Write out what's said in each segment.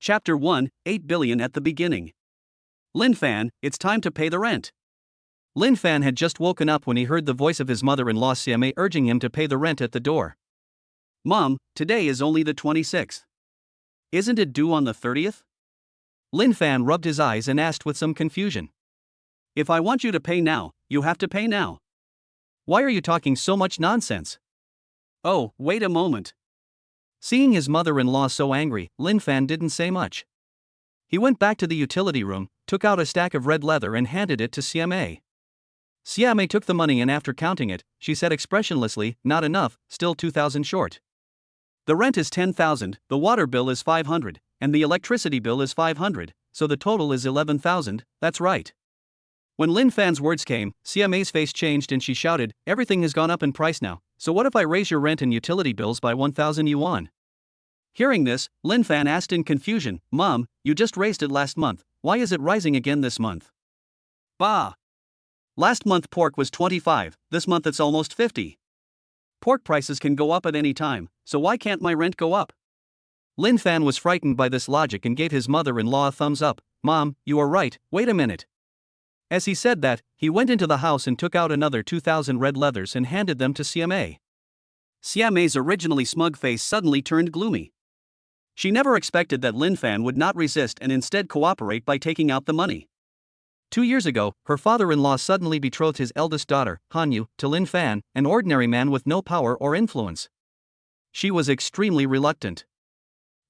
Chapter 1, 8 billion at the beginning. Lin Fan, it's time to pay the rent. Lin Fan had just woken up when he heard the voice of his mother-in-law Siamei urging him to pay the rent at the door. Mom, today is only the 26th. Isn't it due on the 30th? Lin Fan rubbed his eyes and asked with some confusion. If I want you to pay now, you have to pay now. Why are you talking so much nonsense? Oh, wait a moment. Seeing his mother-in-law so angry, Lin Fan didn't say much. He went back to the utility room, took out a stack of red leather and handed it to Siamei. Siamei took the money and after counting it, she said expressionlessly, not enough, still 2,000 short. The rent is 10,000, the water bill is 500, and the electricity bill is 500, so the total is 11,000, that's right. When Lin Fan's words came, Siamei's face changed and she shouted, everything has gone up in price now, so what if I raise your rent and utility bills by 1,000 yuan? Hearing this, Lin Fan asked in confusion, Mom, you just raised it last month, why is it rising again this month? Bah! Last month pork was 25, this month it's almost 50. Pork prices can go up at any time, so why can't my rent go up? Lin Fan was frightened by this logic and gave his mother-in-law a thumbs up. Mom, you are right, wait a minute. As he said that, he went into the house and took out another 2,000 red leathers and handed them to Siamei. Siamei's originally smug face suddenly turned gloomy. She never expected that Lin Fan would not resist and instead cooperate by taking out the money. 2 years ago, her father-in-law suddenly betrothed his eldest daughter, Hanyu, to Lin Fan, an ordinary man with no power or influence. She was extremely reluctant.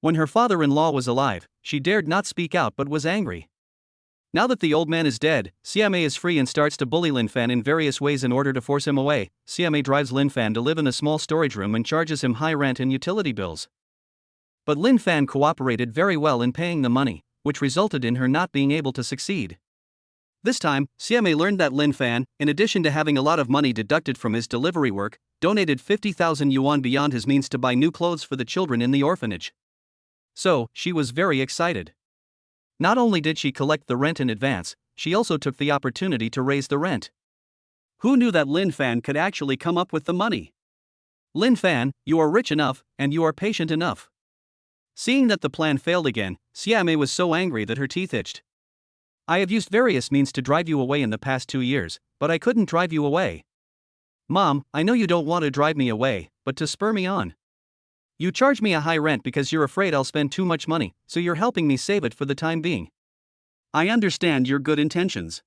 When her father-in-law was alive, she dared not speak out but was angry. Now that the old man is dead, Siamei is free and starts to bully Lin Fan in various ways in order to force him away. Siamei drives Lin Fan to live in a small storage room and charges him high rent and utility bills. But Lin Fan cooperated very well in paying the money, which resulted in her not being able to succeed. This time, Siamei learned that Lin Fan, in addition to having a lot of money deducted from his delivery work, donated 50,000 yuan beyond his means to buy new clothes for the children in the orphanage. So, she was very excited. Not only did she collect the rent in advance, she also took the opportunity to raise the rent. Who knew that Lin Fan could actually come up with the money? Lin Fan, you are rich enough, and you are patient enough. Seeing that the plan failed again, Siamei was so angry that her teeth itched. I have used various means to drive you away in the past 2 years, but I couldn't drive you away. Mom, I know you don't want to drive me away, but to spur me on. You charge me a high rent because you're afraid I'll spend too much money, so you're helping me save it for the time being. I understand your good intentions.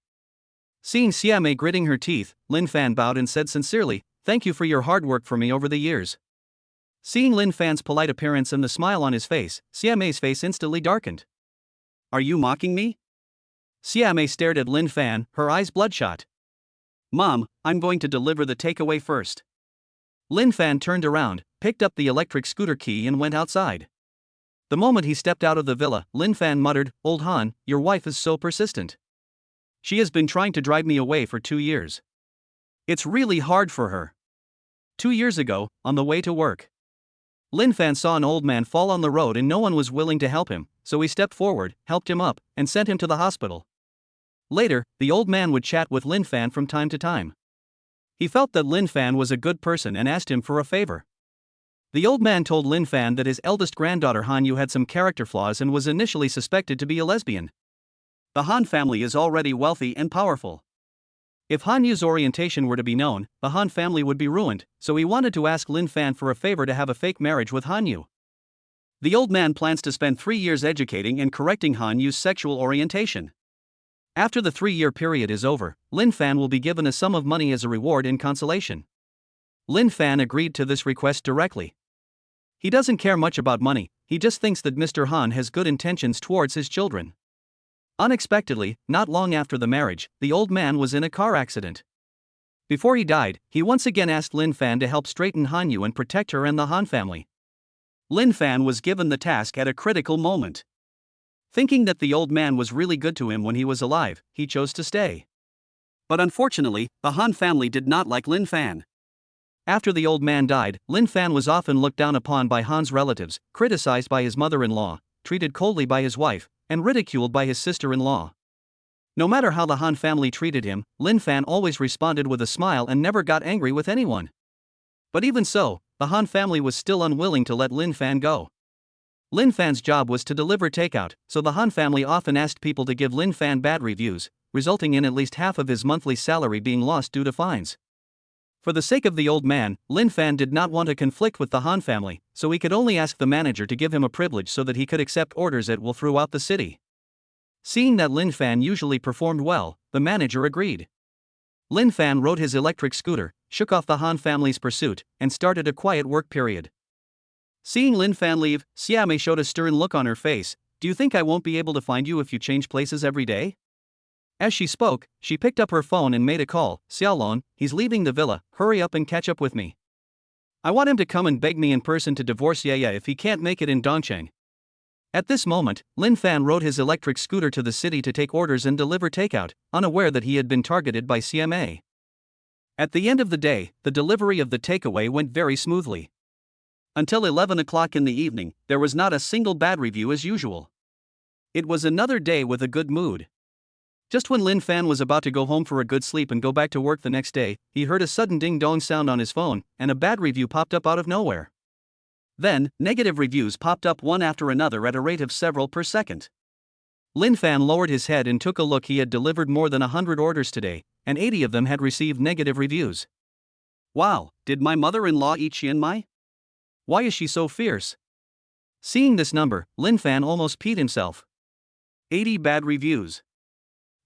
Seeing Siamei gritting her teeth, Lin Fan bowed and said sincerely, thank you for your hard work for me over the years. Seeing Lin Fan's polite appearance and the smile on his face, Siamei's face instantly darkened. Are you mocking me? Siamei stared at Lin Fan, her eyes bloodshot. Mom, I'm going to deliver the takeaway first. Lin Fan turned around, picked up the electric scooter key and went outside. The moment he stepped out of the villa, Lin Fan muttered, Old Han, your wife is so persistent. She has been trying to drive me away for 2 years. It's really hard for her. 2 years ago, on the way to work, Lin Fan saw an old man fall on the road and no one was willing to help him, so he stepped forward, helped him up, and sent him to the hospital. Later, the old man would chat with Lin Fan from time to time. He felt that Lin Fan was a good person and asked him for a favor. The old man told Lin Fan that his eldest granddaughter Hanyu had some character flaws and was initially suspected to be a lesbian. The Han family is already wealthy and powerful. If Hanyu's orientation were to be known, the Han family would be ruined, so he wanted to ask Lin Fan for a favor to have a fake marriage with Hanyu. The old man plans to spend 3 years educating and correcting Hanyu's sexual orientation. After the 3-year period is over, Lin Fan will be given a sum of money as a reward and consolation. Lin Fan agreed to this request directly. He doesn't care much about money, he just thinks that Mr. Han has good intentions towards his children. Unexpectedly, not long after the marriage, the old man was in a car accident. Before he died, he once again asked Lin Fan to help straighten Hanyu and protect her and the Han family. Lin Fan was given the task at a critical moment. Thinking that the old man was really good to him when he was alive, he chose to stay. But unfortunately, the Han family did not like Lin Fan. After the old man died, Lin Fan was often looked down upon by Han's relatives, criticized by his mother-in-law, treated coldly by his wife, and ridiculed by his sister-in-law. No matter how the Han family treated him, Lin Fan always responded with a smile and never got angry with anyone. But even so, the Han family was still unwilling to let Lin Fan go. Lin Fan's job was to deliver takeout, so the Han family often asked people to give Lin Fan bad reviews, resulting in at least half of his monthly salary being lost due to fines. For the sake of the old man, Lin Fan did not want to conflict with the Han family, so he could only ask the manager to give him a privilege so that he could accept orders at will throughout the city. Seeing that Lin Fan usually performed well, the manager agreed. Lin Fan rode his electric scooter, shook off the Han family's pursuit, and started a quiet work period. Seeing Lin Fan leave, Xiamei showed a stern look on her face. Do you think I won't be able to find you if you change places every day? As she spoke, she picked up her phone and made a call. Xiaolong, he's leaving the villa, hurry up and catch up with me. I want him to come and beg me in person to divorce Yaya if he can't make it in Dongcheng. At this moment, Lin Fan rode his electric scooter to the city to take orders and deliver takeout, unaware that he had been targeted by CMA. At the end of the day, the delivery of the takeaway went very smoothly. Until 11 o'clock in the evening, there was not a single bad review as usual. It was another day with a good mood. Just when Lin Fan was about to go home for a good sleep and go back to work the next day, he heard a sudden ding-dong sound on his phone, and a bad review popped up out of nowhere. Then, negative reviews popped up one after another at a rate of several per second. Lin Fan lowered his head and took a look. He had delivered more than 100 orders today, and 80 of them had received negative reviews. Wow, did my mother-in-law eat Xianmai? Why is she so fierce? Seeing this number, Lin Fan almost peed himself. 80 bad reviews.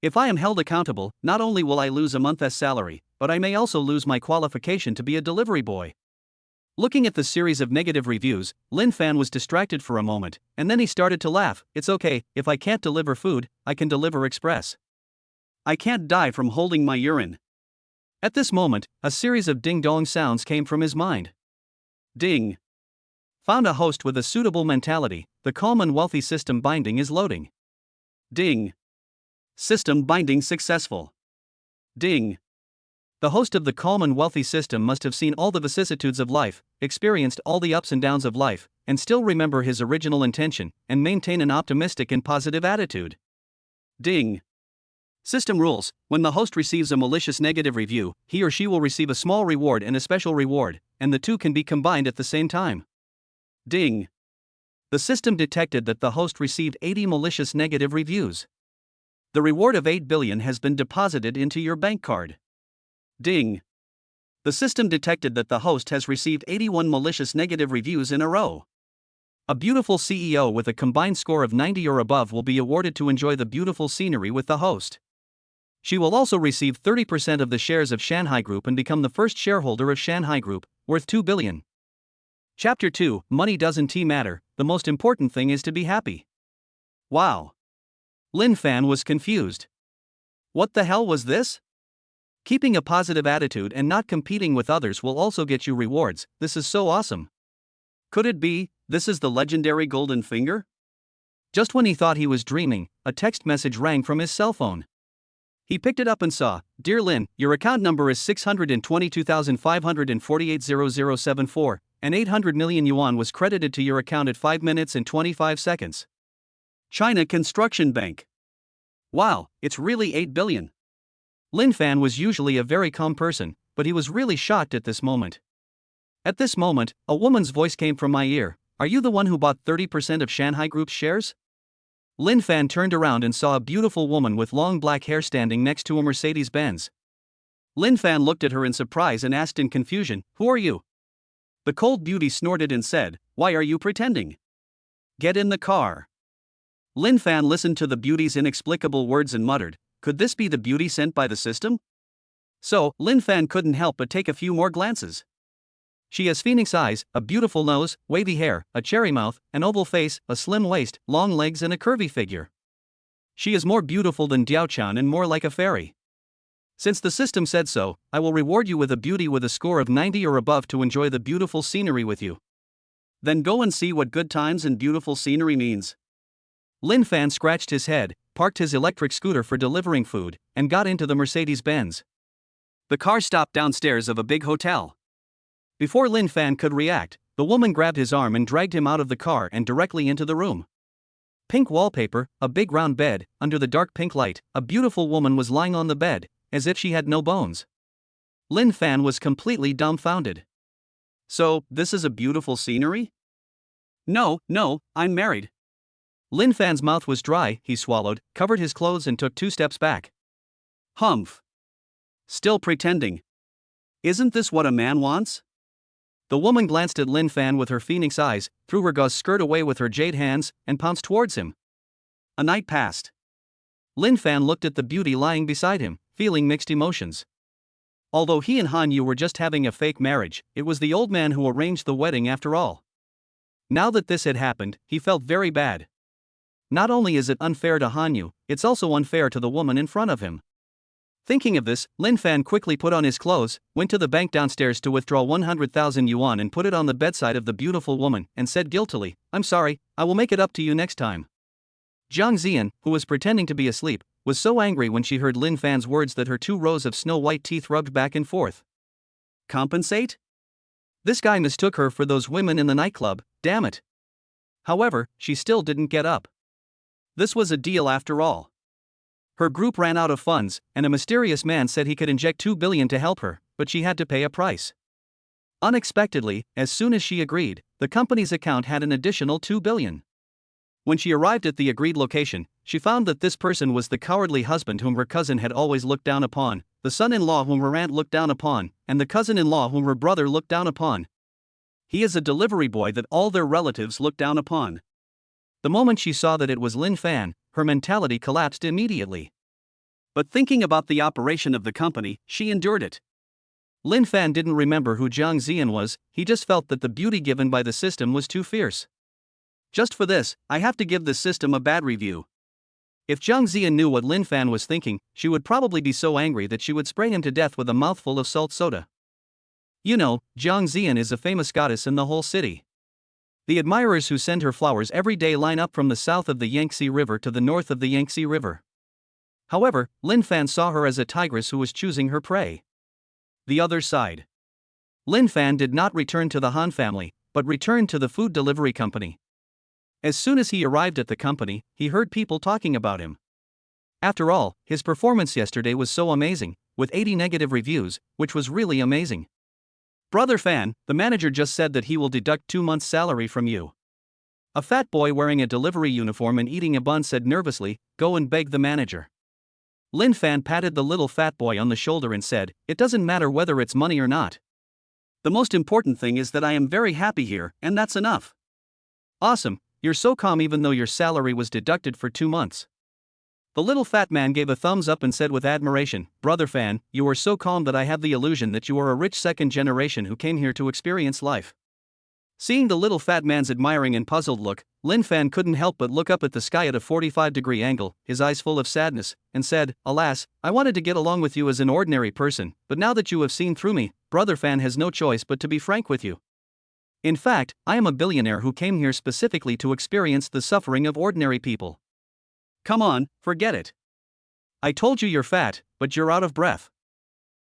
If I am held accountable, not only will I lose a month's salary, but I may also lose my qualification to be a delivery boy. Looking at the series of negative reviews, Lin Fan was distracted for a moment, and then he started to laugh. It's okay, if I can't deliver food, I can deliver express. I can't die from holding my urine. At this moment, a series of ding-dong sounds came from his mind. Ding. Found a host with a suitable mentality. The calm and wealthy system binding is loading. Ding. System binding successful. Ding. The host of the calm and wealthy system must have seen all the vicissitudes of life, experienced all the ups and downs of life, and still remember his original intention, and maintain an optimistic and positive attitude. Ding. System rules: when the host receives a malicious negative review, he or she will receive a small reward and a special reward, and the two can be combined at the same time. Ding. The system detected that the host received 80 malicious negative reviews. The reward of 8 billion has been deposited into your bank card. Ding. The system detected that the host has received 81 malicious negative reviews in a row. A beautiful CEO with a combined score of 90 or above will be awarded to enjoy the beautiful scenery with the host. She will also receive 30% of the shares of Shanghai Group and become the first shareholder of Shanghai Group, worth 2 billion. Chapter 2, Money Doesn't Matter, the most important thing is to be happy. Wow. Lin Fan was confused. What the hell was this? Keeping a positive attitude and not competing with others will also get you rewards. This is so awesome. Could it be, this is the legendary golden finger? Just when he thought he was dreaming, a text message rang from his cell phone. He picked it up and saw, Dear Lin, your account number is 622,548.0074, and 800 million yuan was credited to your account at 5 minutes and 25 seconds. China Construction Bank. Wow, it's really 8 billion. Lin Fan was usually a very calm person, but he was really shocked at this moment. At this moment, a woman's voice came from my ear. Are you the one who bought 30% of Shanghai Group's shares? Lin Fan turned around and saw a beautiful woman with long black hair standing next to a Mercedes-Benz. Lin Fan looked at her in surprise and asked in confusion, Who are you? The cold beauty snorted and said, Why are you pretending? Get in the car. Lin Fan listened to the beauty's inexplicable words and muttered, Could this be the beauty sent by the system? So, Lin Fan couldn't help but take a few more glances. She has phoenix eyes, a beautiful nose, wavy hair, a cherry mouth, an oval face, a slim waist, long legs and a curvy figure. She is more beautiful than Diaochan and more like a fairy. Since the system said so, I will reward you with a beauty with a score of 90 or above to enjoy the beautiful scenery with you. Then go and see what good times and beautiful scenery means. Lin Fan scratched his head, parked his electric scooter for delivering food, and got into the Mercedes-Benz. The car stopped downstairs of a big hotel. Before Lin Fan could react, the woman grabbed his arm and dragged him out of the car and directly into the room. Pink wallpaper, a big round bed, under the dark pink light, a beautiful woman was lying on the bed, as if she had no bones. Lin Fan was completely dumbfounded. So, this is a beautiful scenery? No, no, I'm married. Lin Fan's mouth was dry, he swallowed, covered his clothes and took 2 steps back. Humph. Still pretending. Isn't this what a man wants? The woman glanced at Lin Fan with her phoenix eyes, threw her gauze skirt away with her jade hands, and pounced towards him. A night passed. Lin Fan looked at the beauty lying beside him, feeling mixed emotions. Although he and Han Yu were just having a fake marriage, it was the old man who arranged the wedding after all. Now that this had happened, he felt very bad. Not only is it unfair to Han Yu, it's also unfair to the woman in front of him. Thinking of this, Lin Fan quickly put on his clothes, went to the bank downstairs to withdraw 100,000 yuan and put it on the bedside of the beautiful woman, and said guiltily, "I'm sorry, I will make it up to you next time." Jiang Zian, who was pretending to be asleep, was so angry when she heard Lin Fan's words that her 2 rows of snow-white teeth rubbed back and forth. Compensate? This guy mistook her for those women in the nightclub, damn it. However, she still didn't get up. This was a deal after all. Her group ran out of funds, and a mysterious man said he could inject 2 billion to help her, but she had to pay a price. Unexpectedly, as soon as she agreed, the company's account had an additional 2 billion. When she arrived at the agreed location, she found that this person was the cowardly husband whom her cousin had always looked down upon, the son-in-law whom her aunt looked down upon, and the cousin-in-law whom her brother looked down upon. He is a delivery boy that all their relatives looked down upon. The moment she saw that it was Lin Fan, her mentality collapsed immediately. But thinking about the operation of the company, she endured it. Lin Fan didn't remember who Jiang Zian was, he just felt that the beauty given by the system was too fierce. Just for this, I have to give this system a bad review. If Jiang Zian knew what Lin Fan was thinking, she would probably be so angry that she would spray him to death with a mouthful of salt soda. You know, Jiang Zian is a famous goddess in the whole city. The admirers who send her flowers every day line up from the south of the Yangtze River to the north of the Yangtze River. However, Lin Fan saw her as a tigress who was choosing her prey. The other side. Lin Fan did not return to the Han family, but returned to the food delivery company. As soon as he arrived at the company, he heard people talking about him. After all, his performance yesterday was so amazing, with 80 negative reviews, which was really amazing. Brother Fan, the manager just said that he will deduct 2 months' salary from you. A fat boy wearing a delivery uniform and eating a bun said nervously, "Go and beg the manager." Lin Fan patted the little fat boy on the shoulder and said, "It doesn't matter whether it's money or not. The most important thing is that I am very happy here, and that's enough." Awesome, you're so calm even though your salary was deducted for 2 months. The little fat man gave a thumbs up and said with admiration, "Brother Fan, you are so calm that I have the illusion that you are a rich second generation who came here to experience life." Seeing the little fat man's admiring and puzzled look, Lin Fan couldn't help but look up at the sky at a 45-degree angle, his eyes full of sadness, and said, "Alas, I wanted to get along with you as an ordinary person, but now that you have seen through me, Brother Fan has no choice but to be frank with you. In fact, I am a billionaire who came here specifically to experience the suffering of ordinary people. Come on, forget it. I told you you're fat, but you're out of breath.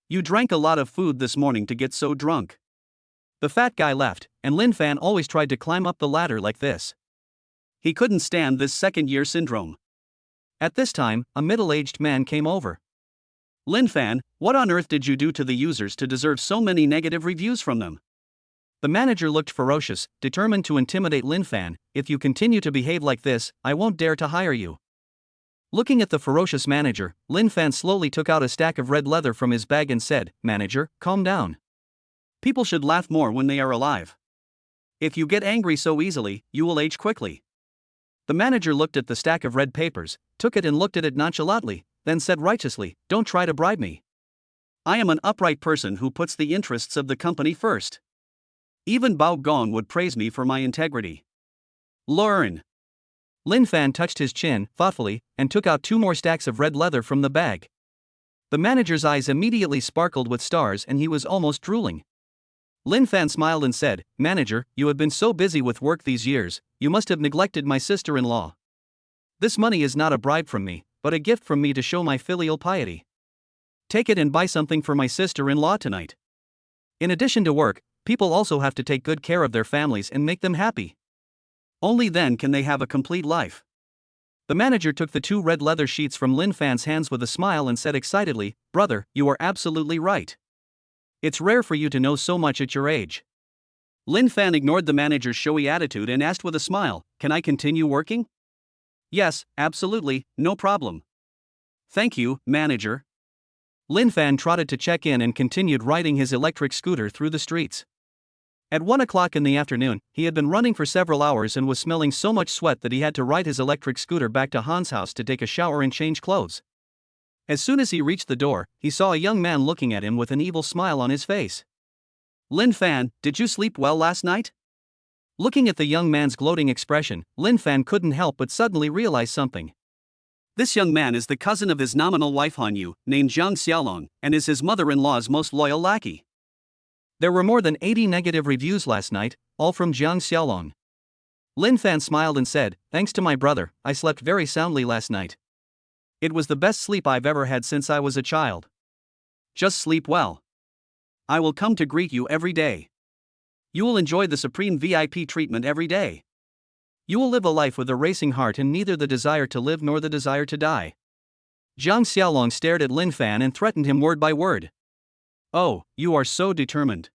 You drank a lot of food this morning to get so drunk." The fat guy left, and Lin Fan always tried to climb up the ladder like this. He couldn't stand this second-year syndrome. At this time, a middle-aged man came over. "Lin Fan, what on earth did you do to the users to deserve so many negative reviews from them?" The manager looked ferocious, determined to intimidate Lin Fan. "If you continue to behave like this, I won't dare to hire you." Looking at the ferocious manager, Lin Fan slowly took out a stack of red leather from his bag and said, "Manager, calm down. People should laugh more when they are alive. If you get angry so easily, you will age quickly." The manager looked at the stack of red papers, took it and looked at it nonchalantly, then said righteously, "Don't try to bribe me. I am an upright person who puts the interests of the company first. Even Bao Gong would praise me for my integrity. Learn." Lin Fan touched his chin, thoughtfully, and took out 2 more stacks of red leather from the bag. The manager's eyes immediately sparkled with stars and he was almost drooling. Lin Fan smiled and said, "Manager, you have been so busy with work these years, you must have neglected my sister-in-law. This money is not a bribe from me, but a gift from me to show my filial piety. Take it and buy something for my sister-in-law tonight. In addition to work, people also have to take good care of their families and make them happy. Only then can they have a complete life." The manager took the 2 red leather sheets from Lin Fan's hands with a smile and said excitedly, "Brother, you are absolutely right. It's rare for you to know so much at your age." Lin Fan ignored the manager's showy attitude and asked with a smile, "Can I continue working?" "Yes, absolutely, no problem." "Thank you, manager." Lin Fan trotted to check in and continued riding his electric scooter through the streets. At 1 o'clock in the afternoon, he had been running for several hours and was smelling so much sweat that he had to ride his electric scooter back to Han's house to take a shower and change clothes. As soon as he reached the door, he saw a young man looking at him with an evil smile on his face. "Lin Fan, did you sleep well last night?" Looking at the young man's gloating expression, Lin Fan couldn't help but suddenly realize something. This young man is the cousin of his nominal wife Han Yu, named Jiang Xiaolong, and is his mother-in-law's most loyal lackey. There were more than 80 negative reviews last night, all from Jiang Xiaolong. Lin Fan smiled and said, "Thanks to my brother, I slept very soundly last night. It was the best sleep I've ever had since I was a child." "Just sleep well. I will come to greet you every day. You will enjoy the supreme VIP treatment every day. You will live a life with a racing heart and neither the desire to live nor the desire to die." Jiang Xiaolong stared at Lin Fan and threatened him word by word. "Oh, you are so determined."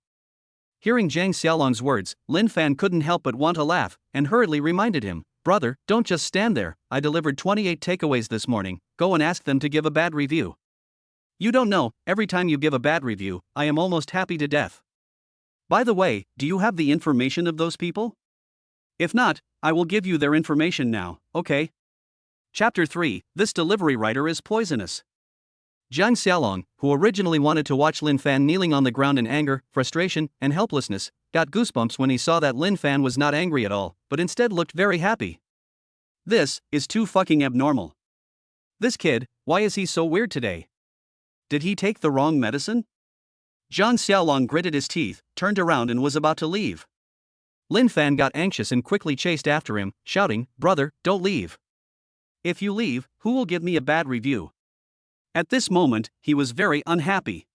Hearing Jiang Xiaolong's words, Lin Fan couldn't help but want to laugh, and hurriedly reminded him, "Brother, don't just stand there, I delivered 28 takeaways this morning, go and ask them to give a bad review. You don't know, every time you give a bad review, I am almost happy to death. By the way, do you have the information of those people? If not, I will give you their information now, okay?" Chapter 3, This Delivery Rider is Poisonous. Jiang Xiaolong, who originally wanted to watch Lin Fan kneeling on the ground in anger, frustration, and helplessness, got goosebumps when he saw that Lin Fan was not angry at all, but instead looked very happy. This is too fucking abnormal. This kid, why is he so weird today? Did he take the wrong medicine? Jiang Xiaolong gritted his teeth, turned around and was about to leave. Lin Fan got anxious and quickly chased after him, shouting, "Brother, don't leave. If you leave, who will give me a bad review?" At this moment, he was very unhappy.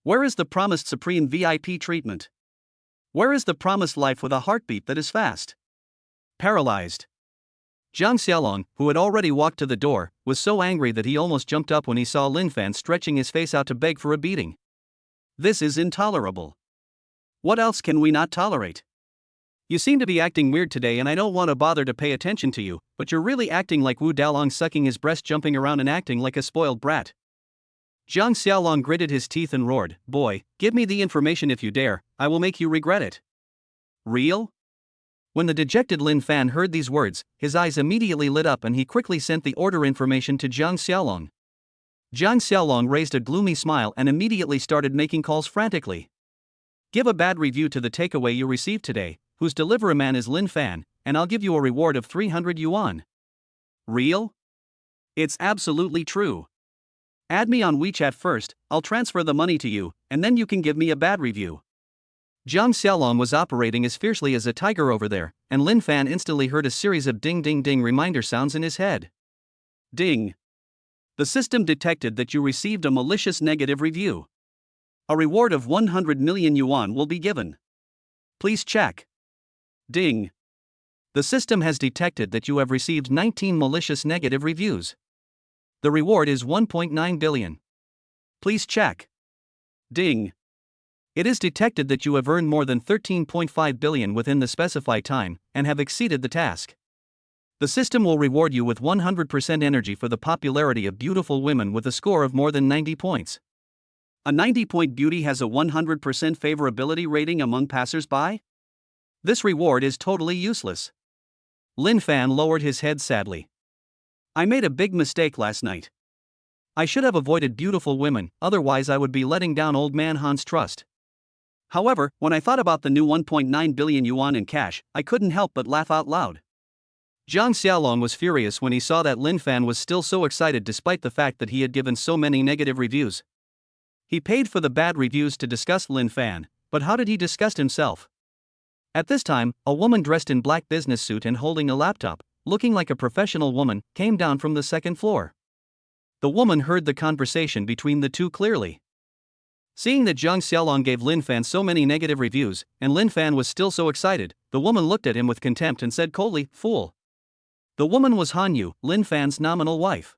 Where is the promised supreme VIP treatment? Where is the promised life with a heartbeat that is fast? Paralyzed. Jiang Xiaolong, who had already walked to the door, was so angry that he almost jumped up when he saw Lin Fan stretching his face out to beg for a beating. This is intolerable. What else can we not tolerate? You seem to be acting weird today and I don't want to bother to pay attention to you, but you're really acting like Wu Daolong, sucking his breast, jumping around and acting like a spoiled brat. Jiang Xiaolong gritted his teeth and roared, "Boy, give me the information if you dare, I will make you regret it." Real? When the dejected Lin Fan heard these words, his eyes immediately lit up and he quickly sent the order information to Jiang Xiaolong. Jiang Xiaolong raised a gloomy smile and immediately started making calls frantically. "Give a bad review to the takeaway you received today, whose delivery man is Lin Fan, and I'll give you a reward of 300 yuan. Real? It's absolutely true. Add me on WeChat first, I'll transfer the money to you, and then you can give me a bad review." Jiang Xiaolong was operating as fiercely as a tiger over there, and Lin Fan instantly heard a series of ding-ding-ding reminder sounds in his head. Ding. The system detected that you received a malicious negative review. A reward of 100 million yuan will be given. Please check. Ding. The system has detected that you have received 19 malicious negative reviews. The reward is 1.9 billion. Please check. Ding. It is detected that you have earned more than 13.5 billion within the specified time and have exceeded the task. The system will reward you with 100% energy for the popularity of beautiful women with a score of more than 90 points. A 90-point beauty has a 100% favorability rating among passers-by? This reward is totally useless. Lin Fan lowered his head sadly. I made a big mistake last night. I should have avoided beautiful women, otherwise I would be letting down old man Han's trust. However, when I thought about the new 1.9 billion yuan in cash, I couldn't help but laugh out loud. Jiang Xiaolong was furious when he saw that Lin Fan was still so excited despite the fact that he had given so many negative reviews. He paid for the bad reviews to disgust Lin Fan, but how did he disgust himself? At this time, a woman dressed in black business suit and holding a laptop, looking like a professional woman, came down from the second floor. The woman heard the conversation between the two clearly. Seeing that Jiang Xiaolong gave Lin Fan so many negative reviews, and Lin Fan was still so excited, the woman looked at him with contempt and said coldly, "Fool." The woman was Han Yu, Lin Fan's nominal wife.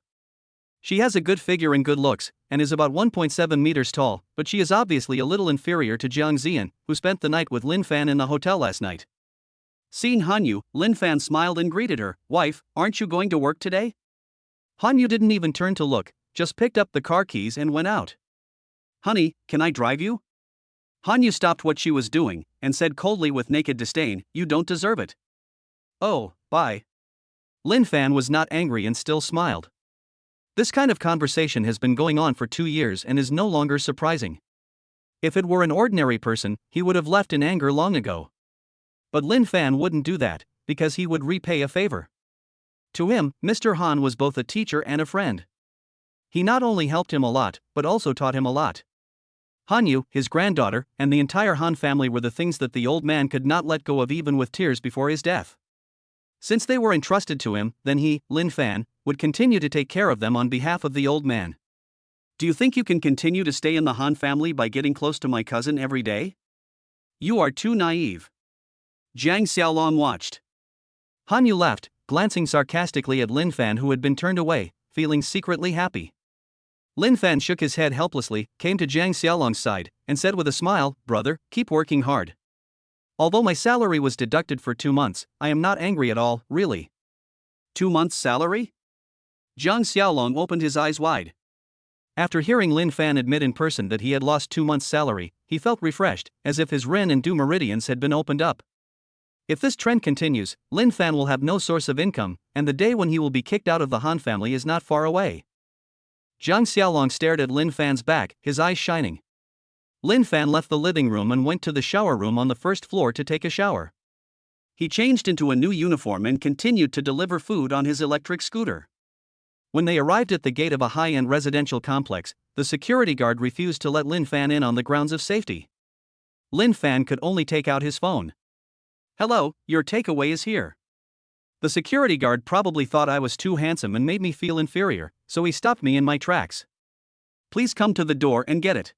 She has a good figure and good looks, and is about 1.7 meters tall, but she is obviously a little inferior to Jiang Zian, who spent the night with Lin Fan in the hotel last night. Seeing Hanyu, Lin Fan smiled and greeted her. Wife, aren't you going to work today? Hanyu didn't even turn to look, just picked up the car keys and went out. Honey, can I drive you? Hanyu stopped what she was doing, and said coldly with naked disdain, you don't deserve it. Oh, bye. Lin Fan was not angry and still smiled. This kind of conversation has been going on for 2 years and is no longer surprising. If it were an ordinary person, he would have left in anger long ago. But Lin Fan wouldn't do that, because he would repay a favor. To him, Mr. Han was both a teacher and a friend. He not only helped him a lot, but also taught him a lot. Hanyu, his granddaughter, and the entire Han family were the things that the old man could not let go of even with tears before his death. Since they were entrusted to him, then he, Lin Fan, would continue to take care of them on behalf of the old man. Do you think you can continue to stay in the Han family by getting close to my cousin every day? You are too naive. Jiang Xiaolong watched. Hanyu laughed, glancing sarcastically at Lin Fan, who had been turned away, feeling secretly happy. Lin Fan shook his head helplessly, came to Jiang Xiaolong's side, and said with a smile, brother, keep working hard. Although my salary was deducted for 2 months, I am not angry at all, really. 2 months' salary? Jiang Xiaolong opened his eyes wide. After hearing Lin Fan admit in person that he had lost 2 months' salary, he felt refreshed, as if his Ren and Du meridians had been opened up. If this trend continues, Lin Fan will have no source of income, and the day when he will be kicked out of the Han family is not far away. Jiang Xiaolong stared at Lin Fan's back, his eyes shining. Lin Fan left the living room and went to the shower room on the first floor to take a shower. He changed into a new uniform and continued to deliver food on his electric scooter. When they arrived at the gate of a high-end residential complex, the security guard refused to let Lin Fan in on the grounds of safety. Lin Fan could only take out his phone. Hello, your takeaway is here. The security guard probably thought I was too handsome and made me feel inferior, so he stopped me in my tracks. Please come to the door and get it.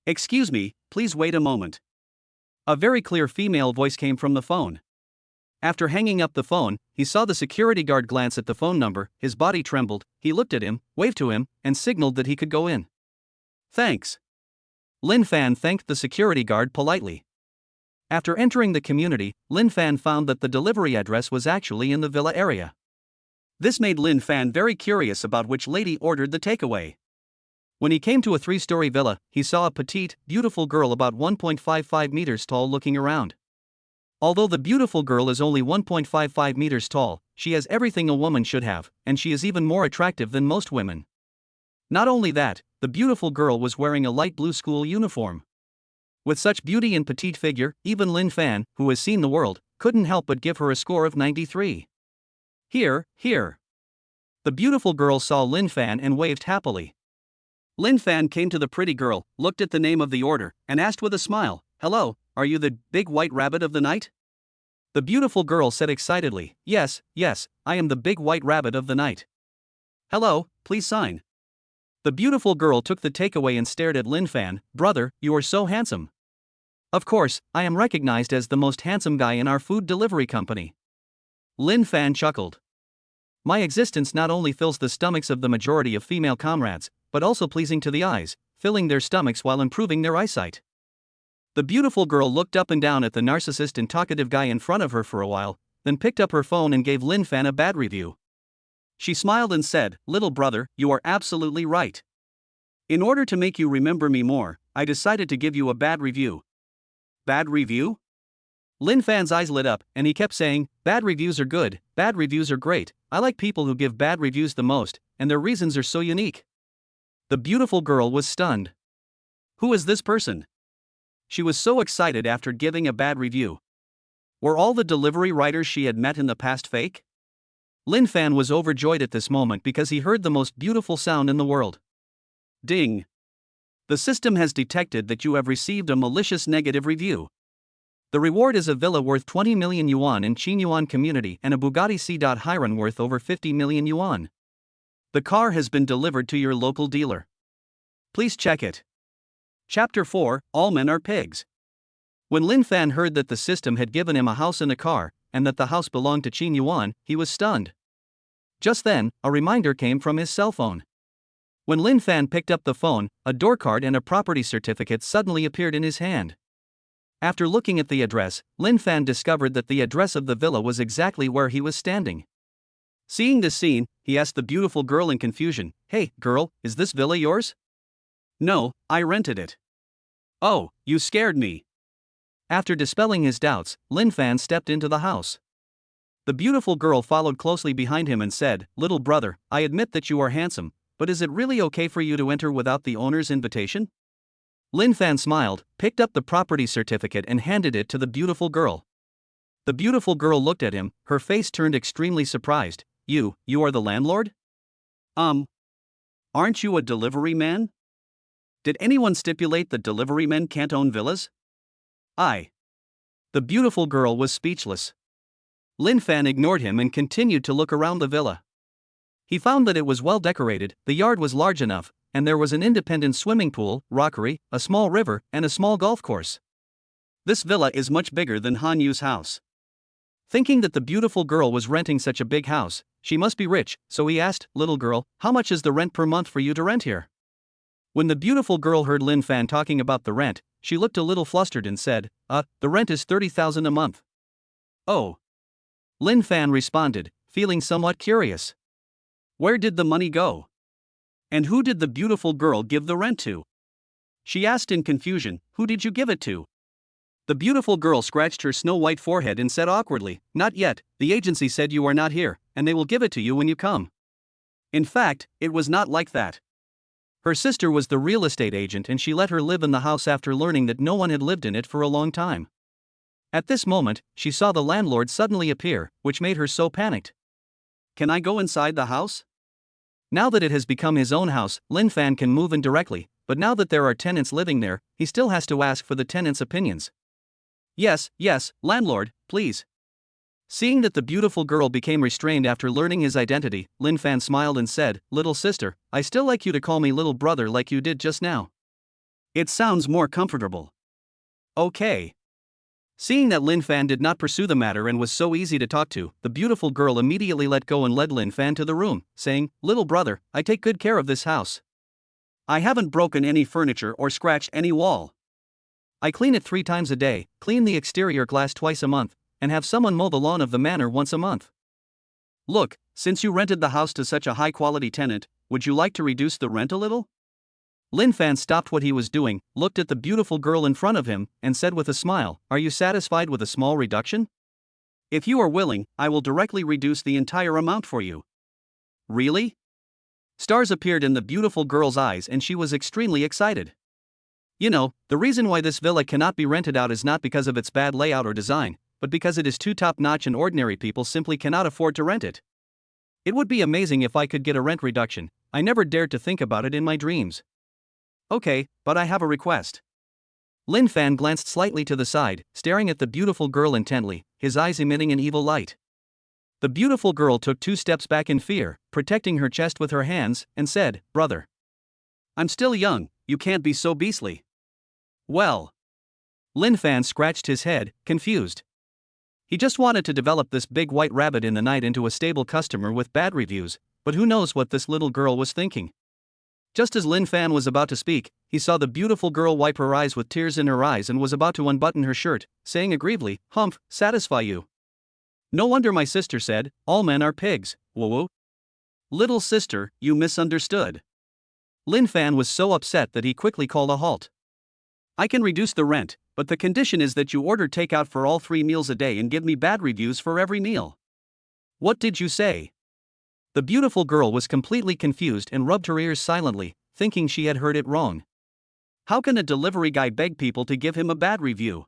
Excuse me, please wait a moment. A very clear female voice came from the phone. After hanging up the phone, he saw the security guard glance at the phone number, his body trembled, he looked at him, waved to him, and signaled that he could go in. Thanks. Lin Fan thanked the security guard politely. After entering the community, Lin Fan found that the delivery address was actually in the villa area. This made Lin Fan very curious about which lady ordered the takeaway. When he came to a 3-story villa, he saw a petite, beautiful girl about 1.55 meters tall looking around. Although the beautiful girl is only 1.55 meters tall, she has everything a woman should have, and she is even more attractive than most women. Not only that, the beautiful girl was wearing a light blue school uniform. With such beauty and petite figure, even Lin Fan, who has seen the world, couldn't help but give her a score of 93. Here. The beautiful girl saw Lin Fan and waved happily. Lin Fan came to the pretty girl, looked at the name of the order, and asked with a smile, hello, are you the big white rabbit of the night? The beautiful girl said excitedly, yes, I am the big white rabbit of the night. Hello, please sign. The beautiful girl took the takeaway and stared at Lin Fan, brother, you are so handsome. Of course, I am recognized as the most handsome guy in our food delivery company. Lin Fan chuckled. My existence not only fills the stomachs of the majority of female comrades, but also pleasing to the eyes, filling their stomachs while improving their eyesight. The beautiful girl looked up and down at the narcissist and talkative guy in front of her for a while, then picked up her phone and gave Lin Fan a bad review. She smiled and said, little brother, you are absolutely right. In order to make you remember me more, I decided to give you a bad review. Bad review? Lin Fan's eyes lit up, and he kept saying, bad reviews are good, bad reviews are great, I like people who give bad reviews the most, and their reasons are so unique. The beautiful girl was stunned. Who is this person? She was so excited after giving a bad review. Were all the delivery riders she had met in the past fake? Lin Fan was overjoyed at this moment because he heard the most beautiful sound in the world. Ding! The system has detected that you have received a malicious negative review. The reward is a villa worth 20 million yuan in Qinyuan community and a Bugatti C.Hyron worth over 50 million yuan. The car has been delivered to your local dealer. Please check it. Chapter 4, All Men Are Pigs. When Lin Fan heard that the system had given him a house and a car, and that the house belonged to Qinyuan, he was stunned. Just then, a reminder came from his cell phone. When Lin Fan picked up the phone, a door card and a property certificate suddenly appeared in his hand. After looking at the address, Lin Fan discovered that the address of the villa was exactly where he was standing. Seeing this scene, he asked the beautiful girl in confusion, "Hey, girl, is this villa yours?" "No, I rented it." "Oh, you scared me." After dispelling his doubts, Lin Fan stepped into the house. The beautiful girl followed closely behind him and said, "Little brother, I admit that you are handsome, but is it really okay for you to enter without the owner's invitation?" Lin Fan smiled, picked up the property certificate and handed it to the beautiful girl. The beautiful girl looked at him, her face turned extremely surprised. You are the landlord? Aren't you a delivery man? Did anyone stipulate that delivery men can't own villas?" The beautiful girl was speechless. Lin Fan ignored him and continued to look around the villa. He found that it was well decorated, the yard was large enough, and there was an independent swimming pool, rockery, a small river, and a small golf course. "This villa is much bigger than Han Yu's house." Thinking that the beautiful girl was renting such a big house, she must be rich, so he asked, "Little girl, how much is the rent per month for you to rent here?" When the beautiful girl heard Lin Fan talking about the rent, she looked a little flustered and said, The rent is 30,000 a month." "Oh." Lin Fan responded, feeling somewhat curious. "Where did the money go? And who did the beautiful girl give the rent to?" She asked in confusion, "Who did you give it to?" The beautiful girl scratched her snow-white forehead and said awkwardly, "Not yet, the agency said you are not here, and they will give it to you when you come." In fact, it was not like that. Her sister was the real estate agent and she let her live in the house after learning that no one had lived in it for a long time. At this moment, she saw the landlord suddenly appear, which made her so panicked. "Can I go inside the house?" Now that it has become his own house, Lin Fan can move in directly, but now that there are tenants living there, he still has to ask for the tenants' opinions. Yes, landlord, please." Seeing that the beautiful girl became restrained after learning his identity, Lin Fan smiled and said, "Little sister, I still like you to call me little brother like you did just now. It sounds more comfortable." "Okay." Seeing that Lin Fan did not pursue the matter and was so easy to talk to, the beautiful girl immediately let go and led Lin Fan to the room, saying, "Little brother, I take good care of this house. I haven't broken any furniture or scratched any wall. I clean it 3 times a day, clean the exterior glass twice a month, and have someone mow the lawn of the manor once a month. Look, since you rented the house to such a high-quality tenant, would you like to reduce the rent a little?" Lin Fan stopped what he was doing, looked at the beautiful girl in front of him, and said with a smile, "Are you satisfied with a small reduction? If you are willing, I will directly reduce the entire amount for you." "Really?" Stars appeared in the beautiful girl's eyes and she was extremely excited. "You know, the reason why this villa cannot be rented out is not because of its bad layout or design, but because it is too top-notch and ordinary people simply cannot afford to rent it. It would be amazing if I could get a rent reduction, I never dared to think about it in my dreams." "Okay, but I have a request." Lin Fan glanced slightly to the side, staring at the beautiful girl intently, his eyes emitting an evil light. The beautiful girl took 2 steps back in fear, protecting her chest with her hands, and said, "Brother, I'm still young, you can't be so beastly." "Well." Lin Fan scratched his head, confused. He just wanted to develop this big white rabbit in the night into a stable customer with bad reviews, but who knows what this little girl was thinking. Just as Lin Fan was about to speak, he saw the beautiful girl wipe her eyes with tears in her eyes and was about to unbutton her shirt, saying aggrievedly, "Humph, satisfy you. No wonder my sister said, all men are pigs, woo-woo." "Little sister, you misunderstood." Lin Fan was so upset that he quickly called a halt. "I can reduce the rent, but the condition is that you order takeout for all 3 meals a day and give me bad reviews for every meal." "What did you say?" The beautiful girl was completely confused and rubbed her ears silently, thinking she had heard it wrong. How can a delivery guy beg people to give him a bad review?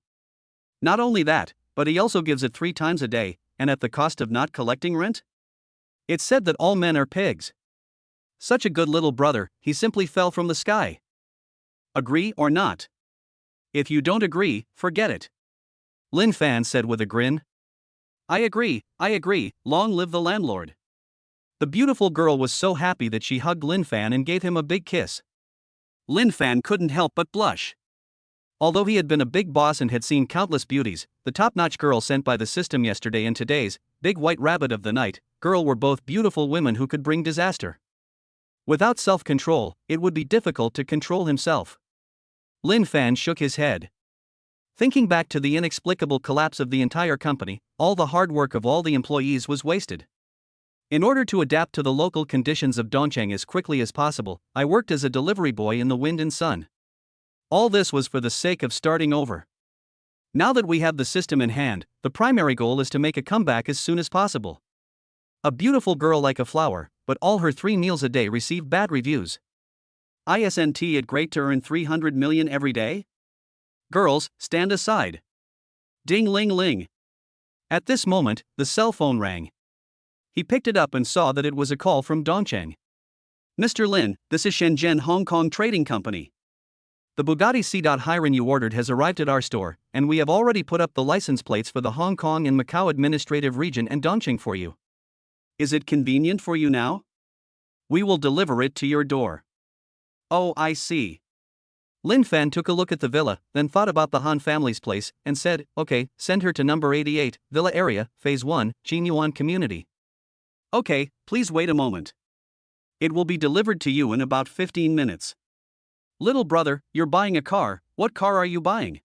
Not only that, but he also gives it 3 times a day, and at the cost of not collecting rent? It said that all men are pigs. Such a good little brother, he simply fell from the sky. Agree or not? If you don't agree, forget it." Lin Fan said with a grin. I agree, long live the landlord." The beautiful girl was so happy that she hugged Lin Fan and gave him a big kiss. Lin Fan couldn't help but blush. Although he had been a big boss and had seen countless beauties, the top-notch girl sent by the system yesterday and today's big white rabbit of the night girl were both beautiful women who could bring disaster. Without self-control, it would be difficult to control himself. Lin Fan shook his head. Thinking back to the inexplicable collapse of the entire company, all the hard work of all the employees was wasted. In order to adapt to the local conditions of Dongcheng as quickly as possible, I worked as a delivery boy in the wind and sun. All this was for the sake of starting over. Now that we have the system in hand, the primary goal is to make a comeback as soon as possible. A beautiful girl like a flower, but all her 3 meals a day receive bad reviews. Isn't it great to earn 300 million every day? Girls, stand aside. Ding ling ling. At this moment, the cell phone rang. He picked it up and saw that it was a call from Dongcheng. Mr. Lin, this is Shenzhen Hong Kong Trading Company. The Bugatti C.Hyron you ordered has arrived at our store, and we have already put up the license plates for the Hong Kong and Macau Administrative Region and Dongcheng for you. Is it convenient for you now? We will deliver it to your door. Oh, I see. Lin Fan took a look at the villa, then thought about the Han family's place, and said, okay, send her to number 88, Villa Area, Phase 1, Jinyuan Community. Okay, please wait a moment. It will be delivered to you in about 15 minutes. Little brother, you're buying a car. What car are you buying?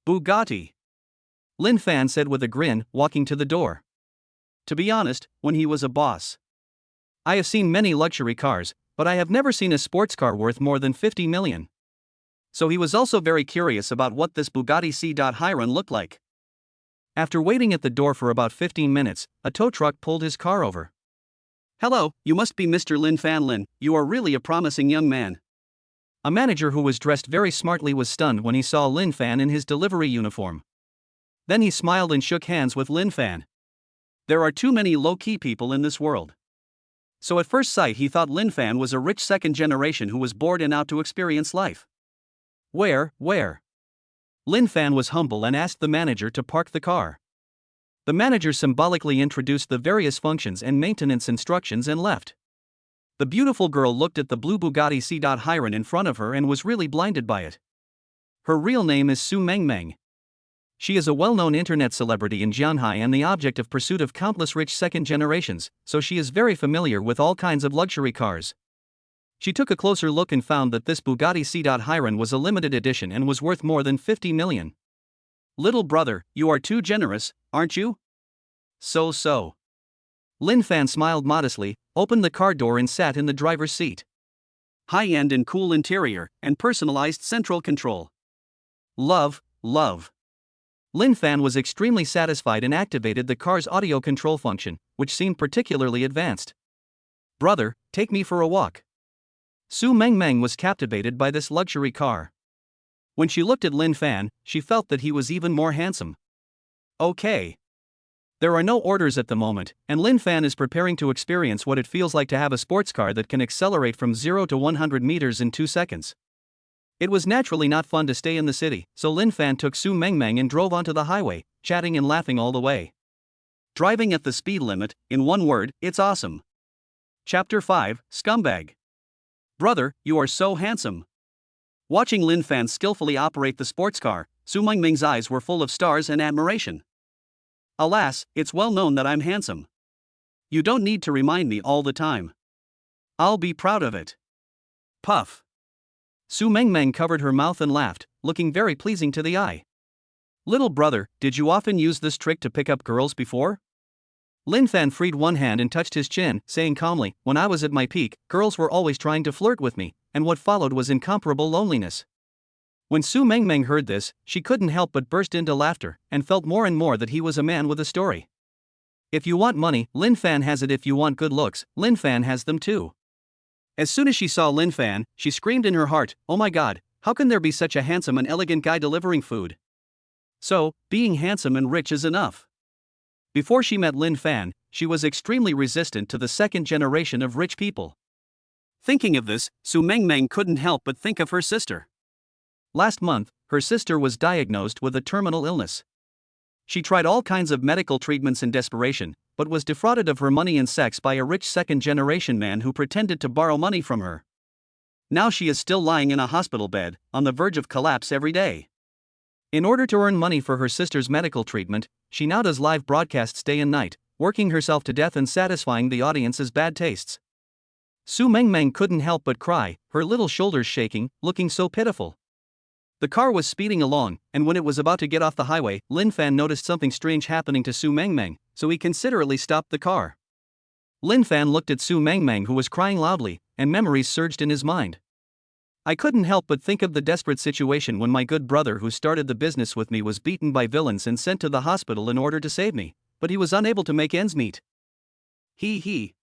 Bugatti. Lin Fan said with a grin, walking to the door. To be honest, when he was a boss, I have seen many luxury cars, but I have never seen a sports car worth more than 50 million. So he was also very curious about what this Bugatti C.Hyron looked like. After waiting at the door for about 15 minutes, a tow truck pulled his car over. Hello, you must be Mr. Lin Fan Lin, you are really a promising young man. A manager who was dressed very smartly was stunned when he saw Lin Fan in his delivery uniform. Then he smiled and shook hands with Lin Fan. There are too many low-key people in this world. So at first sight he thought Lin Fan was a rich second generation who was bored and out to experience life. Where? Lin Fan was humble and asked the manager to park the car. The manager symbolically introduced the various functions and maintenance instructions and left. The beautiful girl looked at the blue Bugatti C.Hyron in front of her and was really blinded by it. Her real name is Su Mengmeng. She is a well-known internet celebrity in Jianhai and the object of pursuit of countless rich second generations, so she is very familiar with all kinds of luxury cars. She took a closer look and found that this Bugatti C.Hyron was a limited edition and was worth more than 50 million. Little brother, you are too generous, aren't you? So. Lin Fan smiled modestly, opened the car door and sat in the driver's seat. High-end and cool interior, and personalized central control. Love. Lin Fan was extremely satisfied and activated the car's audio control function, which seemed particularly advanced. Brother, take me for a walk. Su Mengmeng was captivated by this luxury car. When she looked at Lin Fan, she felt that he was even more handsome. Okay. There are no orders at the moment, and Lin Fan is preparing to experience what it feels like to have a sports car that can accelerate from 0 to 100 meters in 2 seconds. It was naturally not fun to stay in the city, so Lin Fan took Su Mengmeng and drove onto the highway, chatting and laughing all the way. Driving at the speed limit, in one word, it's awesome. Chapter 5, Scumbag. Brother, you are so handsome. Watching Lin Fan skillfully operate the sports car, Su Mengmeng's eyes were full of stars and admiration. Alas, it's well known that I'm handsome. You don't need to remind me all the time. I'll be proud of it. Puff. Su Mengmeng covered her mouth and laughed, looking very pleasing to the eye. Little brother, did you often use this trick to pick up girls before? Lin Fan freed one hand and touched his chin, saying calmly, when I was at my peak, girls were always trying to flirt with me, and what followed was incomparable loneliness. When Su Mengmeng heard this, she couldn't help but burst into laughter, and felt more and more that he was a man with a story. If you want money, Lin Fan has it. If you want good looks, Lin Fan has them too. As soon as she saw Lin Fan, she screamed in her heart, oh my god, how can there be such a handsome and elegant guy delivering food? So, being handsome and rich is enough. Before she met Lin Fan, she was extremely resistant to the second generation of rich people. Thinking of this, Su Mengmeng couldn't help but think of her sister. Last month, her sister was diagnosed with a terminal illness. She tried all kinds of medical treatments in desperation, but was defrauded of her money and sex by a rich second-generation man who pretended to borrow money from her. Now she is still lying in a hospital bed, on the verge of collapse every day. In order to earn money for her sister's medical treatment, she now does live broadcasts day and night, working herself to death and satisfying the audience's bad tastes. Su Mengmeng couldn't help but cry, her little shoulders shaking, looking so pitiful. The car was speeding along, and when it was about to get off the highway, Lin Fan noticed something strange happening to Su Mengmeng, so he considerately stopped the car. Lin Fan looked at Su Mengmeng, who was crying loudly, and memories surged in his mind. I couldn't help but think of the desperate situation when my good brother who started the business with me was beaten by villains and sent to the hospital in order to save me, but he was unable to make ends meet. He.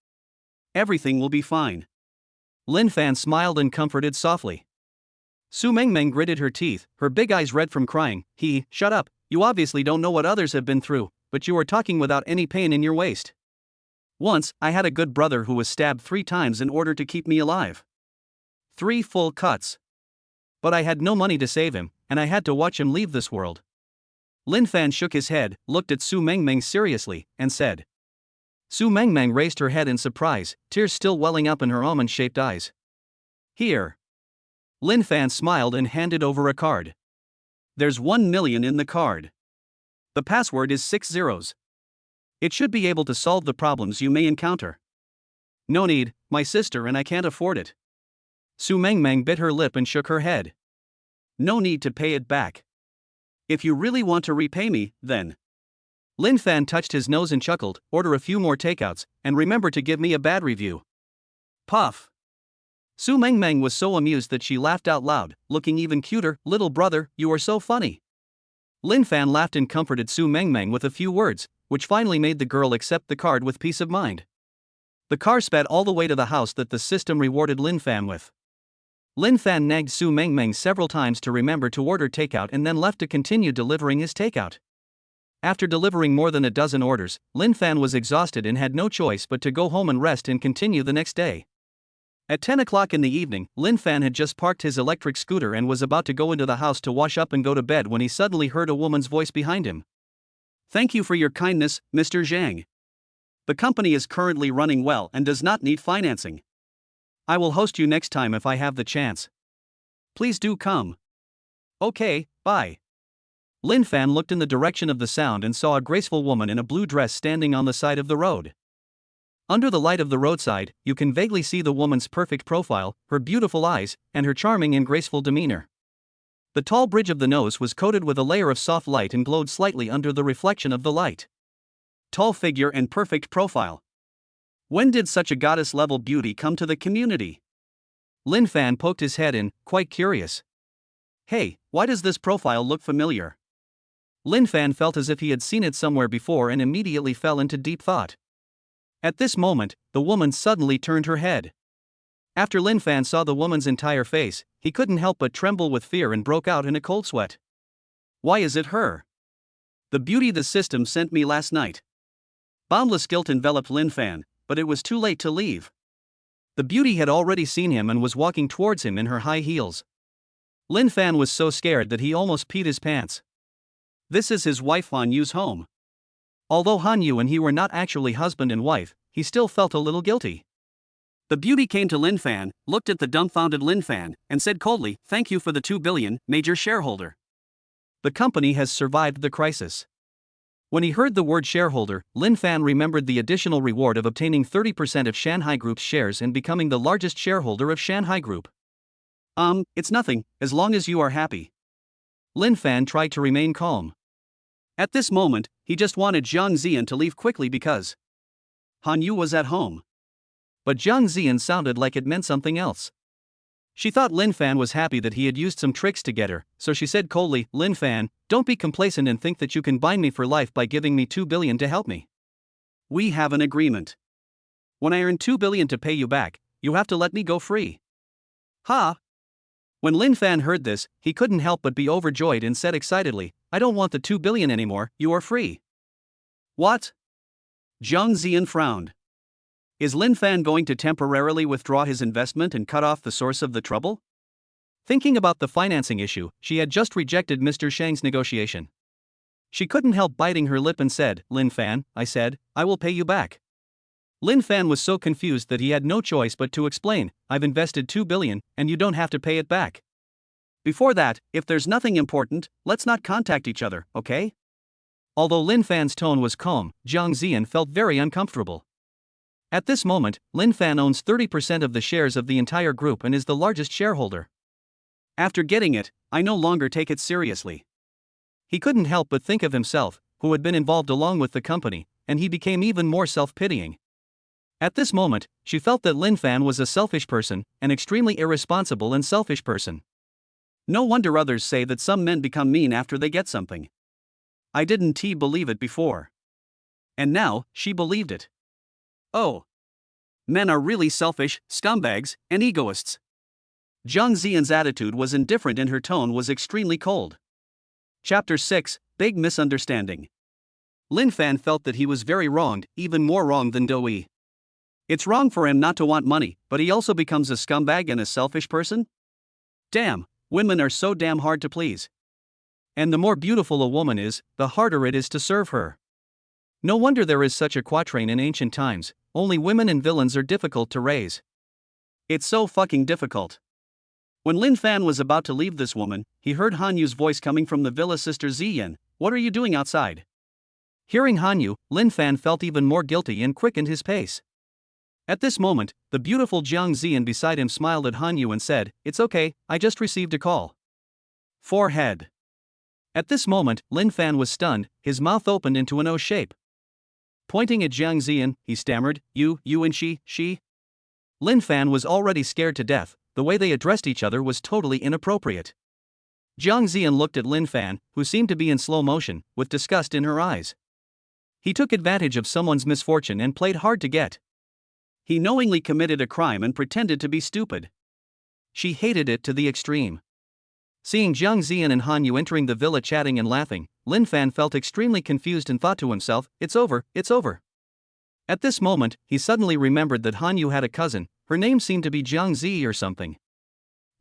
Everything will be fine. Lin Fan smiled and comforted softly. Su Mengmeng gritted her teeth, her big eyes red from crying. Shut up, you obviously don't know what others have been through, but you are talking without any pain in your waist. Once, I had a good brother who was stabbed 3 times in order to keep me alive. 3 full cuts. But I had no money to save him, and I had to watch him leave this world. Lin Fan shook his head, looked at Su Mengmeng seriously, and said. Su Mengmeng raised her head in surprise, tears still welling up in her almond-shaped eyes. Here. Lin Fan smiled and handed over a card. There's 1 million in the card. The password is 6 zeros. It should be able to solve the problems you may encounter. No need, my sister, and I can't afford it. Su Mengmeng bit her lip and shook her head. No need to pay it back. If you really want to repay me, then. Lin Fan touched his nose and chuckled, order a few more takeouts, and remember to give me a bad review. Puff. Su Mengmeng was so amused that she laughed out loud, looking even cuter. Little brother, you are so funny. Lin Fan laughed and comforted Su Mengmeng with a few words, which finally made the girl accept the card with peace of mind. The car sped all the way to the house that the system rewarded Lin Fan with. Lin Fan nagged Su Mengmeng several times to remember to order takeout and then left to continue delivering his takeout. After delivering more than a dozen orders, Lin Fan was exhausted and had no choice but to go home and rest and continue the next day. At 10 o'clock in the evening, Lin Fan had just parked his electric scooter and was about to go into the house to wash up and go to bed when he suddenly heard a woman's voice behind him. Thank you for your kindness, Mr. Zhang. The company is currently running well and does not need financing. I will host you next time if I have the chance. Please do come. Okay, bye. Lin Fan looked in the direction of the sound and saw a graceful woman in a blue dress standing on the side of the road. Under the light of the roadside, you can vaguely see the woman's perfect profile, her beautiful eyes, and her charming and graceful demeanor. The tall bridge of the nose was coated with a layer of soft light and glowed slightly under the reflection of the light. Tall figure and perfect profile. When did such a goddess-level beauty come to the community? Lin Fan poked his head in, quite curious. Hey, why does this profile look familiar? Lin Fan felt as if he had seen it somewhere before and immediately fell into deep thought. At this moment, the woman suddenly turned her head. After Lin Fan saw the woman's entire face, he couldn't help but tremble with fear and broke out in a cold sweat. Why is it her? The beauty the system sent me last night. Boundless guilt enveloped Lin Fan, but it was too late to leave. The beauty had already seen him and was walking towards him in her high heels. Lin Fan was so scared that he almost peed his pants. This is his wife Han Yu's home. Although Han Yu and he were not actually husband and wife, he still felt a little guilty. The beauty came to Lin Fan, looked at the dumbfounded Lin Fan, and said coldly, "Thank you for the 2 billion, major shareholder. The company has survived the crisis." When he heard the word shareholder, Lin Fan remembered the additional reward of obtaining 30% of Shanghai Group's shares and becoming the largest shareholder of Shanghai Group. It's nothing, as long as you are happy. Lin Fan tried to remain calm. At this moment, he just wanted Zhang Ziyan to leave quickly because Han Yu was at home. But Zhang Ziyan sounded like it meant something else. She thought Lin Fan was happy that he had used some tricks to get her, so she said coldly, "Lin Fan, don't be complacent and think that you can bind me for life by giving me 2 billion to help me. We have an agreement. When I earn 2 billion to pay you back, you have to let me go free." Ha! When Lin Fan heard this, he couldn't help but be overjoyed and said excitedly, "I don't want the 2 billion anymore, you are free." What? Zhang Ziyan frowned. Is Lin Fan going to temporarily withdraw his investment and cut off the source of the trouble? Thinking about the financing issue, she had just rejected Mr. Shang's negotiation. She couldn't help biting her lip and said, "Lin Fan, I said, I will pay you back." Lin Fan was so confused that he had no choice but to explain, "I've invested 2 billion, and you don't have to pay it back. Before that, if there's nothing important, let's not contact each other, okay?" Although Lin Fan's tone was calm, Zhang Ziyan felt very uncomfortable. At this moment, Lin Fan owns 30% of the shares of the entire group and is the largest shareholder. After getting it, I no longer take it seriously. He couldn't help but think of himself, who had been involved along with the company, and he became even more self-pitying. At this moment, she felt that Lin Fan was a selfish person, an extremely irresponsible and selfish person. No wonder others say that some men become mean after they get something. I didn't believe it before. And now, she believed it. Oh. Men are really selfish, scumbags, and egoists. Jiang Ziyan's attitude was indifferent and her tone was extremely cold. Chapter 6, Big Misunderstanding. Lin Fan felt that he was very wronged, even more wrong than Doi. It's wrong for him not to want money, but he also becomes a scumbag and a selfish person? Damn, women are so damn hard to please. And the more beautiful a woman is, the harder it is to serve her. No wonder there is such a quatrain in ancient times, only women and villains are difficult to raise. It's so fucking difficult. When Lin Fan was about to leave this woman, he heard Hanyu's voice coming from the villa. Sister Ziyan, what are you doing outside? Hearing Hanyu, Lin Fan felt even more guilty and quickened his pace. At this moment, the beautiful Jiang Ziyan beside him smiled at Hanyu and said, "It's okay, I just received a call." Forehead. At this moment, Lin Fan was stunned, his mouth opened into an O shape. Pointing at Jiang Ziyan, he stammered, You and she? Lin Fan was already scared to death, the way they addressed each other was totally inappropriate. Jiang Ziyan looked at Lin Fan, who seemed to be in slow motion, with disgust in her eyes. He took advantage of someone's misfortune and played hard to get. He knowingly committed a crime and pretended to be stupid. She hated it to the extreme. Seeing Jiang Ziyan and Hanyu entering the villa chatting and laughing, Lin Fan felt extremely confused and thought to himself, it's over. At this moment, he suddenly remembered that Hanyu had a cousin, her name seemed to be Jiang Zi or something.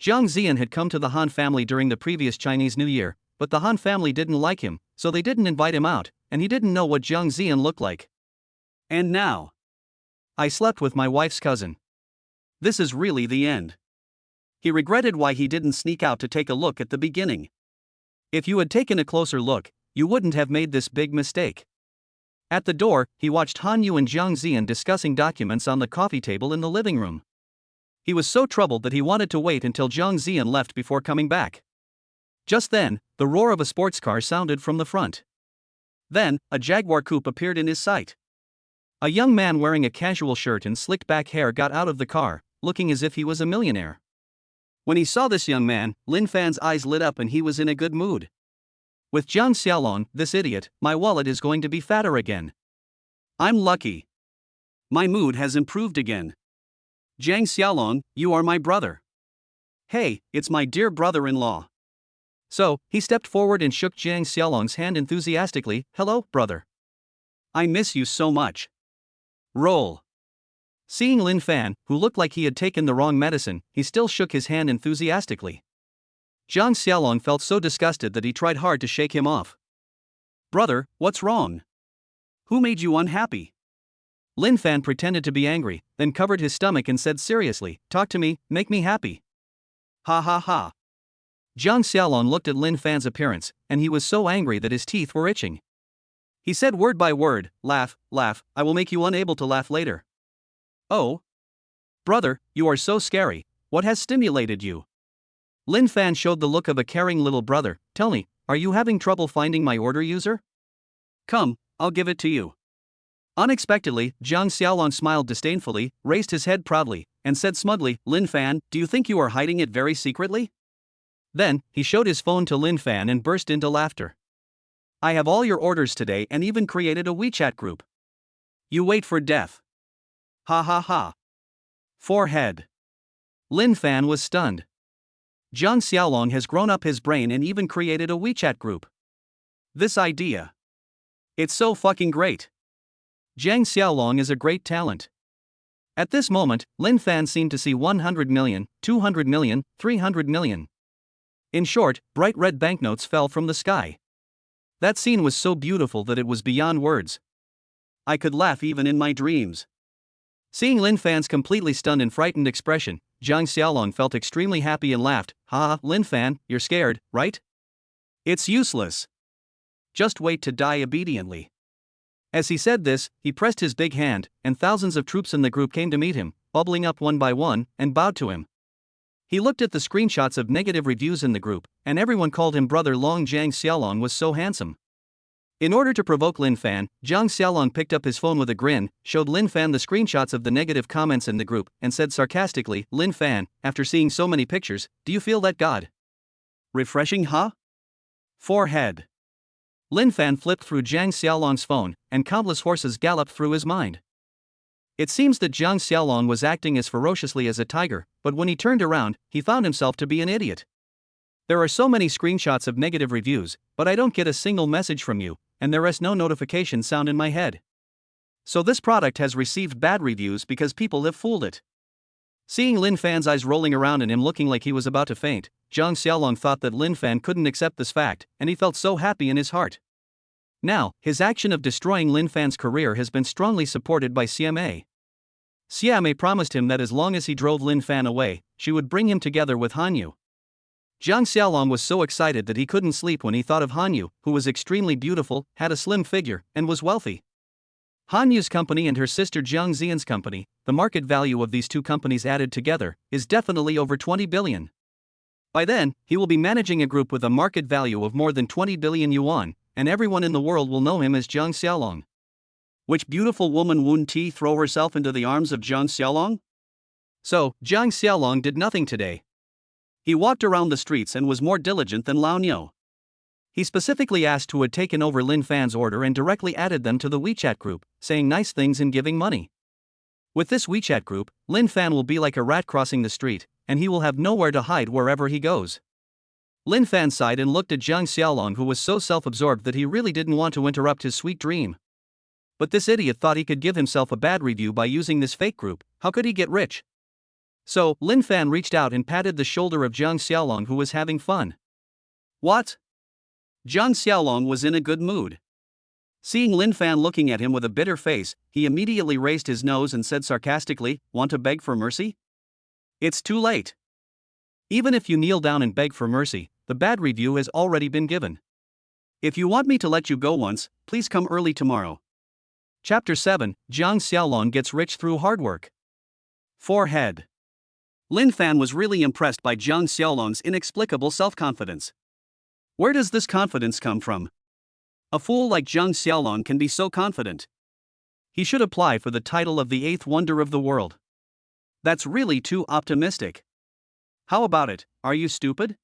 Jiang Ziyan had come to the Han family during the previous Chinese New Year, but the Han family didn't like him, so they didn't invite him out, and he didn't know what Jiang Ziyan looked like. And now, I slept with my wife's cousin. This is really the end. He regretted why he didn't sneak out to take a look at the beginning. If you had taken a closer look, you wouldn't have made this big mistake. At the door, he watched Hanyu and Jiang Ziyan discussing documents on the coffee table in the living room. He was so troubled that he wanted to wait until Jiang Ziyan left before coming back. Just then, the roar of a sports car sounded from the front. Then, a Jaguar coupe appeared in his sight. A young man wearing a casual shirt and slicked back hair got out of the car, looking as if he was a millionaire. When he saw this young man, Lin Fan's eyes lit up and he was in a good mood. With Jiang Xiaolong, this idiot, my wallet is going to be fatter again. I'm lucky. My mood has improved again. Jiang Xiaolong, you are my brother. Hey, it's my dear brother-in-law. So, he stepped forward and shook Jiang Xiaolong's hand enthusiastically. Hello, brother. I miss you so much. Roll. Seeing Lin Fan, who looked like he had taken the wrong medicine, he still shook his hand enthusiastically. Jiang Xiaolong felt so disgusted that he tried hard to shake him off. Brother, what's wrong? Who made you unhappy? Lin Fan pretended to be angry, then covered his stomach and said seriously, Talk to me, make me happy. Ha ha ha. Jiang Xiaolong looked at Lin Fan's appearance, and he was so angry that his teeth were itching. He said word by word, Laugh, I will make you unable to laugh later. Oh? Brother, you are so scary, what has stimulated you? Lin Fan showed the look of a caring little brother. Tell me, are you having trouble finding my order user? Come, I'll give it to you. Unexpectedly, Jiang Xiaolong smiled disdainfully, raised his head proudly, and said smugly, Lin Fan, do you think you are hiding it very secretly? Then, he showed his phone to Lin Fan and burst into laughter. I have all your orders today and even created a WeChat group. You wait for death. Ha ha ha. Forehead. Lin Fan was stunned. Jiang Xiaolong has grown up his brain and even created a WeChat group. This idea. It's so fucking great. Jiang Xiaolong is a great talent. At this moment, Lin Fan seemed to see 100 million, 200 million, 300 million. In short, bright red banknotes fell from the sky. That scene was so beautiful that it was beyond words. I could laugh even in my dreams. Seeing Lin Fan's completely stunned and frightened expression, Jiang Xiaolong felt extremely happy and laughed. Ha, Lin Fan, you're scared, right? It's useless. Just wait to die obediently. As he said this, he pressed his big hand, and thousands of troops in the group came to meet him, bubbling up one by one, and bowed to him. He looked at the screenshots of negative reviews in the group, and everyone called him Brother Long. Jiang Xiaolong was so handsome. In order to provoke Lin Fan, Jiang Xiaolong picked up his phone with a grin, showed Lin Fan the screenshots of the negative comments in the group, and said sarcastically, "Lin Fan, after seeing so many pictures, do you feel that God? Refreshing, huh?" Forehead. Lin Fan flipped through Jiang Xiaolong's phone, and countless horses galloped through his mind. It seems that Jiang Xiaolong was acting as ferociously as a tiger, but when he turned around, he found himself to be an idiot. There are so many screenshots of negative reviews, but I don't get a single message from you, and there is no notification sound in my head. So this product has received bad reviews because people have fooled it. Seeing Lin Fan's eyes rolling around and him looking like he was about to faint, Jiang Xiaolong thought that Lin Fan couldn't accept this fact, and he felt so happy in his heart. Now, his action of destroying Lin Fan's career has been strongly supported by CMA. CMA promised him that as long as he drove Lin Fan away, she would bring him together with Hanyu. Jiang Xiaolong was so excited that he couldn't sleep when he thought of Hanyu, who was extremely beautiful, had a slim figure, and was wealthy. Hanyu's company and her sister Jiang Xian's company, the market value of these two companies added together, is definitely over 20 billion. By then, he will be managing a group with a market value of more than 20 billion yuan, and everyone in the world will know him as Jiang Xiaolong. Which beautiful woman wouldn't throw herself into the arms of Jiang Xiaolong? So, Jiang Xiaolong did nothing today. He walked around the streets and was more diligent than Lao Niu. He specifically asked who had taken over Lin Fan's order and directly added them to the WeChat group, saying nice things and giving money. With this WeChat group, Lin Fan will be like a rat crossing the street, and he will have nowhere to hide wherever he goes. Lin Fan sighed and looked at Jiang Xiaolong, who was so self-absorbed that he really didn't want to interrupt his sweet dream. But this idiot thought he could give himself a bad review by using this fake group. How could he get rich? So, Lin Fan reached out and patted the shoulder of Jiang Xiaolong, who was having fun. What? Jiang Xiaolong was in a good mood. Seeing Lin Fan looking at him with a bitter face, he immediately raised his nose and said sarcastically, "Want to beg for mercy? It's too late. Even if you kneel down and beg for mercy, the bad review has already been given. If you want me to let you go once, please come early tomorrow." Chapter 7, Jiang Xiaolong gets rich through hard work. Forehead. Lin Fan was really impressed by Jiang Xiaolong's inexplicable self-confidence. Where does this confidence come from? A fool like Jiang Xiaolong can be so confident. He should apply for the title of the 8th wonder of the world. That's really too optimistic. How about it, are you stupid?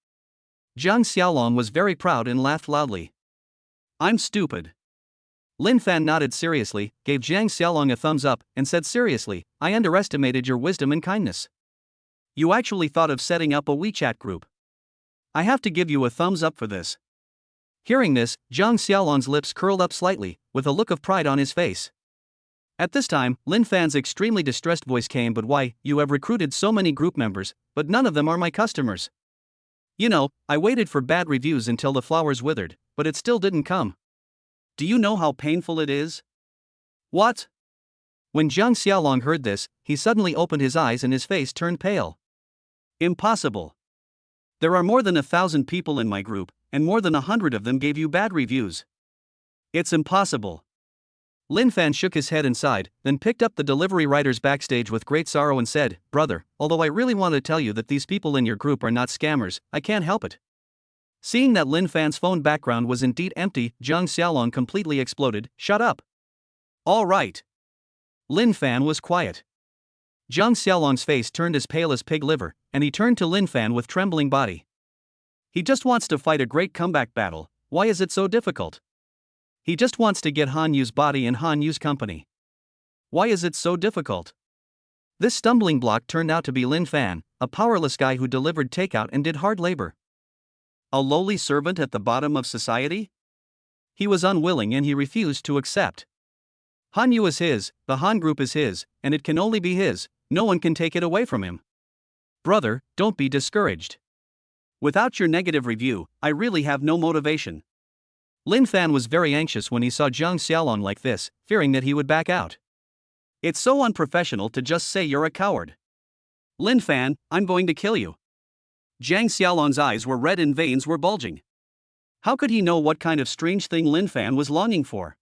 Jiang Xiaolong was very proud and laughed loudly. I'm stupid. Lin Fan nodded seriously, gave Jiang Xiaolong a thumbs up, and said seriously, I underestimated your wisdom and kindness. You actually thought of setting up a WeChat group. I have to give you a thumbs up for this. Hearing this, Jiang Xiaolong's lips curled up slightly, with a look of pride on his face. At this time, Lin Fan's extremely distressed voice came, but why, you have recruited so many group members, but none of them are my customers. You know, I waited for bad reviews until the flowers withered, but it still didn't come. Do you know how painful it is? What? When Jiang Xiaolong heard this, he suddenly opened his eyes and his face turned pale. Impossible. There are more than 1,000 people in my group, and more than 100 of them gave you bad reviews. It's impossible. Lin Fan shook his head and sighed, then picked up the delivery riders backstage with great sorrow and said, Brother, although I really want to tell you that these people in your group are not scammers, I can't help it. Seeing that Lin Fan's phone background was indeed empty, Jiang Xiaolong completely exploded, Shut up. All right. Lin Fan was quiet. Jiang Xiaolong's face turned as pale as pig liver, and he turned to Lin Fan with trembling body. He just wants to fight a great comeback battle, why is it so difficult? He just wants to get Han Yu's body and Han Yu's company. Why is it so difficult? This stumbling block turned out to be Lin Fan, a powerless guy who delivered takeout and did hard labor. A lowly servant at the bottom of society? He was unwilling and he refused to accept. Han Yu is his, the Han Group is his, and it can only be his, no one can take it away from him. Brother, don't be discouraged. Without your negative review, I really have no motivation. Lin Fan was very anxious when he saw Jiang Xiaolong like this, fearing that he would back out. It's so unprofessional to just say you're a coward. Lin Fan, I'm going to kill you. Jiang Xiaolong's eyes were red and veins were bulging. How could he know what kind of strange thing Lin Fan was longing for?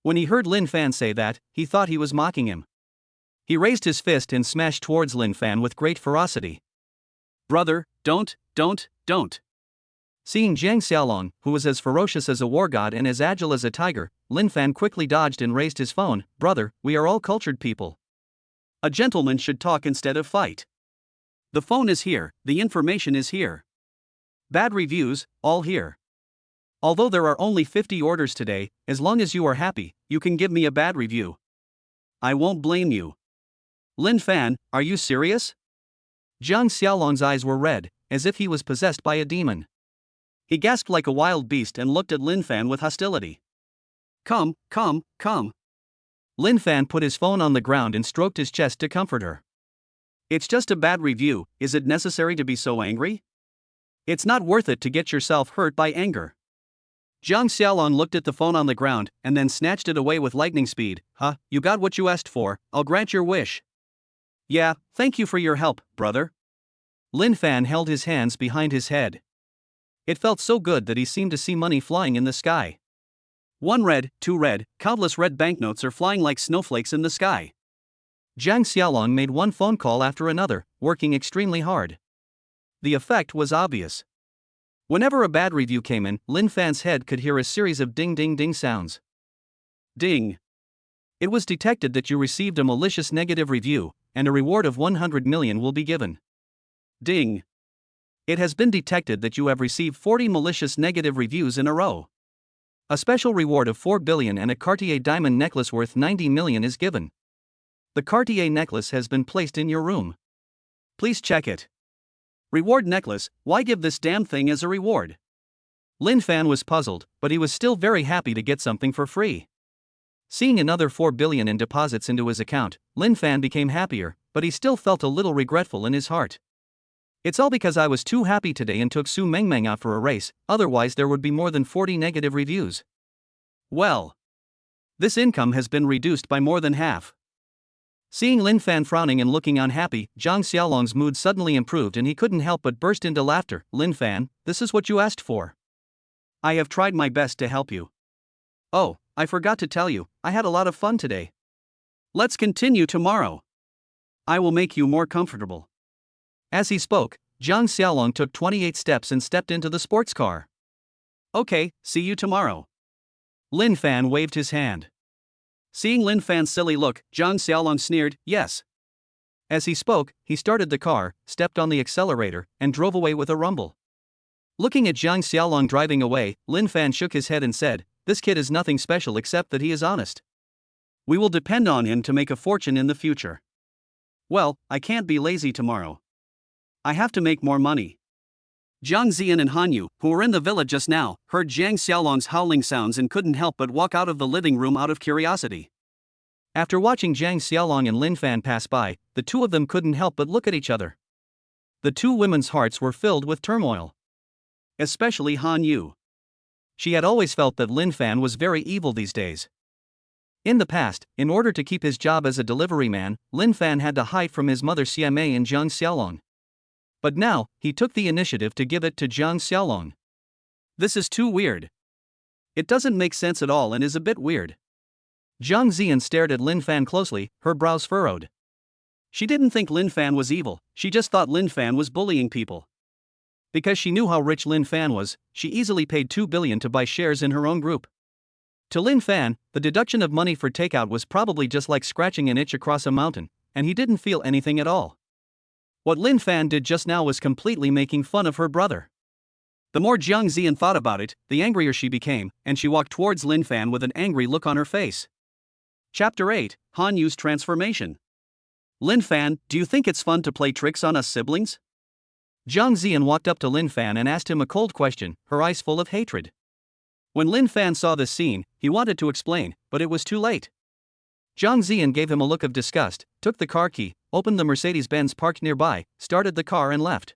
When he heard Lin Fan say that, he thought he was mocking him. He raised his fist and smashed towards Lin Fan with great ferocity. Brother, don't. Seeing Jiang Xiaolong, who was as ferocious as a war god and as agile as a tiger, Lin Fan quickly dodged and raised his phone. Brother, we are all cultured people. A gentleman should talk instead of fight. The phone is here, the information is here. Bad reviews, all here. Although there are only 50 orders today, as long as you are happy, you can give me a bad review. I won't blame you. Lin Fan, are you serious? Jiang Xiaolong's eyes were red, as if he was possessed by a demon. He gasped like a wild beast and looked at Lin Fan with hostility. Come. Lin Fan put his phone on the ground and stroked his chest to comfort her. It's just a bad review, is it necessary to be so angry? It's not worth it to get yourself hurt by anger. Jiang Xiaolong looked at the phone on the ground and then snatched it away with lightning speed. You got what you asked for, I'll grant your wish. Yeah, thank you for your help, brother. Lin Fan held his hands behind his head. It felt so good that he seemed to see money flying in the sky. 1 red, 2 red, countless red banknotes are flying like snowflakes in the sky. Jiang Xiaolong made one phone call after another, working extremely hard. The effect was obvious. Whenever a bad review came in, Lin Fan's head could hear a series of ding sounds. Ding. It was detected that you received a malicious negative review, and a reward of 100 million will be given. Ding. It has been detected that you have received 40 malicious negative reviews in a row. A special reward of 4 billion and a Cartier diamond necklace worth 90 million is given. The Cartier necklace has been placed in your room. Please check it. Reward necklace, why give this damn thing as a reward? Lin Fan was puzzled, but he was still very happy to get something for free. Seeing another 4 billion in deposits into his account, Lin Fan became happier, but he still felt a little regretful in his heart. It's all because I was too happy today and took Su Mengmeng out for a race, otherwise there would be more than 40 negative reviews. Well, this income has been reduced by more than half. Seeing Lin Fan frowning and looking unhappy, Jiang Xiaolong's mood suddenly improved and he couldn't help but burst into laughter. Lin Fan, this is what you asked for. I have tried my best to help you. Oh, I forgot to tell you, I had a lot of fun today. Let's continue tomorrow. I will make you more comfortable. As he spoke, Jiang Xiaolong took 28 steps and stepped into the sports car. Okay, see you tomorrow. Lin Fan waved his hand. Seeing Lin Fan's silly look, Jiang Xiaolong sneered, yes. As he spoke, he started the car, stepped on the accelerator, and drove away with a rumble. Looking at Jiang Xiaolong driving away, Lin Fan shook his head and said, this kid is nothing special except that he is honest. We will depend on him to make a fortune in the future. Well, I can't be lazy tomorrow. I have to make more money. Jiang Ziyan and Han Yu, who were in the villa just now, heard Jiang Xiaolong's howling sounds and couldn't help but walk out of the living room out of curiosity. After watching Jiang Xiaolong and Lin Fan pass by, the two of them couldn't help but look at each other. The two women's hearts were filled with turmoil. Especially Han Yu. She had always felt that Lin Fan was very evil these days. In the past, in order to keep his job as a delivery man, Lin Fan had to hide from his mother Xiamei and Jiang Xiaolong. But now, he took the initiative to give it to Jiang Xiaolong. This is too weird. It doesn't make sense at all and is a bit weird. Jiang Ziyan stared at Lin Fan closely, her brows furrowed. She didn't think Lin Fan was evil, she just thought Lin Fan was bullying people. Because she knew how rich Lin Fan was, she easily paid 2 billion to buy shares in her own group. To Lin Fan, the deduction of money for takeout was probably just like scratching an itch across a mountain, and he didn't feel anything at all. What Lin Fan did just now was completely making fun of her brother. The more Jiang Ziyan thought about it, the angrier she became, and she walked towards Lin Fan with an angry look on her face. Chapter 8, Han Yu's Transformation. Lin Fan, do you think it's fun to play tricks on us siblings? Jiang Ziyan walked up to Lin Fan and asked him a cold question, her eyes full of hatred. When Lin Fan saw this scene, he wanted to explain, but it was too late. Jiang Ziyan gave him a look of disgust, took the car key, opened the Mercedes-Benz parked nearby, started the car and left.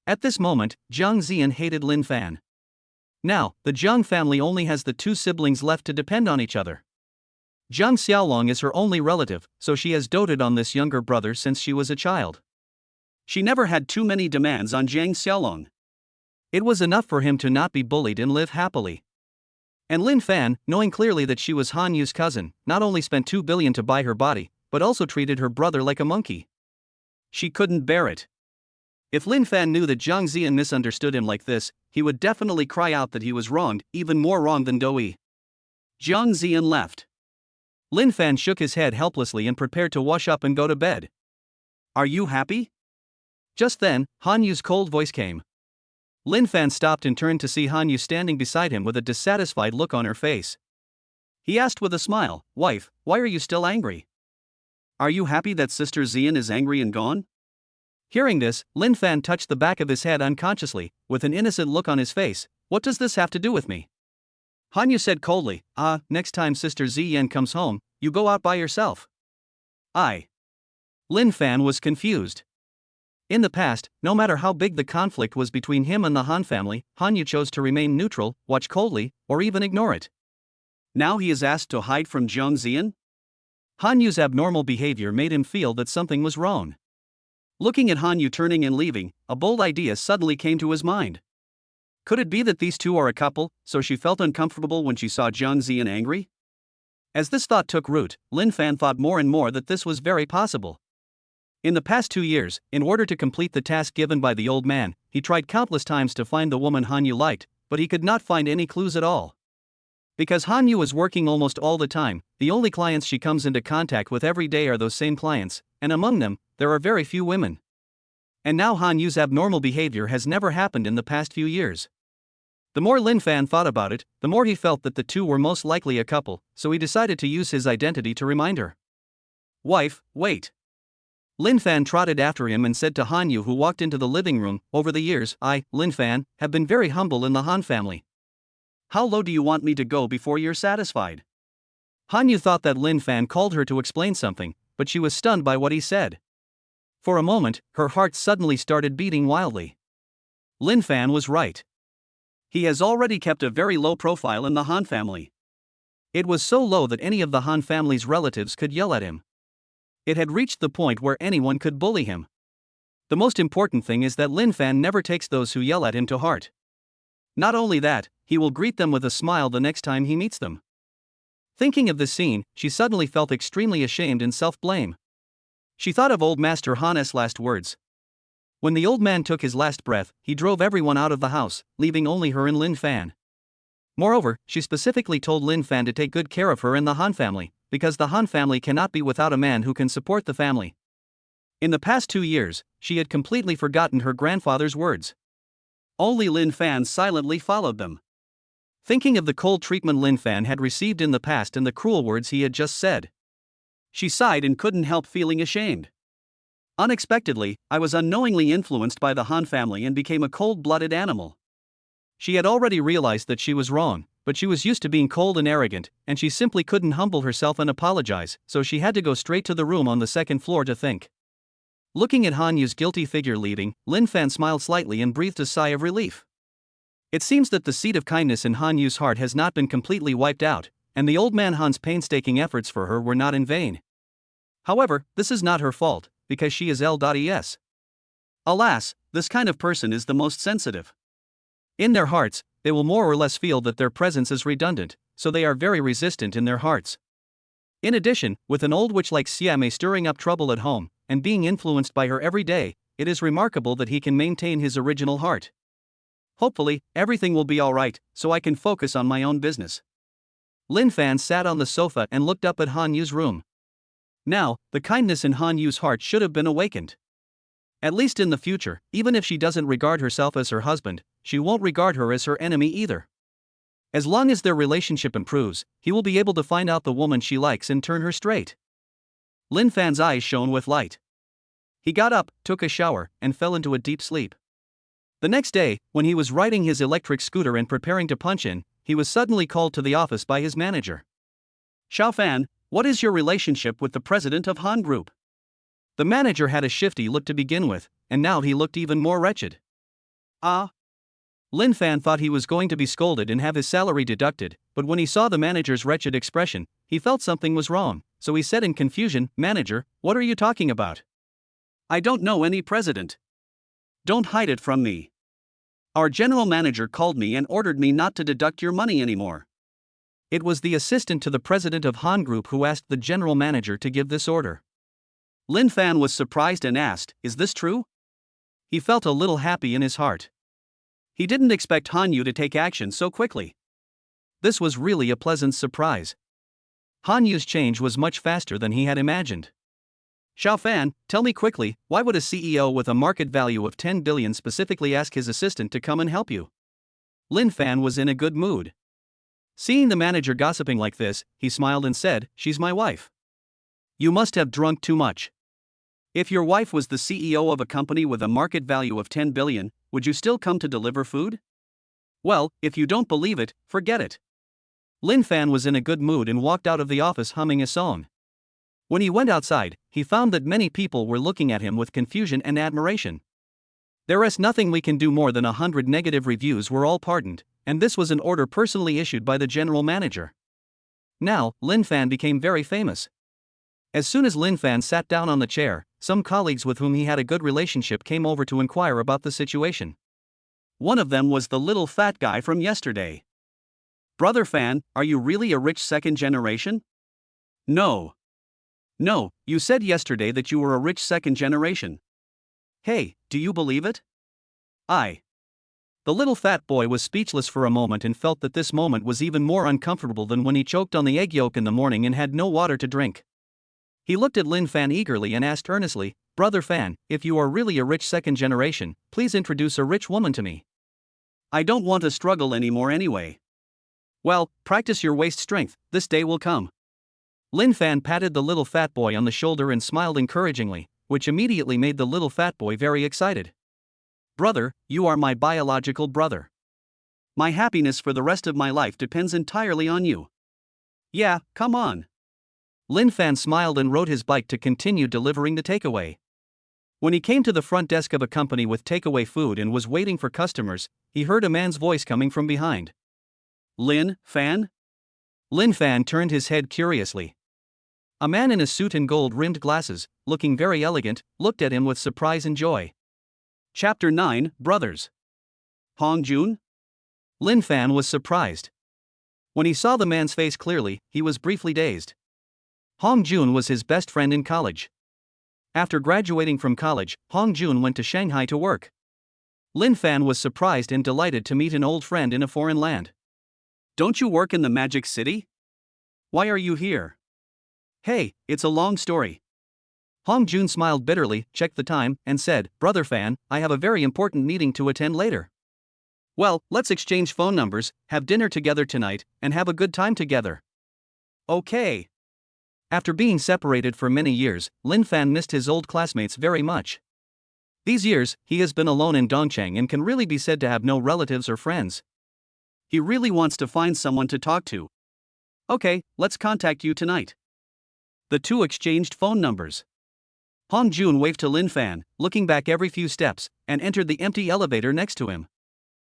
At this moment, Jiang Ziyan hated Lin Fan. Now, the Jiang family only has the two siblings left to depend on each other. Jiang Xiaolong is her only relative, so she has doted on this younger brother since she was a child. She never had too many demands on Jiang Xiaolong. It was enough for him to not be bullied and live happily. And Lin Fan, knowing clearly that she was Han Yu's cousin, not only spent 2 billion to buy her body, but also treated her brother like a monkey. She couldn't bear it. If Lin Fan knew that Zhang Ziyan misunderstood him like this, he would definitely cry out that he was wronged, even more wrong than Doi. Zhang Ziyan left. Lin Fan shook his head helplessly and prepared to wash up and go to bed. Are you happy? Just then, Han Yu's cold voice came. Lin Fan stopped and turned to see Han Yu standing beside him with a dissatisfied look on her face. He asked with a smile, "Wife, why are you still angry? Are you happy that Sister Ziyan is angry and gone?" Hearing this, Lin Fan touched the back of his head unconsciously, with an innocent look on his face. What does this have to do with me? Han Yu said coldly, next time Sister Ziyan comes home, you go out by yourself. Lin Fan was confused. In the past, no matter how big the conflict was between him and the Han family, Han Yu chose to remain neutral, watch coldly, or even ignore it. Now he is asked to hide from Zhang Ziyan? Han Yu's abnormal behavior made him feel that something was wrong. Looking at Han Yu turning and leaving, a bold idea suddenly came to his mind. Could it be that these two are a couple, so she felt uncomfortable when she saw Zhang Ziyan angry? As this thought took root, Lin Fan thought more and more that this was very possible. In the past 2 years, in order to complete the task given by the old man, he tried countless times to find the woman Han Yu liked, but he could not find any clues at all. Because Han Yu is working almost all the time, the only clients she comes into contact with every day are those same clients, and among them, there are very few women. And now Han Yu's abnormal behavior has never happened in the past few years. The more Lin Fan thought about it, the more he felt that the two were most likely a couple, so he decided to use his identity to remind her. "Wife, wait." Lin Fan trotted after him and said to Han Yu, who walked into the living room, "Over the years, I, Lin Fan, have been very humble in the Han family. How low do you want me to go before you're satisfied?" Han Yu thought that Lin Fan called her to explain something, but she was stunned by what he said. For a moment, her heart suddenly started beating wildly. Lin Fan was right. He has already kept a very low profile in the Han family. It was so low that any of the Han family's relatives could yell at him. It had reached the point where anyone could bully him. The most important thing is that Lin Fan never takes those who yell at him to heart. Not only that, he will greet them with a smile the next time he meets them. Thinking of this scene, she suddenly felt extremely ashamed and self-blame. She thought of old Master Han's last words. When the old man took his last breath, he drove everyone out of the house, leaving only her and Lin Fan. Moreover, she specifically told Lin Fan to take good care of her and the Han family, because the Han family cannot be without a man who can support the family. In the past 2 years, she had completely forgotten her grandfather's words. Only Lin Fan silently followed them. Thinking of the cold treatment Lin Fan had received in the past and the cruel words he had just said, she sighed and couldn't help feeling ashamed. Unexpectedly, I was unknowingly influenced by the Han family and became a cold-blooded animal. She had already realized that she was wrong, but she was used to being cold and arrogant, and she simply couldn't humble herself and apologize, so she had to go straight to the room on the second floor to think. Looking at Han Yu's guilty figure leaving, Lin Fan smiled slightly and breathed a sigh of relief. It seems that the seed of kindness in Han Yu's heart has not been completely wiped out, and the old man Han's painstaking efforts for her were not in vain. However, this is not her fault, because she is L.es. Alas, this kind of person is the most sensitive. In their hearts, they will more or less feel that their presence is redundant, so they are very resistant in their hearts. In addition, with an old witch like Siame stirring up trouble at home, and being influenced by her every day, it is remarkable that he can maintain his original heart. Hopefully, everything will be alright, so I can focus on my own business. Lin Fan sat on the sofa and looked up at Han Yu's room. Now, the kindness in Han Yu's heart should have been awakened. At least in the future, even if she doesn't regard herself as her husband, she won't regard her as her enemy either. As long as their relationship improves, he will be able to find out the woman she likes and turn her straight. Lin Fan's eyes shone with light. He got up, took a shower, and fell into a deep sleep. The next day, when he was riding his electric scooter and preparing to punch in, he was suddenly called to the office by his manager. "Xiao Fan, what is your relationship with the president of Han Group?" The manager had a shifty look to begin with, and now he looked even more wretched. Lin Fan thought he was going to be scolded and have his salary deducted, but when he saw the manager's wretched expression, he felt something was wrong, so he said in confusion, "Manager, what are you talking about? I don't know any president. Don't hide it from me. Our general manager called me and ordered me not to deduct your money anymore. It was the assistant to the president of Han Group who asked the general manager to give this order. Lin Fan was surprised and asked, "Is this true?" He felt a little happy in his heart. He didn't expect Han Yu to take action so quickly. This was really a pleasant surprise. Han Yu's change was much faster than he had imagined. "Xiao Fan, tell me quickly, why would a CEO with a market value of 10 billion specifically ask his assistant to come and help you?" Lin Fan was in a good mood. Seeing the manager gossiping like this, he smiled and said, "She's my wife." "You must have drunk too much. If your wife was the CEO of a company with a market value of 10 billion, would you still come to deliver food? Well, if you don't believe it, forget it." Lin Fan was in a good mood and walked out of the office humming a song. When he went outside, he found that many people were looking at him with confusion and admiration. "There is nothing we can do more than 100 negative reviews were all pardoned, and this was an order personally issued by the general manager." Now, Lin Fan became very famous. As soon as Lin Fan sat down on the chair, some colleagues with whom he had a good relationship came over to inquire about the situation. One of them was the little fat guy from yesterday. "Brother Fan, are you really a rich second generation?" "No. No, you said yesterday that you were a rich second generation. Hey, do you believe it?" The little fat boy was speechless for a moment and felt that this moment was even more uncomfortable than when he choked on the egg yolk in the morning and had no water to drink. He looked at Lin Fan eagerly and asked earnestly, "Brother Fan, if you are really a rich second generation, please introduce a rich woman to me. I don't want to struggle anymore anyway." "Well, practice your waist strength, this day will come." Lin Fan patted the little fat boy on the shoulder and smiled encouragingly, which immediately made the little fat boy very excited. "Brother, you are my biological brother. My happiness for the rest of my life depends entirely on you. Yeah, come on." Lin Fan smiled and rode his bike to continue delivering the takeaway. When he came to the front desk of a company with takeaway food and was waiting for customers, he heard a man's voice coming from behind. "Lin Fan?" Lin Fan turned his head curiously. A man in a suit and gold-rimmed glasses, looking very elegant, looked at him with surprise and joy. Chapter 9, Brothers. Hong Jun? Lin Fan was surprised. When he saw the man's face clearly, he was briefly dazed. Hong Jun was his best friend in college. After graduating from college, Hong Jun went to Shanghai to work. Lin Fan was surprised and delighted to meet an old friend in a foreign land. "Don't you work in the Magic City? Why are you here?" "Hey, it's a long story." Hong Jun smiled bitterly, checked the time, and said, "Brother Fan, I have a very important meeting to attend later." "Well, let's exchange phone numbers, have dinner together tonight, and have a good time together." "Okay." After being separated for many years, Lin Fan missed his old classmates very much. These years, he has been alone in Dongcheng and can really be said to have no relatives or friends. He really wants to find someone to talk to. "Okay, let's contact you tonight." The two exchanged phone numbers. Hong Jun waved to Lin Fan, looking back every few steps, and entered the empty elevator next to him.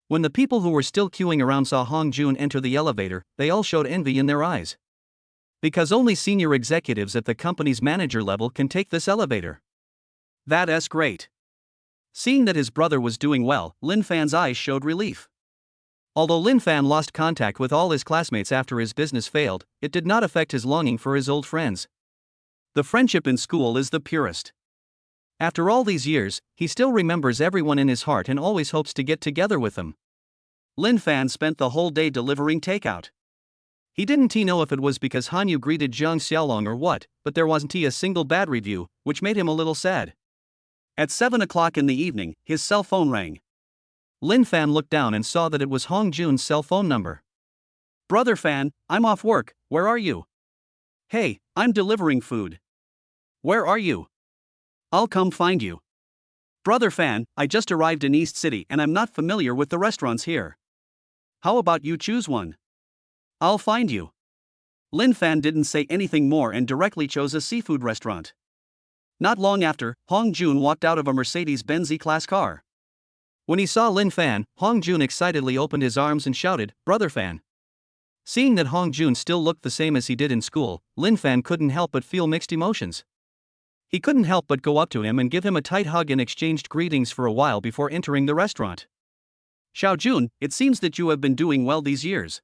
When the people who were still queuing around saw Hong Jun enter the elevator, they all showed envy in their eyes. Because only senior executives at the company's manager level can take this elevator. That's great. Seeing that his brother was doing well, Lin Fan's eyes showed relief. Although Lin Fan lost contact with all his classmates after his business failed, it did not affect his longing for his old friends. The friendship in school is the purest. After all these years, he still remembers everyone in his heart and always hopes to get together with them. Lin Fan spent the whole day delivering takeout. He didn't know if it was because Han Yu greeted Zhang Xiaolong or what, but there wasn't a single bad review, which made him a little sad. At 7 o'clock in the evening, his cell phone rang. Lin Fan looked down and saw that it was Hong Jun's cell phone number. "Brother Fan, I'm off work, where are you?" "Hey, I'm delivering food." "Where are you?" "I'll come find you." "Brother Fan, I just arrived in East City and I'm not familiar with the restaurants here. How about you choose one? I'll find you." Lin Fan didn't say anything more and directly chose a seafood restaurant. Not long after, Hong Jun walked out of a Mercedes-Benz E-Class car. When he saw Lin Fan, Hong Jun excitedly opened his arms and shouted, "Brother Fan." Seeing that Hong Jun still looked the same as he did in school, Lin Fan couldn't help but feel mixed emotions. He couldn't help but go up to him and give him a tight hug and exchanged greetings for a while before entering the restaurant. "Xiao Jun, it seems that you have been doing well these years.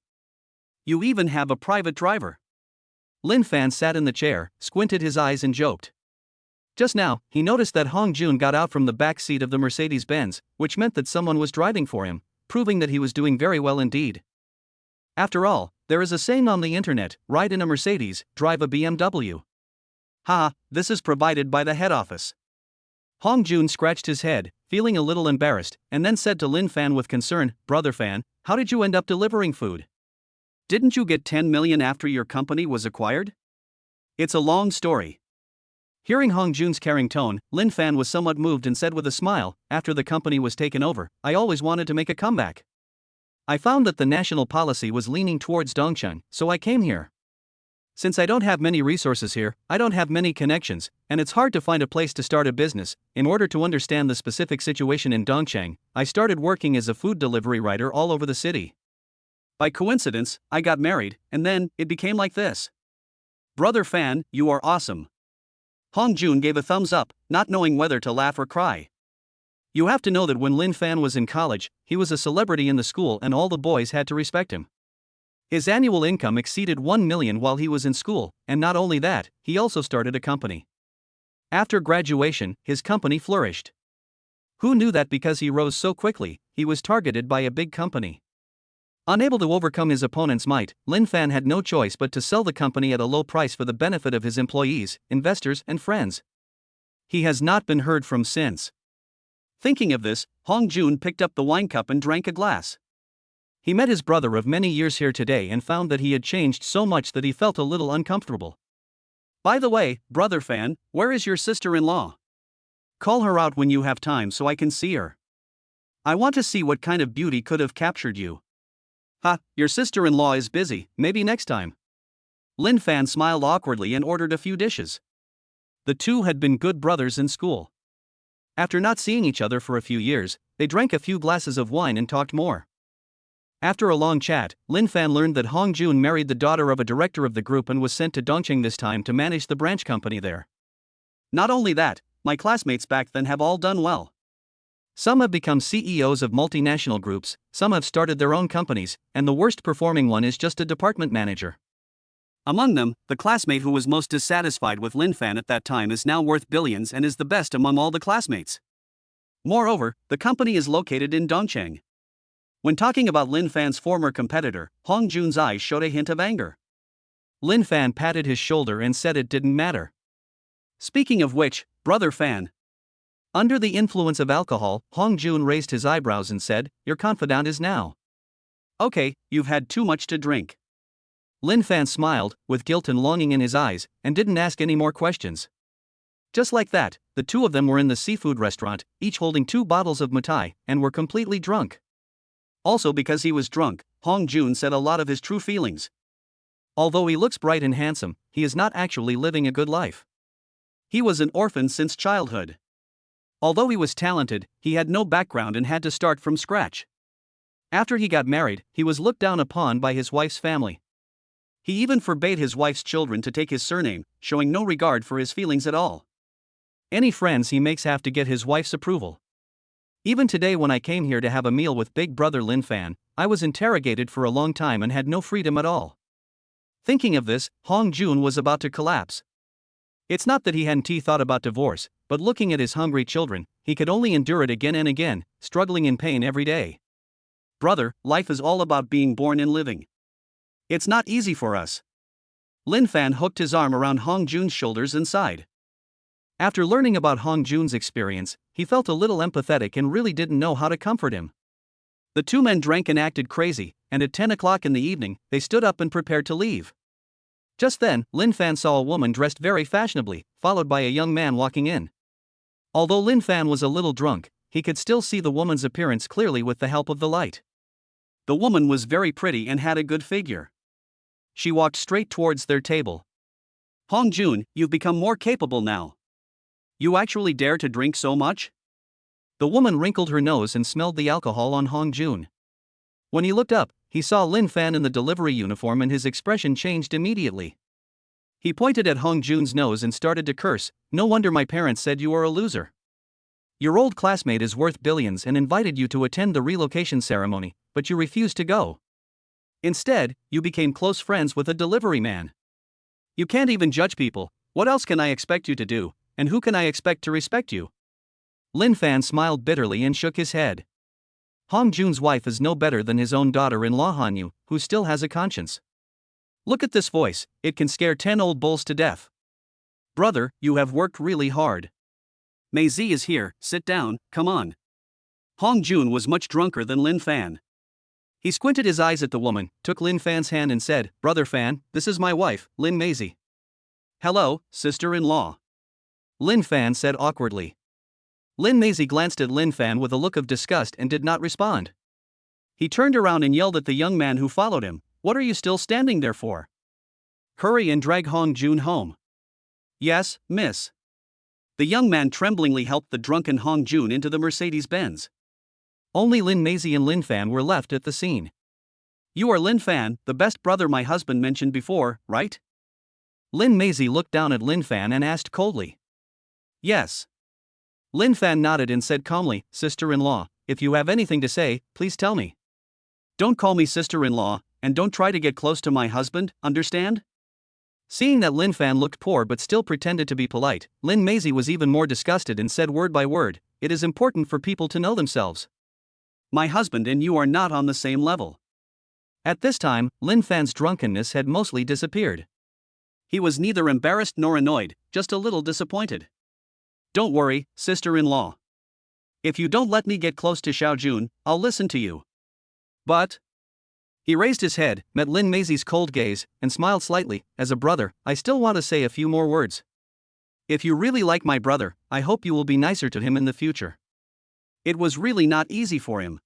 You even have a private driver. Lin Fan sat in the chair, squinted his eyes and joked. Just now, he noticed that Hong Jun got out from the back seat of the Mercedes-Benz, which meant that someone was driving for him, proving that he was doing very well indeed. After all, there is a saying on the internet, ride in a Mercedes, drive a BMW. Ha, this is provided by the head office. Hong Jun scratched his head, feeling a little embarrassed, and then said to Lin Fan with concern, Brother Fan, how did you end up delivering food? Didn't you get 10 million after your company was acquired? It's a long story. Hearing Hong Jun's caring tone, Lin Fan was somewhat moved and said with a smile, after the company was taken over, I always wanted to make a comeback. I found that the national policy was leaning towards Dongcheng, so I came here. Since I don't have many resources here, I don't have many connections, and it's hard to find a place to start a business. In order to understand the specific situation in Dongcheng, I started working as a food delivery rider all over the city. By coincidence, I got married, and then, it became like this. Brother Fan, you are awesome. Hong Jun gave a thumbs up, not knowing whether to laugh or cry. You have to know that when Lin Fan was in college, he was a celebrity in the school and all the boys had to respect him. His annual income exceeded 1 million while he was in school, and not only that, he also started a company. After graduation, his company flourished. Who knew that because he rose so quickly, he was targeted by a big company? Unable to overcome his opponent's might, Lin Fan had no choice but to sell the company at a low price for the benefit of his employees, investors, and friends. He has not been heard from since. Thinking of this, Hong Jun picked up the wine cup and drank a glass. He met his brother of many years here today and found that he had changed so much that he felt a little uncomfortable. By the way, Brother Fan, where is your sister-in-law? Call her out when you have time so I can see her. I want to see what kind of beauty could have captured you. Ha, your sister-in-law is busy, maybe next time. Lin Fan smiled awkwardly and ordered a few dishes. The two had been good brothers in school. After not seeing each other for a few years, they drank a few glasses of wine and talked more. After a long chat, Lin Fan learned that Hong Jun married the daughter of a director of the group and was sent to Dongcheng this time to manage the branch company there. Not only that, my classmates back then have all done well. Some have become CEOs of multinational groups, some have started their own companies, and the worst performing one is just a department manager. Among them, the classmate who was most dissatisfied with Lin Fan at that time is now worth billions and is the best among all the classmates. Moreover, the company is located in Dongcheng. When talking about Lin Fan's former competitor, Hong Jun's eyes showed a hint of anger. Lin Fan patted his shoulder and said it didn't matter. Speaking of which, Brother Fan. Under the influence of alcohol, Hong Jun raised his eyebrows and said, your confidant is now. Okay, you've had too much to drink. Lin Fan smiled, with guilt and longing in his eyes, and didn't ask any more questions. Just like that, the two of them were in the seafood restaurant, each holding 2 bottles of Matai, and were completely drunk. Also because he was drunk, Hong Jun said a lot of his true feelings. Although he looks bright and handsome, he is not actually living a good life. He was an orphan since childhood. Although he was talented, he had no background and had to start from scratch. After he got married, he was looked down upon by his wife's family. He even forbade his wife's children to take his surname, showing no regard for his feelings at all. Any friends he makes have to get his wife's approval. Even today when I came here to have a meal with big brother Lin Fan, I was interrogated for a long time and had no freedom at all. Thinking of this, Hong Jun was about to collapse. It's not that he hadn't thought about divorce, but looking at his hungry children, he could only endure it again and again, struggling in pain every day. Brother, life is all about being born and living. It's not easy for us. Lin Fan hooked his arm around Hong Jun's shoulders and sighed. After learning about Hong Jun's experience, he felt a little empathetic and really didn't know how to comfort him. The two men drank and acted crazy, and at 10 o'clock in the evening, they stood up and prepared to leave. Just then, Lin Fan saw a woman dressed very fashionably, followed by a young man walking in. Although Lin Fan was a little drunk, he could still see the woman's appearance clearly with the help of the light. The woman was very pretty and had a good figure. She walked straight towards their table. Hong Jun, you've become more capable now. You actually dare to drink so much? The woman wrinkled her nose and smelled the alcohol on Hong Jun. When he looked up, he saw Lin Fan in the delivery uniform and his expression changed immediately. He pointed at Hong Jun's nose and started to curse, no wonder my parents said you are a loser. Your old classmate is worth billions and invited you to attend the relocation ceremony, but you refused to go. Instead, you became close friends with a delivery man. You can't even judge people. What else can I expect you to do, and who can I expect to respect you? Lin Fan smiled bitterly and shook his head. Hong Jun's wife is no better than his own daughter-in-law Hanyu, who still has a conscience. Look at this voice, it can scare 10 old bulls to death. Brother, you have worked really hard. Mei Zi is here, sit down, come on. Hong Jun was much drunker than Lin Fan. He squinted his eyes at the woman, took Lin Fan's hand and said, Brother Fan, this is my wife, Lin Mei Zi. Hello, sister-in-law. Lin Fan said awkwardly. Lin Mei Zi glanced at Lin Fan with a look of disgust and did not respond. He turned around and yelled at the young man who followed him, What are you still standing there for? Hurry and drag Hong Jun home. Yes, miss. The young man tremblingly helped the drunken Hong Jun into the Mercedes-Benz. Only Lin Mei Zi and Lin Fan were left at the scene. You are Lin Fan, the best brother my husband mentioned before, right? Lin Mei Zi looked down at Lin Fan and asked coldly. Yes. Lin Fan nodded and said calmly, Sister-in-law, if you have anything to say, please tell me. Don't call me sister-in-law, and don't try to get close to my husband, understand? Seeing that Lin Fan looked poor but still pretended to be polite, Lin Mei Zi was even more disgusted and said word by word, It is important for people to know themselves. My husband and you are not on the same level. At this time, Lin Fan's drunkenness had mostly disappeared. He was neither embarrassed nor annoyed, just a little disappointed. Don't worry, sister-in-law. If you don't let me get close to Xiao Jun, I'll listen to you. But... He raised his head, met Lin Mei Zi's cold gaze, and smiled slightly. As a brother, I still want to say a few more words. If you really like my brother, I hope you will be nicer to him in the future. It was really not easy for him.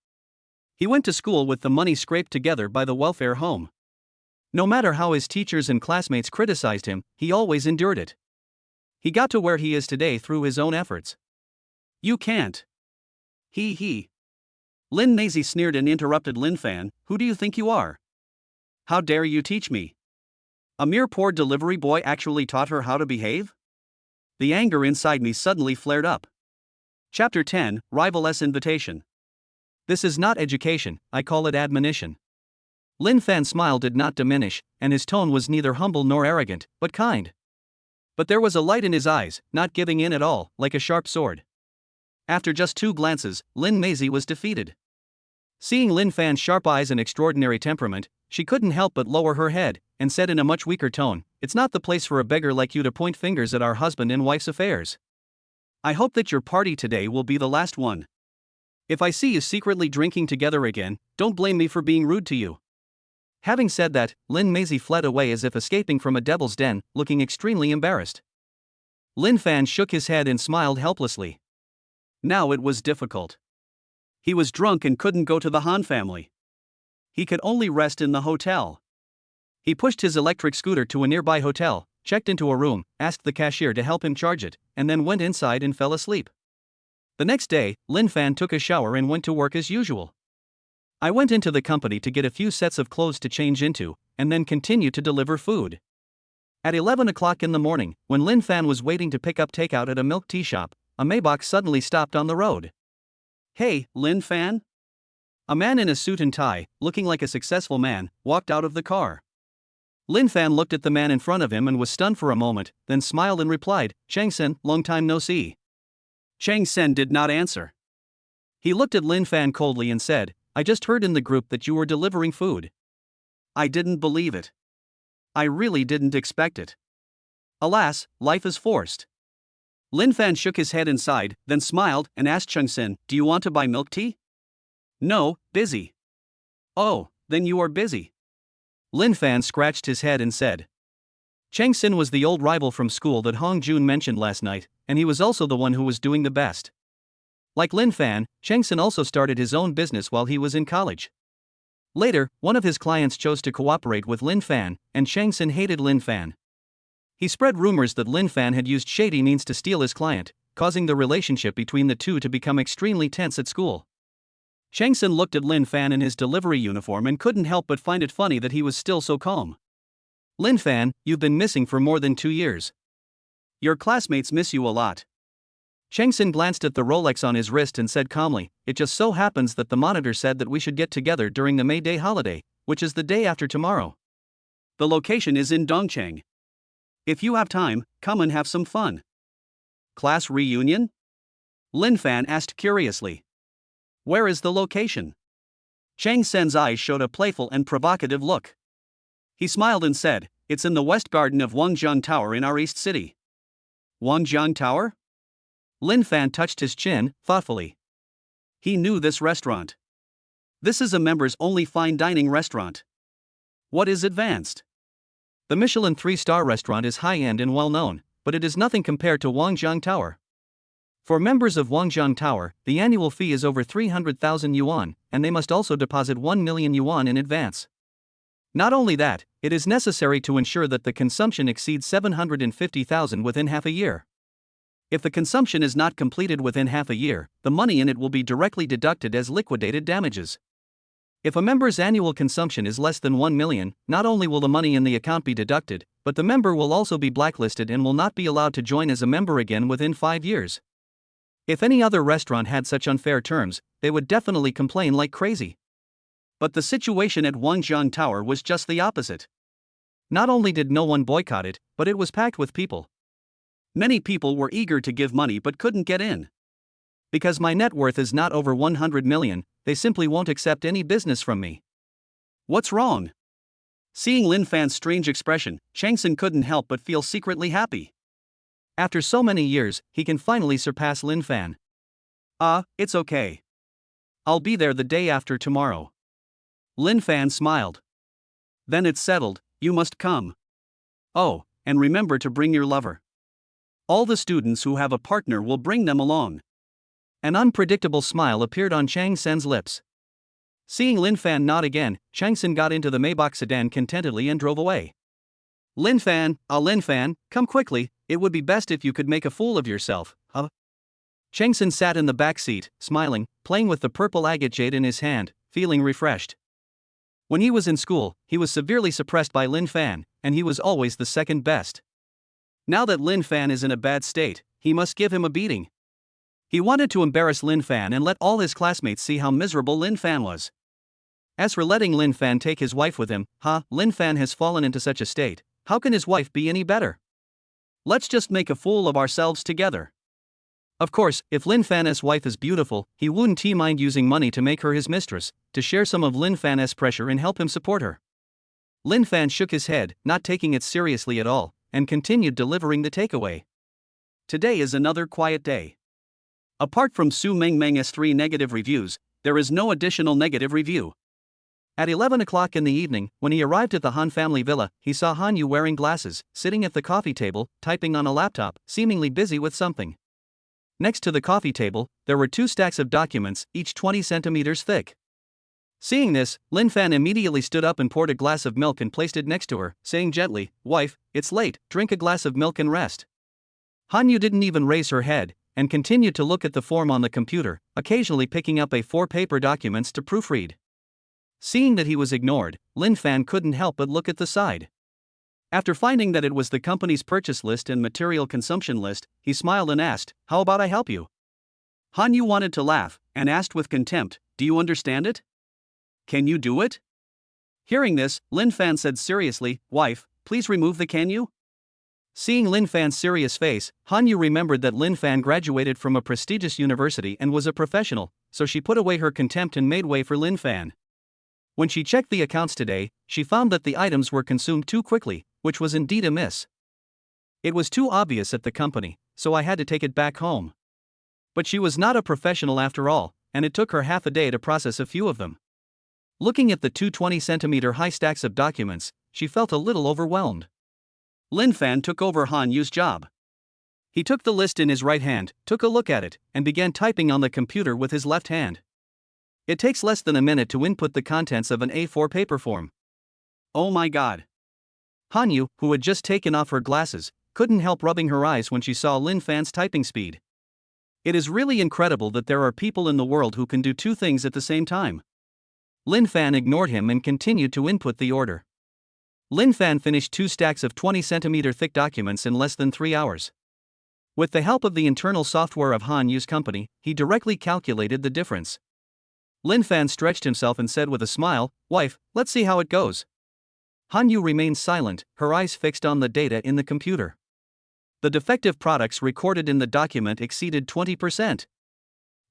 He went to school with the money scraped together by the welfare home. No matter how his teachers and classmates criticized him, he always endured it. He got to where he is today through his own efforts. You can't. He. Lin Mei Zi sneered and interrupted Lin Fan, Who do you think you are? How dare you teach me? A mere poor delivery boy actually taught her how to behave? The anger inside me suddenly flared up. Chapter 10, Rival-less Invitation. This is not education, I call it admonition. Lin Fan's smile did not diminish, and his tone was neither humble nor arrogant, but kind. But there was a light in his eyes, not giving in at all, like a sharp sword. After just 2 glances, Lin Mei Zi was defeated. Seeing Lin Fan's sharp eyes and extraordinary temperament, she couldn't help but lower her head, and said in a much weaker tone, It's not the place for a beggar like you to point fingers at our husband and wife's affairs. I hope that your party today will be the last one. If I see you secretly drinking together again, don't blame me for being rude to you. Having said that, Lin Mei Zi fled away as if escaping from a devil's den, looking extremely embarrassed. Lin Fan shook his head and smiled helplessly. Now it was difficult. He was drunk and couldn't go to the Han family. He could only rest in the hotel. He pushed his electric scooter to a nearby hotel, checked into a room, asked the cashier to help him charge it, and then went inside and fell asleep. The next day, Lin Fan took a shower and went to work as usual. I went into the company to get a few sets of clothes to change into, and then continue to deliver food. At 11 o'clock in the morning, when Lin Fan was waiting to pick up takeout at a milk tea shop, a Maybach suddenly stopped on the road. Hey, Lin Fan? A man in a suit and tie, looking like a successful man, walked out of the car. Lin Fan looked at the man in front of him and was stunned for a moment, then smiled and replied, Chang Sen, long time no see. Chang Sen did not answer. He looked at Lin Fan coldly and said, I just heard in the group that you were delivering food. I didn't believe it. I really didn't expect it. Alas, life is forced. Lin Fan shook his head and sighed, then smiled and asked Chang Sen, Do you want to buy milk tea? No, busy. Oh, then you are busy. Lin Fan scratched his head and said. Chang Sen was the old rival from school that Hong Jun mentioned last night, and he was also the one who was doing the best. Like Lin Fan, Chang Sen also started his own business while he was in college. Later, one of his clients chose to cooperate with Lin Fan, and Chang Sen hated Lin Fan. He spread rumors that Lin Fan had used shady means to steal his client, causing the relationship between the two to become extremely tense at school. Chang Sen looked at Lin Fan in his delivery uniform and couldn't help but find it funny that he was still so calm. Lin Fan, you've been missing for more than 2 years. Your classmates miss you a lot. Chang Sen glanced at the Rolex on his wrist and said calmly, It just so happens that the monitor said that we should get together during the May Day holiday, which is the day after tomorrow. The location is in Dongcheng. If you have time, come and have some fun. Class reunion? Lin Fan asked curiously. Where is the location? Chang Sen's eyes showed a playful and provocative look. He smiled and said, it's in the west garden of Wangjiang Tower in our East City. Wangjiang Tower? Lin Fan touched his chin, thoughtfully. He knew this restaurant. This is a members-only fine dining restaurant. What is advanced? The Michelin 3-star restaurant is high-end and well-known, but it is nothing compared to Wangjiang Tower. For members of Wangjiang Tower, the annual fee is over 300,000 yuan, and they must also deposit 1 million yuan in advance. Not only that, it is necessary to ensure that the consumption exceeds 750,000 within half a year. If the consumption is not completed within half a year, the money in it will be directly deducted as liquidated damages. If a member's annual consumption is less than 1 million, not only will the money in the account be deducted, but the member will also be blacklisted and will not be allowed to join as a member again within 5 years. If any other restaurant had such unfair terms, they would definitely complain like crazy. But the situation at Wangjiang Tower was just the opposite. Not only did no one boycott it, but it was packed with people. Many people were eager to give money but couldn't get in. Because my net worth is not over 100 million, they simply won't accept any business from me. What's wrong? Seeing Lin Fan's strange expression, Chang Sen couldn't help but feel secretly happy. After so many years, he can finally surpass Lin Fan. It's okay. I'll be there the day after tomorrow. Lin Fan smiled. Then it's settled, you must come. Oh, and remember to bring your lover. All the students who have a partner will bring them along. An unpredictable smile appeared on Chang Sen's lips. Seeing Lin Fan nod again, Chang Sen got into the Maybach sedan contentedly and drove away. Lin Fan, come quickly, it would be best if you could make a fool of yourself, huh? Chang Sen sat in the back seat, smiling, playing with the purple agate jade in his hand, feeling refreshed. When he was in school, he was severely suppressed by Lin Fan, and he was always the second best. Now that Lin Fan is in a bad state, he must give him a beating. He wanted to embarrass Lin Fan and let all his classmates see how miserable Lin Fan was. As for letting Lin Fan take his wife with him, Lin Fan has fallen into such a state, how can his wife be any better? Let's just make a fool of ourselves together. Of course, if Lin Fan's wife is beautiful, he wouldn't mind using money to make her his mistress, to share some of Lin Fan's pressure and help him support her. Lin Fan shook his head, not taking it seriously at all, and continued delivering the takeaway. Today is another quiet day. Apart from Su Mengmeng's 3 negative reviews, there is no additional negative review. At 11 o'clock in the evening, when he arrived at the Han family villa, he saw Han Yu wearing glasses, sitting at the coffee table, typing on a laptop, seemingly busy with something. Next to the coffee table, there were 2 stacks of documents, each 20 centimeters thick. Seeing this, Lin Fan immediately stood up and poured a glass of milk and placed it next to her, saying gently, "Wife, it's late, drink a glass of milk and rest." Han Yu didn't even raise her head, and continued to look at the form on the computer, occasionally picking up 4 paper documents to proofread. Seeing that he was ignored, Lin Fan couldn't help but look at the side. After finding that it was the company's purchase list and material consumption list, he smiled and asked, "How about I help you?" Han Yu wanted to laugh, and asked with contempt, "Do you understand it? Can you do it?" Hearing this, Lin Fan said seriously, "Wife, please remove the can you?" Seeing Lin Fan's serious face, Han Yu remembered that Lin Fan graduated from a prestigious university and was a professional, so she put away her contempt and made way for Lin Fan. When she checked the accounts today, she found that the items were consumed too quickly, which was indeed amiss. It was too obvious at the company, so I had to take it back home. But she was not a professional after all, and it took her half a day to process a few of them. Looking at the 2 20-centimeter high stacks of documents, she felt a little overwhelmed. Lin Fan took over Han Yu's job. He took the list in his right hand, took a look at it, and began typing on the computer with his left hand. It takes less than a minute to input the contents of an A4 paper form. Oh my god. Han Yu, who had just taken off her glasses, couldn't help rubbing her eyes when she saw Lin Fan's typing speed. It is really incredible that there are people in the world who can do 2 things at the same time. Lin Fan ignored him and continued to input the order. Lin Fan finished 2 stacks of 20-centimeter thick documents in less than 3 hours. With the help of the internal software of Han Yu's company, he directly calculated the difference. Lin Fan stretched himself and said with a smile, "Wife, let's see how it goes." Han Yu remained silent, her eyes fixed on the data in the computer. The defective products recorded in the document exceeded 20%.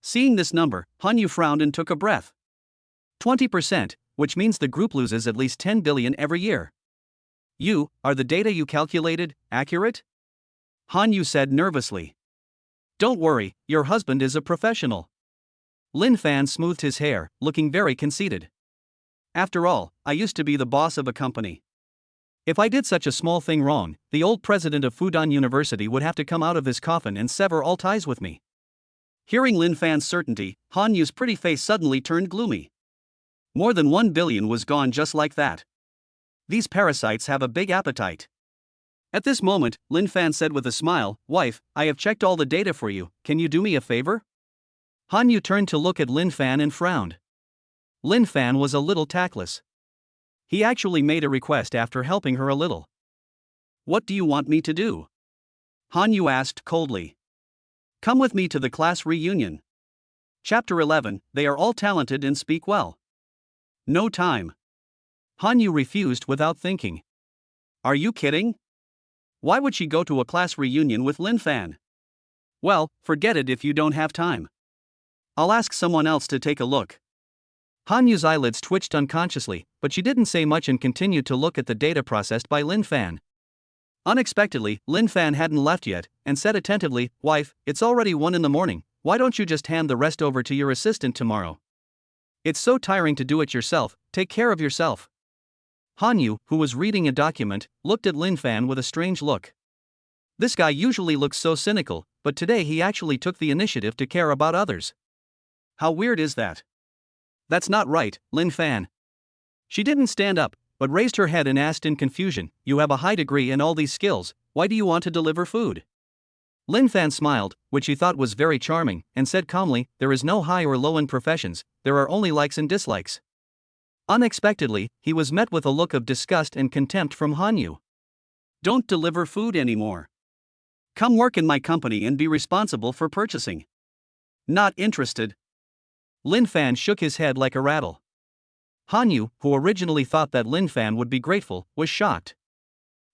Seeing this number, Han Yu frowned and took a breath. 20%, which means the group loses at least 10 billion every year. Are the data you calculated accurate? Han Yu said nervously. Don't worry, your husband is a professional. Lin Fan smoothed his hair, looking very conceited. After all, I used to be the boss of a company. If I did such a small thing wrong, the old president of Fudan University would have to come out of his coffin and sever all ties with me. Hearing Lin Fan's certainty, Han Yu's pretty face suddenly turned gloomy. More than 1 billion was gone just like that. These parasites have a big appetite. At this moment, Lin Fan said with a smile, "Wife, I have checked all the data for you, can you do me a favor?" Han Yu turned to look at Lin Fan and frowned. Lin Fan was a little tactless. He actually made a request after helping her a little. "What do you want me to do?" Han Yu asked coldly. "Come with me to the class reunion. Chapter 11, they are all talented and speak well." "No time." Han Yu refused without thinking. Are you kidding? Why would she go to a class reunion with Lin Fan? Well, forget it if you don't have time. I'll ask someone else to take a look. Han Yu's eyelids twitched unconsciously, but she didn't say much and continued to look at the data processed by Lin Fan. Unexpectedly, Lin Fan hadn't left yet, and said attentively, "Wife, it's already 1 in the morning, why don't you just hand the rest over to your assistant tomorrow? It's so tiring to do it yourself, take care of yourself." Han Yu, who was reading a document, looked at Lin Fan with a strange look. This guy usually looks so cynical, but today he actually took the initiative to care about others. How weird is that? That's not right, Lin Fan. She didn't stand up, but raised her head and asked in confusion, "You have a high degree and all these skills, why do you want to deliver food?" Lin Fan smiled, which he thought was very charming, and said calmly, "There is no high or low in professions, there are only likes and dislikes." Unexpectedly, he was met with a look of disgust and contempt from Han Yu. "Don't deliver food anymore. Come work in my company and be responsible for purchasing." "Not interested." Lin Fan shook his head like a rattle. Han Yu, who originally thought that Lin Fan would be grateful, was shocked.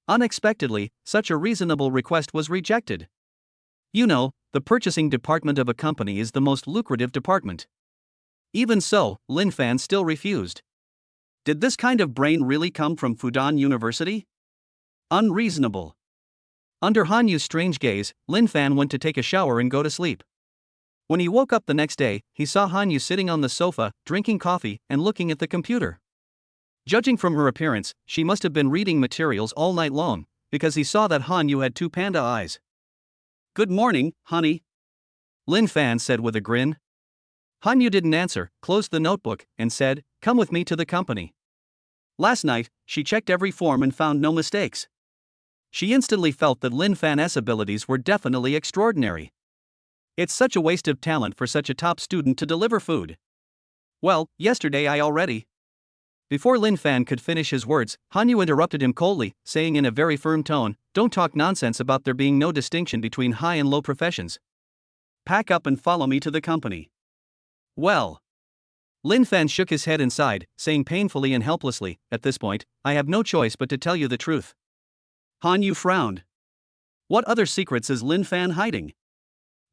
Unexpectedly, such a reasonable request was rejected. You know, the purchasing department of a company is the most lucrative department. Even so, Lin Fan still refused. Did this kind of brain really come from Fudan University? Unreasonable. Under Han Yu's strange gaze, Lin Fan went to take a shower and go to sleep. When he woke up the next day, he saw Han Yu sitting on the sofa, drinking coffee, and looking at the computer. Judging from her appearance, she must have been reading materials all night long, because he saw that Han Yu had 2 panda eyes. "Good morning, honey," Lin Fan said with a grin. Han Yu didn't answer, closed the notebook, and said, "Come with me to the company." Last night, she checked every form and found no mistakes. She instantly felt that Lin Fan's abilities were definitely extraordinary. It's such a waste of talent for such a top student to deliver food. "Well, yesterday I already..." Before Lin Fan could finish his words, Han Yu interrupted him coldly, saying in a very firm tone, "Don't talk nonsense about there being no distinction between high and low professions. Pack up and follow me to the company." "Well..." Lin Fan shook his head and sighed, saying painfully and helplessly, "At this point, I have no choice but to tell you the truth." Han Yu frowned. What other secrets is Lin Fan hiding?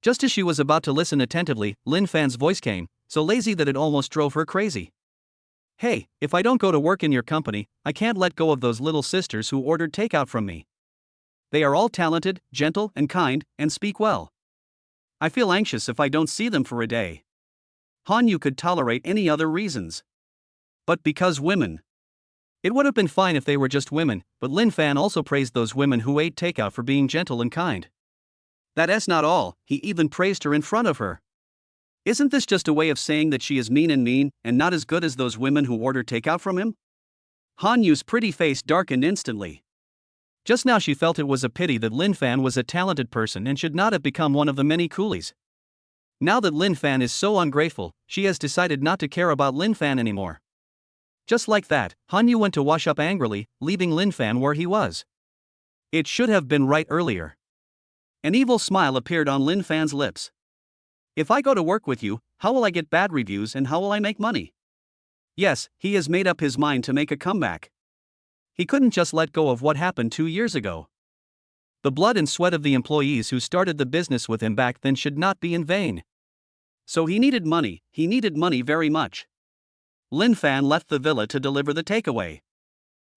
Just as she was about to listen attentively, Lin Fan's voice came, so lazy that it almost drove her crazy. "Hey, if I don't go to work in your company, I can't let go of those little sisters who ordered takeout from me. They are all talented, gentle, and kind, and speak well. I feel anxious if I don't see them for a day." Han Yu could tolerate any other reasons. But because women. It would have been fine if they were just women, but Lin Fan also praised those women who ate takeout for being gentle and kind. That's not all, he even praised her in front of her. Isn't this just a way of saying that she is mean and not as good as those women who order takeout from him? Han Yu's pretty face darkened instantly. Just now she felt it was a pity that Lin Fan was a talented person and should not have become one of the many coolies. Now that Lin Fan is so ungrateful, she has decided not to care about Lin Fan anymore. Just like that, Han Yu went to wash up angrily, leaving Lin Fan where he was. It should have been right earlier. An evil smile appeared on Lin Fan's lips. "If I go to work with you, How will I get bad reviews and how will I make money? Yes, he has made up his mind to make a comeback. He couldn't just let go of what happened 2 years ago. The blood and sweat of the employees who started the business with him back then should not be in vain. So he needed money very much. Lin Fan left the villa to deliver the takeaway.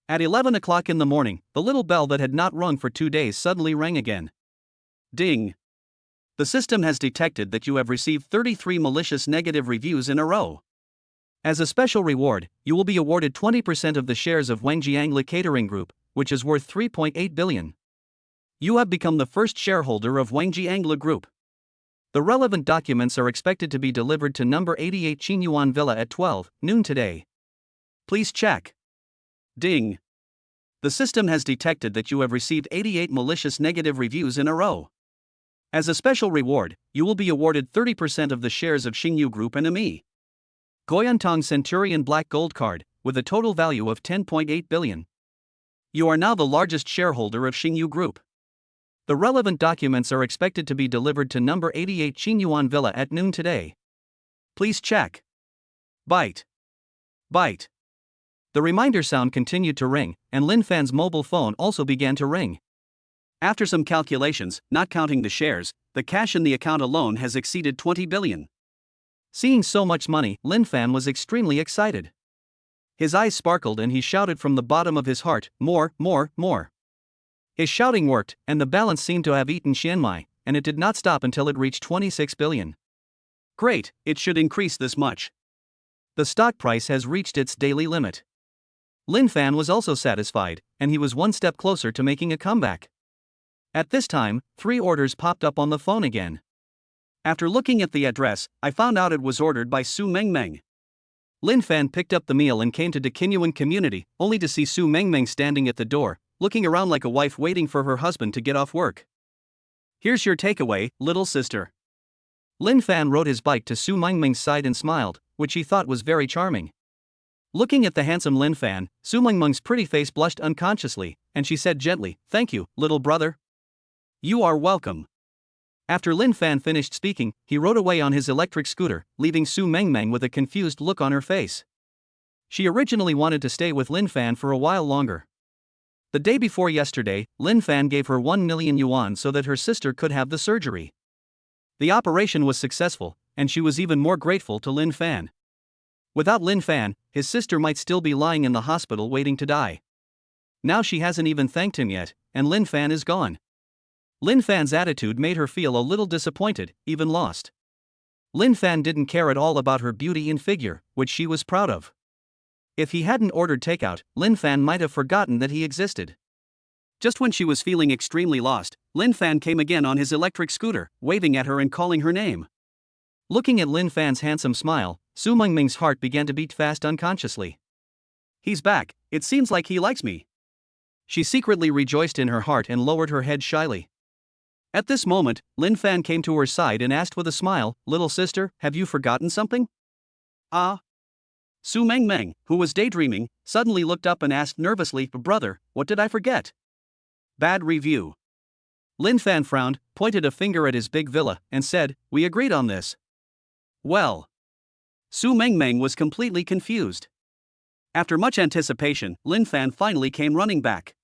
At 11 o'clock in the morning, the little bell that had not rung for 2 days suddenly rang again. Ding! The system has detected that you have received 33 malicious negative reviews in a row. As a special reward, you will be awarded 20% of the shares of Wangjiang Catering Group, which is worth 3.8 billion. You have become the first shareholder of Wangjiang Group. The relevant documents are expected to be delivered to number 88 Qinyuan Villa at 12 noon today. Please check. Ding! The system has detected that you have received 88 malicious negative reviews in a row. As a special reward, you will be awarded 30% of the shares of Xingyu Group and AMI. Goyantong Centurion Black Gold Card, with a total value of 10.8 billion. You are now the largest shareholder of Xingyu Group. The relevant documents are expected to be delivered to number 88 Qinyuan Villa at noon today. Please check. Bite. Bite. The reminder sound continued to ring, and Lin Fan's mobile phone also began to ring. After some calculations, not counting the shares, the cash in the account alone has exceeded 20 billion. Seeing so much money, Lin Fan was extremely excited. His eyes sparkled and he shouted from the bottom of his heart, more, more, more. His shouting worked, and the balance seemed to have eaten Xianmai, and it did not stop until it reached 26 billion. Great, it should increase this much. The stock price has reached its daily limit. Lin Fan was also satisfied, and he was one step closer to making a comeback. At this time, 3 orders popped up on the phone again. After looking at the address, I found out it was ordered by Su Mengmeng. Lin Fan picked up the meal and came to the Qinyuan community, only to see Su Mengmeng standing at the door, looking around like a wife waiting for her husband to get off work. Here's your takeaway, little sister. Lin Fan rode his bike to Su Mengmeng's side and smiled, which he thought was very charming. Looking at the handsome Lin Fan, Su Mengmeng's pretty face blushed unconsciously, and she said gently, "Thank you, little brother." You are welcome. After Lin Fan finished speaking, he rode away on his electric scooter, leaving Su Mengmeng with a confused look on her face. She originally wanted to stay with Lin Fan for a while longer. The day before yesterday, Lin Fan gave her 1 million yuan so that her sister could have the surgery. The operation was successful, and she was even more grateful to Lin Fan. Without Lin Fan, his sister might still be lying in the hospital waiting to die. Now she hasn't even thanked him yet, and Lin Fan is gone. Lin Fan's attitude made her feel a little disappointed, even lost. Lin Fan didn't care at all about her beauty and figure, which she was proud of. If he hadn't ordered takeout, Lin Fan might have forgotten that he existed. Just when she was feeling extremely lost, Lin Fan came again on his electric scooter, waving at her and calling her name. Looking at Lin Fan's handsome smile, Su Mengmeng's heart began to beat fast unconsciously. He's back, it seems like he likes me. She secretly rejoiced in her heart and lowered her head shyly. At this moment, Lin Fan came to her side and asked with a smile, "Little sister, have you forgotten something?" Ah. Su Mengmeng, who was daydreaming, suddenly looked up and asked nervously, "Brother, what did I forget?" Bad review. Lin Fan frowned, pointed a finger at his big villa, and said, "We agreed on this." Well. Su Mengmeng was completely confused. After much anticipation, Lin Fan finally came running back.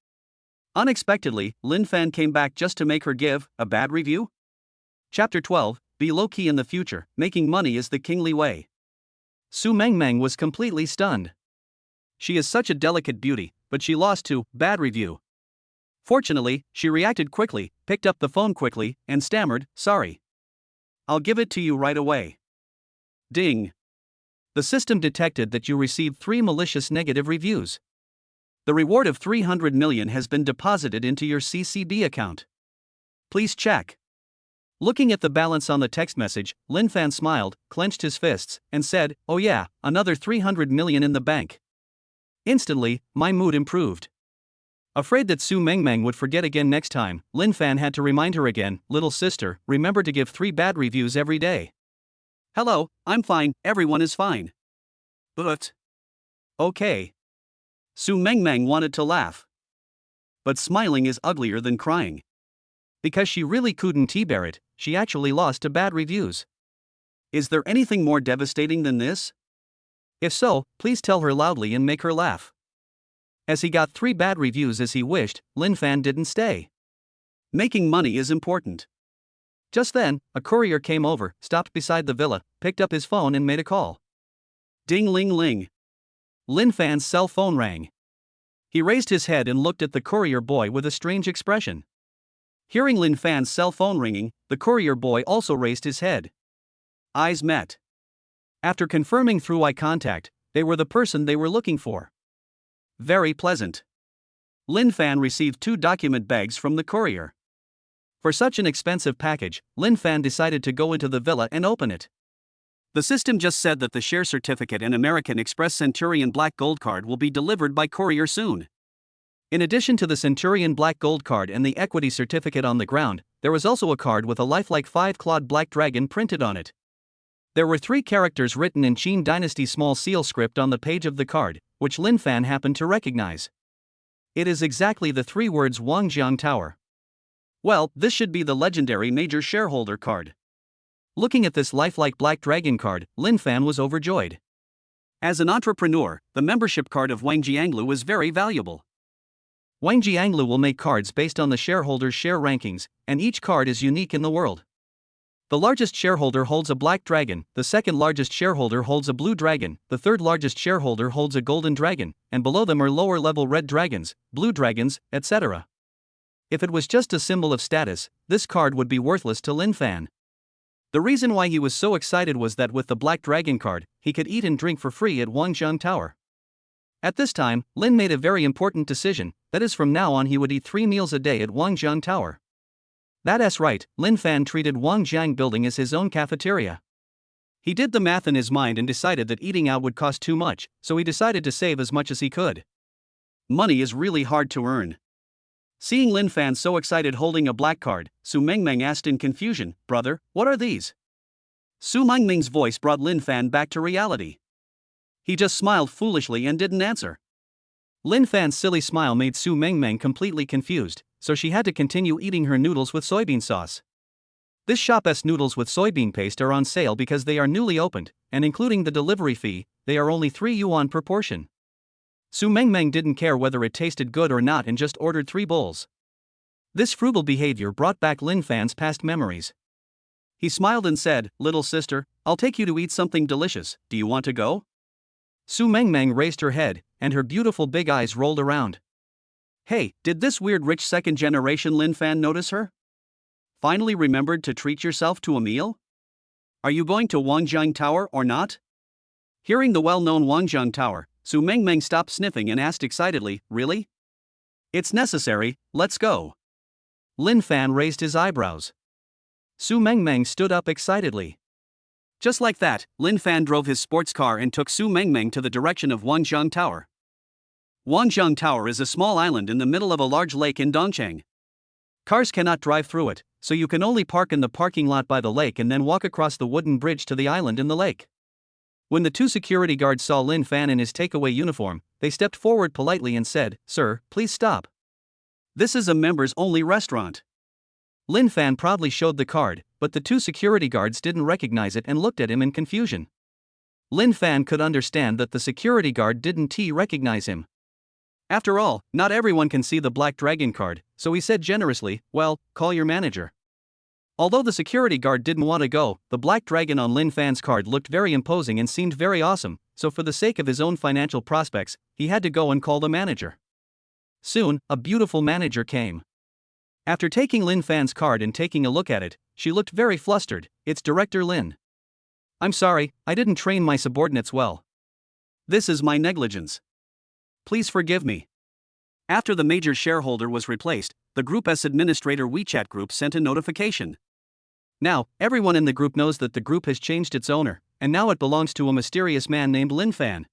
Unexpectedly, Lin Fan came back just to make her give a bad review? Chapter 12, Be Low-Key in the Future, Making Money is the Kingly Way. Su Mengmeng was completely stunned. She is such a delicate beauty, but she lost to bad review. Fortunately, she reacted quickly, picked up the phone quickly, and stammered, "Sorry. I'll give it to you right away." Ding. The system detected that you received 3 malicious negative reviews. The reward of 300 million has been deposited into your CCB account. Please check. Looking at the balance on the text message, Lin Fan smiled, clenched his fists, and said, "Oh yeah, another 300 million in the bank." Instantly, my mood improved. Afraid that Su Mengmeng would forget again next time, Lin Fan had to remind her again, "Little sister, remember to give 3 bad reviews every day." "Hello, I'm fine, everyone is fine." "But." "Okay." Su Mengmeng wanted to laugh. But smiling is uglier than crying. Because she really couldn't bear it, she actually lost to bad reviews. Is there anything more devastating than this? If so, please tell her loudly and make her laugh. As he got 3 bad reviews as he wished, Lin Fan didn't stay. Making money is important. Just then, a courier came over, stopped beside the villa, picked up his phone and made a call. Ding ling ling. Lin Fan's cell phone rang. He raised his head and looked at the courier boy with a strange expression. Hearing Lin Fan's cell phone ringing, the courier boy also raised his head. Eyes met. After confirming through eye contact, they were the person they were looking for. Very pleasant. Lin Fan received 2 document bags from the courier. For such an expensive package, Lin Fan decided to go into the villa and open it. The system just said that the share certificate and American Express Centurion Black Gold Card will be delivered by courier soon. In addition to the Centurion Black Gold Card and the equity certificate on the ground, there was also a card with a lifelike 5-clawed black dragon printed on it. There were 3 characters written in Qin Dynasty small seal script on the page of the card, which Lin Fan happened to recognize. It is exactly the 3 words Wangjiang Tower. Well, this should be the legendary major shareholder card. Looking at this lifelike black dragon card, Lin Fan was overjoyed. As an entrepreneur, the membership card of Wang Jianglu is very valuable. Wang Jianglu will make cards based on the shareholders' share rankings, and each card is unique in the world. The largest shareholder holds a black dragon, the second largest shareholder holds a blue dragon, the third largest shareholder holds a golden dragon, and below them are lower-level red dragons, blue dragons, etc. If it was just a symbol of status, this card would be worthless to Lin Fan. The reason why he was so excited was that with the Black Dragon card, he could eat and drink for free at Wangjiang Tower. At this time, Lin made a very important decision, that is from now on he would eat 3 meals a day at Wangjiang Tower. That's right, Lin Fan treated Wangjiang building as his own cafeteria. He did the math in his mind and decided that eating out would cost too much, so he decided to save as much as he could. Money is really hard to earn. Seeing Lin Fan so excited holding a black card, Su Mengmeng asked in confusion, "Brother, what are these?" Su Mengmeng's voice brought Lin Fan back to reality. He just smiled foolishly and didn't answer. Lin Fan's silly smile made Su Mengmeng completely confused, so she had to continue eating her noodles with soybean sauce. This shop's noodles with soybean paste are on sale because they are newly opened, and including the delivery fee, they are only 3 yuan per portion. Su Mengmeng didn't care whether it tasted good or not and just ordered 3 bowls. This frugal behavior brought back Lin Fan's past memories. He smiled and said, "Little sister, I'll take you to eat something delicious, do you want to go?" Su Mengmeng raised her head, and her beautiful big eyes rolled around. Hey, did this weird rich second-generation Lin Fan notice her? Finally remembered to treat yourself to a meal? Are you going to Wangjiang Tower or not? Hearing the well-known Wangjiang Tower, Su Mengmeng stopped sniffing and asked excitedly, "Really? It's necessary, let's go." Lin Fan raised his eyebrows. Su Mengmeng stood up excitedly. Just like that, Lin Fan drove his sports car and took Su Mengmeng to the direction of Wangjiang Tower. Wangjiang Tower is a small island in the middle of a large lake in Dongcheng. Cars cannot drive through it, so you can only park in the parking lot by the lake and then walk across the wooden bridge to the island in the lake. When the 2 security guards saw Lin Fan in his takeaway uniform, they stepped forward politely and said, "Sir, please stop. This is a members-only restaurant." Lin Fan proudly showed the card, but the 2 security guards didn't recognize it and looked at him in confusion. Lin Fan could understand that the security guard didn't recognize him. After all, not everyone can see the Black Dragon card, so he said generously, "Well, call your manager." Although the security guard didn't want to go, the Black Dragon on Lin Fan's card looked very imposing and seemed very awesome, so for the sake of his own financial prospects, he had to go and call the manager. Soon, a beautiful manager came. After taking Lin Fan's card and taking a look at it, she looked very flustered. "It's Director Lin. I'm sorry, I didn't train my subordinates well. This is my negligence. Please forgive me." After the major shareholder was replaced, the Group's administrator WeChat group sent a notification. Now, everyone in the group knows that the group has changed its owner, and now it belongs to a mysterious man named Lin Fan.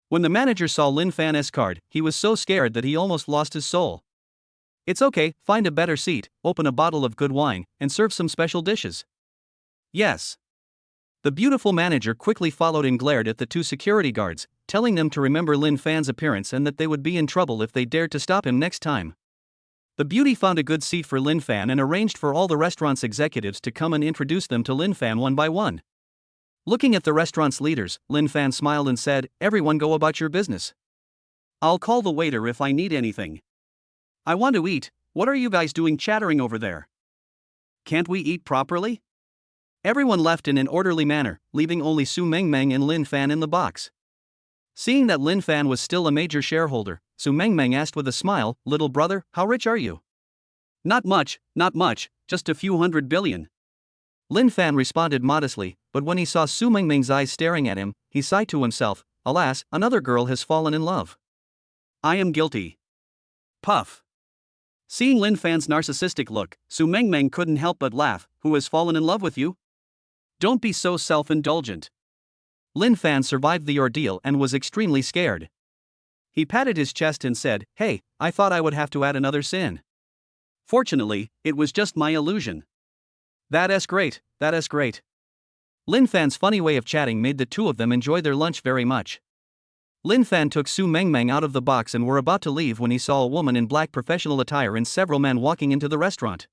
When the manager saw Lin Fan's card, he was so scared that he almost lost his soul. "It's okay, find a better seat, open a bottle of good wine, and serve some special dishes." "Yes." The beautiful manager quickly followed and glared at the 2 security guards, telling them to remember Lin Fan's appearance and that they would be in trouble if they dared to stop him next time. The beauty found a good seat for Lin Fan and arranged for all the restaurant's executives to come and introduce them to Lin Fan one by one. Looking at the restaurant's leaders, Lin Fan smiled and said, "Everyone go about your business. I'll call the waiter if I need anything. I want to eat. What are you guys doing chattering over there? Can't we eat properly?" Everyone left in an orderly manner, leaving only Su Mengmeng and Lin Fan in the box. Seeing that Lin Fan was still a major shareholder, Su Mengmeng asked with a smile, "Little brother, how rich are you?" Not much, just a few $100 billion. Lin Fan responded modestly, but when he saw Su Mengmeng's eyes staring at him, he sighed to himself, "Alas, another girl has fallen in love. I am guilty." Puff. Seeing Lin Fan's narcissistic look, Su Mengmeng couldn't help but laugh. "Who has fallen in love with you? Don't be so self-indulgent." Lin Fan survived the ordeal and was extremely scared. He patted his chest and said, "Hey, I thought I would have to add another sin. Fortunately, it was just my illusion." That is great. Lin Fan's funny way of chatting made the two of them enjoy their lunch very much. Lin Fan took Su Mengmeng out of the box and were about to leave when he saw a woman in black professional attire and several men walking into the restaurant.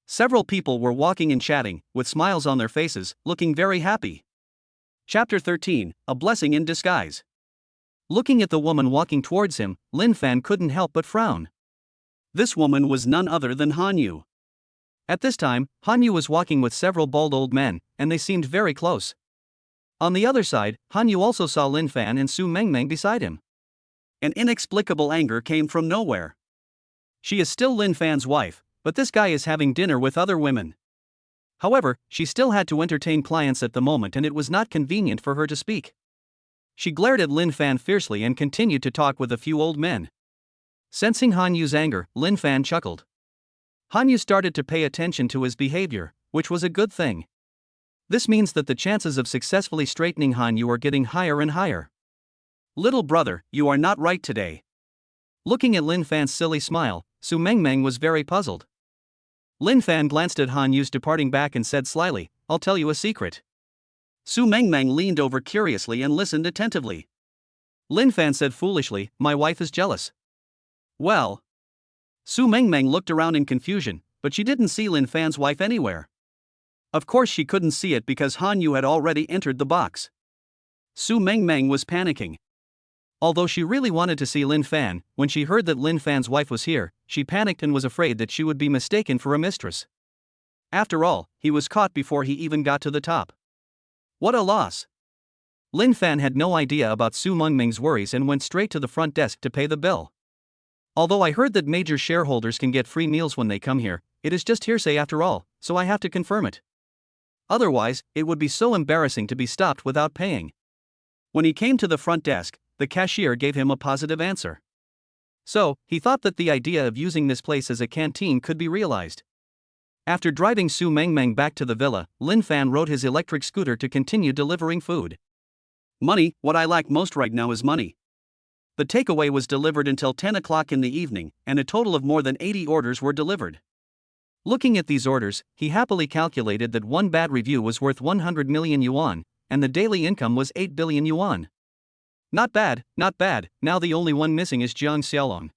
Several people were walking and chatting, with smiles on their faces, looking very happy. Chapter 13, A Blessing in Disguise. Looking at the woman walking towards him, Lin Fan couldn't help but frown. This woman was none other than Han Yu. At this time, Han Yu was walking with several bald old men, and they seemed very close. On the other side, Han Yu also saw Lin Fan and Su Mengmeng beside him. An inexplicable anger came from nowhere. She is still Lin Fan's wife, but this guy is having dinner with other women. However, she still had to entertain clients at the moment and it was not convenient for her to speak. She glared at Lin Fan fiercely and continued to talk with a few old men. Sensing Han Yu's anger, Lin Fan chuckled. Han Yu started to pay attention to his behavior, which was a good thing. This means that the chances of successfully straightening Han Yu are getting higher and higher. "Little brother, you are not right today." Looking at Lin Fan's silly smile, Su Mengmeng was very puzzled. Lin Fan glanced at Han Yu's departing back and said slyly, "I'll tell you a secret." Su Mengmeng leaned over curiously and listened attentively. Lin Fan said foolishly, "My wife is jealous." Well. Su Mengmeng looked around in confusion, but she didn't see Lin Fan's wife anywhere. Of course she couldn't see it because Han Yu had already entered the box. Su Mengmeng was panicking. Although she really wanted to see Lin Fan, when she heard that Lin Fan's wife was here, she panicked and was afraid that she would be mistaken for a mistress. After all, he was caught before he even got to the top. What a loss! Lin Fan had no idea about Su Mengmeng's worries and went straight to the front desk to pay the bill. "Although I heard that major shareholders can get free meals when they come here, it is just hearsay after all, so I have to confirm it. Otherwise, it would be so embarrassing to be stopped without paying." When he came to the front desk, the cashier gave him a positive answer. So, he thought that the idea of using this place as a canteen could be realized. After driving Su Mengmeng back to the villa, Lin Fan rode his electric scooter to continue delivering food. Money, what I lack most right now is money. The takeaway was delivered until 10 o'clock in the evening, and a total of more than 80 orders were delivered. Looking at these orders, he happily calculated that one bad review was worth 100 million yuan, and the daily income was 8 billion yuan. Not bad. Now the only one missing is Jiang Xiaolong.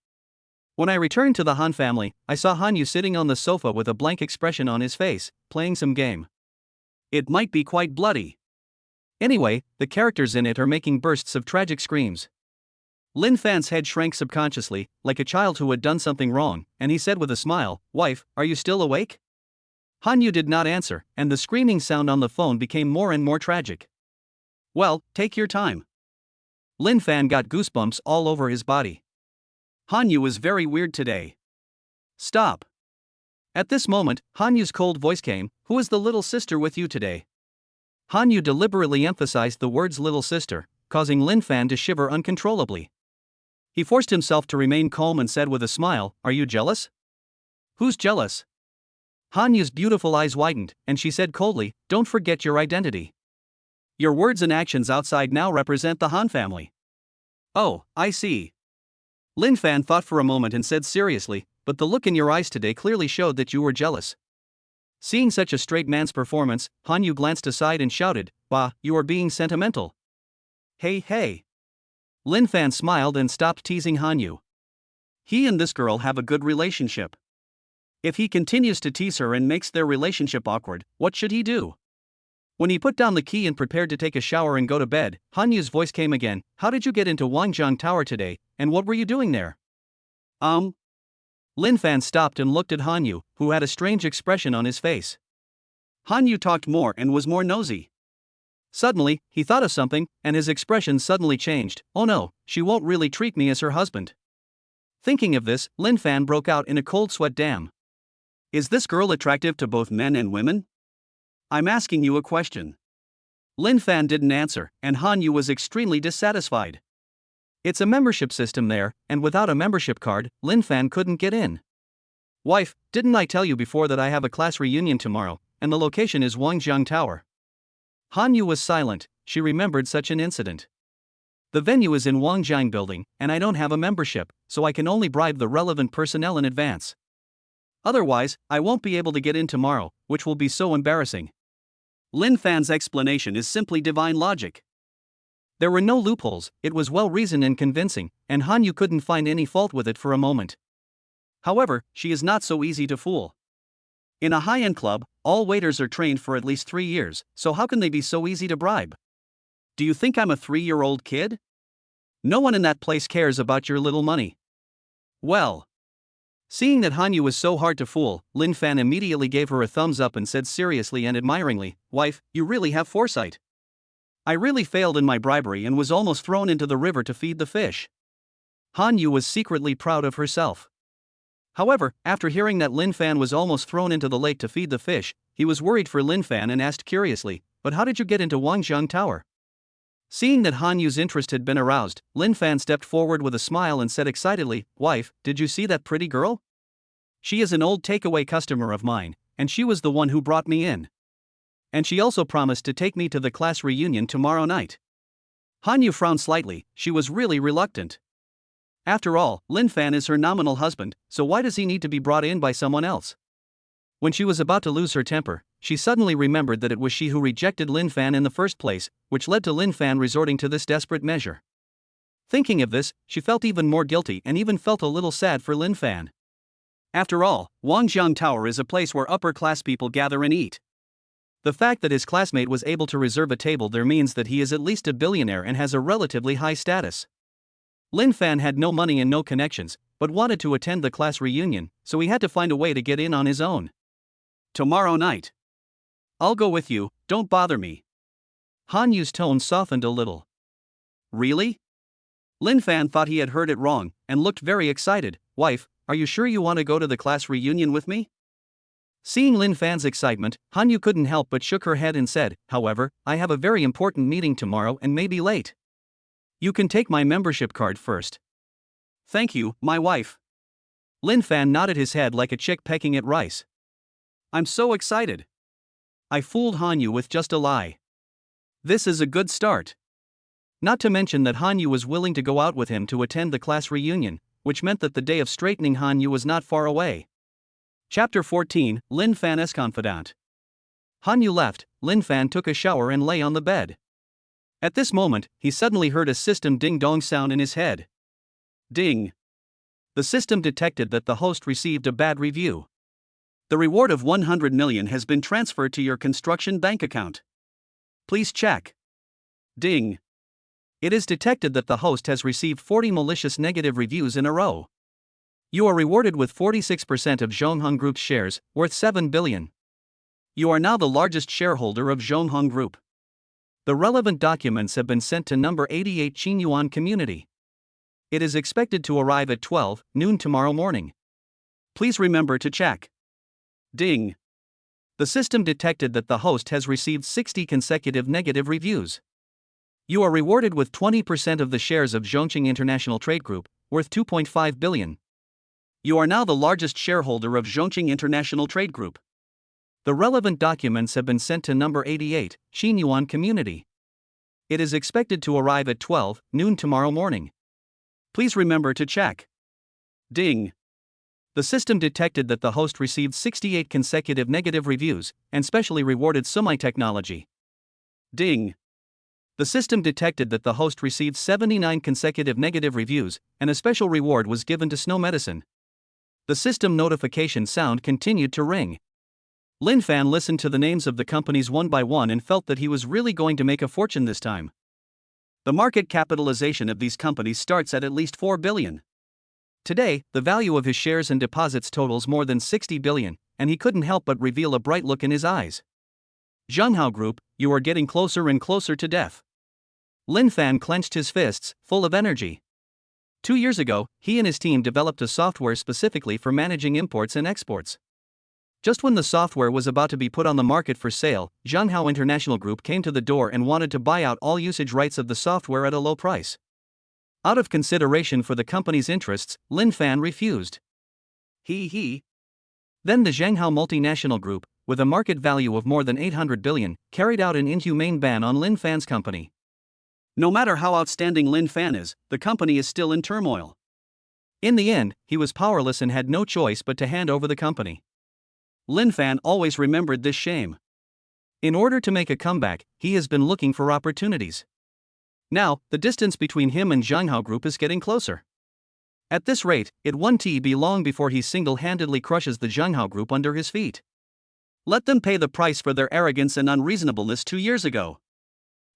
When I returned to the Han family, I saw Han Yu sitting on the sofa with a blank expression on his face, playing some game. It might be quite bloody. Anyway, the characters in it are making bursts of tragic screams. Lin Fan's head shrank subconsciously, like a child who had done something wrong, and he said with a smile, "Wife, are you still awake?" Han Yu did not answer, and the screaming sound on the phone became more and more tragic. "Well, take your time." Lin Fan got goosebumps all over his body. Han Yu is very weird today. Stop. At this moment, Han Yu's cold voice came, "Who is the little sister with you today?" Han Yu deliberately emphasized the words little sister, causing Lin Fan to shiver uncontrollably. He forced himself to remain calm and said with a smile, "Are you jealous?" "Who's jealous?" Han Yu's beautiful eyes widened, and she said coldly, "Don't forget your identity. Your words and actions outside now represent the Han family." "Oh, I see." Lin Fan thought for a moment and said seriously, "But the look in your eyes today clearly showed that you were jealous." Seeing such a straight man's performance, Han Yu glanced aside and shouted, "Bah, you are being sentimental." Hey. Lin Fan smiled and stopped teasing Han Yu. He and this girl have a good relationship. If he continues to tease her and makes their relationship awkward, what should he do? When he put down the key and prepared to take a shower and go to bed, Han Yu's voice came again. How did you get into Wangjiang Tower today, and what were you doing there? Lin Fan stopped and looked at Han Yu, who had a strange expression on his face. Han Yu talked more and was more nosy. Suddenly, he thought of something, and his expression suddenly changed. Oh no, she won't really treat me as her husband. Thinking of this, Lin Fan broke out in a cold sweat. Damn. Is this girl attractive to both men and women? I'm asking you a question. Lin Fan didn't answer, and Han Yu was extremely dissatisfied. It's a membership system there, and without a membership card, Lin Fan couldn't get in. Wife, didn't I tell you before that I have a class reunion tomorrow, and the location is Wangjiang Tower? Han Yu was silent. She remembered such an incident. The venue is in Wangjiang Building, and I don't have a membership, so I can only bribe the relevant personnel in advance. Otherwise, I won't be able to get in tomorrow, which will be so embarrassing. Lin Fan's explanation is simply divine logic. There were no loopholes, it was well reasoned and convincing, and Han Yu couldn't find any fault with it for a moment. However, she is not so easy to fool. In a high-end club, all waiters are trained for at least 3 years, so how can they be so easy to bribe? Do you think I'm a 3-year-old kid? No one in that place cares about your little money. Well. Seeing that Han Yu was so hard to fool, Lin Fan immediately gave her a thumbs up and said seriously and admiringly, Wife, you really have foresight. I really failed in my bribery and was almost thrown into the river to feed the fish. Han Yu was secretly proud of herself. However, after hearing that Lin Fan was almost thrown into the lake to feed the fish, he was worried for Lin Fan and asked curiously, but how did you get into Wangjiang Tower? Seeing that Han Yu's interest had been aroused, Lin Fan stepped forward with a smile and said excitedly, Wife, did you see that pretty girl? She is an old takeaway customer of mine, and she was the one who brought me in. And she also promised to take me to the class reunion tomorrow night. Han Yu frowned slightly. She was really reluctant. After all, Lin Fan is her nominal husband, so why does he need to be brought in by someone else? When she was about to lose her temper, she suddenly remembered that it was she who rejected Lin Fan in the first place, which led to Lin Fan resorting to this desperate measure. Thinking of this, she felt even more guilty and even felt a little sad for Lin Fan. After all, Wangjiang Tower is a place where upper-class people gather and eat. The fact that his classmate was able to reserve a table there means that he is at least a billionaire and has a relatively high status. Lin Fan had no money and no connections, but wanted to attend the class reunion, so he had to find a way to get in on his own. Tomorrow night. I'll go with you, don't bother me. Han Yu's tone softened a little. Really? Lin Fan thought he had heard it wrong, and looked very excited. Wife, are you sure you want to go to the class reunion with me? Seeing Lin Fan's excitement, Han Yu couldn't help but shook her head and said, however, I have a very important meeting tomorrow and may be late. You can take my membership card first. Thank you, my wife. Lin Fan nodded his head like a chick pecking at rice. I'm so excited. I fooled Han Yu with just a lie. This is a good start. Not to mention that Han Yu was willing to go out with him to attend the class reunion, which meant that the day of straightening Han Yu was not far away. Chapter 14, Lin Fan's Confidant. Han Yu left, Lin Fan took a shower and lay on the bed. At this moment, he suddenly heard a system ding-dong sound in his head. Ding. The system detected that the host received a bad review. The reward of 100 million has been transferred to your construction bank account. Please check. Ding. It is detected that the host has received 40 malicious negative reviews in a row. You are rewarded with 46% of Zhonghong Group's shares, worth 7 billion. You are now the largest shareholder of Zhonghong Group. The relevant documents have been sent to number 88 Qinyuan Community. It is expected to arrive at 12 noon tomorrow morning. Please remember to check. Ding. The system detected that the host has received 60 consecutive negative reviews. You are rewarded with 20% of the shares of Zhongqing International Trade Group, worth 2.5 billion. You are now the largest shareholder of Zhongqing International Trade Group. The relevant documents have been sent to number 88, Qinyuan Community. It is expected to arrive at 12 noon tomorrow morning. Please remember to check. Ding. The system detected that the host received 68 consecutive negative reviews, and specially rewarded Sumai Technology. Ding. The system detected that the host received 79 consecutive negative reviews, and a special reward was given to Snow Medicine. The system notification sound continued to ring. Lin Fan listened to the names of the companies one by one and felt that he was really going to make a fortune this time. The market capitalization of these companies starts at least 4 billion. Today, the value of his shares and deposits totals more than 60 billion, and he couldn't help but reveal a bright look in his eyes. Zhenghao Group, you are getting closer and closer to death. Lin Fan clenched his fists, full of energy. 2 years ago, he and his team developed a software specifically for managing imports and exports. Just when the software was about to be put on the market for sale, Zhenghao International Group came to the door and wanted to buy out all usage rights of the software at a low price. Out of consideration for the company's interests, Lin Fan refused. Then the Zhenghao Multinational Group, with a market value of more than 800 billion, carried out an inhumane ban on Lin Fan's company. No matter how outstanding Lin Fan is, the company is still in turmoil. In the end, he was powerless and had no choice but to hand over the company. Lin Fan always remembered this shame. In order to make a comeback, he has been looking for opportunities. Now, the distance between him and Zhenghao Group is getting closer. At this rate, it won't be long before he single-handedly crushes the Zhenghao Group under his feet. Let them pay the price for their arrogance and unreasonableness 2 years ago.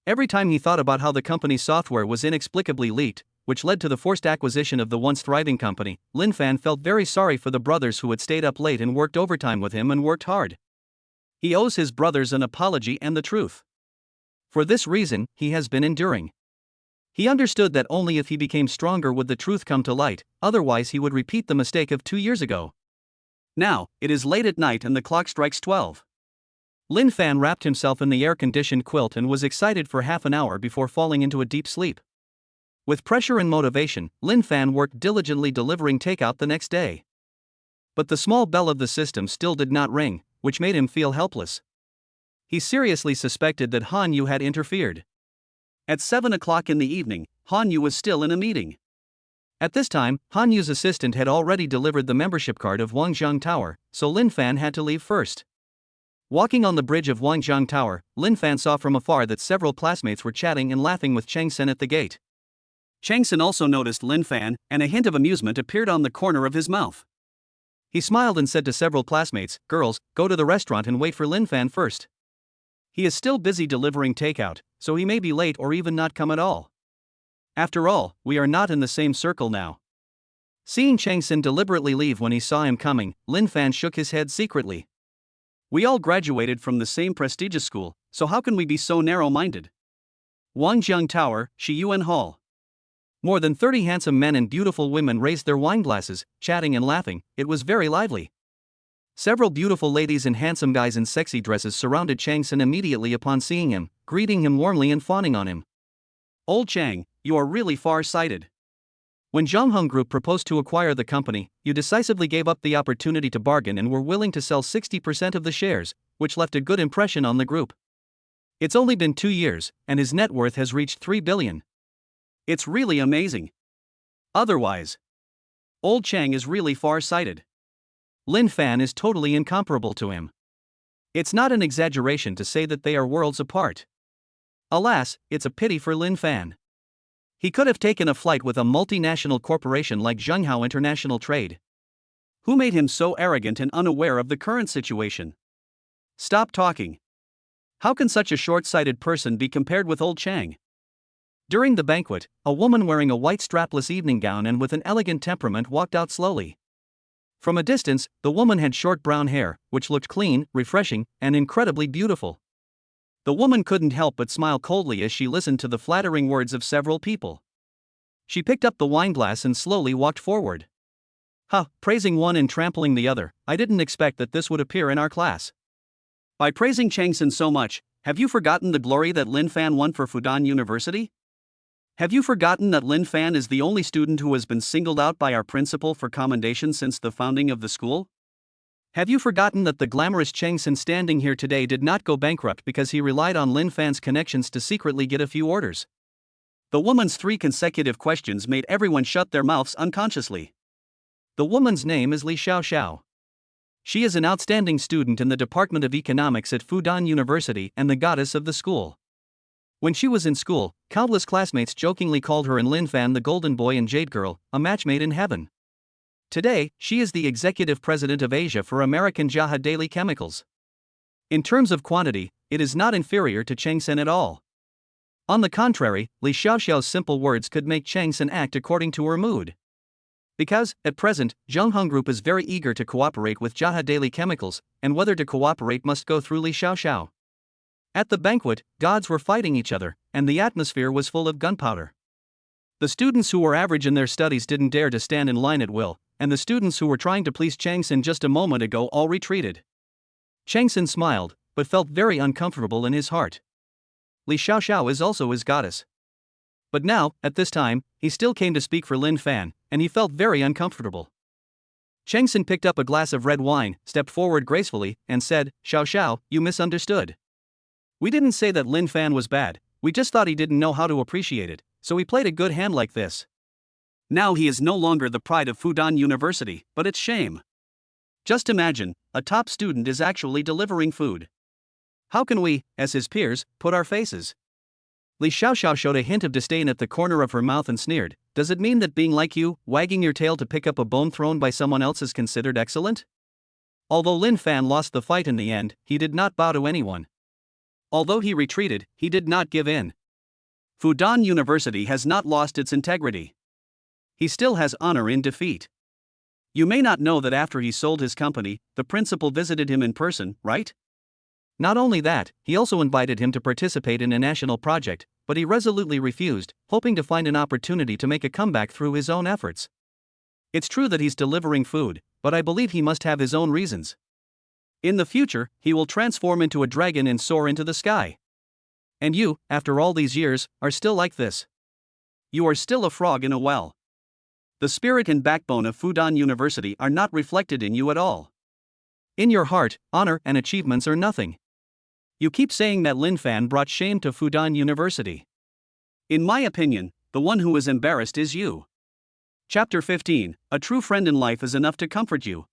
Every time he thought about how the company's software was inexplicably leaked, which led to the forced acquisition of the once thriving company, Lin Fan felt very sorry for the brothers who had stayed up late and worked overtime with him and worked hard. He owes his brothers an apology and the truth. For this reason, he has been enduring. He understood that only if he became stronger would the truth come to light, otherwise he would repeat the mistake of 2 years ago. Now, it is late at night and the clock strikes 12. Lin Fan wrapped himself in the air-conditioned quilt and was excited for half an hour before falling into a deep sleep. With pressure and motivation, Lin Fan worked diligently delivering takeout the next day. But the small bell of the system still did not ring, which made him feel helpless. He seriously suspected that Han Yu had interfered. At 7 o'clock in the evening, Han Yu was still in a meeting. At this time, Han Yu's assistant had already delivered the membership card of Wangjiang Tower, so Lin Fan had to leave first. Walking on the bridge of Wangjiang Tower, Lin Fan saw from afar that several classmates were chatting and laughing with Chang Sen at the gate. Chang Sen also noticed Lin Fan, and a hint of amusement appeared on the corner of his mouth. He smiled and said to several classmates, "Girls, go to the restaurant and wait for Lin Fan first. He is still busy delivering takeout, so he may be late or even not come at all. After all, we are not in the same circle now." Seeing Chang Sen deliberately leave when he saw him coming, Lin Fan shook his head secretly. "We all graduated from the same prestigious school, so how can we be so narrow-minded?" Wangjiang Tower, Shiyuan Hall. More than 30 handsome men and beautiful women raised their wine glasses, chatting and laughing. It was very lively. Several beautiful ladies and handsome guys in sexy dresses surrounded Chang Sen immediately upon seeing him, greeting him warmly and fawning on him. "Old Chang, you are really far-sighted. When Zhenghao Group proposed to acquire the company, you decisively gave up the opportunity to bargain and were willing to sell 60% of the shares, which left a good impression on the group. It's only been 2 years, and his net worth has reached 3 billion. It's really amazing. Otherwise, old Chang is really far-sighted. Lin Fan is totally incomparable to him. It's not an exaggeration to say that they are worlds apart. Alas, it's a pity for Lin Fan. He could have taken a flight with a multinational corporation like Zhenghao International Trade. Who made him so arrogant and unaware of the current situation? Stop talking. How can such a short-sighted person be compared with old Chang?" During the banquet, a woman wearing a white strapless evening gown and with an elegant temperament walked out slowly. From a distance, the woman had short brown hair, which looked clean, refreshing, and incredibly beautiful. The woman couldn't help but smile coldly as she listened to the flattering words of several people. She picked up the wineglass and slowly walked forward. Praising one and trampling the other, I didn't expect that this would appear in our class. By praising Chang Sen so much, have you forgotten the glory that Lin Fan won for Fudan University? Have you forgotten that Lin Fan is the only student who has been singled out by our principal for commendation since the founding of the school? Have you forgotten that the glamorous Chang Sen standing here today did not go bankrupt because he relied on Lin Fan's connections to secretly get a few orders? The woman's 3 consecutive questions made everyone shut their mouths unconsciously. The woman's name is Li Xiaoxiao. She is an outstanding student in the Department of Economics at Fudan University and the goddess of the school. When she was in school, countless classmates jokingly called her and Lin Fan the golden boy and jade girl, a match made in heaven. Today, she is the executive president of Asia for American Jaha Daily Chemicals. In terms of quantity, it is not inferior to Chang Sen at all. On the contrary, Li Xiaoxiao's simple words could make Chang Sen act according to her mood. Because, at present, Zhongheng Group is very eager to cooperate with Jaha Daily Chemicals, and whether to cooperate must go through Li Xiaoxiao. At the banquet, gods were fighting each other, and the atmosphere was full of gunpowder. The students who were average in their studies didn't dare to stand in line at will, and the students who were trying to please Chang Sen just a moment ago all retreated. Chang Sen smiled, but felt very uncomfortable in his heart. Li Xiaoxiao is also his goddess. But now, at this time, he still came to speak for Lin Fan, and he felt very uncomfortable. Chang Sen picked up a glass of red wine, stepped forward gracefully, and said, "Xiaoxiao, you misunderstood. We didn't say that Lin Fan was bad, we just thought he didn't know how to appreciate it, so he played a good hand like this. Now he is no longer the pride of Fudan University, but it's shame. Just imagine, a top student is actually delivering food. How can we, as his peers, put our faces?" Li Xiaoxiao showed a hint of disdain at the corner of her mouth and sneered, "Does it mean that being like you, wagging your tail to pick up a bone thrown by someone else is considered excellent?" Although Lin Fan lost the fight in the end, he did not bow to anyone. Although he retreated, he did not give in. Fudan University has not lost its integrity. He still has honor in defeat. You may not know that after he sold his company, the principal visited him in person, right? Not only that, he also invited him to participate in a national project, but he resolutely refused, hoping to find an opportunity to make a comeback through his own efforts. It's true that he's delivering food, but I believe he must have his own reasons. In the future, he will transform into a dragon and soar into the sky. And you, after all these years, are still like this. You are still a frog in a well. The spirit and backbone of Fudan University are not reflected in you at all. In your heart, honor and achievements are nothing. You keep saying that Lin Fan brought shame to Fudan University. In my opinion, the one who is embarrassed is you. Chapter 15, A True Friend in Life is Enough to Comfort You.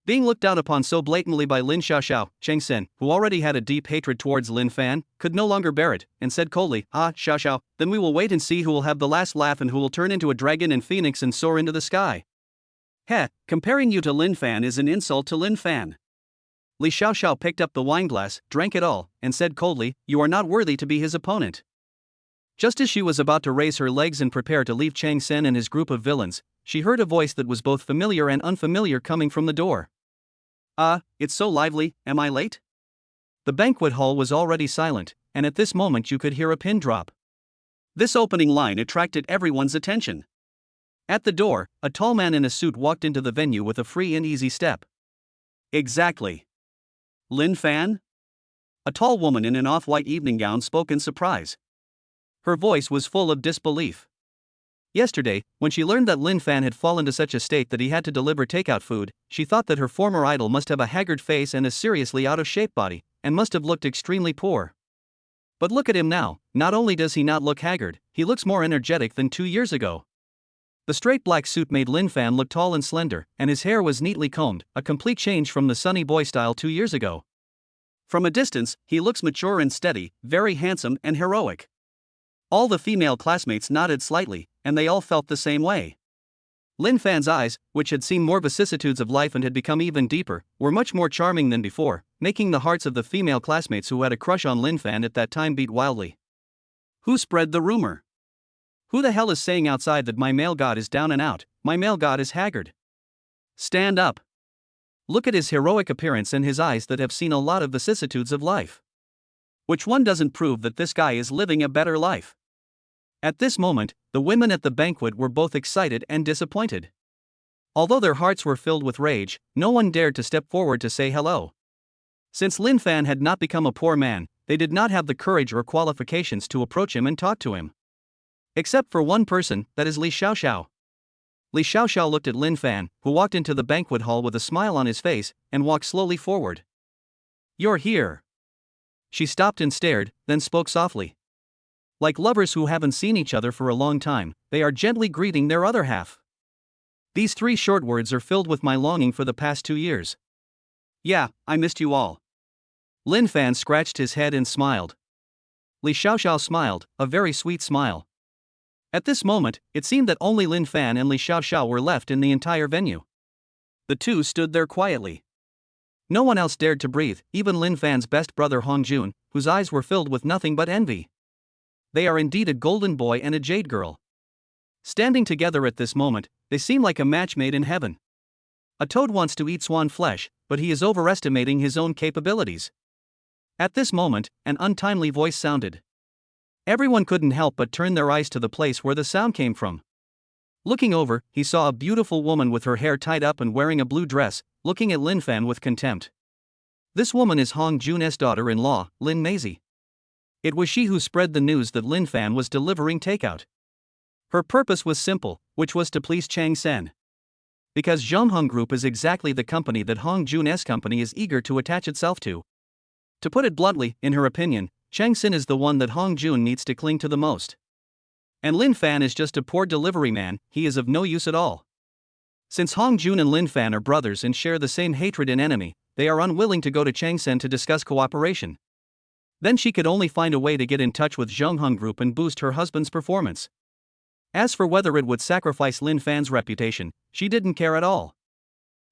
Being looked down upon so blatantly by Lin Xiaoxiao, Chang Sen, who already had a deep hatred towards Lin Fan, could no longer bear it, and said coldly, "Ah, Xiaoxiao, then we will wait and see who will have the last laugh and who will turn into a dragon and phoenix and soar into the sky." Heh, comparing you to Lin Fan is an insult to Lin Fan. Li Xiaoxiao picked up the wineglass, drank it all, and said coldly, "You are not worthy to be his opponent." Just as she was about to raise her legs and prepare to leave Chang Sen and his group of villains, she heard a voice that was both familiar and unfamiliar coming from the door. It's so lively, am I late?" The banquet hall was already silent, and at this moment you could hear a pin drop. This opening line attracted everyone's attention. At the door, a tall man in a suit walked into the venue with a free and easy step. "Exactly. Lin Fan?" A tall woman in an off-white evening gown spoke in surprise. Her voice was full of disbelief. Yesterday, when she learned that Lin Fan had fallen to such a state that he had to deliver takeout food, she thought that her former idol must have a haggard face and a seriously out-of-shape body, and must have looked extremely poor. But look at him now, not only does he not look haggard, he looks more energetic than 2 years ago. The straight black suit made Lin Fan look tall and slender, and his hair was neatly combed, a complete change from the sunny boy style 2 years ago. From a distance, he looks mature and steady, very handsome and heroic. All the female classmates nodded slightly, and they all felt the same way. Lin Fan's eyes, which had seen more vicissitudes of life and had become even deeper, were much more charming than before, making the hearts of the female classmates who had a crush on Lin Fan at that time beat wildly. Who spread the rumor? Who the hell is saying outside that my male god is down and out, my male god is haggard? Stand up. Look at his heroic appearance and his eyes that have seen a lot of vicissitudes of life. Which one doesn't prove that this guy is living a better life? At this moment, the women at the banquet were both excited and disappointed. Although their hearts were filled with rage, no one dared to step forward to say hello. Since Lin Fan had not become a poor man, they did not have the courage or qualifications to approach him and talk to him. Except for one person, that is Li Xiaoxiao. Li Xiaoxiao looked at Lin Fan, who walked into the banquet hall with a smile on his face, and walked slowly forward. "You're here." She stopped and stared, then spoke softly. Like lovers who haven't seen each other for a long time, they are gently greeting their other half. These 3 short words are filled with my longing for the past 2 years. Yeah, I missed you all. Lin Fan scratched his head and smiled. Li Xiaoxiao smiled, a very sweet smile. At this moment, it seemed that only Lin Fan and Li Xiaoxiao were left in the entire venue. The two stood there quietly. No one else dared to breathe, even Lin Fan's best brother Hong Jun, whose eyes were filled with nothing but envy. They are indeed a golden boy and a jade girl. Standing together at this moment, they seem like a match made in heaven. A toad wants to eat swan flesh, but he is overestimating his own capabilities. At this moment, an untimely voice sounded. Everyone couldn't help but turn their eyes to the place where the sound came from. Looking over, he saw a beautiful woman with her hair tied up and wearing a blue dress, looking at Lin Fan with contempt. This woman is Hong Jun's daughter-in-law, Lin Maisie. It was she who spread the news that Lin Fan was delivering takeout. Her purpose was simple, which was to please Chang Sen. Because Zhongheng Group is exactly the company that Hong Jun's company is eager to attach itself to. To put it bluntly, in her opinion, Chang Sen is the one that Hong Jun needs to cling to the most. And Lin Fan is just a poor delivery man, he is of no use at all. Since Hong Jun and Lin Fan are brothers and share the same hatred and enemy, they are unwilling to go to Chang Sen to discuss cooperation. Then she could only find a way to get in touch with Zhongheng Group and boost her husband's performance. As for whether it would sacrifice Lin Fan's reputation, she didn't care at all.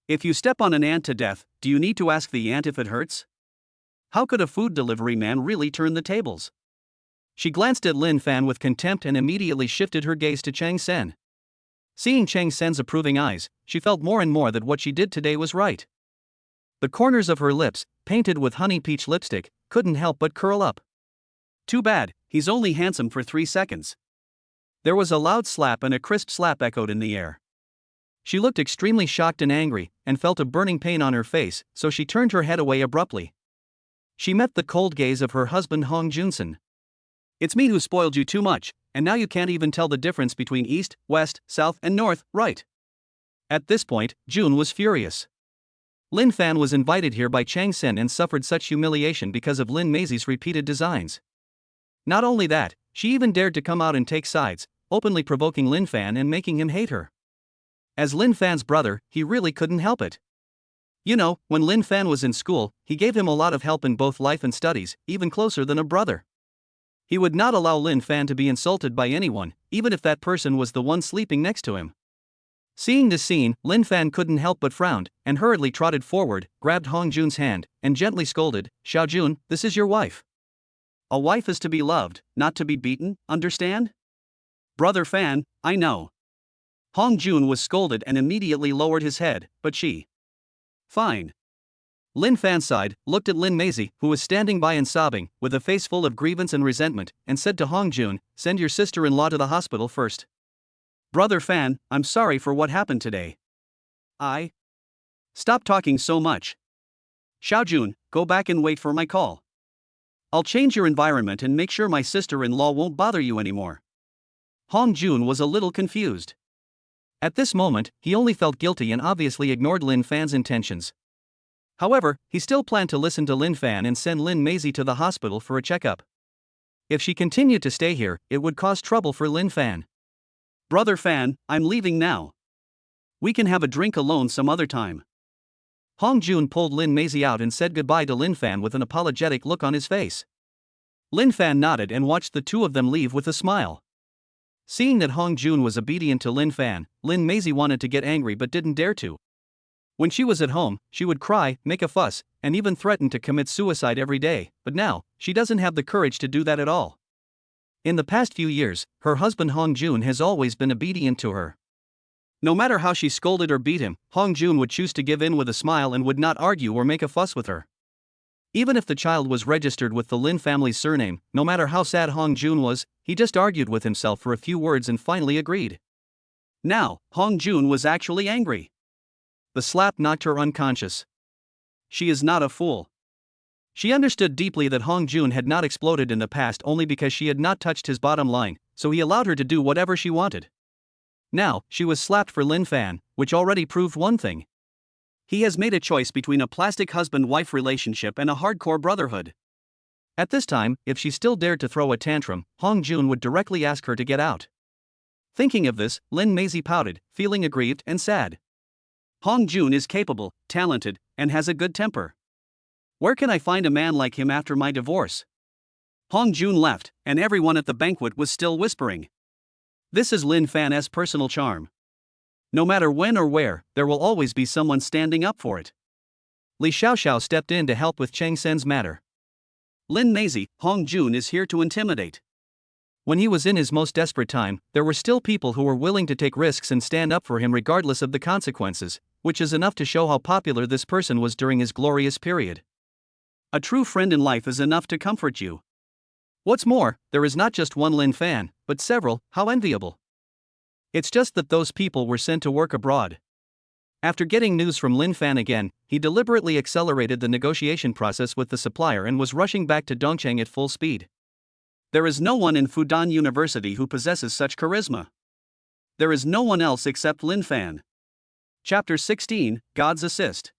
If you step on an ant to death, do you need to ask the ant if it hurts? How could a food delivery man really turn the tables? She glanced at Lin Fan with contempt and immediately shifted her gaze to Chang Sen. Seeing Chang Sen's approving eyes, she felt more and more that what she did today was right. The corners of her lips, painted with honey peach lipstick, couldn't help but curl up. Too bad, he's only handsome for 3 seconds. There was a loud slap and a crisp slap echoed in the air. She looked extremely shocked and angry, and felt a burning pain on her face, so she turned her head away abruptly. She met the cold gaze of her husband Hong Junsen. It's me who spoiled you too much, and now you can't even tell the difference between east, west, south, and north, right? At this point, Jun was furious. Lin Fan was invited here by Chang Sen and suffered such humiliation because of Lin Maisie's repeated designs. Not only that, she even dared to come out and take sides, openly provoking Lin Fan and making him hate her. As Lin Fan's brother, he really couldn't help it. You know, when Lin Fan was in school, he gave him a lot of help in both life and studies, even closer than a brother. He would not allow Lin Fan to be insulted by anyone, even if that person was the one sleeping next to him. Seeing this scene, Lin Fan couldn't help but frowned, and hurriedly trotted forward, grabbed Hong Jun's hand, and gently scolded, "Xiao Jun, this is your wife. A wife is to be loved, not to be beaten, understand?" "Brother Fan, I know." Hong Jun was scolded and immediately lowered his head, but she. "Fine." Lin Fan sighed, looked at Lin Maisie, who was standing by and sobbing, with a face full of grievance and resentment, and said to Hong Jun, "Send your sister-in-law to the hospital first." "Brother Fan, I'm sorry for what happened today." Stop talking so much. Xiao Jun, go back and wait for my call. I'll change your environment and make sure my sister-in-law won't bother you anymore." Hong Jun was a little confused. At this moment, he only felt guilty and obviously ignored Lin Fan's intentions. However, he still planned to listen to Lin Fan and send Lin Maisie to the hospital for a checkup. If she continued to stay here, it would cause trouble for Lin Fan. "Brother Fan, I'm leaving now. We can have a drink alone some other time." Hong Jun pulled Lin Maisie out and said goodbye to Lin Fan with an apologetic look on his face. Lin Fan nodded and watched the two of them leave with a smile. Seeing that Hong Jun was obedient to Lin Fan, Lin Maisie wanted to get angry but didn't dare to. When she was at home, she would cry, make a fuss, and even threaten to commit suicide every day, but now, she doesn't have the courage to do that at all. In the past few years, her husband Hong Jun has always been obedient to her. No matter how she scolded or beat him, Hong Jun would choose to give in with a smile and would not argue or make a fuss with her. Even if the child was registered with the Lin family's surname, no matter how sad Hong Jun was, he just argued with himself for a few words and finally agreed. Now, Hong Jun was actually angry. The slap knocked her unconscious. She is not a fool. She understood deeply that Hong Jun had not exploded in the past only because she had not touched his bottom line, so he allowed her to do whatever she wanted. Now, she was slapped for Lin Fan, which already proved one thing. He has made a choice between a plastic husband-wife relationship and a hardcore brotherhood. At this time, if she still dared to throw a tantrum, Hong Jun would directly ask her to get out. Thinking of this, Lin Maisie pouted, feeling aggrieved and sad. Hong Jun is capable, talented, and has a good temper. Where can I find a man like him after my divorce? Hong Jun left, and everyone at the banquet was still whispering. This is Lin Fan's personal charm. No matter when or where, there will always be someone standing up for it. Li Xiaoxiao stepped in to help with Chang Sen's matter. Lin Meizi, Hong Jun is here to intimidate. When he was in his most desperate time, there were still people who were willing to take risks and stand up for him regardless of the consequences, which is enough to show how popular this person was during his glorious period. A true friend in life is enough to comfort you. What's more, there is not just one Lin Fan, but several. How enviable. It's just that those people were sent to work abroad. After getting news from Lin Fan again, he deliberately accelerated the negotiation process with the supplier and was rushing back to Dongcheng at full speed. There is no one in Fudan University who possesses such charisma. There is no one else except Lin Fan. Chapter 16, God's Assist.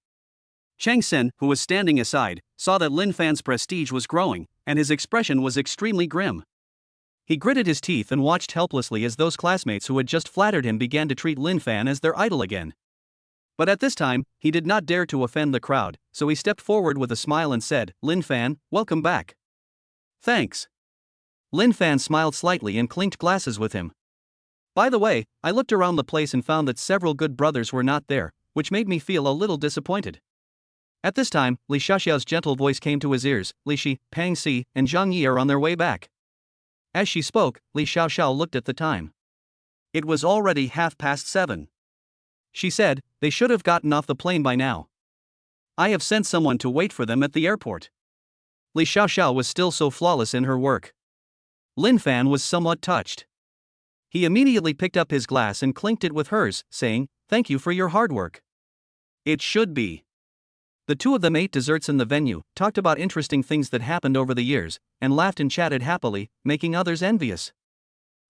Chang Sen, who was standing aside, saw that Lin Fan's prestige was growing, and his expression was extremely grim. He gritted his teeth and watched helplessly as those classmates who had just flattered him began to treat Lin Fan as their idol again. But at this time, he did not dare to offend the crowd, so he stepped forward with a smile and said, "Lin Fan, welcome back." "Thanks." Lin Fan smiled slightly and clinked glasses with him. "By the way, I looked around the place and found that several good brothers were not there, which made me feel a little disappointed." At this time, Li Xiaoxiao's gentle voice came to his ears. "Li Shi, Pang Si, and Zhang Yi are on their way back." As she spoke, Li Xiaoxiao looked at the time. It was already 7:30. She said, "They should have gotten off the plane by now. I have sent someone to wait for them at the airport." Li Xiaoxiao was still so flawless in her work. Lin Fan was somewhat touched. He immediately picked up his glass and clinked it with hers, saying, "Thank you for your hard work." It should be. The two of them ate desserts in the venue, talked about interesting things that happened over the years, and laughed and chatted happily, making others envious.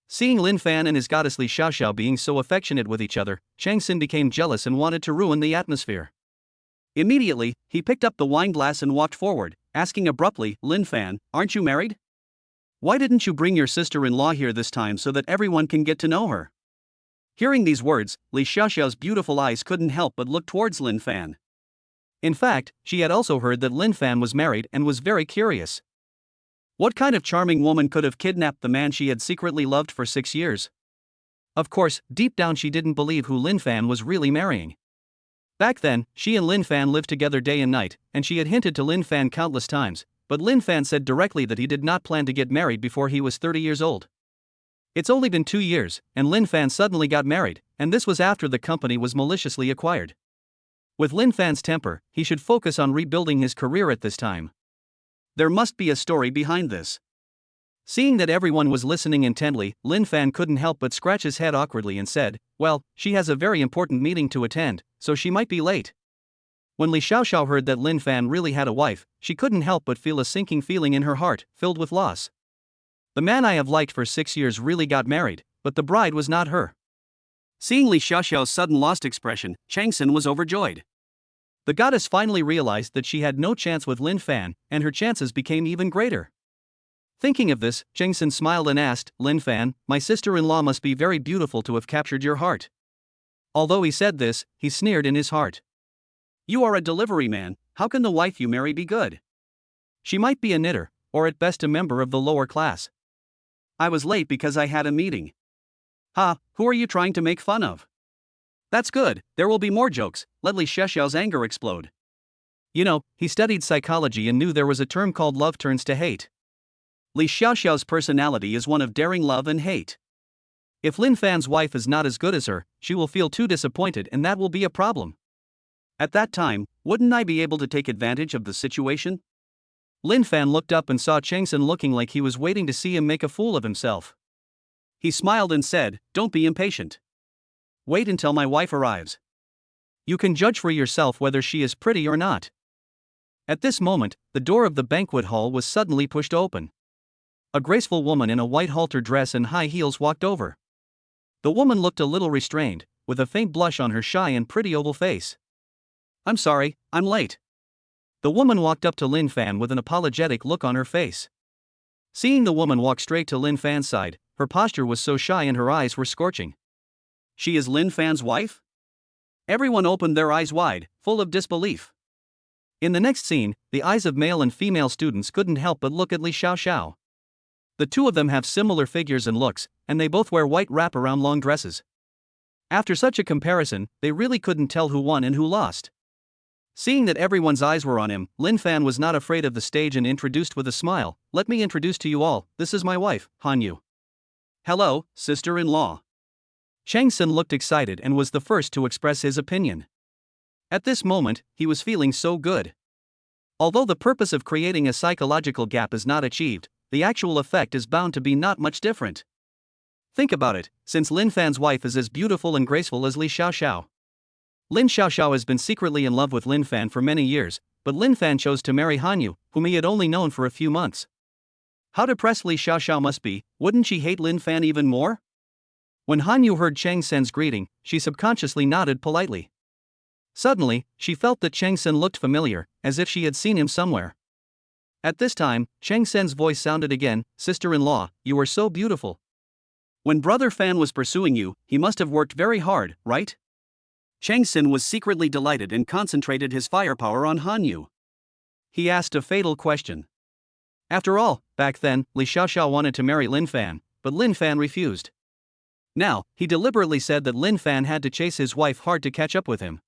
Seeing Lin Fan and his goddess Li Xiaoxiao being so affectionate with each other, Chang Sen became jealous and wanted to ruin the atmosphere. Immediately, he picked up the wine glass and walked forward, asking abruptly, "Lin Fan, aren't you married? Why didn't you bring your sister-in-law here this time so that everyone can get to know her?" Hearing these words, Li Xiaoxiao's beautiful eyes couldn't help but look towards Lin Fan. In fact, she had also heard that Lin Fan was married and was very curious. What kind of charming woman could have kidnapped the man she had secretly loved for 6 years? Of course, deep down she didn't believe who Lin Fan was really marrying. Back then, she and Lin Fan lived together day and night, and she had hinted to Lin Fan countless times, but Lin Fan said directly that he did not plan to get married before he was 30 years old. It's only been 2 years, and Lin Fan suddenly got married, and this was after the company was maliciously acquired. With Lin Fan's temper, he should focus on rebuilding his career at this time. There must be a story behind this. Seeing that everyone was listening intently, Lin Fan couldn't help but scratch his head awkwardly and said, "Well, she has a very important meeting to attend, so she might be late." When Li Xiaoxiao heard that Lin Fan really had a wife, she couldn't help but feel a sinking feeling in her heart, filled with loss. The man I have liked for 6 years really got married, but the bride was not her. Seeing Li Xiaoxiao's sudden lost expression, Chang Sen was overjoyed. The goddess finally realized that she had no chance with Lin Fan, and her chances became even greater. Thinking of this, Chang Sen smiled and asked, "Lin Fan, my sister-in-law must be very beautiful to have captured your heart." Although he said this, he sneered in his heart. "You are a delivery man, how can the wife you marry be good? She might be a knitter, or at best a member of the lower class." "I was late because I had a meeting." "Ha, who are you trying to make fun of?" "That's good, there will be more jokes," let Li Xiaoxiao's anger explode. You know, he studied psychology and knew there was a term called love turns to hate. Li Xiaoxiao's personality is one of daring love and hate. If Lin Fan's wife is not as good as her, she will feel too disappointed and that will be a problem. At that time, wouldn't I be able to take advantage of the situation? Lin Fan looked up and saw Chang Sen looking like he was waiting to see him make a fool of himself. He smiled and said, "Don't be impatient. Wait until my wife arrives. You can judge for yourself whether she is pretty or not." At this moment, the door of the banquet hall was suddenly pushed open. A graceful woman in a white halter dress and high heels walked over. The woman looked a little restrained, with a faint blush on her shy and pretty oval face. "I'm sorry, I'm late." The woman walked up to Lin Fan with an apologetic look on her face. Seeing the woman walk straight to Lin Fan's side, her posture was so shy and her eyes were scorching. She is Lin Fan's wife? Everyone opened their eyes wide, full of disbelief. In the next scene, the eyes of male and female students couldn't help but look at Li Xiaoxiao. The two of them have similar figures and looks, and they both wear white wrap-around long dresses. After such a comparison, they really couldn't tell who won and who lost. Seeing that everyone's eyes were on him, Lin Fan was not afraid of the stage and introduced with a smile, "Let me introduce to you all, this is my wife, Hanyu." "Hello, sister-in-law." Chang Sen looked excited and was the first to express his opinion. At this moment, he was feeling so good. Although the purpose of creating a psychological gap is not achieved, the actual effect is bound to be not much different. Think about it, since Lin Fan's wife is as beautiful and graceful as Li Xiaoxiao. Lin Xiaoxiao has been secretly in love with Lin Fan for many years, but Lin Fan chose to marry Hanyu, whom he had only known for a few months. How depressed Li Xiaoxiao must be, wouldn't she hate Lin Fan even more? When Hanyu heard Chang Sen's greeting, she subconsciously nodded politely. Suddenly, she felt that Chang Sen looked familiar, as if she had seen him somewhere. At this time, Chang Sen's voice sounded again, "Sister-in-law, you are so beautiful." "When Brother Fan was pursuing you, he must have worked very hard, right?" Chang Sen was secretly delighted and concentrated his firepower on Hanyu. He asked a fatal question. After all, back then, Li Xiaoxiao wanted to marry Lin Fan, but Lin Fan refused. Now, he deliberately said that Lin Fan had to chase his wife hard to catch up with him.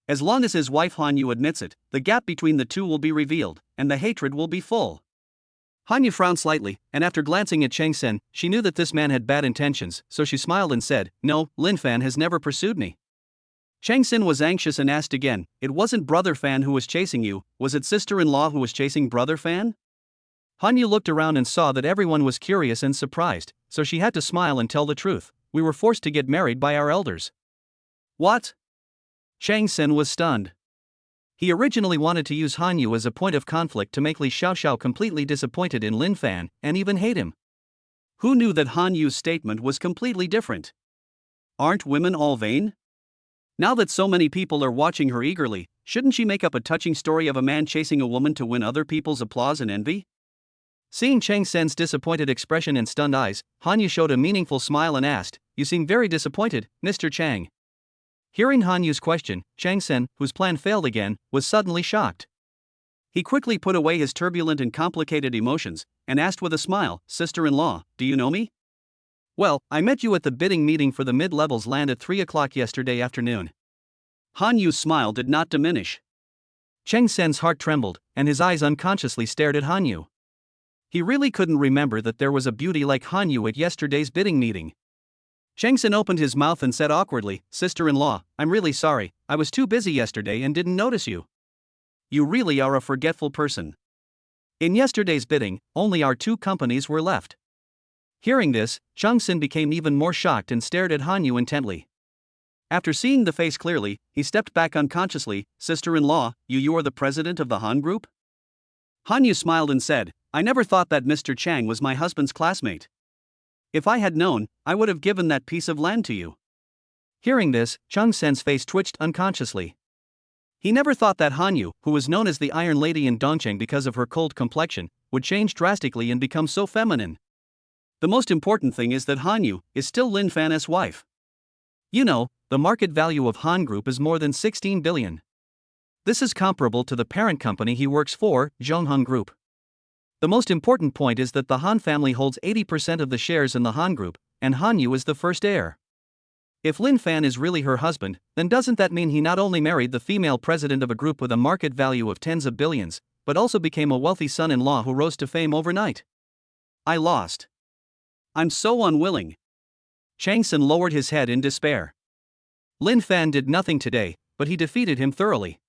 As long as his wife Hanyu admits it, the gap between the two will be revealed, and the hatred will be full. Hanyu frowned slightly, and after glancing at Chang Sen, she knew that this man had bad intentions, so she smiled and said, "No, Lin Fan has never pursued me." Chang Sen was anxious and asked again, "It wasn't Brother Fan who was chasing you, was it sister-in-law who was chasing Brother Fan?" Hanyu looked around and saw that everyone was curious and surprised, so she had to smile and tell the truth. "We were forced to get married by our elders." "What?" Chang Sen was stunned. He originally wanted to use Hanyu as a point of conflict to make Li Xiaoxiao completely disappointed in Lin Fan, and even hate him. Who knew that Hanyu's statement was completely different? Aren't women all vain? Now that so many people are watching her eagerly, shouldn't she make up a touching story of a man chasing a woman to win other people's applause and envy? Seeing Chang Sen's disappointed expression and stunned eyes, Hanyu showed a meaningful smile and asked, "You seem very disappointed, Mr. Chang." Hearing Hanyu's question, Chang Sen, whose plan failed again, was suddenly shocked. He quickly put away his turbulent and complicated emotions, and asked with a smile, "Sister-in-law, do you know me?" "Well, I met you at the bidding meeting for the mid-levels land at 3 o'clock yesterday afternoon." Hanyu's smile did not diminish. Chang Sen's heart trembled, and his eyes unconsciously stared at Hanyu. He really couldn't remember that there was a beauty like Hanyu at yesterday's bidding meeting. Chang Sen opened his mouth and said awkwardly, "Sister-in-law, I'm really sorry, I was too busy yesterday and didn't notice you." "You really are a forgetful person." In yesterday's bidding, only our two companies were left. Hearing this, Chang Sen became even more shocked and stared at Hanyu intently. After seeing the face clearly, he stepped back unconsciously. "Sister-in-law, you are the president of the Han Group?" Hanyu smiled and said, "I never thought that Mr. Chang was my husband's classmate. If I had known, I would have given that piece of land to you." Hearing this, Chang Sen's face twitched unconsciously. He never thought that Hanyu, who was known as the Iron Lady in Dongcheng because of her cold complexion, would change drastically and become so feminine. The most important thing is that Hanyu is still Lin Fan's wife. You know, the market value of Han Group is more than 16 billion. This is comparable to the parent company he works for, Zhongheng Group. The most important point is that the Han family holds 80% of the shares in the Han Group, and Hanyu is the first heir. If Lin Fan is really her husband, then doesn't that mean he not only married the female president of a group with a market value of tens of billions, but also became a wealthy son-in-law who rose to fame overnight? I lost. I'm so unwilling. Chang Sen lowered his head in despair. Lin Fan did nothing today, but he defeated him thoroughly.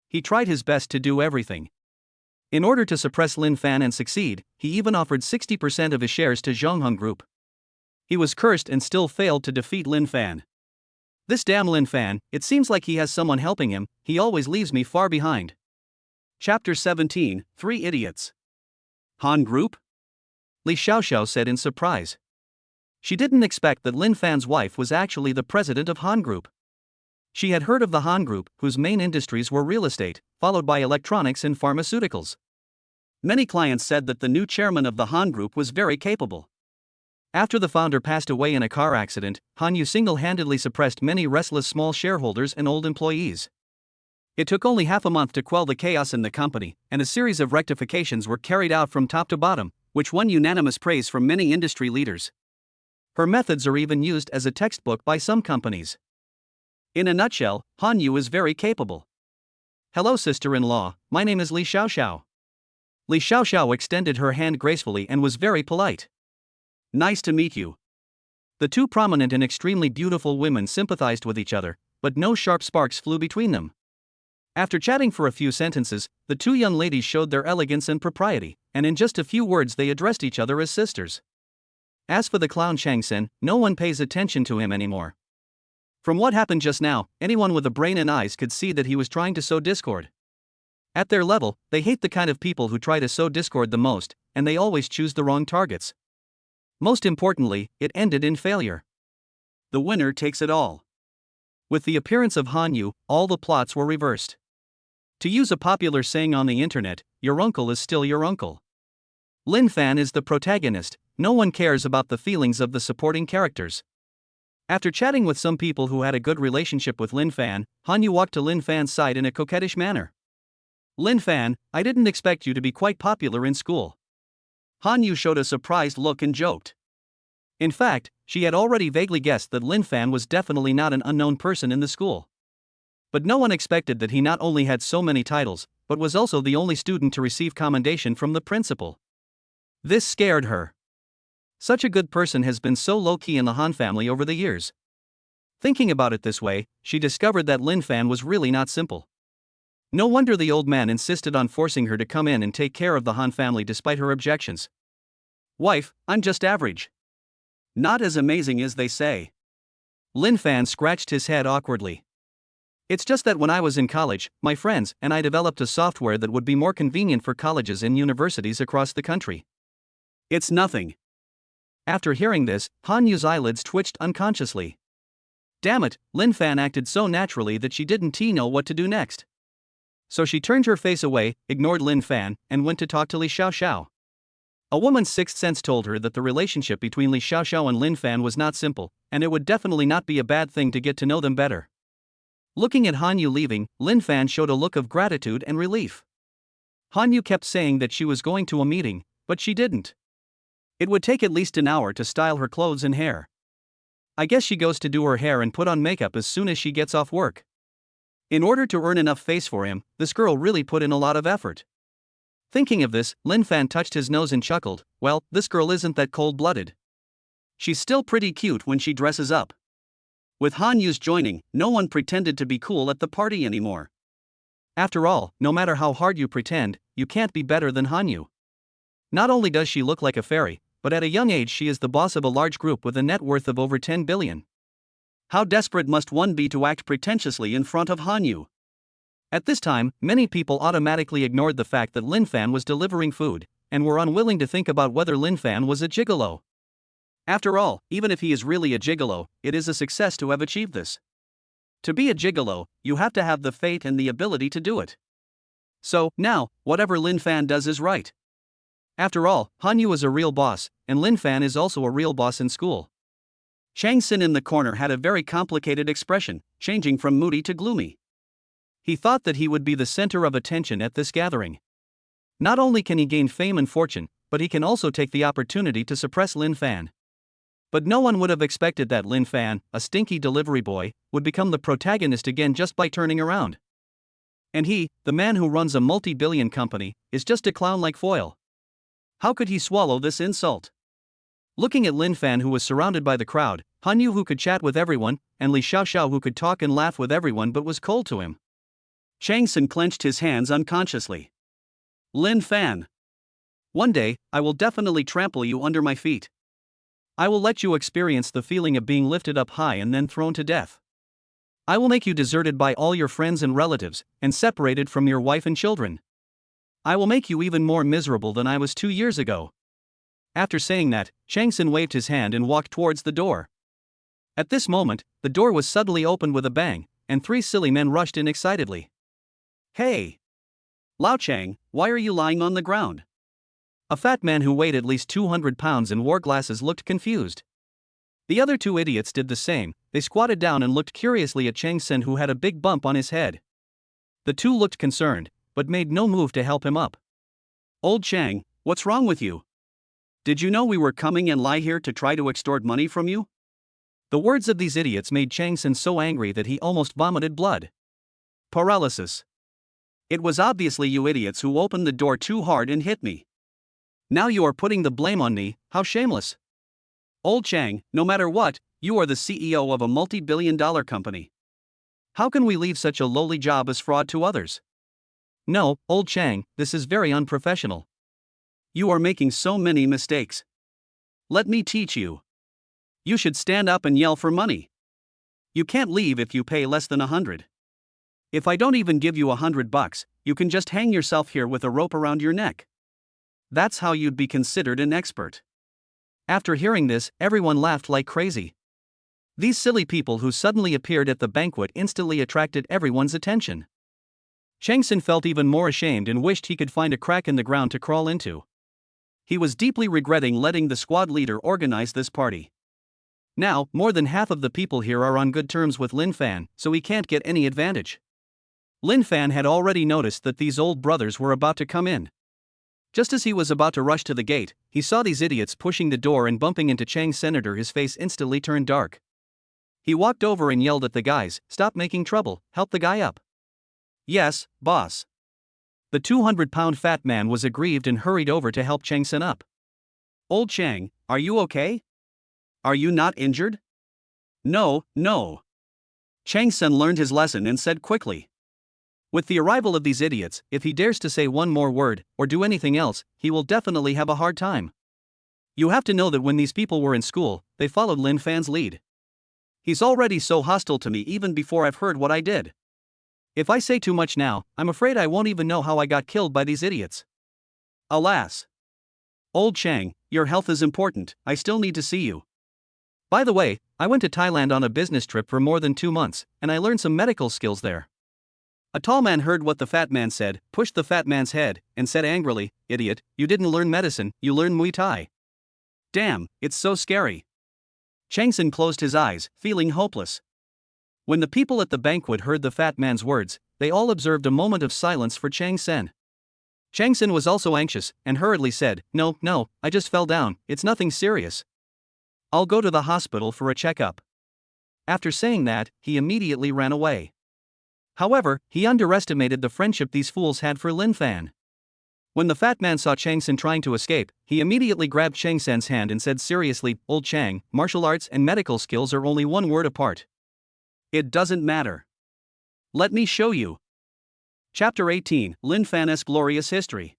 He tried his best to do everything. In order to suppress Lin Fan and succeed, he even offered 60% of his shares to Zhongheng Group. He was cursed and still failed to defeat Lin Fan. This damn Lin Fan, it seems like he has someone helping him, he always leaves me far behind. Chapter 17, 3 Idiots. Han Group? Li Xiaoxiao said in surprise. She didn't expect that Lin Fan's wife was actually the president of Han Group. She had heard of the Han Group, whose main industries were real estate, followed by electronics and pharmaceuticals. Many clients said that the new chairman of the Han Group was very capable. After the founder passed away in a car accident, Hanyu single-handedly suppressed many restless small shareholders and old employees. It took only half a month to quell the chaos in the company, and a series of rectifications were carried out from top to bottom, which won unanimous praise from many industry leaders. Her methods are even used as a textbook by some companies. In a nutshell, Hanyu is very capable. "Hello, sister-in-law, my name is Li Xiaoxiao." Li Xiaoxiao extended her hand gracefully and was very polite. "Nice to meet you." The two prominent and extremely beautiful women sympathized with each other, but no sharp sparks flew between them. After chatting for a few sentences, the two young ladies showed their elegance and propriety, and in just a few words they addressed each other as sisters. As for the clown Changsen, no one pays attention to him anymore. From what happened just now, anyone with a brain and eyes could see that he was trying to sow discord. At their level, they hate the kind of people who try to sow discord the most, and they always choose the wrong targets. Most importantly, it ended in failure. The winner takes it all. With the appearance of Hanyu, all the plots were reversed. To use a popular saying on the internet, your uncle is still your uncle. Lin Fan is the protagonist, no one cares about the feelings of the supporting characters. After chatting with some people who had a good relationship with Lin Fan, Hanyu walked to Lin Fan's side in a coquettish manner. "Lin Fan, I didn't expect you to be quite popular in school." Hanyu showed a surprised look and joked. In fact, she had already vaguely guessed that Lin Fan was definitely not an unknown person in the school. But no one expected that he not only had so many titles, but was also the only student to receive commendation from the principal. This scared her. Such a good person has been so low-key in the Han family over the years. Thinking about it this way, she discovered that Lin Fan was really not simple. No wonder the old man insisted on forcing her to come in and take care of the Han family despite her objections. "Wife, I'm just average. Not as amazing as they say." Lin Fan scratched his head awkwardly. "It's just that when I was in college, my friends and I developed a software that would be more convenient for colleges and universities across the country." "It's nothing." After hearing this, Hanyu's eyelids twitched unconsciously. Damn it, Lin Fan acted so naturally that she didn't know what to do next. So she turned her face away, ignored Lin Fan, and went to talk to Li Xiaoxiao. A woman's sixth sense told her that the relationship between Li Xiaoxiao and Lin Fan was not simple, and it would definitely not be a bad thing to get to know them better. Looking at Hanyu leaving, Lin Fan showed a look of gratitude and relief. Hanyu kept saying that she was going to a meeting, but she didn't. It would take at least an hour to style her clothes and hair. I guess she goes to do her hair and put on makeup as soon as she gets off work. In order to earn enough face for him, this girl really put in a lot of effort. Thinking of this, Lin Fan touched his nose and chuckled, well, this girl isn't that cold-blooded. She's still pretty cute when she dresses up. With Hanyu's joining, no one pretended to be cool at the party anymore. After all, no matter how hard you pretend, you can't be better than Hanyu. Not only does she look like a fairy, but at a young age she is the boss of a large group with a net worth of over 10 billion. How desperate must one be to act pretentiously in front of Hanyu? At this time, many people automatically ignored the fact that Lin Fan was delivering food, and were unwilling to think about whether Lin Fan was a gigolo. After all, even if he is really a gigolo, it is a success to have achieved this. To be a gigolo, you have to have the fate and the ability to do it. So, now, whatever Lin Fan does is right. After all, Hanyu is a real boss, and Lin Fan is also a real boss in school. Chang Sin in the corner had a very complicated expression, changing from moody to gloomy. He thought that he would be the center of attention at this gathering. Not only can he gain fame and fortune, but he can also take the opportunity to suppress Lin Fan. But no one would have expected that Lin Fan, a stinky delivery boy, would become the protagonist again just by turning around. And he, the man who runs a multi-billion company, is just a clown like foil. How could he swallow this insult? Looking at Lin Fan, who was surrounded by the crowd, Hanyu, who could chat with everyone, and Li Xiaoxiao, who could talk and laugh with everyone but was cold to him, Chang Sin clenched his hands unconsciously. "Lin Fan. One day, I will definitely trample you under my feet. I will let you experience the feeling of being lifted up high and then thrown to death. I will make you deserted by all your friends and relatives, and separated from your wife and children. I will make you even more miserable than I was 2 years ago." After saying that, Chang Sin waved his hand and walked towards the door. At this moment, the door was suddenly opened with a bang, and 3 silly men rushed in excitedly. "Hey! Lao Chang, why are you lying on the ground?" A fat man who weighed at least 200 pounds and wore glasses looked confused. The other 2 idiots did the same. They squatted down and looked curiously at Chang Sin, who had a big bump on his head. The 2 looked concerned, but made no move to help him up. "Old Chang, what's wrong with you? Did you know we were coming and lie here to try to extort money from you?" The words of these idiots made Chang Sin so angry that he almost vomited blood. Paralysis. It was obviously you idiots who opened the door too hard and hit me. Now you are putting the blame on me, how shameless. Old Chang, no matter what, you are the CEO of a multi-billion-dollar company. How can we leave such a lowly job as fraud to others? No, Old Chang, this is very unprofessional. You are making so many mistakes. Let me teach you. You should stand up and yell for money. You can't leave if you pay less than 100. If I don't even give you $100, you can just hang yourself here with a rope around your neck. That's how you'd be considered an expert. After hearing this, everyone laughed like crazy. These silly people who suddenly appeared at the banquet instantly attracted everyone's attention. Chang Sen felt even more ashamed and wished he could find a crack in the ground to crawl into. He was deeply regretting letting the squad leader organize this party. Now, more than half of the people here are on good terms with Lin Fan, so he can't get any advantage. Lin Fan had already noticed that these old brothers were about to come in. Just as he was about to rush to the gate, he saw these idiots pushing the door and bumping into Chang's senator. His face instantly turned dark. He walked over and yelled at the guys, "Stop making trouble, help the guy up." "Yes, boss." The 200-pound fat man was aggrieved and hurried over to help Chang Sen up. "Old Chang, are you okay? Are you not injured?" No. Chang Sen learned his lesson and said quickly. With the arrival of these idiots, if he dares to say one more word, or do anything else, he will definitely have a hard time. You have to know that when these people were in school, they followed Lin Fan's lead. He's already so hostile to me even before I've heard what I did. If I say too much now, I'm afraid I won't even know how I got killed by these idiots. Alas. Old Chang, your health is important, I still need to see you. By the way, I went to Thailand on a business trip for more than 2 months, and I learned some medical skills there. A tall man heard what the fat man said, pushed the fat man's head, and said angrily, "Idiot, you didn't learn medicine, you learned Muay Thai." Damn, it's so scary. Chang Sen closed his eyes, feeling hopeless. When the people at the banquet heard the fat man's words, they all observed a moment of silence for Chang Sen. Chang Sen was also anxious, and hurriedly said, No, I just fell down, it's nothing serious. I'll go to the hospital for a checkup." After saying that, he immediately ran away. However, he underestimated the friendship these fools had for Lin Fan. When the fat man saw Chang Sen trying to escape, he immediately grabbed Chang Sen's hand and said seriously, "Old Chang, martial arts and medical skills are only one word apart. It doesn't matter. Let me show you." Chapter 18, Lin Fan's Glorious History.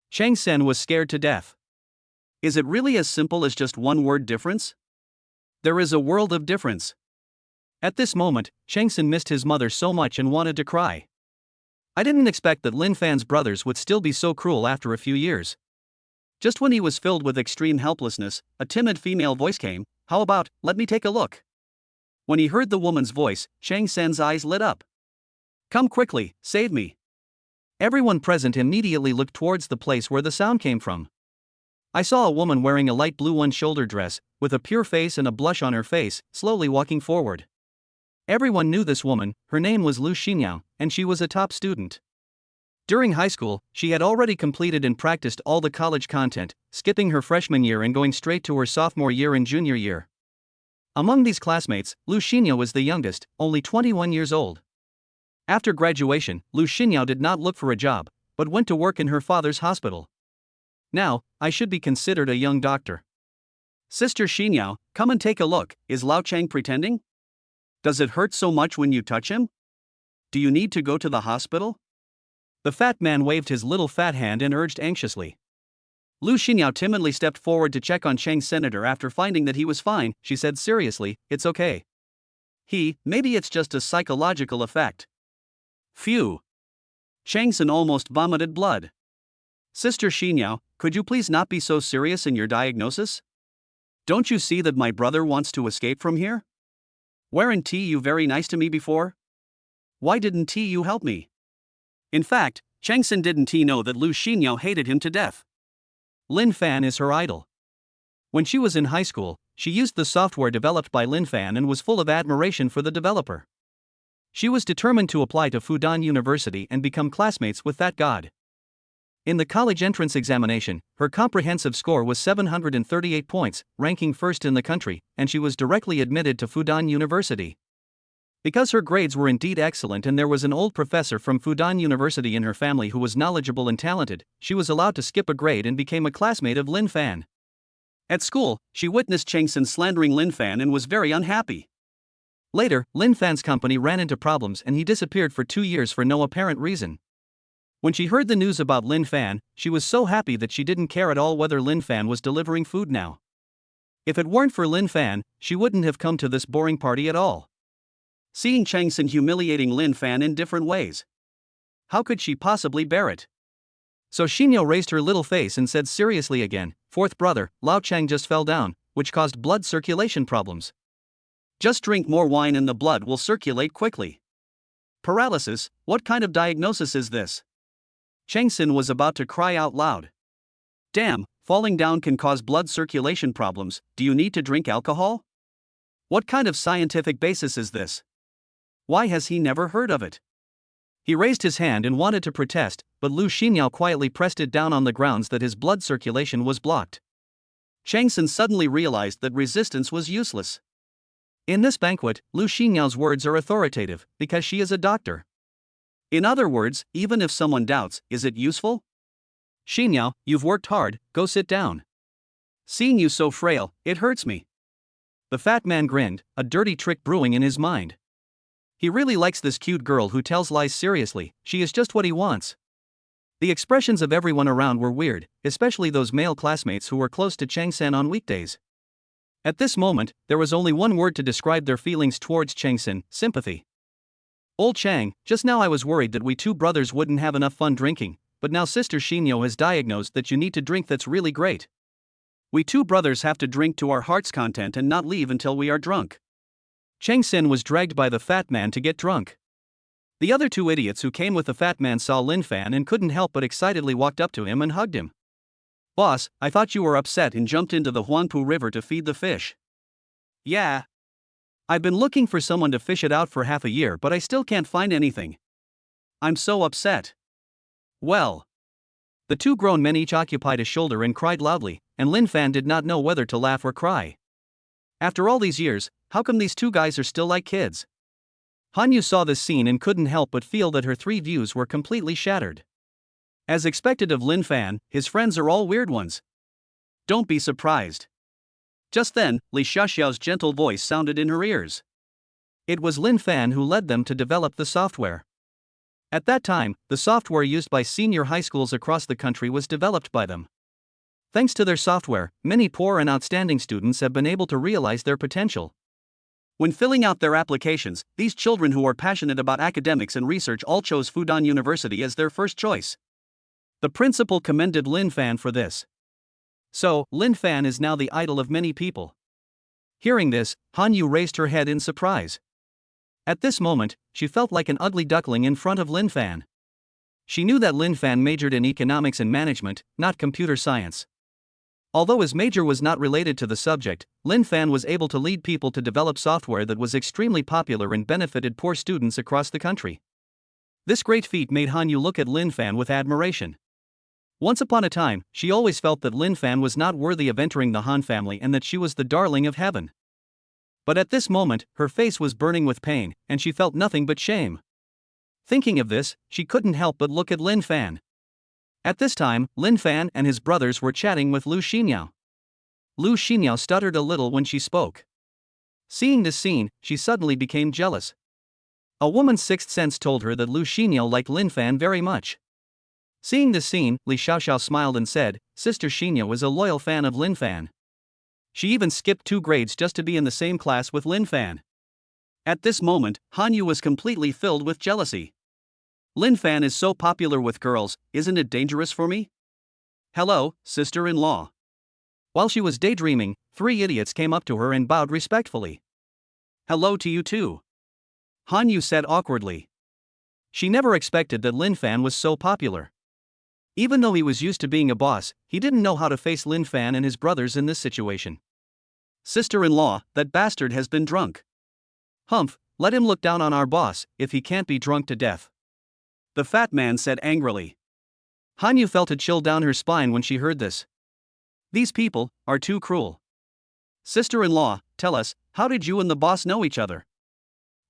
Chang Sen was scared to death. Is it really as simple as just one word difference? There is a world of difference. At this moment, Chang Sen missed his mother so much and wanted to cry. I didn't expect that Lin Fan's brothers would still be so cruel after a few years. Just when he was filled with extreme helplessness, a timid female voice came, "How about, let me take a look." When he heard the woman's voice, Chang Sen's eyes lit up. "Come quickly, save me." Everyone present immediately looked towards the place where the sound came from. I saw a woman wearing a light blue one-shoulder dress, with a pure face and a blush on her face, slowly walking forward. Everyone knew this woman, her name was Lu Xinyao, and she was a top student. During high school, she had already completed and practiced all the college content, skipping her freshman year and going straight to her sophomore year and junior year. Among these classmates, Lu Xinyao was the youngest, only 21 years old. After graduation, Lu Xinyao did not look for a job, but went to work in her father's hospital. Now, I should be considered a young doctor. "Sister Xinyao, come and take a look, is Lao Chang pretending? Does it hurt so much when you touch him? Do you need to go to the hospital?" The fat man waved his little fat hand and urged anxiously. Lu Xinyao timidly stepped forward to check on Chang's senator. After finding that he was fine, she said seriously, "It's okay. Maybe it's just a psychological effect." Phew. Chang Sen almost vomited blood. "Sister Xinyao, could you please not be so serious in your diagnosis? Don't you see that my brother wants to escape from here? Weren't you very nice to me before? Why didn't you help me?" In fact, Chang Sen didn't know that Lu Xinyao hated him to death. Lin Fan is her idol. When she was in high school, she used the software developed by Lin Fan and was full of admiration for the developer. She was determined to apply to Fudan University and become classmates with that god. In the college entrance examination, her comprehensive score was 738 points, ranking first in the country, and she was directly admitted to Fudan University. Because her grades were indeed excellent and there was an old professor from Fudan University in her family who was knowledgeable and talented, she was allowed to skip a grade and became a classmate of Lin Fan. At school, she witnessed Chang Sin slandering Lin Fan and was very unhappy. Later, Lin Fan's company ran into problems and he disappeared for 2 years for no apparent reason. When she heard the news about Lin Fan, she was so happy that she didn't care at all whether Lin Fan was delivering food now. If it weren't for Lin Fan, she wouldn't have come to this boring party at all. Seeing Chang Sin humiliating Lin Fan in different ways, how could she possibly bear it? So Xinyo raised her little face and said seriously again, "Fourth brother, Lao Chang just fell down, which caused blood circulation problems. Just drink more wine and the blood will circulate quickly." Paralysis, what kind of diagnosis is this? Chang Sin was about to cry out loud. Damn, falling down can cause blood circulation problems. Do you need to drink alcohol? What kind of scientific basis is this? Why has he never heard of it? He raised his hand and wanted to protest, but Lu Xinyao quietly pressed it down on the grounds that his blood circulation was blocked. Chang Sin suddenly realized that resistance was useless. In this banquet, Lu Xinyao's words are authoritative, because she is a doctor. In other words, even if someone doubts, is it useful? Xinyao, you've worked hard, go sit down. Seeing you so frail, it hurts me. The fat man grinned, a dirty trick brewing in his mind. He really likes this cute girl who tells lies seriously, she is just what he wants. The expressions of everyone around were weird, especially those male classmates who were close to Chang Sin on weekdays. At this moment, there was only one word to describe their feelings towards Chang Sin: sympathy. Old Chang, just now I was worried that we two brothers wouldn't have enough fun drinking, but now Sister Xinyo has diagnosed that you need to drink. That's really great. We two brothers have to drink to our heart's content and not leave until we are drunk. Chang Sin was dragged by the fat man to get drunk. The other two idiots who came with the fat man saw Lin Fan and couldn't help but excitedly walked up to him and hugged him. Boss, I thought you were upset and jumped into the Huangpu River to feed the fish. Yeah. I've been looking for someone to fish it out for half a year, but I still can't find anything. I'm so upset. Well. The two grown men each occupied a shoulder and cried loudly, and Lin Fan did not know whether to laugh or cry. After all these years, how come these two guys are still like kids? Han Yu saw this scene and couldn't help but feel that her three views were completely shattered. As expected of Lin Fan, his friends are all weird ones. Don't be surprised. Just then, Li Xiaoxiao's gentle voice sounded in her ears. It was Lin Fan who led them to develop the software. At that time, the software used by senior high schools across the country was developed by them. Thanks to their software, many poor and outstanding students have been able to realize their potential. When filling out their applications, these children who are passionate about academics and research all chose Fudan University as their first choice. The principal commended Lin Fan for this. So, Lin Fan is now the idol of many people. Hearing this, Han Yu raised her head in surprise. At this moment, she felt like an ugly duckling in front of Lin Fan. She knew that Lin Fan majored in economics and management, not computer science. Although his major was not related to the subject, Lin Fan was able to lead people to develop software that was extremely popular and benefited poor students across the country. This great feat made Han Yu look at Lin Fan with admiration. Once upon a time, she always felt that Lin Fan was not worthy of entering the Han family and that she was the darling of heaven. But at this moment, her face was burning with pain, and she felt nothing but shame. Thinking of this, she couldn't help but look at Lin Fan. At this time, Lin Fan and his brothers were chatting with Lu Xinyao. Lu Xinyao stuttered a little when she spoke. Seeing this scene, she suddenly became jealous. A woman's sixth sense told her that Lu Xinyao liked Lin Fan very much. Seeing this scene, Li Xiaoxiao smiled and said, Sister Xinyao is a loyal fan of Lin Fan. She even skipped 2 grades just to be in the same class with Lin Fan. At this moment, Han Yu was completely filled with jealousy. Lin Fan is so popular with girls, isn't it dangerous for me? Hello, sister-in-law. While she was daydreaming, 3 idiots came up to her and bowed respectfully. Hello to you too. Han Yu said awkwardly. She never expected that Lin Fan was so popular. Even though he was used to being a boss, he didn't know how to face Lin Fan and his brothers in this situation. Sister-in-law, that bastard has been drunk. Humph, let him look down on our boss, if he can't be drunk to death. The fat man said angrily. Han Yu felt a chill down her spine when she heard this. These people are too cruel. Sister-in-law, tell us, how did you and the boss know each other?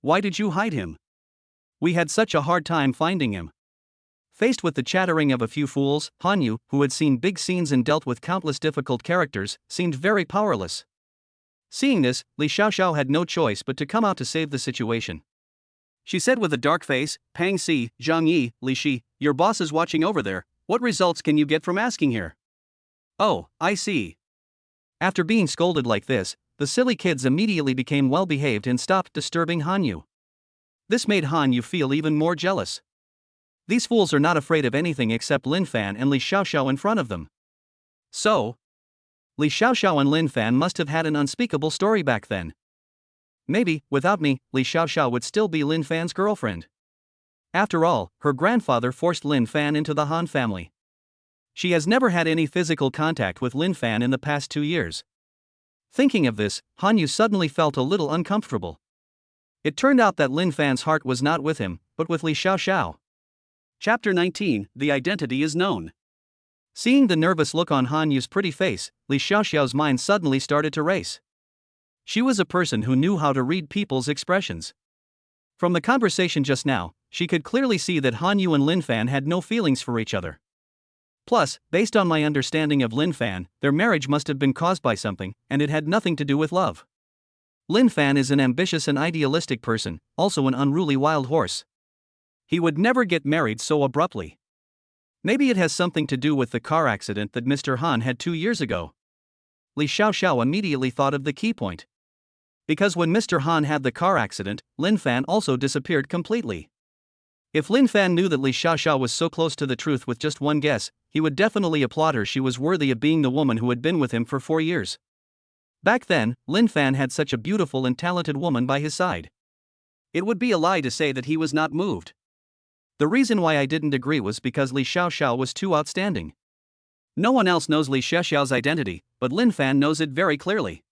Why did you hide him? We had such a hard time finding him. Faced with the chattering of a few fools, Hanyu, who had seen big scenes and dealt with countless difficult characters, seemed very powerless. Seeing this, Li Xiaoxiao had no choice but to come out to save the situation. She said with a dark face, Pang Si, Zhang Yi, Li Shi, your boss is watching over there, what results can you get from asking here? Oh, I see. After being scolded like this, the silly kids immediately became well behaved and stopped disturbing Hanyu. This made Hanyu feel even more jealous. These fools are not afraid of anything except Lin Fan and Li Xiaoxiao in front of them. So, Li Xiaoxiao and Lin Fan must have had an unspeakable story back then. Maybe, without me, Li Xiaoxiao would still be Lin Fan's girlfriend. After all, her grandfather forced Lin Fan into the Han family. She has never had any physical contact with Lin Fan in the past 2 years. Thinking of this, Hanyu suddenly felt a little uncomfortable. It turned out that Lin Fan's heart was not with him, but with Li Xiaoxiao. Chapter 19, The Identity is Known. Seeing the nervous look on Hanyu's pretty face, Li Xiaoxiao's mind suddenly started to race. She was a person who knew how to read people's expressions. From the conversation just now, she could clearly see that Hanyu and Lin Fan had no feelings for each other. Plus, based on my understanding of Lin Fan, their marriage must have been caused by something, and it had nothing to do with love. Lin Fan is an ambitious and idealistic person, also an unruly wild horse. He would never get married so abruptly. Maybe it has something to do with the car accident that Mr. Han had 2 years ago. Li Xiaoxiao immediately thought of the key point. Because when Mr. Han had the car accident, Lin Fan also disappeared completely. If Lin Fan knew that Li Xiaoxiao was so close to the truth with just one guess, he would definitely applaud her. She was worthy of being the woman who had been with him for 4 years. Back then, Lin Fan had such a beautiful and talented woman by his side. It would be a lie to say that he was not moved. The reason why I didn't agree was because Li Xiaoxiao was too outstanding. No one else knows Li Xiaoxiao's identity, but Lin Fan knows it very clearly.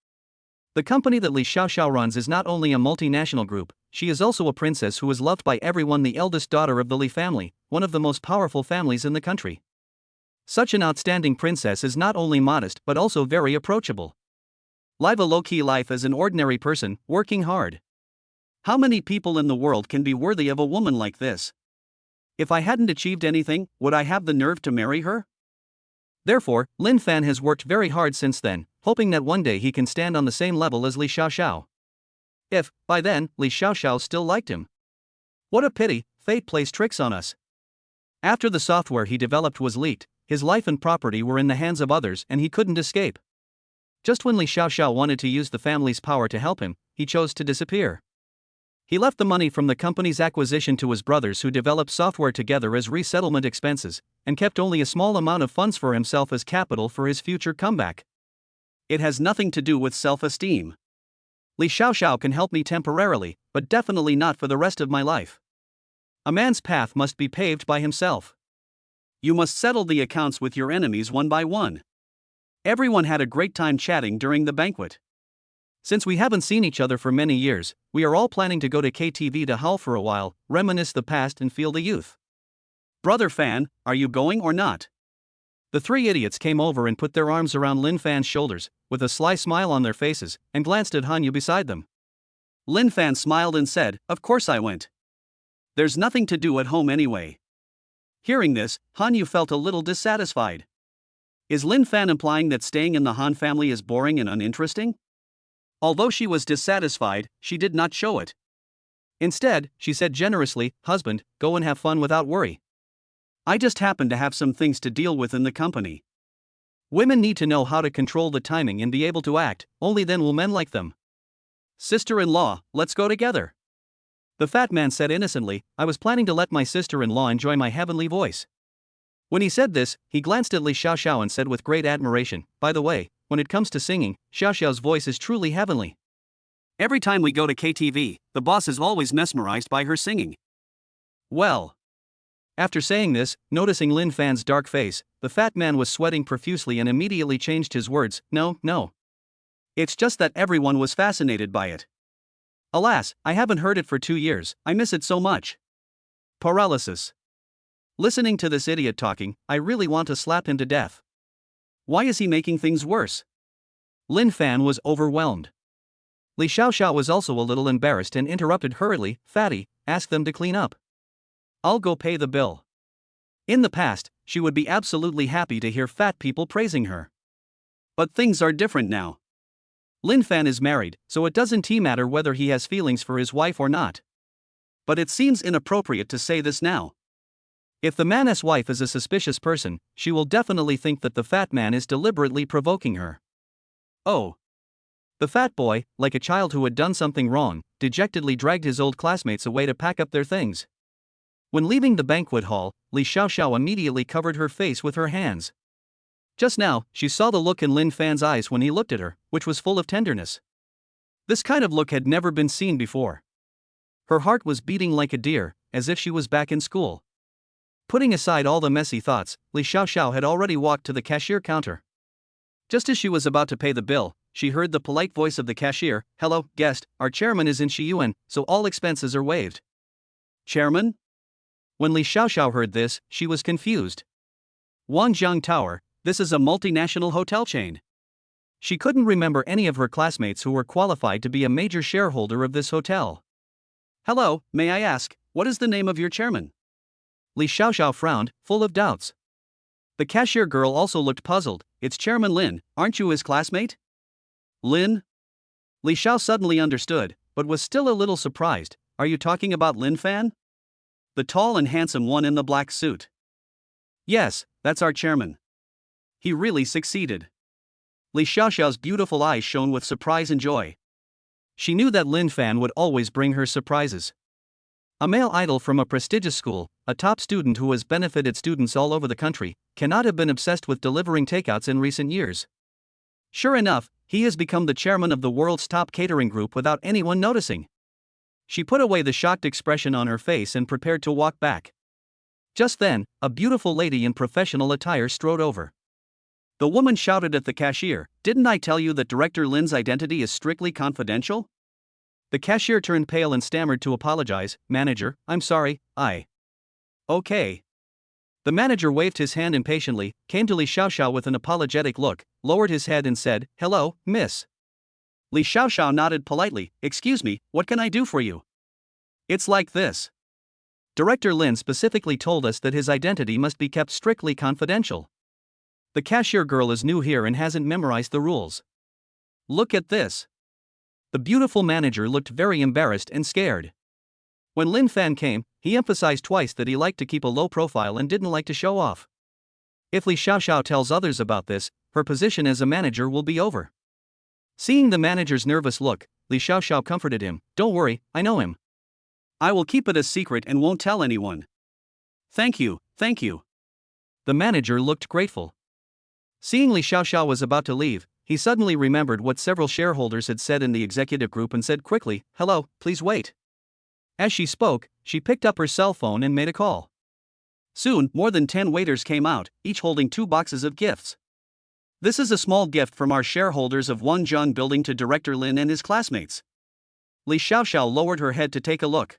The company that Li Xiaoxiao runs is not only a multinational group, she is also a princess who is loved by everyone, the eldest daughter of the Li family, one of the most powerful families in the country. Such an outstanding princess is not only modest but also very approachable. Live a low-key life as an ordinary person, working hard. How many people in the world can be worthy of a woman like this? If I hadn't achieved anything, would I have the nerve to marry her? Therefore, Lin Fan has worked very hard since then, hoping that one day he can stand on the same level as Li Xiaoxiao. If, by then, Li Xiaoxiao still liked him. What a pity, fate plays tricks on us. After the software he developed was leaked, his life and property were in the hands of others and he couldn't escape. Just when Li Xiaoxiao wanted to use the family's power to help him, he chose to disappear. He left the money from the company's acquisition to his brothers who developed software together as resettlement expenses, and kept only a small amount of funds for himself as capital for his future comeback. It has nothing to do with self-esteem. Li Xiaoxiao can help me temporarily, but definitely not for the rest of my life. A man's path must be paved by himself. You must settle the accounts with your enemies one by one. Everyone had a great time chatting during the banquet. Since we haven't seen each other for many years, we are all planning to go to KTV to howl for a while, reminisce the past and feel the youth. Brother Fan, are you going or not? The 3 idiots came over and put their arms around Lin Fan's shoulders, with a sly smile on their faces, and glanced at Hanyu beside them. Lin Fan smiled and said, "Of course I went. There's nothing to do at home anyway." Hearing this, Hanyu felt a little dissatisfied. Is Lin Fan implying that staying in the Han family is boring and uninteresting? Although she was dissatisfied, she did not show it. Instead, she said generously, "Husband, go and have fun without worry. I just happen to have some things to deal with in the company." Women need to know how to control the timing and be able to act, only then will men like them. Sister-in-law, let's go together. The fat man said innocently, I was planning to let my sister-in-law enjoy my heavenly voice. When he said this, he glanced at Li Xiaoxiao and said with great admiration, by the way, when it comes to singing, Xiaoxiao's voice is truly heavenly. Every time we go to KTV, the boss is always mesmerized by her singing. Well. After saying this, noticing Lin Fan's dark face, the fat man was sweating profusely and immediately changed his words, no. It's just that everyone was fascinated by it. Alas, I haven't heard it for 2 years, I miss it so much. Paralysis. Listening to this idiot talking, I really want to slap him to death. Why is he making things worse? Lin Fan was overwhelmed. Li Xiaoxiao was also a little embarrassed and interrupted hurriedly, "Fatty, ask them to clean up. I'll go pay the bill." In the past, she would be absolutely happy to hear fat people praising her. But things are different now. Lin Fan is married, so it doesn't matter whether he has feelings for his wife or not. But it seems inappropriate to say this now. If the man's wife is a suspicious person, she will definitely think that the fat man is deliberately provoking her. Oh. The fat boy, like a child who had done something wrong, dejectedly dragged his old classmates away to pack up their things. When leaving the banquet hall, Li Xiaoxiao immediately covered her face with her hands. Just now, she saw the look in Lin Fan's eyes when he looked at her, which was full of tenderness. This kind of look had never been seen before. Her heart was beating like a deer, as if she was back in school. Putting aside all the messy thoughts, Li Xiaoxiao had already walked to the cashier counter. Just as she was about to pay the bill, she heard the polite voice of the cashier, "Hello, guest, our chairman is in Shiyuan, so all expenses are waived." Chairman? When Li Xiaoxiao heard this, she was confused. Wangjiang Tower, this is a multinational hotel chain. She couldn't remember any of her classmates who were qualified to be a major shareholder of this hotel. "Hello, may I ask, what is the name of your chairman?" Li Xiaoxiao frowned, full of doubts. The cashier girl also looked puzzled. "It's Chairman Lin, aren't you his classmate?" "Lin?" Li Xiao suddenly understood, but was still a little surprised. "Are you talking about Lin Fan? The tall and handsome one in the black suit?" "Yes, that's our chairman." He really succeeded. Li Xiaoxiao's beautiful eyes shone with surprise and joy. She knew that Lin Fan would always bring her surprises. A male idol from a prestigious school, a top student who has benefited students all over the country, cannot have been obsessed with delivering takeouts in recent years. Sure enough, he has become the chairman of the world's top catering group without anyone noticing. She put away the shocked expression on her face and prepared to walk back. Just then, a beautiful lady in professional attire strode over. The woman shouted at the cashier, "Didn't I tell you that Director Lin's identity is strictly confidential?" The cashier turned pale and stammered to apologize. "Manager, I'm sorry, I..." "Okay." The manager waved his hand impatiently, came to Li Xiaoxiao with an apologetic look, lowered his head and said, "Hello, miss." Li Xiaoxiao nodded politely. "Excuse me, what can I do for you?" "It's like this. Director Lin specifically told us that his identity must be kept strictly confidential. The cashier girl is new here and hasn't memorized the rules." "Look at this." The beautiful manager looked very embarrassed and scared. When Lin Fan came, he emphasized twice that he liked to keep a low profile and didn't like to show off. If Li Xiaoxiao tells others about this, her position as a manager will be over. Seeing the manager's nervous look, Li Xiaoxiao comforted him, "Don't worry, I know him. I will keep it a secret and won't tell anyone." "Thank you, thank you." The manager looked grateful. Seeing Li Xiaoxiao was about to leave, he suddenly remembered what several shareholders had said in the executive group and said quickly, "Hello, please wait." As she spoke, she picked up her cell phone and made a call. Soon, more than 10 waiters came out, each holding 2 boxes of gifts. "This is a small gift from our shareholders of Wangjiang Building to Director Lin and his classmates." Li Xiaoxiao lowered her head to take a look.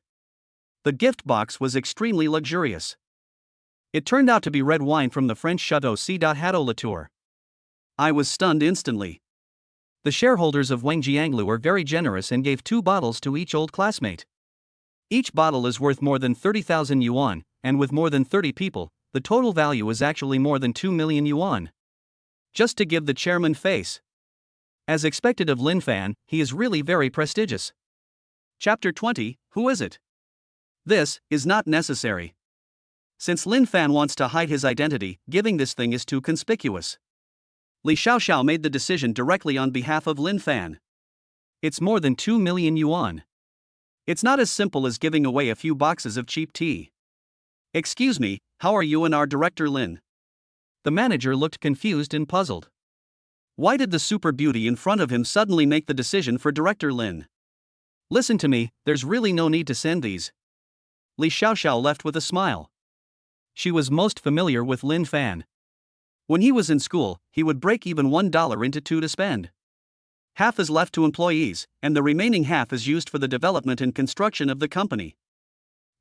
The gift box was extremely luxurious. It turned out to be red wine from the French Chateau Hateau Latour. I was stunned instantly. The shareholders of Wang Jianglu were very generous and gave 2 bottles to each old classmate. Each bottle is worth more than 30,000 yuan, and with more than 30 people, the total value is actually more than 2 million yuan. Just to give the chairman face. As expected of Lin Fan, he is really very prestigious. Chapter 20, Who is it? This is not necessary. Since Lin Fan wants to hide his identity, giving this thing is too conspicuous. Li Xiaoxiao made the decision directly on behalf of Lin Fan. It's more than 2 million yuan. It's not as simple as giving away a few boxes of cheap tea. "Excuse me, how are you and our director Lin?" The manager looked confused and puzzled. Why did the super beauty in front of him suddenly make the decision for Director Lin? "Listen to me, there's really no need to send these." Li Xiaoxiao left with a smile. She was most familiar with Lin Fan. When he was in school, he would break even $1 into 2 to spend. Half is left to employees, and the remaining half is used for the development and construction of the company.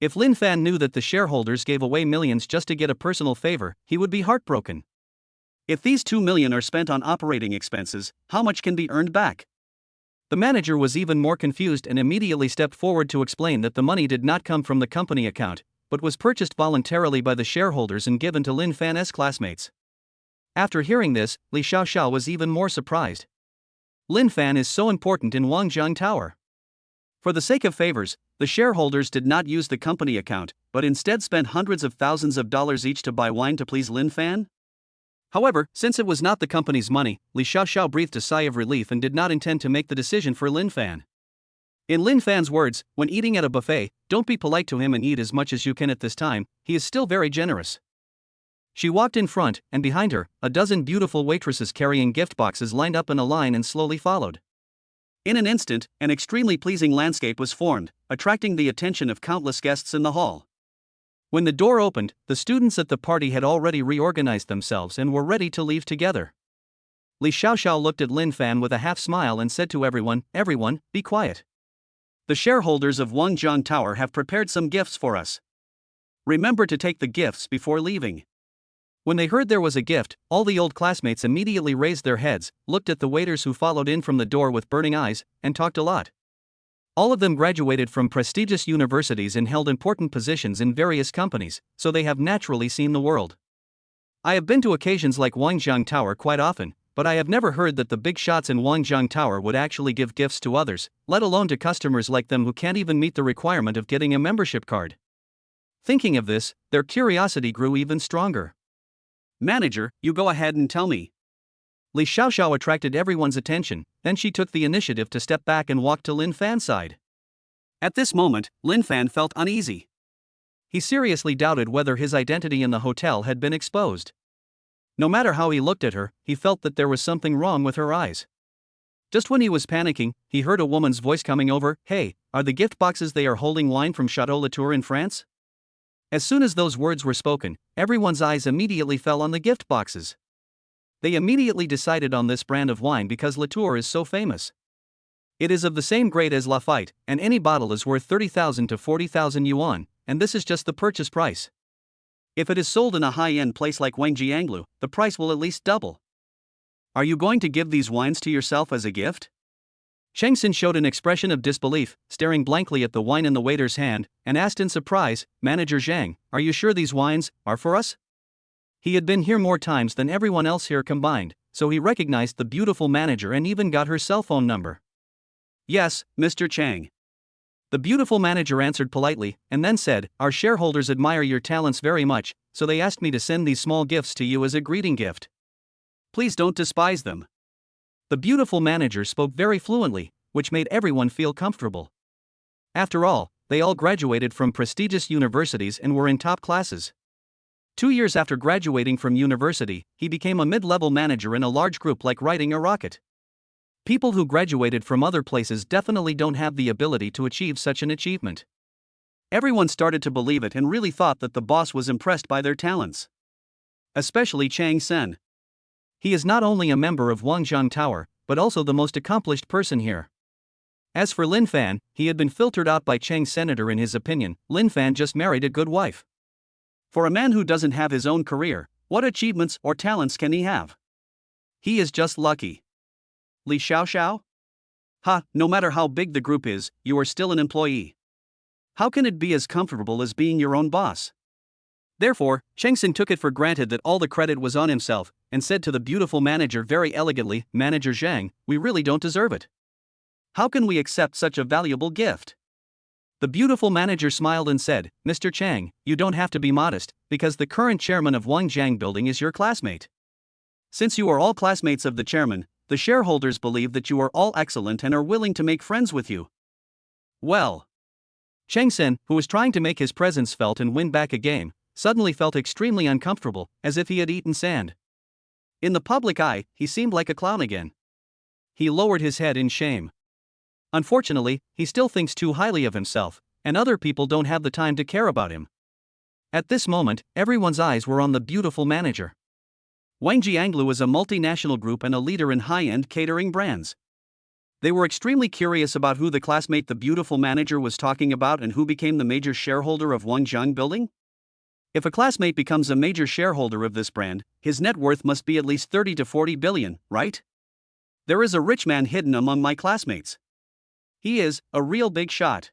If Lin Fan knew that the shareholders gave away millions just to get a personal favor, he would be heartbroken. If these 2 million are spent on operating expenses, how much can be earned back? The manager was even more confused and immediately stepped forward to explain that the money did not come from the company account, but was purchased voluntarily by the shareholders and given to Lin Fan's classmates. After hearing this, Li Xiaoxiao was even more surprised. Lin Fan is so important in Wangjiang Tower. For the sake of favors, the shareholders did not use the company account, but instead spent hundreds of thousands of dollars each to buy wine to please Lin Fan? However, since it was not the company's money, Li Xiaoxiao breathed a sigh of relief and did not intend to make the decision for Lin Fan. In Lin Fan's words, when eating at a buffet, don't be polite to him and eat as much as you can at this time, he is still very generous. She walked in front, and behind her, a dozen beautiful waitresses carrying gift boxes lined up in a line and slowly followed. In an instant, an extremely pleasing landscape was formed, attracting the attention of countless guests in the hall. When the door opened, the students at the party had already reorganized themselves and were ready to leave together. Li Xiaoxiao looked at Lin Fan with a half smile and said to everyone, "Everyone, be quiet. The shareholders of Wangjiang Tower have prepared some gifts for us. Remember to take the gifts before leaving." When they heard there was a gift, all the old classmates immediately raised their heads, looked at the waiters who followed in from the door with burning eyes, and talked a lot. All of them graduated from prestigious universities and held important positions in various companies, so they have naturally seen the world. I have been to occasions like Wangjiang Tower quite often, but I have never heard that the big shots in Wangjiang Tower would actually give gifts to others, let alone to customers like them who can't even meet the requirement of getting a membership card. Thinking of this, their curiosity grew even stronger. "Manager, you go ahead and tell me." Li Xiaoxiao attracted everyone's attention, then she took the initiative to step back and walk to Lin Fan's side. At this moment, Lin Fan felt uneasy. He seriously doubted whether his identity in the hotel had been exposed. No matter how he looked at her, he felt that there was something wrong with her eyes. Just when he was panicking, he heard a woman's voice coming over, "Hey, are the gift boxes they are holding wine from Chateau Latour in France?" As soon as those words were spoken, everyone's eyes immediately fell on the gift boxes. They immediately decided on this brand of wine because Latour is so famous. It is of the same grade as Lafite, and any bottle is worth 30,000 to 40,000 yuan, and this is just the purchase price. If it is sold in a high-end place like Wangjianglu, the price will at least double. Are you going to give these wines to yourself as a gift? Cheng Xin showed an expression of disbelief, staring blankly at the wine in the waiter's hand, and asked in surprise, "Manager Zhang, are you sure these wines are for us?" He had been here more times than everyone else here combined, so he recognized the beautiful manager and even got her cell phone number. "Yes, Mr. Chang." The beautiful manager answered politely, and then said, "Our shareholders admire your talents very much, so they asked me to send these small gifts to you as a greeting gift. Please don't despise them." The beautiful manager spoke very fluently, which made everyone feel comfortable. After all, they all graduated from prestigious universities and were in top classes. 2 years after graduating from university, he became a mid-level manager in a large group like riding a rocket. People who graduated from other places definitely don't have the ability to achieve such an achievement. Everyone started to believe it and really thought that the boss was impressed by their talents. Especially Chang Sen. He is not only a member of Wangjiang Tower, but also the most accomplished person here. As for Lin Fan, he had been filtered out by Chang's senator in his opinion. Lin Fan just married a good wife. For a man who doesn't have his own career, what achievements or talents can he have? He is just lucky. Li Xiaoxiao? No matter how big the group is, you are still an employee. How can it be as comfortable as being your own boss? Therefore, Cheng Xin took it for granted that all the credit was on himself, and said to the beautiful manager very elegantly, "Manager Zhang, we really don't deserve it. How can we accept such a valuable gift?" The beautiful manager smiled and said, "Mr. Chang, you don't have to be modest, because the current chairman of Wangjiang Building is your classmate. Since you are all classmates of the chairman, the shareholders believe that you are all excellent and are willing to make friends with you." Well, Cheng Xin, who was trying to make his presence felt and win back a game, suddenly felt extremely uncomfortable, as if he had eaten sand. In the public eye, he seemed like a clown again. He lowered his head in shame. Unfortunately, he still thinks too highly of himself, and other people don't have the time to care about him. At this moment, everyone's eyes were on the beautiful manager. Wangjianglu is a multinational group and a leader in high-end catering brands. They were extremely curious about who the classmate the beautiful manager was talking about and who became the major shareholder of Wangjiang Building. If a classmate becomes a major shareholder of this brand, his net worth must be at least 30 to 40 billion, right? There is a rich man hidden among my classmates. He is a real big shot.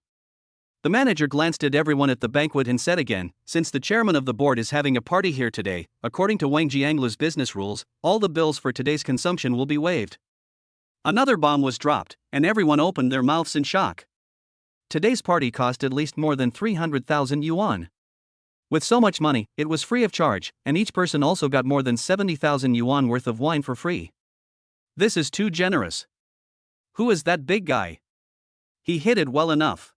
The manager glanced at everyone at the banquet and said again, since the chairman of the board is having a party here today, according to Wang Jianglu's business rules, all the bills for today's consumption will be waived. Another bomb was dropped, and everyone opened their mouths in shock. Today's party cost at least more than 300,000 yuan. With so much money, it was free of charge, and each person also got more than 70,000 yuan worth of wine for free. This is too generous. Who is that big guy? He hit it well enough.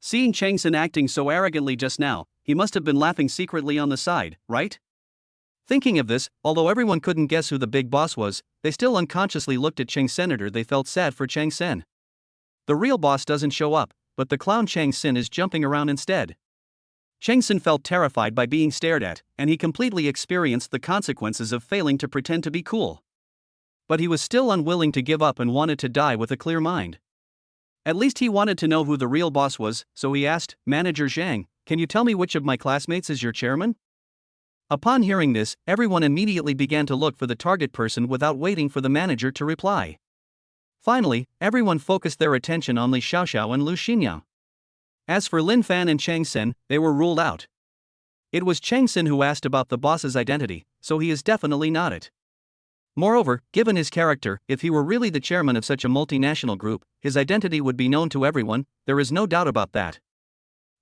Seeing Chang Sen acting so arrogantly just now, he must have been laughing secretly on the side, right? Thinking of this, although everyone couldn't guess who the big boss was, they still unconsciously looked at Chang Senator. They felt sad for Chang Sen. The real boss doesn't show up, but the clown Chang Sen is jumping around instead. Chang Sen felt terrified by being stared at, and he completely experienced the consequences of failing to pretend to be cool. But he was still unwilling to give up and wanted to die with a clear mind. At least he wanted to know who the real boss was, so he asked, "Manager Zhang, can you tell me which of my classmates is your chairman?" Upon hearing this, everyone immediately began to look for the target person without waiting for the manager to reply. Finally, everyone focused their attention on Li Xiaoxiao and Lu Xinyao. As for Lin Fan and Chang Sen, they were ruled out. It was Chang Sen who asked about the boss's identity, so he is definitely not it. Moreover, given his character, if he were really the chairman of such a multinational group, his identity would be known to everyone, there is no doubt about that.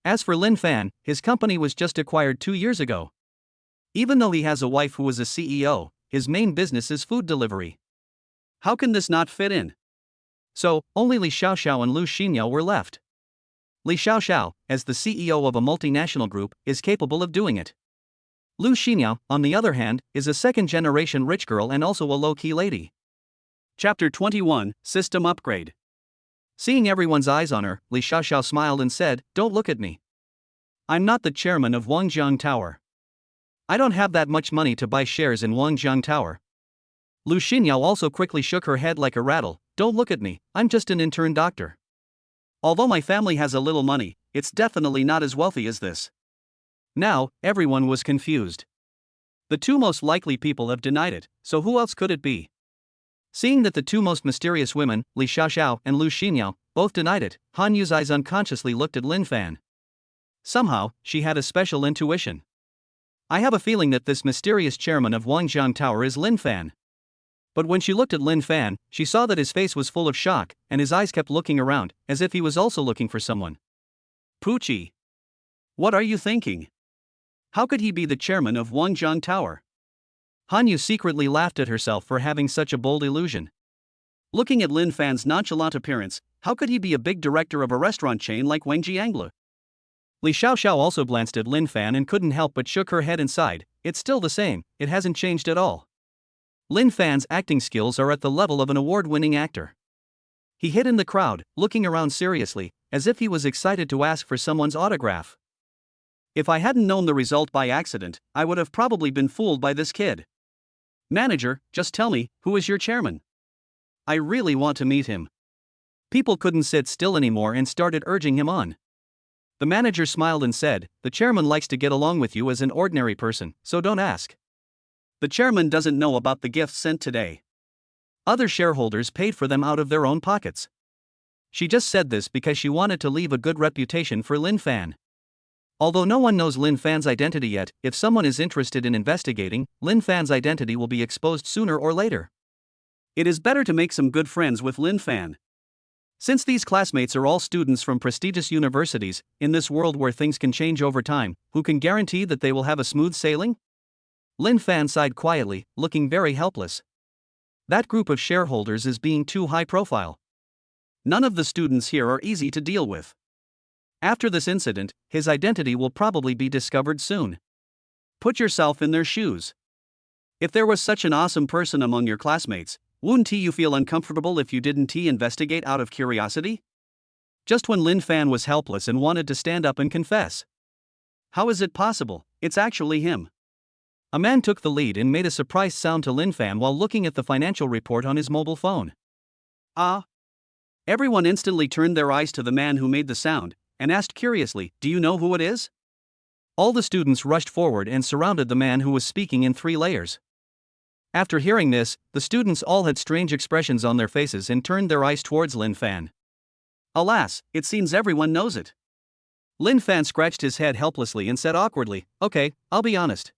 As for Lin Fan, his company was just acquired 2 years ago. Even though he has a wife who is a CEO, his main business is food delivery. How can this not fit in? So, only Li Xiaoxiao and Lu Xinyao were left. Li Xiaoxiao, as the CEO of a multinational group, is capable of doing it. Lu Xinyao, on the other hand, is a second-generation rich girl and also a low-key lady. Chapter 21, System Upgrade. Seeing everyone's eyes on her, Li Xiaoxiao smiled and said, "Don't look at me. I'm not the chairman of Wangjiang Tower. I don't have that much money to buy shares in Wangjiang Tower." Lu Xinyao also quickly shook her head like a rattle. "Don't look at me, I'm just an intern doctor. Although my family has a little money, it's definitely not as wealthy as this." Now, everyone was confused. The two most likely people have denied it, so who else could it be? Seeing that the two most mysterious women, Li Xiaoxiao and Lu Xinyao, both denied it, Han Yu's eyes unconsciously looked at Lin Fan. Somehow, she had a special intuition. "I have a feeling that this mysterious chairman of Wangjiang Tower is Lin Fan." But when she looked at Lin Fan, she saw that his face was full of shock, and his eyes kept looking around, as if he was also looking for someone. "Poochie. What are you thinking? How could he be the chairman of Wangjiang Tower?" Han Yu secretly laughed at herself for having such a bold illusion. Looking at Lin Fan's nonchalant appearance, how could he be a big director of a restaurant chain like Wang Jianglu? Li Xiaoxiao also glanced at Lin Fan and couldn't help but shook her head and sighed. "It's still the same, it hasn't changed at all." Lin Fan's acting skills are at the level of an award-winning actor. He hid in the crowd, looking around seriously, as if he was excited to ask for someone's autograph. "If I hadn't known the result by accident, I would have probably been fooled by this kid. Manager, just tell me, who is your chairman? I really want to meet him." People couldn't sit still anymore and started urging him on. The manager smiled and said, "The chairman likes to get along with you as an ordinary person, so don't ask. The chairman doesn't know about the gifts sent today. Other shareholders paid for them out of their own pockets." She just said this because she wanted to leave a good reputation for Lin Fan. Although no one knows Lin Fan's identity yet, if someone is interested in investigating, Lin Fan's identity will be exposed sooner or later. It is better to make some good friends with Lin Fan. Since these classmates are all students from prestigious universities, in this world where things can change over time, who can guarantee that they will have a smooth sailing? Lin Fan sighed quietly, looking very helpless. That group of shareholders is being too high profile. None of the students here are easy to deal with. After this incident, his identity will probably be discovered soon. Put yourself in their shoes. If there was such an awesome person among your classmates, wouldn't you feel uncomfortable if you didn't investigate out of curiosity? Just when Lin Fan was helpless and wanted to stand up and confess. How is it possible? It's actually him. A man took the lead and made a surprised sound to Lin Fan while looking at the financial report on his mobile phone. "Ah." Everyone instantly turned their eyes to the man who made the sound, and asked curiously, "Do you know who it is?" All the students rushed forward and surrounded the man who was speaking in 3 layers. After hearing this, the students all had strange expressions on their faces and turned their eyes towards Lin Fan. Alas, it seems everyone knows it. Lin Fan scratched his head helplessly and said awkwardly, "Okay, I'll be honest.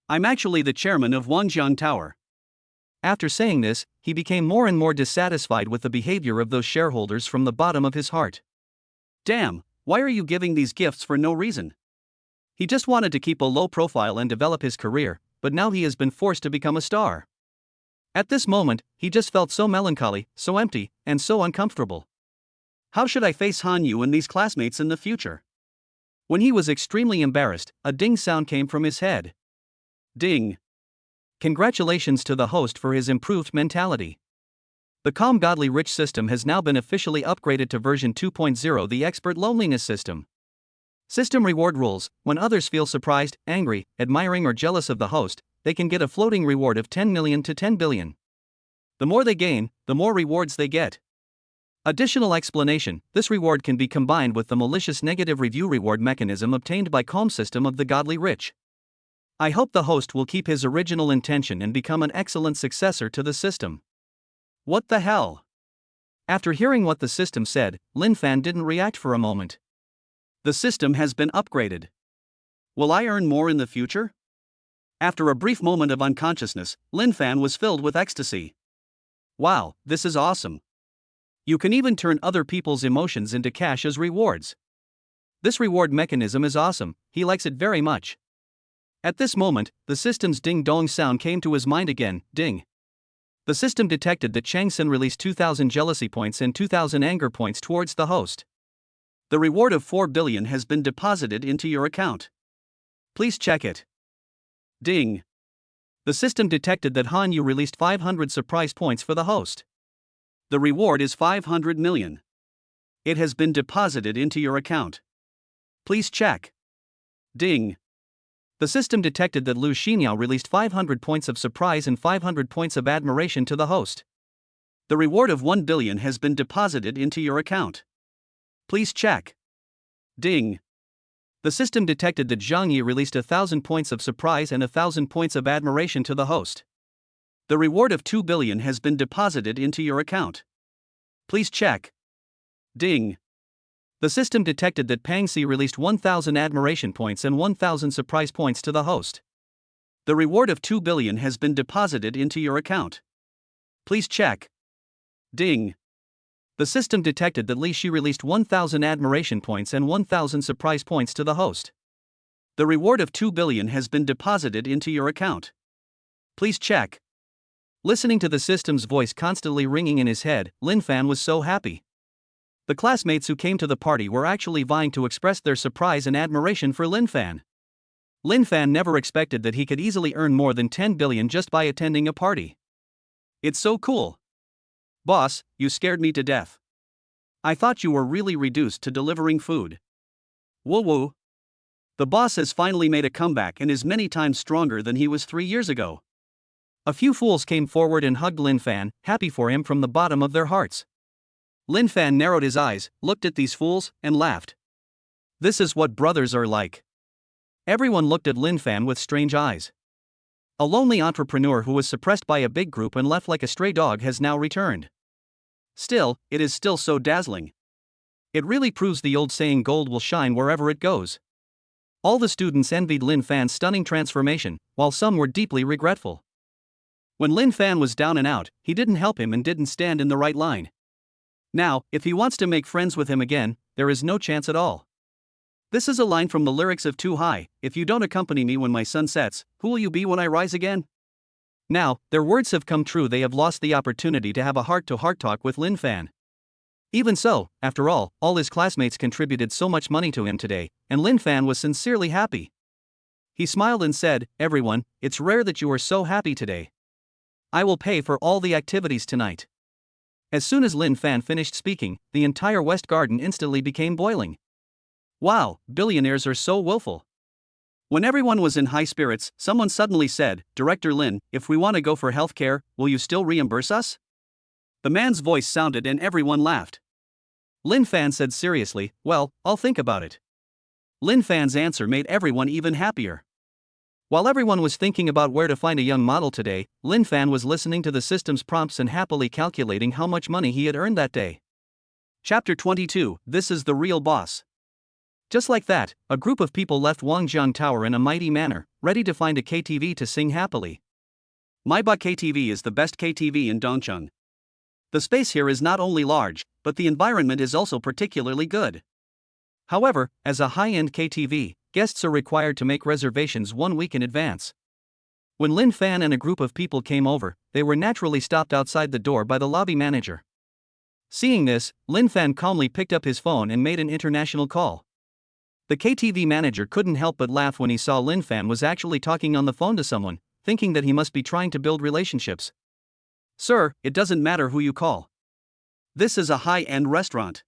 I'm actually the chairman of Wangjiang Tower." After saying this, he became more and more dissatisfied with the behavior of those shareholders from the bottom of his heart. Damn, why are you giving these gifts for no reason? He just wanted to keep a low profile and develop his career, but now he has been forced to become a star. At this moment, he just felt so melancholy, so empty, and so uncomfortable. How should I face Han Yu and these classmates in the future? When he was extremely embarrassed, a ding sound came from his head. Ding. Congratulations to the host for his improved mentality. The Calm Godly Rich system has now been officially upgraded to version 2.0, the Expert Loneliness system. System reward rules: when others feel surprised, angry, admiring, or jealous of the host, they can get a floating reward of 10 million to 10 billion. The more they gain, the more rewards they get. Additional explanation: this reward can be combined with the malicious negative review reward mechanism obtained by Calm system of the Godly Rich. I hope the host will keep his original intention and become an excellent successor to the system. What the hell? After hearing what the system said, Lin Fan didn't react for a moment. The system has been upgraded. Will I earn more in the future? After a brief moment of unconsciousness, Lin Fan was filled with ecstasy. Wow, this is awesome. You can even turn other people's emotions into cash as rewards. This reward mechanism is awesome, he likes it very much. At this moment, the system's ding-dong sound came to his mind again, ding. The system detected that Chang Xin released 2,000 jealousy points and 2,000 anger points towards the host. The reward of 4 billion has been deposited into your account. Please check it. Ding. The system detected that Han Yu released 500 surprise points for the host. The reward is 500 million. It has been deposited into your account. Please check. Ding. The system detected that Lu Xinyao released 500 points of surprise and 500 points of admiration to the host. The reward of 1 billion has been deposited into your account. Please check. Ding. The system detected that Zhang Yi released 1,000 points of surprise and 1,000 points of admiration to the host. The reward of 2 billion has been deposited into your account. Please check. Ding. The system detected that Pang Si released 1,000 admiration points and 1,000 surprise points to the host. The reward of 2 billion has been deposited into your account. Please check. Ding. The system detected that Li Shi released 1,000 admiration points and 1,000 surprise points to the host. The reward of 2 billion has been deposited into your account. Please check. Listening to the system's voice constantly ringing in his head, Lin Fan was so happy. The classmates who came to the party were actually vying to express their surprise and admiration for Lin Fan. Lin Fan never expected that he could easily earn more than 10 billion just by attending a party. It's so cool. Boss, you scared me to death. I thought you were really reduced to delivering food. Woo woo. The boss has finally made a comeback and is many times stronger than he was 3 years ago. A few fools came forward and hugged Lin Fan, happy for him from the bottom of their hearts. Lin Fan narrowed his eyes, looked at these fools, and laughed. This is what brothers are like. Everyone looked at Lin Fan with strange eyes. A lonely entrepreneur who was suppressed by a big group and left like a stray dog has now returned. Still, it is still so dazzling. It really proves the old saying, gold will shine wherever it goes. All the students envied Lin Fan's stunning transformation, while some were deeply regretful. When Lin Fan was down and out, he didn't help him and didn't stand in the right line. Now, if he wants to make friends with him again, there is no chance at all. This is a line from the lyrics of Too High: if you don't accompany me when my sun sets, who will you be when I rise again? Now, their words have come true. They have lost the opportunity to have a heart-to-heart talk with Lin Fan. Even so, after all his classmates contributed so much money to him today, and Lin Fan was sincerely happy. He smiled and said, "Everyone, it's rare that you are so happy today. I will pay for all the activities tonight." As soon as Lin Fan finished speaking, the entire West Garden instantly became boiling. Wow, billionaires are so willful. When everyone was in high spirits, someone suddenly said, "Director Lin, if we want to go for healthcare, will you still reimburse us?" The man's voice sounded and everyone laughed. Lin Fan said seriously, "Well, I'll think about it." Lin Fan's answer made everyone even happier. While everyone was thinking about where to find a young model today, Lin Fan was listening to the system's prompts and happily calculating how much money he had earned that day. Chapter 22, This is the Real Boss. Just like that, a group of people left Wangjiang Tower in a mighty manner, ready to find a KTV to sing happily. Maiba KTV is the best KTV in Dongcheng. The space here is not only large, but the environment is also particularly good. However, as a high-end KTV, guests are required to make reservations 1 week in advance. When Lin Fan and a group of people came over, they were naturally stopped outside the door by the lobby manager. Seeing this, Lin Fan calmly picked up his phone and made an international call. The KTV manager couldn't help but laugh when he saw Lin Fan was actually talking on the phone to someone, thinking that he must be trying to build relationships. Sir, it doesn't matter who you call. This is a high-end restaurant.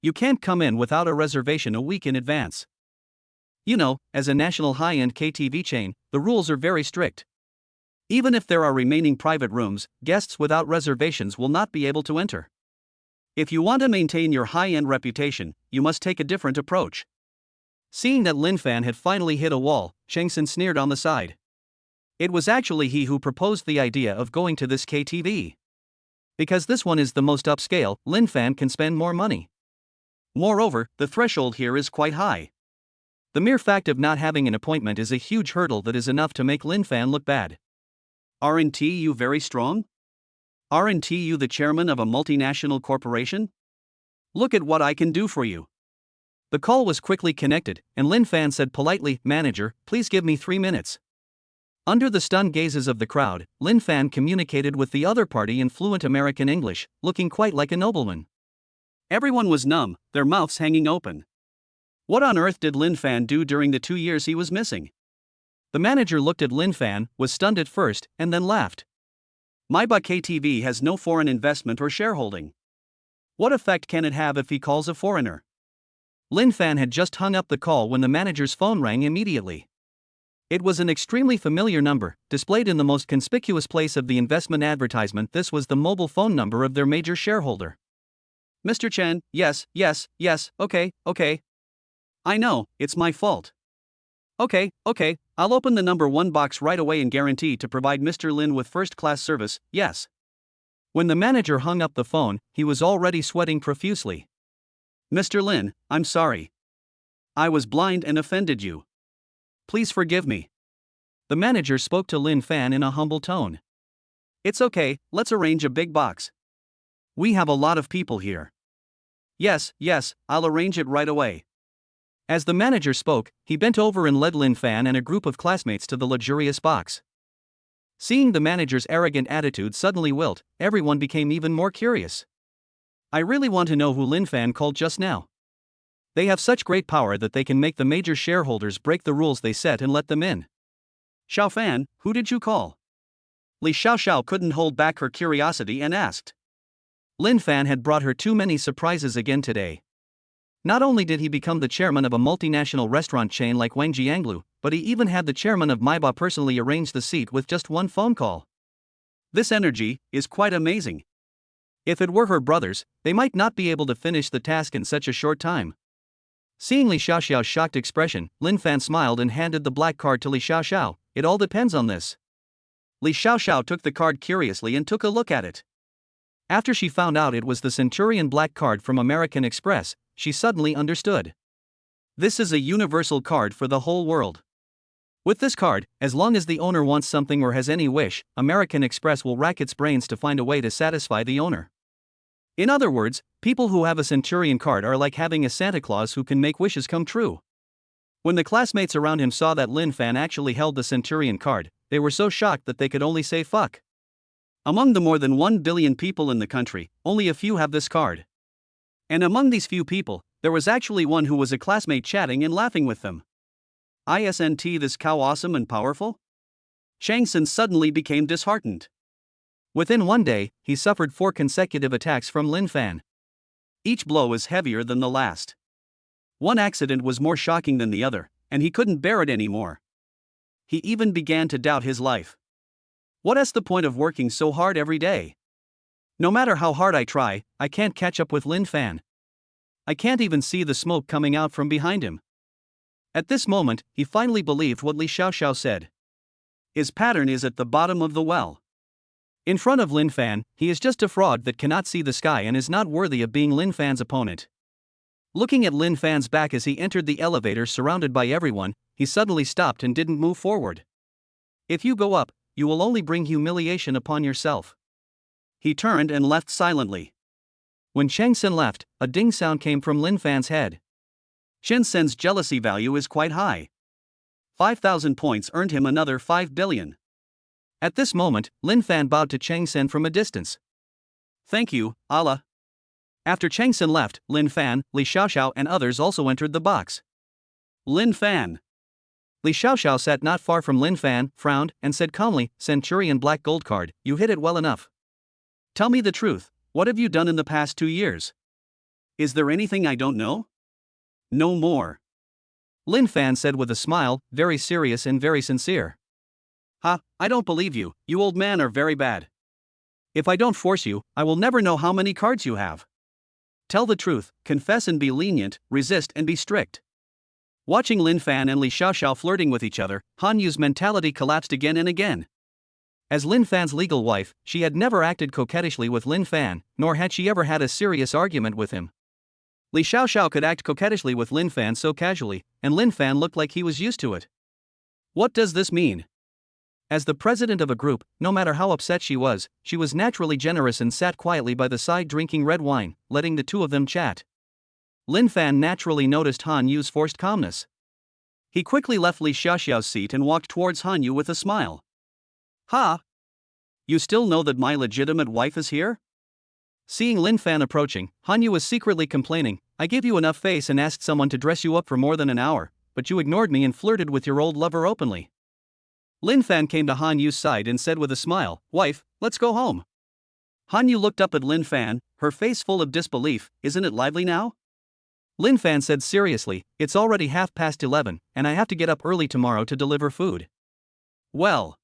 You can't come in without a reservation a week in advance. You know, as a national high-end KTV chain, the rules are very strict. Even if there are remaining private rooms, guests without reservations will not be able to enter. If you want to maintain your high-end reputation, you must take a different approach. Seeing that Lin Fan had finally hit a wall, Cheng Sin sneered on the side. It was actually he who proposed the idea of going to this KTV. Because this one is the most upscale, Lin Fan can spend more money. Moreover, the threshold here is quite high. The mere fact of not having an appointment is a huge hurdle that is enough to make Lin Fan look bad. Aren't you very strong? Aren't you the chairman of a multinational corporation? Look at what I can do for you. The call was quickly connected, and Lin Fan said politely, "Manager, please give me 3 minutes." Under the stunned gazes of the crowd, Lin Fan communicated with the other party in fluent American English, looking quite like a nobleman. Everyone was numb, their mouths hanging open. What on earth did Lin Fan do during the 2 years he was missing? The manager looked at Lin Fan, was stunned at first, and then laughed. Maiba KTV has no foreign investment or shareholding. What effect can it have if he calls a foreigner? Lin Fan had just hung up the call when the manager's phone rang immediately. It was an extremely familiar number, displayed in the most conspicuous place of the investment advertisement. This was the mobile phone number of their major shareholder. Mr. Chen, yes, okay. I know, it's my fault. Okay, I'll open the number 1 box right away and guarantee to provide Mr. Lin with first-class service, yes. When the manager hung up the phone, he was already sweating profusely. Mr. Lin, I'm sorry. I was blind and offended you. Please forgive me. The manager spoke to Lin Fan in a humble tone. It's okay, let's arrange a big box. We have a lot of people here. Yes, I'll arrange it right away. As the manager spoke, he bent over and led Lin Fan and a group of classmates to the luxurious box. Seeing the manager's arrogant attitude suddenly wilt, everyone became even more curious. I really want to know who Lin Fan called just now. They have such great power that they can make the major shareholders break the rules they set and let them in. Xiao Fan, who did you call? Li Xiaoxiao couldn't hold back her curiosity and asked. Lin Fan had brought her too many surprises again today. Not only did he become the chairman of a multinational restaurant chain like Wang Jianglu, but he even had the chairman of Maiba personally arrange the seat with just one phone call. This energy is quite amazing. If it were her brothers, they might not be able to finish the task in such a short time. Seeing Li Xiaoxiao's shocked expression, Lin Fan smiled and handed the black card to Li Xiaoxiao. It all depends on this. Li Xiaoxiao took the card curiously and took a look at it. After she found out it was the Centurion black card from American Express, she suddenly understood. This is a universal card for the whole world. With this card, as long as the owner wants something or has any wish, American Express will rack its brains to find a way to satisfy the owner. In other words, people who have a Centurion card are like having a Santa Claus who can make wishes come true. When the classmates around him saw that Lin Fan actually held the Centurion card, they were so shocked that they could only say fuck. Among the more than 1 billion people in the country, only a few have this card. And among these few people, there was actually one who was a classmate chatting and laughing with them. Isn't this cow awesome and powerful? Chang Sin suddenly became disheartened. Within 1 day, he suffered 4 consecutive attacks from Lin Fan. Each blow is heavier than the last. One accident was more shocking than the other, and he couldn't bear it anymore. He even began to doubt his life. What is the point of working so hard every day? No matter how hard I try, I can't catch up with Lin Fan. I can't even see the smoke coming out from behind him. At this moment, he finally believed what Li Xiaoxiao said. His pattern is at the bottom of the well. In front of Lin Fan, he is just a fraud that cannot see the sky and is not worthy of being Lin Fan's opponent. Looking at Lin Fan's back as he entered the elevator surrounded by everyone, he suddenly stopped and didn't move forward. If you go up, you will only bring humiliation upon yourself. He turned and left silently. When Cheng Sen left, a ding sound came from Lin Fan's head. Cheng Sen's jealousy value is quite high. 5,000 points earned him another 5 billion. At this moment, Lin Fan bowed to Cheng Sen from a distance. Thank you, Allah. After Cheng Sen left, Lin Fan, Li Xiaoxiao and others also entered the box. Lin Fan. Li Xiaoxiao sat not far from Lin Fan, frowned, and said calmly, Centurion Black Gold Card, you hit it well enough. Tell me the truth, what have you done in the past 2 years? Is there anything I don't know? No more. Lin Fan said with a smile, very serious and very sincere. Ha, I don't believe you, you old man are very bad. If I don't force you, I will never know how many cards you have. Tell the truth, confess and be lenient, resist and be strict. Watching Lin Fan and Li Xiaoxiao flirting with each other, Han Yu's mentality collapsed again and again. As Lin Fan's legal wife, she had never acted coquettishly with Lin Fan, nor had she ever had a serious argument with him. Li Xiaoxiao could act coquettishly with Lin Fan so casually, and Lin Fan looked like he was used to it. What does this mean? As the president of a group, no matter how upset she was naturally generous and sat quietly by the side drinking red wine, letting the two of them chat. Lin Fan naturally noticed Han Yu's forced calmness. He quickly left Li Xiaoxiao's seat and walked towards Han Yu with a smile. Ha! You still know that my legitimate wife is here? Seeing Lin Fan approaching, Han Yu was secretly complaining, I gave you enough face and asked someone to dress you up for more than an hour, but you ignored me and flirted with your old lover openly. Lin Fan came to Han Yu's side and said with a smile, Wife, let's go home. Han Yu looked up at Lin Fan, her face full of disbelief, isn't it lively now? Lin Fan said seriously, it's already 11:30, and I have to get up early tomorrow to deliver food. Well.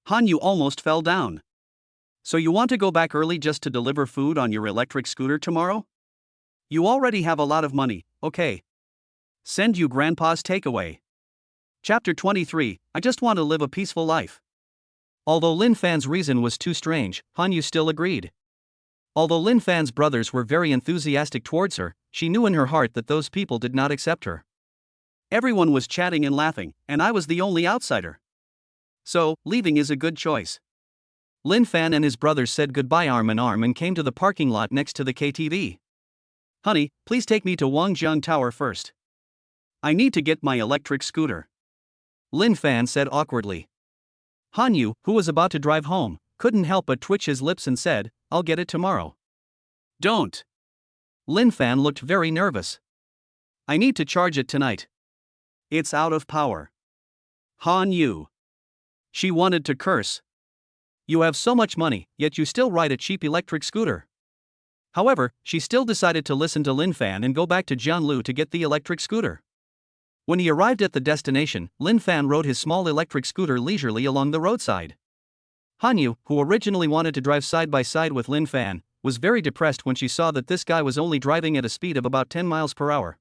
Han Yu almost fell down. So you want to go back early just to deliver food on your electric scooter tomorrow? You already have a lot of money, okay. Send you grandpa's takeaway. Chapter 23, I just want to live a peaceful life. Although Lin Fan's reason was too strange, Han Yu still agreed. Although Lin Fan's brothers were very enthusiastic towards her, she knew in her heart that those people did not accept her. Everyone was chatting and laughing, and I was the only outsider. So, leaving is a good choice. Lin Fan and his brothers said goodbye arm in arm and came to the parking lot next to the KTV. Honey, please take me to Wangjiang Tower first. I need to get my electric scooter. Lin Fan said awkwardly. Han Yu, who was about to drive home, couldn't help but twitch his lips and said, I'll get it tomorrow. Don't. Lin Fan looked very nervous. I need to charge it tonight. It's out of power. Han Yu. She wanted to curse. You have so much money, yet you still ride a cheap electric scooter. However, she still decided to listen to Lin Fan and go back to Jianlu to get the electric scooter. When he arrived at the destination, Lin Fan rode his small electric scooter leisurely along the roadside. Han Yu, who originally wanted to drive side by side with Lin Fan, was very depressed when she saw that this guy was only driving at a speed of about 10 miles per hour.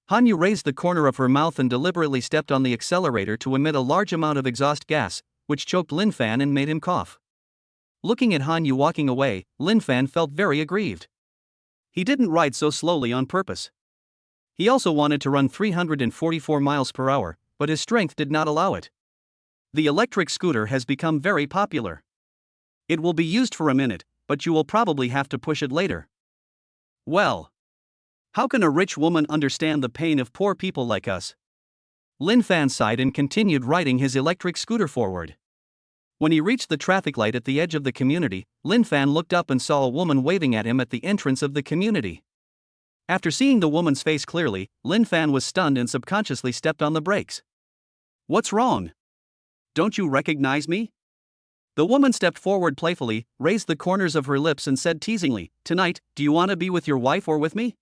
Han Yu raised the corner of her mouth and deliberately stepped on the accelerator to emit a large amount of exhaust gas, which choked Lin Fan and made him cough. Looking at Han Yu walking away, Lin Fan felt very aggrieved. He didn't ride so slowly on purpose. He also wanted to run 344 miles per hour, but his strength did not allow it. The electric scooter has become very popular. It will be used for a minute, but you will probably have to push it later. Well. How can a rich woman understand the pain of poor people like us? Lin Fan sighed and continued riding his electric scooter forward. When he reached the traffic light at the edge of the community, Lin Fan looked up and saw a woman waving at him at the entrance of the community. After seeing the woman's face clearly, Lin Fan was stunned and subconsciously stepped on the brakes. What's wrong? Don't you recognize me? The woman stepped forward playfully, raised the corners of her lips and said teasingly, Tonight, do you want to be with your wife or with me?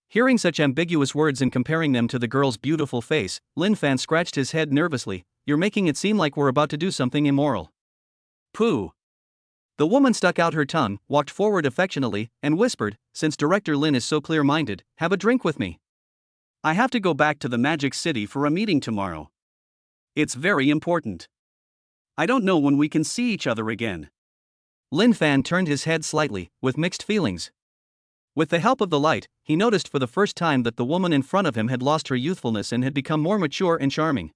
Hearing such ambiguous words and comparing them to the girl's beautiful face, Lin Fan scratched his head nervously. You're making it seem like we're about to do something immoral. Pooh. The woman stuck out her tongue, walked forward affectionately, and whispered, Since Director Lin is so clear-minded, have a drink with me. I have to go back to the Magic City for a meeting tomorrow. It's very important. I don't know when we can see each other again. Lin Fan turned his head slightly, with mixed feelings. With the help of the light, he noticed for the first time that the woman in front of him had lost her youthfulness and had become more mature and charming.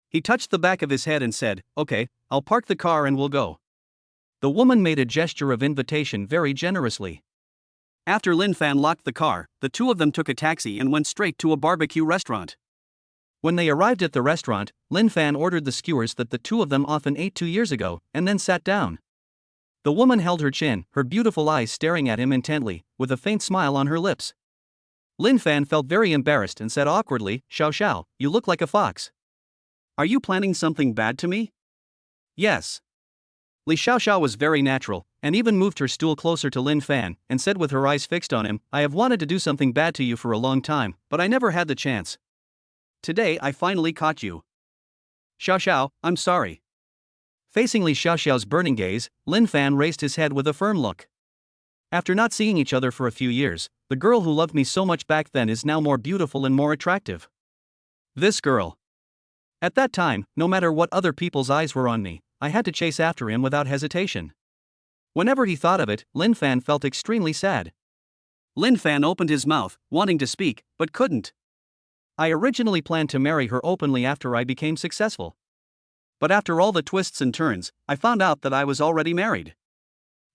He touched the back of his head and said, "Okay, I'll park the car and we'll go." The woman made a gesture of invitation very generously. After Lin Fan locked the car, the two of them took a taxi and went straight to a barbecue restaurant. When they arrived at the restaurant, Lin Fan ordered the skewers that the two of them often ate 2 years ago, and then sat down. The woman held her chin, her beautiful eyes staring at him intently, with a faint smile on her lips. Lin Fan felt very embarrassed and said awkwardly, "Xiao Xiao, you look like a fox." "Are you planning something bad to me?" "Yes." Li Xiaoxiao was very natural, and even moved her stool closer to Lin Fan, and said with her eyes fixed on him, "I have wanted to do something bad to you for a long time, but I never had the chance. Today I finally caught you." "Xiao Xiao, I'm sorry." Facing Li Xiaoxiao's burning gaze, Lin Fan raised his head with a firm look. "After not seeing each other for a few years, the girl who loved me so much back then is now more beautiful and more attractive. This girl. At that time, no matter what other people's eyes were on me, I had to chase after him without hesitation." Whenever he thought of it, Lin Fan felt extremely sad. Lin Fan opened his mouth, wanting to speak, but couldn't. "I originally planned to marry her openly after I became successful. But after all the twists and turns, I found out that I was already married."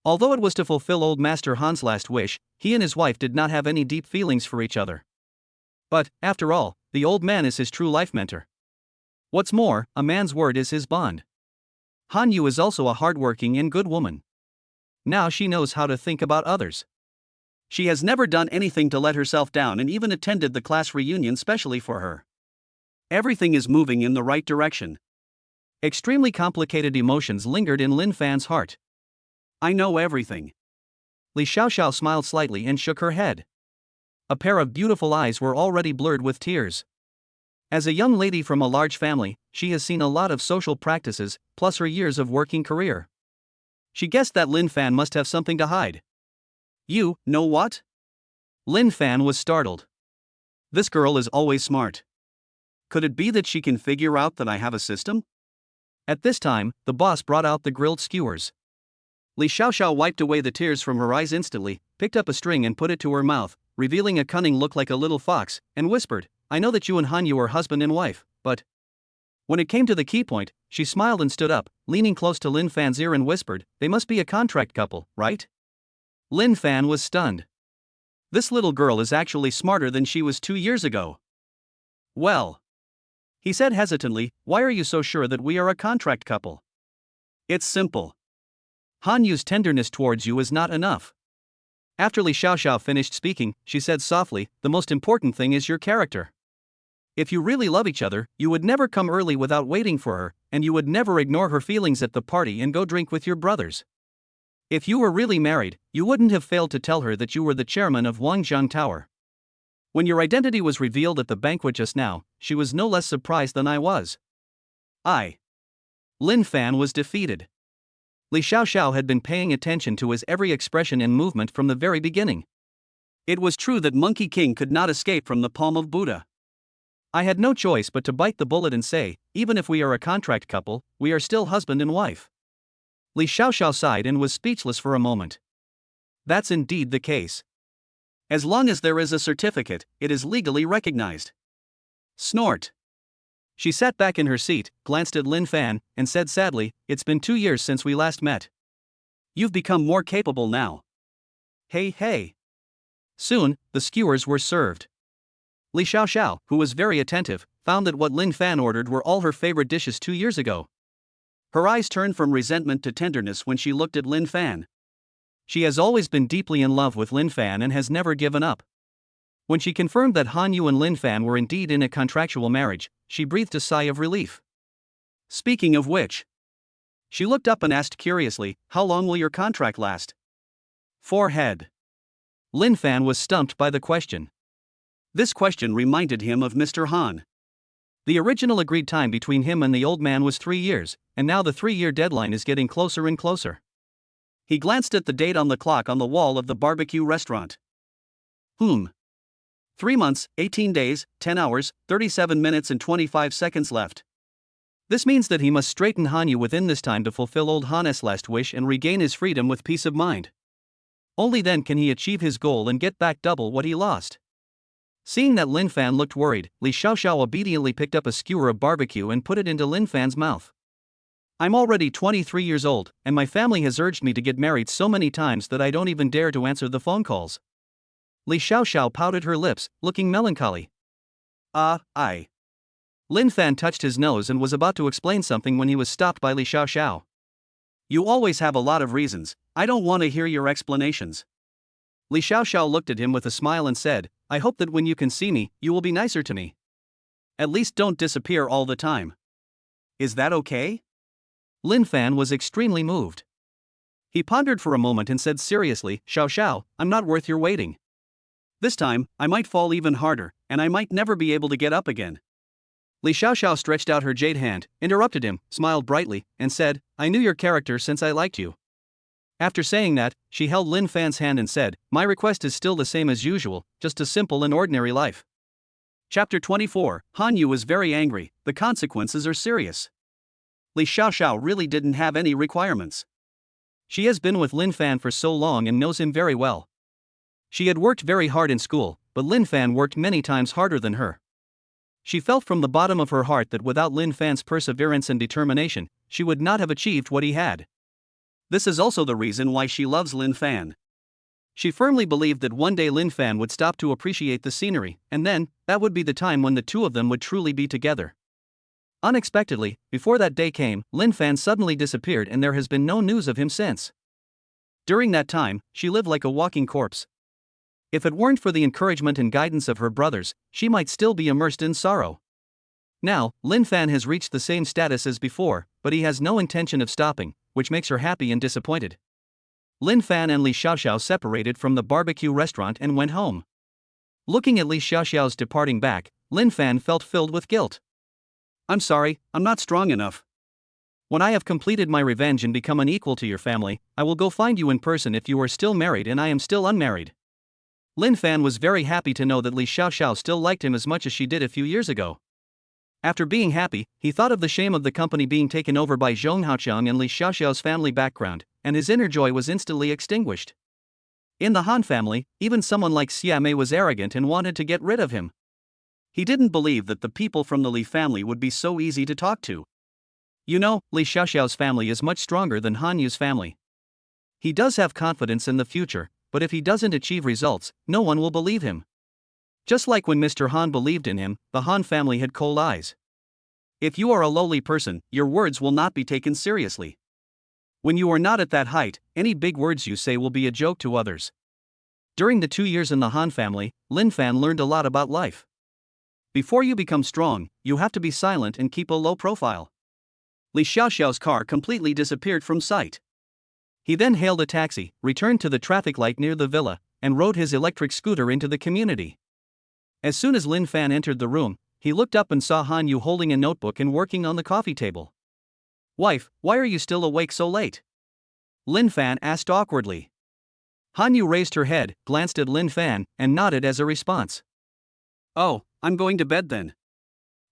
Although it was to fulfill old Master Han's last wish, he and his wife did not have any deep feelings for each other. But, after all, the old man is his true life mentor. What's more, a man's word is his bond. Han Yu is also a hardworking and good woman. Now she knows how to think about others. She has never done anything to let herself down and even attended the class reunion specially for her. Everything is moving in the right direction. Extremely complicated emotions lingered in Lin Fan's heart. "I know everything." Li Xiaoxiao smiled slightly and shook her head. A pair of beautiful eyes were already blurred with tears. As a young lady from a large family, she has seen a lot of social practices, plus her years of working career. She guessed that Lin Fan must have something to hide. "You know what?" Lin Fan was startled. "This girl is always smart. Could it be that she can figure out that I have a system?" At this time, the boss brought out the grilled skewers. Li Xiaoxiao wiped away the tears from her eyes instantly, picked up a string and put it to her mouth, revealing a cunning look like a little fox, and whispered, "I know that you and Han Yu are husband and wife, but..." When it came to the key point, she smiled and stood up, leaning close to Lin Fan's ear and whispered, "They must be a contract couple, right?" Lin Fan was stunned. This little girl is actually smarter than she was 2 years ago. "Well," he said hesitantly, "why are you so sure that we are a contract couple?" "It's simple. Han Yu's tenderness towards you is not enough." After Li Xiaoxiao finished speaking, she said softly, "The most important thing is your character. If you really love each other, you would never come early without waiting for her, and you would never ignore her feelings at the party and go drink with your brothers. If you were really married, you wouldn't have failed to tell her that you were the chairman of Wangjiang Tower. When your identity was revealed at the banquet just now, she was no less surprised than I was." Lin Fan was defeated. Li Xiaoxiao had been paying attention to his every expression and movement from the very beginning. It was true that Monkey King could not escape from the palm of Buddha. "I had no choice but to bite the bullet and say, even if we are a contract couple, we are still husband and wife." Li Xiaoxiao sighed and was speechless for a moment. "That's indeed the case. As long as there is a certificate, it is legally recognized." Snort. She sat back in her seat, glanced at Lin Fan, and said sadly, "It's been 2 years since we last met. You've become more capable now." Hey. Soon, the skewers were served. Li Xiaoxiao, who was very attentive, found that what Lin Fan ordered were all her favorite dishes 2 years ago. Her eyes turned from resentment to tenderness when she looked at Lin Fan. She has always been deeply in love with Lin Fan and has never given up. When she confirmed that Han Yu and Lin Fan were indeed in a contractual marriage, she breathed a sigh of relief. "Speaking of which," she looked up and asked curiously, "How long will your contract last?" Forehead. Lin Fan was stumped by the question. This question reminded him of Mr. Han. The original agreed time between him and the old man was 3 years, and now the 3-year deadline is getting closer and closer. He glanced at the date on the clock on the wall of the barbecue restaurant. 3 months, 18 days, 10 hours, 37 minutes and 25 seconds left. This means that he must straighten Hanyu within this time to fulfill old Han's last wish and regain his freedom with peace of mind. Only then can he achieve his goal and get back double what he lost. Seeing that Lin Fan looked worried, Li Xiaoxiao obediently picked up a skewer of barbecue and put it into Lin Fan's mouth. I'm already 23 years old, and my family has urged me to get married so many times that I don't even dare to answer the phone calls. Li Xiaoxiao pouted her lips, looking melancholy. I. Lin Fan touched his nose and was about to explain something when he was stopped by Li Xiaoxiao. You always have a lot of reasons, I don't want to hear your explanations. Li Xiaoxiao looked at him with a smile and said, I hope that when you can see me, you will be nicer to me. At least don't disappear all the time. Is that okay? Lin Fan was extremely moved. He pondered for a moment and said seriously, Xiaoxiao, I'm not worth your waiting. This time, I might fall even harder, and I might never be able to get up again. Li Xiaoxiao stretched out her jade hand, interrupted him, smiled brightly, and said, I knew your character since I liked you. After saying that, she held Lin Fan's hand and said, My request is still the same as usual, just a simple and ordinary life. Chapter 24, Hanyu is very angry, the consequences are serious. Li Xiaoxiao really didn't have any requirements. She has been with Lin Fan for so long and knows him very well. She had worked very hard in school, but Lin Fan worked many times harder than her. She felt from the bottom of her heart that without Lin Fan's perseverance and determination, she would not have achieved what he had. This is also the reason why she loves Lin Fan. She firmly believed that one day Lin Fan would stop to appreciate the scenery, and then, that would be the time when the two of them would truly be together. Unexpectedly, before that day came, Lin Fan suddenly disappeared and there has been no news of him since. During that time, she lived like a walking corpse. If it weren't for the encouragement and guidance of her brothers, she might still be immersed in sorrow. Now, Lin Fan has reached the same status as before, but he has no intention of stopping, which makes her happy and disappointed. Lin Fan and Li Xiaoxiao separated from the barbecue restaurant and went home. Looking at Li Xiaoxiao's departing back, Lin Fan felt filled with guilt. I'm sorry, I'm not strong enough. When I have completed my revenge and become an equal to your family, I will go find you in person if you are still married and I am still unmarried. Lin Fan was very happy to know that Li Xiaoxiao still liked him as much as she did a few years ago. After being happy, he thought of the shame of the company being taken over by Zhong Haoqiang and Li Xiaoxiao's family background, and his inner joy was instantly extinguished. In the Han family, even someone like Xia Mei was arrogant and wanted to get rid of him. He didn't believe that the people from the Li family would be so easy to talk to. You know, Li Xiaoxiao's family is much stronger than Han Yu's family. He does have confidence in the future, but if he doesn't achieve results, no one will believe him. Just like when Mr. Han believed in him, the Han family had cold eyes. If you are a lowly person, your words will not be taken seriously. When you are not at that height, any big words you say will be a joke to others. During the 2 years in the Han family, Lin Fan learned a lot about life. Before you become strong, you have to be silent and keep a low profile. Li Xiaoxiao's car completely disappeared from sight. He then hailed a taxi, returned to the traffic light near the villa, and rode his electric scooter into the community. As soon as Lin Fan entered the room, he looked up and saw Han Yu holding a notebook and working on the coffee table. Wife, why are you still awake so late? Lin Fan asked awkwardly. Han Yu raised her head, glanced at Lin Fan, and nodded as a response. Oh, I'm going to bed then.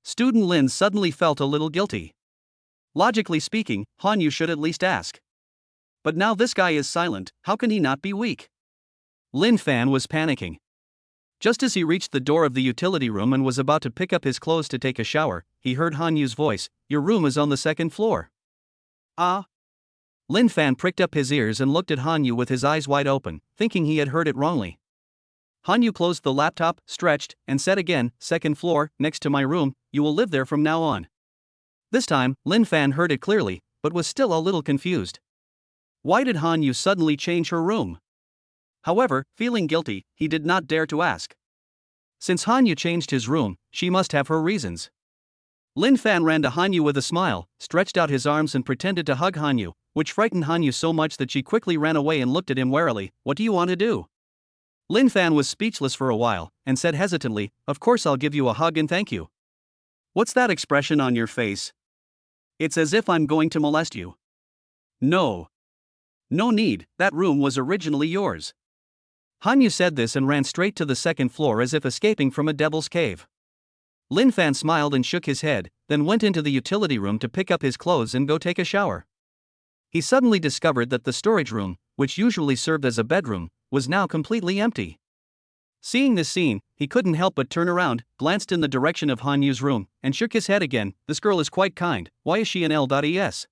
Student Lin suddenly felt a little guilty. Logically speaking, Han Yu should at least ask. But now this guy is silent, how can he not be weak? Lin Fan was panicking. Just as he reached the door of the utility room and was about to pick up his clothes to take a shower, he heard Han Yu's voice, Your room is on the second floor. Ah? Lin Fan pricked up his ears and looked at Han Yu with his eyes wide open, thinking he had heard it wrongly. Han Yu closed the laptop, stretched, and said again, Second floor, next to my room, you will live there from now on. This time, Lin Fan heard it clearly, but was still a little confused. Why did Han Yu suddenly change her room? However, feeling guilty, he did not dare to ask. Since Han Yu changed his room, she must have her reasons. Lin Fan ran to Han Yu with a smile, stretched out his arms and pretended to hug Han Yu, which frightened Han Yu so much that she quickly ran away and looked at him warily. What do you want to do? Lin Fan was speechless for a while, and said hesitantly, Of course I'll give you a hug and thank you. What's that expression on your face? It's as if I'm going to molest you. No. No need, that room was originally yours. Han Yu said this and ran straight to the second floor as if escaping from a devil's cave. Lin Fan smiled and shook his head, then went into the utility room to pick up his clothes and go take a shower. He suddenly discovered that the storage room, which usually served as a bedroom, was now completely empty. Seeing this scene, he couldn't help but turn around, glanced in the direction of Han Yu's room, and shook his head again. This girl is quite kind, why is she an L.es?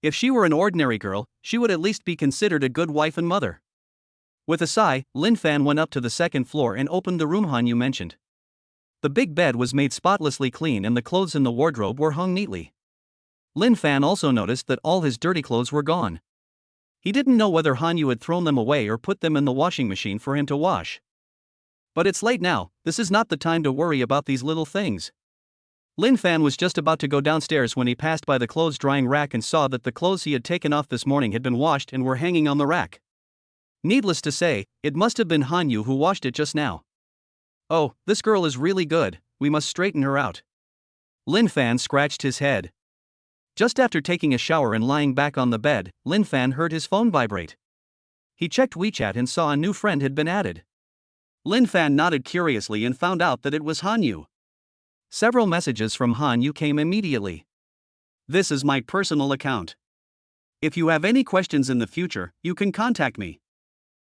If she were an ordinary girl, she would at least be considered a good wife and mother. With a sigh, Lin Fan went up to the second floor and opened the room Han Yu mentioned. The big bed was made spotlessly clean and the clothes in the wardrobe were hung neatly. Lin Fan also noticed that all his dirty clothes were gone. He didn't know whether Han Yu had thrown them away or put them in the washing machine for him to wash. But it's late now, this is not the time to worry about these little things. Lin Fan was just about to go downstairs when he passed by the clothes drying rack and saw that the clothes he had taken off this morning had been washed and were hanging on the rack. Needless to say, it must have been Han Yu who washed it just now. Oh, this girl is really good, we must straighten her out. Lin Fan scratched his head. Just after taking a shower and lying back on the bed, Lin Fan heard his phone vibrate. He checked WeChat and saw a new friend had been added. Lin Fan nodded curiously and found out that it was Han Yu. Several messages from Han Yu came immediately. This is my personal account. If you have any questions in the future, you can contact me.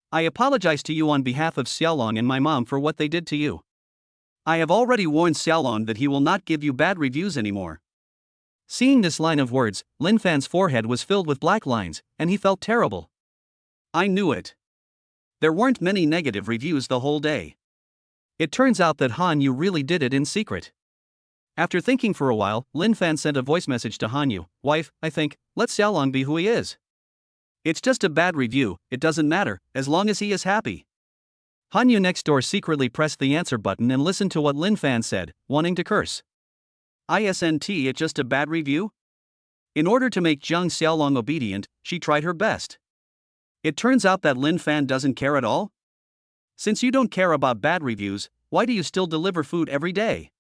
I apologize to you on behalf of Xiaolong and my mom for what they did to you. I have already warned Xiaolong that he will not give you bad reviews anymore. Seeing this line of words, Lin Fan's forehead was filled with black lines, and he felt terrible. I knew it. There weren't many negative reviews the whole day. It turns out that Han Yu really did it in secret. After thinking for a while, Lin Fan sent a voice message to Han Yu. Wife, I think, let Xiaolong be who he is. It's just a bad review, it doesn't matter, as long as he is happy. Han Yu next door secretly pressed the answer button and listened to what Lin Fan said, wanting to curse. Isn't it just a bad review? In order to make Zhang Xiaolong obedient, she tried her best. It turns out that Lin Fan doesn't care at all? Since you don't care about bad reviews, why do you still deliver food every day?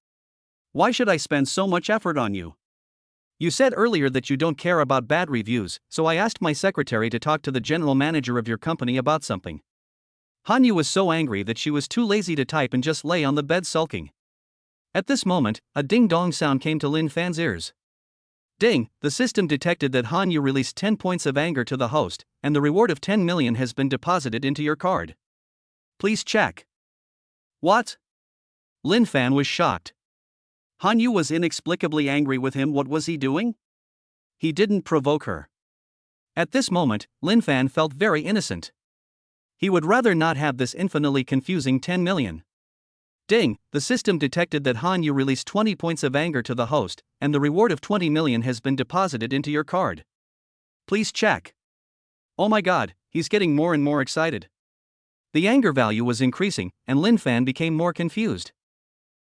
Why should I spend so much effort on you? You said earlier that you don't care about bad reviews, so I asked my secretary to talk to the general manager of your company about something. Han Yu was so angry that she was too lazy to type and just lay on the bed sulking. At this moment, a ding-dong sound came to Lin Fan's ears. Ding, the system detected that Han Yu released 10 points of anger to the host, and the reward of 10 million has been deposited into your card. Please check. What? Lin Fan was shocked. Han Yu was inexplicably angry with him. What was he doing? He didn't provoke her. At this moment, Lin Fan felt very innocent. He would rather not have this infinitely confusing 10 million. Ding, the system detected that Han Yu released 20 points of anger to the host, and the reward of 20 million has been deposited into your card. Please check. Oh my god, he's getting more and more excited. The anger value was increasing, and Lin Fan became more confused.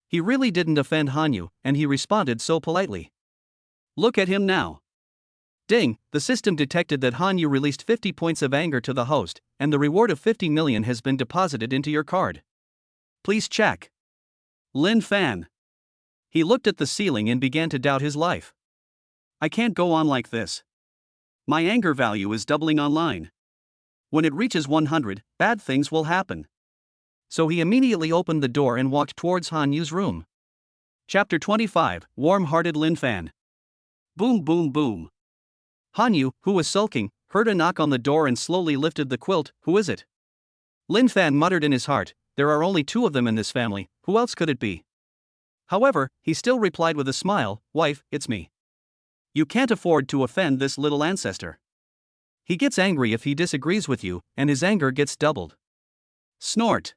He really didn't offend Han Yu, and he responded so politely. Look at him now. Ding, the system detected that Han Yu released 50 points of anger to the host, and the reward of 50 million has been deposited into your card. Please check. Lin Fan. He looked at the ceiling and began to doubt his life. I can't go on like this. My anger value is doubling online. When it reaches 100, bad things will happen. So he immediately opened the door and walked towards Han Yu's room. Chapter 25, Warm-Hearted Lin Fan. Boom boom boom. Han Yu, who was sulking, heard a knock on the door and slowly lifted the quilt. Who is it? Lin Fan muttered in his heart, there are only 2 of them in this family, who else could it be? However, he still replied with a smile, wife, it's me. You can't afford to offend this little ancestor. He gets angry if he disagrees with you, and his anger gets doubled. Snort.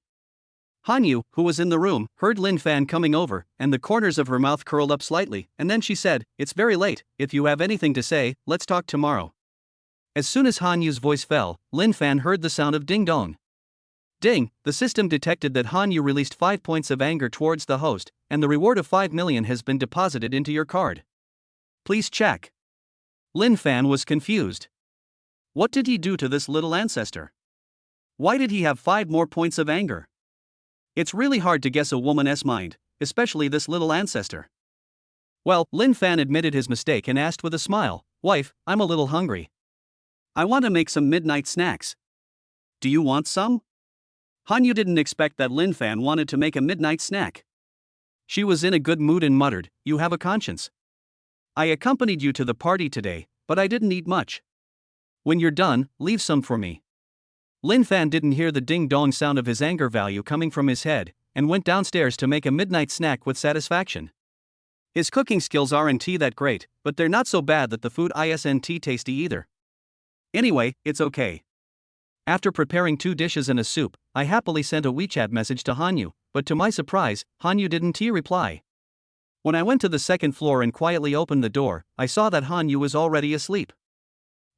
Han Yu, who was in the room, heard Lin Fan coming over, and the corners of her mouth curled up slightly, and then she said, it's very late, if you have anything to say, let's talk tomorrow. As soon as Han Yu's voice fell, Lin Fan heard the sound of ding-dong. Ding, the system detected that Han Yu released 5 points of anger towards the host, and the reward of 5 million has been deposited into your card. Please check. Lin Fan was confused. What did he do to this little ancestor? Why did he have 5 more points of anger? It's really hard to guess a woman's mind, especially this little ancestor. Well, Lin Fan admitted his mistake and asked with a smile, wife, I'm a little hungry. I want to make some midnight snacks. Do you want some? Han Yu didn't expect that Lin Fan wanted to make a midnight snack. She was in a good mood and muttered, "You have a conscience. I accompanied you to the party today, but I didn't eat much. When you're done, leave some for me." Lin Fan didn't hear the ding-dong sound of his anger value coming from his head, and went downstairs to make a midnight snack with satisfaction. His cooking skills aren't that great, but they're not so bad that the food isn't tasty either. Anyway, it's okay. After preparing 2 dishes and a soup, I happily sent a WeChat message to Hanyu, but to my surprise, Hanyu didn't reply. When I went to the second floor and quietly opened the door, I saw that Hanyu was already asleep.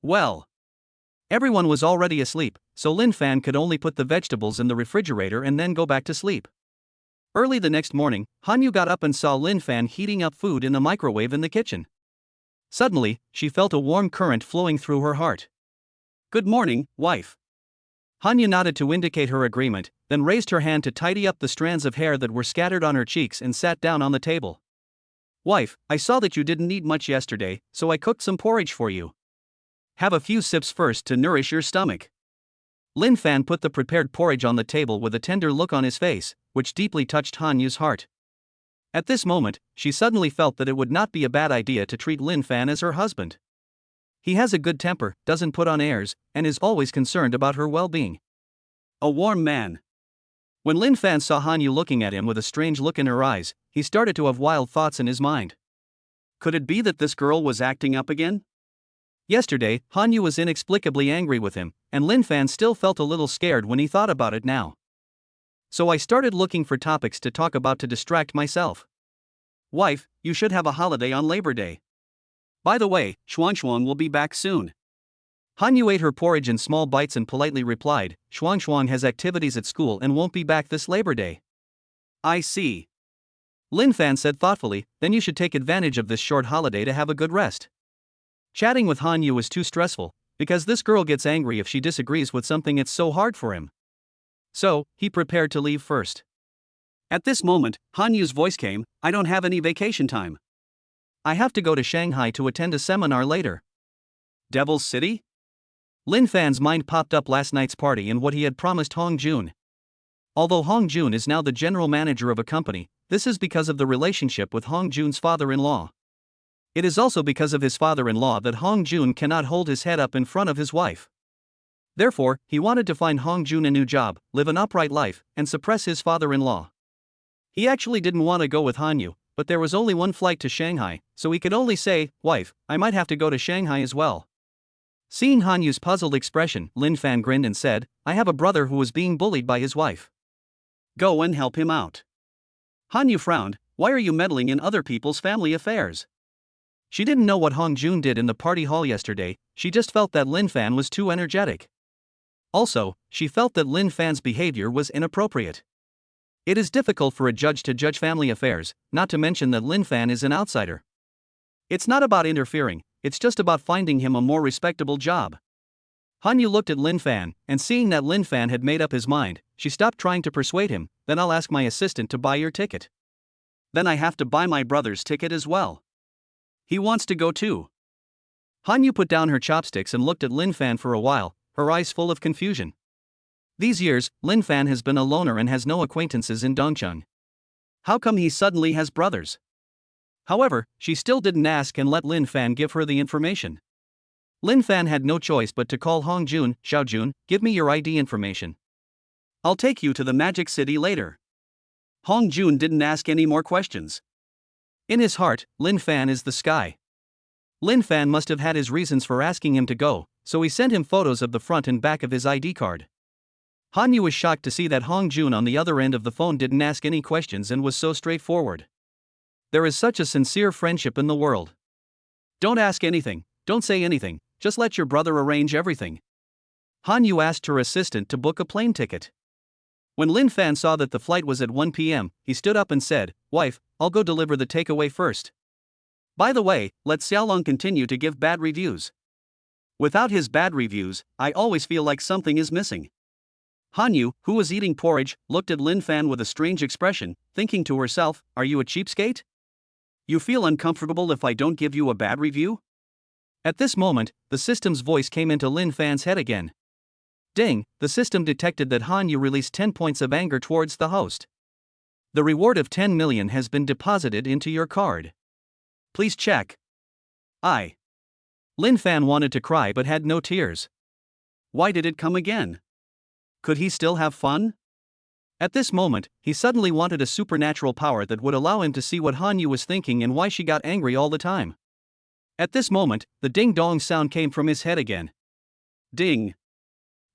Well, everyone was already asleep, so Lin Fan could only put the vegetables in the refrigerator and then go back to sleep. Early the next morning, Hanyu got up and saw Lin Fan heating up food in the microwave in the kitchen. Suddenly, she felt a warm current flowing through her heart. "Good morning, wife." Hanyu nodded to indicate her agreement, then raised her hand to tidy up the strands of hair that were scattered on her cheeks and sat down on the table. "Wife, I saw that you didn't eat much yesterday, so I cooked some porridge for you. Have a few sips first to nourish your stomach." Lin Fan put the prepared porridge on the table with a tender look on his face, which deeply touched Hanyu's heart. At this moment, she suddenly felt that it would not be a bad idea to treat Lin Fan as her husband. He has a good temper, doesn't put on airs, and is always concerned about her well-being. A warm man. When Lin Fan saw Hanyu looking at him with a strange look in her eyes, he started to have wild thoughts in his mind. Could it be that this girl was acting up again? Yesterday, Hanyu was inexplicably angry with him, and Lin Fan still felt a little scared when he thought about it now. So I started looking for topics to talk about to distract myself. "Wife, you should have a holiday on Labor Day. By the way, Xuang will be back soon." Hanyu ate her porridge in small bites and politely replied, "Xuang has activities at school and won't be back this Labor Day." "I see." Lin Fan said thoughtfully, "Then you should take advantage of this short holiday to have a good rest." Chatting with Hanyu was too stressful, because this girl gets angry if she disagrees with something it's so hard for him. So, he prepared to leave first. At this moment, Hanyu's voice came, "I don't have any vacation time. I have to go to Shanghai to attend a seminar later." Devil's City? Lin Fan's mind popped up last night's party and what he had promised Hong Jun. Although Hong Jun is now the general manager of a company, this is because of the relationship with Hong Jun's father-in-law. It is also because of his father-in-law that Hong Jun cannot hold his head up in front of his wife. Therefore, he wanted to find Hong Jun a new job, live an upright life, and suppress his father-in-law. He actually didn't want to go with Hanyu, but there was only one flight to Shanghai, so he could only say, "Wife, I might have to go to Shanghai as well." Seeing Hanyu's puzzled expression, Lin Fan grinned and said, "I have a brother who was being bullied by his wife. Go and help him out." Hanyu frowned, "Why are you meddling in other people's family affairs?" She didn't know what Hong Jun did in the party hall yesterday, she just felt that Lin Fan was too energetic. Also, she felt that Lin Fan's behavior was inappropriate. It is difficult for a judge to judge family affairs, not to mention that Lin Fan is an outsider. It's not about interfering, it's just about finding him a more respectable job. Hanyu looked at Lin Fan, and seeing that Lin Fan had made up his mind, she stopped trying to persuade him. "Then I'll ask my assistant to buy your ticket. Then I have to buy my brother's ticket as well. He wants to go too." Hanyu put down her chopsticks and looked at Lin Fan for a while, her eyes full of confusion. These years, Lin Fan has been a loner and has no acquaintances in Dongcheng. How come he suddenly has brothers? However, she still didn't ask and let Lin Fan give her the information. Lin Fan had no choice but to call Hong Jun. "Xiao Jun, give me your ID information. I'll take you to the Magic City later." Hong Jun didn't ask any more questions. In his heart, Lin Fan is the sky. Lin Fan must have had his reasons for asking him to go, so he sent him photos of the front and back of his ID card. Hanyu was shocked to see that Hong Jun on the other end of the phone didn't ask any questions and was so straightforward. There is such a sincere friendship in the world. Don't ask anything, don't say anything, just let your brother arrange everything. Hanyu asked her assistant to book a plane ticket. When Lin Fan saw that the flight was at 1 p.m., he stood up and said, "Wife, I'll go deliver the takeaway first. By the way, let Xiaolong continue to give bad reviews. Without his bad reviews, I always feel like something is missing." Hanyu, who was eating porridge, looked at Lin Fan with a strange expression, thinking to herself, "Are you a cheapskate? You feel uncomfortable if I don't give you a bad review?" At this moment, the system's voice came into Lin Fan's head again. Ding, the system detected that Hanyu released 10 points of anger towards the host. The reward of 10 million has been deposited into your card. Please check. Lin Fan wanted to cry but had no tears. Why did it come again? Could he still have fun? At this moment, he suddenly wanted a supernatural power that would allow him to see what Han Yu was thinking and why she got angry all the time. At this moment, the ding-dong sound came from his head again. Ding.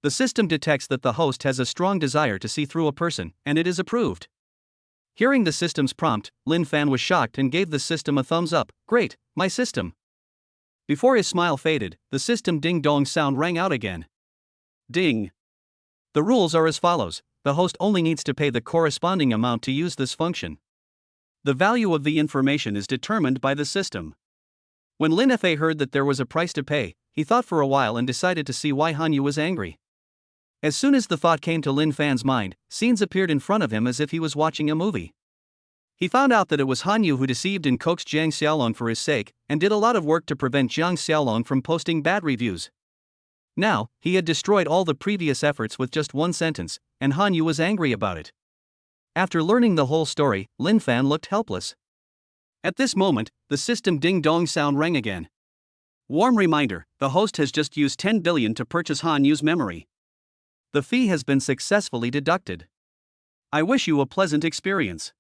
The system detects that the host has a strong desire to see through a person, and it is approved. Hearing the system's prompt, Lin Fan was shocked and gave the system a thumbs up. Great, my system. Before his smile faded, the system ding-dong sound rang out again. Ding. The rules are as follows. The host only needs to pay the corresponding amount to use this function. The value of the information is determined by the system. When Lin Fa heard that there was a price to pay, he thought for a while and decided to see why Han Yu was angry. As soon as the thought came to Lin Fan's mind, scenes appeared in front of him as if he was watching a movie. He found out that it was Han Yu who deceived and coaxed Jiang Xiaolong for his sake, and did a lot of work to prevent Jiang Xiaolong from posting bad reviews. Now, he had destroyed all the previous efforts with just one sentence, and Han Yu was angry about it. After learning the whole story, Lin Fan looked helpless. At this moment, the system ding-dong sound rang again. Warm reminder, the host has just used 10 billion to purchase Han Yu's memory. The fee has been successfully deducted. I wish you a pleasant experience.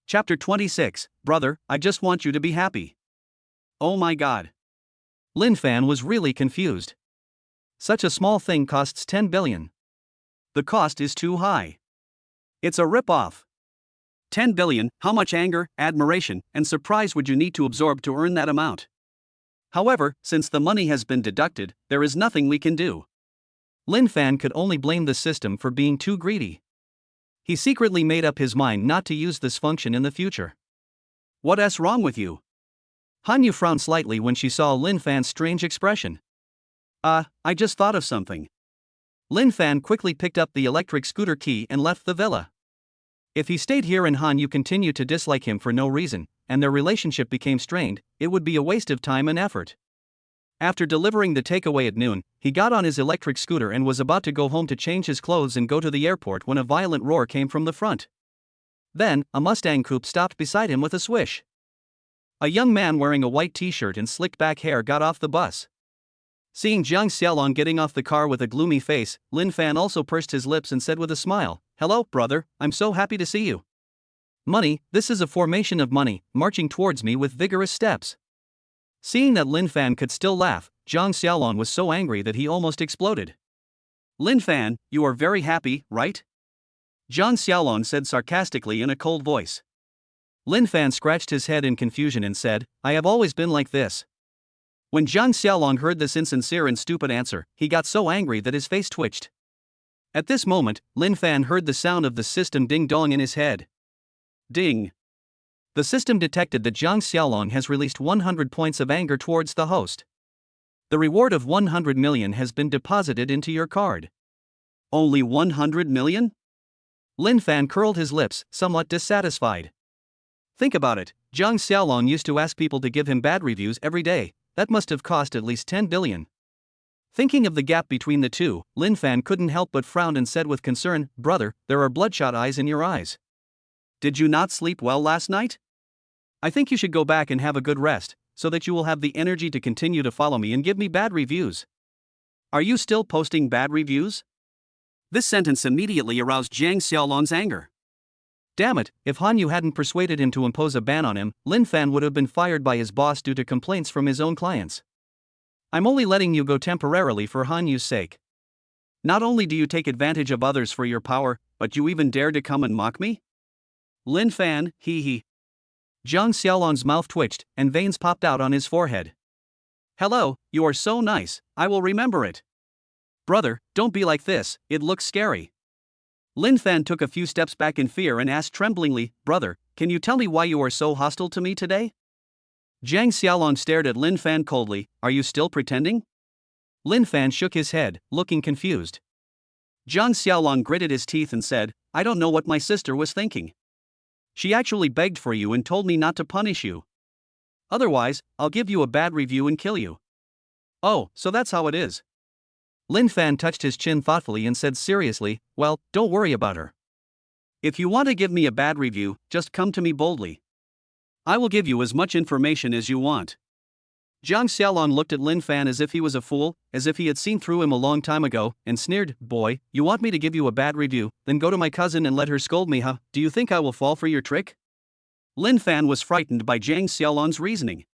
Chapter 26, Brother, I just want you to be happy. Oh my god. Lin Fan was really confused. Such a small thing costs 10 billion. The cost is too high. It's a rip-off. 10 billion, how much anger, admiration, and surprise would you need to absorb to earn that amount? However, since the money has been deducted, there is nothing we can do. Lin Fan could only blame the system for being too greedy. He secretly made up his mind not to use this function in the future. What's wrong with you? Han Yu frowned slightly when she saw Lin Fan's strange expression. I just thought of something. Lin Fan quickly picked up the electric scooter key and left the villa. If he stayed here and Han Yu continued to dislike him for no reason, and their relationship became strained, it would be a waste of time and effort. After delivering the takeaway at noon, he got on his electric scooter and was about to go home to change his clothes and go to the airport when a violent roar came from the front. Then, a Mustang coupe stopped beside him with a swish. A young man wearing a white t-shirt and slicked back hair got off the bus. Seeing Jiang Xiaolong getting off the car with a gloomy face, Lin Fan also pursed his lips and said with a smile, "Hello, brother, I'm so happy to see you." Money, this is a formation of money, marching towards me with vigorous steps. Seeing that Lin Fan could still laugh, Jiang Xiaolong was so angry that he almost exploded. Lin Fan, you are very happy, right? Jiang Xiaolong said sarcastically in a cold voice. Lin Fan scratched his head in confusion and said, "I have always been like this." When Jiang Xiaolong heard this insincere and stupid answer, he got so angry that his face twitched. At this moment, Lin Fan heard the sound of the system ding-dong in his head. Ding. The system detected that Jiang Xiaolong has released 100 points of anger towards the host. The reward of 100 million has been deposited into your card. Only 100 million? Lin Fan curled his lips, somewhat dissatisfied. Think about it, Jiang Xiaolong used to ask people to give him bad reviews every day. That must have cost at least 10 billion. Thinking of the gap between the two, Lin Fan couldn't help but frown and said with concern, "Brother, there are bloodshot eyes in your eyes. Did you not sleep well last night? I think you should go back and have a good rest, so that you will have the energy to continue to follow me and give me bad reviews." Are you still posting bad reviews? This sentence immediately aroused Jiang Xiaolong's anger. Damn it, if Han Yu hadn't persuaded him to impose a ban on him, Lin Fan would have been fired by his boss due to complaints from his own clients. I'm only letting you go temporarily for Han Yu's sake. Not only do you take advantage of others for your power, but you even dare to come and mock me? Lin Fan, hee. Jiang Xiaolong's mouth twitched, and veins popped out on his forehead. Hello, you are so nice, I will remember it. Brother, don't be like this, it looks scary. Lin Fan took a few steps back in fear and asked tremblingly, "Brother, can you tell me why you are so hostile to me today?" Jiang Xiaolong stared at Lin Fan coldly. "Are you still pretending?" Lin Fan shook his head, looking confused. Jiang Xiaolong gritted his teeth and said, "I don't know what my sister was thinking. She actually begged for you and told me not to punish you. Otherwise, I'll give you a bad review and kill you." "Oh, so that's how it is." Lin Fan touched his chin thoughtfully and said seriously, "Well, don't worry about her. If you want to give me a bad review, just come to me boldly. I will give you as much information as you want. Jiang Xiaolong looked at Lin Fan as if he was a fool, as if he had seen through him a long time ago, and sneered, "Boy, you want me to give you a bad review, then go to my cousin and let her scold me, huh? Do you think I will fall for your trick?" Lin Fan was frightened by Jiang Xiaolong's reasoning.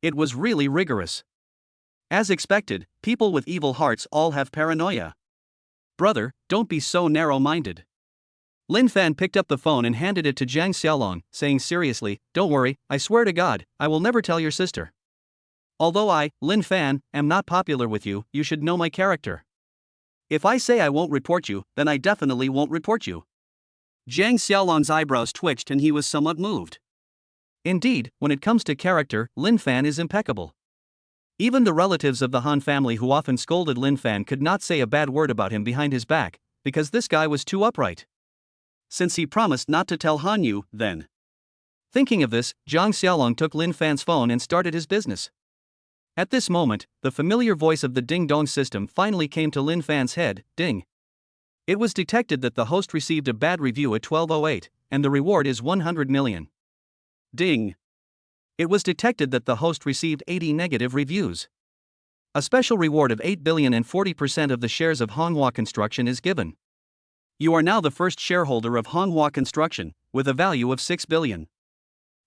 It was really rigorous. As expected, people with evil hearts all have paranoia. Brother, don't be so narrow-minded. Lin Fan picked up the phone and handed it to Jiang Xiaolong, saying seriously, "Don't worry, I swear to God, I will never tell your sister. Although I, Lin Fan, am not popular with you, you should know my character. If I say I won't report you, then I definitely won't report you." Jiang Xiaolong's eyebrows twitched and he was somewhat moved. Indeed, when it comes to character, Lin Fan is impeccable. Even the relatives of the Han family who often scolded Lin Fan could not say a bad word about him behind his back, because this guy was too upright. Since he promised not to tell Han Yu, then. Thinking of this, Jiang Xiaolong took Lin Fan's phone and started his business. At this moment, the familiar voice of the ding-dong system finally came to Lin Fan's head, ding. It was detected that the host received a bad review at 12:08, and the reward is 100 million. Ding. It was detected that the host received 80 negative reviews. A special reward of 8 billion and 40% of the shares of Honghua Construction is given. You are now the first shareholder of Honghua Construction, with a value of 6 billion.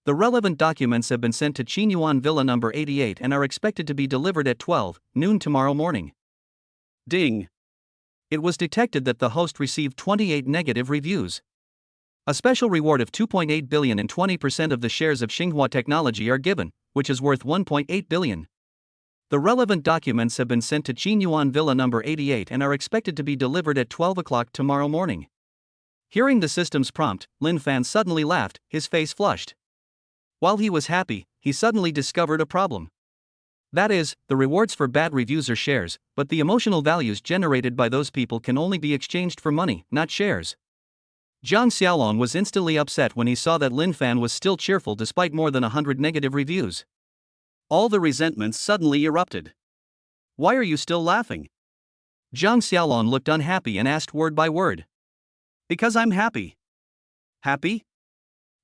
The relevant documents have been sent to Qinyuan Villa number 88 and are expected to be delivered at 12 noon tomorrow morning. Ding. It was detected that the host received 28 negative reviews. A special reward of 2.8 billion and 20% of the shares of Xinhua Technology are given, which is worth 1.8 billion. The relevant documents have been sent to Qinyuan Villa number 88 and are expected to be delivered at 12 o'clock tomorrow morning. Hearing the system's prompt, Lin Fan suddenly laughed, his face flushed. While he was happy, he suddenly discovered a problem. That is, the rewards for bad reviews are shares, but the emotional values generated by those people can only be exchanged for money, not shares. Jiang Xiaolong was instantly upset when he saw that Lin Fan was still cheerful despite more than 100 negative reviews. All the resentment suddenly erupted. "Why are you still laughing?" Jiang Xiaolong looked unhappy and asked word by word. "Because I'm happy." "Happy?"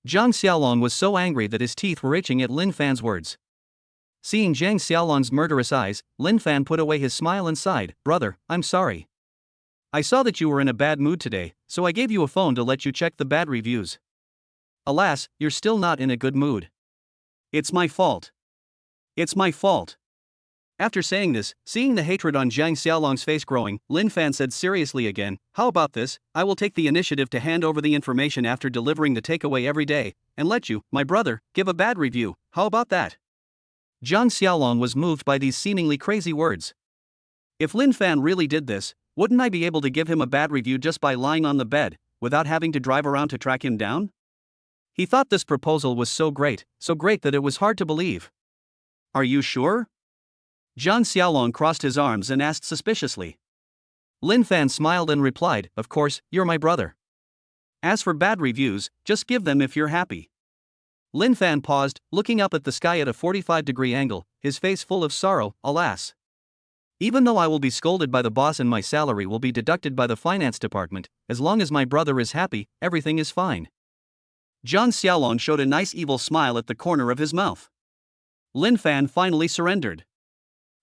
Jiang Xiaolong was so angry that his teeth were itching at Lin Fan's words. Seeing Jiang Xiaolong's murderous eyes, Lin Fan put away his smile and sighed, "Brother, I'm sorry. I saw that you were in a bad mood today, so I gave you a phone to let you check the bad reviews. Alas, you're still not in a good mood. It's my fault. It's my fault." After saying this, seeing the hatred on Jiang Xiaolong's face growing, Lin Fan said seriously again, "How about this? I will take the initiative to hand over the information after delivering the takeaway every day, and let you, my brother, give a bad review. How about that?" Jiang Xiaolong was moved by these seemingly crazy words. If Lin Fan really did this, wouldn't I be able to give him a bad review just by lying on the bed, without having to drive around to track him down? He thought this proposal was so great that it was hard to believe. "Are you sure?" Jiang Xiaolong crossed his arms and asked suspiciously. Lin Fan smiled and replied, "Of course, you're my brother. As for bad reviews, just give them if you're happy." Lin Fan paused, looking up at the sky at a 45-degree angle, his face full of sorrow. "Alas. Even though I will be scolded by the boss and my salary will be deducted by the finance department, as long as my brother is happy, everything is fine." Jiang Xiaolong showed a nice evil smile at the corner of his mouth. Lin Fan finally surrendered.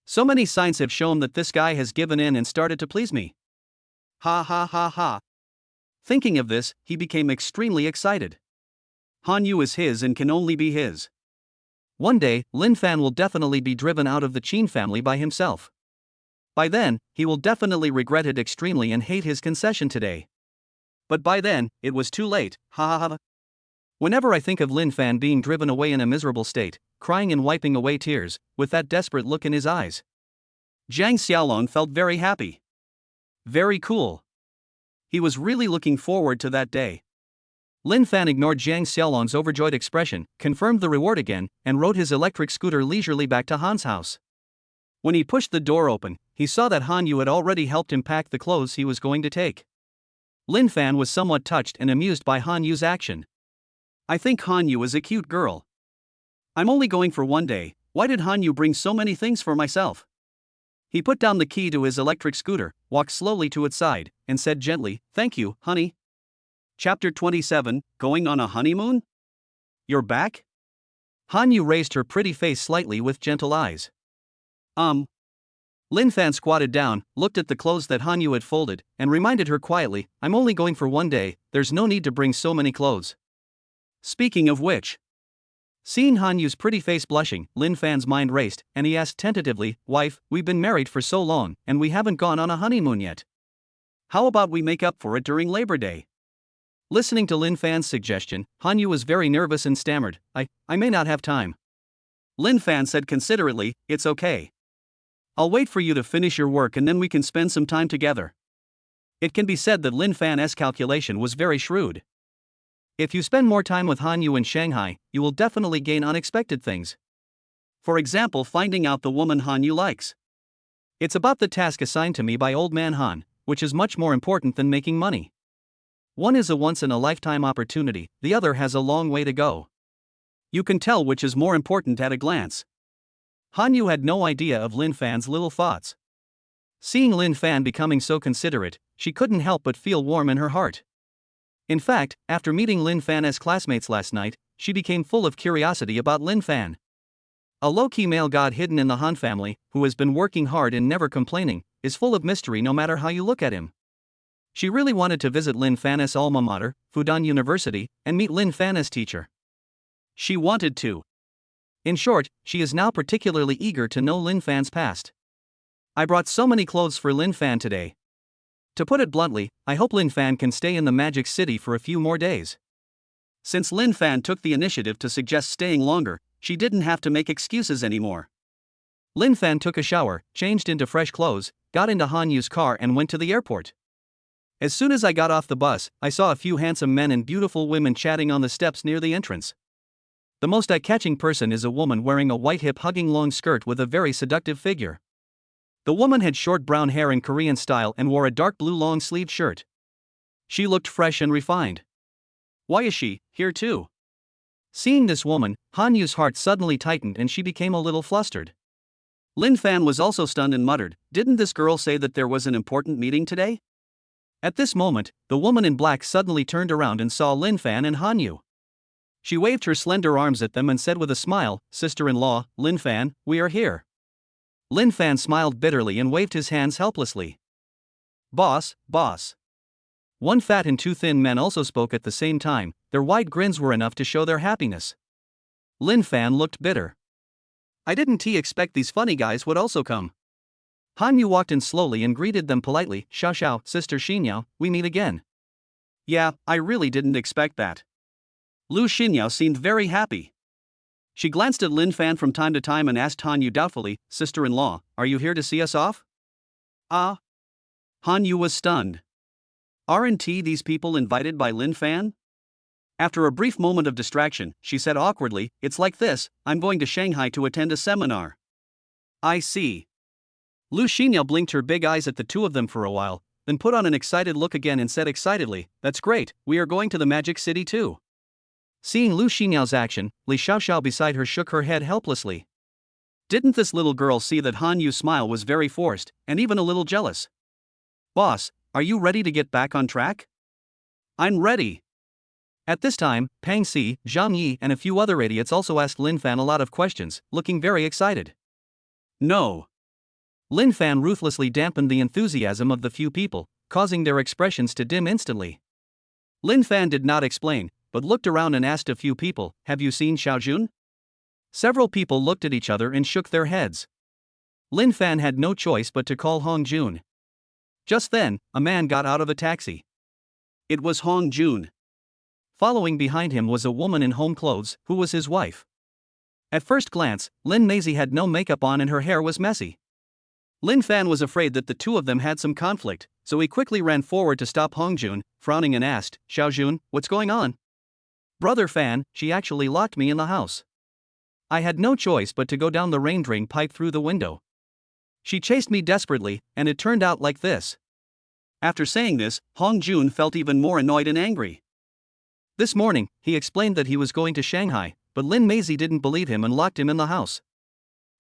So many signs have shown that this guy has given in and started to please me. Ha ha ha ha. Thinking of this, he became extremely excited. Han Yu is his and can only be his. One day, Lin Fan will definitely be driven out of the Qin family by himself. By then, he will definitely regret it extremely and hate his concession today. But by then, it was too late, ha ha ha. Whenever I think of Lin Fan being driven away in a miserable state, crying and wiping away tears, with that desperate look in his eyes, Jiang Xiaolong felt very happy. Very cool. He was really looking forward to that day. Lin Fan ignored Jiang Xiaolong's overjoyed expression, confirmed the reward again, and rode his electric scooter leisurely back to Han's house. When he pushed the door open, he saw that Han Yu had already helped him pack the clothes he was going to take. Lin Fan was somewhat touched and amused by Han Yu's action. "I think Han Yu is a cute girl. I'm only going for one day, why did Han Yu bring so many things for myself?" He put down the key to his electric scooter, walked slowly to its side, and said gently, "Thank you, honey." Chapter 27, Going on a Honeymoon? You're back? Hanyu raised her pretty face slightly with gentle eyes. Lin Fan squatted down, looked at the clothes that Hanyu had folded, and reminded her quietly, I'm only going for one day, there's no need to bring so many clothes. Speaking of which. Seeing Hanyu's pretty face blushing, Lin Fan's mind raced, and he asked tentatively, Wife, we've been married for so long, and we haven't gone on a honeymoon yet. How about we make up for it during Labor Day? Listening to Lin Fan's suggestion, Hanyu was very nervous and stammered, I may not have time. Lin Fan said considerately, It's okay. I'll wait for you to finish your work and then we can spend some time together. It can be said that Lin Fan's calculation was very shrewd. If you spend more time with Hanyu in Shanghai, you will definitely gain unexpected things. For example, finding out the woman Hanyu likes. It's about the task assigned to me by old man Han, which is much more important than making money. One is a once-in-a-lifetime opportunity, the other has a long way to go. You can tell which is more important at a glance. Hanyu had no idea of Lin Fan's little thoughts. Seeing Lin Fan becoming so considerate, she couldn't help but feel warm in her heart. In fact, after meeting Lin Fan's classmates last night, she became full of curiosity about Lin Fan. A low-key male god hidden in the Han family, who has been working hard and never complaining, is full of mystery no matter how you look at him. She really wanted to visit Lin Fan's alma mater, Fudan University, and meet Lin Fan's teacher. She wanted to. In short, she is now particularly eager to know Lin Fan's past. I brought so many clothes for Lin Fan today. To put it bluntly, I hope Lin Fan can stay in the Magic City for a few more days. Since Lin Fan took the initiative to suggest staying longer, she didn't have to make excuses anymore. Lin Fan took a shower, changed into fresh clothes, got into Hanyu's car and went to the airport. As soon as I got off the bus, I saw a few handsome men and beautiful women chatting on the steps near the entrance. The most eye-catching person is a woman wearing a white hip-hugging long skirt with a very seductive figure. The woman had short brown hair in Korean style and wore a dark blue long-sleeved shirt. She looked fresh and refined. Why is she here too? Seeing this woman, Hanyu's heart suddenly tightened and she became a little flustered. Lin Fan was also stunned and muttered, Didn't this girl say that there was an important meeting today? At this moment, the woman in black suddenly turned around and saw Lin Fan and Hanyu. She waved her slender arms at them and said with a smile, Sister-in-law, Lin Fan, we are here. Lin Fan smiled bitterly and waved his hands helplessly. Boss. One fat and two thin men also spoke at the same time, their wide grins were enough to show their happiness. Lin Fan looked bitter. I didn't expect these funny guys would also come. Hanyu walked in slowly and greeted them politely, Xiao, Sister Xinyao, we meet again. Yeah, I really didn't expect that. Lu Xinyao seemed very happy. She glanced at Lin Fan from time to time and asked Hanyu doubtfully, Sister-in-law, are you here to see us off? Hanyu was stunned. Aren't these people invited by Lin Fan? After a brief moment of distraction, she said awkwardly, It's like this, I'm going to Shanghai to attend a seminar. I see. Lu Xinyao blinked her big eyes at the two of them for a while, then put on an excited look again and said excitedly, That's great, we are going to the Magic City too. Seeing Lu Xinyao's action, Li Xiaoxiao beside her shook her head helplessly. Didn't this little girl see that Hanyu's smile was very forced, and even a little jealous? Boss, are you ready to get back on track? I'm ready. At this time, Pang Si, Zhang Yi and a few other idiots also asked Lin Fan a lot of questions, looking very excited. No. Lin Fan ruthlessly dampened the enthusiasm of the few people, causing their expressions to dim instantly. Lin Fan did not explain, but looked around and asked a few people, Have you seen Xiaojun? Several people looked at each other and shook their heads. Lin Fan had no choice but to call Hong Jun. Just then, a man got out of a taxi. It was Hong Jun. Following behind him was a woman in home clothes, who was his wife. At first glance, Lin Maisie had no makeup on and her hair was messy. Lin Fan was afraid that the two of them had some conflict, so he quickly ran forward to stop Hong Jun, frowning and asked, Xiaojun, what's going on? Brother Fan, she actually locked me in the house. I had no choice but to go down the rain drain pipe through the window. She chased me desperately, and it turned out like this. After saying this, Hong Jun felt even more annoyed and angry. This morning, he explained that he was going to Shanghai, but Lin Maisie didn't believe him and locked him in the house.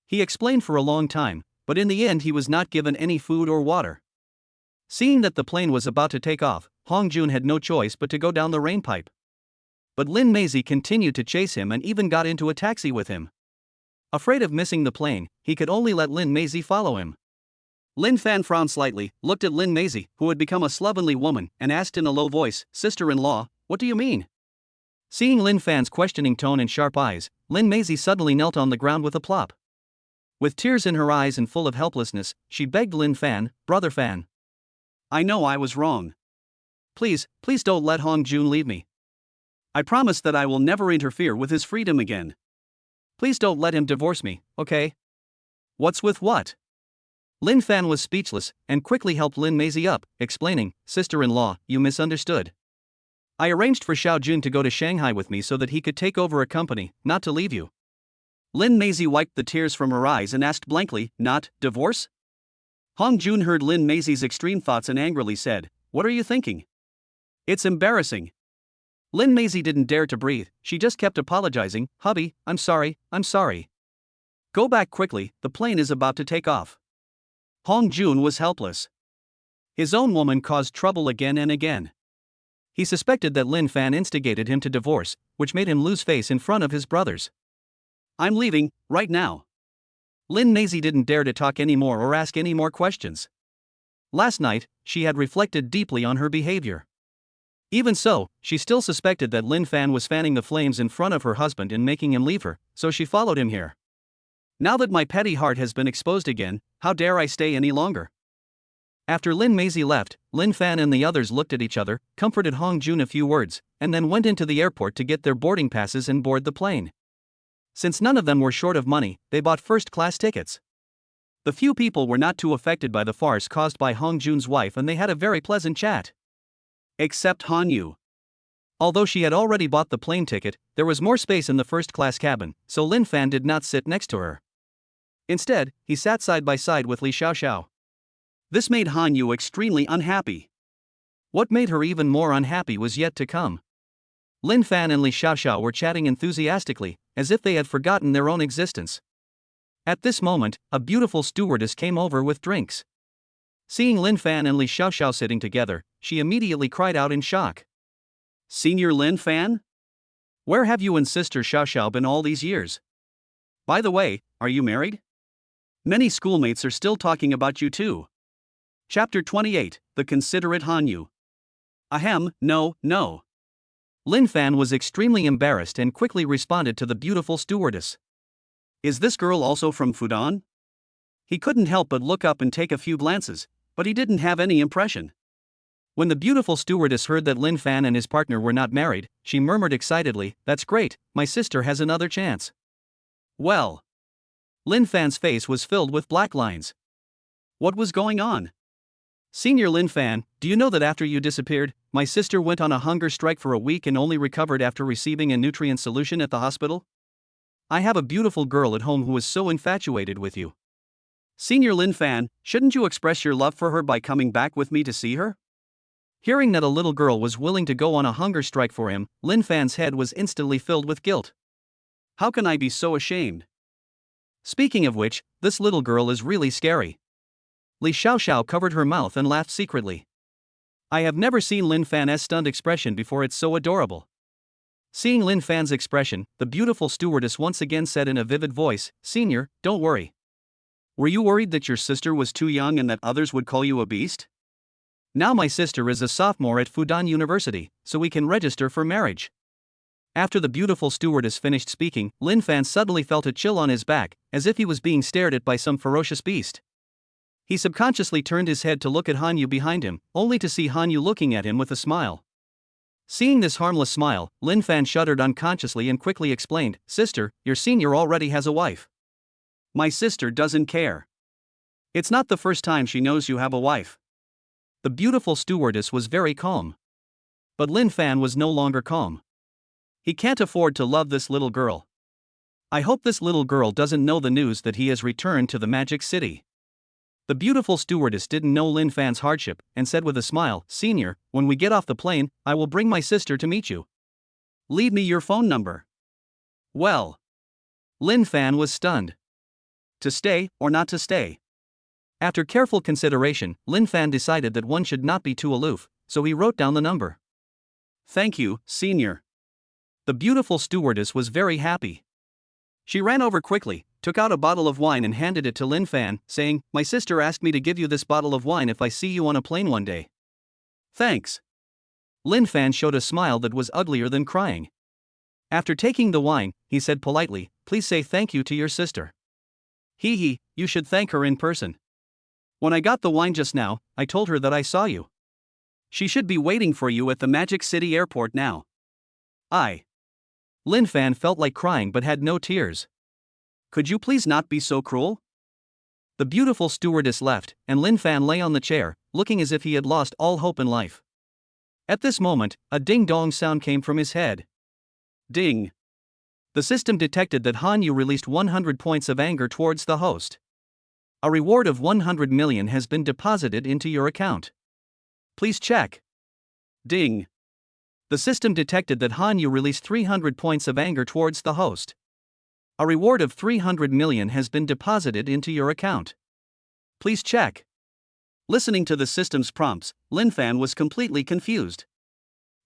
He explained for a long time, but in the end he was not given any food or water. Seeing that the plane was about to take off, Hong Jun had no choice but to go down the rainpipe. But Lin Meizi continued to chase him and even got into a taxi with him. Afraid of missing the plane, he could only let Lin Meizi follow him. Lin Fan frowned slightly, looked at Lin Meizi, who had become a slovenly woman, and asked in a low voice, "Sister-in-law, what do you mean?" Seeing Lin Fan's questioning tone and sharp eyes, Lin Meizi suddenly knelt on the ground with a plop. With tears in her eyes and full of helplessness, she begged Lin Fan, "Brother Fan, I know I was wrong. Please don't let Hong Jun leave me. I promise that I will never interfere with his freedom again. Please don't let him divorce me, okay?" "What's with what?" Lin Fan was speechless, and quickly helped Lin Meizi up, explaining, "Sister-in-law, you misunderstood. I arranged for Xiao Jun to go to Shanghai with me so that he could take over a company, not to leave you." Lin Meizi wiped the tears from her eyes and asked blankly, "Not divorce?" Hong Jun heard Lin Meizi's extreme thoughts and angrily said, "What are you thinking? It's embarrassing." Lin Meizi didn't dare to breathe, she just kept apologizing, "Hubby, I'm sorry. Go back quickly, the plane is about to take off." Hong Jun was helpless. His own woman caused trouble again and again. He suspected that Lin Fan instigated him to divorce, which made him lose face in front of his brothers. "I'm leaving, right now." Lin Meizi didn't dare to talk anymore or ask any more questions. Last night, she had reflected deeply on her behavior. Even so, she still suspected that Lin Fan was fanning the flames in front of her husband and making him leave her, so she followed him here. Now that my petty heart has been exposed again, how dare I stay any longer? After Lin Meizi left, Lin Fan and the others looked at each other, comforted Hong Jun a few words, and then went into the airport to get their boarding passes and board the plane. Since none of them were short of money, they bought first-class tickets. The few people were not too affected by the farce caused by Hong Jun's wife, and they had a very pleasant chat. Except Han Yu. Although she had already bought the plane ticket, there was more space in the first-class cabin, so Lin Fan did not sit next to her. Instead, he sat side by side with Li Xiaoxiao. This made Han Yu extremely unhappy. What made her even more unhappy was yet to come. Lin Fan and Li Xiaoxiao were chatting enthusiastically, as if they had forgotten their own existence. At this moment, a beautiful stewardess came over with drinks. Seeing Lin Fan and Li Xiaoxiao sitting together, she immediately cried out in shock. "Senior Lin Fan? Where have you and Sister Xiaoxiao been all these years? By the way, are you married? Many schoolmates are still talking about you too." Chapter 28, The Considerate Han Yu. Ahem, no. Lin Fan was extremely embarrassed and quickly responded to the beautiful stewardess. "Is this girl also from Fudan?" He couldn't help but look up and take a few glances, but he didn't have any impression. When the beautiful stewardess heard that Lin Fan and his partner were not married, she murmured excitedly, "That's great, my sister has another chance." Well. Lin Fan's face was filled with black lines. What was going on? "Senior Lin Fan, do you know that after you disappeared, my sister went on a hunger strike for a week and only recovered after receiving a nutrient solution at the hospital? I have a beautiful girl at home who is so infatuated with you. Senior Lin Fan, shouldn't you express your love for her by coming back with me to see her?" Hearing that a little girl was willing to go on a hunger strike for him, Lin Fan's head was instantly filled with guilt. How can I be so ashamed? Speaking of which, this little girl is really scary. Li Xiaoxiao covered her mouth and laughed secretly. I have never seen Lin Fan's stunned expression before, it's so adorable. Seeing Lin Fan's expression, the beautiful stewardess once again said in a vivid voice, "Senior, don't worry. Were you worried that your sister was too young and that others would call you a beast? Now my sister is a sophomore at Fudan University, so we can register for marriage." After the beautiful stewardess finished speaking, Lin Fan suddenly felt a chill on his back, as if he was being stared at by some ferocious beast. He subconsciously turned his head to look at Han Yu behind him, only to see Han Yu looking at him with a smile. Seeing this harmless smile, Lin Fan shuddered unconsciously and quickly explained, "Sister, your senior already has a wife." "My sister doesn't care. It's not the first time she knows you have a wife." The beautiful stewardess was very calm. But Lin Fan was no longer calm. He can't afford to love this little girl. I hope this little girl doesn't know the news that he has returned to the Magic City. The beautiful stewardess didn't know Lin Fan's hardship, and said with a smile, "Senior, when we get off the plane, I will bring my sister to meet you. Leave me your phone number." Well. Lin Fan was stunned. To stay, or not to stay? After careful consideration, Lin Fan decided that one should not be too aloof, so he wrote down the number. Thank you, senior. The beautiful stewardess was very happy. She ran over quickly, took out a bottle of wine and handed it to Lin Fan, saying, "My sister asked me to give you this bottle of wine if I see you on a plane one day." Thanks. Lin Fan showed a smile that was uglier than crying. After taking the wine, he said politely, "Please say thank you to your sister." Hee, you should thank her in person. When I got the wine just now, I told her that I saw you. She should be waiting for you at the Magic City Airport now. Lin Fan felt like crying but had no tears. Could you please not be so cruel? The beautiful stewardess left, and Lin Fan lay on the chair, looking as if he had lost all hope in life. At this moment, a ding-dong sound came from his head. Ding. The system detected that Han Yu released 100 points of anger towards the host. A reward of 100 million has been deposited into your account. Please check. Ding. The system detected that Han Yu released 300 points of anger towards the host. A reward of 300 million has been deposited into your account. Please check. Listening to the system's prompts, Lin Fan was completely confused.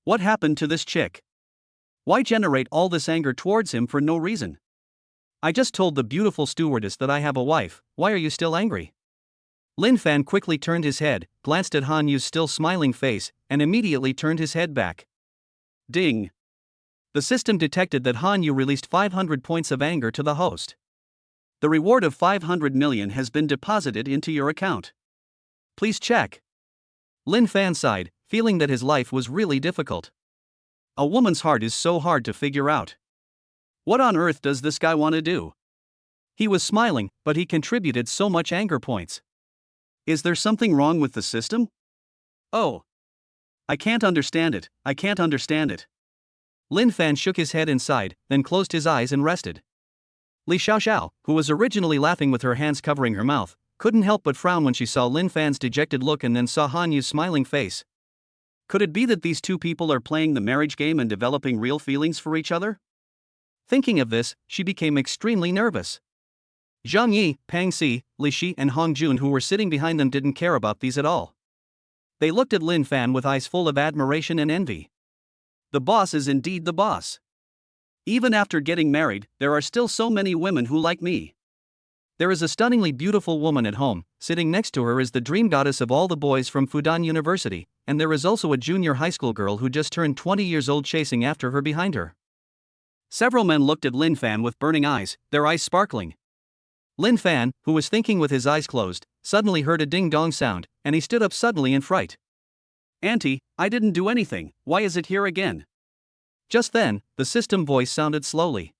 What happened to this chick? Why generate all this anger towards him for no reason? I just told the beautiful stewardess that I have a wife. Why are you still angry? Lin Fan quickly turned his head, glanced at Han Yu's still smiling face, and immediately turned his head back. Ding. The system detected that Han Yu released 500 points of anger to the host. The reward of 500 million has been deposited into your account. Please check. Lin Fan sighed, feeling that his life was really difficult. A woman's heart is so hard to figure out. What on earth does this guy want to do? He was smiling, but he contributed so much anger points. Is there something wrong with the system? Oh. I can't understand it. Lin Fan shook his head and sighed, then closed his eyes and rested. Li Xiaoxiao, who was originally laughing with her hands covering her mouth, couldn't help but frown when she saw Lin Fan's dejected look and then saw Han Yu's smiling face. Could it be that these two people are playing the marriage game and developing real feelings for each other? Thinking of this, she became extremely nervous. Zhang Yi, Pang Si, Li Shi and Hong Jun who were sitting behind them didn't care about these at all. They looked at Lin Fan with eyes full of admiration and envy. The boss is indeed the boss. Even after getting married, there are still so many women who like me. There is a stunningly beautiful woman at home. Sitting next to her is the dream goddess of all the boys from Fudan University, and there is also a junior high school girl who just turned 20 years old chasing after her behind her. Several men looked at Lin Fan with burning eyes, their eyes sparkling. Lin Fan, who was thinking with his eyes closed, suddenly heard a ding-dong sound, and he stood up suddenly in fright. "Auntie, I didn't do anything, why is it here again?" Just then, the system voice sounded slowly.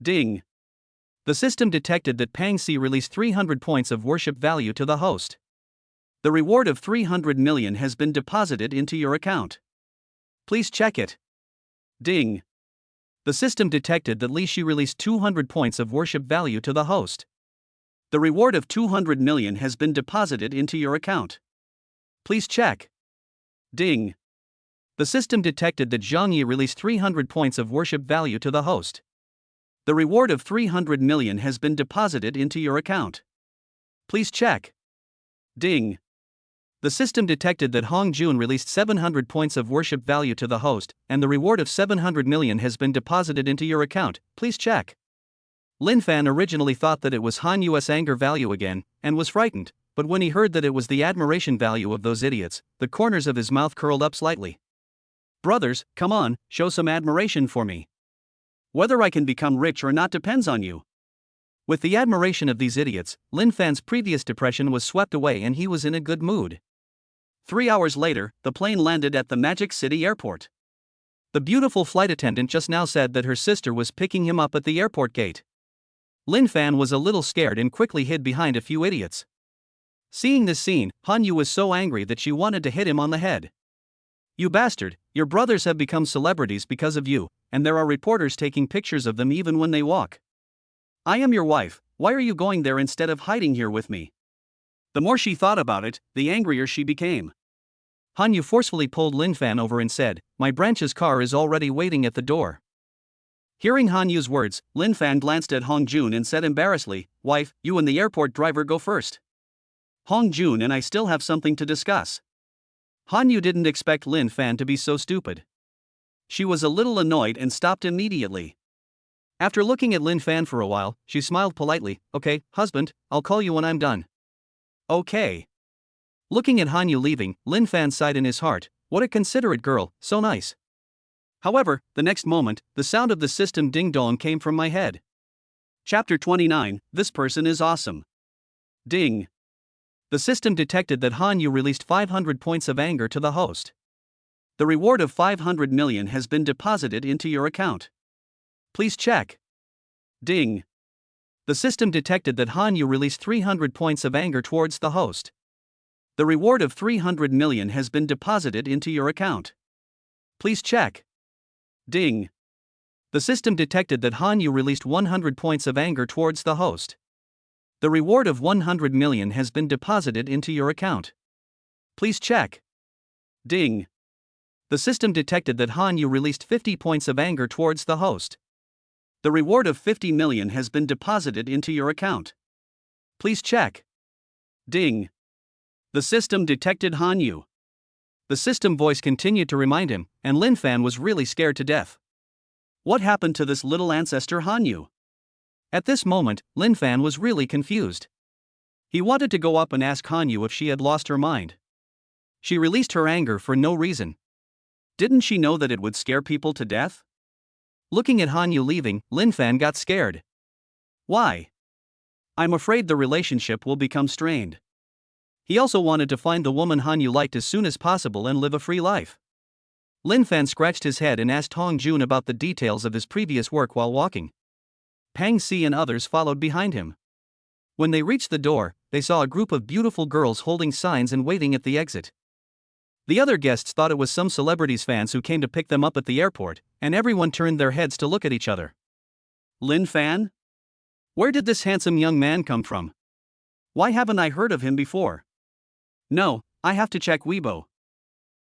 Ding. The system detected that Pang Si released 300 points of worship value to the host. The reward of 300 million has been deposited into your account. Please check it. Ding. The system detected that Li Shi released 200 points of worship value to the host. The reward of 200 million has been deposited into your account. Please check. Ding. The system detected that Zhang Yi released 300 points of worship value to the host. The reward of 300 million has been deposited into your account. Please check. Ding. The system detected that Hong Jun released 700 points of worship value to the host, and the reward of 700 million has been deposited into your account. Please check. Lin Fan originally thought that it was Han Yu's anger value again, and was frightened, but when he heard that it was the admiration value of those idiots, the corners of his mouth curled up slightly. Brothers, come on, show some admiration for me. Whether I can become rich or not depends on you. With the admiration of these idiots, Lin Fan's previous depression was swept away and he was in a good mood. 3 hours later, the plane landed at the Magic City Airport. The beautiful flight attendant just now said that her sister was picking him up at the airport gate. Lin Fan was a little scared and quickly hid behind a few idiots. Seeing this scene, Han Yu was so angry that she wanted to hit him on the head. "You bastard, your brothers have become celebrities because of you, and there are reporters taking pictures of them even when they walk. I am your wife, why are you going there instead of hiding here with me?" The more she thought about it, the angrier she became. Han Yu forcefully pulled Lin Fan over and said, "My branch's car is already waiting at the door." Hearing Han Yu's words, Lin Fan glanced at Hong Jun and said embarrassedly, "Wife, you and the airport driver go first. Hong Jun and I still have something to discuss." Hanyu didn't expect Lin Fan to be so stupid. She was a little annoyed and stopped immediately. After looking at Lin Fan for a while, she smiled politely. Okay, husband, I'll call you when I'm done. Okay. Looking at Hanyu leaving, Lin Fan sighed in his heart. What a considerate girl, so nice. However, the next moment, the sound of the system ding-dong came from my head. Chapter 29, This person is awesome. Ding. The system detected that Hanyu released 500 points of anger to the host. The reward of 500 million has been deposited into your account. Please check. Ding. The system detected that Hanyu released 300 points of anger towards the host. The reward of 300 million has been deposited into your account. Please check. Ding. The system detected that Hanyu released 100 points of anger towards the host. The reward of 100 million has been deposited into your account. Please check. Ding. The system detected that Hanyu released 50 points of anger towards the host. The reward of 50 million has been deposited into your account. Please check. Ding. The system detected Hanyu. The system voice continued to remind him, and Lin Fan was really scared to death. What happened to this little ancestor Hanyu? At this moment, Lin Fan was really confused. He wanted to go up and ask Hanyu if she had lost her mind. She released her anger for no reason. Didn't she know that it would scare people to death? Looking at Hanyu leaving, Lin Fan got scared. Why? I'm afraid the relationship will become strained. He also wanted to find the woman Hanyu liked as soon as possible and live a free life. Lin Fan scratched his head and asked Hong Jun about the details of his previous work while walking. Pang Si and others followed behind him. When they reached the door, they saw a group of beautiful girls holding signs and waiting at the exit. The other guests thought it was some celebrities' fans who came to pick them up at the airport, and everyone turned their heads to look at each other. Lin Fan? Where did this handsome young man come from? Why haven't I heard of him before? No, I have to check Weibo.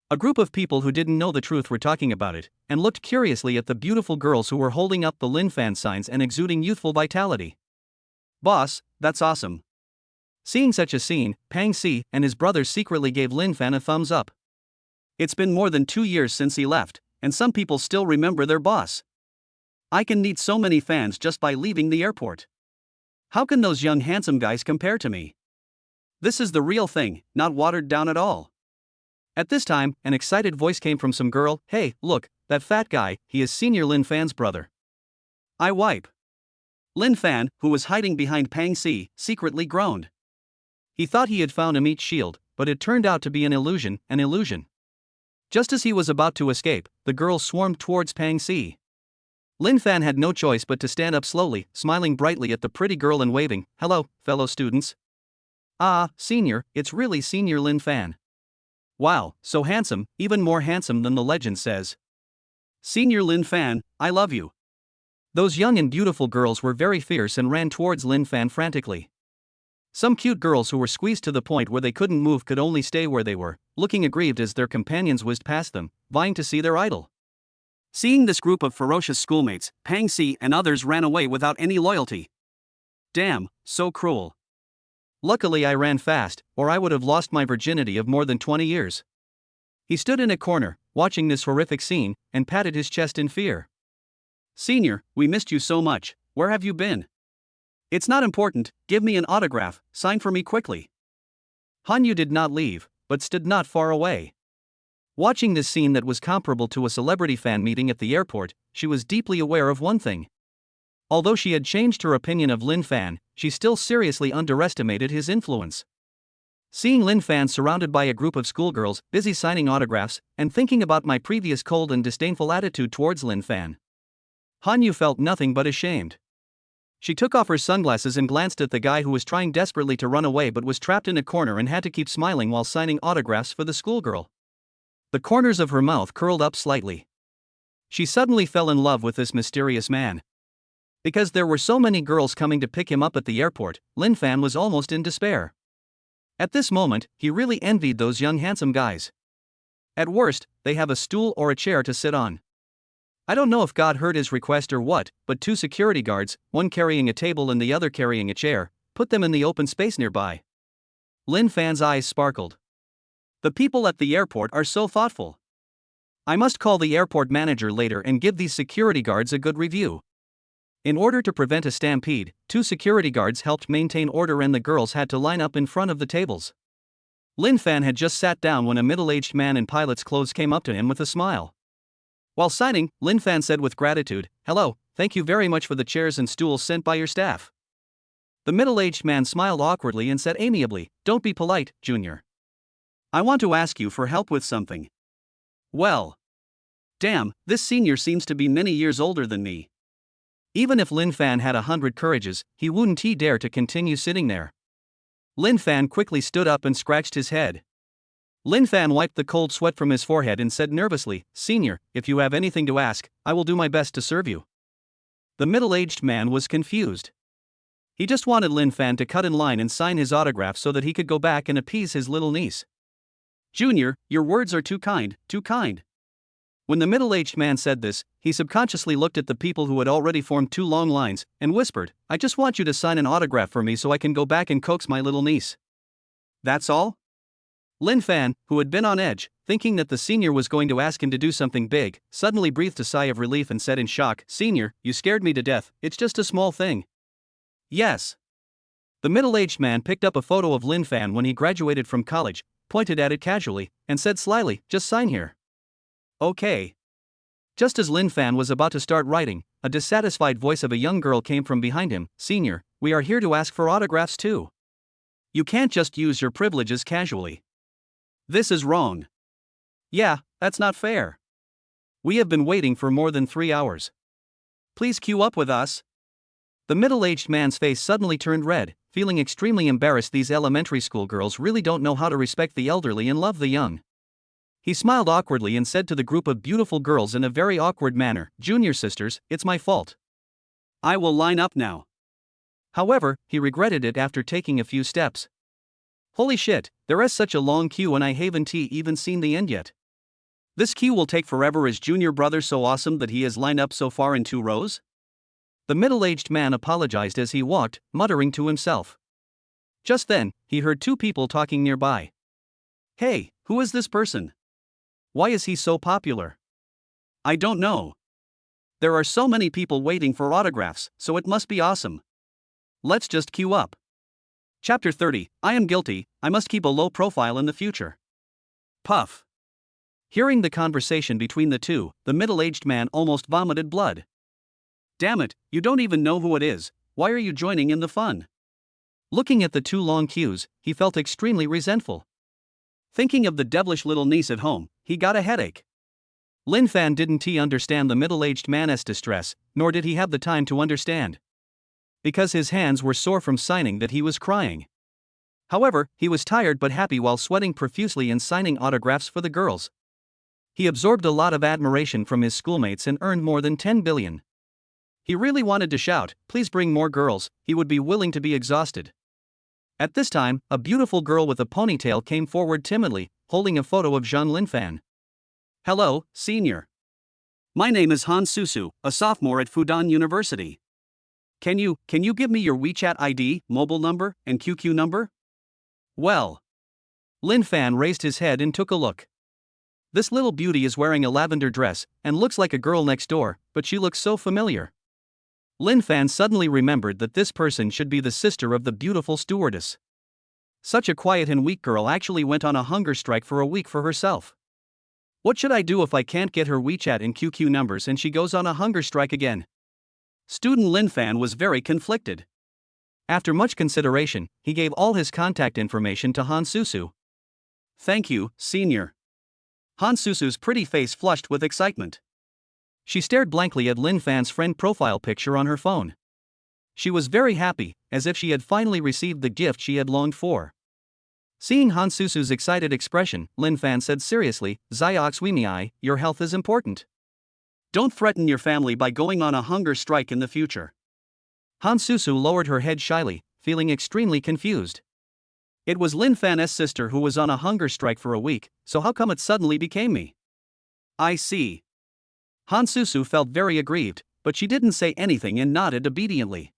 A group of people who didn't know the truth were talking about it, and looked curiously at the beautiful girls who were holding up the Lin Fan signs and exuding youthful vitality. Boss, that's awesome. Seeing such a scene, Pang Si and his brothers secretly gave Lin Fan a thumbs up. It's been more than 2 years since he left, and some people still remember their boss. I can meet so many fans just by leaving the airport. How can those young handsome guys compare to me? This is the real thing, not watered down at all. At this time, an excited voice came from some girl. Hey, look, that fat guy, he is Senior Lin Fan's brother. I wipe. Lin Fan, who was hiding behind Pang Si, secretly groaned. He thought he had found a meat shield, but it turned out to be an illusion. Just as he was about to escape, the girls swarmed towards Pang Si. Lin Fan had no choice but to stand up slowly, smiling brightly at the pretty girl and waving, "Hello, fellow students." Ah, Senior, it's really Senior Lin Fan. Wow, so handsome, even more handsome than the legend says. Senior Lin Fan, I love you. Those young and beautiful girls were very fierce and ran towards Lin Fan frantically. Some cute girls who were squeezed to the point where they couldn't move could only stay where they were, looking aggrieved as their companions whizzed past them, vying to see their idol. Seeing this group of ferocious schoolmates, Pang Si and others ran away without any loyalty. Damn, so cruel. Luckily I ran fast, or I would have lost my virginity of more than 20 years. He stood in a corner, watching this horrific scene, and patted his chest in fear. Senior, we missed you so much, where have you been? It's not important, give me an autograph, sign for me quickly. Hanyu did not leave, but stood not far away. Watching this scene that was comparable to a celebrity fan meeting at the airport, she was deeply aware of one thing. Although she had changed her opinion of Lin Fan, she still seriously underestimated his influence. Seeing Lin Fan surrounded by a group of schoolgirls, busy signing autographs, and thinking about my previous cold and disdainful attitude towards Lin Fan, Hanyu felt nothing but ashamed. She took off her sunglasses and glanced at the guy who was trying desperately to run away but was trapped in a corner and had to keep smiling while signing autographs for the schoolgirl. The corners of her mouth curled up slightly. She suddenly fell in love with this mysterious man. Because there were so many girls coming to pick him up at the airport, Lin Fan was almost in despair. At this moment, he really envied those young handsome guys. At worst, they have a stool or a chair to sit on. I don't know if God heard his request or what, but 2 security guards, one carrying a table and the other carrying a chair, put them in the open space nearby. Lin Fan's eyes sparkled. The people at the airport are so thoughtful. I must call the airport manager later and give these security guards a good review. In order to prevent a stampede, 2 security guards helped maintain order and the girls had to line up in front of the tables. Lin Fan had just sat down when a middle-aged man in pilot's clothes came up to him with a smile. While signing, Lin Fan said with gratitude, "Hello, thank you very much for the chairs and stools sent by your staff." The middle-aged man smiled awkwardly and said amiably, "Don't be polite, Junior. I want to ask you for help with something." Well. Damn, this senior seems to be many years older than me. Even if Lin Fan had 100 courages, he wouldn't dare to continue sitting there. Lin Fan quickly stood up and scratched his head. Lin Fan wiped the cold sweat from his forehead and said nervously, "Senior, if you have anything to ask, I will do my best to serve you." The middle-aged man was confused. He just wanted Lin Fan to cut in line and sign his autograph so that he could go back and appease his little niece. "Junior, your words are too kind, too kind." When the middle-aged man said this, he subconsciously looked at the people who had already formed 2 long lines, and whispered, "I just want you to sign an autograph for me so I can go back and coax my little niece." "That's all?" Lin Fan, who had been on edge, thinking that the senior was going to ask him to do something big, suddenly breathed a sigh of relief and said in shock, "Senior, you scared me to death, it's just a small thing." "Yes." The middle-aged man picked up a photo of Lin Fan when he graduated from college, pointed at it casually, and said slyly, "Just sign here." "Okay." Just as Lin Fan was about to start writing, a dissatisfied voice of a young girl came from behind him, "Senior, we are here to ask for autographs too. You can't just use your privileges casually. This is wrong." "Yeah, that's not fair. We have been waiting for more than 3 hours. Please queue up with us." The middle-aged man's face suddenly turned red, feeling extremely embarrassed. These elementary school girls really don't know how to respect the elderly and love the young. He smiled awkwardly and said to the group of beautiful girls in a very awkward manner, "Junior sisters, it's my fault. I will line up now." However, he regretted it after taking a few steps. "Holy shit, there is such a long queue and I haven't even seen the end yet. This queue will take forever. Is Junior brother so awesome that he has lined up so far in 2 rows? The middle-aged man apologized as he walked, muttering to himself. Just then, he heard 2 people talking nearby. "Hey, who is this person? Why is he so popular?" "I don't know. There are so many people waiting for autographs, so it must be awesome. Let's just queue up." Chapter 30, I am guilty, I must keep a low profile in the future. Puff. Hearing the conversation between the 2, the middle-aged man almost vomited blood. "Damn it, you don't even know who it is, why are you joining in the fun?" Looking at the 2 long queues, he felt extremely resentful. Thinking of the devilish little niece at home, he got a headache. Lin Fan didn't understand the middle-aged man's distress, nor did he have the time to understand. Because his hands were sore from signing that he was crying. However, he was tired but happy while sweating profusely and signing autographs for the girls. He absorbed a lot of admiration from his schoolmates and earned more than 10 billion. He really wanted to shout, "Please bring more girls," he would be willing to be exhausted. At this time, a beautiful girl with a ponytail came forward timidly, holding a photo of Jean Lin Fan. "Hello, senior. My name is Han Susu, a sophomore at Fudan University. Can you give me your WeChat ID, mobile number, and QQ number?" Well. Lin Fan raised his head and took a look. This little beauty is wearing a lavender dress, and looks like a girl next door, but she looks so familiar. Lin Fan suddenly remembered that this person should be the sister of the beautiful stewardess. Such a quiet and weak girl actually went on a hunger strike for a week for herself. What should I do if I can't get her WeChat and QQ numbers and she goes on a hunger strike again? Student Lin Fan was very conflicted. After much consideration, he gave all his contact information to Han Susu. "Thank you, senior." Han Susu's pretty face flushed with excitement. She stared blankly at Lin Fan's friend profile picture on her phone. She was very happy, as if she had finally received the gift she had longed for. Seeing Han Susu's excited expression, Lin Fan said seriously, "Ziox Wimiai, your health is important. Don't threaten your family by going on a hunger strike in the future." Han Susu lowered her head shyly, feeling extremely confused. It was Lin Fan's sister who was on a hunger strike for a week, so how come it suddenly became me? I see. Han Susu felt very aggrieved, but she didn't say anything and nodded obediently.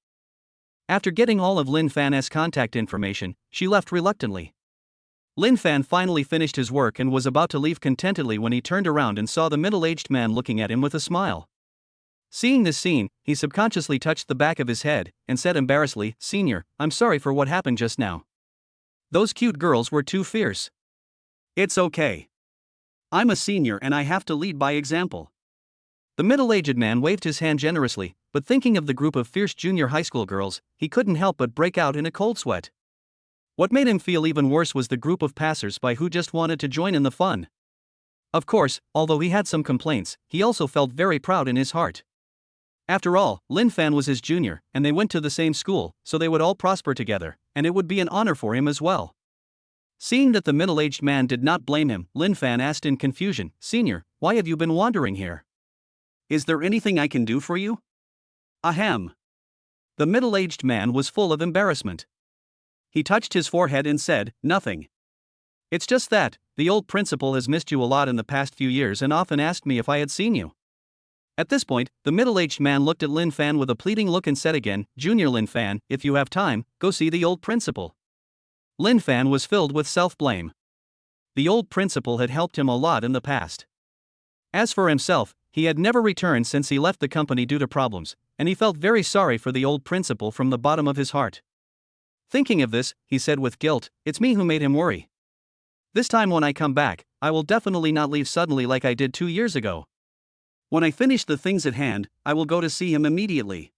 After getting all of Lin Fan's contact information, she left reluctantly. Lin Fan finally finished his work and was about to leave contentedly when he turned around and saw the middle-aged man looking at him with a smile. Seeing this scene, he subconsciously touched the back of his head and said embarrassedly, "Senior, I'm sorry for what happened just now. Those cute girls were too fierce." "It's okay. I'm a senior and I have to lead by example." The middle-aged man waved his hand generously, but thinking of the group of fierce junior high school girls, he couldn't help but break out in a cold sweat. What made him feel even worse was the group of passers-by who just wanted to join in the fun. Of course, although he had some complaints, he also felt very proud in his heart. After all, Lin Fan was his junior, and they went to the same school, so they would all prosper together, and it would be an honor for him as well. Seeing that the middle-aged man did not blame him, Lin Fan asked in confusion, "Senior, why have you been wandering here? Is there anything I can do for you?" "Ahem." The middle-aged man was full of embarrassment. He touched his forehead and said, "Nothing. It's just that, the old principal has missed you a lot in the past few years and often asked me if I had seen you." At this point, the middle-aged man looked at Lin Fan with a pleading look and said again, "Junior Lin Fan, if you have time, go see the old principal." Lin Fan was filled with self-blame. The old principal had helped him a lot in the past. As for himself, he had never returned since he left the company due to problems, and he felt very sorry for the old principal from the bottom of his heart. Thinking of this, he said with guilt, "It's me who made him worry. This time when I come back, I will definitely not leave suddenly like I did 2 years ago. When I finish the things at hand, I will go to see him immediately."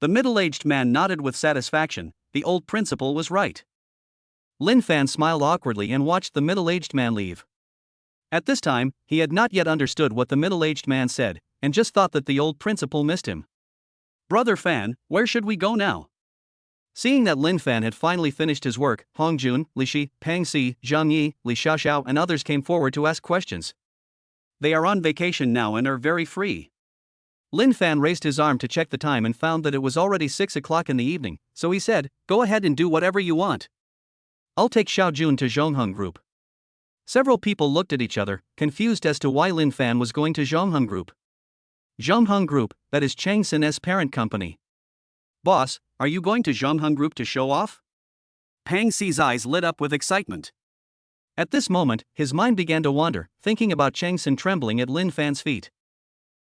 The middle-aged man nodded with satisfaction. The old principal was right. Lin Fan smiled awkwardly and watched the middle-aged man leave. At this time, he had not yet understood what the middle-aged man said, and just thought that the old principal missed him. "Brother Fan, where should we go now?" Seeing that Lin Fan had finally finished his work, Hong Jun, Li Shi, Pang Si, Zhang Yi, Li Xiaoxiao and others came forward to ask questions. "They are on vacation now and are very free." Lin Fan raised his arm to check the time and found that it was already 6 o'clock in the evening, so he said, "Go ahead and do whatever you want. I'll take Xiao Jun to Zhongheng Group." Several people looked at each other, confused as to why Lin Fan was going to Zhongheng Group. Zhongheng Group, that is Chang Sin's parent company. "Boss, are you going to Zhongheng Group to show off?" Pang Si's eyes lit up with excitement. At this moment, his mind began to wander, thinking about Chang Sin trembling at Lin Fan's feet.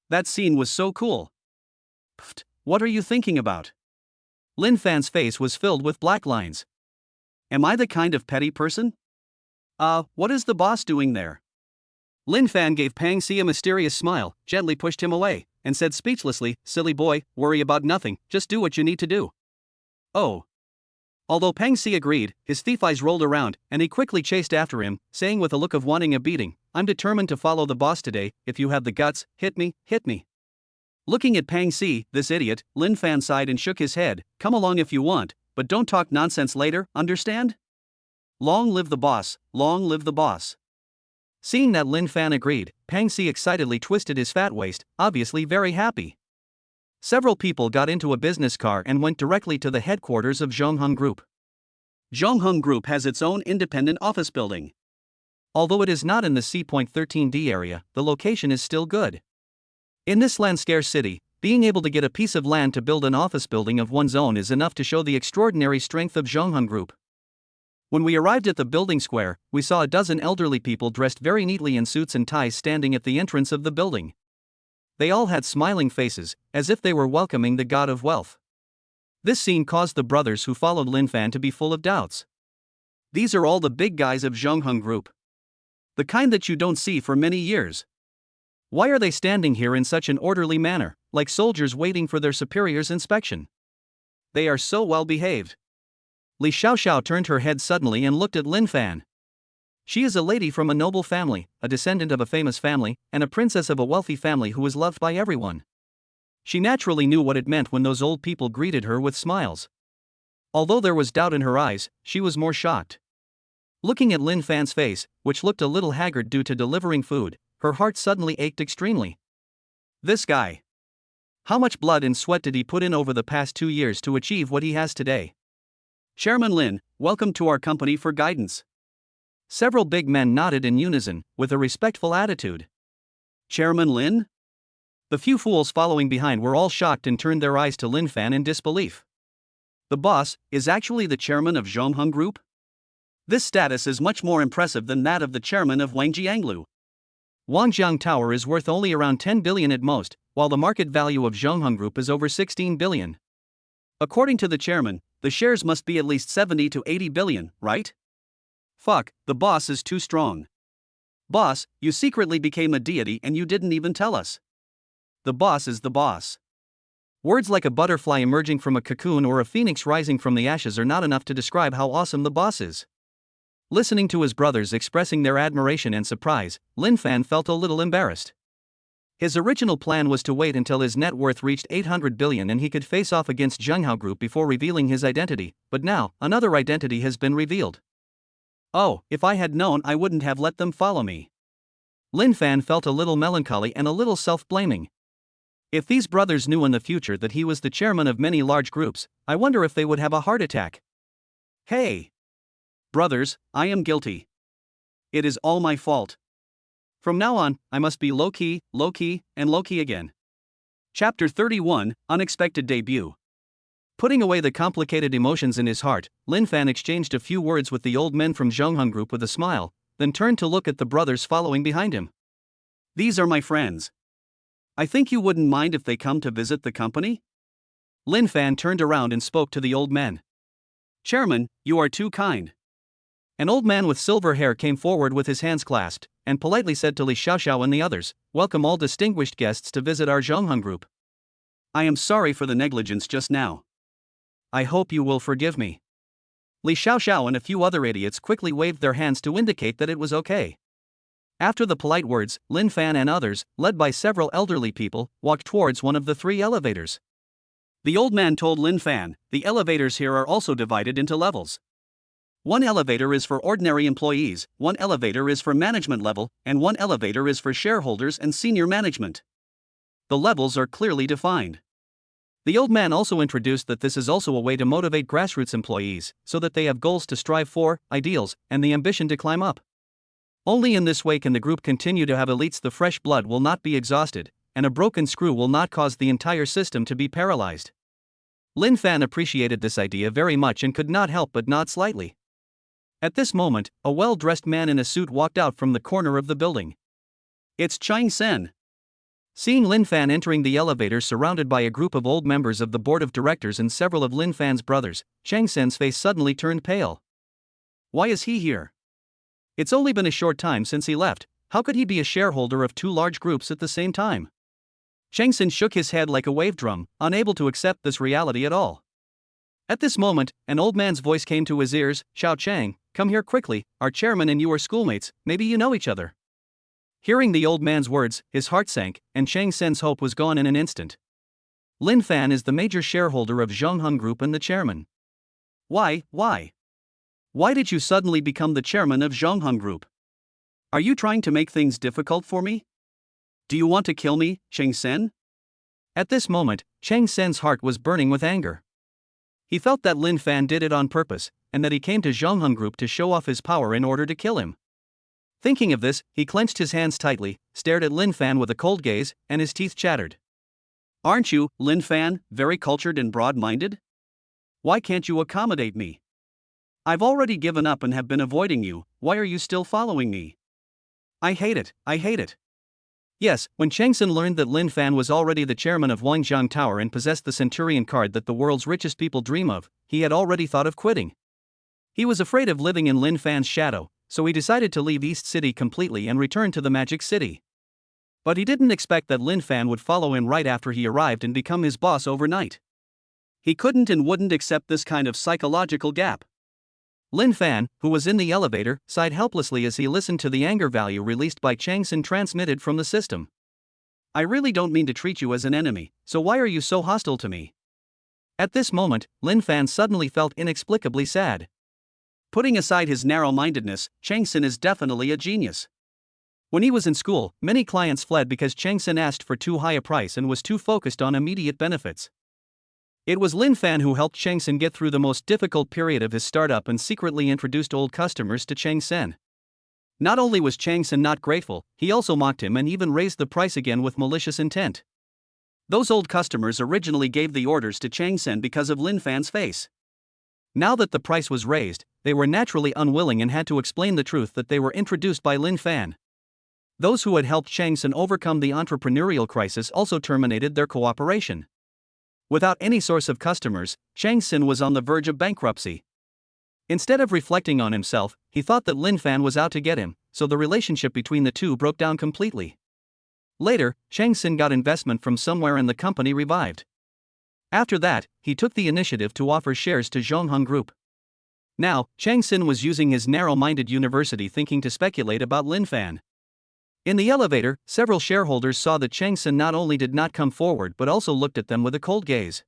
That scene was so cool. "Pfft, what are you thinking about?" Lin Fan's face was filled with black lines. "Am I the kind of petty person?" What is the boss doing there?" Lin Fan gave Pang Si a mysterious smile, gently pushed him away, and said speechlessly, "Silly boy, worry about nothing, just do what you need to do." "Oh." Although Pang Si agreed, his thief eyes rolled around, and he quickly chased after him, saying with a look of wanting a beating, "I'm determined to follow the boss today. If you have the guts, hit me, hit me." Looking at Pang Si, this idiot, Lin Fan sighed and shook his head. "Come along if you want, but don't talk nonsense later, understand? Long live the boss, long live the boss." Seeing that Lin Fan agreed, Pang Si excitedly twisted his fat waist, obviously very happy. Several people got into a business car and went directly to the headquarters of Zhongheng Group. Zhongheng Group has its own independent office building. Although it is not in the C.13D area, the location is still good. In this land-scarce city, being able to get a piece of land to build an office building of one's own is enough to show the extraordinary strength of Zhongheng Group. When we arrived at the building square, we saw a dozen elderly people dressed very neatly in suits and ties standing at the entrance of the building. They all had smiling faces, as if they were welcoming the god of wealth. This scene caused the brothers who followed Lin Fan to be full of doubts. These are all the big guys of Zhongheng Group. The kind that you don't see for many years. Why are they standing here in such an orderly manner, like soldiers waiting for their superior's inspection? They are so well behaved. Li Xiaoxiao turned her head suddenly and looked at Lin Fan. She is a lady from a noble family, a descendant of a famous family, and a princess of a wealthy family who is loved by everyone. She naturally knew what it meant when those old people greeted her with smiles. Although there was doubt in her eyes, she was more shocked. Looking at Lin Fan's face, which looked a little haggard due to delivering food, her heart suddenly ached extremely. This guy. How much blood and sweat did he put in over the past 2 years to achieve what he has today? Chairman Lin, welcome to our company for guidance. Several big men nodded in unison, with a respectful attitude. Chairman Lin? The few fools following behind were all shocked and turned their eyes to Lin Fan in disbelief. The boss is actually the chairman of Zhongheng Group? This status is much more impressive than that of the chairman of Wangjianglu. Wangjiang Tower is worth only around 10 billion at most, while the market value of Zhongheng Group is over 16 billion. According to the chairman, the shares must be at least 70 to 80 billion, right? Fuck, the boss is too strong. Boss, you secretly became a deity and you didn't even tell us. The boss is the boss. Words like a butterfly emerging from a cocoon or a phoenix rising from the ashes are not enough to describe how awesome the boss is. Listening to his brothers expressing their admiration and surprise, Lin Fan felt a little embarrassed. His original plan was to wait until his net worth reached 800 billion and he could face off against Zhenghao Group before revealing his identity, but now, another identity has been revealed. Oh, if I had known, I wouldn't have let them follow me. Lin Fan felt a little melancholy and a little self-blaming. If these brothers knew in the future that he was the chairman of many large groups, I wonder if they would have a heart attack. Hey! Brothers, I am guilty. It is all my fault. From now on, I must be low-key, and low-key again. Chapter 31, Unexpected Debut. Putting away the complicated emotions in his heart, Lin Fan exchanged a few words with the old men from Zhongheng Group with a smile, then turned to look at the brothers following behind him. These are my friends. I think you wouldn't mind if they come to visit the company? Lin Fan turned around and spoke to the old men. Chairman, you are too kind. An old man with silver hair came forward with his hands clasped, and politely said to Li Xiaoxiao and the others, "Welcome all distinguished guests to visit our Zhongheng Group. I am sorry for the negligence just now. I hope you will forgive me." Li Xiaoxiao and a few other idiots quickly waved their hands to indicate that it was okay. After the polite words, Lin Fan and others, led by several elderly people, walked towards one of the 3 elevators. The old man told Lin Fan, the elevators here are also divided into levels. One elevator is for ordinary employees, one elevator is for management level, and one elevator is for shareholders and senior management. The levels are clearly defined. The old man also introduced that this is also a way to motivate grassroots employees, so that they have goals to strive for, ideals, and the ambition to climb up. Only in this way can the group continue to have elites. The fresh blood will not be exhausted, and a broken screw will not cause the entire system to be paralyzed. Lin Fan appreciated this idea very much and could not help but nod slightly. At this moment, a well-dressed man in a suit walked out from the corner of the building. It's Chang Sen. Seeing Lin Fan entering the elevator surrounded by a group of old members of the board of directors and several of Lin Fan's brothers, Chang Sen's face suddenly turned pale. Why is he here? It's only been a short time since he left. How could he be a shareholder of 2 large groups at the same time? Chang Sen shook his head like a wave drum, unable to accept this reality at all. At this moment, an old man's voice came to his ears. "Xiao Chang, come here quickly, our chairman and you are schoolmates, maybe you know each other." Hearing the old man's words, his heart sank, and Chang Sen's hope was gone in an instant. Lin Fan is the major shareholder of Zhongheng Group and the chairman. Why? Why did you suddenly become the chairman of Zhongheng Group? Are you trying to make things difficult for me? Do you want to kill me, Chang Sen? At this moment, Chang Sen's heart was burning with anger. He felt that Lin Fan did it on purpose, and that he came to Zhongheng Group to show off his power in order to kill him. Thinking of this, he clenched his hands tightly, stared at Lin Fan with a cold gaze, and his teeth chattered. Aren't you, Lin Fan, very cultured and broad-minded? Why can't you accommodate me? I've already given up and have been avoiding you. Why are you still following me? I hate it. Yes, when Chang Sen learned that Lin Fan was already the chairman of Wangjiang Tower and possessed the Centurion card that the world's richest people dream of, he had already thought of quitting. He was afraid of living in Lin Fan's shadow, so he decided to leave East City completely and return to the Magic City. But he didn't expect that Lin Fan would follow him right after he arrived and become his boss overnight. He couldn't and wouldn't accept this kind of psychological gap. Lin Fan, who was in the elevator, sighed helplessly as he listened to the anger value released by Chang Sen transmitted from the system. I really don't mean to treat you as an enemy, so why are you so hostile to me? At this moment, Lin Fan suddenly felt inexplicably sad. Putting aside his narrow-mindedness, Chang Sen is definitely a genius. When he was in school, many clients fled because Chang Sen asked for too high a price and was too focused on immediate benefits. It was Lin Fan who helped Chang Sen get through the most difficult period of his startup and secretly introduced old customers to Chang Sen. Not only was Chang Sen not grateful, he also mocked him and even raised the price again with malicious intent. Those old customers originally gave the orders to Chang Sen because of Lin Fan's face. Now that the price was raised, they were naturally unwilling and had to explain the truth that they were introduced by Lin Fan. Those who had helped Chang Sin overcome the entrepreneurial crisis also terminated their cooperation. Without any source of customers, Chang Sin was on the verge of bankruptcy. Instead of reflecting on himself, he thought that Lin Fan was out to get him, so the relationship between the two broke down completely. Later, Chang Sin got investment from somewhere and the company revived. After that, he took the initiative to offer shares to Zhongheng Group. Now, Chang Sin was using his narrow-minded university thinking to speculate about Lin Fan. In the elevator, several shareholders saw that Chang Sin not only did not come forward but also looked at them with a cold gaze.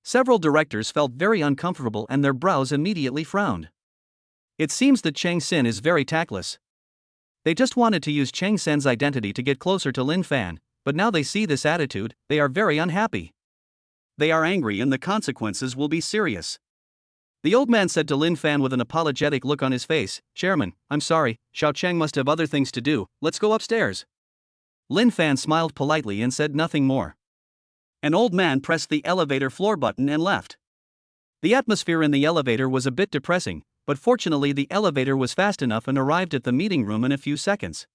Several directors felt very uncomfortable and their brows immediately frowned. It seems that Chang Sin is very tactless. They just wanted to use Chang Sin's identity to get closer to Lin Fan, but now they see this attitude, they are very unhappy. They are angry and the consequences will be serious. The old man said to Lin Fan with an apologetic look on his face, "Chairman, I'm sorry, Xiao Chang must have other things to do, let's go upstairs." Lin Fan smiled politely and said nothing more. An old man pressed the elevator floor button and left. The atmosphere in the elevator was a bit depressing, but fortunately the elevator was fast enough and arrived at the meeting room in a few seconds.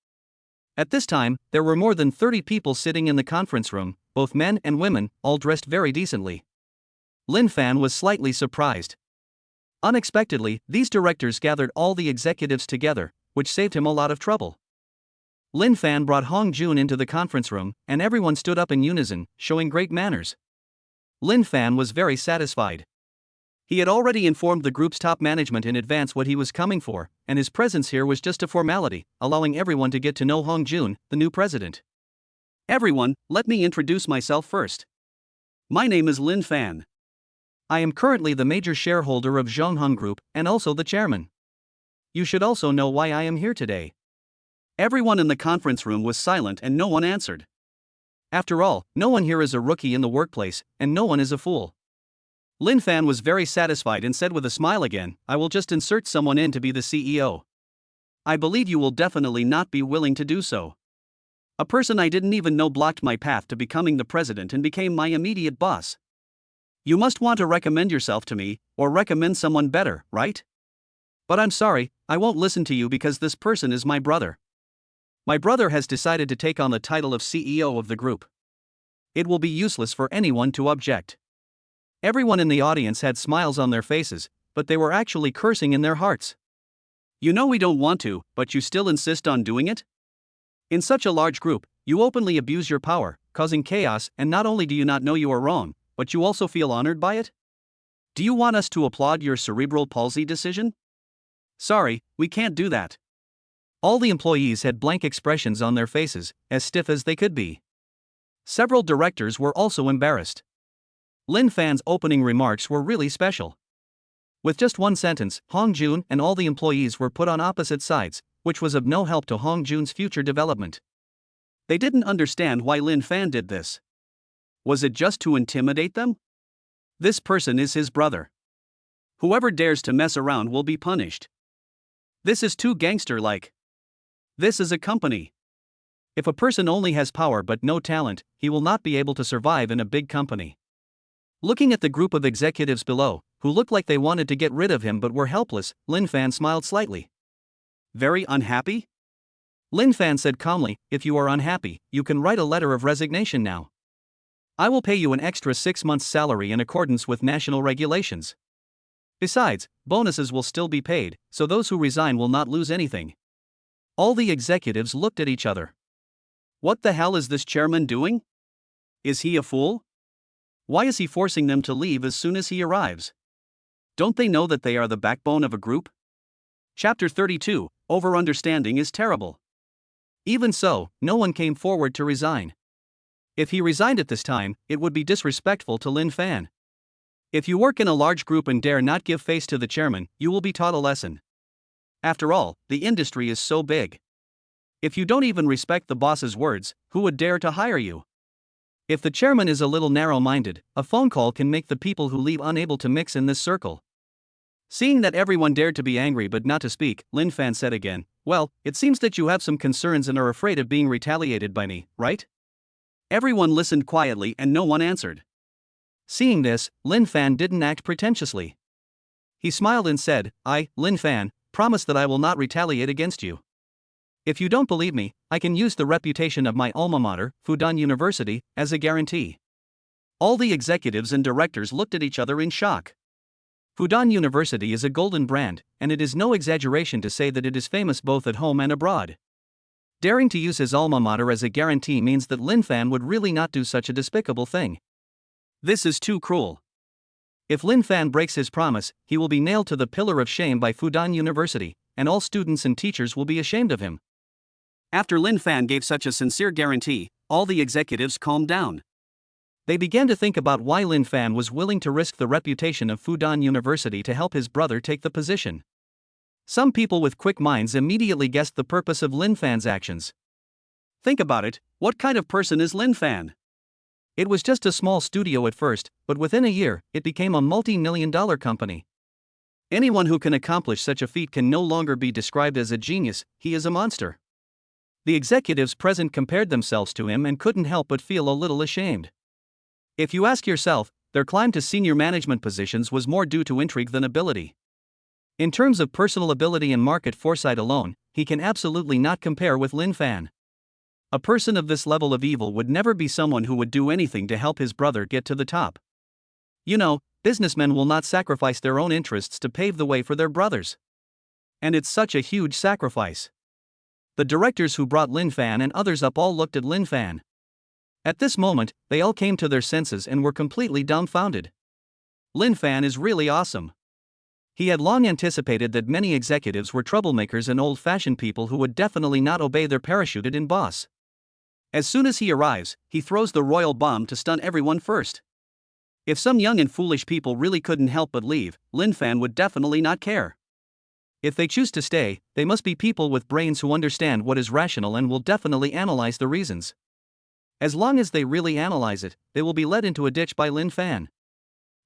At this time, there were more than 30 people sitting in the conference room, both men and women, all dressed very decently. Lin Fan was slightly surprised. Unexpectedly, these directors gathered all the executives together, which saved him a lot of trouble. Lin Fan brought Hong Jun into the conference room, and everyone stood up in unison, showing great manners. Lin Fan was very satisfied. He had already informed the group's top management in advance what he was coming for, and his presence here was just a formality, allowing everyone to get to know Hong Jun, the new president. Everyone, let me introduce myself first. My name is Lin Fan. I am currently the major shareholder of Zhongheng Group and also the chairman. You should also know why I am here today. Everyone in the conference room was silent and no one answered. After all, no one here is a rookie in the workplace, and no one is a fool. Lin Fan was very satisfied and said with a smile again, "I will just insert someone in to be the CEO. I believe you will definitely not be willing to do so. A person I didn't even know blocked my path to becoming the president and became my immediate boss. You must want to recommend yourself to me, or recommend someone better, right? But I'm sorry, I won't listen to you because this person is my brother. My brother has decided to take on the title of CEO of the group. It will be useless for anyone to object." Everyone in the audience had smiles on their faces, but they were actually cursing in their hearts. "You know we don't want to, but you still insist on doing it? In such a large group, you openly abuse your power, causing chaos, and not only do you not know you are wrong, but you also feel honored by it? Do you want us to applaud your cerebral palsy decision? Sorry, we can't do that." All the employees had blank expressions on their faces, as stiff as they could be. Several directors were also embarrassed. Lin Fan's opening remarks were really special. With just one sentence, Hong Jun and all the employees were put on opposite sides, which was of no help to Hong Jun's future development. They didn't understand why Lin Fan did this. Was it just to intimidate them? This person is his brother. Whoever dares to mess around will be punished. This is too gangster-like. This is a company. If a person only has power but no talent, he will not be able to survive in a big company. Looking at the group of executives below, who looked like they wanted to get rid of him but were helpless, Lin Fan smiled slightly. Very unhappy? Lin Fan said calmly, "If you are unhappy, you can write a letter of resignation now. I will pay you an extra 6 months' salary in accordance with national regulations. Besides, bonuses will still be paid, so those who resign will not lose anything." All the executives looked at each other. What the hell is this chairman doing? Is he a fool? Why is he forcing them to leave as soon as he arrives? Don't they know that they are the backbone of a group? Chapter 32, Over-understanding is terrible. Even so, no one came forward to resign. If he resigned at this time, it would be disrespectful to Lin Fan. If you work in a large group and dare not give face to the chairman, you will be taught a lesson. After all, the industry is so big. If you don't even respect the boss's words, who would dare to hire you? If the chairman is a little narrow-minded, a phone call can make the people who leave unable to mix in this circle. Seeing that everyone dared to be angry but not to speak, Lin Fan said again, "Well, it seems that you have some concerns and are afraid of being retaliated by me, right?" Everyone listened quietly and no one answered. Seeing this, Lin Fan didn't act pretentiously. He smiled and said, "I, Lin Fan, promise that I will not retaliate against you. If you don't believe me, I can use the reputation of my alma mater, Fudan University, as a guarantee." All the executives and directors looked at each other in shock. Fudan University is a golden brand, and it is no exaggeration to say that it is famous both at home and abroad. Daring to use his alma mater as a guarantee means that Lin Fan would really not do such a despicable thing. This is too cruel. If Lin Fan breaks his promise, he will be nailed to the pillar of shame by Fudan University, and all students and teachers will be ashamed of him. After Lin Fan gave such a sincere guarantee, all the executives calmed down. They began to think about why Lin Fan was willing to risk the reputation of Fudan University to help his brother take the position. Some people with quick minds immediately guessed the purpose of Lin Fan's actions. Think about it, what kind of person is Lin Fan? It was just a small studio at first, but within a year, it became a multi-million-dollar company. Anyone who can accomplish such a feat can no longer be described as a genius, he is a monster. The executives present compared themselves to him and couldn't help but feel a little ashamed. If you ask yourself, their climb to senior management positions was more due to intrigue than ability. In terms of personal ability and market foresight alone, he can absolutely not compare with Lin Fan. A person of this level of evil would never be someone who would do anything to help his brother get to the top. You know, businessmen will not sacrifice their own interests to pave the way for their brothers. And it's such a huge sacrifice. The directors who brought Lin Fan and others up all looked at Lin Fan. At this moment, they all came to their senses and were completely dumbfounded. Lin Fan is really awesome. He had long anticipated that many executives were troublemakers and old-fashioned people who would definitely not obey their parachuted-in boss. As soon as he arrives, he throws the royal bomb to stun everyone first. If some young and foolish people really couldn't help but leave, Lin Fan would definitely not care. If they choose to stay, they must be people with brains who understand what is rational and will definitely analyze the reasons. As long as they really analyze it, they will be led into a ditch by Lin Fan.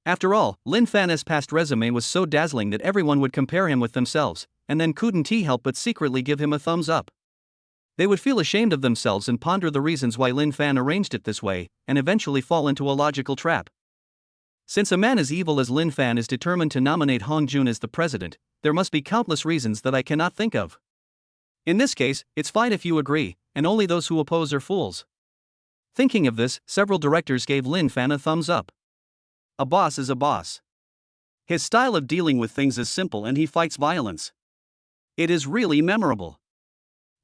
After all, Lin Fan's past resume was so dazzling that everyone would compare him with themselves, and then couldn't help but secretly give him a thumbs up. They would feel ashamed of themselves and ponder the reasons why Lin Fan arranged it this way, and eventually fall into a logical trap. Since a man as evil as Lin Fan is determined to nominate Hong Jun as the president, there must be countless reasons that I cannot think of. In this case, it's fine if you agree, and only those who oppose are fools. Thinking of this, several directors gave Lin Fan a thumbs up. A boss is a boss. His style of dealing with things is simple and he fights violence. It is really memorable.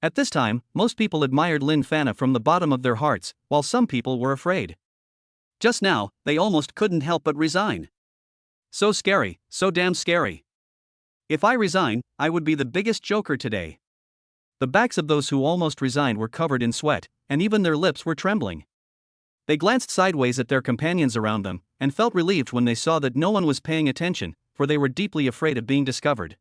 At this time, most people admired Lin Fan from the bottom of their hearts, while some people were afraid. Just now, they almost couldn't help but resign. So scary, so damn scary. If I resign, I would be the biggest joker today. The backs of those who almost resigned were covered in sweat, and even their lips were trembling. They glanced sideways at their companions around them, and felt relieved when they saw that no one was paying attention, for they were deeply afraid of being discovered.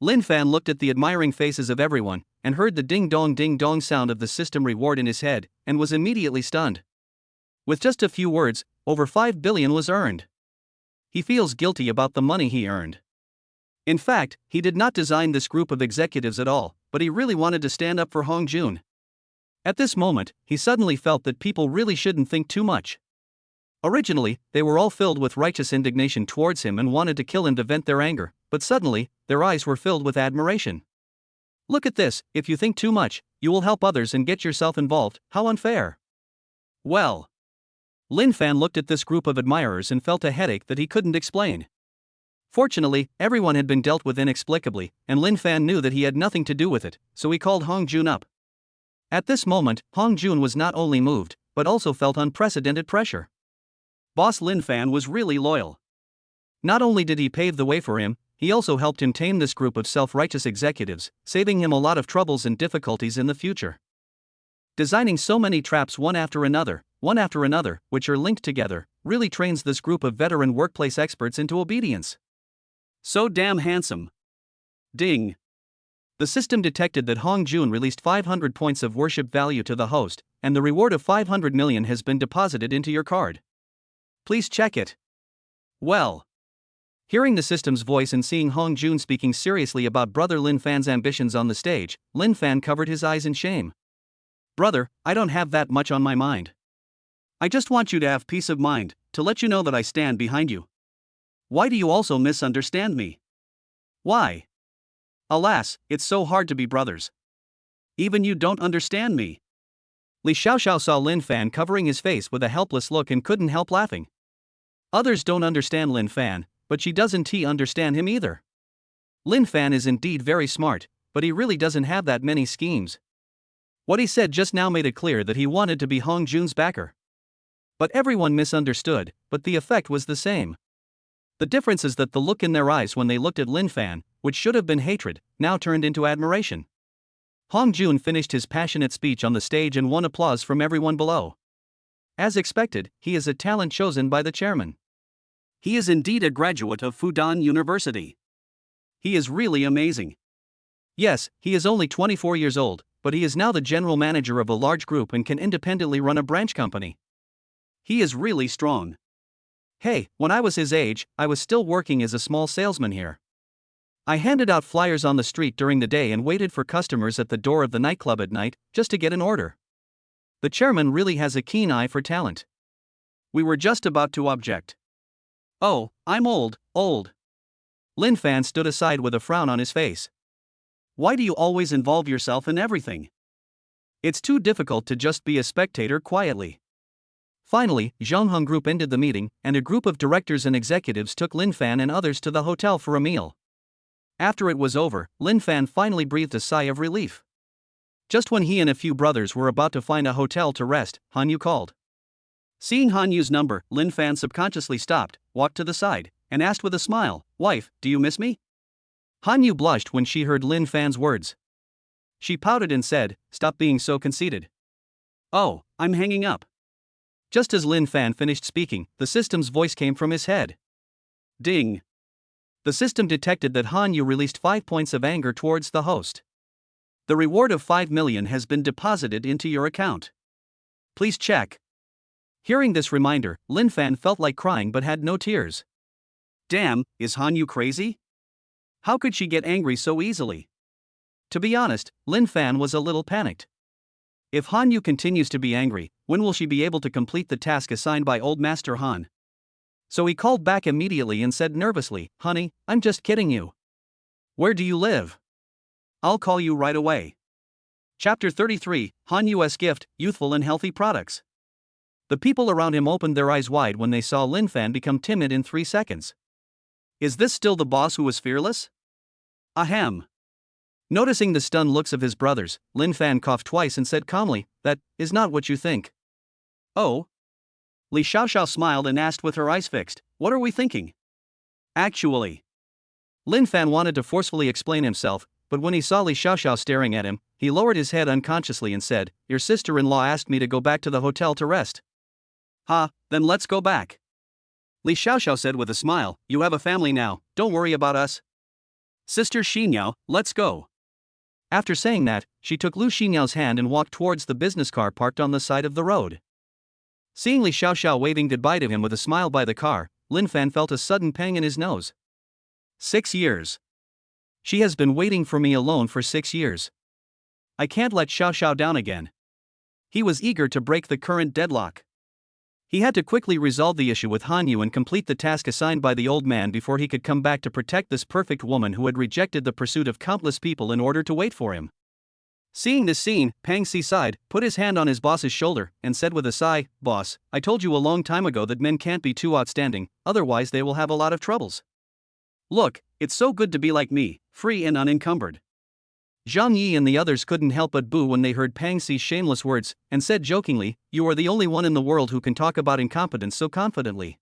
Lin Fan looked at the admiring faces of everyone, and heard the ding-dong sound of the system reward in his head, and was immediately stunned. With just a few words, over 5 billion was earned. He feels guilty about the money he earned. In fact, he did not design this group of executives at all, but he really wanted to stand up for Hong Jun. At this moment, he suddenly felt that people really shouldn't think too much. Originally, they were all filled with righteous indignation towards him and wanted to kill him to vent their anger, but suddenly, their eyes were filled with admiration. Look at this, if you think too much, you will help others and get yourself involved, how unfair. Well. Lin Fan looked at this group of admirers and felt a headache that he couldn't explain. Fortunately, everyone had been dealt with inexplicably, and Lin Fan knew that he had nothing to do with it, so he called Hong Jun up. At this moment, Hong Jun was not only moved, but also felt unprecedented pressure. Boss Lin Fan was really loyal. Not only did he pave the way for him, he also helped him tame this group of self-righteous executives, saving him a lot of troubles and difficulties in the future. Designing so many traps one after another, which are linked together, really trains this group of veteran workplace experts into obedience. So damn handsome. Ding. The system detected that Hong Jun released 500 points of worship value to the host, and the reward of 500 million has been deposited into your card. Please check it. Well. Hearing the system's voice and seeing Hong Jun speaking seriously about brother Lin Fan's ambitions on the stage, Lin Fan covered his eyes in shame. Brother, I don't have that much on my mind. I just want you to have peace of mind, to let you know that I stand behind you. Why do you also misunderstand me? Why? Alas, it's so hard to be brothers. Even you don't understand me. Li Xiaoxiao saw Lin Fan covering his face with a helpless look and couldn't help laughing. Others don't understand Lin Fan, but she doesn't understand him either. Lin Fan is indeed very smart, but he really doesn't have that many schemes. What he said just now made it clear that he wanted to be Hong Jun's backer. But everyone misunderstood, but the effect was the same. The difference is that the look in their eyes when they looked at Lin Fan, which should have been hatred, now turned into admiration. Hong Jun finished his passionate speech on the stage and won applause from everyone below. As expected, he is a talent chosen by the chairman. He is indeed a graduate of Fudan University. He is really amazing. Yes, he is only 24 years old, but he is now the general manager of a large group and can independently run a branch company. He is really strong. Hey, when I was his age, I was still working as a small salesman here. I handed out flyers on the street during the day and waited for customers at the door of the nightclub at night, just to get an order. The chairman really has a keen eye for talent. We were just about to object. Oh, I'm old. Lin Fan stood aside with a frown on his face. Why do you always involve yourself in everything? It's too difficult to just be a spectator quietly. Finally, Zhongheng Group ended the meeting, and a group of directors and executives took Lin Fan and others to the hotel for a meal. After it was over, Lin Fan finally breathed a sigh of relief. Just when he and a few brothers were about to find a hotel to rest, Han Yu called. Seeing Han Yu's number, Lin Fan subconsciously stopped, walked to the side, and asked with a smile, "Wife, do you miss me?" Han Yu blushed when she heard Lin Fan's words. She pouted and said, "Stop being so conceited." "Oh, I'm hanging up." Just as Lin Fan finished speaking, the system's voice came from his head. Ding. The system detected that Han Yu released 5 points of anger towards the host. The reward of 5 million has been deposited into your account. Please check. Hearing this reminder, Lin Fan felt like crying but had no tears. Damn, is Han Yu crazy? How could she get angry so easily? To be honest, Lin Fan was a little panicked. If Han Yu continues to be angry, when will she be able to complete the task assigned by Old Master Han? So he called back immediately and said nervously, "Honey, I'm just kidding you. Where do you live? I'll call you right away." Chapter 33, Han Yu's Gift, Youthful and Healthy Products. The people around him opened their eyes wide when they saw Lin Fan become timid in 3 seconds. Is this still the boss who was fearless? Ahem. Noticing the stunned looks of his brothers, Lin Fan coughed twice and said calmly, "That is not what you think." Oh? Li Xiaoxiao smiled and asked with her eyes fixed, "What are we thinking?" Actually. Lin Fan wanted to forcefully explain himself, but when he saw Li Xiaoxiao staring at him, he lowered his head unconsciously and said, "Your sister-in-law asked me to go back to the hotel to rest." "Ha, then let's go back." Li Xiaoxiao said with a smile, "You have a family now, don't worry about us." "Sister Xinyao, let's go." After saying that, she took Lu Xinyao's hand and walked towards the business car parked on the side of the road. Seeing Li Xiaoxiao waving goodbye to him with a smile by the car, Lin Fan felt a sudden pang in his nose. 6 years. She has been waiting for me alone for 6 years. I can't let Xiaoxiao down again. He was eager to break the current deadlock. He had to quickly resolve the issue with Han Yu and complete the task assigned by the old man before he could come back to protect this perfect woman who had rejected the pursuit of countless people in order to wait for him. Seeing this scene, Pang Si sighed, put his hand on his boss's shoulder, and said with a sigh, "Boss, I told you a long time ago that men can't be too outstanding, otherwise they will have a lot of troubles. Look, it's so good to be like me, free and unencumbered." Zhang Yi and the others couldn't help but boo when they heard Pang Si's shameless words, and said jokingly, "You are the only one in the world who can talk about incompetence so confidently.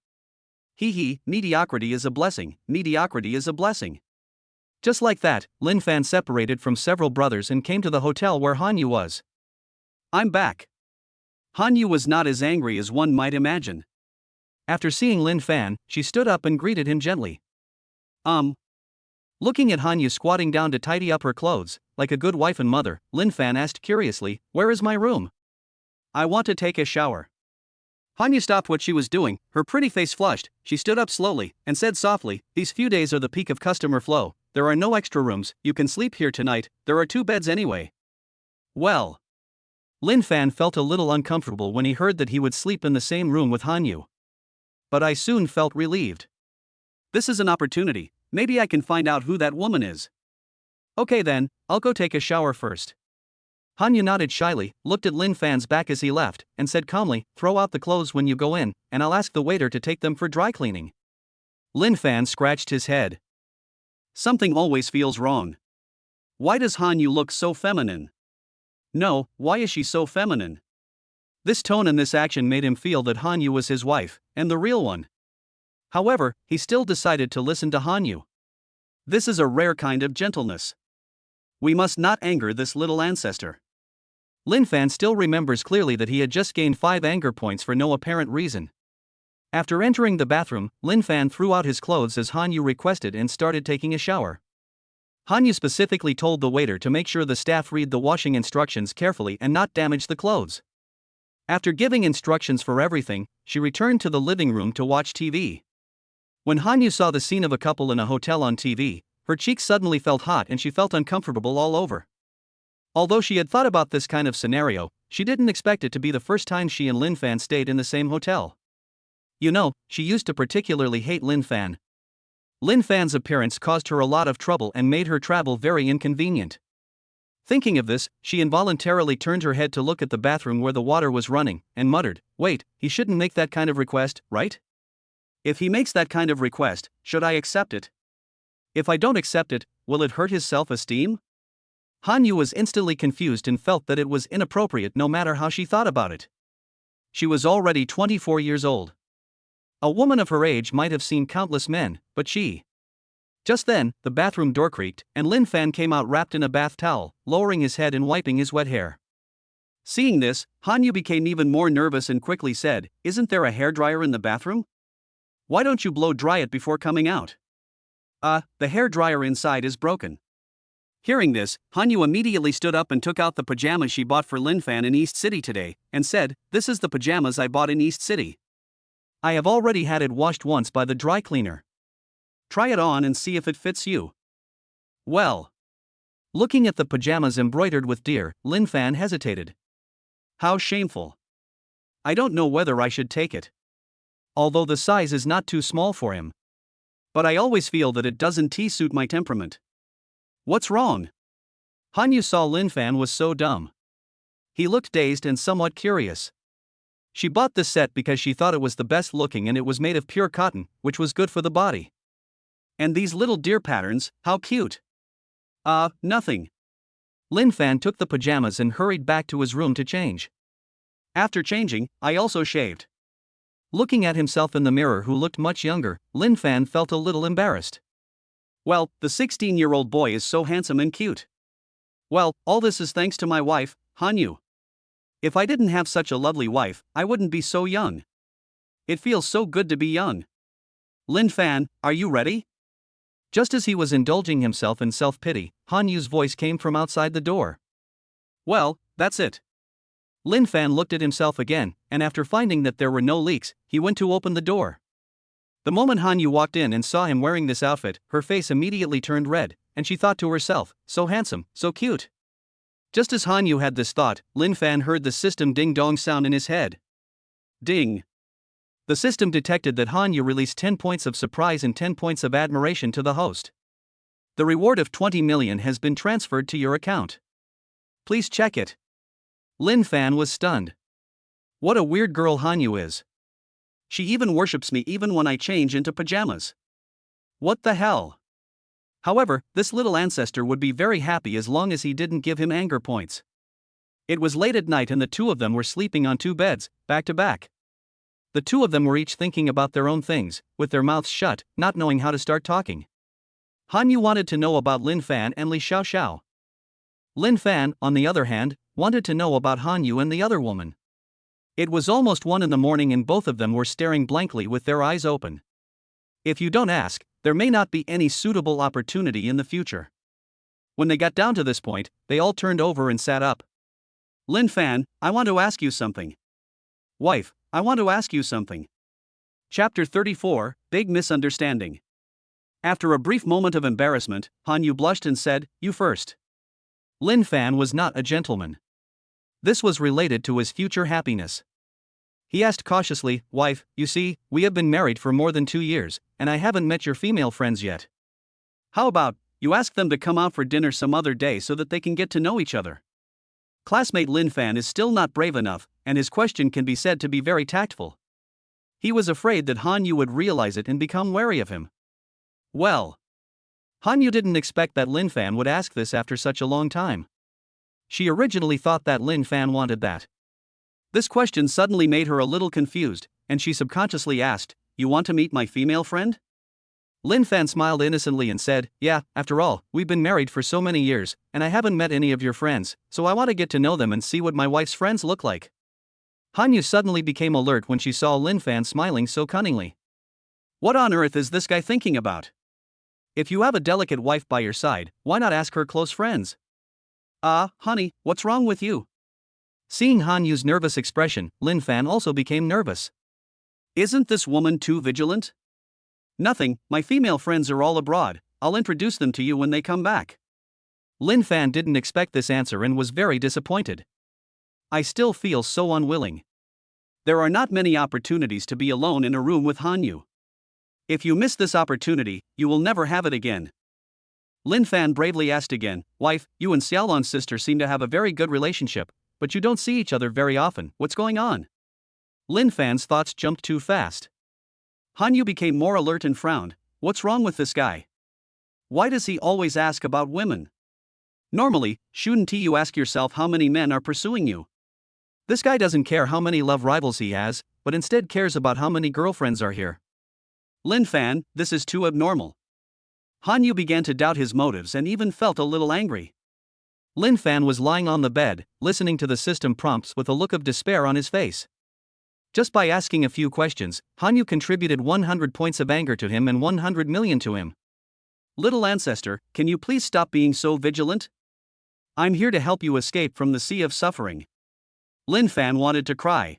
Hee, mediocrity is a blessing, mediocrity is a blessing." Just like that, Lin Fan separated from several brothers and came to the hotel where Han Yu was. "I'm back." Han Yu was not as angry as one might imagine. After seeing Lin Fan, she stood up and greeted him gently. Looking at Han Yu squatting down to tidy up her clothes, like a good wife and mother, Lin Fan asked curiously, "Where is my room?" "I want to take a shower." Han Yu stopped what she was doing, her pretty face flushed, she stood up slowly, and said softly, "These few days are the peak of customer flow, there are no extra rooms, you can sleep here tonight, there are 2 beds anyway." Well. Lin Fan felt a little uncomfortable when he heard that he would sleep in the same room with Han Yu. But I soon felt relieved. This is an opportunity, maybe I can find out who that woman is. Okay then, I'll go take a shower first. Hanyu nodded shyly, looked at Lin Fan's back as he left, and said calmly, throw out the clothes when you go in, and I'll ask the waiter to take them for dry cleaning. Lin Fan scratched his head. Something always feels wrong. Why does Hanyu look so feminine? No, why is she so feminine? This tone and this action made him feel that Hanyu was his wife, and the real one. However, he still decided to listen to Hanyu. This is a rare kind of gentleness. We must not anger this little ancestor. Lin Fan still remembers clearly that he had just gained 5 anger points for no apparent reason. After entering the bathroom, Lin Fan threw out his clothes as Hanyu requested and started taking a shower. Hanyu specifically told the waiter to make sure the staff read the washing instructions carefully and not damage the clothes. After giving instructions for everything, she returned to the living room to watch TV. When Hanyu saw the scene of a couple in a hotel on TV, her cheeks suddenly felt hot and she felt uncomfortable all over. Although she had thought about this kind of scenario, she didn't expect it to be the first time she and Lin Fan stayed in the same hotel. You know, she used to particularly hate Lin Fan. Lin Fan's appearance caused her a lot of trouble and made her travel very inconvenient. Thinking of this, she involuntarily turned her head to look at the bathroom where the water was running, and muttered, wait, he shouldn't make that kind of request, right? If he makes that kind of request, should I accept it? If I don't accept it, will it hurt his self-esteem? Hanyu was instantly confused and felt that it was inappropriate no matter how she thought about it. She was already 24 years old. A woman of her age might have seen countless men, but she. Just then, the bathroom door creaked, and Lin Fan came out wrapped in a bath towel, lowering his head and wiping his wet hair. Seeing this, Hanyu became even more nervous and quickly said, isn't there a hairdryer in the bathroom? Why don't you blow dry it before coming out? The hairdryer inside is broken. Hearing this, Hanyu immediately stood up and took out the pajamas she bought for Lin Fan in East City today, and said, this is the pajamas I bought in East City. I have already had it washed once by the dry cleaner. Try it on and see if it fits you. Well. Looking at the pajamas embroidered with deer, Lin Fan hesitated. How shameful. I don't know whether I should take it. Although the size is not too small for him. But I always feel that it doesn't suit my temperament. What's wrong? Hanyu saw Lin Fan was so dumb. He looked dazed and somewhat curious. She bought this set because she thought it was the best looking and it was made of pure cotton, which was good for the body. And these little deer patterns, how cute. Nothing. Lin Fan took the pajamas and hurried back to his room to change. After changing, I also shaved. Looking at himself in the mirror who looked much younger, Lin Fan felt a little embarrassed. Well, the 16-year-old boy is so handsome and cute. Well, all this is thanks to my wife, Hanyu. If I didn't have such a lovely wife, I wouldn't be so young. It feels so good to be young. Lin Fan, are you ready? Just as he was indulging himself in self-pity, Hanyu's voice came from outside the door. Well, that's it. Lin Fan looked at himself again, and after finding that there were no leaks, he went to open the door. The moment Hanyu walked in and saw him wearing this outfit, her face immediately turned red, and she thought to herself, so handsome, so cute. Just as Hanyu had this thought, Lin Fan heard the system ding-dong sound in his head. Ding. The system detected that Hanyu released 10 points of surprise and 10 points of admiration to the host. The reward of 20 million has been transferred to your account. Please check it. Lin Fan was stunned. What a weird girl Hanyu is. She even worships me even when I change into pajamas. What the hell? However, this little ancestor would be very happy as long as he didn't give him anger points. It was late at night and the two of them were sleeping on 2 beds, back to back. The two of them were each thinking about their own things, with their mouths shut, not knowing how to start talking. Hanyu wanted to know about Lin Fan and Li Xiaoxiao. Lin Fan, on the other hand, wanted to know about Hanyu and the other woman. It was almost 1 in the morning and both of them were staring blankly with their eyes open. If you don't ask, there may not be any suitable opportunity in the future. When they got down to this point, they all turned over and sat up. Lin Fan, I want to ask you something. Wife, I want to ask you something. Chapter 34, Big Misunderstanding. After a brief moment of embarrassment, Hanyu blushed and said, you first. Lin Fan was not a gentleman. This was related to his future happiness. He asked cautiously, "Wife, you see, we have been married for more than 2 years, and I haven't met your female friends yet. How about you ask them to come out for dinner some other day so that they can get to know each other?" Classmate Lin Fan is still not brave enough, and his question can be said to be very tactful. He was afraid that Han Yu would realize it and become wary of him. Well, Han Yu didn't expect that Lin Fan would ask this after such a long time. She originally thought that Lin Fan wanted that. This question suddenly made her a little confused, and she subconsciously asked, "You want to meet my female friend?" Lin Fan smiled innocently and said, "Yeah, after all, we've been married for so many years, and I haven't met any of your friends, so I want to get to know them and see what my wife's friends look like." Han Yu suddenly became alert when she saw Lin Fan smiling so cunningly. What on earth is this guy thinking about? If you have a delicate wife by your side, why not ask her close friends? Honey, what's wrong with you? Seeing Han Yu's nervous expression, Lin Fan also became nervous. Isn't this woman too vigilant? Nothing, my female friends are all abroad, I'll introduce them to you when they come back. Lin Fan didn't expect this answer and was very disappointed. I still feel so unwilling. There are not many opportunities to be alone in a room with Han Yu. If you miss this opportunity, you will never have it again. Lin Fan bravely asked again, "Wife, you and Xiaolon's sister seem to have a very good relationship, but you don't see each other very often, what's going on?" Lin Fan's thoughts jumped too fast. Han Yu became more alert and frowned. What's wrong with this guy? Why does he always ask about women? Normally, shouldn't you ask yourself how many men are pursuing you? This guy doesn't care how many love rivals he has, but instead cares about how many girlfriends are here. Lin Fan, this is too abnormal. Han Yu began to doubt his motives and even felt a little angry. Lin Fan was lying on the bed, listening to the system prompts with a look of despair on his face. Just by asking a few questions, Han Yu contributed 100 points of anger to him and 100 million to him. Little ancestor, can you please stop being so vigilant? I'm here to help you escape from the sea of suffering. Lin Fan wanted to cry.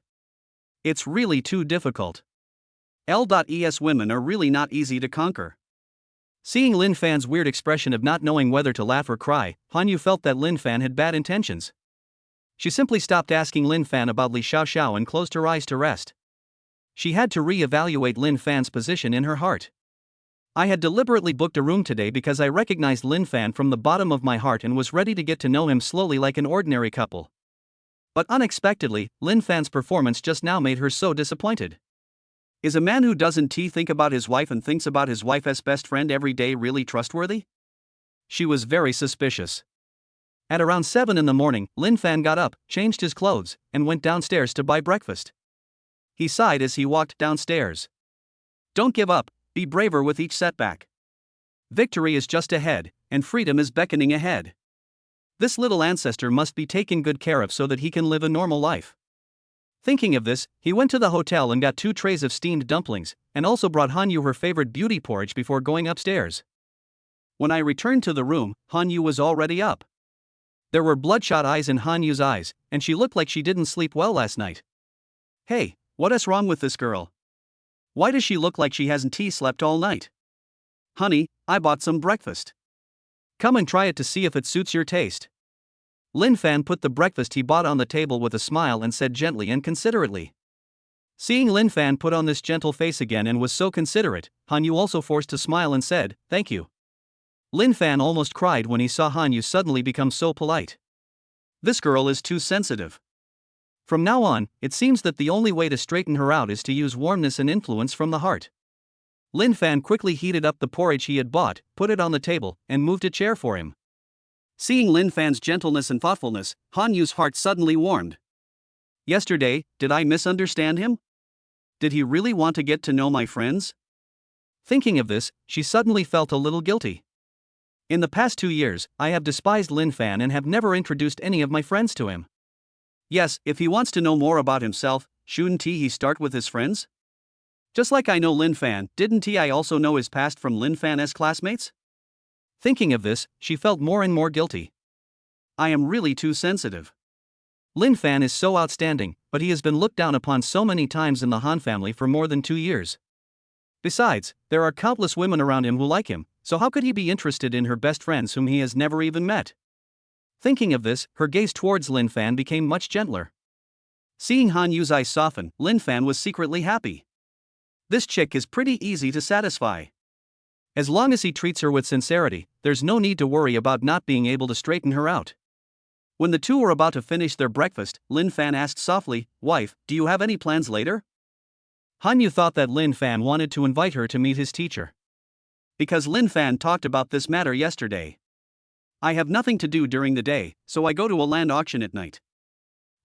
It's really too difficult. L.es women are really not easy to conquer. Seeing Lin Fan's weird expression of not knowing whether to laugh or cry, Han Yu felt that Lin Fan had bad intentions. She simply stopped asking Lin Fan about Li Xiaoxiao and closed her eyes to rest. She had to re-evaluate Lin Fan's position in her heart. I had deliberately booked a room today because I recognized Lin Fan from the bottom of my heart and was ready to get to know him slowly like an ordinary couple. But unexpectedly, Lin Fan's performance just now made her so disappointed. Is a man who doesn't think about his wife and thinks about his wife as best friend every day really trustworthy? She was very suspicious. At around 7 in the morning, Lin Fan got up, changed his clothes, and went downstairs to buy breakfast. He sighed as he walked downstairs. Don't give up, be braver with each setback. Victory is just ahead, and freedom is beckoning ahead. This little ancestor must be taken good care of so that he can live a normal life. Thinking of this, he went to the hotel and got 2 trays of steamed dumplings, and also brought Han Yu her favorite beauty porridge before going upstairs. When I returned to the room, Han Yu was already up. There were bloodshot eyes in Han Yu's eyes, and she looked like she didn't sleep well last night. Hey, what is wrong with this girl? Why does she look like she hasn't slept all night? Honey, I bought some breakfast. Come and try it to see if it suits your taste. Lin Fan put the breakfast he bought on the table with a smile and said gently and considerately. Seeing Lin Fan put on this gentle face again and was so considerate, Han Yu also forced a smile and said, "Thank you." Lin Fan almost cried when he saw Han Yu suddenly become so polite. This girl is too sensitive. From now on, it seems that the only way to straighten her out is to use warmness and influence from the heart. Lin Fan quickly heated up the porridge he had bought, put it on the table, and moved a chair for him. Seeing Lin Fan's gentleness and thoughtfulness, Han Yu's heart suddenly warmed. Yesterday, did I misunderstand him? Did he really want to get to know my friends? Thinking of this, she suddenly felt a little guilty. In the past 2 years, I have despised Lin Fan and have never introduced any of my friends to him. Yes, if he wants to know more about himself, shouldn't he start with his friends? Just like I know Lin Fan, didn't I also know his past from Lin Fan's classmates? Thinking of this, she felt more and more guilty. I am really too sensitive. Lin Fan is so outstanding, but he has been looked down upon so many times in the Han family for more than 2 years. Besides, there are countless women around him who like him, so how could he be interested in her best friends whom he has never even met? Thinking of this, her gaze towards Lin Fan became much gentler. Seeing Han Yu's eyes soften, Lin Fan was secretly happy. This chick is pretty easy to satisfy. As long as he treats her with sincerity, there's no need to worry about not being able to straighten her out. When the two were about to finish their breakfast, Lin Fan asked softly, "Wife, do you have any plans later?" Han Yu thought that Lin Fan wanted to invite her to meet his teacher. Because Lin Fan talked about this matter yesterday. "I have nothing to do during the day, so I go to a land auction at night.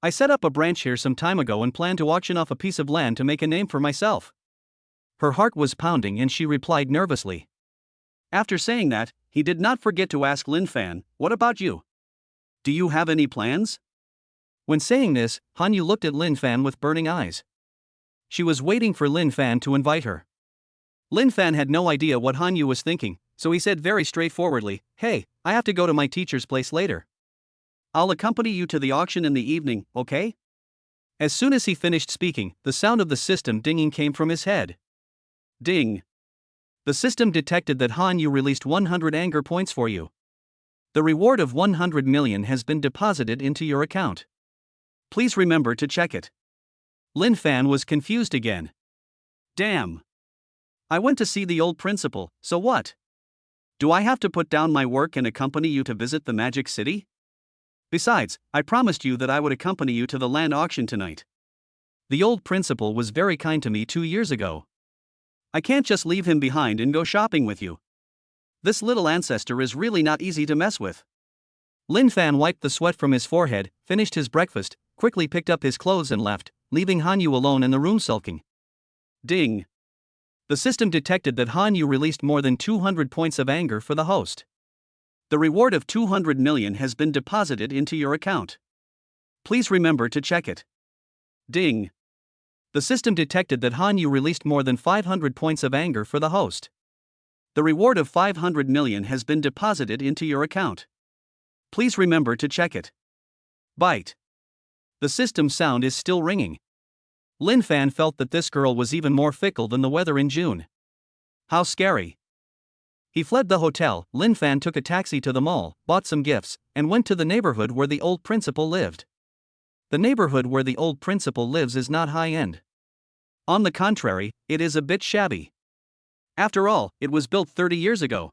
I set up a branch here some time ago and plan to auction off a piece of land to make a name for myself." Her heart was pounding and she replied nervously. After saying that, he did not forget to ask Lin Fan, "What about you? Do you have any plans?" When saying this, Han Yu looked at Lin Fan with burning eyes. She was waiting for Lin Fan to invite her. Lin Fan had no idea what Han Yu was thinking, so he said very straightforwardly, "Hey, I have to go to my teacher's place later. I'll accompany you to the auction in the evening, okay?" As soon as he finished speaking, the sound of the system dinging came from his head. Ding. The system detected that Han Yu released 100 anger points for you. The reward of 100 million has been deposited into your account. Please remember to check it. Lin Fan was confused again. Damn. I went to see the old principal, so what? Do I have to put down my work and accompany you to visit the Magic City? Besides, I promised you that I would accompany you to the land auction tonight. The old principal was very kind to me 2 years ago. I can't just leave him behind and go shopping with you. This little ancestor is really not easy to mess with. Lin Fan wiped the sweat from his forehead, finished his breakfast, quickly picked up his clothes and left, leaving Han Yu alone in the room sulking. Ding. The system detected that Han Yu released more than 200 points of anger for the host. The reward of 200 million has been deposited into your account. Please remember to check it. Ding. The system detected that Han Yu released more than 500 points of anger for the host. The reward of 500 million has been deposited into your account. Please remember to check it. Bite. The system sound is still ringing. Lin Fan felt that this girl was even more fickle than the weather in June. How scary. He fled the hotel. Lin Fan took a taxi to the mall, bought some gifts, and went to the neighborhood where the old principal lived. The neighborhood where the old principal lives is not high-end. On the contrary, it is a bit shabby. After all, it was built 30 years ago.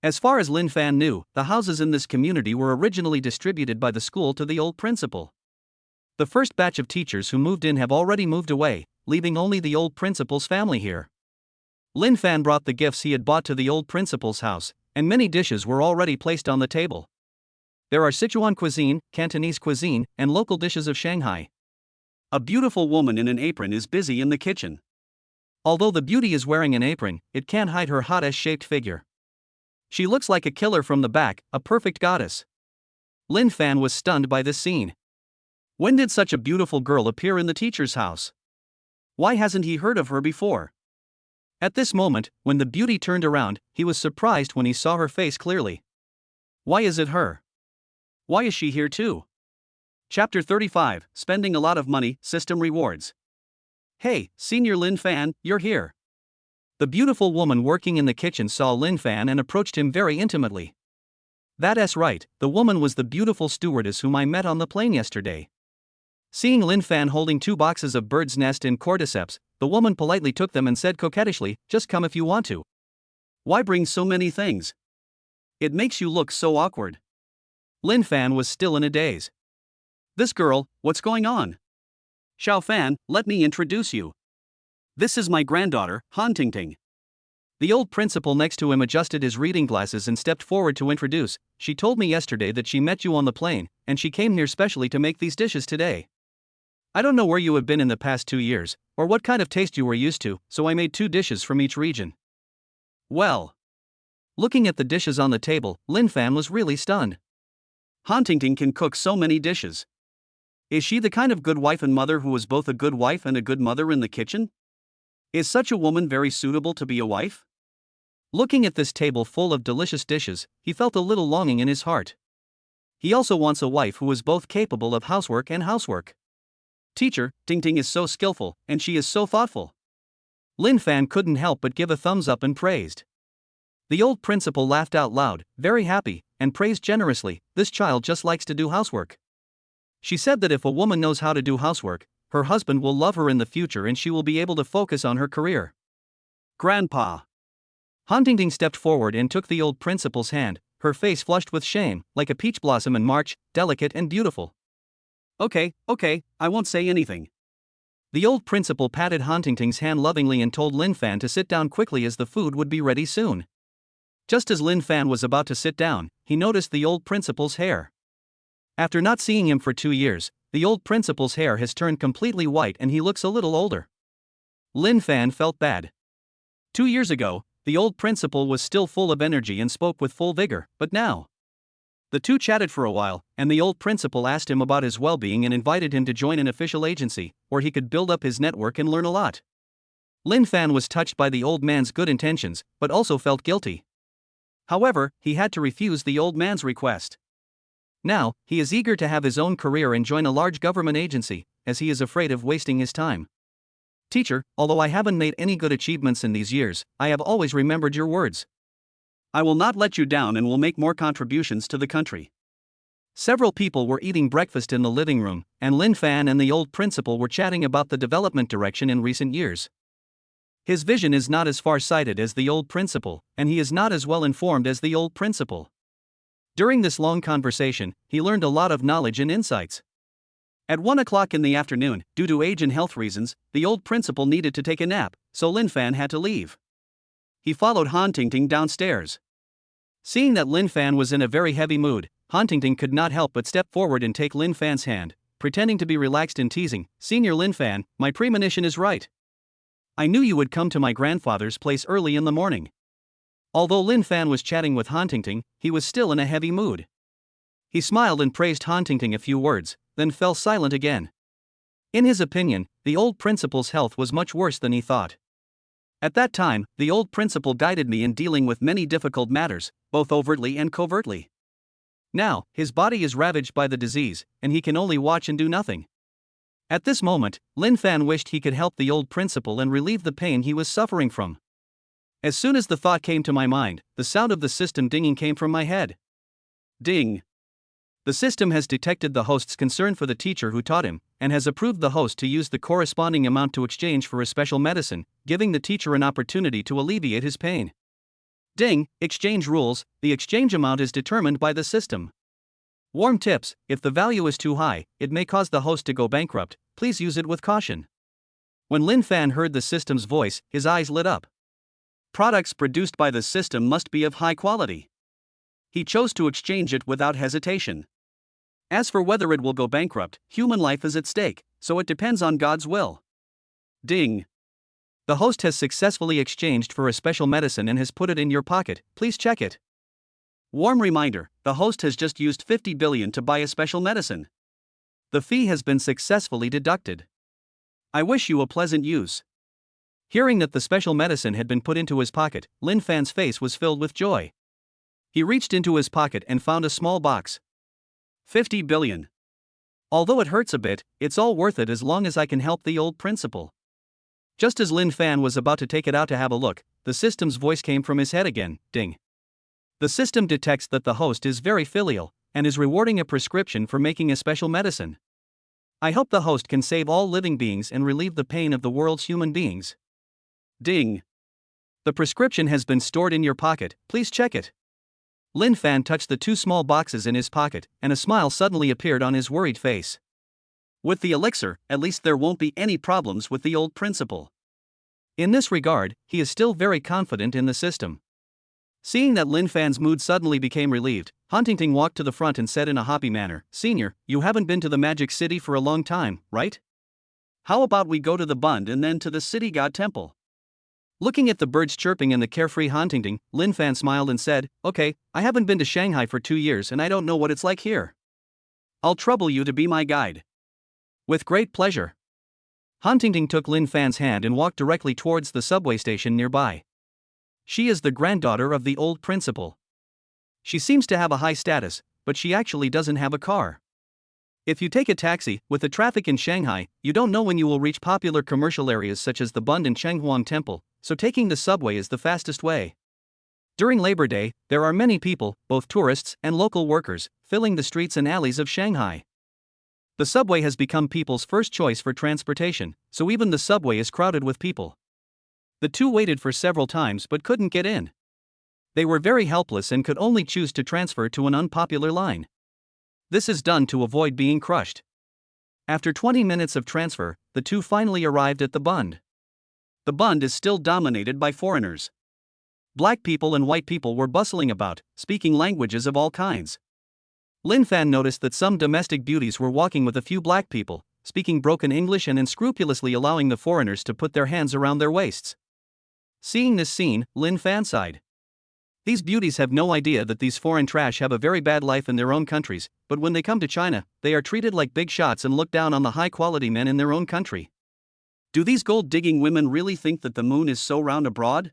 As far as Lin Fan knew, the houses in this community were originally distributed by the school to the old principal. The first batch of teachers who moved in have already moved away, leaving only the old principal's family here. Lin Fan brought the gifts he had bought to the old principal's house, and many dishes were already placed on the table. There are Sichuan cuisine, Cantonese cuisine, and local dishes of Shanghai. A beautiful woman in an apron is busy in the kitchen. Although the beauty is wearing an apron, it can't hide her hot S-shaped figure. She looks like a killer from the back, a perfect goddess. Lin Fan was stunned by this scene. When did such a beautiful girl appear in the teacher's house? Why hasn't he heard of her before? At this moment, when the beauty turned around, he was surprised when he saw her face clearly. Why is it her? Why is she here too? Chapter 35, Spending a Lot of Money, System Rewards. Hey, Senior Lin Fan, you're here. The beautiful woman working in the kitchen saw Lin Fan and approached him very intimately. That's right, the woman was the beautiful stewardess whom I met on the plane yesterday. Seeing Lin Fan holding 2 boxes of bird's nest in cordyceps, the woman politely took them and said coquettishly, "Just come if you want to. Why bring so many things? It makes you look so awkward." Lin Fan was still in a daze. This girl, what's going on? Xiao Fan, let me introduce you. This is my granddaughter, Han Tingting. The old principal next to him adjusted his reading glasses and stepped forward to introduce. She told me yesterday that she met you on the plane, and she came here specially to make these dishes today. I don't know where you have been in the past 2 years, or what kind of taste you were used to, so I made 2 dishes from each region. Well. Looking at the dishes on the table, Lin Fan was really stunned. Han Tingting can cook so many dishes. Is she the kind of good wife and mother who is both a good wife and a good mother in the kitchen? Is such a woman very suitable to be a wife? Looking at this table full of delicious dishes, he felt a little longing in his heart. He also wants a wife who is both capable of housework and housework. Teacher, Tingting is so skillful, and she is so thoughtful. Lin Fan couldn't help but give a thumbs up and praised. The old principal laughed out loud, very happy, and praised generously. This child just likes to do housework. She said that if a woman knows how to do housework, her husband will love her in the future and she will be able to focus on her career. Grandpa. Huntington stepped forward and took the old principal's hand, her face flushed with shame, like a peach blossom in March, delicate and beautiful. Okay, I won't say anything. The old principal patted Huntington's hand lovingly and told Lin Fan to sit down quickly as the food would be ready soon. Just as Lin Fan was about to sit down, he noticed the old principal's hair. After not seeing him for 2 years, the old principal's hair has turned completely white and he looks a little older. Lin Fan felt bad. 2 years ago, the old principal was still full of energy and spoke with full vigor, but now. The two chatted for a while, and the old principal asked him about his well-being and invited him to join an official agency, where he could build up his network and learn a lot. Lin Fan was touched by the old man's good intentions, but also felt guilty. However, he had to refuse the old man's request. Now, he is eager to have his own career and join a large government agency, as he is afraid of wasting his time. Teacher, although I haven't made any good achievements in these years, I have always remembered your words. I will not let you down and will make more contributions to the country. Several people were eating breakfast in the living room, and Lin Fan and the old principal were chatting about the development direction in recent years. His vision is not as far-sighted as the old principal, and he is not as well informed as the old principal. During this long conversation, he learned a lot of knowledge and insights. At 1 o'clock in the afternoon, due to age and health reasons, the old principal needed to take a nap, so Lin Fan had to leave. He followed Huntington downstairs. Seeing that Lin Fan was in a very heavy mood, Huntington could not help but step forward and take Lin Fan's hand, pretending to be relaxed and teasing, "Senior Lin Fan, my premonition is right. I knew you would come to my grandfather's place early in the morning." Although Lin Fan was chatting with Huntington, he was still in a heavy mood. He smiled and praised Huntington a few words, then fell silent again. In his opinion, the old principal's health was much worse than he thought. At that time, the old principal guided me in dealing with many difficult matters, both overtly and covertly. Now, his body is ravaged by the disease, and he can only watch and do nothing. At this moment, Lin Fan wished he could help the old principal and relieve the pain he was suffering from. As soon as the thought came to my mind, the sound of the system dinging came from my head. Ding. The system has detected the host's concern for the teacher who taught him, and has approved the host to use the corresponding amount to exchange for a special medicine, giving the teacher an opportunity to alleviate his pain. Ding, exchange rules, the exchange amount is determined by the system. Warm tips, if the value is too high, it may cause the host to go bankrupt, please use it with caution. When Lin Fan heard the system's voice, his eyes lit up. Products produced by the system must be of high quality. He chose to exchange it without hesitation. As for whether it will go bankrupt, human life is at stake, so it depends on God's will. Ding. The host has successfully exchanged for a special medicine and has put it in your pocket, please check it. Warm reminder, the host has just used 50 billion to buy a special medicine. The fee has been successfully deducted. I wish you a pleasant use. Hearing that the special medicine had been put into his pocket, Lin Fan's face was filled with joy. He reached into his pocket and found a small box. 50 billion. Although it hurts a bit, it's all worth it as long as I can help the old principal. Just as Lin Fan was about to take it out to have a look, the system's voice came from his head again, ding. The system detects that the host is very filial, and is rewarding a prescription for making a special medicine. I hope the host can save all living beings and relieve the pain of the world's human beings. Ding. The prescription has been stored in your pocket, please check it. Lin Fan touched the two small boxes in his pocket, and a smile suddenly appeared on his worried face. With the elixir, at least there won't be any problems with the old principal. In this regard, he is still very confident in the system. Seeing that Lin Fan's mood suddenly became relieved, Huntington walked to the front and said in a happy manner, "Senior, you haven't been to the Magic City for a long time, right? How about we go to the Bund and then to the City God Temple?" Looking at the birds chirping and the carefree Huntington, Lin Fan smiled and said, "Okay, I haven't been to Shanghai for 2 years and I don't know what it's like here. I'll trouble you to be my guide." With great pleasure. Huntington took Lin Fan's hand and walked directly towards the subway station nearby. She is the granddaughter of the old principal. She seems to have a high status, but she actually doesn't have a car. If you take a taxi, with the traffic in Shanghai, you don't know when you will reach popular commercial areas such as the Bund and Chenghuang Temple, so taking the subway is the fastest way. During Labor Day, there are many people, both tourists and local workers, filling the streets and alleys of Shanghai. The subway has become people's first choice for transportation, so even the subway is crowded with people. The two waited for several times but couldn't get in. They were very helpless and could only choose to transfer to an unpopular line. This is done to avoid being crushed. After 20 minutes of transfer, the two finally arrived at the Bund. The Bund is still dominated by foreigners. Black people and white people were bustling about, speaking languages of all kinds. Lin Fan noticed that some domestic beauties were walking with a few black people, speaking broken English and unscrupulously allowing the foreigners to put their hands around their waists. Seeing this scene, Lin Fan sighed. These beauties have no idea that these foreign trash have a very bad life in their own countries, but when they come to China, they are treated like big shots and look down on the high-quality men in their own country. Do these gold-digging women really think that the moon is so round abroad?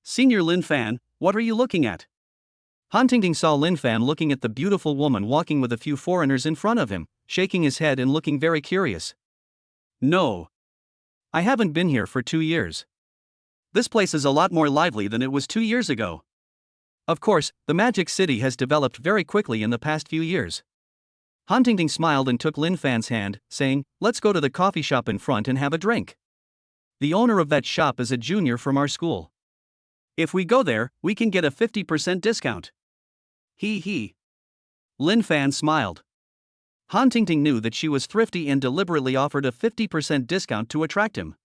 Senior Lin Fan, what are you looking at? Huntington saw Lin Fan looking at the beautiful woman walking with a few foreigners in front of him, shaking his head and looking very curious. No. I haven't been here for 2 years. This place is a lot more lively than it was 2 years ago. Of course, the Magic City has developed very quickly in the past few years. Huntington smiled and took Lin Fan's hand, saying, "Let's go to the coffee shop in front and have a drink. The owner of that shop is a junior from our school. If we go there, we can get a 50% discount." He. Lin Fan smiled. Huntington knew that she was thrifty and deliberately offered a 50% discount to attract him.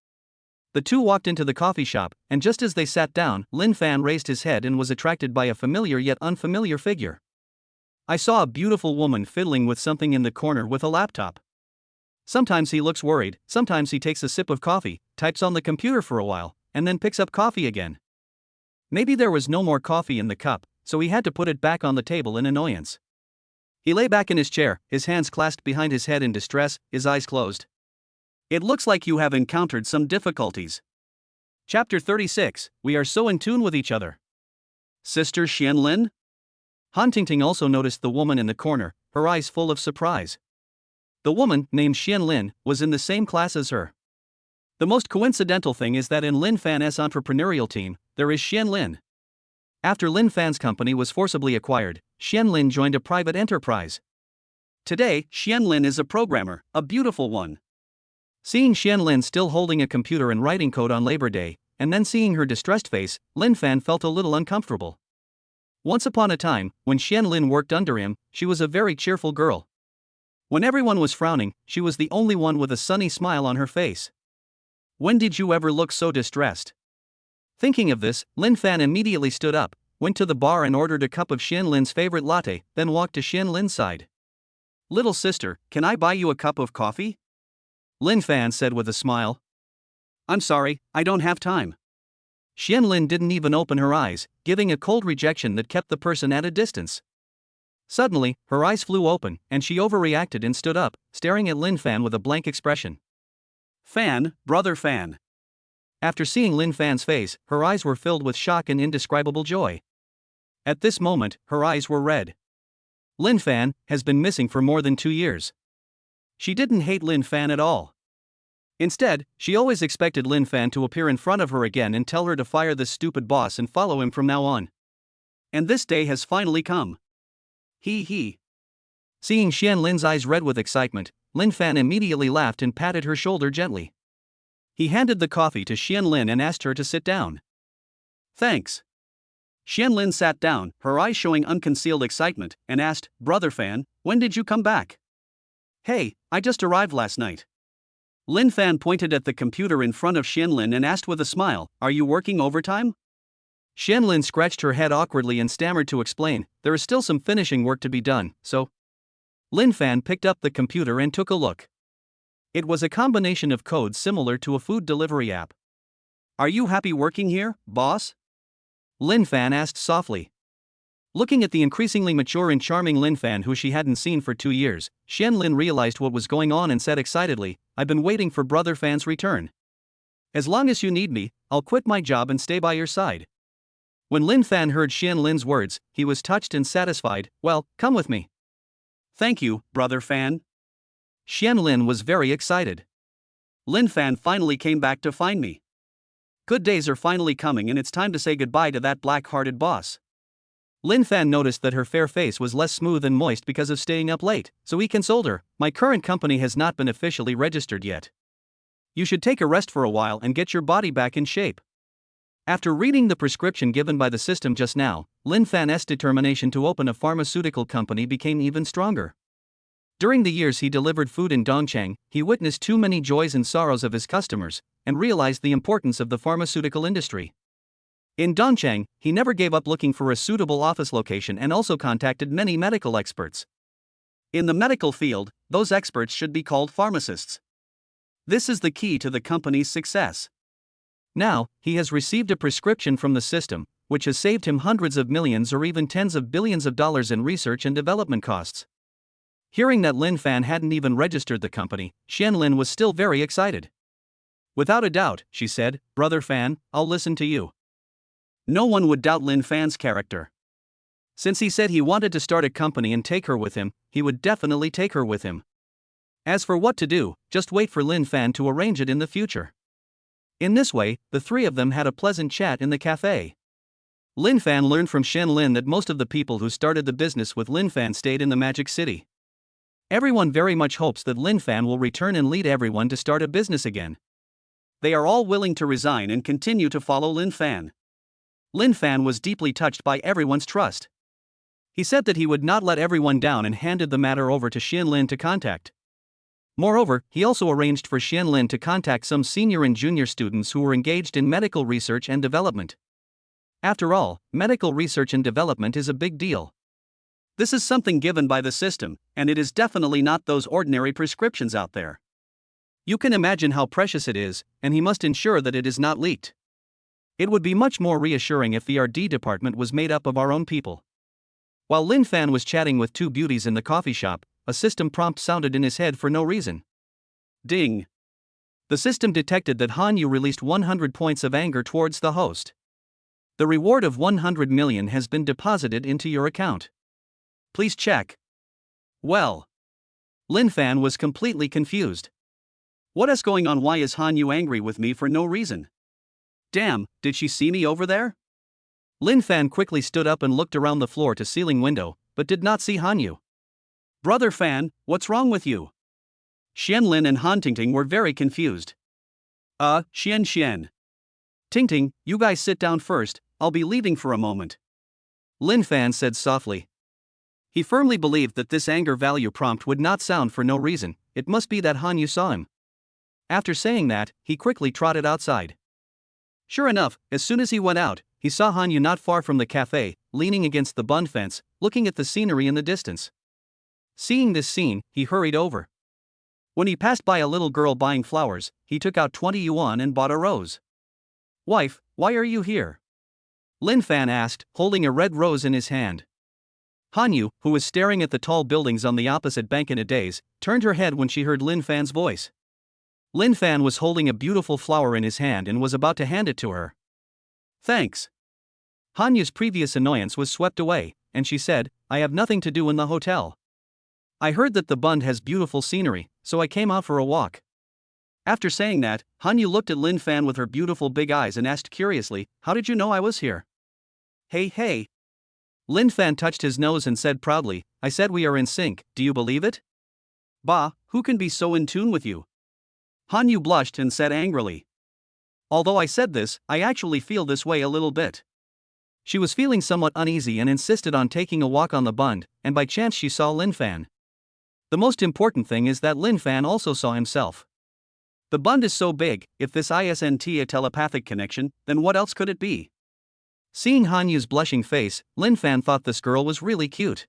The two walked into the coffee shop, and just as they sat down, Lin Fan raised his head and was attracted by a familiar yet unfamiliar figure. "I saw a beautiful woman fiddling with something in the corner with a laptop. Sometimes he looks worried, sometimes he takes a sip of coffee, types on the computer for a while, and then picks up coffee again. Maybe there was no more coffee in the cup, so he had to put it back on the table in annoyance." He lay back in his chair, his hands clasped behind his head in distress, his eyes closed. "It looks like you have encountered some difficulties." Chapter 36, We Are So in Tune with Each Other. Sister Xianlin? Huntington also noticed the woman in the corner, her eyes full of surprise. The woman, named Xianlin, was in the same class as her. The most coincidental thing is that in Lin Fan's entrepreneurial team, there is Xianlin. After Lin Fan's company was forcibly acquired, Xianlin joined a private enterprise. Today, Xianlin is a programmer, a beautiful one. Seeing Xianlin still holding a computer and writing code on Labor Day, and then seeing her distressed face, Lin Fan felt a little uncomfortable. Once upon a time, when Xianlin worked under him, she was a very cheerful girl. When everyone was frowning, she was the only one with a sunny smile on her face. When did you ever look so distressed? Thinking of this, Lin Fan immediately stood up, went to the bar and ordered a cup of Xianlin's favorite latte, then walked to Xianlin's side. "Little sister, can I buy you a cup of coffee?" Lin Fan said with a smile. "I'm sorry, I don't have time." Xianlin didn't even open her eyes, giving a cold rejection that kept the person at a distance. Suddenly, her eyes flew open, and she overreacted and stood up, staring at Lin Fan with a blank expression. "Fan, brother Fan." After seeing Lin Fan's face, her eyes were filled with shock and indescribable joy. At this moment, her eyes were red. Lin Fan has been missing for more than 2 years. She didn't hate Lin Fan at all. Instead, she always expected Lin Fan to appear in front of her again and tell her to fire this stupid boss and follow him from now on. And this day has finally come. He. Seeing Xianlin's eyes red with excitement, Lin Fan immediately laughed and patted her shoulder gently. He handed the coffee to Xianlin and asked her to sit down. "Thanks." Xianlin sat down, her eyes showing unconcealed excitement, and asked, "Brother Fan, when did you come back?" "Hey, I just arrived last night." Lin Fan pointed at the computer in front of Xianlin and asked with a smile, "Are you working overtime?" Xianlin scratched her head awkwardly and stammered to explain, "There is still some finishing work to be done, so." Lin Fan picked up the computer and took a look. It was a combination of code similar to a food delivery app. "Are you happy working here, boss?" Lin Fan asked softly. Looking at the increasingly mature and charming Lin Fan who she hadn't seen for 2 years, Xianlin realized what was going on and said excitedly, "I've been waiting for Brother Fan's return. As long as you need me, I'll quit my job and stay by your side." When Lin Fan heard Xianlin's words, he was touched and satisfied. "Well, come with me." "Thank you, Brother Fan." Xianlin was very excited. "Lin Fan finally came back to find me. Good days are finally coming and it's time to say goodbye to that black-hearted boss." Lin Fan noticed that her fair face was less smooth and moist because of staying up late, so he consoled her, "My current company has not been officially registered yet. You should take a rest for a while and get your body back in shape." After reading the prescription given by the system just now, Lin Fan's determination to open a pharmaceutical company became even stronger. During the years he delivered food in Dongcheng, he witnessed too many joys and sorrows of his customers, and realized the importance of the pharmaceutical industry. In Dongcheng, he never gave up looking for a suitable office location and also contacted many medical experts. In the medical field, those experts should be called pharmacists. This is the key to the company's success. Now, he has received a prescription from the system, which has saved him hundreds of millions or even tens of billions of dollars in research and development costs. Hearing that Lin Fan hadn't even registered the company, Xian Lin was still very excited. "Without a doubt," she said, "Brother Fan, I'll listen to you." No one would doubt Lin Fan's character. Since he said he wanted to start a company and take her with him, he would definitely take her with him. As for what to do, just wait for Lin Fan to arrange it in the future. In this way, the three of them had a pleasant chat in the cafe. Lin Fan learned from Xian Lin that most of the people who started the business with Lin Fan stayed in the Magic City. Everyone very much hopes that Lin Fan will return and lead everyone to start a business again. They are all willing to resign and continue to follow Lin Fan. Lin Fan was deeply touched by everyone's trust. He said that he would not let everyone down and handed the matter over to Xian Lin to contact. Moreover, he also arranged for Xian Lin to contact some senior and junior students who were engaged in medical research and development. After all, medical research and development is a big deal. This is something given by the system, and it is definitely not those ordinary prescriptions out there. You can imagine how precious it is, and he must ensure that it is not leaked. It would be much more reassuring if the R&D department was made up of our own people. While Lin Fan was chatting with two beauties in the coffee shop, a system prompt sounded in his head for no reason. Ding! The system detected that Han Yu released 100 points of anger towards the host. The reward of 100 million has been deposited into your account. Please check. Well, Lin Fan was completely confused. What is going on? Why is Han Yu angry with me for no reason? Damn, did she see me over there? Lin Fan quickly stood up and looked around the floor-to-ceiling window, but did not see Han Yu. Brother Fan, what's wrong with you? Xian Lin and Han Tingting were very confused. Xian. Tingting, you guys sit down first, I'll be leaving for a moment. Lin Fan said softly. He firmly believed that this anger value prompt would not sound for no reason, it must be that Han Yu saw him. After saying that, he quickly trotted outside. Sure enough, as soon as he went out, he saw Han Yu not far from the cafe, leaning against the bund fence, looking at the scenery in the distance. Seeing this scene, he hurried over. When he passed by a little girl buying flowers, he took out 20 yuan and bought a rose. "Wife, why are you here?" Lin Fan asked, holding a red rose in his hand. Han Yu, who was staring at the tall buildings on the opposite bank in a daze, turned her head when she heard Lin Fan's voice. Lin Fan was holding a beautiful flower in his hand and was about to hand it to her. "Thanks." Han Yu's previous annoyance was swept away, and she said, "I have nothing to do in the hotel. I heard that the bund has beautiful scenery, so I came out for a walk." After saying that, Han Yu looked at Lin Fan with her beautiful big eyes and asked curiously, "How did you know I was here?" Hey. Lin Fan touched his nose and said proudly, "I said we are in sync, do you believe it?" "Bah, who can be so in tune with you?" Han Yu blushed and said angrily. "Although I said this, I actually feel this way a little bit." She was feeling somewhat uneasy and insisted on taking a walk on the bund, and by chance she saw Lin Fan. The most important thing is that Lin Fan also saw himself. The bund is so big, if this isn't a telepathic connection, then what else could it be? Seeing Han Yu's blushing face, Lin Fan thought this girl was really cute.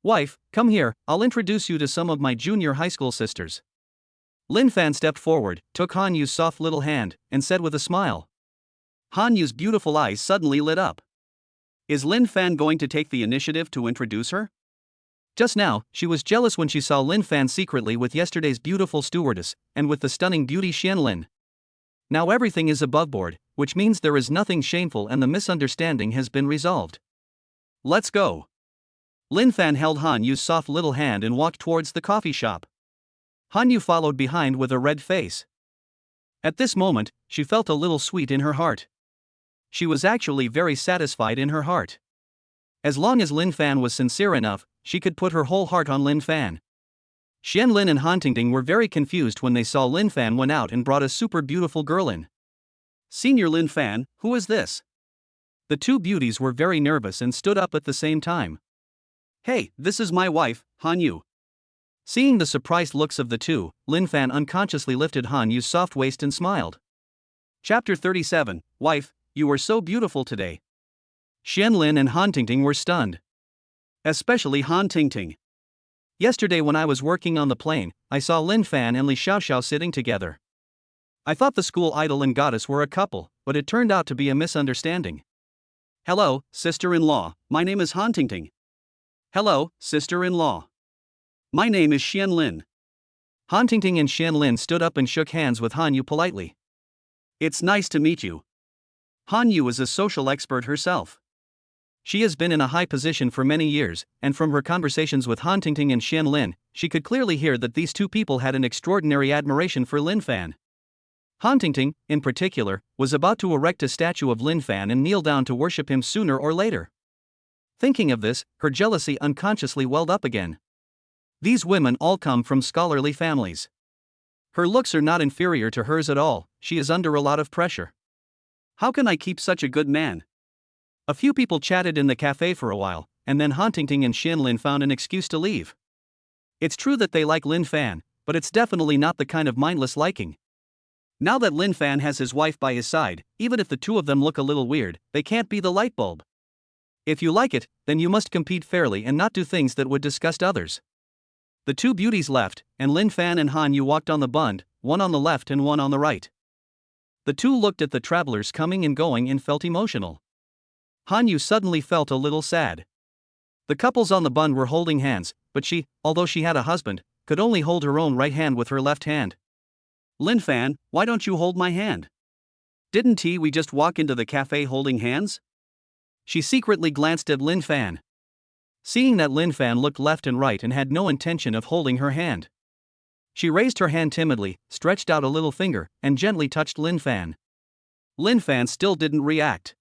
"Wife, come here, I'll introduce you to some of my junior high school sisters." Lin Fan stepped forward, took Han Yu's soft little hand, and said with a smile. Han Yu's beautiful eyes suddenly lit up. Is Lin Fan going to take the initiative to introduce her? Just now, she was jealous when she saw Lin Fan secretly with yesterday's beautiful stewardess, and with the stunning beauty Xian Lin. Now everything is above board, which means there is nothing shameful and the misunderstanding has been resolved. Let's go. Lin Fan held Han Yu's soft little hand and walked towards the coffee shop. Han Yu followed behind with a red face. At this moment, she felt a little sweet in her heart. She was actually very satisfied in her heart. As long as Lin Fan was sincere enough, she could put her whole heart on Lin Fan. Xian Lin and Han Tingting were very confused when they saw Lin Fan went out and brought a super beautiful girl in. Senior Lin Fan, who is this? The two beauties were very nervous and stood up at the same time. Hey, this is my wife, Han Yu. Seeing the surprised looks of the two, Lin Fan unconsciously lifted Han Yu's soft waist and smiled. Chapter 37, Wife, you were so beautiful today. Xian Lin and Han Tingting were stunned. Especially Han Tingting. Yesterday when I was working on the plane, I saw Lin Fan and Li Xiaoxiao sitting together. I thought the school idol and goddess were a couple, but it turned out to be a misunderstanding. Hello, sister-in-law, my name is Han Tingting. Hello, sister-in-law. My name is Xian Lin. Han Tingting and Xian Lin stood up and shook hands with Han Yu politely. It's nice to meet you. Han Yu is a social expert herself. She has been in a high position for many years, and from her conversations with Han Tingting and Xian Lin, she could clearly hear that these two people had an extraordinary admiration for Lin Fan. Han Tingting, in particular, was about to erect a statue of Lin Fan and kneel down to worship him sooner or later. Thinking of this, her jealousy unconsciously welled up again. These women all come from scholarly families. Her looks are not inferior to hers at all, she is under a lot of pressure. How can I keep such a good man? A few people chatted in the cafe for a while, and then Han Tingting and Xian Lin found an excuse to leave. It's true that they like Lin Fan, but it's definitely not the kind of mindless liking. Now that Lin Fan has his wife by his side, even if the two of them look a little weird, they can't be the light bulb. If you like it, then you must compete fairly and not do things that would disgust others. The two beauties left, and Lin Fan and Han Yu walked on the bund, one on the left and one on the right. The two looked at the travelers coming and going and felt emotional. Han Yu suddenly felt a little sad. The couples on the bund were holding hands, but she, although she had a husband, could only hold her own right hand with her left hand. Lin Fan, why don't you hold my hand? Didn't we just walk into the cafe holding hands? She secretly glanced at Lin Fan. Seeing that Lin Fan looked left and right and had no intention of holding her hand, she raised her hand timidly, stretched out a little finger, and gently touched Lin Fan. Lin Fan still didn't react.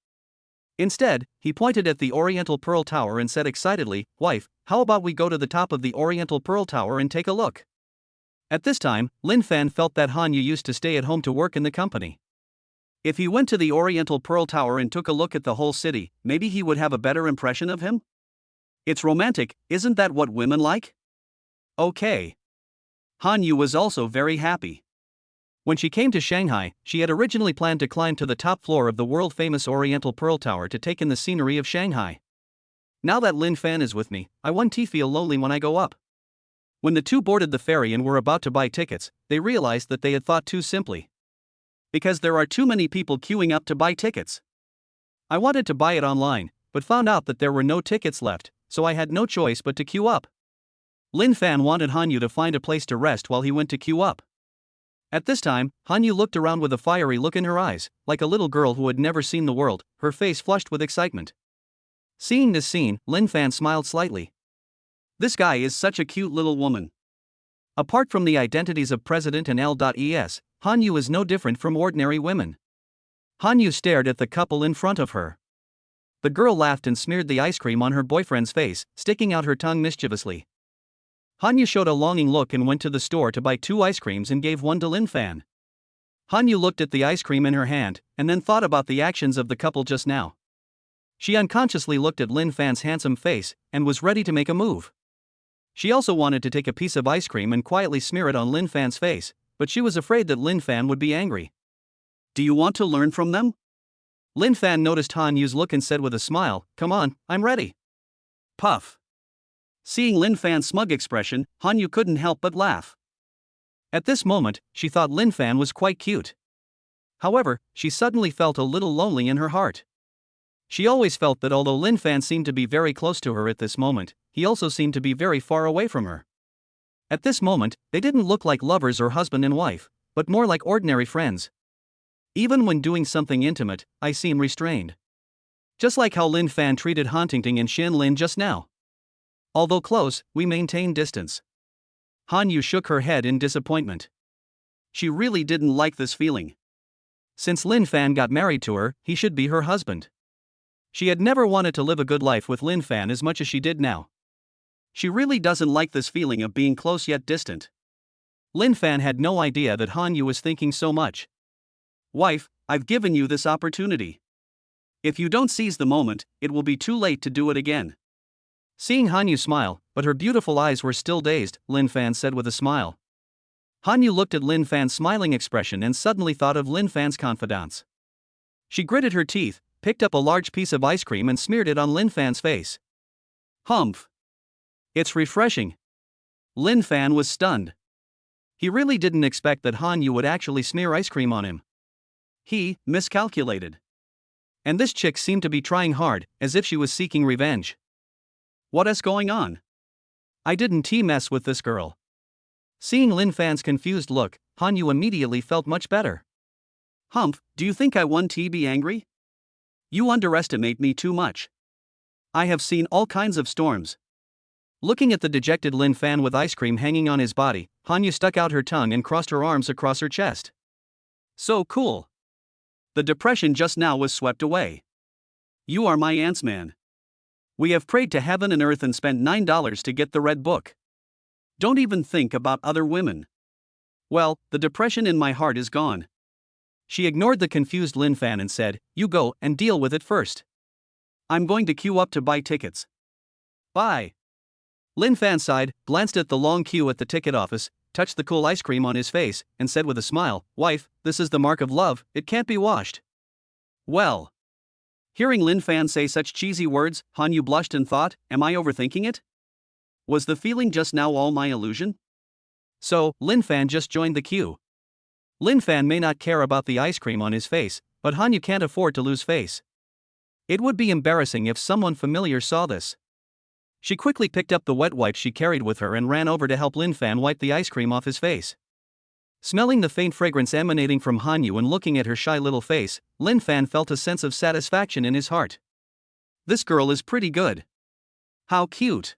Instead, he pointed at the Oriental Pearl Tower and said excitedly, "Wife, how about we go to the top of the Oriental Pearl Tower and take a look?" At this time, Lin Fan felt that Han Yu used to stay at home to work in the company. If he went to the Oriental Pearl Tower and took a look at the whole city, maybe he would have a better impression of him? It's romantic, isn't that what women like? Okay. Han Yu was also very happy. When she came to Shanghai, she had originally planned to climb to the top floor of the world-famous Oriental Pearl Tower to take in the scenery of Shanghai. Now that Lin Fan is with me, I won't feel lonely when I go up. When the two boarded the ferry and were about to buy tickets, they realized that they had thought too simply. Because there are too many people queuing up to buy tickets. I wanted to buy it online, but found out that there were no tickets left, so I had no choice but to queue up. Lin Fan wanted Han Yu to find a place to rest while he went to queue up. At this time, Han Yu looked around with a fiery look in her eyes, like a little girl who had never seen the world, her face flushed with excitement. Seeing this scene, Lin Fan smiled slightly. This guy is such a cute little woman. Apart from the identities of President and L.es, Han Yu is no different from ordinary women. Han Yu stared at the couple in front of her. The girl laughed and smeared the ice cream on her boyfriend's face, sticking out her tongue mischievously. Han Yu showed a longing look and went to the store to buy 2 ice creams and gave one to Lin Fan. Han Yu looked at the ice cream in her hand, and then thought about the actions of the couple just now. She unconsciously looked at Lin Fan's handsome face, and was ready to make a move. She also wanted to take a piece of ice cream and quietly smear it on Lin Fan's face, but she was afraid that Lin Fan would be angry. Do you want to learn from them? Lin Fan noticed Han Yu's look and said with a smile, "Come on, I'm ready." Puff. Seeing Lin Fan's smug expression, Han Yu couldn't help but laugh. At this moment, she thought Lin Fan was quite cute. However, she suddenly felt a little lonely in her heart. She always felt that although Lin Fan seemed to be very close to her at this moment, he also seemed to be very far away from her. At this moment, they didn't look like lovers or husband and wife, but more like ordinary friends. Even when doing something intimate, I seem restrained. Just like how Lin Fan treated Han Tingting and Xian Lin just now. Although close, we maintained distance. Han Yu shook her head in disappointment. She really didn't like this feeling. Since Lin Fan got married to her, he should be her husband. She had never wanted to live a good life with Lin Fan as much as she did now. She really doesn't like this feeling of being close yet distant. Lin Fan had no idea that Han Yu was thinking so much. Wife, I've given you this opportunity. If you don't seize the moment, it will be too late to do it again. Seeing Han Yu smile, but her beautiful eyes were still dazed, Lin Fan said with a smile. Han Yu looked at Lin Fan's smiling expression and suddenly thought of Lin Fan's confidence. She gritted her teeth, picked up a large piece of ice cream and smeared it on Lin Fan's face. Humph! It's refreshing. Lin Fan was stunned. He really didn't expect that Han Yu would actually smear ice cream on him. He miscalculated. And this chick seemed to be trying hard, as if she was seeking revenge. What is going on? I didn't mess with this girl. Seeing Lin Fan's confused look, Han Yu immediately felt much better. Humph, do you think I want to be angry? You underestimate me too much. I have seen all kinds of storms. Looking at the dejected Lin Fan with ice cream hanging on his body, Han Yu stuck out her tongue and crossed her arms across her chest. So cool. The depression just now was swept away. You are my aunt's man. We have prayed to heaven and earth and spent $9 to get the red book. Don't even think about other women. Well, the depression in my heart is gone. She ignored the confused Lin Fan and said, "You go and deal with it first. I'm going to queue up to buy tickets. Bye." Lin Fan sighed, glanced at the long queue at the ticket office, touched the cool ice cream on his face, and said with a smile, "Wife, this is the mark of love, it can't be washed." Well. Hearing Lin Fan say such cheesy words, Han Yu blushed and thought, am I overthinking it? Was the feeling just now all my illusion? So, Lin Fan just joined the queue. Lin Fan may not care about the ice cream on his face, but Han Yu can't afford to lose face. It would be embarrassing if someone familiar saw this. She quickly picked up the wet wipes she carried with her and ran over to help Lin Fan wipe the ice cream off his face. Smelling the faint fragrance emanating from Han Yu and looking at her shy little face, Lin Fan felt a sense of satisfaction in his heart. This girl is pretty good. How cute.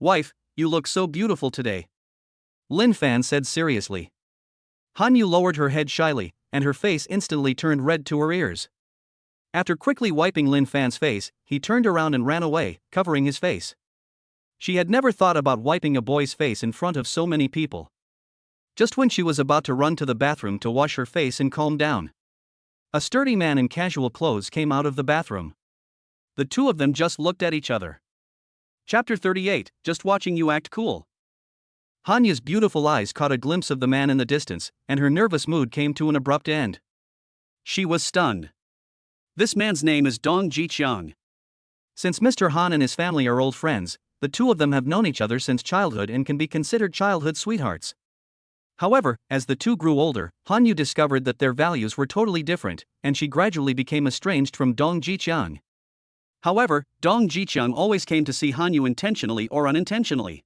Wife, you look so beautiful today. Lin Fan said seriously. Han Yu lowered her head shyly, and her face instantly turned red to her ears. After quickly wiping Lin Fan's face, he turned around and ran away, covering his face. She had never thought about wiping a boy's face in front of so many people. Just when she was about to run to the bathroom to wash her face and calm down, a sturdy man in casual clothes came out of the bathroom. The two of them just looked at each other. Chapter 38, Just Watching You Act Cool. Han Yu's beautiful eyes caught a glimpse of the man in the distance, and her nervous mood came to an abrupt end. She was stunned. This man's name is Dong Jiqiang. Since Mr. Han and his family are old friends, the two of them have known each other since childhood and can be considered childhood sweethearts. However, as the two grew older, Han Yu discovered that their values were totally different, and she gradually became estranged from Dong Jiqiang. However, Dong Jiqiang always came to see Han Yu intentionally or unintentionally.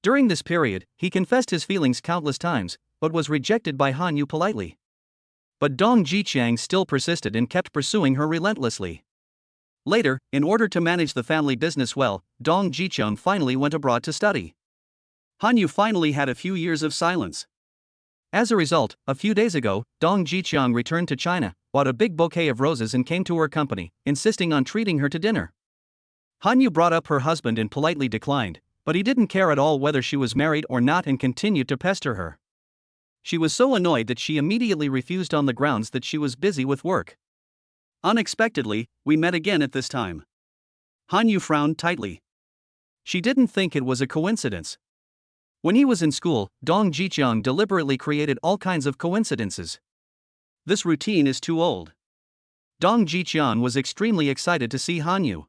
During this period, he confessed his feelings countless times, but was rejected by Han Yu politely. But Dong Jiqiang still persisted and kept pursuing her relentlessly. Later, in order to manage the family business well, Dong Jiqiang finally went abroad to study. Han Yu finally had a few years of silence. As a result, a few days ago, Dong Jiqiang returned to China, bought a big bouquet of roses and came to her company, insisting on treating her to dinner. Han Yu brought up her husband and politely declined, but he didn't care at all whether she was married or not and continued to pester her. She was so annoyed that she immediately refused on the grounds that she was busy with work. Unexpectedly, we met again at this time. Han Yu frowned tightly. She didn't think it was a coincidence. When he was in school, Dong Jiqiang deliberately created all kinds of coincidences. This routine is too old. Dong Jiqiang was extremely excited to see Han Yu.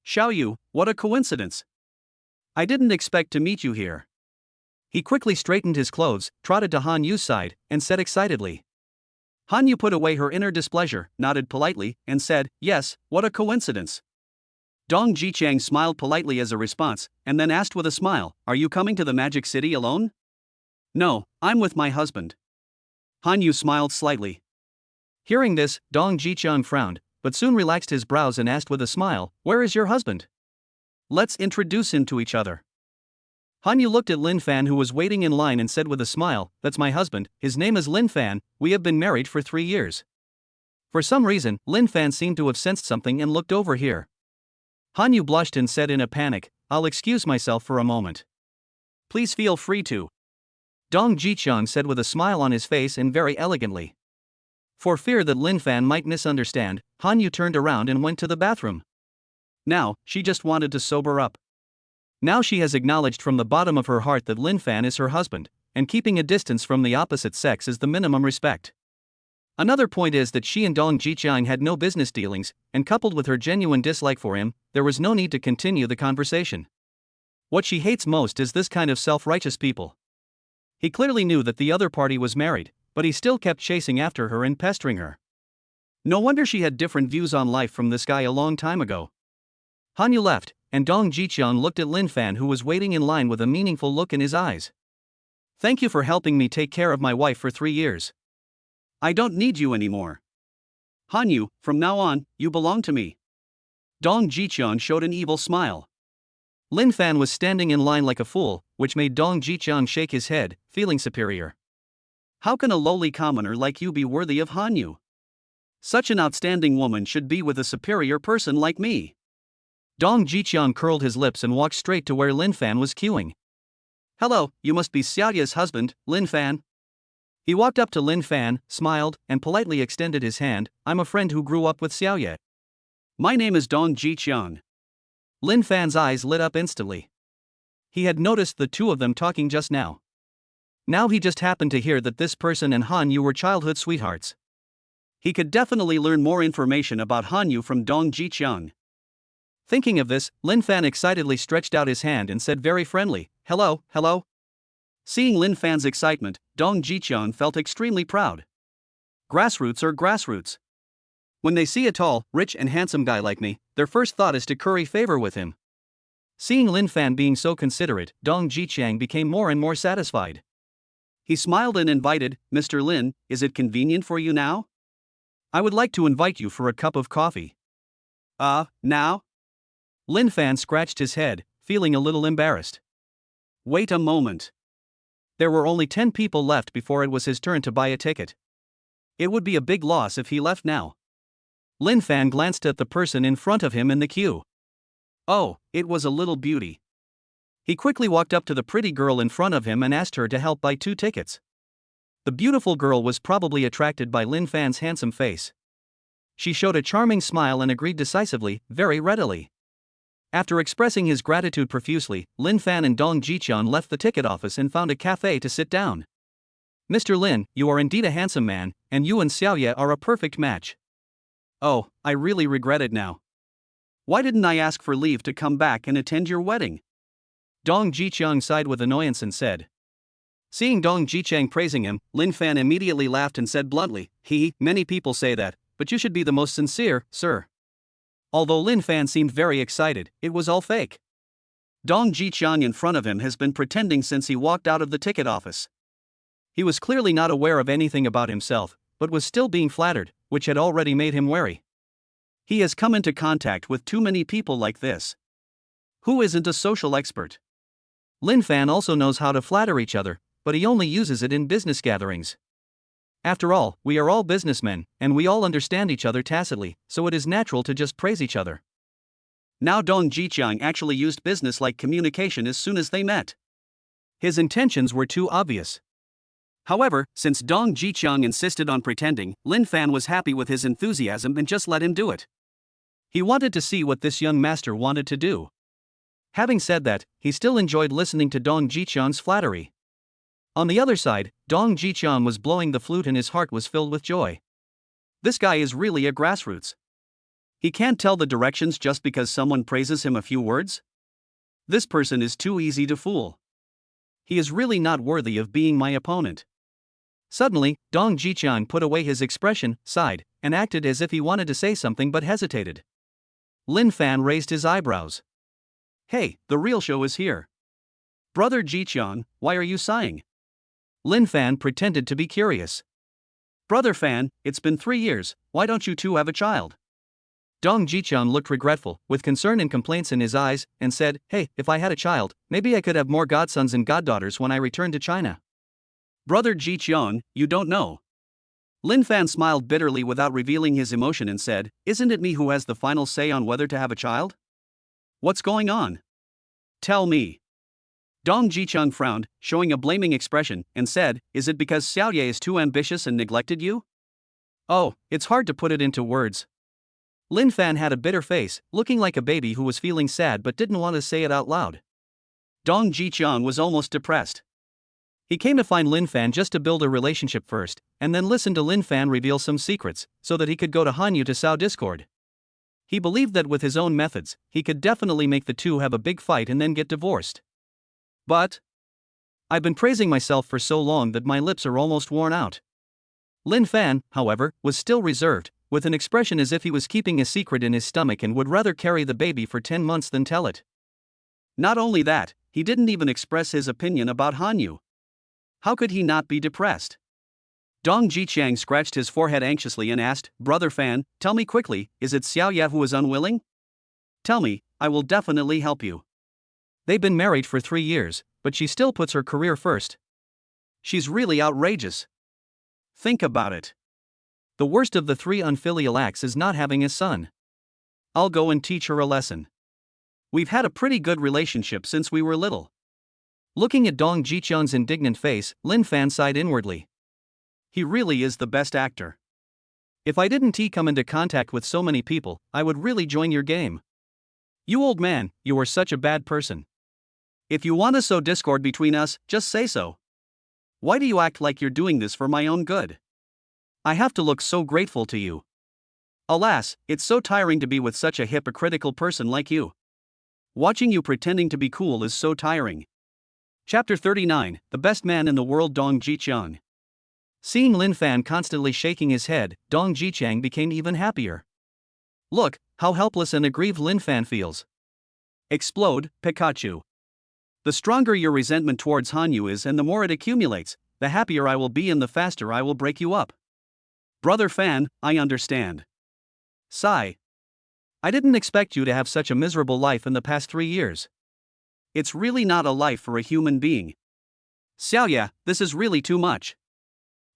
Xiao Yu, what a coincidence. I didn't expect to meet you here. He quickly straightened his clothes, trotted to Han Yu's side, and said excitedly. Han Yu put away her inner displeasure, nodded politely, and said, yes, what a coincidence. Dong Jiqiang smiled politely as a response, and then asked with a smile, are you coming to the Magic City alone? No, I'm with my husband. Han Yu smiled slightly. Hearing this, Dong Jiqiang frowned, but soon relaxed his brows and asked with a smile, where is your husband? Let's introduce him to each other. Han Yu looked at Lin Fan who was waiting in line and said with a smile, that's my husband, his name is Lin Fan, we have been married for 3 years. For some reason, Lin Fan seemed to have sensed something and looked over here. Han Yu blushed and said in a panic, "I'll excuse myself for a moment." "Please feel free to," Dong Jiqiang said with a smile on his face and very elegantly. For fear that Lin Fan might misunderstand, Han Yu turned around and went to the bathroom. Now, she just wanted to sober up. Now she has acknowledged from the bottom of her heart that Lin Fan is her husband, and keeping a distance from the opposite sex is the minimum respect. Another point is that she and Dong Jiqiang had no business dealings, and coupled with her genuine dislike for him, there was no need to continue the conversation. What she hates most is this kind of self-righteous people. He clearly knew that the other party was married, but he still kept chasing after her and pestering her. No wonder she had different views on life from this guy a long time ago. Han Yu left, and Dong Jiqiang looked at Lin Fan, who was waiting in line with a meaningful look in his eyes. "Thank you for helping me take care of my wife for 3 years. I don't need you anymore. Han Yu, from now on, you belong to me." Dong Jiqiang showed an evil smile. Lin Fan was standing in line like a fool, which made Dong Jiqiang shake his head, feeling superior. "How can a lowly commoner like you be worthy of Han Yu? Such an outstanding woman should be with a superior person like me." Dong Jiqiang curled his lips and walked straight to where Lin Fan was queuing. "Hello, you must be Xiaoya's husband, Lin Fan." He walked up to Lin Fan, smiled, and politely extended his hand. "I'm a friend who grew up with Xiaoya." "My name is Dong Jiqiang." Lin Fan's eyes lit up instantly. He had noticed the two of them talking just now. Now he just happened to hear that this person and Han Yu were childhood sweethearts. He could definitely learn more information about Han Yu from Dong Jiqiang. Thinking of this, Lin Fan excitedly stretched out his hand and said very friendly, "Hello, hello." Seeing Lin Fan's excitement, Dong Jiqiang felt extremely proud. Grassroots are grassroots. When they see a tall, rich and handsome guy like me, their first thought is to curry favor with him. Seeing Lin Fan being so considerate, Dong Jiqiang became more and more satisfied. He smiled and invited, "Mr. Lin, is it convenient for you now? I would like to invite you for a cup of coffee." Now?" Lin Fan scratched his head, feeling a little embarrassed. "Wait a moment." There were only 10 people left before it was his turn to buy a ticket. It would be a big loss if he left now. Lin Fan glanced at the person in front of him in the queue. Oh, it was a little beauty. He quickly walked up to the pretty girl in front of him and asked her to help buy 2 tickets. The beautiful girl was probably attracted by Lin Fan's handsome face. She showed a charming smile and agreed decisively, very readily. After expressing his gratitude profusely, Lin Fan and Dong Jiqiang left the ticket office and found a cafe to sit down. "Mr. Lin, you are indeed a handsome man, and you and Xiaoya are a perfect match." "Oh, I really regret it now. Why didn't I ask for leave to come back and attend your wedding?" Dong Jiqiang sighed with annoyance and said. Seeing Dong Jiqiang praising him, Lin Fan immediately laughed and said bluntly, "Many people say that, but you should be the most sincere, sir." Although Lin Fan seemed very excited, it was all fake. Dong Jiqiang in front of him has been pretending since he walked out of the ticket office. He was clearly not aware of anything about himself, but was still being flattered, which had already made him wary. He has come into contact with too many people like this. Who isn't a social expert? Lin Fan also knows how to flatter each other, but he only uses it in business gatherings. After all, we are all businessmen, and we all understand each other tacitly, so it is natural to just praise each other. Now Dong Jiqiang actually used business-like communication as soon as they met. His intentions were too obvious. However, since Dong Jiqiang insisted on pretending, Lin Fan was happy with his enthusiasm and just let him do it. He wanted to see what this young master wanted to do. Having said that, he still enjoyed listening to Dong Jiqiang's flattery. On the other side, Dong Jiqiang was blowing the flute and his heart was filled with joy. This guy is really a grassroots. He can't tell the directions just because someone praises him a few words? This person is too easy to fool. He is really not worthy of being my opponent. Suddenly, Dong Jiqiang put away his expression, sighed, and acted as if he wanted to say something but hesitated. Lin Fan raised his eyebrows. "Hey, the real show is here. Brother Jiqiang, why are you sighing?" Lin Fan pretended to be curious. "Brother Fan, it's been 3 years, why don't you two have a child?" Dong Jiqiang looked regretful, with concern and complaints in his eyes, and said, "Hey, if I had a child, maybe I could have more godsons and goddaughters when I return to China." "Brother Jiqiang, you don't know. Lin Fan smiled bitterly without revealing his emotion and said, "Isn't it me who has the final say on whether to have a child? What's going on? Tell me." Dong Jicheng frowned, showing a blaming expression, and said, "Is it because Xiaoye is too ambitious and neglected you?" "Oh, it's hard to put it into words." Lin Fan had a bitter face, looking like a baby who was feeling sad but didn't want to say it out loud. Dong Jicheng was almost depressed. He came to find Lin Fan just to build a relationship first, and then listen to Lin Fan reveal some secrets, so that he could go to Hanyu to sow discord. He believed that with his own methods, he could definitely make the two have a big fight and then get divorced. But I've been praising myself for so long that my lips are almost worn out. Lin Fan, however, was still reserved, with an expression as if he was keeping a secret in his stomach and would rather carry the baby for 10 months than tell it. Not only that, he didn't even express his opinion about Hanyu. How could he not be depressed? Dong Jicheng scratched his forehead anxiously and asked, "Brother Fan, tell me quickly, is it Xiaoye who is unwilling? Tell me, I will definitely help you." They've been married for 3 years, but she still puts her career first. She's really outrageous. Think about it. The worst of the 3 unfilial acts is not having a son. I'll go and teach her a lesson. We've had a pretty good relationship since we were little. Looking at Dong Jicheng's indignant face, Lin Fan sighed inwardly. He really is the best actor. If I didn't come into contact with so many people, I would really join your game. You old man, you are such a bad person. If you want to sow discord between us, just say so. Why do you act like you're doing this for my own good? I have to look so grateful to you. Alas, it's so tiring to be with such a hypocritical person like you. Watching you pretending to be cool is so tiring. Chapter 39, The Best Man in the World. Dong Jicheng. Seeing Lin Fan constantly shaking his head, Dong Jicheng became even happier. Look, how helpless and aggrieved Lin Fan feels. Explode, Pikachu. The stronger your resentment towards Hanyu is and the more it accumulates, the happier I will be and the faster I will break you up. Brother Fan, I understand. Sigh. I didn't expect you to have such a miserable life in the past 3 years. It's really not a life for a human being. Xiaoye, this is really too much.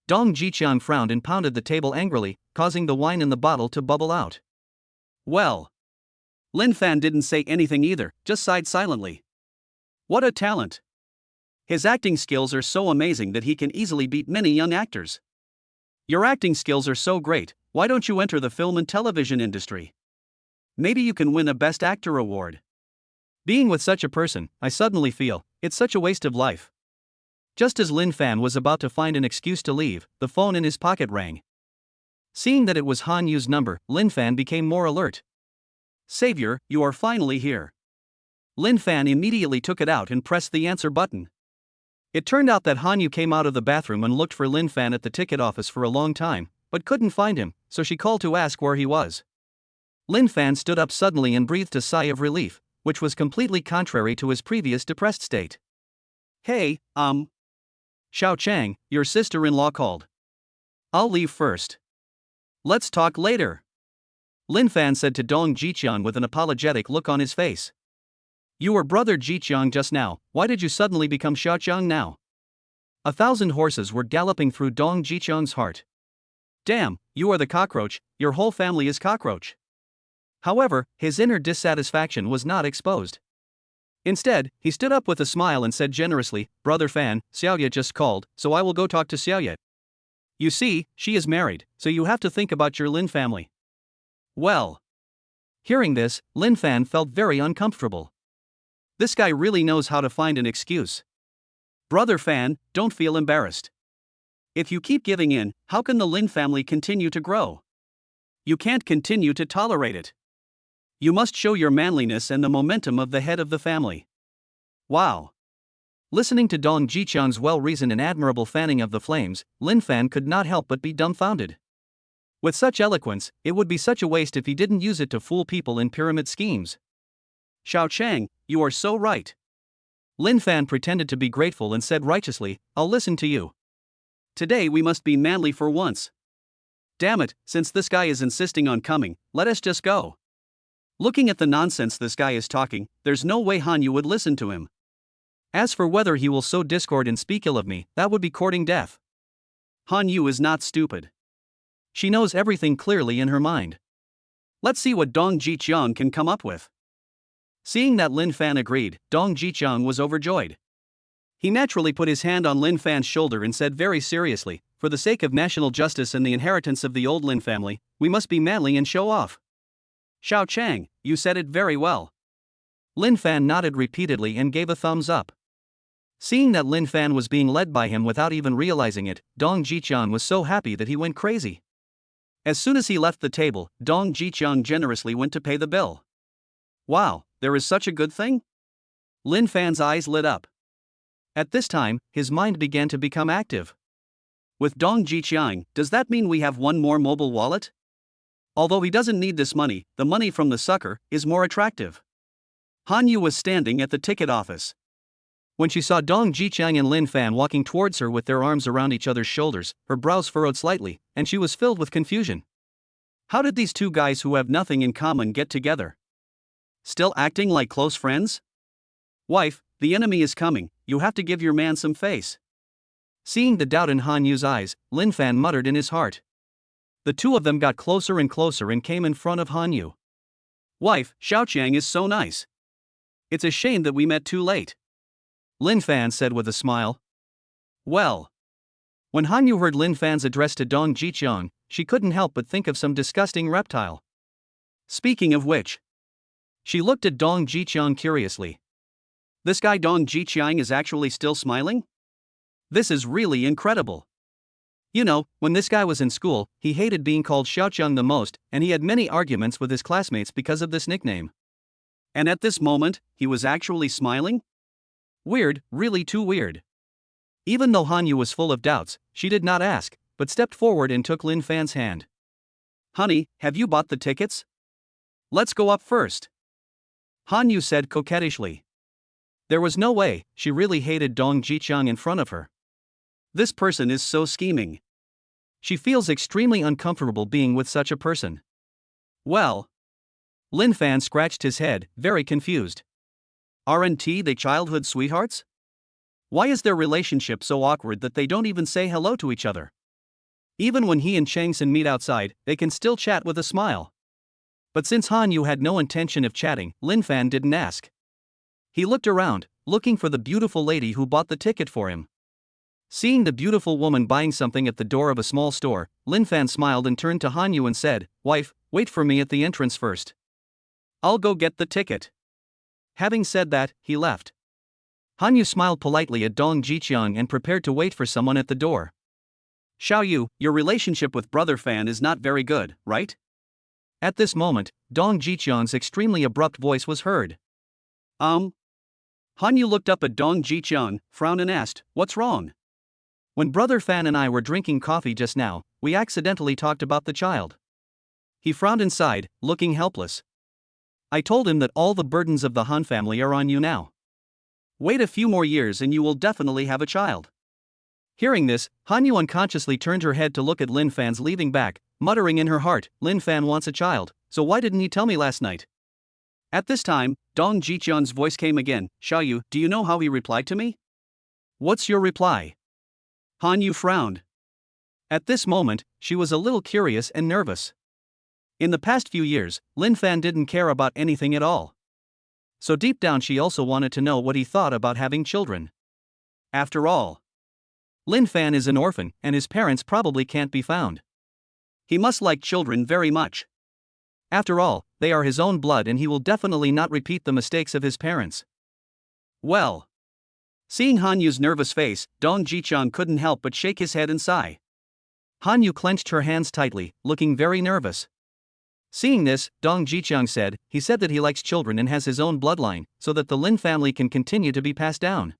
Dong Jicheng frowned and pounded the table angrily, causing the wine in the bottle to bubble out. Well. Lin Fan didn't say anything either, just sighed silently. What a talent. His acting skills are so amazing that he can easily beat many young actors. Your acting skills are so great, why don't you enter the film and television industry? Maybe you can win a Best Actor award. Being with such a person, I suddenly feel, it's such a waste of life. Just as Lin Fan was about to find an excuse to leave, the phone in his pocket rang. Seeing that it was Han Yu's number, Lin Fan became more alert. Savior, you are finally here. Lin Fan immediately took it out and pressed the answer button. It turned out that Han Yu came out of the bathroom and looked for Lin Fan at the ticket office for a long time, but couldn't find him, so she called to ask where he was. Lin Fan stood up suddenly and breathed a sigh of relief, which was completely contrary to his previous depressed state. Hey, Xiao Chang, your sister-in-law called. I'll leave first. Let's talk later. Lin Fan said to Dong Jicheng with an apologetic look on his face. You were brother Jicheng just now, why did you suddenly become Xiao Chang now? 1,000 horses were galloping through Dong Jicheng's heart. Damn, you are the cockroach, your whole family is cockroach. However, his inner dissatisfaction was not exposed. Instead, he stood up with a smile and said generously, Brother Fan, Xiaoye just called, so I will go talk to Xiaoye. You see, she is married, so you have to think about your Lin family. Well. Hearing this, Lin Fan felt very uncomfortable. This guy really knows how to find an excuse. Brother Fan, don't feel embarrassed. If you keep giving in, how can the Lin family continue to grow? You can't continue to tolerate it. You must show your manliness and the momentum of the head of the family. Wow. Listening to Dong Jicheng's well-reasoned and admirable fanning of the flames, Lin Fan could not help but be dumbfounded. With such eloquence, it would be such a waste if he didn't use it to fool people in pyramid schemes. Xiao Chang, you are so right. Lin Fan pretended to be grateful and said righteously, I'll listen to you. Today we must be manly for once. Damn it, since this guy is insisting on coming, let us just go. Looking at the nonsense this guy is talking, there's no way Hanyu would listen to him. As for whether he will sow discord and speak ill of me, that would be courting death. Hanyu is not stupid. She knows everything clearly in her mind. Let's see what Dong Jiqiang can come up with. Seeing that Lin Fan agreed, Dong Jiqiang was overjoyed. He naturally put his hand on Lin Fan's shoulder and said very seriously, "For the sake of national justice and the inheritance of the old Lin family, we must be manly and show off." "Xiao Chang, you said it very well." Lin Fan nodded repeatedly and gave a thumbs up. Seeing that Lin Fan was being led by him without even realizing it, Dong Jiqiang was so happy that he went crazy. As soon as he left the table, Dong Jiqiang generously went to pay the bill. "Wow, there is such a good thing?" Lin Fan's eyes lit up. At this time, his mind began to become active. "With Dong Jiqiang, does that mean we have one more mobile wallet? Although he doesn't need this money, the money from the sucker is more attractive." Han Yu was standing at the ticket office. When she saw Dong Jiqiang and Lin Fan walking towards her with their arms around each other's shoulders, her brows furrowed slightly, and she was filled with confusion. How did these two guys who have nothing in common get together? Still acting like close friends? "Wife, the enemy is coming, you have to give your man some face." Seeing the doubt in Han Yu's eyes, Lin Fan muttered in his heart. The two of them got closer and closer and came in front of Han Yu. "Wife, Xiaoqiang is so nice. It's a shame that we met too late," Lin Fan said with a smile. "Well." When Han Yu heard Lin Fan's address to Dong Jiqiang, she couldn't help but think of some disgusting reptile. Speaking of which, she looked at Dong Jiqiang curiously. This guy Dong Jiqiang is actually still smiling? This is really incredible. You know, when this guy was in school, he hated being called Xiaoqiang the most, and he had many arguments with his classmates because of this nickname. And at this moment, he was actually smiling? Weird, really too weird. Even though Han Yu was full of doubts, she did not ask, but stepped forward and took Lin Fan's hand. "Honey, have you bought the tickets? Let's go up first," Han Yu said coquettishly. There was no way, she really hated Dong Jiqiang in front of her. This person is so scheming. She feels extremely uncomfortable being with such a person. Well, Lin Fan scratched his head, very confused. Aren't they childhood sweethearts? Why is their relationship so awkward that they don't even say hello to each other? Even when he and Changsun meet outside, they can still chat with a smile. But since Han Yu had no intention of chatting, Lin Fan didn't ask. He looked around, looking for the beautiful lady who bought the ticket for him. Seeing the beautiful woman buying something at the door of a small store, Lin Fan smiled and turned to Han Yu and said, "Wife, wait for me at the entrance first. I'll go get the ticket." Having said that, he left. Han Yu smiled politely at Dong Jiqiang and prepared to wait for someone at the door. "Xiao Yu, your relationship with Brother Fan is not very good, right?" At this moment, Dong Jiqiang's extremely abrupt voice was heard. Han Yu looked up at Dong Jiqiang, frowned and asked, "What's wrong?" When Brother Fan and I were drinking coffee just now, we accidentally talked about the child. He frowned and sighed, looking helpless. I told him that all the burdens of the Han family are on you now. Wait a few more years and you will definitely have a child. Hearing this, Han Yu unconsciously turned her head to look at Lin Fan's leaving back, muttering in her heart, Lin Fan wants a child, so why didn't he tell me last night? At this time, Dong Jiqiang's voice came again. "Xiao Yu, do you know how he replied to me?" What's your reply? Han Yu frowned. At this moment, she was a little curious and nervous. In the past few years, Lin Fan didn't care about anything at all. So deep down she also wanted to know what he thought about having children. After all, Lin Fan is an orphan, and his parents probably can't be found. He must like children very much. After all, they are his own blood and he will definitely not repeat the mistakes of his parents. Well, seeing Han Yu's nervous face, Dong Jiqiang couldn't help but shake his head and sigh. Han Yu clenched her hands tightly, looking very nervous. Seeing this, Dong Jiqiang said, he said that he likes children and has his own bloodline, so that the Lin family can continue to be passed down.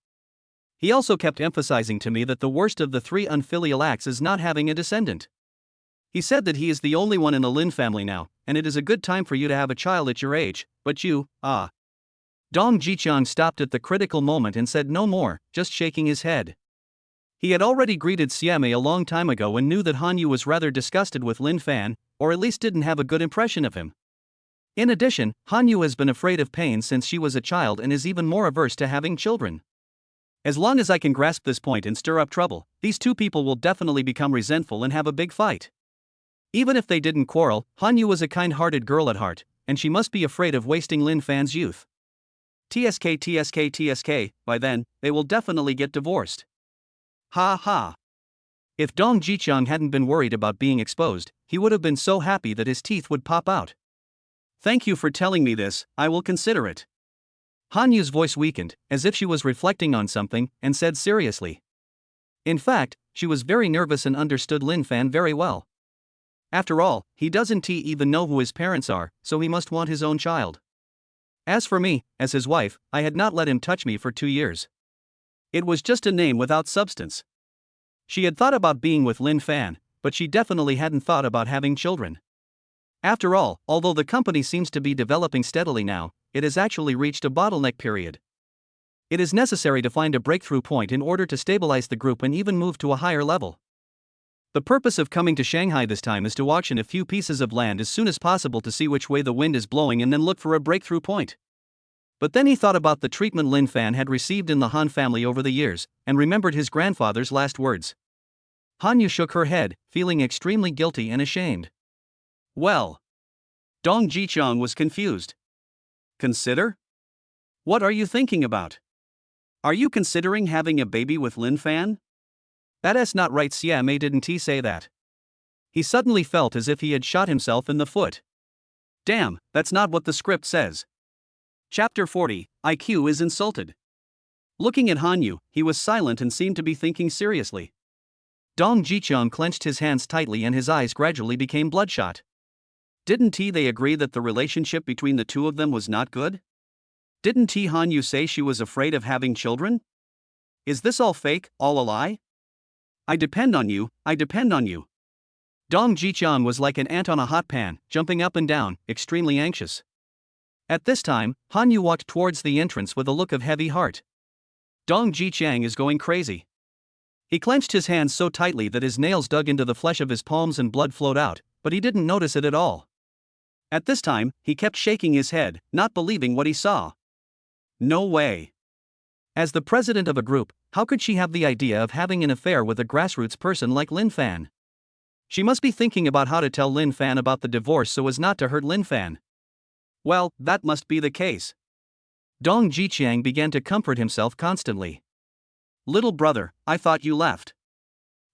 He also kept emphasizing to me that the worst of the three unfilial acts is not having a descendant. He said that he is the only one in the Lin family now, and it is a good time for you to have a child at your age, but you, Dong Jiqiang stopped at the critical moment and said no more, just shaking his head. He had already greeted Siame a long time ago and knew that Han Yu was rather disgusted with Lin Fan, or at least didn't have a good impression of him. In addition, Han Yu has been afraid of pain since she was a child and is even more averse to having children. As long as I can grasp this point and stir up trouble, these two people will definitely become resentful and have a big fight. Even if they didn't quarrel, Hanyu was a kind-hearted girl at heart, and she must be afraid of wasting Lin Fan's youth. TSK, by then, they will definitely get divorced. Ha ha. If Dong Jiqiang hadn't been worried about being exposed, he would have been so happy that his teeth would pop out. Thank you for telling me this, I will consider it. Hanyu's voice weakened, as if she was reflecting on something, and said seriously. In fact, she was very nervous and understood Lin Fan very well. After all, he doesn't even know who his parents are, so he must want his own child. As for me, as his wife, I had not let him touch me for 2 years. It was just a name without substance. She had thought about being with Lin Fan, but she definitely hadn't thought about having children. After all, although the company seems to be developing steadily now, it has actually reached a bottleneck period. It is necessary to find a breakthrough point in order to stabilize the group and even move to a higher level. The purpose of coming to Shanghai this time is to auction a few pieces of land as soon as possible to see which way the wind is blowing and then look for a breakthrough point. But then he thought about the treatment Lin Fan had received in the Han family over the years, and remembered his grandfather's last words. Hanyu shook her head, feeling extremely guilty and ashamed. Well. Dong Jiqiang was confused. Consider? What are you thinking about? Are you considering having a baby with Lin Fan? That's not right, Siame, didn't he say that? He suddenly felt as if he had shot himself in the foot. Damn, that's not what the script says. Chapter 40, IQ is insulted. Looking at Hanyu, he was silent and seemed to be thinking seriously. Dong Jiqiang clenched his hands tightly and his eyes gradually became bloodshot. Didn't they agree that the relationship between the two of them was not good? Didn't Hanyu say she was afraid of having children? Is this all fake, all a lie? I depend on you, I depend on you. Dong Jiqiang was like an ant on a hot pan, jumping up and down, extremely anxious. At this time, Hanyu walked towards the entrance with a look of heavy heart. Dong Jiqiang is going crazy. He clenched his hands so tightly that his nails dug into the flesh of his palms and blood flowed out, but he didn't notice it at all. At this time, he kept shaking his head, not believing what he saw. No way. As the president of a group, how could she have the idea of having an affair with a grassroots person like Lin Fan? She must be thinking about how to tell Lin Fan about the divorce so as not to hurt Lin Fan. Well, that must be the case. Dong Jiqiang began to comfort himself constantly. Little brother, I thought you left.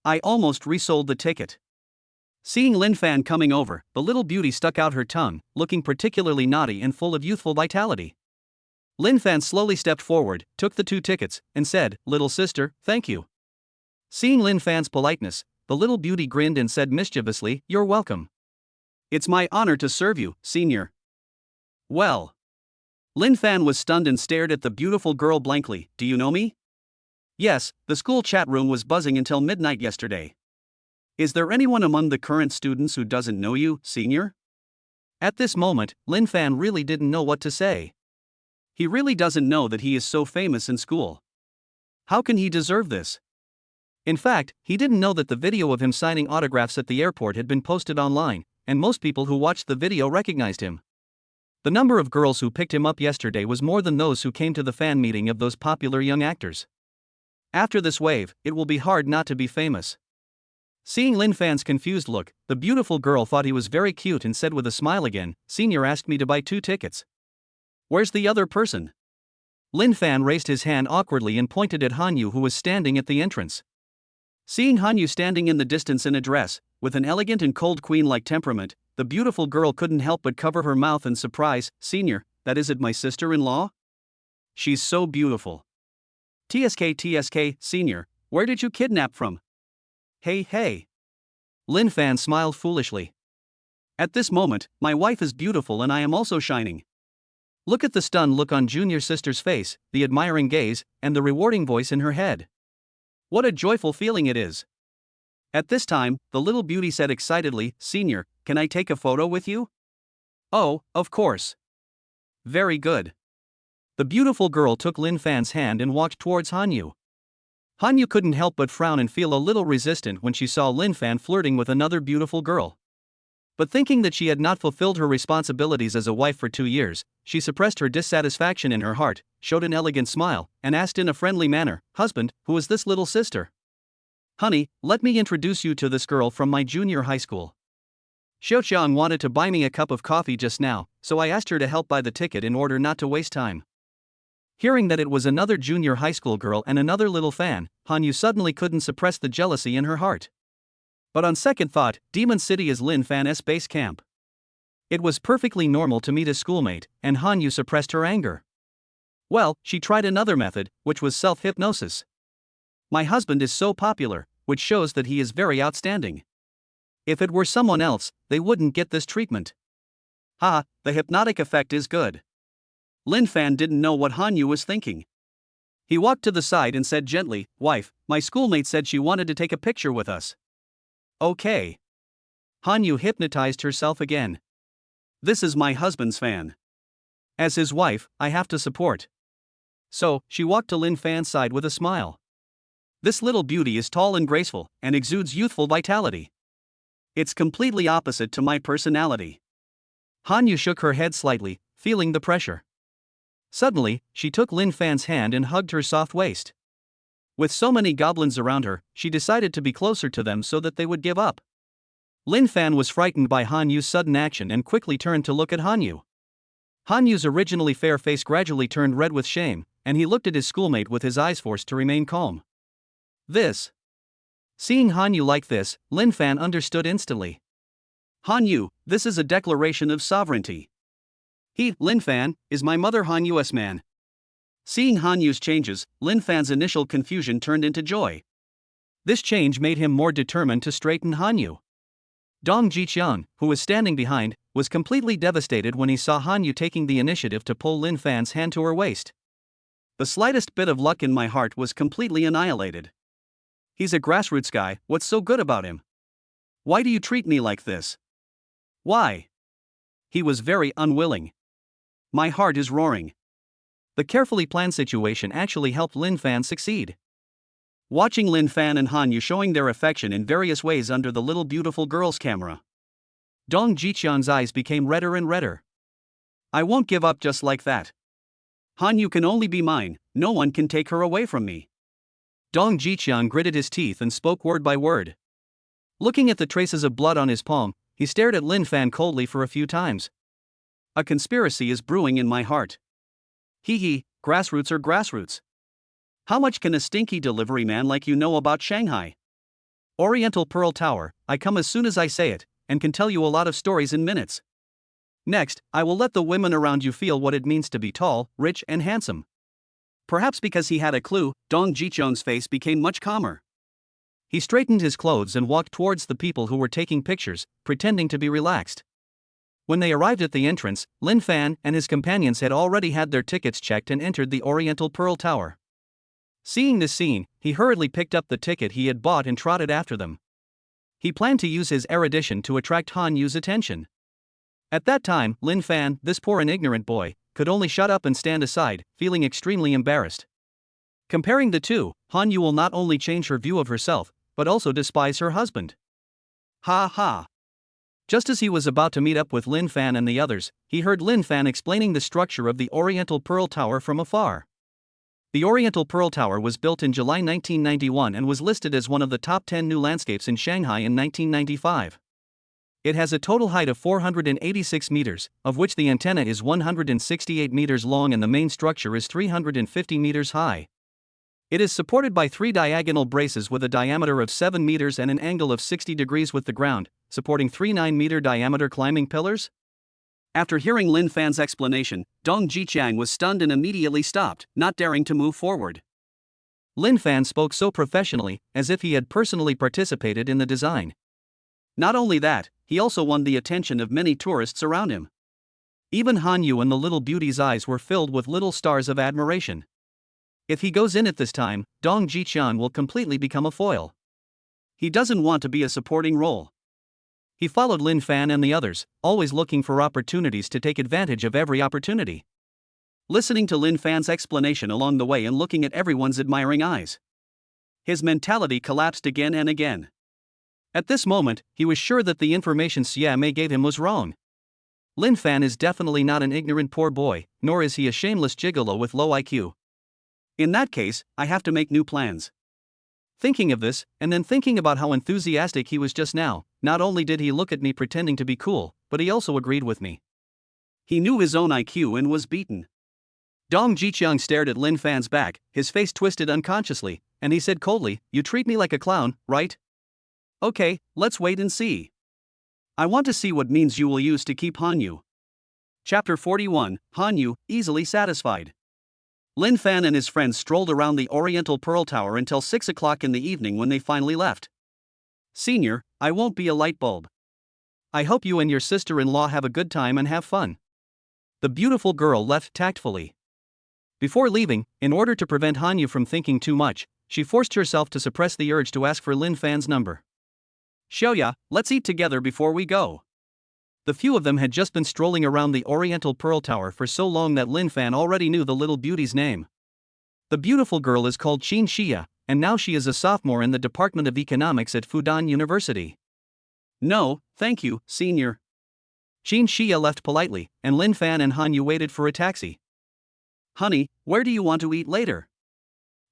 I almost resold the ticket. Seeing Lin Fan coming over, the little beauty stuck out her tongue, looking particularly naughty and full of youthful vitality. Lin Fan slowly stepped forward, took the 2 tickets, and said, "Little sister, thank you." Seeing Lin Fan's politeness, the little beauty grinned and said mischievously, "You're welcome. It's my honor to serve you, senior." Well. Lin Fan was stunned and stared at the beautiful girl blankly. Do you know me? Yes, the school chat room was buzzing until midnight yesterday. Is there anyone among the current students who doesn't know you, senior? At this moment, Lin Fan really didn't know what to say. He really doesn't know that he is so famous in school. How can he deserve this? In fact, he didn't know that the video of him signing autographs at the airport had been posted online, and most people who watched the video recognized him. The number of girls who picked him up yesterday was more than those who came to the fan meeting of those popular young actors. After this wave, it will be hard not to be famous. Seeing Lin Fan's confused look, the beautiful girl thought he was very cute and said with a smile again, "Senior asked me to buy 2 tickets. Where's the other person?" Lin Fan raised his hand awkwardly and pointed at Hanyu, who was standing at the entrance. Seeing Hanyu standing in the distance in a dress, with an elegant and cold queen-like temperament, the beautiful girl couldn't help but cover her mouth in surprise. "Senior, that isn't my sister-in-law? She's so beautiful." TSK, senior, where did you kidnap from? Hey. Lin Fan smiled foolishly. At this moment, my wife is beautiful and I am also shining. Look at the stunned look on junior sister's face, the admiring gaze, and the rewarding voice in her head. What a joyful feeling it is. At this time, the little beauty said excitedly, "Senior, can I take a photo with you?" "Oh, of course." "Very good." The beautiful girl took Lin Fan's hand and walked towards Hanyu. Hanyu couldn't help but frown and feel a little resistant when she saw Lin Fan flirting with another beautiful girl. But thinking that she had not fulfilled her responsibilities as a wife for 2 years, she suppressed her dissatisfaction in her heart, showed an elegant smile, and asked in a friendly manner, "Husband, who is this little sister?" "Honey, let me introduce you to this girl from my junior high school. Xiaoqiang wanted to buy me a cup of coffee just now, so I asked her to help buy the ticket in order not to waste time. Hearing that it was another junior high school girl and another little fan, Han Yu suddenly couldn't suppress the jealousy in her heart. But on second thought, Demon City is Lin Fan's base camp. It was perfectly normal to meet a schoolmate, and Han Yu suppressed her anger. Well, she tried another method, which was self-hypnosis. My husband is so popular, which shows that he is very outstanding. If it were someone else, they wouldn't get this treatment. Ha, the hypnotic effect is good. Lin Fan didn't know what Han Yu was thinking. He walked to the side and said gently, "Wife, my schoolmate said she wanted to take a picture with us." Okay. Han Yu hypnotized herself again. This is my husband's fan. As his wife, I have to support. So, she walked to Lin Fan's side with a smile. This little beauty is tall and graceful, and exudes youthful vitality. It's completely opposite to my personality. Han Yu shook her head slightly, feeling the pressure. Suddenly, she took Lin Fan's hand and hugged her soft waist. With so many goblins around her, she decided to be closer to them so that they would give up. Lin Fan was frightened by Han Yu's sudden action and quickly turned to look at Han Yu. Han Yu's originally fair face gradually turned red with shame, and he looked at his schoolmate with his eyes forced to remain calm. Seeing Han Yu like this, Lin Fan understood instantly. Han Yu, this is a declaration of sovereignty. He, Lin Fan, is my mother Han Yu's man. Seeing Han Yu's changes, Lin Fan's initial confusion turned into joy. This change made him more determined to straighten Han Yu. Dong Jiqiang, who was standing behind, was completely devastated when he saw Han Yu taking the initiative to pull Lin Fan's hand to her waist. The slightest bit of luck in my heart was completely annihilated. He's a grassroots guy, what's so good about him? Why do you treat me like this? Why? He was very unwilling. My heart is roaring. The carefully planned situation actually helped Lin Fan succeed. Watching Lin Fan and Han Yu showing their affection in various ways under the little beautiful girl's camera, Dong Jiqiang's eyes became redder and redder. I won't give up just like that. Han Yu can only be mine, no one can take her away from me. Dong Jiqiang gritted his teeth and spoke word by word. Looking at the traces of blood on his palm, he stared at Lin Fan coldly for a few times. A conspiracy is brewing in my heart. Hee, grassroots are grassroots. How much can a stinky delivery man like you know about Shanghai? Oriental Pearl Tower, I come as soon as I say it, and can tell you a lot of stories in minutes. Next, I will let the women around you feel what it means to be tall, rich and handsome. Perhaps because he had a clue, Dong Jiqiang's face became much calmer. He straightened his clothes and walked towards the people who were taking pictures, pretending to be relaxed. When they arrived at the entrance, Lin Fan and his companions had already had their tickets checked and entered the Oriental Pearl Tower. Seeing this scene, he hurriedly picked up the ticket he had bought and trotted after them. He planned to use his erudition to attract Han Yu's attention. At that time, Lin Fan, this poor and ignorant boy, could only shut up and stand aside, feeling extremely embarrassed. Comparing the two, Han Yu will not only change her view of herself, but also despise her husband. Ha ha. Just as he was about to meet up with Lin Fan and the others, he heard Lin Fan explaining the structure of the Oriental Pearl Tower from afar. The Oriental Pearl Tower was built in July 1991 and was listed as one of the top 10 new landscapes in Shanghai in 1995. It has a total height of 486 meters, of which the antenna is 168 meters long and the main structure is 350 meters high. It is supported by 3 diagonal braces with a diameter of 7 meters and an angle of 60 degrees with the ground, supporting 3 9-meter diameter climbing pillars. After hearing Lin Fan's explanation, Dong Jiqiang was stunned and immediately stopped, not daring to move forward. Lin Fan spoke so professionally, as if he had personally participated in the design. Not only that, he also won the attention of many tourists around him. Even Han Yu and the little beauty's eyes were filled with little stars of admiration. If he goes in at this time, Dong Jiqiang will completely become a foil. He doesn't want to be a supporting role. He followed Lin Fan and the others, always looking for opportunities to take advantage of every opportunity. Listening to Lin Fan's explanation along the way and looking at everyone's admiring eyes, his mentality collapsed again and again. At this moment, he was sure that the information Xia Mei gave him was wrong. Lin Fan is definitely not an ignorant poor boy, nor is he a shameless gigolo with low IQ. In that case, I have to make new plans. Thinking of this, and then thinking about how enthusiastic he was just now, not only did he look at me pretending to be cool, but he also agreed with me. He knew his own IQ and was beaten. Dong Jiqiang stared at Lin Fan's back, his face twisted unconsciously, and he said coldly, "You treat me like a clown, right? Okay, let's wait and see. I want to see what means you will use to keep Hanyu." Chapter 41, Hanyu, easily satisfied. Lin Fan and his friends strolled around the Oriental Pearl Tower until 6 o'clock in the evening when they finally left. "Senior, I won't be a light bulb. I hope you and your sister-in-law have a good time and have fun." The beautiful girl left tactfully. Before leaving, in order to prevent Hanyu from thinking too much, she forced herself to suppress the urge to ask for Lin Fan's number. "Xiaoya, let's eat together before we go." The few of them had just been strolling around the Oriental Pearl Tower for so long that Lin Fan already knew the little beauty's name. The beautiful girl is called Qin Xia, and now she is a sophomore in the Department of Economics at Fudan University. "No, thank you, senior." Qin Xia left politely, and Lin Fan and Hanyu waited for a taxi. "Honey, where do you want to eat later?"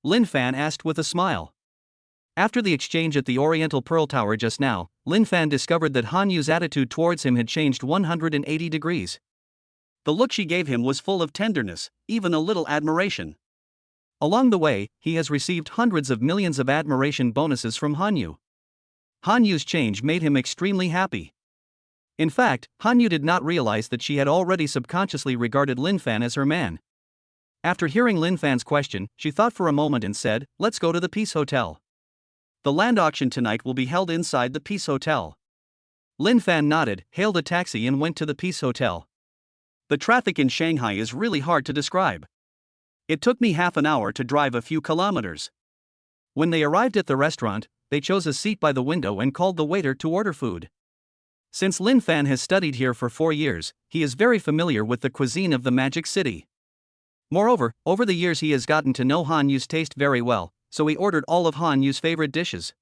Lin Fan asked with a smile. After the exchange at the Oriental Pearl Tower just now, Lin Fan discovered that Hanyu's attitude towards him had changed 180 degrees. The look she gave him was full of tenderness, even a little admiration. Along the way, he has received hundreds of millions of admiration bonuses from Hanyu. Hanyu's change made him extremely happy. In fact, Hanyu did not realize that she had already subconsciously regarded Lin Fan as her man. After hearing Lin Fan's question, she thought for a moment and said, "Let's go to the Peace Hotel. The land auction tonight will be held inside the Peace Hotel." Lin Fan nodded, hailed a taxi and went to the Peace Hotel. The traffic in Shanghai is really hard to describe. It took me half an hour to drive a few kilometers. When they arrived at the restaurant, they chose a seat by the window and called the waiter to order food. Since Lin Fan has studied here for 4 years, he is very familiar with the cuisine of the Magic City. Moreover, over the years he has gotten to know Hanyu's taste very well, so he ordered all of Hanyu's favorite dishes.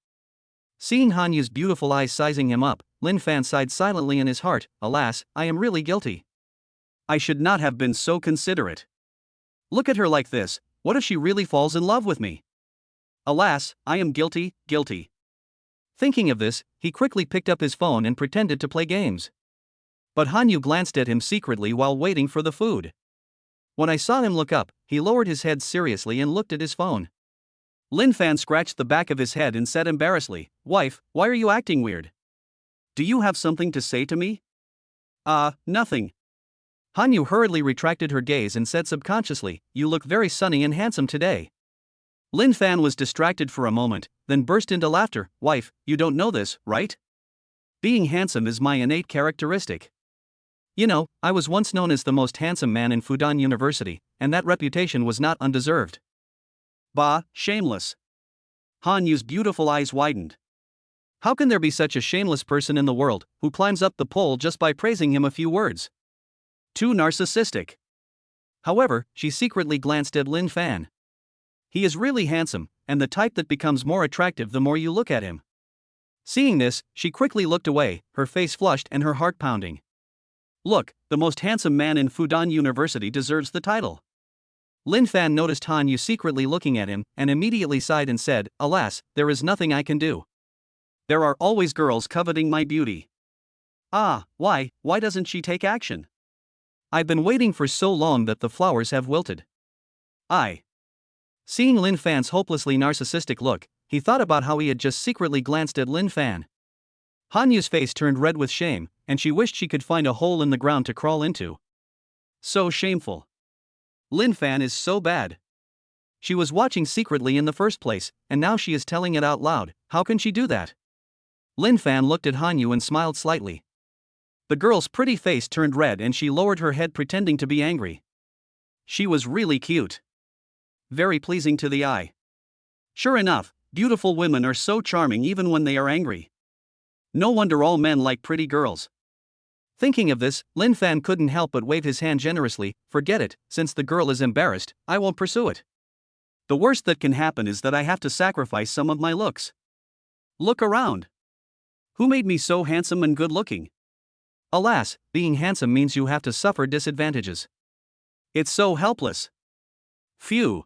Seeing Hanyu's beautiful eyes sizing him up, Lin Fan sighed silently in his heart, "Alas, I am really guilty. I should not have been so considerate. Look at her like this, what if she really falls in love with me? Alas, I am guilty, guilty." Thinking of this, he quickly picked up his phone and pretended to play games. But Hanyu glanced at him secretly while waiting for the food. When I saw him look up, he lowered his head seriously and looked at his phone. Lin Fan scratched the back of his head and said embarrassedly, "Wife, why are you acting weird? Do you have something to say to me?" Nothing." Hanyu hurriedly retracted her gaze and said subconsciously, "You look very sunny and handsome today." Lin Fan was distracted for a moment, then burst into laughter. "Wife, you don't know this, right? Being handsome is my innate characteristic. You know, I was once known as the most handsome man in Fudan University, and that reputation was not undeserved." "Bah, shameless." Hanyu's beautiful eyes widened. How can there be such a shameless person in the world, who climbs up the pole just by praising him a few words? Too narcissistic. However, she secretly glanced at Lin Fan. He is really handsome, and the type that becomes more attractive the more you look at him. Seeing this, she quickly looked away, her face flushed and her heart pounding. "Look, the most handsome man in Fudan University deserves the title." Lin Fan noticed Hanyu secretly looking at him, and immediately sighed and said, "Alas, there is nothing I can do. There are always girls coveting my beauty." Why doesn't she take action?" "I've been waiting for so long that the flowers have wilted." "I." Seeing Lin Fan's hopelessly narcissistic look, he thought about how he had just secretly glanced at Lin Fan. Hanyu's face turned red with shame, and she wished she could find a hole in the ground to crawl into. So shameful. Lin Fan is so bad. She was watching secretly in the first place, and now she is telling it out loud. How can she do that? Lin Fan looked at Hanyu and smiled slightly. The girl's pretty face turned red and she lowered her head pretending to be angry. She was really cute. Very pleasing to the eye. Sure enough, beautiful women are so charming even when they are angry. No wonder all men like pretty girls. Thinking of this, Lin Fan couldn't help but wave his hand generously. "Forget it, since the girl is embarrassed, I won't pursue it. The worst that can happen is that I have to sacrifice some of my looks. Look around. Who made me so handsome and good-looking?" Alas, being handsome means you have to suffer disadvantages. It's so helpless. Phew.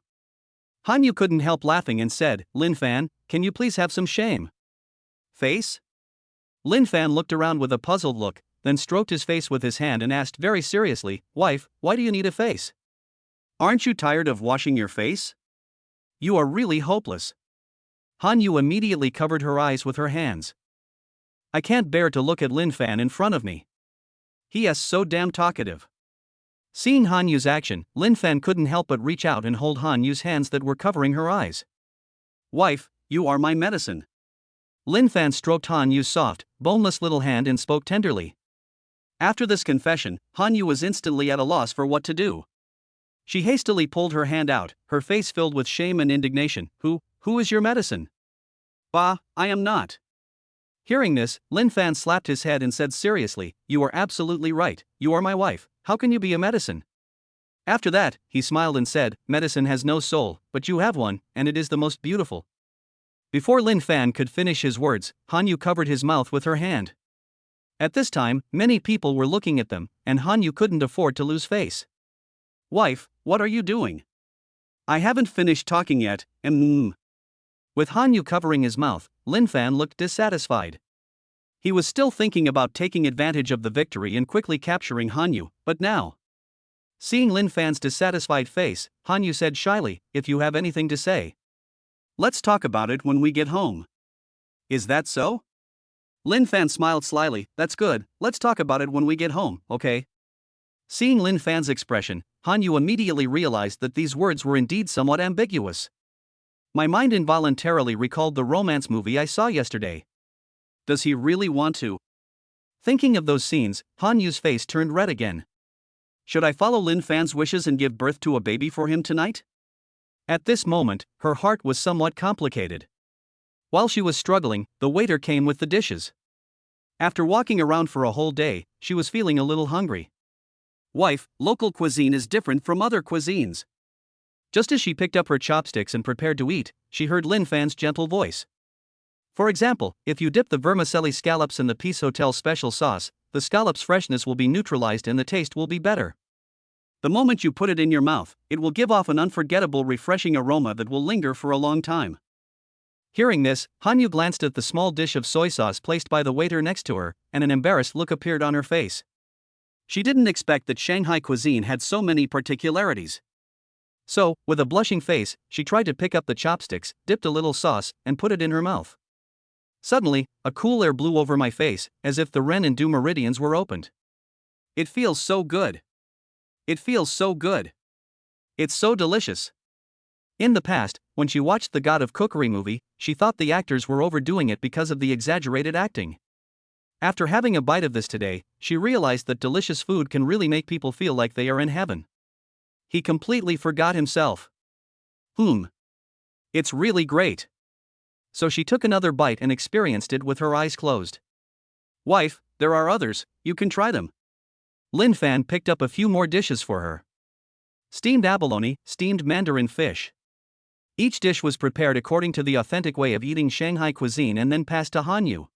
Hanyu couldn't help laughing and said, "Lin Fan, can you please have some shame?" Face? Lin Fan looked around with a puzzled look, then stroked his face with his hand and asked very seriously, "Wife, why do you need a face? Aren't you tired of washing your face? You are really hopeless." Han Yu immediately covered her eyes with her hands. "I can't bear to look at Lin Fan in front of me. He is so damn talkative." Seeing Han Yu's action, Lin Fan couldn't help but reach out and hold Han Yu's hands that were covering her eyes. "Wife, you are my medicine." Lin Fan stroked Han Yu's soft, boneless little hand and spoke tenderly. After this confession, Han Yu was instantly at a loss for what to do. She hastily pulled her hand out, her face filled with shame and indignation. Who is your medicine?" "Bah, I am not." Hearing this, Lin Fan slapped his head and said seriously, "You are absolutely right, you are my wife, how can you be a medicine?" After that, he smiled and said, "Medicine has no soul, but you have one, and it is the most beautiful." Before Lin Fan could finish his words, Han Yu covered his mouth with her hand. At this time, many people were looking at them, and Han Yu couldn't afford to lose face. "Wife, what are you doing? I haven't finished talking yet." With Han Yu covering his mouth, Lin Fan looked dissatisfied. He was still thinking about taking advantage of the victory and quickly capturing Han Yu, but now. Seeing Lin Fan's dissatisfied face, Han Yu said shyly, "If you have anything to say, let's talk about it when we get home." "Is that so?" Lin Fan smiled slyly. "That's good, let's talk about it when we get home, okay?" Seeing Lin Fan's expression, Han Yu immediately realized that these words were indeed somewhat ambiguous. My mind involuntarily recalled the romance movie I saw yesterday. Does he really want to? Thinking of those scenes, Han Yu's face turned red again. Should I follow Lin Fan's wishes and give birth to a baby for him tonight? At this moment, her heart was somewhat complicated. While she was struggling, the waiter came with the dishes. After walking around for a whole day, she was feeling a little hungry. "Wife, local cuisine is different from other cuisines." Just as she picked up her chopsticks and prepared to eat, she heard Lin Fan's gentle voice. "For example, if you dip the vermicelli scallops in the Peace Hotel special sauce, the scallops' freshness will be neutralized and the taste will be better. The moment you put it in your mouth, it will give off an unforgettable, refreshing aroma that will linger for a long time." Hearing this, Han Yu glanced at the small dish of soy sauce placed by the waiter next to her, and an embarrassed look appeared on her face. She didn't expect that Shanghai cuisine had so many particularities. So, with a blushing face, she tried to pick up the chopsticks, dipped a little sauce, and put it in her mouth. Suddenly, a cool air blew over my face, as if the Ren and Du meridians were opened. "It feels so good. It feels so good. It's so delicious." In the past, when she watched the God of Cookery movie, she thought the actors were overdoing it because of the exaggerated acting. After having a bite of this today, she realized that delicious food can really make people feel like they are in heaven. He completely forgot himself. It's really great." So she took another bite and experienced it with her eyes closed. "Wife, there are others, you can try them." Lin Fan picked up a few more dishes for her. Steamed abalone, steamed mandarin fish. Each dish was prepared according to the authentic way of eating Shanghai cuisine and then passed to Han Yu.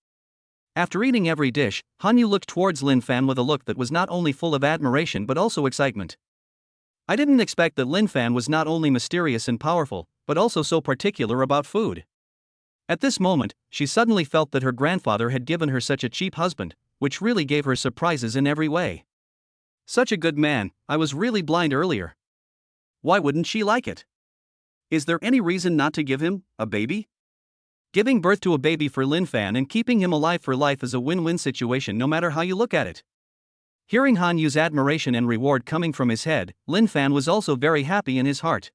After eating every dish, Han Yu looked towards Lin Fan with a look that was not only full of admiration but also excitement. I didn't expect that Lin Fan was not only mysterious and powerful, but also so particular about food. At this moment, she suddenly felt that her grandfather had given her such a cheap husband, which really gave her surprises in every way. Such a good man, I was really blind earlier. Why wouldn't she like it? Is there any reason not to give him a baby? Giving birth to a baby for Lin Fan and keeping him alive for life is a win-win situation no matter how you look at it. Hearing Han Yu's admiration and reward coming from his head, Lin Fan was also very happy in his heart.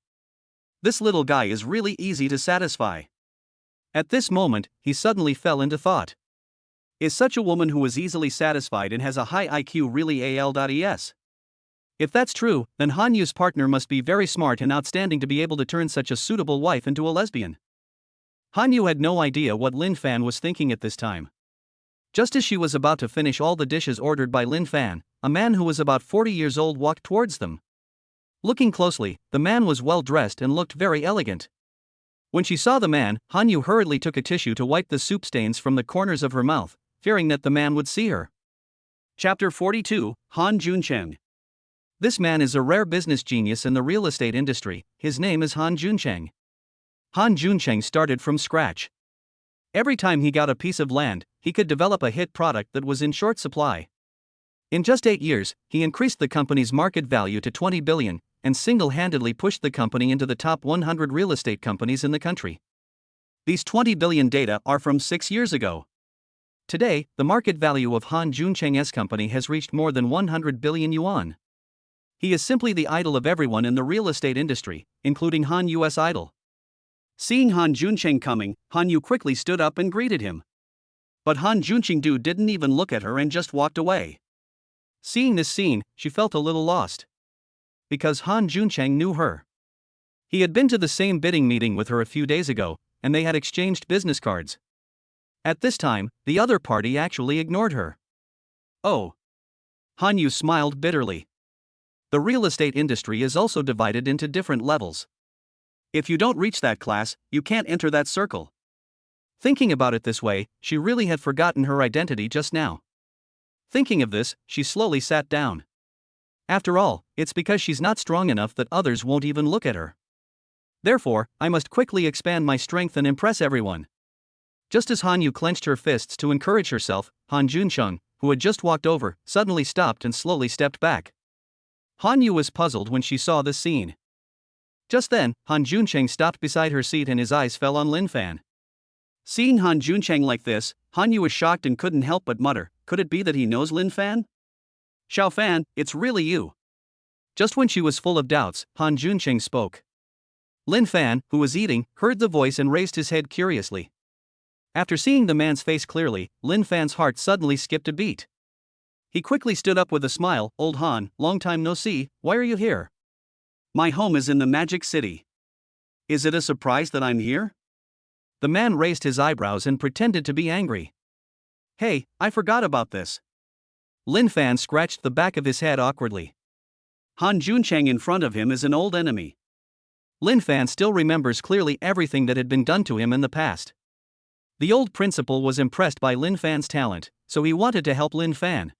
This little guy is really easy to satisfy. At this moment, he suddenly fell into thought. Is such a woman who is easily satisfied and has a high IQ really AL.ES? If that's true, then Han Yu's partner must be very smart and outstanding to be able to turn such a suitable wife into a lesbian. Han Yu had no idea what Lin Fan was thinking at this time. Just as she was about to finish all the dishes ordered by Lin Fan, a man who was about 40 years old walked towards them. Looking closely, the man was well dressed and looked very elegant. When she saw the man, Han Yu hurriedly took a tissue to wipe the soup stains from the corners of her mouth, fearing that the man would see her. Chapter 42, Han Juncheng. This man is a rare business genius in the real estate industry. His name is Han Juncheng. Han Juncheng started from scratch. Every time he got a piece of land, he could develop a hit product that was in short supply. In just 8 years, he increased the company's market value to $20 billion and single-handedly pushed the company into the top 100 real estate companies in the country. These 20 billion data are from 6 years ago. Today, the market value of Han Juncheng's company has reached more than 100 billion yuan. He is simply the idol of everyone in the real estate industry, including Han Yu's idol. Seeing Han Juncheng coming, Han Yu quickly stood up and greeted him. But Han Juncheng didn't even look at her and just walked away. Seeing this scene, she felt a little lost. Because Han Juncheng knew her. He had been to the same bidding meeting with her a few days ago, and they had exchanged business cards. At this time, the other party actually ignored her. Oh. Han Yu smiled bitterly. The real estate industry is also divided into different levels. If you don't reach that class, you can't enter that circle. Thinking about it this way, she really had forgotten her identity just now. Thinking of this, she slowly sat down. After all, it's because she's not strong enough that others won't even look at her. Therefore, I must quickly expand my strength and impress everyone. Just as Han Yu clenched her fists to encourage herself, Han Juncheng, who had just walked over, suddenly stopped and slowly stepped back. Han Yu was puzzled when she saw this scene. Just then, Han Juncheng stopped beside her seat and his eyes fell on Lin Fan. Seeing Han Juncheng like this, Han Yu was shocked and couldn't help but mutter, could it be that he knows Lin Fan? Xiao Fan, it's really you. Just when she was full of doubts, Han Juncheng spoke. Lin Fan, who was eating, heard the voice and raised his head curiously. After seeing the man's face clearly, Lin Fan's heart suddenly skipped a beat. He quickly stood up with a smile, "Old Han, long time no see, why are you here?" "My home is in the Magic City. Is it a surprise that I'm here?" The man raised his eyebrows and pretended to be angry. "Hey, I forgot about this." Lin Fan scratched the back of his head awkwardly. Han Juncheng in front of him is an old enemy. Lin Fan still remembers clearly everything that had been done to him in the past. The old principal was impressed by Lin Fan's talent, so he wanted to help Lin Fan.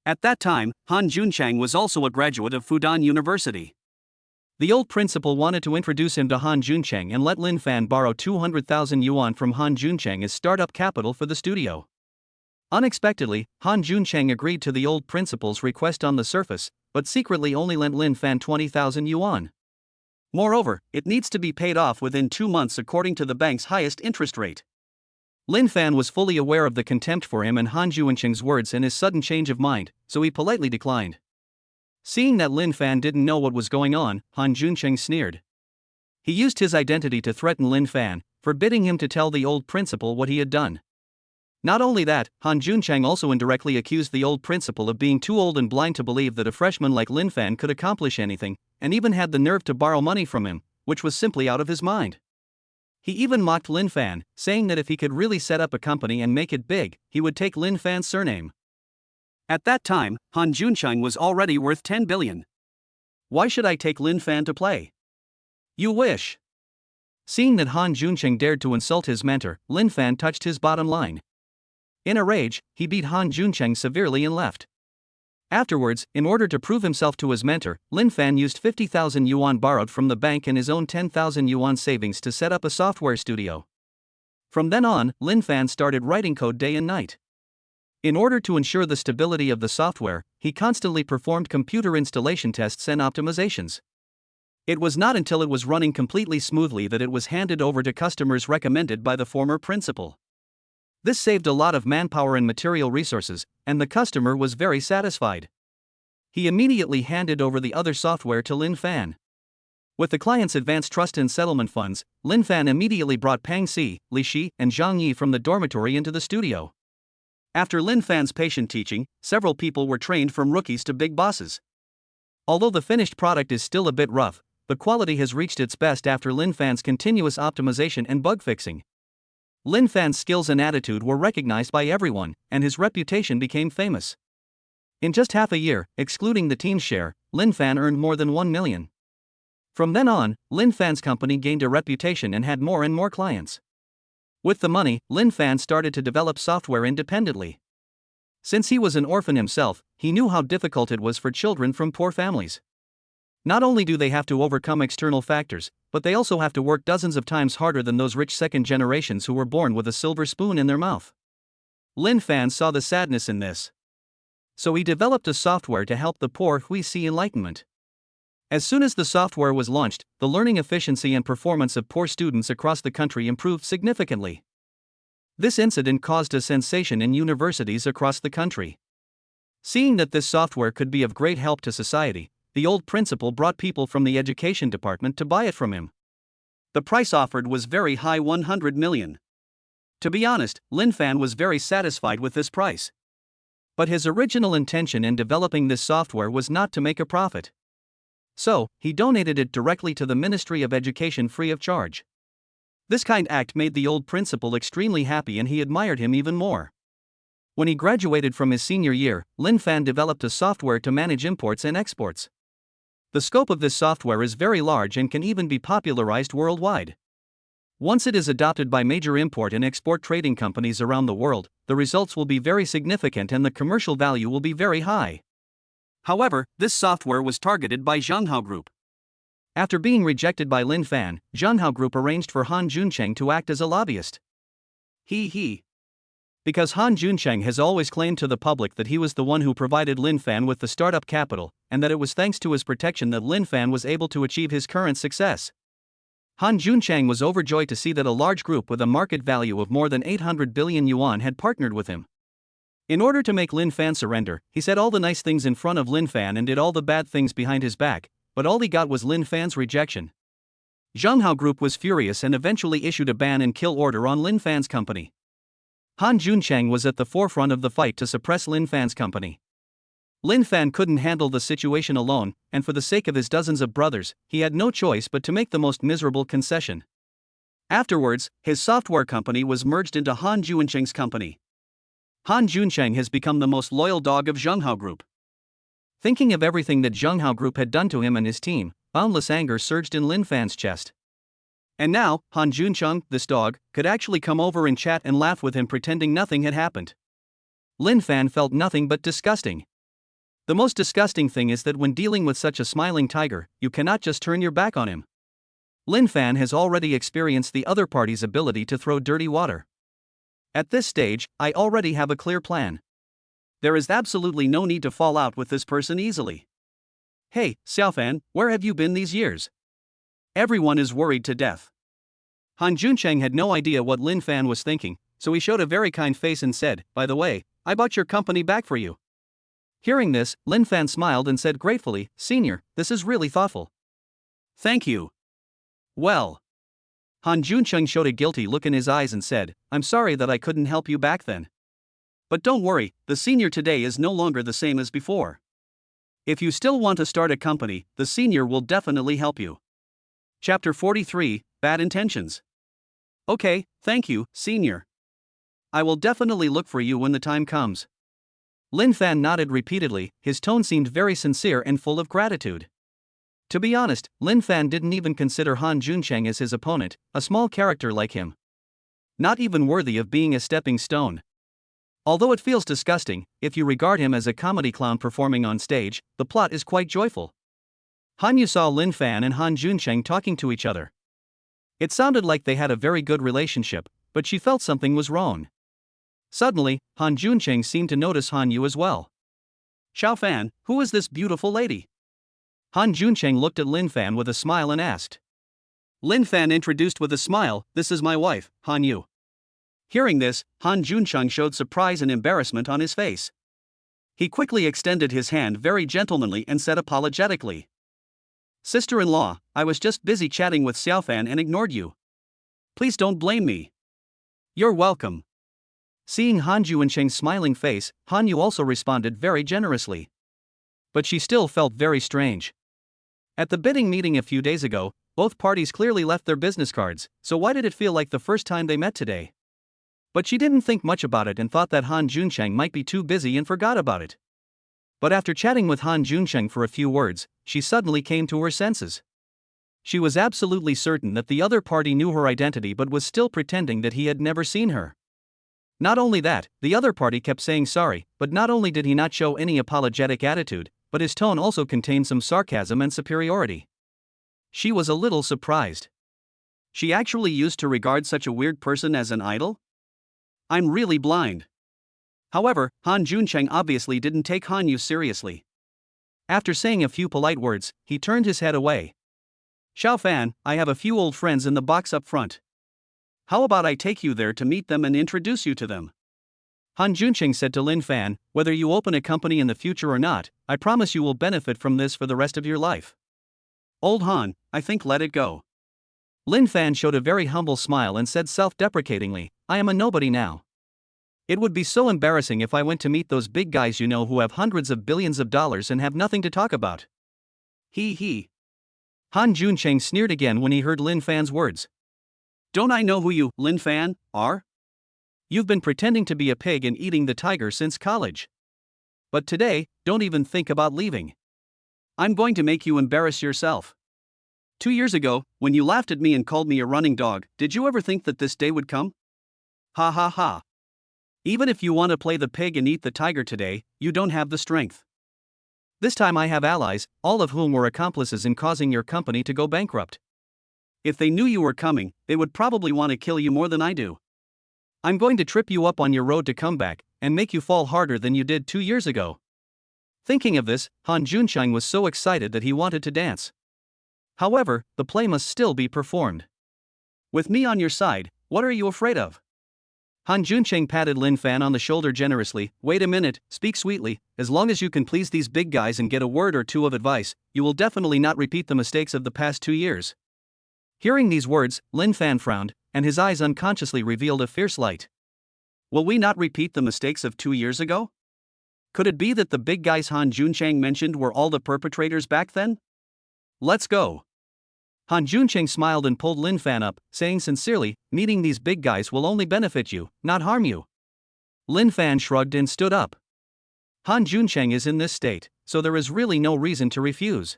At that time, Han Juncheng was also a graduate of Fudan University. The old principal wanted to introduce him to Han Juncheng and let Lin Fan borrow 200,000 yuan from Han Juncheng as startup capital for the studio. Unexpectedly, Han Juncheng agreed to the old principal's request on the surface, but secretly only lent Lin Fan 20,000 yuan. Moreover, it needs to be paid off within 2 months according to the bank's highest interest rate. Lin Fan was fully aware of the contempt for him and Han Juncheng's words and his sudden change of mind, so he politely declined. Seeing that Lin Fan didn't know what was going on, Han Juncheng sneered. He used his identity to threaten Lin Fan, forbidding him to tell the old principal what he had done. Not only that, Han Juncheng also indirectly accused the old principal of being too old and blind to believe that a freshman like Lin Fan could accomplish anything, and even had the nerve to borrow money from him, which was simply out of his mind. He even mocked Lin Fan, saying that if he could really set up a company and make it big, he would take Lin Fan's surname. At that time, Han Juncheng was already worth 10 billion. Why should I take Lin Fan to play? You wish. Seeing that Han Juncheng dared to insult his mentor, Lin Fan touched his bottom line. In a rage, he beat Han Juncheng severely and left. Afterwards, in order to prove himself to his mentor, Lin Fan used 50,000 yuan borrowed from the bank and his own 10,000 yuan savings to set up a software studio. From then on, Lin Fan started writing code day and night. In order to ensure the stability of the software, he constantly performed computer installation tests and optimizations. It was not until it was running completely smoothly that it was handed over to customers recommended by the former principal. This saved a lot of manpower and material resources, and the customer was very satisfied. He immediately handed over the other software to Lin Fan. With the client's advance trust and settlement funds, Lin Fan immediately brought Pang Si, Li Shi, and Zhang Yi from the dormitory into the studio. After Lin Fan's patient teaching, several people were trained from rookies to big bosses. Although the finished product is still a bit rough, the quality has reached its best after Lin Fan's continuous optimization and bug fixing. Lin Fan's skills and attitude were recognized by everyone, and his reputation became famous. In just half a year, excluding the team's share, Lin Fan earned more than 1 million. From then on, Lin Fan's company gained a reputation and had more and more clients. With the money, Lin Fan started to develop software independently. Since he was an orphan himself, he knew how difficult it was for children from poor families. Not only do they have to overcome external factors, but they also have to work dozens of times harder than those rich second generations who were born with a silver spoon in their mouth. Lin Fan saw the sadness in this. So he developed a software to help the poor who see enlightenment. As soon as the software was launched, the learning efficiency and performance of poor students across the country improved significantly. This incident caused a sensation in universities across the country. Seeing that this software could be of great help to society, the old principal brought people from the education department to buy it from him. The price offered was very high, 100 million. To be honest, Lin Fan was very satisfied with this price. But his original intention in developing this software was not to make a profit. So, he donated it directly to the Ministry of Education free of charge. This kind act made the old principal extremely happy and he admired him even more. When he graduated from his senior year, Lin Fan developed a software to manage imports and exports. The scope of this software is very large and can even be popularized worldwide. Once it is adopted by major import and export trading companies around the world, the results will be very significant and the commercial value will be very high. However, this software was targeted by Zhenghao Group. After being rejected by Lin Fan, Zhenghao Group arranged for Han Juncheng to act as a lobbyist. Because Han Juncheng has always claimed to the public that he was the one who provided Lin Fan with the startup capital, and that it was thanks to his protection that Lin Fan was able to achieve his current success. Han Juncheng was overjoyed to see that a large group with a market value of more than 800 billion yuan had partnered with him. In order to make Lin Fan surrender, he said all the nice things in front of Lin Fan and did all the bad things behind his back, but all he got was Lin Fan's rejection. Zhenghao Group was furious and eventually issued a ban and kill order on Lin Fan's company. Han Juncheng was at the forefront of the fight to suppress Lin Fan's company. Lin Fan couldn't handle the situation alone, and for the sake of his dozens of brothers, he had no choice but to make the most miserable concession. Afterwards, his software company was merged into Han Juncheng's company. Han Juncheng has become the most loyal dog of Zhenghao Group. Thinking of everything that Zhenghao Group had done to him and his team, boundless anger surged in Lin Fan's chest. And now, Han Juncheng, this dog, could actually come over and chat and laugh with him pretending nothing had happened. Lin Fan felt nothing but disgusting. The most disgusting thing is that when dealing with such a smiling tiger, you cannot just turn your back on him. Lin Fan has already experienced the other party's ability to throw dirty water. At this stage, I already have a clear plan. There is absolutely no need to fall out with this person easily. Hey, Xiaofan, where have you been these years? Everyone is worried to death. Han Juncheng had no idea what Lin Fan was thinking, so he showed a very kind face and said, "By the way, I bought your company back for you." Hearing this, Lin Fan smiled and said gratefully, "Senior, this is really thoughtful." Thank you. Well. Han Juncheng showed a guilty look in his eyes and said, "I'm sorry that I couldn't help you back then. But don't worry, the senior today is no longer the same as before. If you still want to start a company, the senior will definitely help you." Chapter 43, Bad Intentions. Okay, thank you, senior. I will definitely look for you when the time comes. Lin Fan nodded repeatedly, his tone seemed very sincere and full of gratitude. To be honest, Lin Fan didn't even consider Han Juncheng as his opponent, a small character like him. Not even worthy of being a stepping stone. Although it feels disgusting, if you regard him as a comedy clown performing on stage, the plot is quite joyful. Hanyu saw Lin Fan and Han Juncheng talking to each other. It sounded like they had a very good relationship, but she felt something was wrong. Suddenly, Han Juncheng seemed to notice Hanyu as well. "Xiaofan, who is this beautiful lady?" Han Juncheng looked at Lin Fan with a smile and asked. Lin Fan introduced with a smile, "This is my wife, Hanyu." Hearing this, Han Juncheng showed surprise and embarrassment on his face. He quickly extended his hand very gentlemanly and said apologetically, "Sister-in-law, I was just busy chatting with Xiaofan and ignored you. Please don't blame me." "You're welcome." Seeing Han Juncheng's smiling face, Hanyu also responded very generously. But she still felt very strange. At the bidding meeting a few days ago, both parties clearly left their business cards, so why did it feel like the first time they met today? But she didn't think much about it and thought that Han Juncheng might be too busy and forgot about it. But after chatting with Han Juncheng for a few words, she suddenly came to her senses. She was absolutely certain that the other party knew her identity but was still pretending that he had never seen her. Not only that, the other party kept saying sorry, but not only did he not show any apologetic attitude, but his tone also contained some sarcasm and superiority. She was a little surprised. She actually used to regard such a weird person as an idol? I'm really blind. However, Han Juncheng obviously didn't take Han Yu seriously. After saying a few polite words, he turned his head away. Xiao Fan, I have a few old friends in the box up front. How about I take you there to meet them and introduce you to them? Han Juncheng said to Lin Fan, whether you open a company in the future or not, I promise you will benefit from this for the rest of your life. Old Han, I think let it go. Lin Fan showed a very humble smile and said self-deprecatingly, I am a nobody now. It would be so embarrassing if I went to meet those big guys you know who have hundreds of billions of dollars and have nothing to talk about. He. Han Juncheng sneered again when he heard Lin Fan's words. Don't I know who you, Lin Fan, are? You've been pretending to be a pig and eating the tiger since college. But today, don't even think about leaving. I'm going to make you embarrass yourself. 2 years ago, when you laughed at me and called me a running dog, did you ever think that this day would come? Ha ha ha. Even if you want to play the pig and eat the tiger today, you don't have the strength. This time I have allies, all of whom were accomplices in causing your company to go bankrupt. If they knew you were coming, they would probably want to kill you more than I do. I'm going to trip you up on your road to comeback, and make you fall harder than you did 2 years ago. Thinking of this, Han Juncheng was so excited that he wanted to dance. However, the play must still be performed. With me on your side, what are you afraid of? Han Juncheng patted Lin Fan on the shoulder generously. Wait a minute, speak sweetly, as long as you can please these big guys and get a word or two of advice, you will definitely not repeat the mistakes of the past 2 years. Hearing these words, Lin Fan frowned, and his eyes unconsciously revealed a fierce light. Will we not repeat the mistakes of 2 years ago? Could it be that the big guys Han Juncheng mentioned were all the perpetrators back then? Let's go. Han Juncheng smiled and pulled Lin Fan up, saying sincerely, meeting these big guys will only benefit you, not harm you. Lin Fan shrugged and stood up. Han Juncheng is in this state, so there is really no reason to refuse.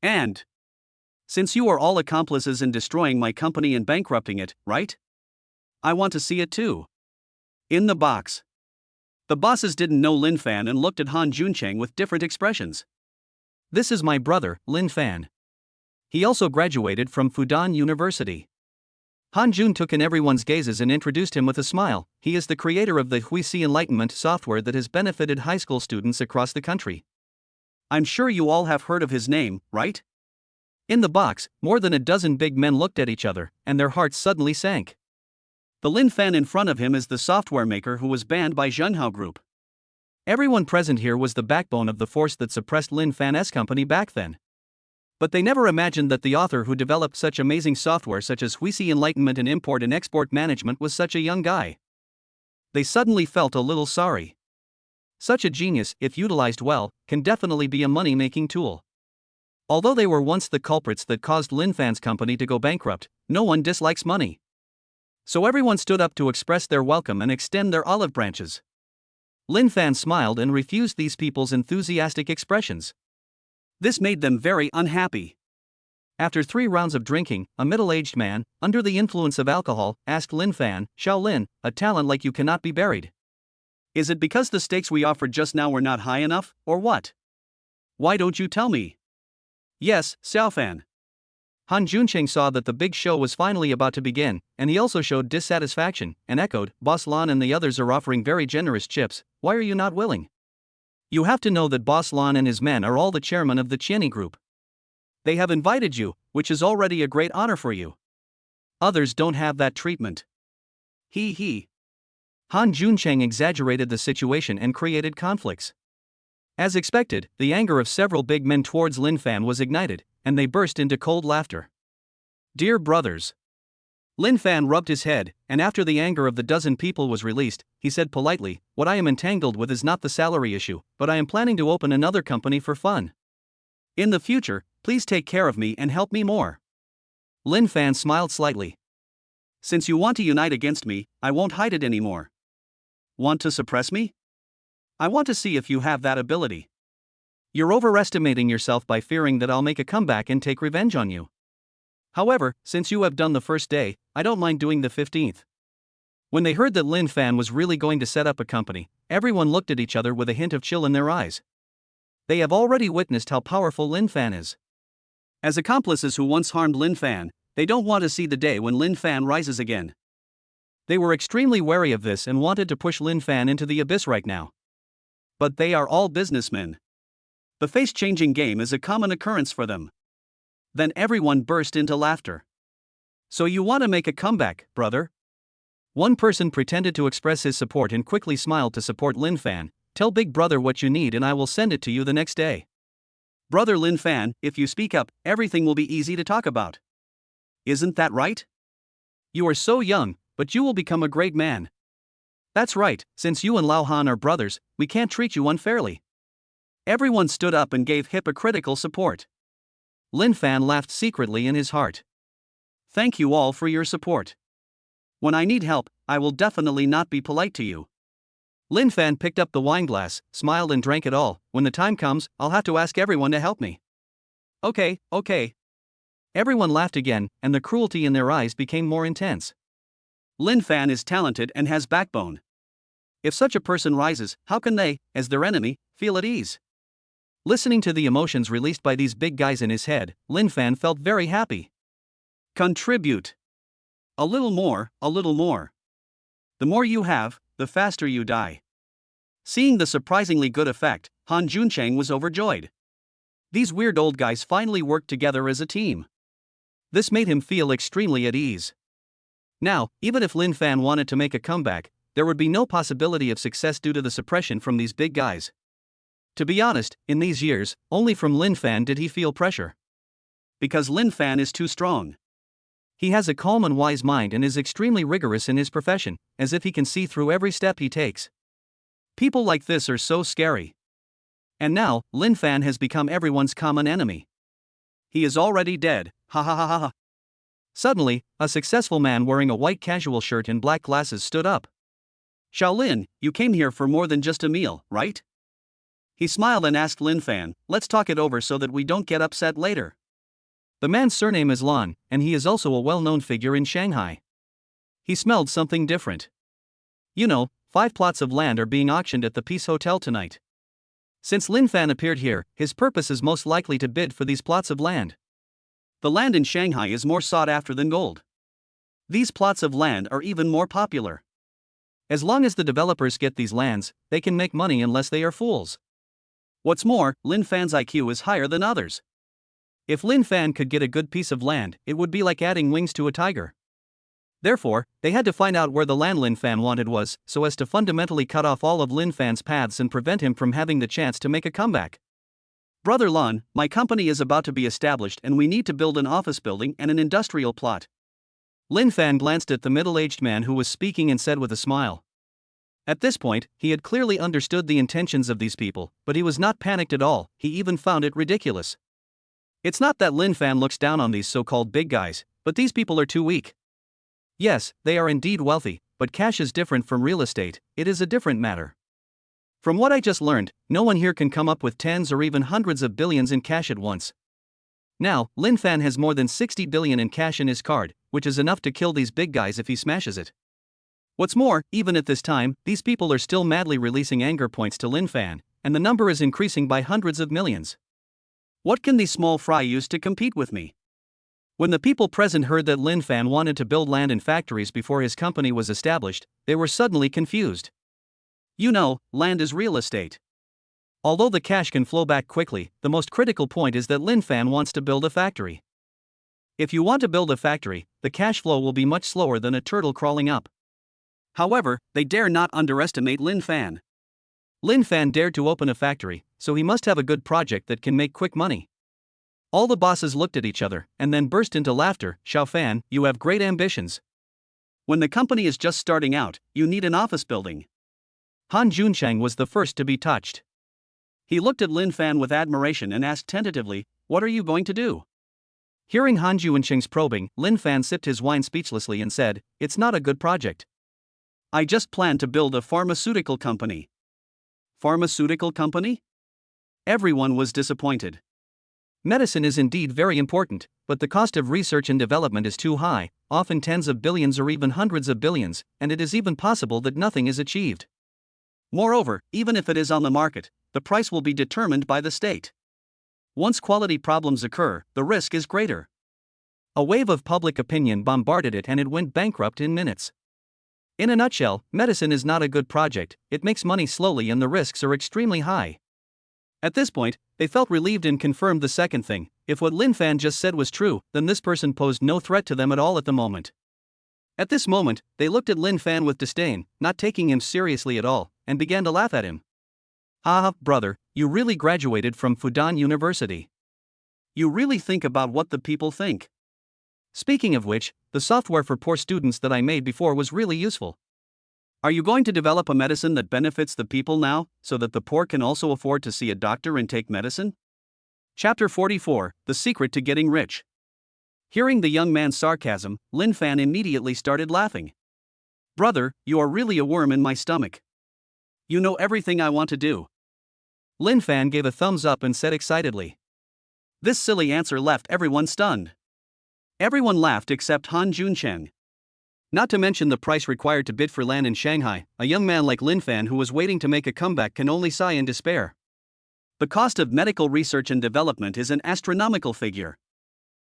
And since you are all accomplices in destroying my company and bankrupting it, right? I want to see it too. In the box. The bosses didn't know Lin Fan and looked at Han Juncheng with different expressions. This is my brother, Lin Fan. He also graduated from Fudan University. Han Jun took in everyone's gazes and introduced him with a smile. He is the creator of the Huisi Enlightenment software that has benefited high school students across the country. I'm sure you all have heard of his name, right? In the box, more than a dozen big men looked at each other, and their hearts suddenly sank. The Lin Fan in front of him is the software maker who was banned by Zhenhao Group. Everyone present here was the backbone of the force that suppressed Lin Fan's company back then. But they never imagined that the author who developed such amazing software such as Huisi Enlightenment and Import and Export Management was such a young guy. They suddenly felt a little sorry. Such a genius, if utilized well, can definitely be a money-making tool. Although they were once the culprits that caused Lin Fan's company to go bankrupt, no one dislikes money. So everyone stood up to express their welcome and extend their olive branches. Lin Fan smiled and refused these people's enthusiastic expressions. This made them very unhappy. After 3 rounds of drinking, a middle-aged man, under the influence of alcohol, asked Lin Fan, Xiao Lin, a talent like you cannot be buried. Is it because the stakes we offered just now were not high enough, or what? Why don't you tell me? Yes, Xiao Fan. Han Juncheng saw that the big show was finally about to begin, and he also showed dissatisfaction, and echoed, Boss Lan and the others are offering very generous chips, why are you not willing? You have to know that Boss Lan and his men are all the chairman of the Qiani Group. They have invited you, which is already a great honor for you. Others don't have that treatment. He. Han Juncheng exaggerated the situation and created conflicts. As expected, the anger of several big men towards Lin Fan was ignited, and they burst into cold laughter. Dear brothers. Lin Fan rubbed his head, and after the anger of the dozen people was released, he said politely, what I am entangled with is not the salary issue, but I am planning to open another company for fun. In the future, please take care of me and help me more. Lin Fan smiled slightly. Since you want to unite against me, I won't hide it anymore. Want to suppress me? I want to see if you have that ability. You're overestimating yourself by fearing that I'll make a comeback and take revenge on you. However, since you have done the first day, I don't mind doing the 15th. When they heard that Lin Fan was really going to set up a company, everyone looked at each other with a hint of chill in their eyes. They have already witnessed how powerful Lin Fan is. As accomplices who once harmed Lin Fan, they don't want to see the day when Lin Fan rises again. They were extremely wary of this and wanted to push Lin Fan into the abyss right now. But they are all businessmen. The face-changing game is a common occurrence for them. Then everyone burst into laughter. So you want to make a comeback, brother? One person pretended to express his support and quickly smiled to support Lin Fan. Tell Big Brother what you need and I will send it to you the next day. Brother Lin Fan, if you speak up, everything will be easy to talk about. Isn't that right? You are so young, but you will become a great man. That's right, since you and Lao Han are brothers, we can't treat you unfairly. Everyone stood up and gave hypocritical support. Lin Fan laughed secretly in his heart. Thank you all for your support. When I need help, I will definitely not be polite to you. Lin Fan picked up the wine glass, smiled and drank it all. When the time comes, I'll have to ask everyone to help me. Okay. Everyone laughed again, and the cruelty in their eyes became more intense. Lin Fan is talented and has backbone. If such a person rises, how can they, as their enemy, feel at ease? Listening to the emotions released by these big guys in his head, Lin Fan felt very happy. Contribute. A little more. The more you have, the faster you die. Seeing the surprisingly good effect, Han Juncheng was overjoyed. These weird old guys finally worked together as a team. This made him feel extremely at ease. Now, even if Lin Fan wanted to make a comeback, there would be no possibility of success due to the suppression from these big guys. To be honest, in these years, only from Lin Fan did he feel pressure. Because Lin Fan is too strong. He has a calm and wise mind and is extremely rigorous in his profession, as if he can see through every step he takes. People like this are so scary. And now, Lin Fan has become everyone's common enemy. He is already dead, ha ha ha ha. Suddenly, a successful man wearing a white casual shirt and black glasses stood up. Shaolin, you came here for more than just a meal, right? He smiled and asked Lin Fan, let's talk it over so that we don't get upset later. The man's surname is Lan, and he is also a well-known figure in Shanghai. He smelled something different. 5 plots of land are being auctioned at the Peace Hotel tonight. Since Lin Fan appeared here, his purpose is most likely to bid for these plots of land. The land in Shanghai is more sought after than gold. These plots of land are even more popular. As long as the developers get these lands, they can make money unless they are fools. What's more, Lin Fan's IQ is higher than others. If Lin Fan could get a good piece of land, it would be like adding wings to a tiger. Therefore, they had to find out where the land Lin Fan wanted was, so as to fundamentally cut off all of Lin Fan's paths and prevent him from having the chance to make a comeback. Brother Lan, my company is about to be established and we need to build an office building and an industrial plot. Lin Fan glanced at the middle-aged man who was speaking and said with a smile. At this point, he had clearly understood the intentions of these people, but he was not panicked at all. He even found it ridiculous. It's not that Lin Fan looks down on these so-called big guys, but these people are too weak. Yes, they are indeed wealthy, but cash is different from real estate. It is a different matter. From what I just learned, no one here can come up with tens or even hundreds of billions in cash at once. Now, Lin Fan has more than 60 billion in cash in his card, which is enough to kill these big guys if he smashes it. What's more, even at this time, these people are still madly releasing anger points to Lin Fan, and the number is increasing by hundreds of millions. What can these small fry use to compete with me? When the people present heard that Lin Fan wanted to build land and factories before his company was established, they were suddenly confused. Land is real estate. Although the cash can flow back quickly, the most critical point is that Lin Fan wants to build a factory. If you want to build a factory, the cash flow will be much slower than a turtle crawling up. However, they dare not underestimate Lin Fan. Lin Fan dared to open a factory, so he must have a good project that can make quick money. All the bosses looked at each other, and then burst into laughter. Xiao Fan, you have great ambitions. When the company is just starting out, you need an office building. Han Juncheng was the first to be touched. He looked at Lin Fan with admiration and asked tentatively, what are you going to do? Hearing Han Juncheng's probing, Lin Fan sipped his wine speechlessly and said, it's not a good project. I just plan to build a pharmaceutical company. Pharmaceutical company? Everyone was disappointed. Medicine is indeed very important, but the cost of research and development is too high, often tens of billions or even hundreds of billions, and it is even possible that nothing is achieved. Moreover, even if it is on the market, the price will be determined by the state. Once quality problems occur, the risk is greater. A wave of public opinion bombarded it and it went bankrupt in minutes. In a nutshell, medicine is not a good project, it makes money slowly and the risks are extremely high. At this point, they felt relieved and confirmed the second thing. If what Lin Fan just said was true, then this person posed no threat to them at all at the moment. At this moment, they looked at Lin Fan with disdain, not taking him seriously at all, and began to laugh at him. Ah, brother, you really graduated from Fudan University. You really think about what the people think. Speaking of which, the software for poor students that I made before was really useful. Are you going to develop a medicine that benefits the people now, so that the poor can also afford to see a doctor and take medicine? Chapter 44, The Secret to Getting Rich. Hearing the young man's sarcasm, Lin Fan immediately started laughing. Brother, you are really a worm in my stomach. You know everything I want to do. Lin Fan gave a thumbs up and said excitedly. This silly answer left everyone stunned. Everyone laughed except Han Juncheng. Not to mention the price required to bid for land in Shanghai, a young man like Lin Fan who was waiting to make a comeback can only sigh in despair. The cost of medical research and development is an astronomical figure.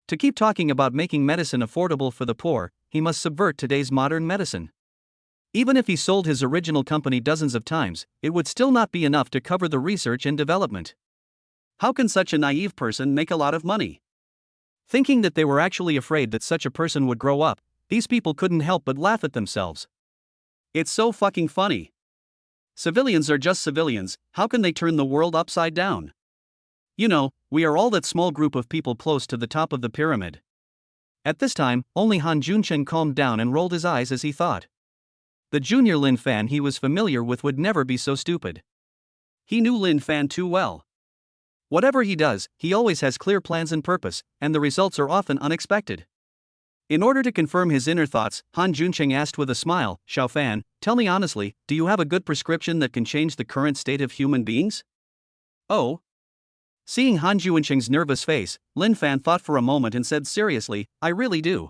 To keep talking about making medicine affordable for the poor, he must subvert today's modern medicine. Even if he sold his original company dozens of times, it would still not be enough to cover the research and development. How can such a naive person make a lot of money? Thinking that they were actually afraid that such a person would grow up, these people couldn't help but laugh at themselves. It's so fucking funny. Civilians are just civilians, how can they turn the world upside down? You know, we are all that small group of people close to the top of the pyramid. At this time, only Han Juncheng calmed down and rolled his eyes as he thought. The junior Lin Fan he was familiar with would never be so stupid. He knew Lin Fan too well. Whatever he does, he always has clear plans and purpose, and the results are often unexpected. In order to confirm his inner thoughts, Han Juncheng asked with a smile, Xiao Fan, tell me honestly, do you have a good prescription that can change the current state of human beings? Oh? Seeing Han Juncheng's nervous face, Lin Fan thought for a moment and said seriously, I really do.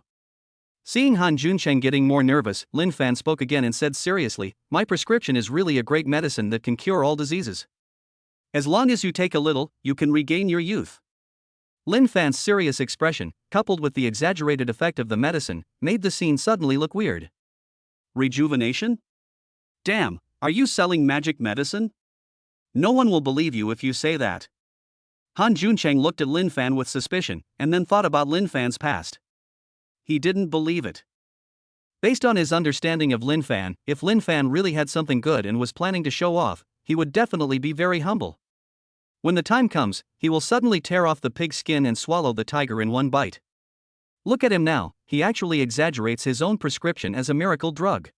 Seeing Han Juncheng getting more nervous, Lin Fan spoke again and said seriously, my prescription is really a great medicine that can cure all diseases. As long as you take a little, you can regain your youth. Lin Fan's serious expression, coupled with the exaggerated effect of the medicine, made the scene suddenly look weird. Rejuvenation? Damn, are you selling magic medicine? No one will believe you if you say that. Han Juncheng looked at Lin Fan with suspicion, and then thought about Lin Fan's past. He didn't believe it. Based on his understanding of Lin Fan, if Lin Fan really had something good and was planning to show off, he would definitely be very humble. When the time comes, he will suddenly tear off the pig's skin and swallow the tiger in one bite. Look at him now, he actually exaggerates his own prescription as a miracle drug.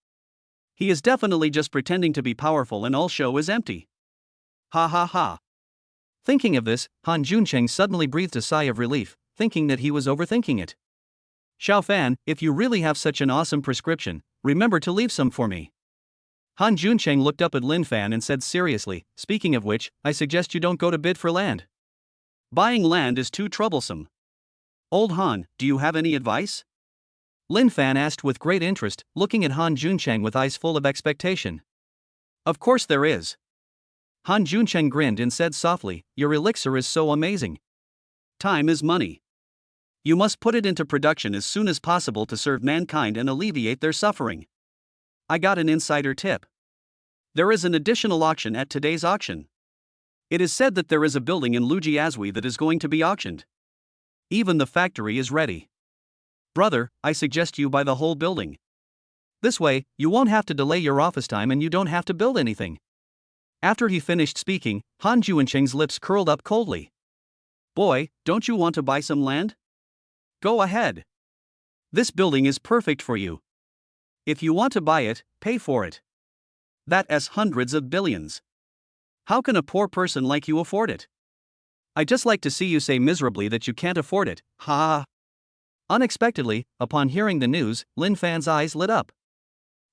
He is definitely just pretending to be powerful and all show is empty. Ha ha ha. Thinking of this, Han Juncheng suddenly breathed a sigh of relief, thinking that he was overthinking it. Xiao Fan, if you really have such an awesome prescription, remember to leave some for me. Han Juncheng looked up at Lin Fan and said seriously, speaking of which, I suggest you don't go to bid for land. Buying land is too troublesome. Old Han, do you have any advice? Lin Fan asked with great interest, looking at Han Juncheng with eyes full of expectation. Of course there is. Han Juncheng grinned and said softly, your elixir is so amazing. Time is money. You must put it into production as soon as possible to serve mankind and alleviate their suffering. I got an insider tip. There is an additional auction at today's auction. It is said that there is a building in Lujiazui that is going to be auctioned. Even the factory is ready. Brother, I suggest you buy the whole building. This way, you won't have to delay your office time and you don't have to build anything. After he finished speaking, Han Juncheng's lips curled up coldly. Boy, don't you want to buy some land? Go ahead. This building is perfect for you. If you want to buy it, pay for it. That is hundreds of billions. How can a poor person like you afford it? I just like to see you say miserably that you can't afford it, ha. Unexpectedly, upon hearing the news, Lin Fan's eyes lit up.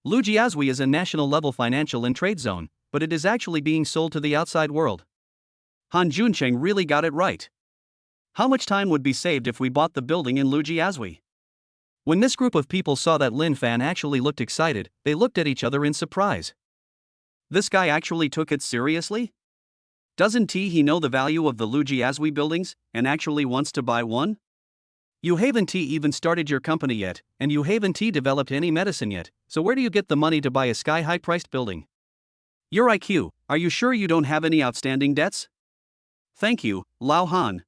Lujiazui is a national-level financial and trade zone, but it is actually being sold to the outside world. Han Juncheng really got it right. How much time would be saved if we bought the building in Lujiazui? When this group of people saw that Lin Fan actually looked excited, they looked at each other in surprise. This guy actually took it seriously? Doesn't he know the value of the Lujiazui buildings, and actually wants to buy one? You haven't even started your company yet, and you haven't developed any medicine yet, So where do you get the money to buy a sky-high priced building? Your IQ, are you sure you don't have any outstanding debts? Thank you, Lao Han.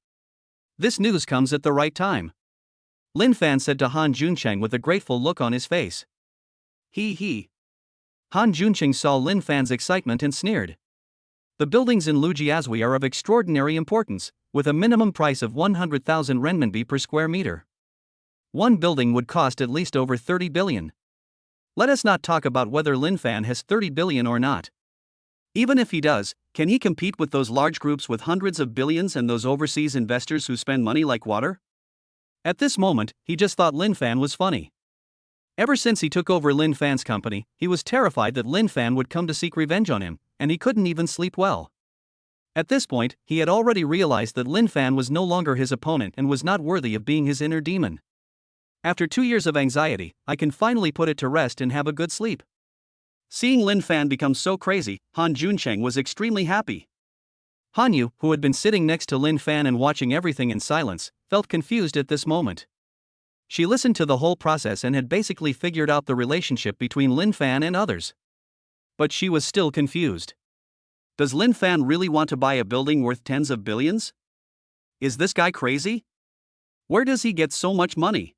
This news comes at the right time. Lin Fan said to Han Juncheng with a grateful look on his face. He. Han Juncheng saw Lin Fan's excitement and sneered. The buildings in Lujiazui are of extraordinary importance, with a minimum price of 100,000 renminbi per square meter. One building would cost at least over 30 billion. Let us not talk about whether Lin Fan has 30 billion or not. Even if he does, can he compete with those large groups with hundreds of billions and those overseas investors who spend money like water? At this moment, he just thought Lin Fan was funny. Ever since he took over Lin Fan's company, he was terrified that Lin Fan would come to seek revenge on him, and he couldn't even sleep well. At this point, he had already realized that Lin Fan was no longer his opponent and was not worthy of being his inner demon. After 2 years of anxiety, I can finally put it to rest and have a good sleep. Seeing Lin Fan become so crazy, Han Juncheng was extremely happy. Hanyu, who had been sitting next to Lin Fan and watching everything in silence, felt confused at this moment. She listened to the whole process and had basically figured out the relationship between Lin Fan and others. But she was still confused. Does Lin Fan really want to buy a building worth tens of billions? Is this guy crazy? Where does he get so much money?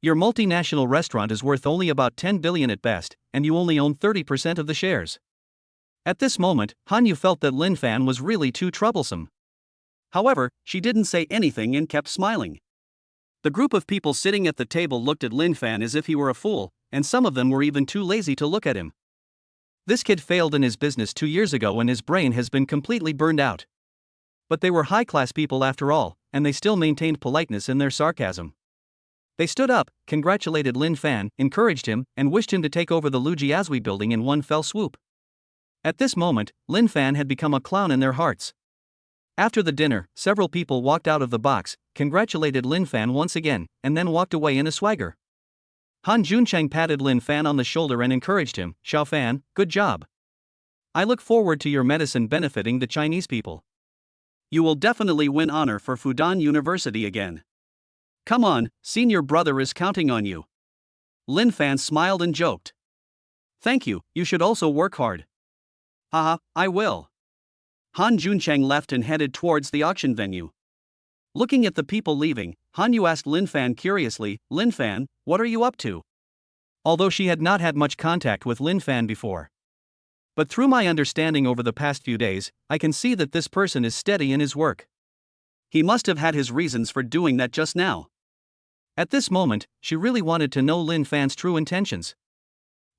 Your multinational restaurant is worth only about 10 billion at best, and you only own 30% of the shares. At this moment, Hanyu felt that Lin Fan was really too troublesome. However, she didn't say anything and kept smiling. The group of people sitting at the table looked at Lin Fan as if he were a fool, and some of them were even too lazy to look at him. This kid failed in his business 2 years ago and his brain has been completely burned out. But they were high-class people after all, and they still maintained politeness in their sarcasm. They stood up, congratulated Lin Fan, encouraged him, and wished him to take over the Lujiazui building in one fell swoop. At this moment, Lin Fan had become a clown in their hearts. After the dinner, several people walked out of the box, congratulated Lin Fan once again, and then walked away in a swagger. Han Juncheng patted Lin Fan on the shoulder and encouraged him, "Xiao Fan, good job. I look forward to your medicine benefiting the Chinese people. You will definitely win honor for Fudan University again. Come on, senior brother is counting on you." Lin Fan smiled and joked. "Thank you, you should also work hard." "Haha, I will." Han Juncheng left and headed towards the auction venue. Looking at the people leaving, Hanyu asked Lin Fan curiously, "Lin Fan, what are you up to?" Although she had not had much contact with Lin Fan before. But through my understanding over the past few days, I can see that this person is steady in his work. He must have had his reasons for doing that just now. At this moment, she really wanted to know Lin Fan's true intentions.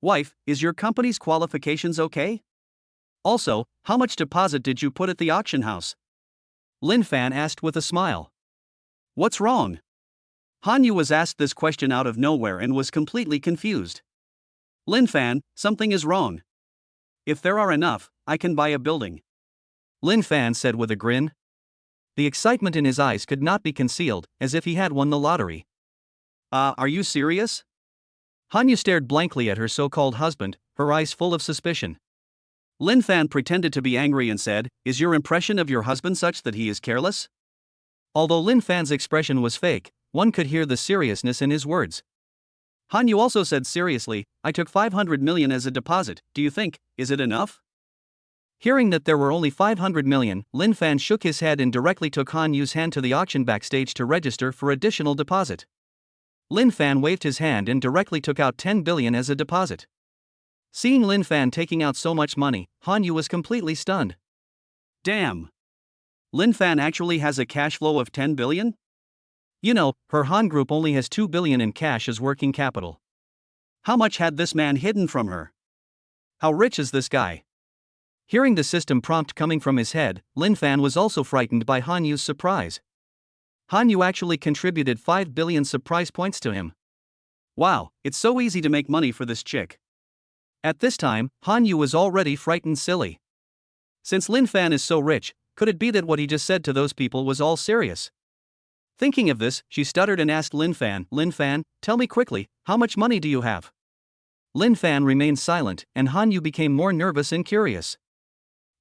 "Wife, is your company's qualifications okay? Also, how much deposit did you put at the auction house?" Lin Fan asked with a smile. "What's wrong?" Hanyu was asked this question out of nowhere and was completely confused. "Lin Fan, something is wrong. If there are enough, I can buy a building," Lin Fan said with a grin. The excitement in his eyes could not be concealed, as if he had won the lottery. Are you serious?" Hanyu stared blankly at her so-called husband, her eyes full of suspicion. Lin Fan pretended to be angry and said, "Is your impression of your husband such that he is careless?" Although Lin Fan's expression was fake, one could hear the seriousness in his words. Hanyu also said seriously, "I took 500 million as a deposit, do you think, is it enough?" Hearing that there were only 500 million, Lin Fan shook his head and directly took Hanyu's hand to the auction backstage to register for additional deposit. Lin Fan waved his hand and directly took out 10 billion as a deposit. Seeing Lin Fan taking out so much money, Hanyu was completely stunned. Damn! Lin Fan actually has a cash flow of 10 billion? You know, her Han Group only has 2 billion in cash as working capital. How much had this man hidden from her? How rich is this guy? Hearing the system prompt coming from his head, Lin Fan was also frightened by Hanyu's surprise. Hanyu actually contributed 5 billion surprise points to him. Wow, it's so easy to make money for this chick. At this time, Hanyu was already frightened silly. Since Lin Fan is so rich, could it be that what he just said to those people was all serious? Thinking of this, she stuttered and asked Lin Fan, "Lin Fan, tell me quickly, how much money do you have?" Lin Fan remained silent, and Hanyu became more nervous and curious.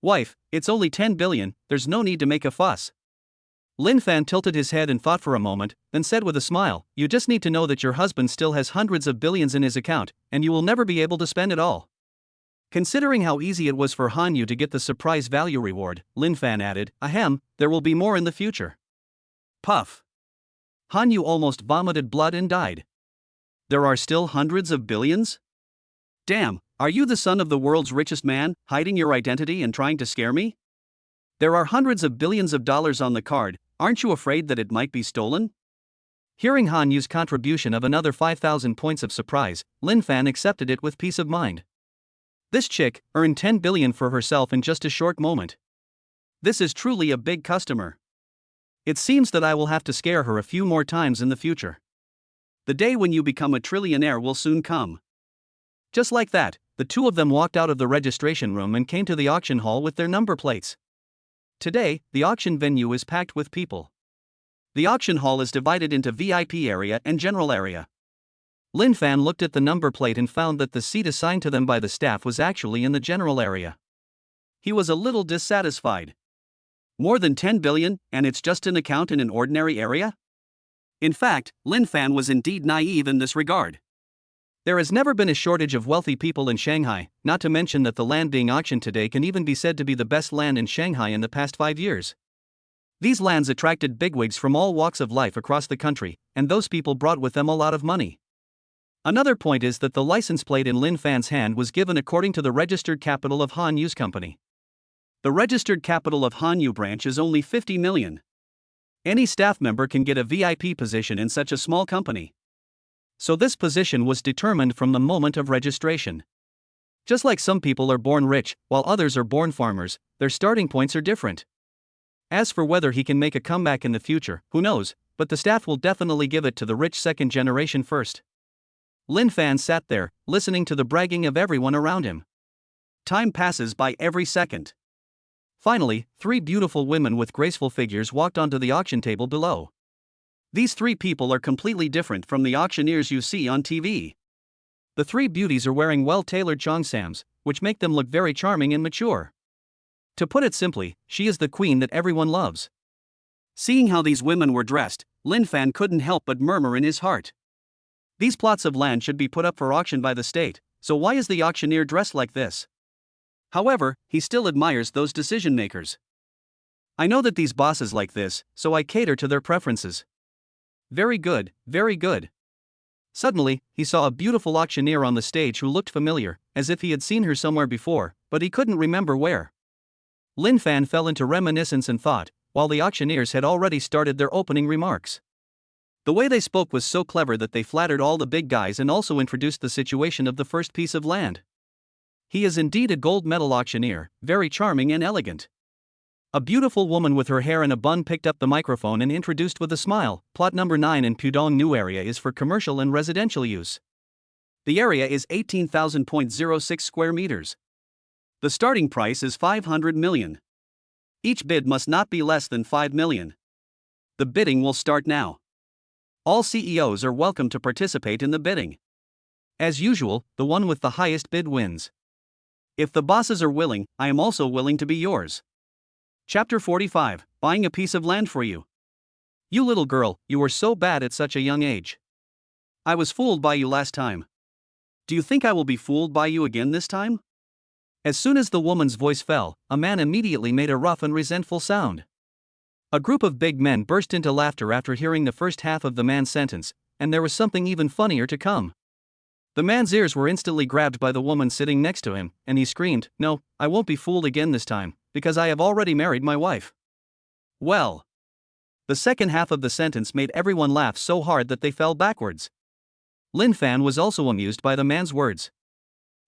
"Wife, it's only 10 billion, there's no need to make a fuss." Lin Fan tilted his head and thought for a moment, then said with a smile, "You just need to know that your husband still has hundreds of billions in his account, and you will never be able to spend it all." Considering how easy it was for Han Yu to get the surprise value reward, Lin Fan added, "Ahem, there will be more in the future." Puff. Han Yu almost vomited blood and died. There are still hundreds of billions? Damn, are you the son of the world's richest man, hiding your identity and trying to scare me? There are hundreds of billions of dollars on the card, aren't you afraid that it might be stolen? Hearing Han Yu's contribution of another 5,000 points of surprise, Lin Fan accepted it with peace of mind. This chick earned 10 billion for herself in just a short moment. This is truly a big customer. It seems that I will have to scare her a few more times in the future. The day when you become a trillionaire will soon come. Just like that, the two of them walked out of the registration room and came to the auction hall with their number plates. Today, the auction venue is packed with people. The auction hall is divided into VIP area and general area. Lin Fan looked at the number plate and found that the seat assigned to them by the staff was actually in the general area. He was a little dissatisfied. More than 10 billion, and it's just an account in an ordinary area? In fact, Lin Fan was indeed naive in this regard. There has never been a shortage of wealthy people in Shanghai, not to mention that the land being auctioned today can even be said to be the best land in Shanghai in the past 5 years. These lands attracted bigwigs from all walks of life across the country, and those people brought with them a lot of money. Another point is that the license plate in Lin Fan's hand was given according to the registered capital of Han Yu's company. The registered capital of Han Yu branch is only 50 million. Any staff member can get a VIP position in such a small company. So this position was determined from the moment of registration. Just like some people are born rich, while others are born farmers, their starting points are different. As for whether he can make a comeback in the future, who knows, but the staff will definitely give it to the rich second generation first. Lin Fan sat there, listening to the bragging of everyone around him. Time passes by every second. Finally, 3 beautiful women with graceful figures walked onto the auction table below. These 3 people are completely different from the auctioneers you see on TV. The 3 beauties are wearing well-tailored cheongsams, which make them look very charming and mature. To put it simply, she is the queen that everyone loves. Seeing how these women were dressed, Lin Fan couldn't help but murmur in his heart. These plots of land should be put up for auction by the state, so why is the auctioneer dressed like this? However, he still admires those decision makers. I know that these bosses like this, so I cater to their preferences. Very good, very good. Suddenly, he saw a beautiful auctioneer on the stage who looked familiar, as if he had seen her somewhere before, but he couldn't remember where. Lin Fan fell into reminiscence and thought, while the auctioneers had already started their opening remarks. The way they spoke was so clever that they flattered all the big guys and also introduced the situation of the first piece of land. He is indeed a gold medal auctioneer, very charming and elegant. A beautiful woman with her hair in a bun picked up the microphone and introduced with a smile, "Plot number 9 in Pudong New area is for commercial and residential use. The area is 18,000.06 square meters. The starting price is 500 million. Each bid must not be less than 5 million. The bidding will start now. All CEOs are welcome to participate in the bidding. As usual, the one with the highest bid wins. If the bosses are willing, I am also willing to be yours." Chapter 45, Buying a Piece of Land for You. You little girl, you were so bad at such a young age. I was fooled by you last time. Do you think I will be fooled by you again this time? As soon as the woman's voice fell, a man immediately made a rough and resentful sound. A group of big men burst into laughter after hearing the first half of the man's sentence, and there was something even funnier to come. The man's ears were instantly grabbed by the woman sitting next to him, and he screamed, "No, I won't be fooled again this time, because I have already married my wife." Well. The second half of the sentence made everyone laugh so hard that they fell backwards. Lin Fan was also amused by the man's words.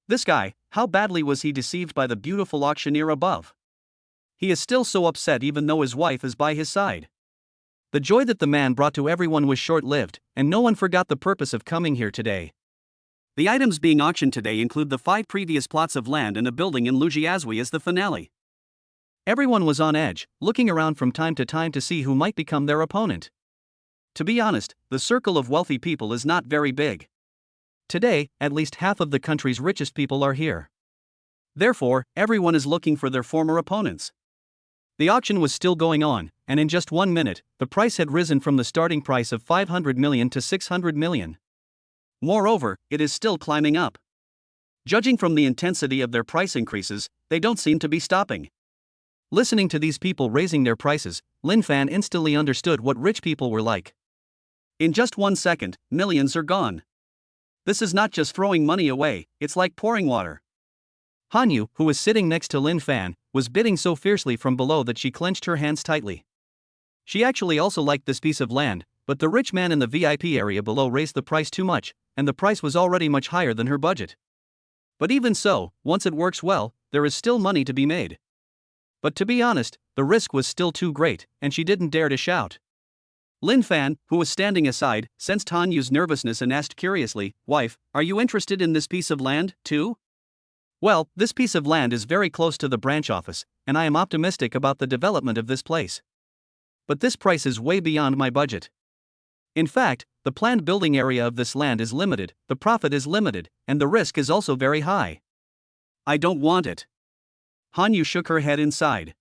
This guy, how badly was he deceived by the beautiful auctioneer above? He is still so upset even though his wife is by his side. The joy that the man brought to everyone was short-lived, and no one forgot the purpose of coming here today. The items being auctioned today include the 5 previous plots of land and a building in Lujiazui as the finale. Everyone was on edge, looking around from time to time to see who might become their opponent. To be honest, the circle of wealthy people is not very big. Today, at least half of the country's richest people are here. Therefore, everyone is looking for their former opponents. The auction was still going on, and in just 1 minute, the price had risen from the starting price of 500 million to 600 million. Moreover, it is still climbing up. Judging from the intensity of their price increases, they don't seem to be stopping. Listening to these people raising their prices, Lin Fan instantly understood what rich people were like. In just 1 second, millions are gone. This is not just throwing money away, it's like pouring water. Han Yu, who was sitting next to Lin Fan, was bidding so fiercely from below that she clenched her hands tightly. She actually also liked this piece of land, but the rich man in the VIP area below raised the price too much, and the price was already much higher than her budget. But even so, once it works well, there is still money to be made. But to be honest, the risk was still too great, and she didn't dare to shout. Lin Fan, who was standing aside, sensed Han Yu's nervousness and asked curiously, "Wife, are you interested in this piece of land, too?" Well, this piece of land is very close to the branch office, and I am optimistic about the development of this place. But this price is way beyond my budget. In fact, the planned building area of this land is limited, the profit is limited, and the risk is also very high. I don't want it. Han Yu shook her head inside.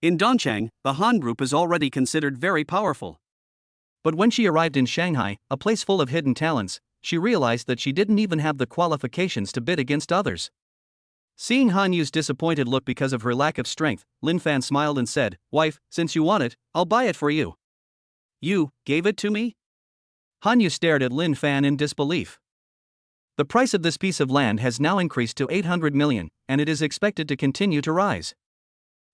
In Dongchang, the Han Group is already considered very powerful. But when she arrived in Shanghai, a place full of hidden talents, she realized that she didn't even have the qualifications to bid against others. Seeing Han Yu's disappointed look because of her lack of strength, Lin Fan smiled and said, "Wife, since you want it, I'll buy it for you." "You gave it to me?" Han Yu stared at Lin Fan in disbelief. The price of this piece of land has now increased to 800 million, and it is expected to continue to rise.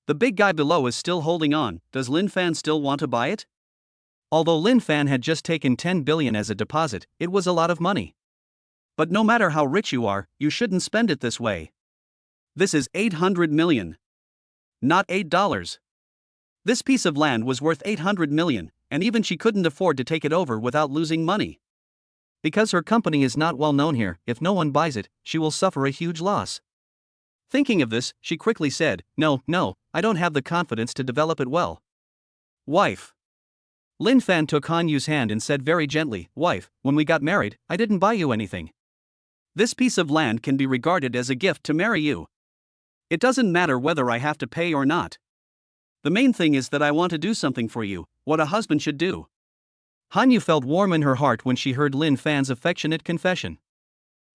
The big guy below is still holding on. Does Lin Fan still want to buy it? Although Lin Fan had just taken 10 billion as a deposit, it was a lot of money. But no matter how rich you are, you shouldn't spend it this way. This is 800 million. Not $8. This piece of land was worth 800 million, and even she couldn't afford to take it over without losing money. Because her company is not well known here, if no one buys it, she will suffer a huge loss. Thinking of this, she quickly said, No, I don't have the confidence to develop it well." "Wife." Lin Fan took Han Yu's hand and said very gently, "Wife, when we got married, I didn't buy you anything. This piece of land can be regarded as a gift to marry you. It doesn't matter whether I have to pay or not. The main thing is that I want to do something for you, what a husband should do." Han Yu felt warm in her heart when she heard Lin Fan's affectionate confession.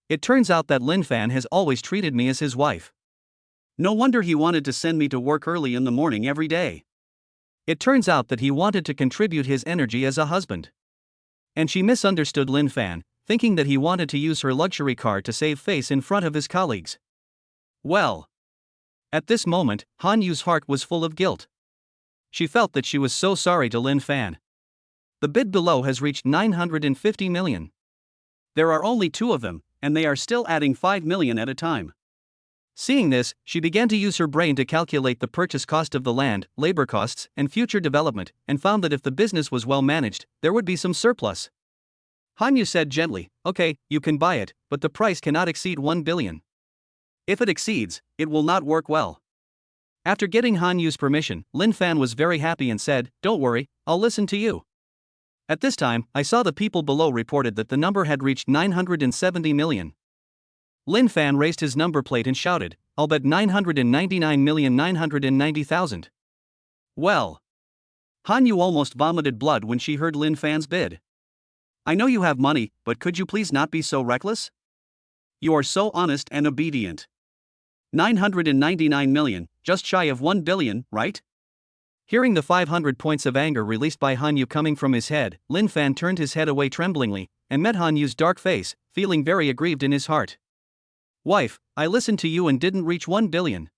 It turns out that Lin Fan has always treated me as his wife. No wonder he wanted to send me to work early in the morning every day. It turns out that he wanted to contribute his energy as a husband. And she misunderstood Lin Fan, thinking that he wanted to use her luxury car to save face in front of his colleagues. Well. At this moment, Han Yu's heart was full of guilt. She felt that she was so sorry to Lin Fan. The bid below has reached 950 million. There are only 2 of them, and they are still adding 5 million at a time. Seeing this, she began to use her brain to calculate the purchase cost of the land, labor costs, and future development, and found that if the business was well managed, there would be some surplus. Han Yu said gently, "Okay, you can buy it, but the price cannot exceed 1 billion. If it exceeds, it will not work well." After getting Han Yu's permission, Lin Fan was very happy and said, "Don't worry, I'll listen to you." At this time, I saw the people below reported that the number had reached 970 million. Lin Fan raised his number plate and shouted, "I'll bet 999,990,000. Well. Han Yu almost vomited blood when she heard Lin Fan's bid. "I know you have money, but could you please not be so reckless? You are so honest and obedient. 999 million, just shy of 1 billion, right?" Hearing the 500 points of anger released by Han Yu coming from his head, Lin Fan turned his head away tremblingly, and met Han Yu's dark face, feeling very aggrieved in his heart. "Wife, I listened to you and didn't reach 1 billion.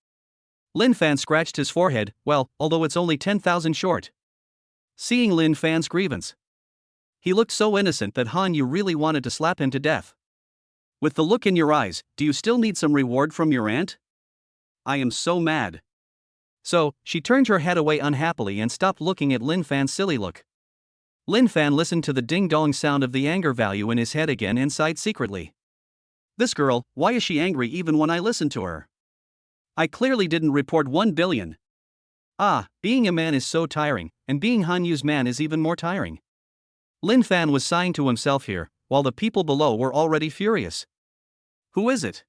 Lin Fan scratched his forehead, "Well, although it's only 10,000 short." Seeing Lin Fan's grievance, he looked so innocent that Han Yu really wanted to slap him to death. "With the look in your eyes, do you still need some reward from your aunt? I am so mad." So, she turned her head away unhappily and stopped looking at Lin Fan's silly look. Lin Fan listened to the ding-dong sound of the anger value in his head again and sighed secretly. This girl, why is she angry even when I listen to her? I clearly didn't report 1 billion. Being a man is so tiring, and being Han Yu's man is even more tiring. Lin Fan was sighing to himself here, while the people below were already furious. Who is it?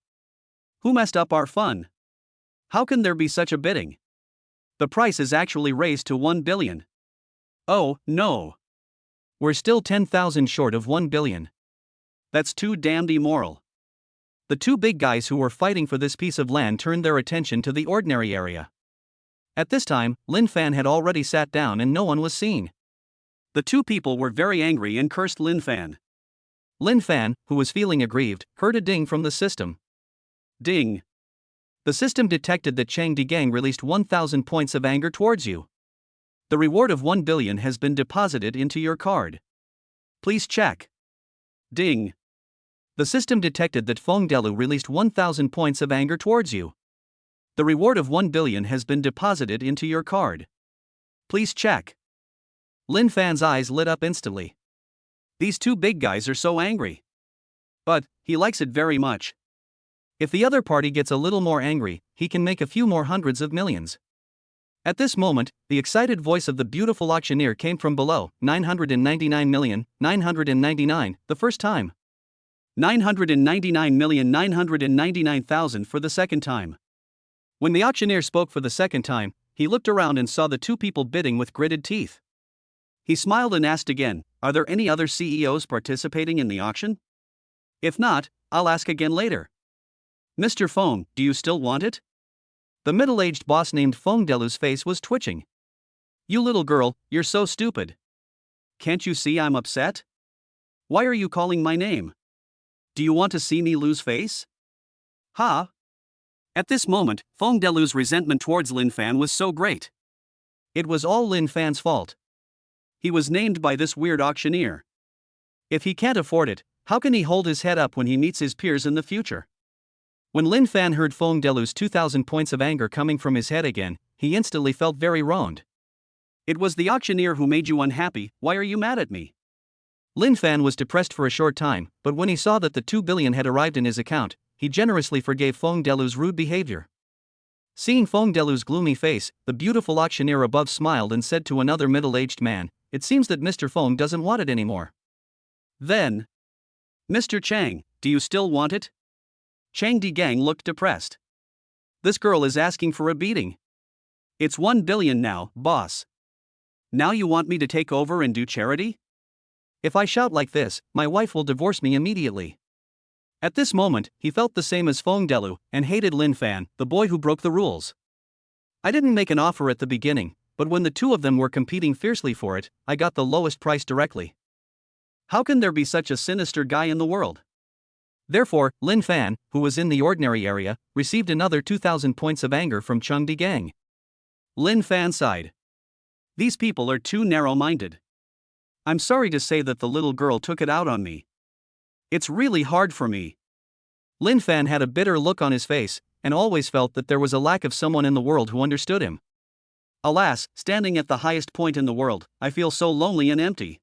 Who messed up our fun? How can there be such a bidding? The price is actually raised to 1 billion. Oh, no. We're still 10,000 short of 1 billion. That's too damned immoral. The two big guys who were fighting for this piece of land turned their attention to the ordinary area. At this time, Lin Fan had already sat down and no one was seen. The two people were very angry and cursed Lin Fan. Lin Fan, who was feeling aggrieved, heard a ding from the system. Ding. The system detected that Chang Digang released 1,000 points of anger towards you. The reward of 1 billion has been deposited into your card. Please check. Ding. The system detected that Feng Delu released 1,000 points of anger towards you. The reward of 1 billion has been deposited into your card. Please check. Lin Fan's eyes lit up instantly. These two big guys are so angry. But he likes it very much. If the other party gets a little more angry, he can make a few more hundreds of millions. At this moment, the excited voice of the beautiful auctioneer came from below. 999,999, the first time. 999,999,000 for the second time. When the auctioneer spoke for the second time, he looked around and saw the two people bidding with gritted teeth. He smiled and asked again, "Are there any other CEOs participating in the auction? If not, I'll ask again later. Mr. Feng, do you still want it?" The middle-aged boss named Feng Delu's face was twitching. "You little girl, you're so stupid. Can't you see I'm upset? Why are you calling my name? Do you want to see me lose face? Ha!" At this moment, Feng Delu's resentment towards Lin Fan was so great. It was all Lin Fan's fault. He was named by this weird auctioneer. If he can't afford it, how can he hold his head up when he meets his peers in the future? When Lin Fan heard Feng Delu's 2,000 points of anger coming from his head again, he instantly felt very wronged. "It was the auctioneer who made you unhappy, why are you mad at me?" Lin Fan was depressed for a short time, but when he saw that the 2 billion had arrived in his account, he generously forgave Feng Delu's rude behavior. Seeing Feng Delu's gloomy face, the beautiful auctioneer above smiled and said to another middle-aged man, "It seems that Mr. Feng doesn't want it anymore." Then, "Mr. Chang, do you still want it?" Chang Digang looked depressed. "This girl is asking for a beating. It's 1 billion now, boss. Now you want me to take over and do charity?" "If I shout like this, my wife will divorce me immediately." At this moment, he felt the same as Feng Delu, and hated Lin Fan, the boy who broke the rules. "I didn't make an offer at the beginning, but when the two of them were competing fiercely for it, I got the lowest price directly. How can there be such a sinister guy in the world?" Therefore, Lin Fan, who was in the ordinary area, received another 2,000 points of anger from Cheng Digang. Lin Fan sighed. "These people are too narrow-minded. I'm sorry to say that the little girl took it out on me. It's really hard for me." Lin Fan had a bitter look on his face, and always felt that there was a lack of someone in the world who understood him. "Alas, standing at the highest point in the world, I feel so lonely and empty."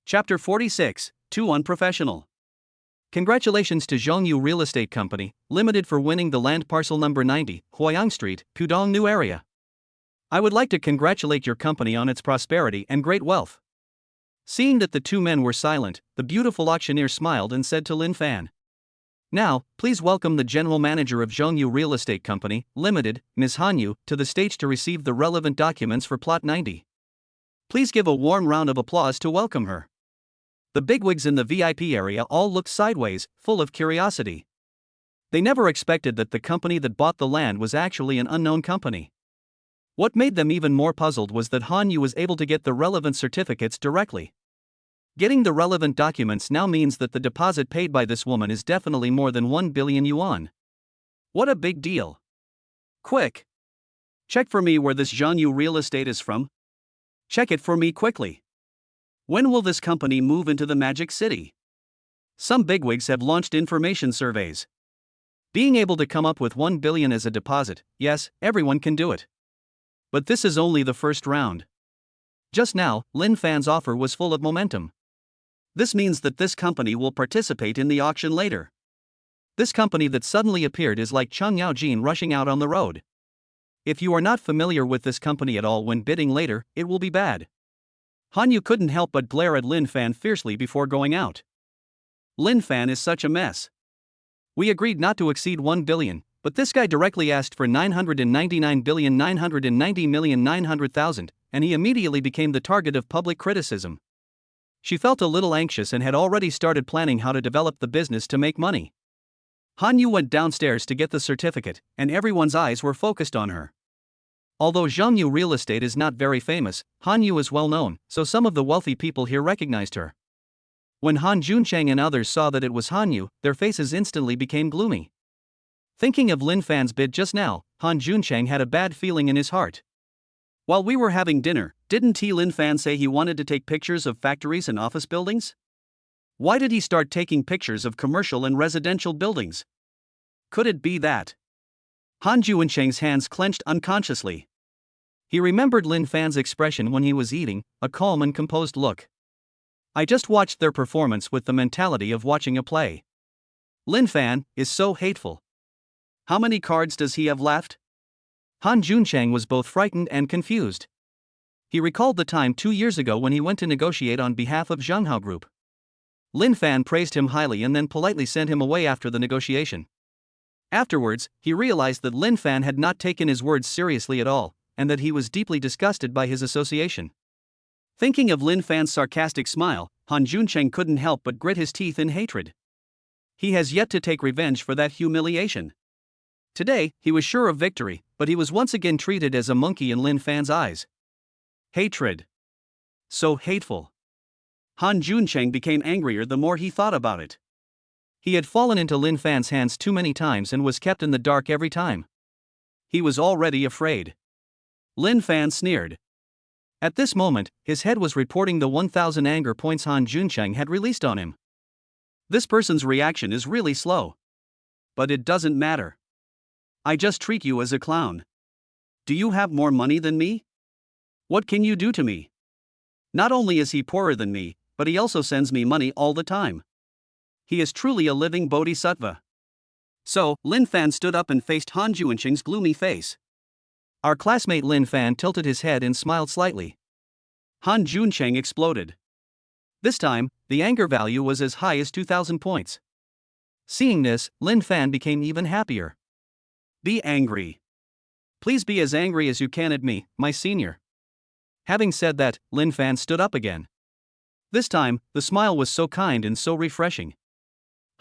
Chapter 46, Too Unprofessional. Congratulations to Zhongyu Real Estate Company, Limited for winning the land parcel number 90, Huayang Street, Pudong New Area. I would like to congratulate your company on its prosperity and great wealth. Seeing that the two men were silent, the beautiful auctioneer smiled and said to Lin Fan, "Now, please welcome the General Manager of Zhongyu Real Estate Company, Limited, Ms. Hanyu, to the stage to receive the relevant documents for Plot 90. Please give a warm round of applause to welcome her." The bigwigs in the VIP area all looked sideways, full of curiosity. They never expected that the company that bought the land was actually an unknown company. What made them even more puzzled was that Hanyu was able to get the relevant certificates directly. Getting the relevant documents now means that the deposit paid by this woman is definitely more than 1 billion yuan. What a big deal. Quick! Check for me where this Zhongyu Real Estate is from. Check it for me quickly. When will this company move into the Magic City? Some bigwigs have launched information surveys. Being able to come up with 1 billion as a deposit, yes, everyone can do it. But this is only the first round. Just now, Lin Fan's offer was full of momentum. This means that this company will participate in the auction later. This company that suddenly appeared is like Cheng Yaojin rushing out on the road. If you are not familiar with this company at all when bidding later, it will be bad. Hanyu couldn't help but glare at Lin Fan fiercely before going out. Lin Fan is such a mess. We agreed not to exceed 1 billion, but this guy directly asked for 999,990,900,000, and he immediately became the target of public criticism. She felt a little anxious and had already started planning how to develop the business to make money. Han Yu went downstairs to get the certificate, and everyone's eyes were focused on her. Although Zhongyu real estate is not very famous, Han Yu is well known, so some of the wealthy people here recognized her. When Han Juncheng and others saw that it was Han Yu, their faces instantly became gloomy. Thinking of Lin Fan's bid just now, Han Juncheng had a bad feeling in his heart. While we were having dinner, didn't Lin Fan say he wanted to take pictures of factories and office buildings? Why did he start taking pictures of commercial and residential buildings? Could it be that? Han Juncheng's hands clenched unconsciously. He remembered Lin Fan's expression when he was eating, a calm and composed look. I just watched their performance with the mentality of watching a play. Lin Fan is so hateful. How many cards does he have left? Han Juncheng was both frightened and confused. He recalled the time 2 years ago when he went to negotiate on behalf of Zhenghao Group. Lin Fan praised him highly and then politely sent him away after the negotiation. Afterwards, he realized that Lin Fan had not taken his words seriously at all, and that he was deeply disgusted by his association. Thinking of Lin Fan's sarcastic smile, Han Juncheng couldn't help but grit his teeth in hatred. He has yet to take revenge for that humiliation. Today, he was sure of victory, but he was once again treated as a monkey in Lin Fan's eyes. Hatred. So hateful. Han Juncheng became angrier the more he thought about it. He had fallen into Lin Fan's hands too many times and was kept in the dark every time. He was already afraid. Lin Fan sneered. At this moment, his head was reporting the 1,000 anger points Han Juncheng had released on him. This person's reaction is really slow. But it doesn't matter. I just treat you as a clown. Do you have more money than me? What can you do to me? Not only is he poorer than me, but he also sends me money all the time. He is truly a living bodhisattva. So, Lin Fan stood up and faced Han Juncheng's gloomy face. Our classmate Lin Fan tilted his head and smiled slightly. Han Juncheng exploded. This time, the anger value was as high as 2,000 points. Seeing this, Lin Fan became even happier. Be angry. Please be as angry as you can at me, my senior. Having said that, Lin Fan stood up again. This time, the smile was so kind and so refreshing.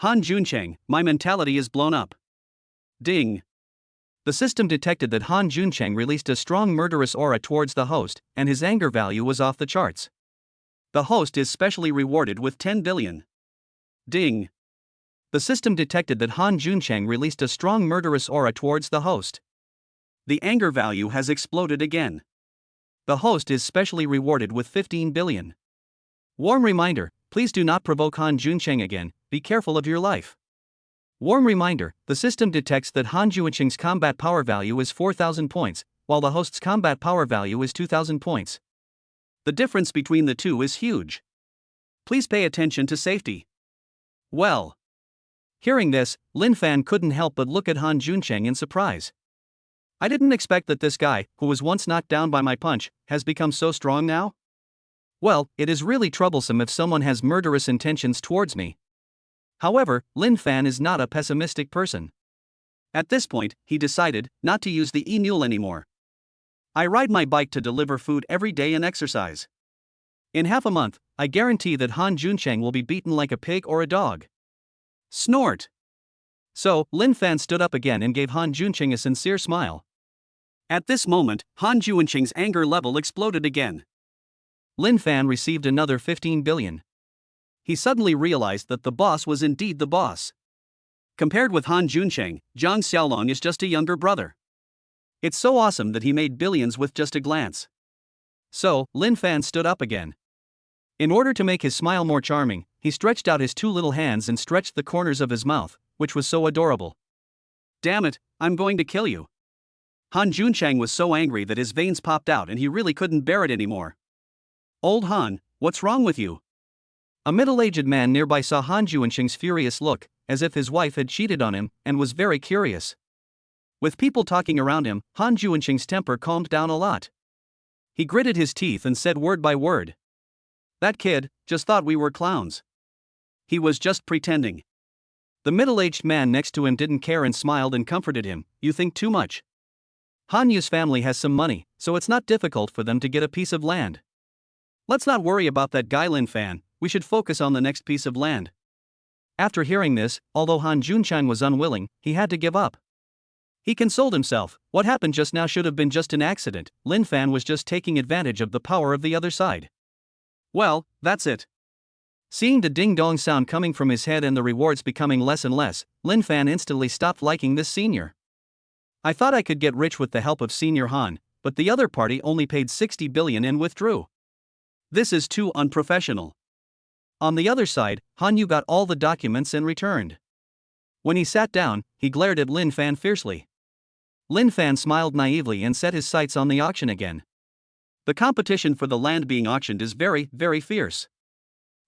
Han Juncheng, my mentality is blown up. Ding. The system detected that Han Juncheng released a strong murderous aura towards the host, and his anger value was off the charts. The host is specially rewarded with 10 billion. Ding. The system detected that Han Juncheng released a strong murderous aura towards the host. The anger value has exploded again. The host is specially rewarded with 15 billion. Warm reminder, please do not provoke Han Juncheng again, be careful of your life. Warm reminder, the system detects that Han Juncheng's combat power value is 4,000 points, while the host's combat power value is 2,000 points. The difference between the two is huge. Please pay attention to safety. Well. Hearing this, Lin Fan couldn't help but look at Han Juncheng in surprise. I didn't expect that this guy, who was once knocked down by my punch, has become so strong now. Well, it is really troublesome if someone has murderous intentions towards me. However, Lin Fan is not a pessimistic person. At this point, he decided not to use the e-mule anymore. I ride my bike to deliver food every day and exercise. In half a month, I guarantee that Han Juncheng will be beaten like a pig or a dog. Snort. So, Lin Fan stood up again and gave Han Juncheng a sincere smile. At this moment, Han Juncheng's anger level exploded again. Lin Fan received another 15 billion. He suddenly realized that the boss was indeed the boss. Compared with Han Juncheng, Zhang Xiaolong is just a younger brother. It's so awesome that he made billions with just a glance. So, Lin Fan stood up again. In order to make his smile more charming, he stretched out his two little hands and stretched the corners of his mouth, which was so adorable. Damn it, I'm going to kill you. Han Juncheng was so angry that his veins popped out and he really couldn't bear it anymore. Old Han, what's wrong with you? A middle-aged man nearby saw Han Juncheng's furious look, as if his wife had cheated on him, and was very curious. With people talking around him, Han Juncheng's temper calmed down a lot. He gritted his teeth and said word by word. That kid just thought we were clowns. He was just pretending. The middle-aged man next to him didn't care and smiled and comforted him. You think too much. Han Yu's family has some money, so it's not difficult for them to get a piece of land. Let's not worry about that guy Lin Fan, we should focus on the next piece of land. After hearing this, although Han Junchang was unwilling, he had to give up. He consoled himself, what happened just now should have been just an accident, Lin Fan was just taking advantage of the power of the other side. Well, that's it. Seeing the ding-dong sound coming from his head and the rewards becoming less and less, Lin Fan instantly stopped liking this senior. I thought I could get rich with the help of Senior Han, but the other party only paid 60 billion and withdrew. This is too unprofessional. On the other side, Han Yu got all the documents and returned. When he sat down, he glared at Lin Fan fiercely. Lin Fan smiled naively and set his sights on the auction again. The competition for the land being auctioned is very, very fierce.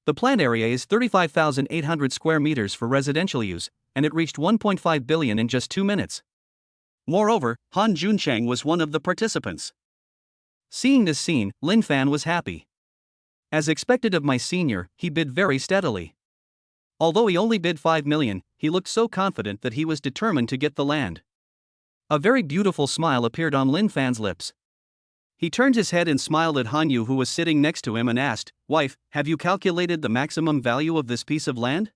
The planned area is 35,800 square meters for residential use, and it reached 1.5 billion in just 2 minutes. Moreover, Han Junchang was one of the participants. Seeing this scene, Lin Fan was happy. As expected of my senior, he bid very steadily. Although he only bid 5 million, he looked so confident that he was determined to get the land. A very beautiful smile appeared on Lin Fan's lips. He turned his head and smiled at Han Yu, who was sitting next to him, and asked, "Wife, have you calculated the maximum value of this piece of land?"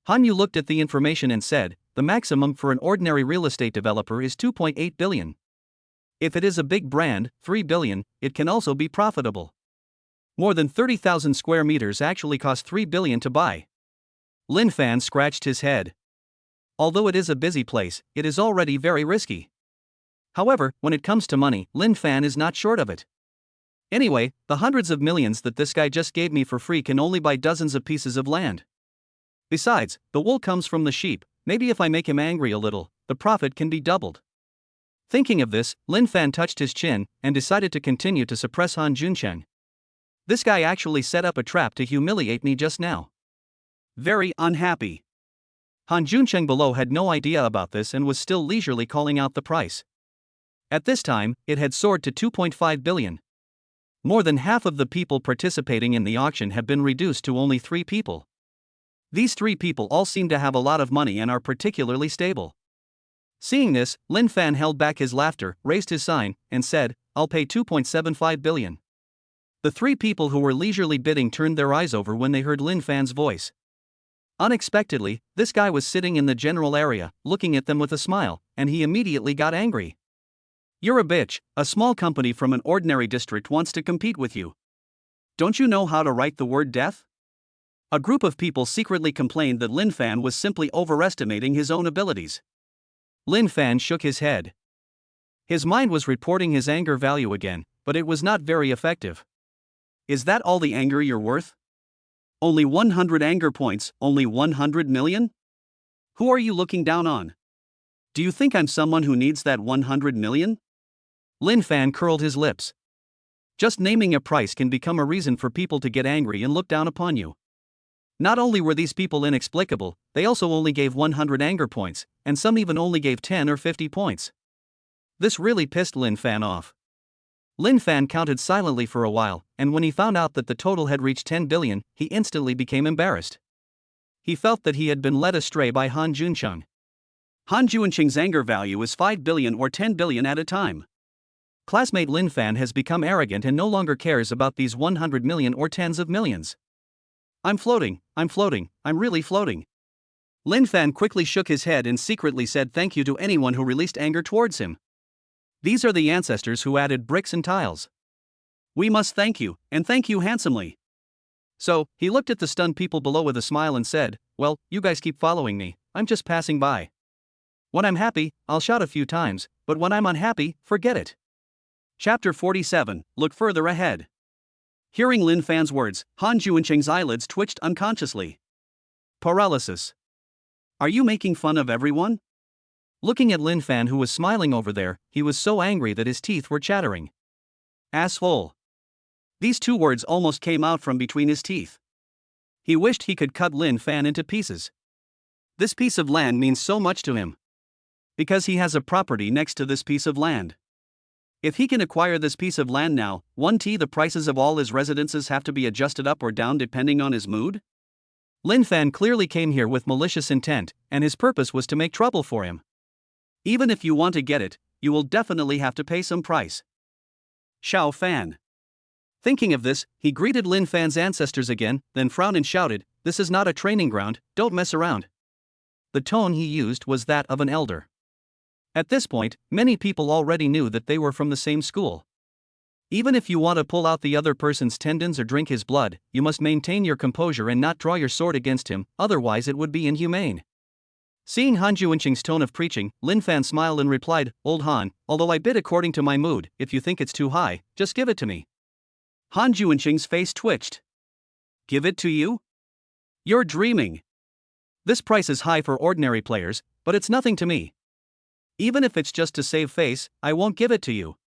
Han Yu looked at the information and said, "The maximum for an ordinary real estate developer is 2.8 billion. If it is a big brand, 3 billion, it can also be profitable. More than 30,000 square meters actually cost 3 billion to buy." Lin Fan scratched his head. Although it is a busy place, it is already very risky. However, when it comes to money, Lin Fan is not short of it. Anyway, the hundreds of millions that this guy just gave me for free can only buy dozens of pieces of land. Besides, the wool comes from the sheep, maybe if I make him angry a little, the profit can be doubled. Thinking of this, Lin Fan touched his chin and decided to continue to suppress Han Juncheng. This guy actually set up a trap to humiliate me just now. Very unhappy. Han Juncheng below had no idea about this and was still leisurely calling out the price. At this time, it had soared to 2.5 billion. More than half of the people participating in the auction have been reduced to only 3 people. These 3 people all seem to have a lot of money and are particularly stable. Seeing this, Lin Fan held back his laughter, raised his sign, and said, "I'll pay 2.75 billion. The 3 people who were leisurely bidding turned their eyes over when they heard Lin Fan's voice. Unexpectedly, this guy was sitting in the general area, looking at them with a smile, and he immediately got angry. "You're a bitch, a small company from an ordinary district wants to compete with you. Don't you know how to write the word death?" A group of people secretly complained that Lin Fan was simply overestimating his own abilities. Lin Fan shook his head. His mind was reporting his anger value again, but it was not very effective. "Is that all the anger you're worth? Only 100 anger points, only 100 million? Who are you looking down on? Do you think I'm someone who needs that 100 million? Lin Fan curled his lips. Just naming a price can become a reason for people to get angry and look down upon you. Not only were these people inexplicable, they also only gave 100 anger points, and some even only gave 10 or 50 points. This really pissed Lin Fan off. Lin Fan counted silently for a while, and when he found out that the total had reached 10 billion, he instantly became embarrassed. He felt that he had been led astray by Han Juncheng. Han Juncheng's anger value is 5 billion or 10 billion at a time. Classmate Lin Fan has become arrogant and no longer cares about these 100 million or tens of millions. I'm floating, I'm really floating." Lin Fan quickly shook his head and secretly said thank you to anyone who released anger towards him. These are the ancestors who added bricks and tiles. We must thank you, and thank you handsomely. So, he looked at the stunned people below with a smile and said, "Well, you guys keep following me, I'm just passing by. When I'm happy, I'll shout a few times, but when I'm unhappy, forget it." Chapter 47, Look Further Ahead. Hearing Lin Fan's words, Han Juncheng's eyelids twitched unconsciously. Paralysis. Are you making fun of everyone? Looking at Lin Fan, who was smiling over there, he was so angry that his teeth were chattering. Asshole. These 2 words almost came out from between his teeth. He wished he could cut Lin Fan into pieces. This piece of land means so much to him. Because he has a property next to this piece of land. If he can acquire this piece of land now, the prices of all his residences have to be adjusted up or down depending on his mood? Lin Fan clearly came here with malicious intent, and his purpose was to make trouble for him. Even if you want to get it, you will definitely have to pay some price. Xiao Fan. Thinking of this, he greeted Lin Fan's ancestors again, then frowned and shouted, "This is not a training ground, don't mess around." The tone he used was that of an elder. At this point, many people already knew that they were from the same school. Even if you want to pull out the other person's tendons or drink his blood, you must maintain your composure and not draw your sword against him, otherwise it would be inhumane. Seeing Han Juanqing's tone of preaching, Lin Fan smiled and replied, "Old Han, although I bid according to my mood, if you think it's too high, just give it to me." Han Juanqing's face twitched. Give it to you? You're dreaming. This price is high for ordinary players, but it's nothing to me. Even if it's just to save face, I won't give it to you.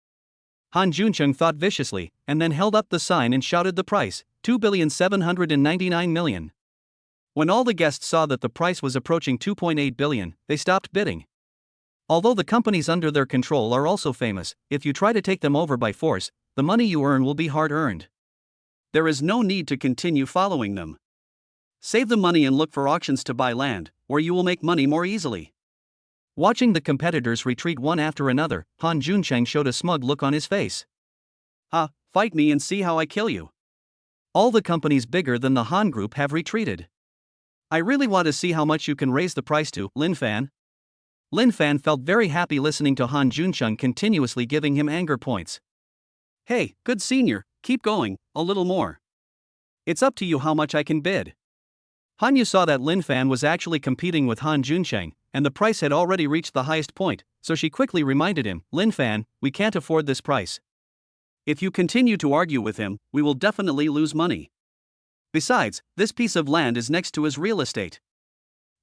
Han Juncheng thought viciously, and then held up the sign and shouted the price, 2,799,000,000. When all the guests saw that the price was approaching 2.8 billion, they stopped bidding. Although the companies under their control are also famous, if you try to take them over by force, the money you earn will be hard-earned. There is no need to continue following them. Save the money and look for auctions to buy land, where you will make money more easily. Watching the competitors retreat one after another, Han Juncheng showed a smug look on his face. Fight me and see how I kill you. All the companies bigger than the Han Group have retreated. I really want to see how much you can raise the price to, Lin Fan. Lin Fan felt very happy listening to Han Juncheng continuously giving him anger points. Hey, good senior, keep going, a little more. It's up to you how much I can bid. Han Yu saw that Lin Fan was actually competing with Han Juncheng, and the price had already reached the highest point, so she quickly reminded him, "Lin Fan, we can't afford this price. If you continue to argue with him, we will definitely lose money. Besides, this piece of land is next to his real estate.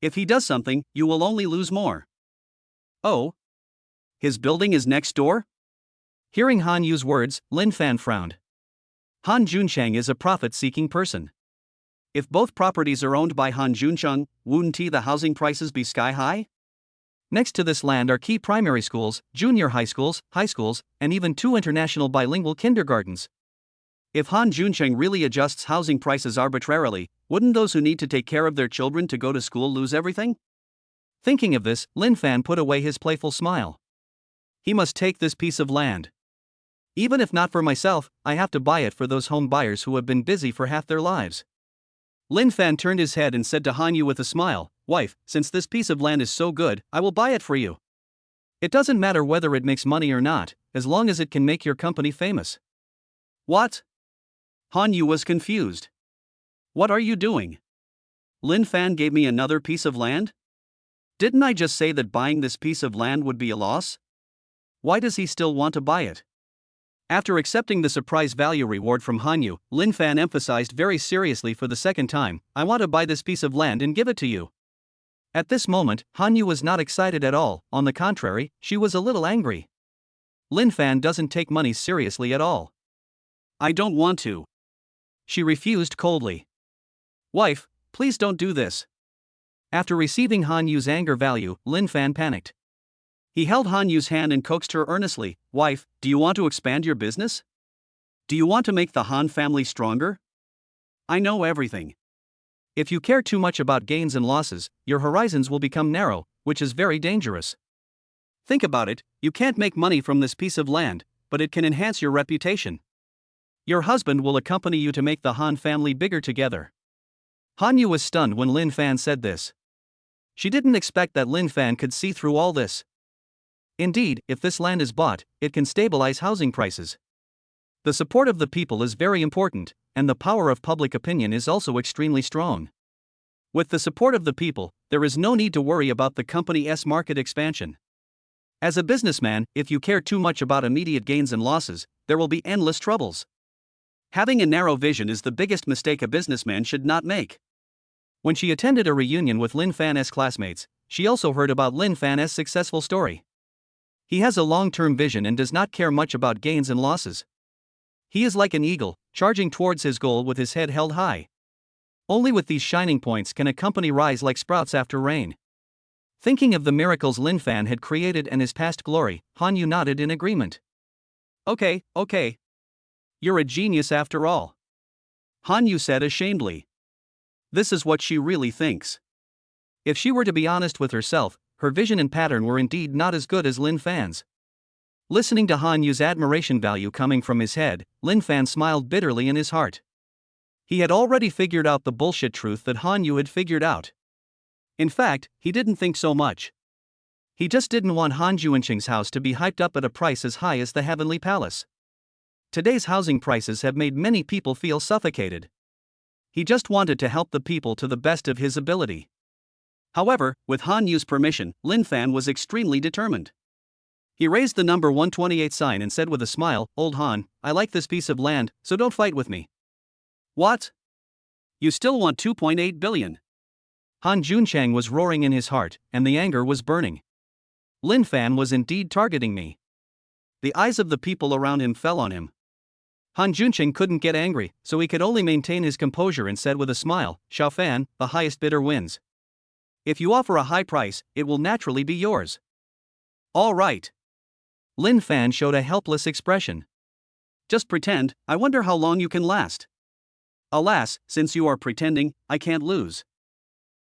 If he does something, you will only lose more." Oh? His building is next door? Hearing Han Yu's words, Lin Fan frowned. Han Juncheng is a profit-seeking person. If both properties are owned by Han Juncheng, wouldn't the housing prices be sky-high? Next to this land are key primary schools, junior high schools, and even 2 international bilingual kindergartens. If Han Juncheng really adjusts housing prices arbitrarily, wouldn't those who need to take care of their children to go to school lose everything? Thinking of this, Lin Fan put away his playful smile. He must take this piece of land. Even if not for myself, I have to buy it for those home buyers who have been busy for half their lives. Lin Fan turned his head and said to Han Yu with a smile, "Wife, since this piece of land is so good, I will buy it for you. It doesn't matter whether it makes money or not, as long as it can make your company famous." What? Han Yu was confused. What are you doing? Lin Fan gave me another piece of land? Didn't I just say that buying this piece of land would be a loss? Why does he still want to buy it? After accepting the surprise value reward from Han Yu, Lin Fan emphasized very seriously for the second time, "I want to buy this piece of land and give it to you." At this moment, Han Yu was not excited at all, on the contrary, she was a little angry. Lin Fan doesn't take money seriously at all. "I don't want to," she refused coldly. "Wife, please don't do this." After receiving Han Yu's anger value, Lin Fan panicked. He held Han Yu's hand and coaxed her earnestly, "Wife, do you want to expand your business? Do you want to make the Han family stronger? I know everything. If you care too much about gains and losses, your horizons will become narrow, which is very dangerous. Think about it, you can't make money from this piece of land, but it can enhance your reputation. Your husband will accompany you to make the Han family bigger together." Han Yu was stunned when Lin Fan said this. She didn't expect that Lin Fan could see through all this. Indeed, if this land is bought, it can stabilize housing prices. The support of the people is very important, and the power of public opinion is also extremely strong. With the support of the people, there is no need to worry about the company's market expansion. As a businessman, if you care too much about immediate gains and losses, there will be endless troubles. Having a narrow vision is the biggest mistake a businessman should not make. When she attended a reunion with Lin Fan's classmates, she also heard about Lin Fan's successful story. He has a long-term vision and does not care much about gains and losses. He is like an eagle, charging towards his goal with his head held high. Only with these shining points can a company rise like sprouts after rain. Thinking of the miracles Lin Fan had created and his past glory, Han Yu nodded in agreement. Okay. You're a genius after all," Han Yu said ashamedly. This is what she really thinks. If she were to be honest with herself, her vision and pattern were indeed not as good as Lin Fan's. Listening to Han Yu's admiration value coming from his head, Lin Fan smiled bitterly in his heart. He had already figured out the bullshit truth that Han Yu had figured out. In fact, he didn't think so much. He just didn't want Han Juanqing's house to be hyped up at a price as high as the Heavenly Palace. Today's housing prices have made many people feel suffocated. He just wanted to help the people to the best of his ability. However, with Han Yu's permission, Lin Fan was extremely determined. He raised the number 128 sign and said with a smile, "Old Han, I like this piece of land, so don't fight with me." "What? You still want 2.8 billion? Han Junchang was roaring in his heart, and the anger was burning. Lin Fan was indeed targeting me. The eyes of the people around him fell on him. Han Juncheng couldn't get angry, so he could only maintain his composure and said with a smile, "Xiao Fan, the highest bidder wins. If you offer a high price, it will naturally be yours." "All right." Lin Fan showed a helpless expression. "Just pretend, I wonder how long you can last." "Alas, since you are pretending, I can't lose."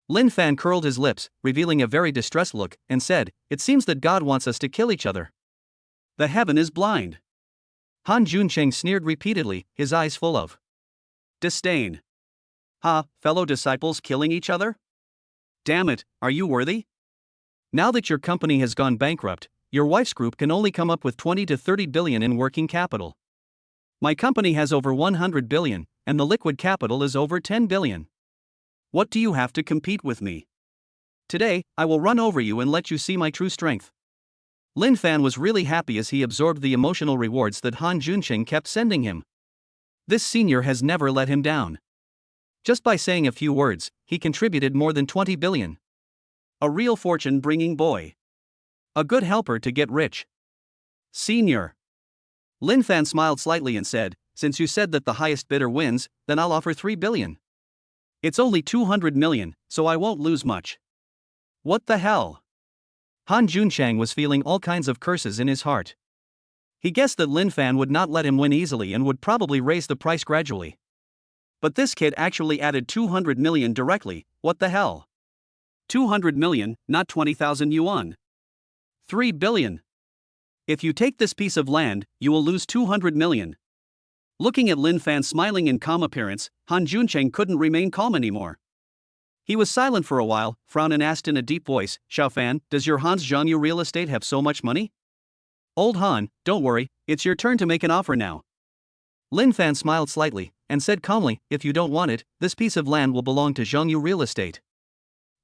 Lin Fan curled his lips, revealing a very distressed look, and said, "It seems that God wants us to kill each other. The heaven is blind." Han Juncheng sneered repeatedly, his eyes full of disdain. "Ha, fellow disciples killing each other? Damn it, are you worthy? Now that your company has gone bankrupt, your wife's group can only come up with 20 to 30 billion in working capital. My company has over 100 billion, and the liquid capital is over 10 billion. What do you have to compete with me? Today, I will run over you and let you see my true strength." Lin Fan was really happy as he absorbed the emotional rewards that Han Juncheng kept sending him. This senior has never let him down. Just by saying a few words, he contributed more than 20 billion. A real fortune-bringing boy. A good helper to get rich. "Senior." Lin Fan smiled slightly and said, "Since you said that the highest bidder wins, then I'll offer 3 billion. It's only 200 million, so I won't lose much." "What the hell?" Han Junchang was feeling all kinds of curses in his heart. He guessed that Lin Fan would not let him win easily and would probably raise the price gradually. But this kid actually added 200 million directly. What the hell? 200 million, not 20,000 yuan. 3 billion. If you take this piece of land, you will lose 200 million. Looking at Lin Fan's smiling and calm appearance, Han Juncheng couldn't remain calm anymore. He was silent for a while, frowned and asked in a deep voice, "Xiao Fan, does your Han's Zhangyu real estate have so much money?" "Old Han, don't worry, it's your turn to make an offer now." Lin Fan smiled slightly, and said calmly, "If you don't want it, this piece of land will belong to Zhangyu Real Estate."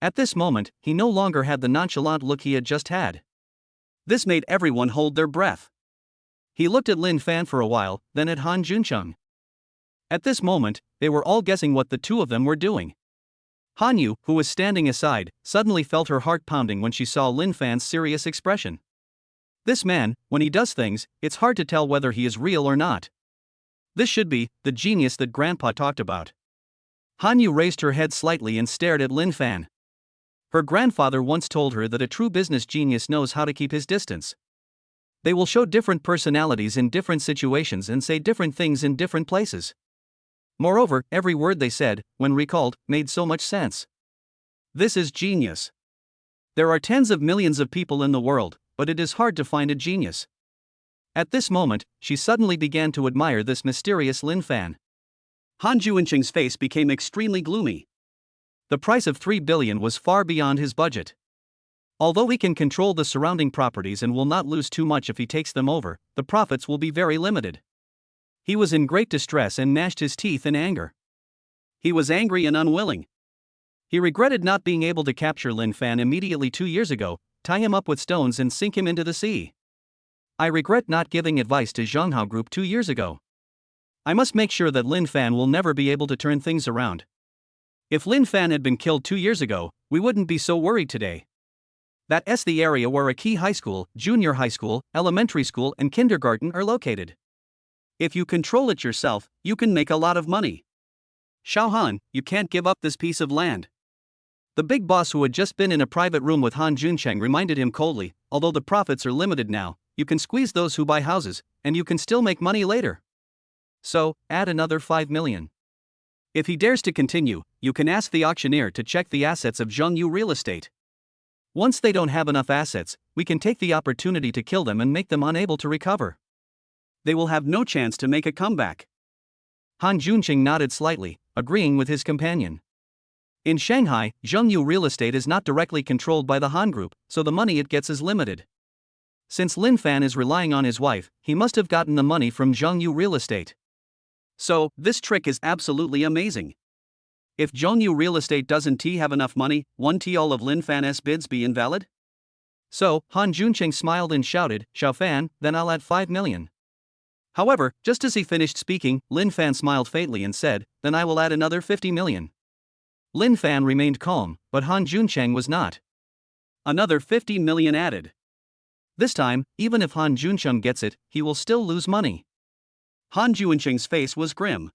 At this moment, he no longer had the nonchalant look he had just had. This made everyone hold their breath. He looked at Lin Fan for a while, then at Han Juncheng. At this moment, they were all guessing what the two of them were doing. Han Yu, who was standing aside, suddenly felt her heart pounding when she saw Lin Fan's serious expression. This man, when he does things, it's hard to tell whether he is real or not. This should be the genius that Grandpa talked about. Han Yu raised her head slightly and stared at Lin Fan. Her grandfather once told her that a true business genius knows how to keep his distance. They will show different personalities in different situations and say different things in different places. Moreover, every word they said, when recalled, made so much sense. This is genius. There are tens of millions of people in the world, but it is hard to find a genius. At this moment, she suddenly began to admire this mysterious Lin Fan. Han Juanqing's face became extremely gloomy. The price of 3 billion was far beyond his budget. Although he can control the surrounding properties and will not lose too much if he takes them over, the profits will be very limited. He was in great distress and gnashed his teeth in anger. He was angry and unwilling. He regretted not being able to capture Lin Fan immediately 2 years ago, tie him up with stones and sink him into the sea. "I regret not giving advice to Zhonghao Group 2 years ago. I must make sure that Lin Fan will never be able to turn things around. If Lin Fan had been killed 2 years ago, we wouldn't be so worried today. That's the area where a key high school, junior high school, elementary school and kindergarten are located. If you control it yourself, you can make a lot of money. Xiao Han, you can't give up this piece of land." The big boss who had just been in a private room with Han Juncheng reminded him coldly, "Although the profits are limited now, you can squeeze those who buy houses, and you can still make money later. So, add another 5 million. If he dares to continue, you can ask the auctioneer to check the assets of Zhongyu Real Estate. Once they don't have enough assets, we can take the opportunity to kill them and make them unable to recover. They will have no chance to make a comeback. Han Junqing nodded slightly, agreeing with his companion. In Shanghai, Zhongyu Real Estate is not directly controlled by the Han Group, so the money it gets is limited. Since Lin Fan is relying on his wife, he must have gotten the money from Zhongyu Real Estate. So, this trick is absolutely amazing. If Zhongyu Real Estate doesn't have enough money, won't all of Lin Fan's bids be invalid? So, Han Junqing smiled and shouted, "Xiao Fan, then I'll add 5 million. However, just as he finished speaking, Lin Fan smiled faintly and said, "Then I will add another 50 million. Lin Fan remained calm, but Han Junqing was not. Another 50 million added. This time, even if Han Junqing gets it, he will still lose money. Han Junqing's face was grim.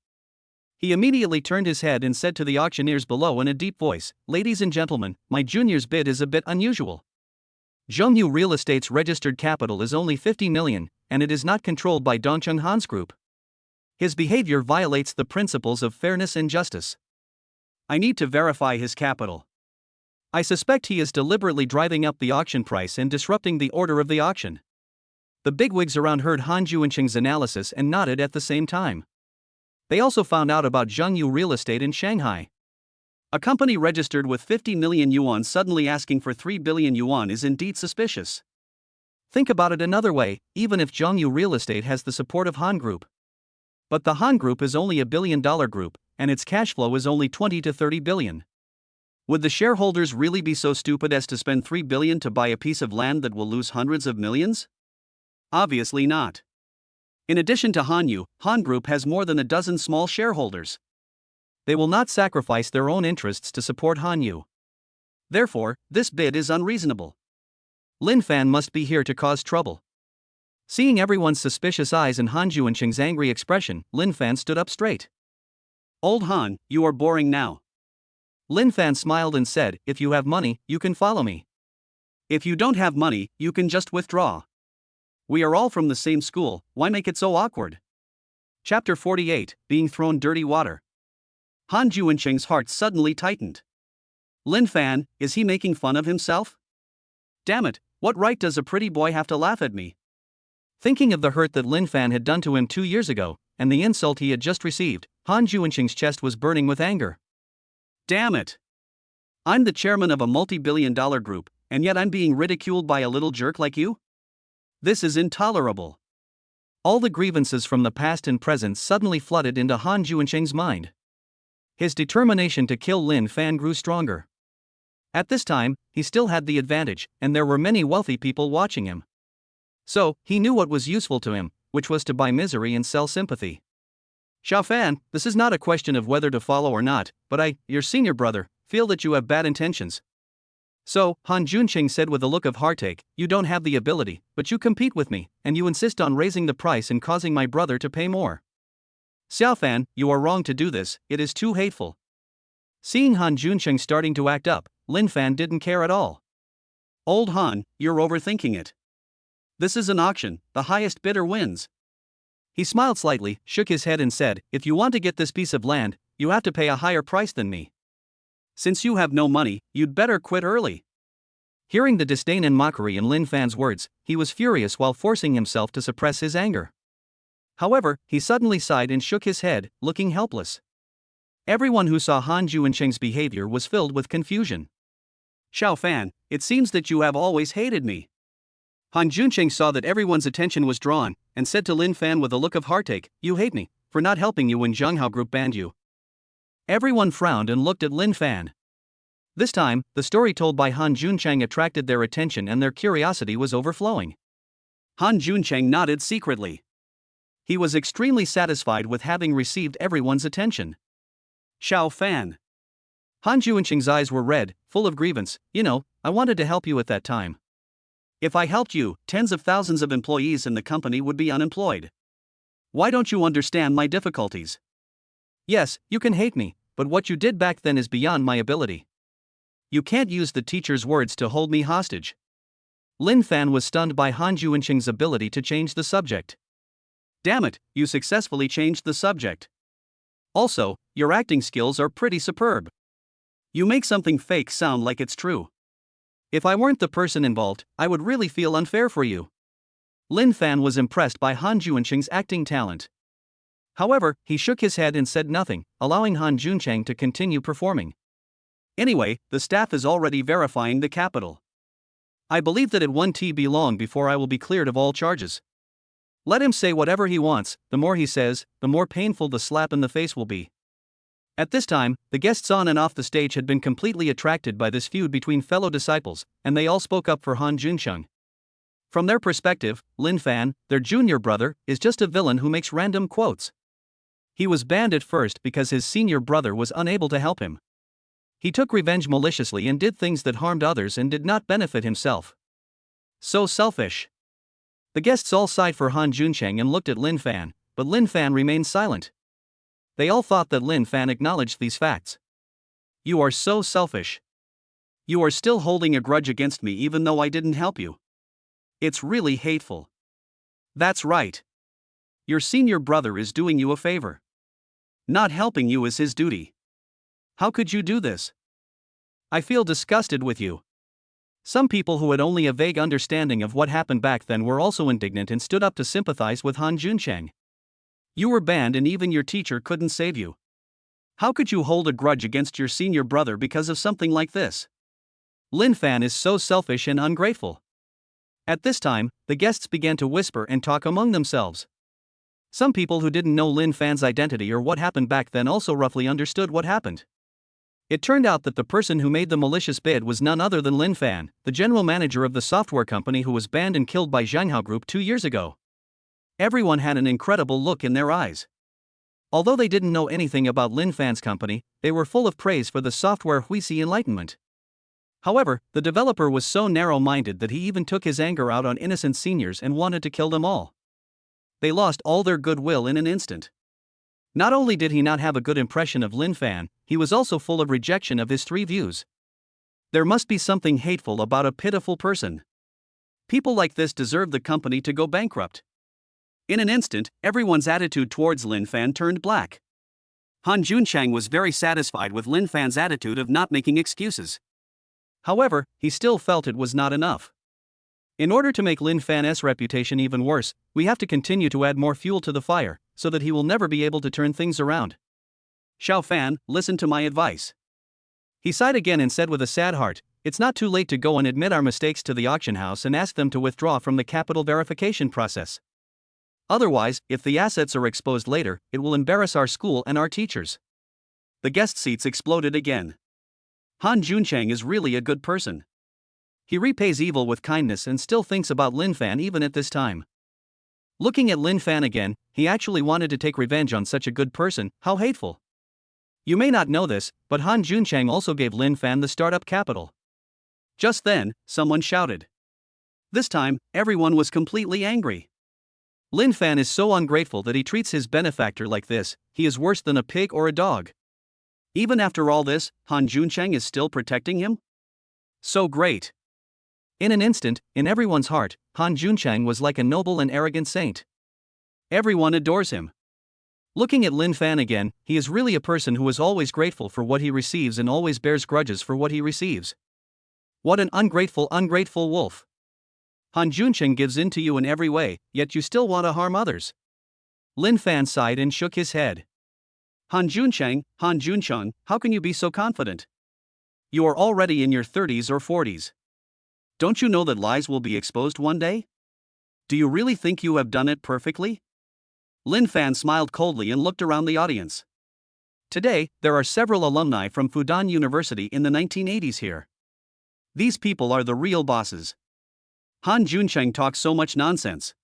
He immediately turned his head and said to the auctioneers below in a deep voice, "Ladies and gentlemen, my junior's bid is a bit unusual. Zhongyu Real Estate's registered capital is only 50 million, and it is not controlled by Dongcheng Han's group. His behavior violates the principles of fairness and justice. I need to verify his capital. I suspect he is deliberately driving up the auction price and disrupting the order of the auction." The bigwigs around heard Han Junqing's analysis and nodded at the same time. They also found out about Zhongyu Real Estate in Shanghai. A company registered with 50 million yuan suddenly asking for 3 billion yuan is indeed suspicious. Think about it another way, even if Zhongyu Real Estate has the support of Han Group. But the Han Group is only a billion-dollar group, and its cash flow is only 20 to 30 billion. Would the shareholders really be so stupid as to spend 3 billion to buy a piece of land that will lose hundreds of millions? Obviously not. In addition to Hanyu, Han Group has more than a dozen small shareholders. They will not sacrifice their own interests to support Hanyu. Therefore, this bid is unreasonable. Lin Fan must be here to cause trouble. Seeing everyone's suspicious eyes and Han Junqing's angry expression, Lin Fan stood up straight. "Old Han, you are boring now." Lin Fan smiled and said, "If you have money, you can follow me. If you don't have money, you can just withdraw. We are all from the same school, why make it so awkward?" Chapter 48, Being Thrown Dirty Water. Han Junqing's heart suddenly tightened. Lin Fan, is he making fun of himself? Damn it, what right does a pretty boy have to laugh at me? Thinking of the hurt that Lin Fan had done to him 2 years ago, and the insult he had just received, Han Junqing's chest was burning with anger. Damn it! I'm the chairman of a multi-billion-dollar group, and yet I'm being ridiculed by a little jerk like you? This is intolerable. All the grievances from the past and present suddenly flooded into Han Junqing's mind. His determination to kill Lin Fan grew stronger. At this time, he still had the advantage, and there were many wealthy people watching him. So, he knew what was useful to him, which was to buy misery and sell sympathy. "Xiao Fan, this is not a question of whether to follow or not, but I, your senior brother, feel that you have bad intentions." "So," Han Junqing said with a look of heartache, "you don't have the ability, but you compete with me, and you insist on raising the price and causing my brother to pay more. Xiao Fan, you are wrong to do this, it is too hateful." Seeing Han Junqing starting to act up, Lin Fan didn't care at all. "Old Han, you're overthinking it. This is an auction, the highest bidder wins." He smiled slightly, shook his head and said, "If you want to get this piece of land, you have to pay a higher price than me. Since you have no money, you'd better quit early." Hearing the disdain and mockery in Lin Fan's words, he was furious while forcing himself to suppress his anger. However, he suddenly sighed and shook his head, looking helpless. Everyone who saw Han Junqing's behavior was filled with confusion. "Xiao Fan, it seems that you have always hated me." Han Junqing saw that everyone's attention was drawn, and said to Lin Fan with a look of heartache, "You hate me, for not helping you when Zhonghao Group banned you." Everyone frowned and looked at Lin Fan. This time, the story told by Han Junqing attracted their attention and their curiosity was overflowing. Han Junqing nodded secretly. He was extremely satisfied with having received everyone's attention. "Xiao Fan." Han Junqing's eyes were red, full of grievance. "You know, I wanted to help you at that time. If I helped you, tens of thousands of employees in the company would be unemployed. Why don't you understand my difficulties?" "Yes, you can hate me, but what you did back then is beyond my ability. You can't use the teacher's words to hold me hostage." Lin Fan was stunned by Han Junqing's ability to change the subject. "Damn it, you successfully changed the subject. Also, your acting skills are pretty superb. You make something fake sound like it's true. If I weren't the person involved, I would really feel unfair for you. Lin Fan was impressed by Han Juncheng's acting talent. However, he shook his head and said nothing, allowing Han Juncheng to continue performing. Anyway, the staff is already verifying the capital. I believe that it won't be long before I will be cleared of all charges. Let him say whatever he wants, the more he says, the more painful the slap in the face will be. At this time, the guests on and off the stage had been completely attracted by this feud between fellow disciples, and they all spoke up for Han Juncheng. From their perspective, Lin Fan, their junior brother, is just a villain who makes random quotes. He was banned at first because his senior brother was unable to help him. He took revenge maliciously and did things that harmed others and did not benefit himself. So selfish. The guests all sighed for Han Juncheng and looked at Lin Fan, but Lin Fan remained silent. They all thought that Lin Fan acknowledged these facts. You are so selfish. You are still holding a grudge against me even though I didn't help you. It's really hateful. That's right. Your senior brother is doing you a favor. Not helping you is his duty. How could you do this? I feel disgusted with you. Some people who had only a vague understanding of what happened back then were also indignant and stood up to sympathize with Han Juncheng. You were banned and even your teacher couldn't save you. How could you hold a grudge against your senior brother because of something like this? Lin Fan is so selfish and ungrateful. At this time, the guests began to whisper and talk among themselves. Some people who didn't know Lin Fan's identity or what happened back then also roughly understood what happened. It turned out that the person who made the malicious bid was none other than Lin Fan, the general manager of the software company who was banned and killed by Zhanghao Group 2 years ago. Everyone had an incredible look in their eyes. Although they didn't know anything about Lin Fan's company, they were full of praise for the software Huisi enlightenment. However, the developer was so narrow-minded that he even took his anger out on innocent seniors and wanted to kill them all. They lost all their goodwill in an instant. Not only did he not have a good impression of Lin Fan, he was also full of rejection of his 3 views. There must be something hateful about a pitiful person. People like this deserve the company to go bankrupt. In an instant, everyone's attitude towards Lin Fan turned black. Han Juncheng was very satisfied with Lin Fan's attitude of not making excuses. However, he still felt it was not enough. In order to make Lin Fan's reputation even worse, we have to continue to add more fuel to the fire, so that he will never be able to turn things around. Xiao Fan, listen to my advice. He sighed again and said with a sad heart, it's not too late to go and admit our mistakes to the auction house and ask them to withdraw from the capital verification process. Otherwise, if the assets are exposed later, it will embarrass our school and our teachers. The guest seats exploded again. Han Juncheng is really a good person. He repays evil with kindness and still thinks about Lin Fan even at this time. Looking at Lin Fan again, he actually wanted to take revenge on such a good person. How hateful. You may not know this, but Han Juncheng also gave Lin Fan the startup capital. Just then, someone shouted. This time, everyone was completely angry. Lin Fan is so ungrateful that he treats his benefactor like this. He is worse than a pig or a dog. Even after all this, Han Juncheng is still protecting him? So great. In an instant, in everyone's heart, Han Juncheng was like a noble and arrogant saint. Everyone adores him. Looking at Lin Fan again, he is really a person who is always grateful for what he receives and always bears grudges for what he receives. What an ungrateful wolf. Han Juncheng gives in to you in every way, yet you still want to harm others. Lin Fan sighed and shook his head. Han Juncheng, how can you be so confident? You are already in your 30s or 40s. Don't you know that lies will be exposed one day? Do you really think you have done it perfectly? Lin Fan smiled coldly and looked around the audience. Today, there are several alumni from Fudan University in the 1980s here. These people are the real bosses. Han Juncheng talks so much nonsense.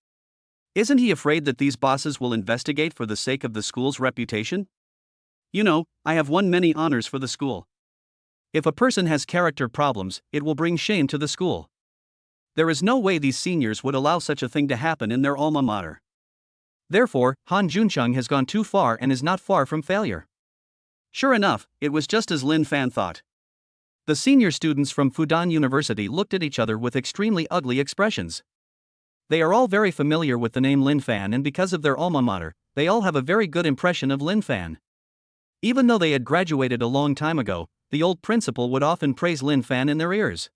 Isn't he afraid that these bosses will investigate for the sake of the school's reputation? You know, I have won many honors for the school. If a person has character problems, it will bring shame to the school. There is no way these seniors would allow such a thing to happen in their alma mater. Therefore, Han Juncheng has gone too far and is not far from failure. Sure enough, it was just as Lin Fan thought. The senior students from Fudan University looked at each other with extremely ugly expressions. They are all very familiar with the name Lin Fan, and because of their alma mater, they all have a very good impression of Lin Fan. Even though they had graduated a long time ago, the old principal would often praise Lin Fan in their ears.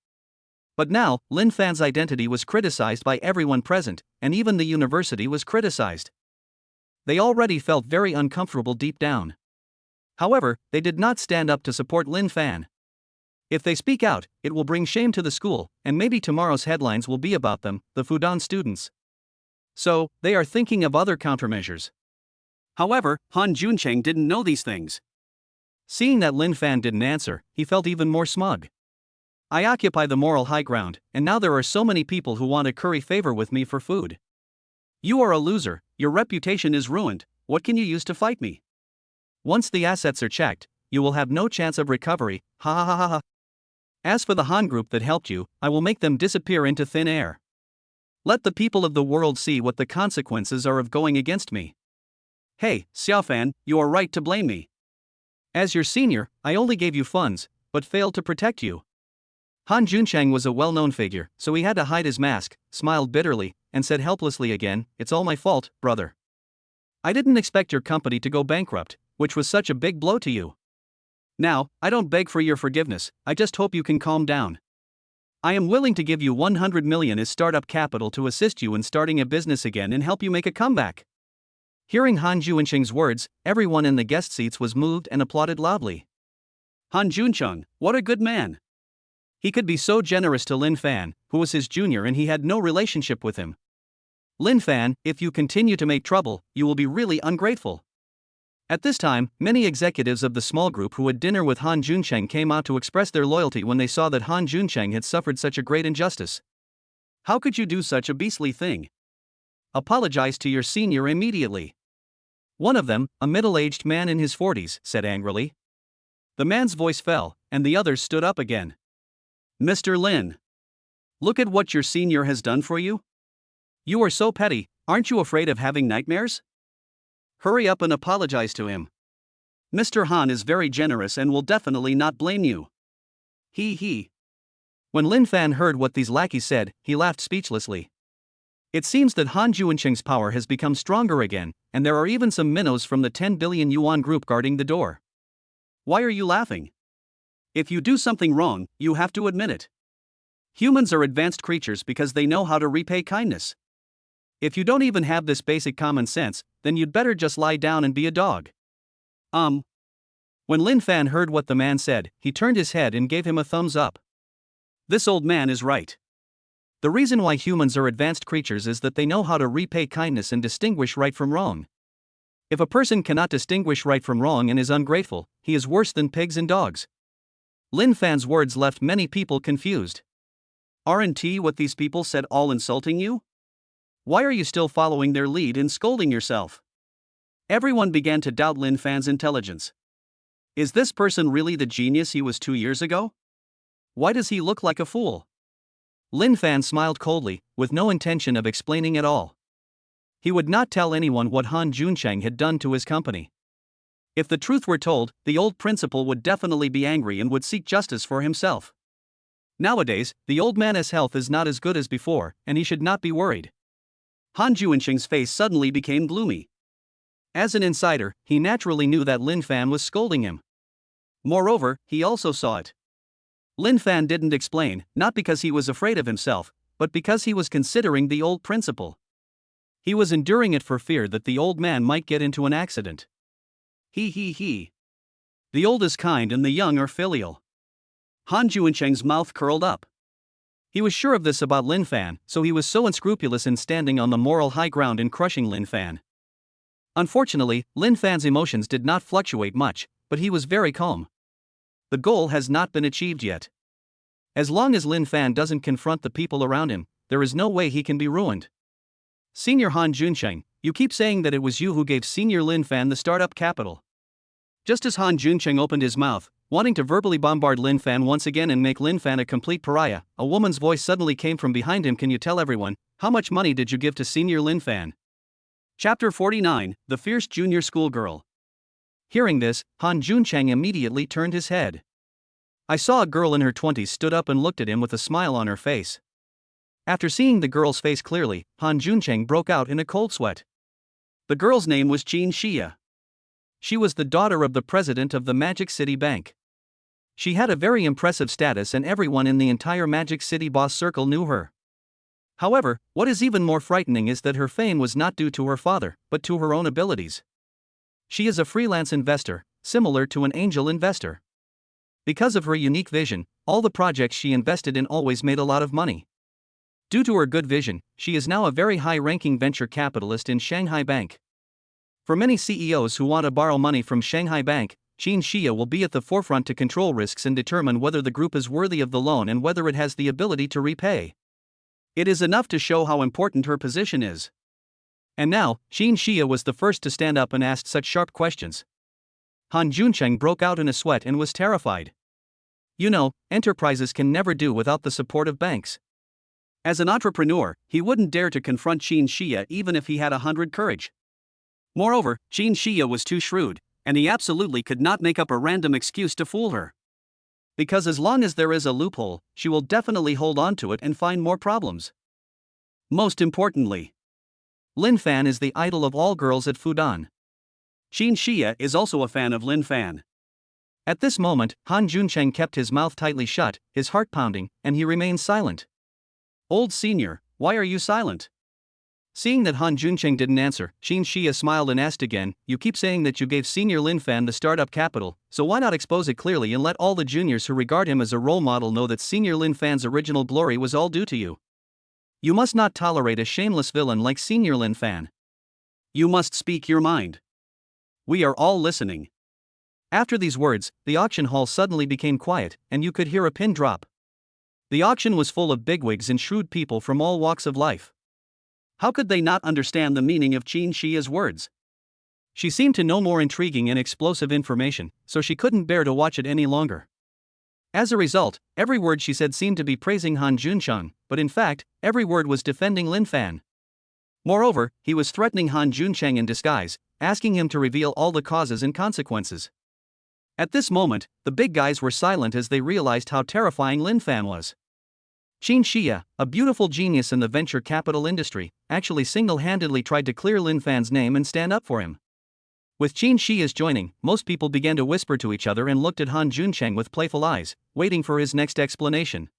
But now, Lin Fan's identity was criticized by everyone present, and even the university was criticized. They already felt very uncomfortable deep down. However, they did not stand up to support Lin Fan. If they speak out, it will bring shame to the school, and maybe tomorrow's headlines will be about them, the Fudan students. So, they are thinking of other countermeasures. However, Han Juncheng didn't know these things. Seeing that Lin Fan didn't answer, he felt even more smug. I occupy the moral high ground, and now there are so many people who want to curry favor with me for food. You are a loser, your reputation is ruined, what can you use to fight me? Once the assets are checked, you will have no chance of recovery, ha ha ha ha ha. As for the Han group that helped you, I will make them disappear into thin air. Let the people of the world see what the consequences are of going against me. Hey, Xiaofan, you are right to blame me. As your senior, I only gave you funds, but failed to protect you. Han Juncheng was a well-known figure, so he had to hide his mask, smiled bitterly, and said helplessly again, "It's all my fault, brother. I didn't expect your company to go bankrupt, which was such a big blow to you. Now, I don't beg for your forgiveness, I just hope you can calm down. I am willing to give you 100 million as startup capital to assist you in starting a business again and help you make a comeback." Hearing Han Juncheng's words, everyone in the guest seats was moved and applauded loudly. Han Juncheng, what a good man. He could be so generous to Lin Fan, who was his junior and he had no relationship with him. Lin Fan, if you continue to make trouble, you will be really ungrateful. At this time, many executives of the small group who had dinner with Han Juncheng came out to express their loyalty when they saw that Han Juncheng had suffered such a great injustice. How could you do such a beastly thing? Apologize to your senior immediately. One of them, a middle-aged man in his 40s, said angrily. The man's voice fell, and the others stood up again. Mr. Lin, look at what your senior has done for you. You are so petty, aren't you afraid of having nightmares? Hurry up and apologize to him. Mr. Han is very generous and will definitely not blame you. He. When Lin Fan heard what these lackeys said, he laughed speechlessly. It seems that Han Juncheng's power has become stronger again, and there are even some minnows from the 10 billion yuan group guarding the door. Why are you laughing? If you do something wrong, you have to admit it. Humans are advanced creatures because they know how to repay kindness. If you don't even have this basic common sense, then you'd better just lie down and be a dog. When Lin Fan heard what the man said, he turned his head and gave him a thumbs up. This old man is right. The reason why humans are advanced creatures is that they know how to repay kindness and distinguish right from wrong. If a person cannot distinguish right from wrong and is ungrateful, he is worse than pigs and dogs. Lin Fan's words left many people confused. Aren't what these people said all insulting you? Why are you still following their lead and scolding yourself? Everyone began to doubt Lin Fan's intelligence. Is this person really the genius he was 2 years ago? Why does he look like a fool? Lin Fan smiled coldly, with no intention of explaining at all. He would not tell anyone what Han Juncheng had done to his company. If the truth were told, the old principal would definitely be angry and would seek justice for himself. Nowadays, the old man's health is not as good as before, and he should not be worried. Han Juncheng's face suddenly became gloomy. As an insider, he naturally knew that Lin Fan was scolding him. Moreover, he also saw it. Lin Fan didn't explain, not because he was afraid of himself, but because he was considering the old principal. He was enduring it for fear that the old man might get into an accident. He. The old is kind and the young are filial. Han Juncheng's mouth curled up. He was sure of this about Lin Fan, so he was so unscrupulous in standing on the moral high ground and crushing Lin Fan. Unfortunately, Lin Fan's emotions did not fluctuate much, but he was very calm. The goal has not been achieved yet. As long as Lin Fan doesn't confront the people around him, there is no way he can be ruined. Senior Han Juncheng, you keep saying that it was you who gave Senior Lin Fan the startup capital. Just as Han Juncheng opened his mouth, wanting to verbally bombard Lin Fan once again and make Lin Fan a complete pariah, a woman's voice suddenly came from behind him. Can you tell everyone, how much money did you give to Senior Lin Fan? Chapter 49, The Fierce Junior Schoolgirl. Hearing this, Han Juncheng immediately turned his head. I saw a girl in her 20s stood up and looked at him with a smile on her face. After seeing the girl's face clearly, Han Juncheng broke out in a cold sweat. The girl's name was Jin Xia. She was the daughter of the president of the Magic City Bank. She had a very impressive status and everyone in the entire Magic City boss circle knew her. However, what is even more frightening is that her fame was not due to her father, but to her own abilities. She is a freelance investor, similar to an angel investor. Because of her unique vision, all the projects she invested in always made a lot of money. Due to her good vision, she is now a very high-ranking venture capitalist in Shanghai Bank. For many CEOs who want to borrow money from Shanghai Bank, Qin Xia will be at the forefront to control risks and determine whether the group is worthy of the loan and whether it has the ability to repay. It is enough to show how important her position is. And now, Qin Xia was the first to stand up and ask such sharp questions. Han Juncheng broke out in a sweat and was terrified. You know, enterprises can never do without the support of banks. As an entrepreneur, he wouldn't dare to confront Qin Xia even if he had 100 courage. Moreover, Qin Xia was too shrewd, and he absolutely could not make up a random excuse to fool her. Because as long as there is a loophole, she will definitely hold on to it and find more problems. Most importantly, Lin Fan is the idol of all girls at Fudan. Qin Xia is also a fan of Lin Fan. At this moment, Han Juncheng kept his mouth tightly shut, his heart pounding, and he remained silent. Old senior, why are you silent? Seeing that Han Juncheng didn't answer, Qin Xia smiled and asked again, you keep saying that you gave senior Lin Fan the startup capital, so why not expose it clearly and let all the juniors who regard him as a role model know that senior Lin Fan's original glory was all due to you? You must not tolerate a shameless villain like senior Lin Fan. You must speak your mind. We are all listening. After these words, the auction hall suddenly became quiet, and you could hear a pin drop. The auction was full of bigwigs and shrewd people from all walks of life. How could they not understand the meaning of Qin Xia's words? She seemed to know more intriguing and explosive information, so she couldn't bear to watch it any longer. As a result, every word she said seemed to be praising Han Juncheng, but in fact, every word was defending Lin Fan. Moreover, he was threatening Han Juncheng in disguise, asking him to reveal all the causes and consequences. At this moment, the big guys were silent as they realized how terrifying Lin Fan was. Qin Xia, a beautiful genius in the venture capital industry, actually single-handedly tried to clear Lin Fan's name and stand up for him. With Qin Xia's joining, most people began to whisper to each other and looked at Han Juncheng with playful eyes, waiting for his next explanation.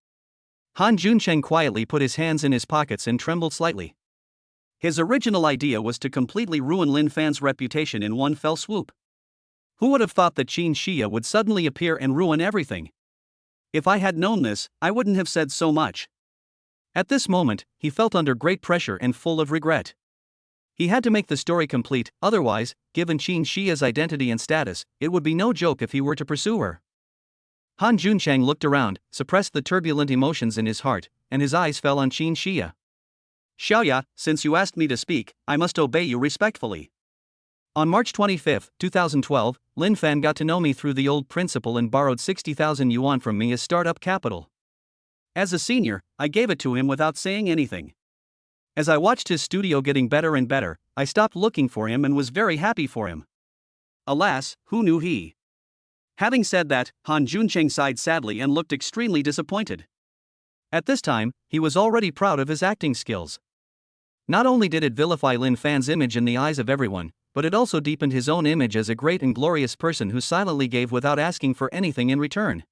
Han Juncheng quietly put his hands in his pockets and trembled slightly. His original idea was to completely ruin Lin Fan's reputation in one fell swoop. Who would have thought that Qin Xia would suddenly appear and ruin everything? If I had known this, I wouldn't have said so much. At this moment, he felt under great pressure and full of regret. He had to make the story complete, otherwise, given Qin Xia's identity and status, it would be no joke if he were to pursue her. Han Juncheng looked around, suppressed the turbulent emotions in his heart, and his eyes fell on Qin Xia. Xiaoya, since you asked me to speak, I must obey you respectfully. On March 25, 2012, Lin Fan got to know me through the old principal and borrowed 60,000 yuan from me as startup capital. As a senior, I gave it to him without saying anything. As I watched his studio getting better and better, I stopped looking for him and was very happy for him. Alas, who knew he? Having said that, Han Juncheng sighed sadly and looked extremely disappointed. At this time, he was already proud of his acting skills. Not only did it vilify Lin Fan's image in the eyes of everyone, but it also deepened his own image as a great and glorious person who silently gave without asking for anything in return.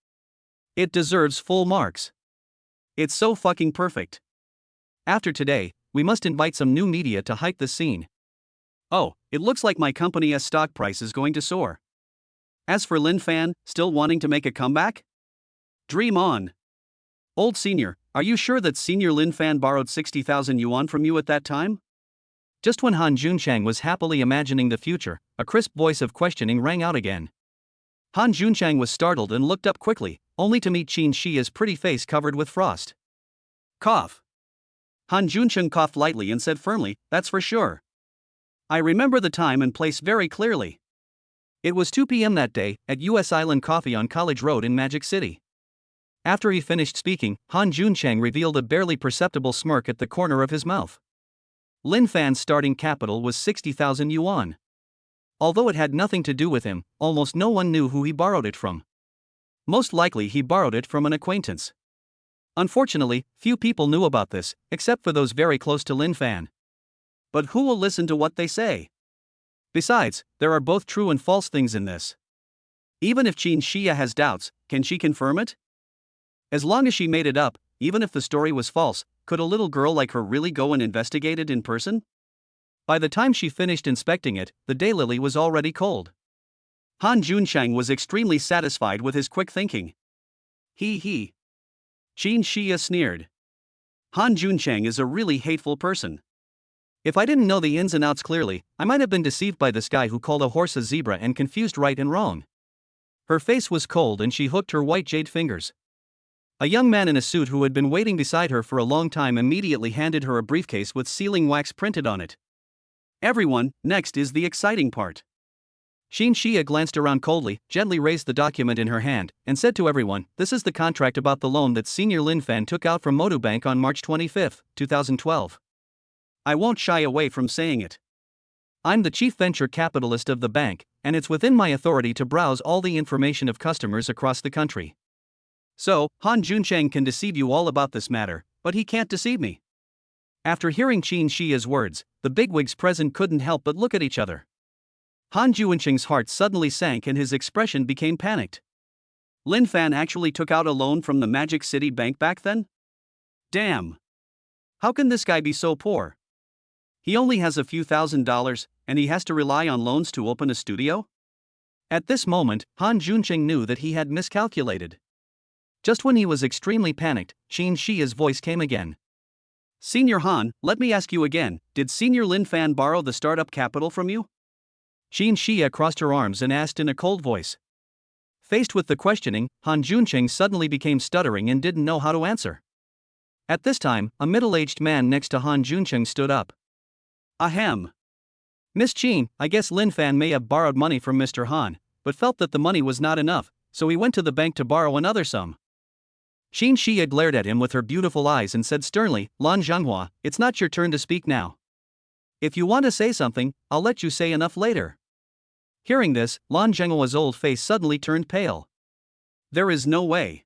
It deserves full marks. It's so fucking perfect. After today, we must invite some new media to hype the scene. Oh, it looks like my company's stock price is going to soar. As for Lin Fan, still wanting to make a comeback? Dream on. Old senior, are you sure that senior Lin Fan borrowed 60,000 yuan from you at that time? Just when Han Juncheng was happily imagining the future, a crisp voice of questioning rang out again. Han Juncheng was startled and looked up quickly, only to meet Qin Xia's pretty face covered with frost. Cough. Han Juncheng coughed lightly and said firmly, that's for sure. I remember the time and place very clearly. It was 2 p.m. that day, at US Island Coffee on College Road in Magic City. After he finished speaking, Han Juncheng revealed a barely perceptible smirk at the corner of his mouth. Lin Fan's starting capital was 60,000 yuan. Although it had nothing to do with him, almost no one knew who he borrowed it from. Most likely he borrowed it from an acquaintance. Unfortunately, few people knew about this, except for those very close to Lin Fan. But who will listen to what they say? Besides, there are both true and false things in this. Even if Qin Shia has doubts, can she confirm it? As long as she made it up, even if the story was false, could a little girl like her really go and investigate it in person? By the time she finished inspecting it, the daylily was already cold. Han Juncheng was extremely satisfied with his quick thinking. He. Qin Shia sneered. Han Juncheng is a really hateful person. If I didn't know the ins and outs clearly, I might have been deceived by this guy who called a horse a zebra and confused right and wrong. Her face was cold and she hooked her white jade fingers. A young man in a suit who had been waiting beside her for a long time immediately handed her a briefcase with sealing wax printed on it. Everyone, next is the exciting part. Qin Shia glanced around coldly, gently raised the document in her hand, and said to everyone, "This is the contract about the loan that Senior Lin Fan took out from Modu Bank on March 25, 2012. I won't shy away from saying it. I'm the chief venture capitalist of the bank, and it's within my authority to browse all the information of customers across the country. So, Han Juncheng can deceive you all about this matter, but he can't deceive me." After hearing Qin Shia's words, the bigwigs present couldn't help but look at each other. Han Juncheng's heart suddenly sank and his expression became panicked. Lin Fan actually took out a loan from the Magic City Bank back then? Damn! How can this guy be so poor? He only has a few $1,000s, and he has to rely on loans to open a studio? At this moment, Han Juncheng knew that he had miscalculated. Just when he was extremely panicked, Qin Shia's voice came again. "Senior Han, let me ask you again, did Senior Lin Fan borrow the startup capital from you?" Qin Shia crossed her arms and asked in a cold voice. Faced with the questioning, Han Juncheng suddenly became stuttering and didn't know how to answer. At this time, a middle-aged man next to Han Juncheng stood up. "Ahem. Miss Qin, I guess Lin Fan may have borrowed money from Mr. Han, but felt that the money was not enough, so he went to the bank to borrow another sum." Qin Shia glared at him with her beautiful eyes and said sternly, "Lan Zhenghua, it's not your turn to speak now. If you want to say something, I'll let you say enough later." Hearing this, Lan Zhenghua's old face suddenly turned pale. There is no way.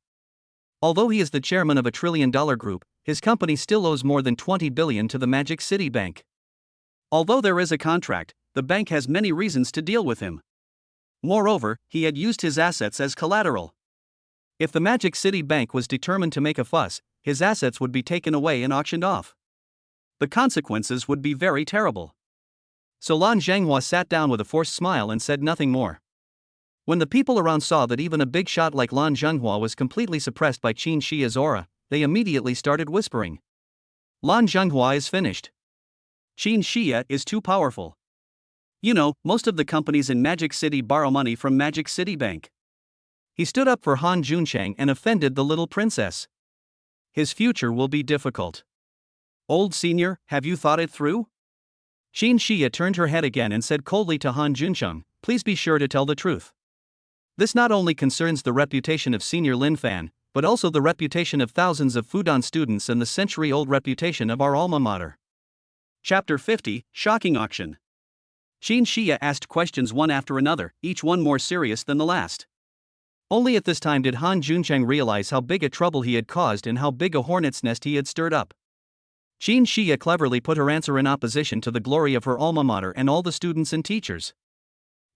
Although he is the chairman of a $1 trillion group, his company still owes more than 20 billion to the Magic City Bank. Although there is a contract, the bank has many reasons to deal with him. Moreover, he had used his assets as collateral. If the Magic City Bank was determined to make a fuss, his assets would be taken away and auctioned off. The consequences would be very terrible. So Lan Zhenghua sat down with a forced smile and said nothing more. When the people around saw that even a big shot like Lan Zhenghua was completely suppressed by Qin Shia's aura, they immediately started whispering. "Lan Zhenghua is finished. Qin Shia is too powerful. You know, most of the companies in Magic City borrow money from Magic City Bank." He stood up for Han Juncheng and offended the little princess. His future will be difficult. "Old senior, have you thought it through?" Qin Shia turned her head again and said coldly to Han Juncheng, "Please be sure to tell the truth. This not only concerns the reputation of Senior Lin Fan, but also the reputation of thousands of Fudan students and the century-old reputation of our alma mater." Chapter 50, Shocking Auction. Qin Shia asked questions one after another, each one more serious than the last. Only at this time did Han Juncheng realize how big a trouble he had caused and how big a hornet's nest he had stirred up. Qin Shia cleverly put her answer in opposition to the glory of her alma mater and all the students and teachers.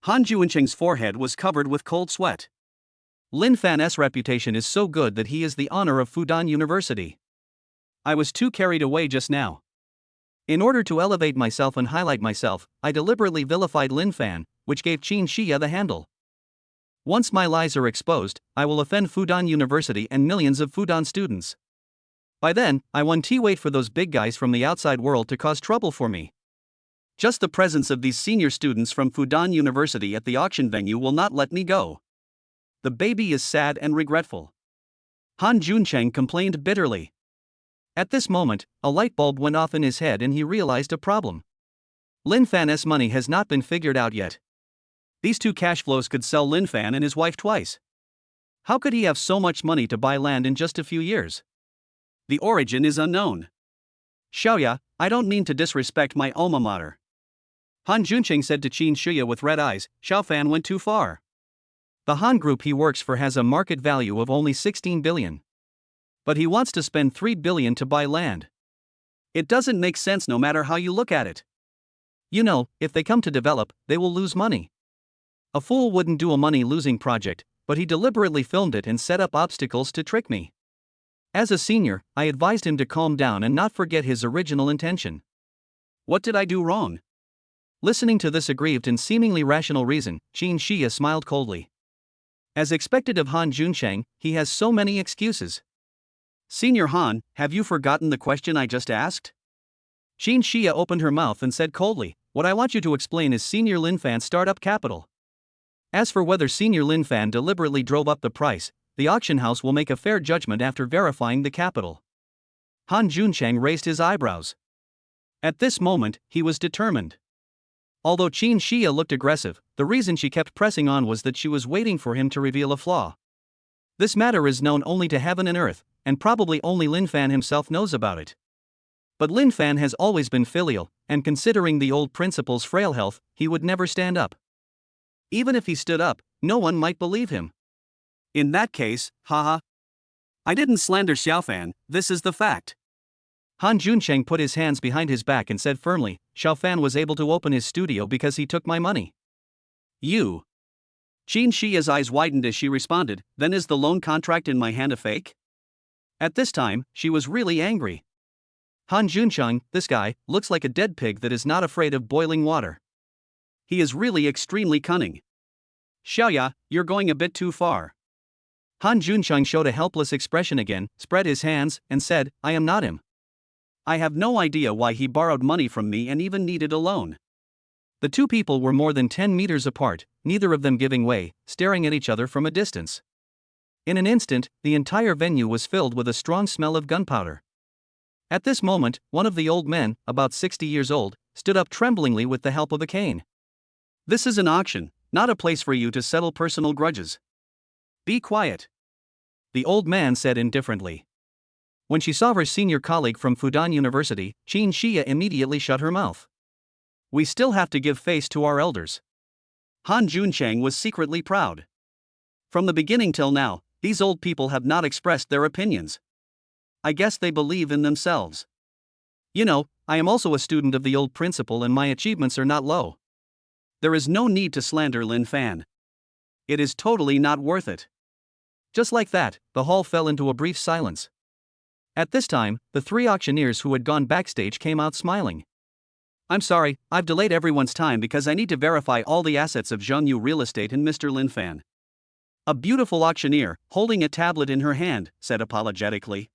Han Juncheng's forehead was covered with cold sweat. Lin Fan's reputation is so good that he is the honor of Fudan University. I was too carried away just now. In order to elevate myself and highlight myself, I deliberately vilified Lin Fan, which gave Qin Shia the handle. Once my lies are exposed, I will offend Fudan University and millions of Fudan students. By then, I won't wait for those big guys from the outside world to cause trouble for me. Just the presence of these senior students from Fudan University at the auction venue will not let me go. The baby is sad and regretful. Han Juncheng complained bitterly. At this moment, a light bulb went off in his head and he realized a problem. Lin Fan's money has not been figured out yet. These two cash flows could sell Lin Fan and his wife twice. How could he have so much money to buy land in just a few years? The origin is unknown. "Xiaoya, I don't mean to disrespect my alma mater," Han Juncheng said to Qin Shia with red eyes. "Xiao Fan went too far. The Han group he works for has a market value of only 16 billion. But he wants to spend 3 billion to buy land. It doesn't make sense no matter how you look at it. You know, if they come to develop, they will lose money. A fool wouldn't do a money-losing project, but he deliberately filmed it and set up obstacles to trick me. As a senior, I advised him to calm down and not forget his original intention. What did I do wrong? Listening to this aggrieved and seemingly rational reason, Qin Shia smiled coldly. As expected of Han Juncheng, he has so many excuses. Senior Han, have you forgotten the question I just asked? Qin Shia opened her mouth and said coldly, what I want you to explain is Senior Lin Fan's startup capital. As for whether Senior Lin Fan deliberately drove up the price, the auction house will make a fair judgment after verifying the capital. Han Juncheng raised his eyebrows. At this moment, he was determined. Although Qin Shia looked aggressive, the reason she kept pressing on was that she was waiting for him to reveal a flaw. This matter is known only to heaven and earth, and probably only Lin Fan himself knows about it. But Lin Fan has always been filial, and considering the old principal's frail health, he would never stand up. Even if he stood up, no one might believe him. In that case, haha. I didn't slander Xiaofan, this is the fact. Han Juncheng put his hands behind his back and said firmly, Xiaofan was able to open his studio because he took my money. You. Qin Shia's eyes widened as she responded, then is the loan contract in my hand a fake? At this time, she was really angry. Han Juncheng, this guy, looks like a dead pig that is not afraid of boiling water. He is really extremely cunning. Xiaoya, you're going a bit too far. Han Juncheng showed a helpless expression again, spread his hands, and said, I am not him. I have no idea why he borrowed money from me and even needed a loan. The two people were more than 10 meters apart, neither of them giving way, staring at each other from a distance. In an instant, the entire venue was filled with a strong smell of gunpowder. At this moment, one of the old men, about 60 years old, stood up tremblingly with the help of a cane. This is an auction, not a place for you to settle personal grudges. Be quiet. The old man said indifferently. When she saw her senior colleague from Fudan University, Qin Shia immediately shut her mouth. We still have to give face to our elders. Han Juncheng was secretly proud. From the beginning till now, these old people have not expressed their opinions. I guess they believe in themselves. You know, I am also a student of the old principal and my achievements are not low. There is no need to slander Lin Fan. It is totally not worth it. Just like that, the hall fell into a brief silence. At this time, the three auctioneers who had gone backstage came out smiling. I'm sorry, I've delayed everyone's time because I need to verify all the assets of Zhongyu Real Estate and Mr. Lin Fan. A beautiful auctioneer, holding a tablet in her hand, said apologetically.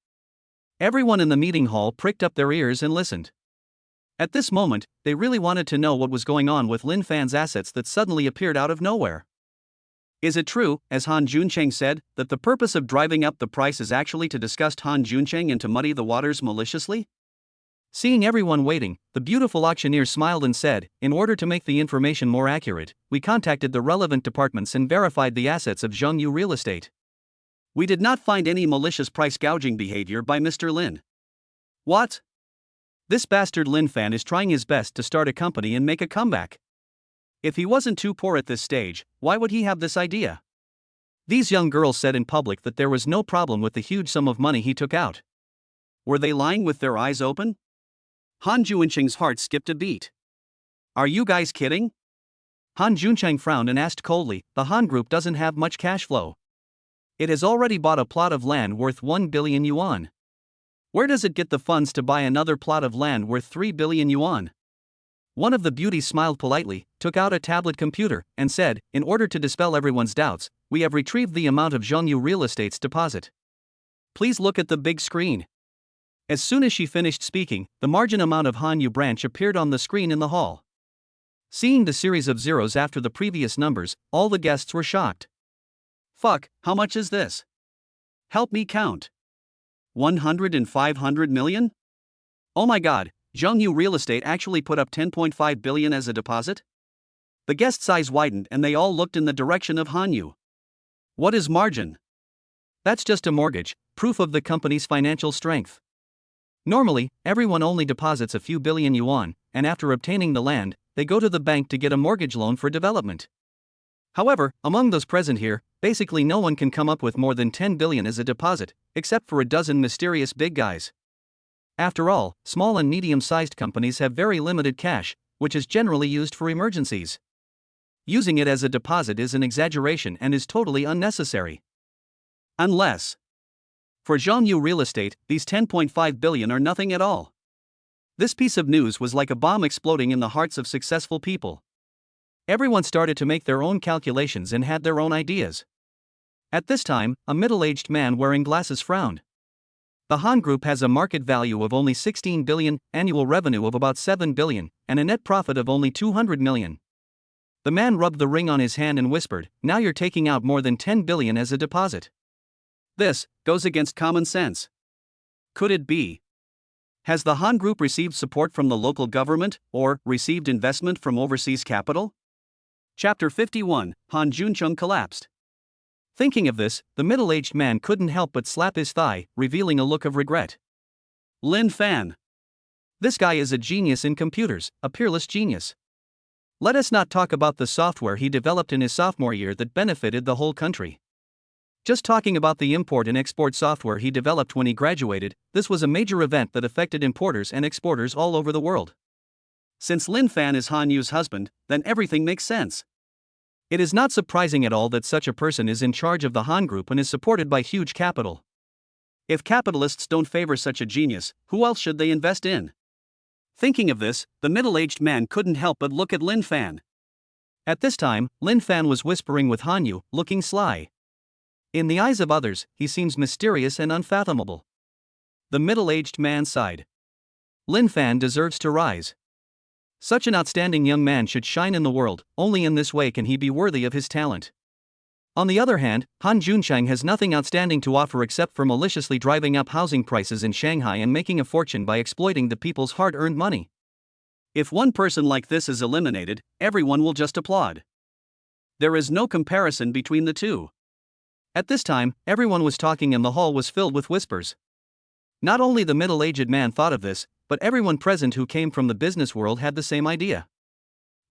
Everyone in the meeting hall pricked up their ears and listened. At this moment, they really wanted to know what was going on with Lin Fan's assets that suddenly appeared out of nowhere. Is it true, as Han Juncheng said, that the purpose of driving up the price is actually to disgust Han Juncheng and to muddy the waters maliciously? Seeing everyone waiting, the beautiful auctioneer smiled and said, in order to make the information more accurate, we contacted the relevant departments and verified the assets of Zhongyu Real Estate. We did not find any malicious price gouging behavior by Mr. Lin. What? This bastard Lin Fan is trying his best to start a company and make a comeback. If he wasn't too poor at this stage, why would he have this idea? These young girls said in public that there was no problem with the huge sum of money he took out. Were they lying with their eyes open? Han Juncheng's heart skipped a beat. Are you guys kidding? Han Juncheng frowned and asked coldly, the Han Group doesn't have much cash flow. It has already bought a plot of land worth 1 billion yuan. Where does it get the funds to buy another plot of land worth 3 billion yuan? One of the beauties smiled politely, took out a tablet computer, and said, in order to dispel everyone's doubts, we have retrieved the amount of Zhongyu Real Estate's deposit. Please look at the big screen. As soon as she finished speaking, the margin amount of Hanyu branch appeared on the screen in the hall. Seeing the series of zeros after the previous numbers, all the guests were shocked. Fuck, how much is this? Help me count. 100 and 500 million? Oh my god, Zhongyu Real Estate actually put up 10.5 billion as a deposit? The guests' eyes widened and they all looked in the direction of Hanyu. What is margin? That's just a mortgage, proof of the company's financial strength. Normally, everyone only deposits a few billion yuan, and after obtaining the land, they go to the bank to get a mortgage loan for development. However, among those present here, basically no one can come up with more than 10 billion as a deposit, except for a dozen mysterious big guys. After all, small and medium-sized companies have very limited cash, which is generally used for emergencies. Using it as a deposit is an exaggeration and is totally unnecessary. Unless, for Zhongyu Real Estate, these 10.5 billion are nothing at all. This piece of news was like a bomb exploding in the hearts of successful people. Everyone started to make their own calculations and had their own ideas. At this time, a middle-aged man wearing glasses frowned. The Han Group has a market value of only 16 billion, annual revenue of about 7 billion, and a net profit of only 200 million. The man rubbed the ring on his hand and whispered, "Now you're taking out more than 10 billion as a deposit." This goes against common sense. Could it be? Has the Han Group received support from the local government, or received investment from overseas capital? Chapter 51, Han Juncheng collapsed. Thinking of this, the middle-aged man couldn't help but slap his thigh, revealing a look of regret. Lin Fan. This guy is a genius in computers, a peerless genius. Let us not talk about the software he developed in his sophomore year that benefited the whole country. Just talking about the import and export software he developed when he graduated, this was a major event that affected importers and exporters all over the world. Since Lin Fan is Han Yu's husband, then everything makes sense. It is not surprising at all that such a person is in charge of the Han Group and is supported by huge capital. If capitalists don't favor such a genius, who else should they invest in? Thinking of this, the middle-aged man couldn't help but look at Lin Fan. At this time, Lin Fan was whispering with Han Yu, looking sly. In the eyes of others, he seems mysterious and unfathomable. The middle-aged man sighed. Lin Fan deserves to rise. Such an outstanding young man should shine in the world, only in this way can he be worthy of his talent. On the other hand, Han Juncheng has nothing outstanding to offer except for maliciously driving up housing prices in Shanghai and making a fortune by exploiting the people's hard-earned money. If one person like this is eliminated, everyone will just applaud. There is no comparison between the two. At this time, everyone was talking and the hall was filled with whispers. Not only the middle-aged man thought of this, but everyone present who came from the business world had the same idea.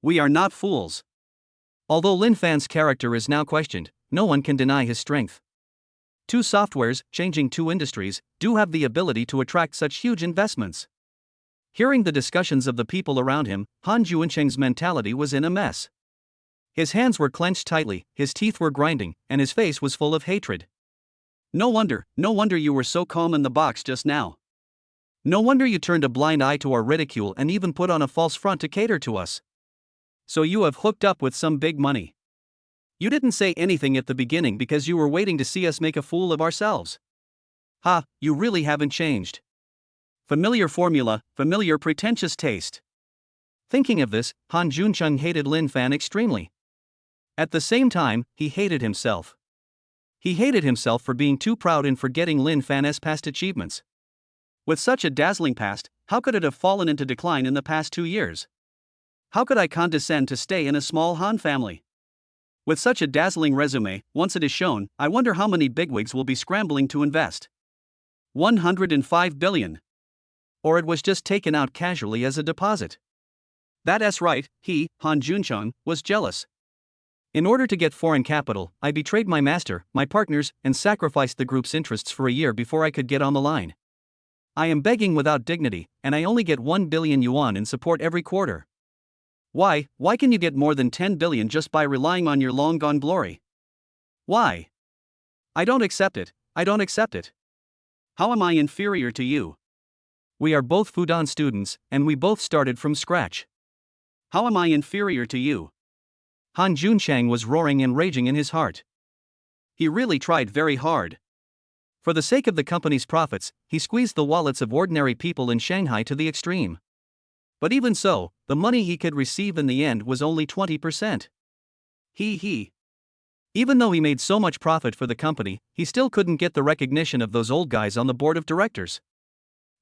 We are not fools. Although Lin Fan's character is now questioned, no one can deny his strength. Two softwares, changing two industries, do have the ability to attract such huge investments. Hearing the discussions of the people around him, Han Juncheng's mentality was in a mess. His hands were clenched tightly, his teeth were grinding, and his face was full of hatred. No wonder you were so calm in the box just now. No wonder you turned a blind eye to our ridicule and even put on a false front to cater to us. So you have hooked up with some big money. You didn't say anything at the beginning because you were waiting to see us make a fool of ourselves. Ha, you really haven't changed. Familiar formula, familiar pretentious taste. Thinking of this, Han Juncheng hated Lin Fan extremely. At the same time, he hated himself. He hated himself for being too proud and forgetting Lin Fan's past achievements. With such a dazzling past, how could it have fallen into decline in the past 2 years? How could I condescend to stay in a small Han family? With such a dazzling resume, once it is shown, I wonder how many bigwigs will be scrambling to invest. 105 billion. Or it was just taken out casually as a deposit. That's right, he, Han Juncheng, was jealous. In order to get foreign capital, I betrayed my master, my partners, and sacrificed the group's interests for a year before I could get on the line. I am begging without dignity, and I only get 1 billion yuan in support every quarter. Why can you get more than 10 billion just by relying on your long-gone glory? Why? I don't accept it. How am I inferior to you? We are both Fudan students, and we both started from scratch. How am I inferior to you? Han Juncheng was roaring and raging in his heart. He really tried very hard. For the sake of the company's profits, he squeezed the wallets of ordinary people in Shanghai to the extreme. But even so, the money he could receive in the end was only 20%. Even though he made so much profit for the company, he still couldn't get the recognition of those old guys on the board of directors.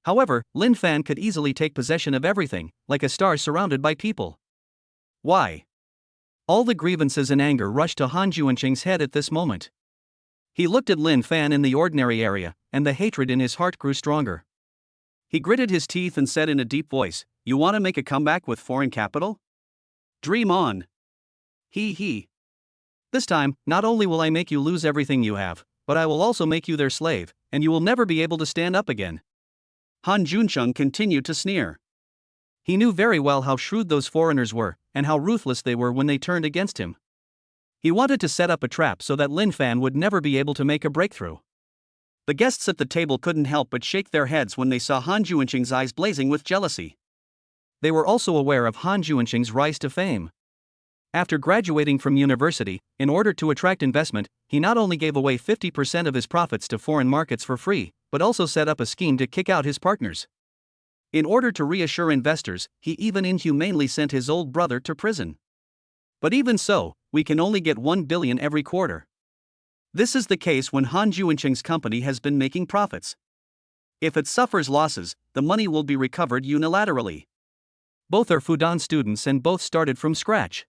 However, Lin Fan could easily take possession of everything, like a star surrounded by people. Why? All the grievances and anger rushed to Han Juncheng's head at this moment. He looked at Lin Fan in the ordinary area, and the hatred in his heart grew stronger. He gritted his teeth and said in a deep voice, "You want to make a comeback with foreign capital? Dream on." This time, not only will I make you lose everything you have, but I will also make you their slave, and you will never be able to stand up again. Han Juncheng continued to sneer. He knew very well how shrewd those foreigners were, and how ruthless they were when they turned against him. He wanted to set up a trap so that Lin Fan would never be able to make a breakthrough. The guests at the table couldn't help but shake their heads when they saw Han Juanqing's eyes blazing with jealousy. They were also aware of Han Juanqing's rise to fame. After graduating from university, in order to attract investment, he not only gave away 50% of his profits to foreign markets for free, but also set up a scheme to kick out his partners. In order to reassure investors, he even inhumanely sent his old brother to prison. But even so, we can only get 1 billion every quarter. This is the case when Han Juanqing's company has been making profits. If it suffers losses, the money will be recovered unilaterally. Both are Fudan students and both started from scratch.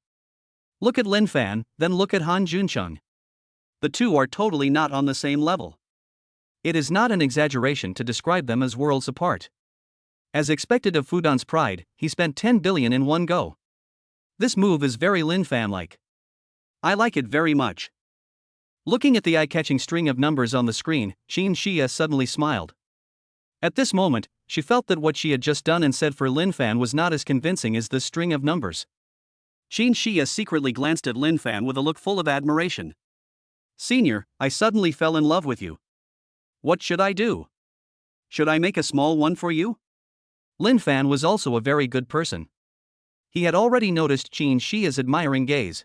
Look at Lin Fan, then look at Han Juncheng. The two are totally not on the same level. It is not an exaggeration to describe them as worlds apart. As expected of Fudan's pride, he spent 10 billion in one go. This move is very Lin Fan-like. I like it very much. Looking at the eye-catching string of numbers on the screen, Qin Xia suddenly smiled. At this moment, she felt that what she had just done and said for Lin Fan was not as convincing as this string of numbers. Qin Xia secretly glanced at Lin Fan with a look full of admiration. "Senior, I suddenly fell in love with you. What should I do? Should I make a small one for you?" Lin Fan was also a very good person. He had already noticed Qin Xia's admiring gaze.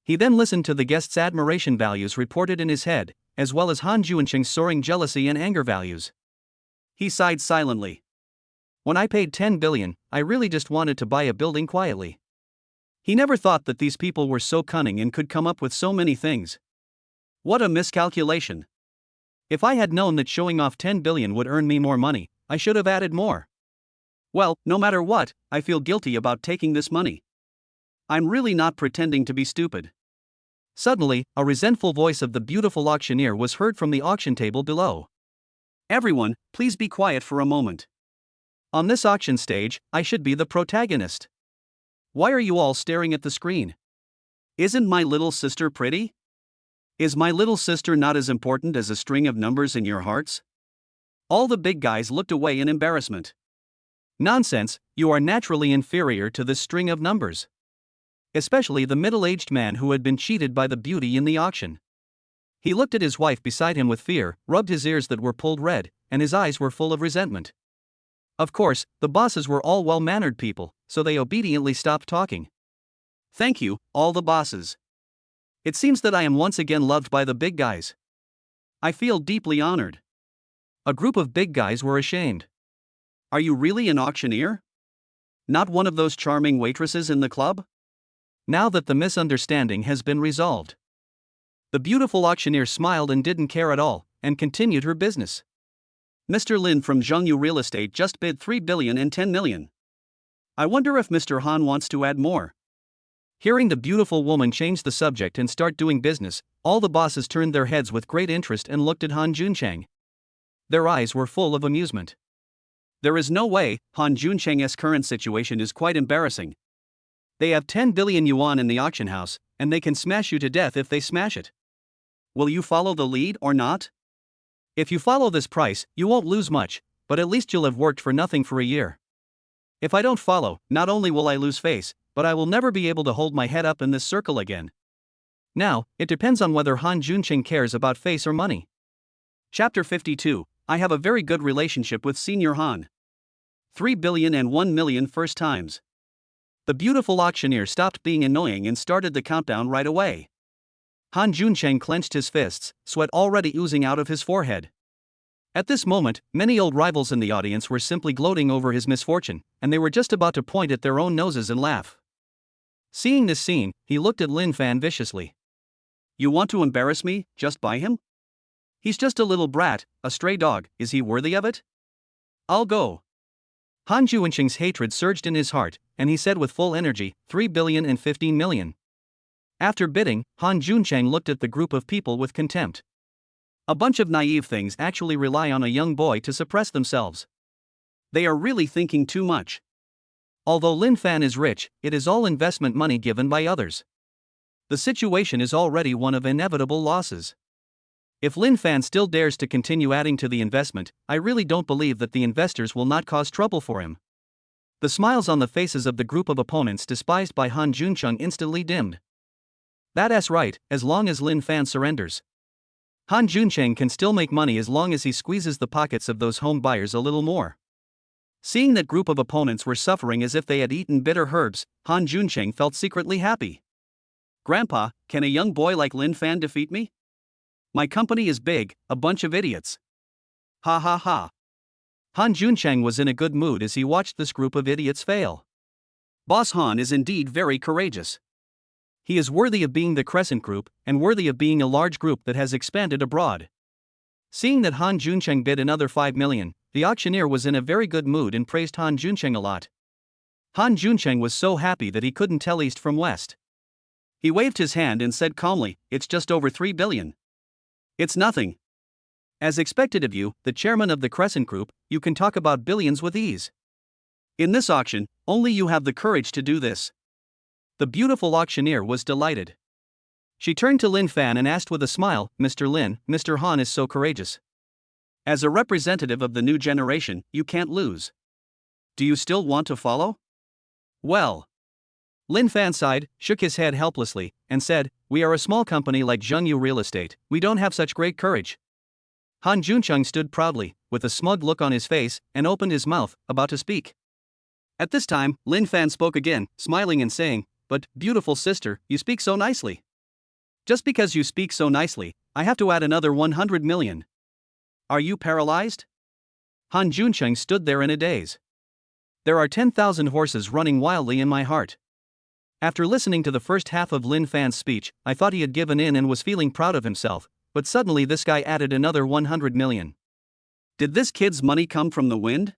He then listened to the guest's admiration values reported in his head, as well as Han Juanqing's soaring jealousy and anger values. He sighed silently. "When I paid 10 billion, I really just wanted to buy a building quietly." He never thought that these people were so cunning and could come up with so many things. What a miscalculation. If I had known that showing off 10 billion would earn me more money, I should have added more. Well, no matter what, I feel guilty about taking this money. I'm really not pretending to be stupid. Suddenly, a resentful voice of the beautiful auctioneer was heard from the auction table below. "Everyone, please be quiet for a moment. On this auction stage, I should be the protagonist. Why are you all staring at the screen? Isn't my little sister pretty? Is my little sister not as important as a string of numbers in your hearts?" All the big guys looked away in embarrassment. "Nonsense, you are naturally inferior to this string of numbers." Especially the middle-aged man who had been cheated by the beauty in the auction. He looked at his wife beside him with fear, rubbed his ears that were pulled red, and his eyes were full of resentment. Of course, the bosses were all well-mannered people, so they obediently stopped talking. "Thank you, all the bosses. It seems that I am once again loved by the big guys. I feel deeply honored." A group of big guys were ashamed. "Are you really an auctioneer? Not one of those charming waitresses in the club?" Now that the misunderstanding has been resolved, the beautiful auctioneer smiled and didn't care at all, and continued her business. "Mr. Lin from Zhengyu Real Estate just bid 3 billion and 10 million. I wonder if Mr. Han wants to add more." Hearing the beautiful woman change the subject and start doing business, all the bosses turned their heads with great interest and looked at Han Juncheng. Their eyes were full of amusement. There is no way. Han Juncheng's current situation is quite embarrassing. They have 10 billion yuan in the auction house, and they can smash you to death if they smash it. Will you follow the lead or not? If you follow this price, you won't lose much, but at least you'll have worked for nothing for a year. If I don't follow, not only will I lose face, but I will never be able to hold my head up in this circle again. Now, it depends on whether Han Juncheng cares about face or money. Chapter 52. I have a very good relationship with Senior Han. 3 billion and 1 million first times. The beautiful auctioneer stopped being annoying and started the countdown right away. Han Juncheng clenched his fists, sweat already oozing out of his forehead. At this moment, many old rivals in the audience were simply gloating over his misfortune, and they were just about to point at their own noses and laugh. Seeing this scene, he looked at Lin Fan viciously. "You want to embarrass me, just by him? He's just a little brat, a stray dog, is he worthy of it? I'll go." Han Juanqing's hatred surged in his heart, and he said with full energy, 3 billion and 15 million. After bidding, Han Juncheng looked at the group of people with contempt. A bunch of naive things actually rely on a young boy to suppress themselves. They are really thinking too much. Although Lin Fan is rich, it is all investment money given by others. The situation is already one of inevitable losses. If Lin Fan still dares to continue adding to the investment, I really don't believe that the investors will not cause trouble for him. The smiles on the faces of the group of opponents despised by Han Juncheng instantly dimmed. That's right, as long as Lin Fan surrenders. Han Juncheng can still make money as long as he squeezes the pockets of those home buyers a little more. Seeing that group of opponents were suffering as if they had eaten bitter herbs, Han Juncheng felt secretly happy. Grandpa, can a young boy like Lin Fan defeat me? My company is big, a bunch of idiots. Ha ha ha. Han Juncheng was in a good mood as he watched this group of idiots fail. Boss Han is indeed very courageous. He is worthy of being the Crescent Group, and worthy of being a large group that has expanded abroad. Seeing that Han Juncheng bid another 5 million, the auctioneer was in a very good mood and praised Han Juncheng a lot. Han Juncheng was so happy that he couldn't tell east from west. He waved his hand and said calmly, "It's just over 3 billion. It's nothing. As expected of you, the chairman of the Crescent Group, you can talk about billions with ease. In this auction, only you have the courage to do this." The beautiful auctioneer was delighted. She turned to Lin Fan and asked with a smile, "Mr. Lin, Mr. Han is so courageous. As a representative of the new generation, you can't lose. Do you still want to follow?" "Well." Lin Fan sighed, shook his head helplessly, and said, "We are a small company like Zhengyu Real Estate, we don't have such great courage." Han Juncheng stood proudly, with a smug look on his face, and opened his mouth, about to speak. At this time, Lin Fan spoke again, smiling and saying, "But, beautiful sister, you speak so nicely. Just because you speak so nicely, I have to add another 100 million. Are you paralyzed?" Han Juncheng stood there in a daze. There are 10,000 horses running wildly in my heart. After listening to the first half of Lin Fan's speech, I thought he had given in and was feeling proud of himself, but suddenly this guy added another 100 million. Did this kid's money come from the wind?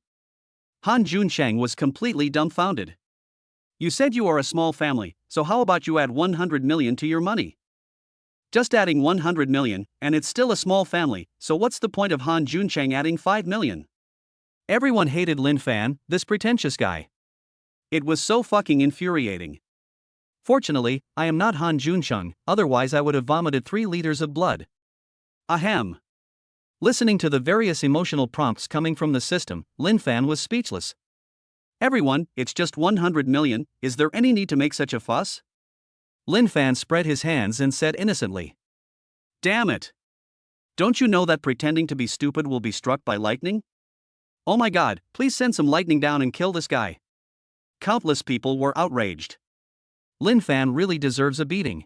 Han Juncheng was completely dumbfounded. You said you are a small family, so how about you add 100 million to your money? Just adding 100 million, and it's still a small family, so what's the point of Han Juncheng adding 5 million? Everyone hated Lin Fan, this pretentious guy. It was so fucking infuriating. Fortunately, I am not Han Juncheng, otherwise I would have vomited 3 liters of blood. Ahem. Listening to the various emotional prompts coming from the system, Lin Fan was speechless. Everyone, it's just 100 million, is there any need to make such a fuss? Lin Fan spread his hands and said innocently. Damn it. Don't you know that pretending to be stupid will be struck by lightning? Oh my god, please send some lightning down and kill this guy. Countless people were outraged. Lin Fan really deserves a beating.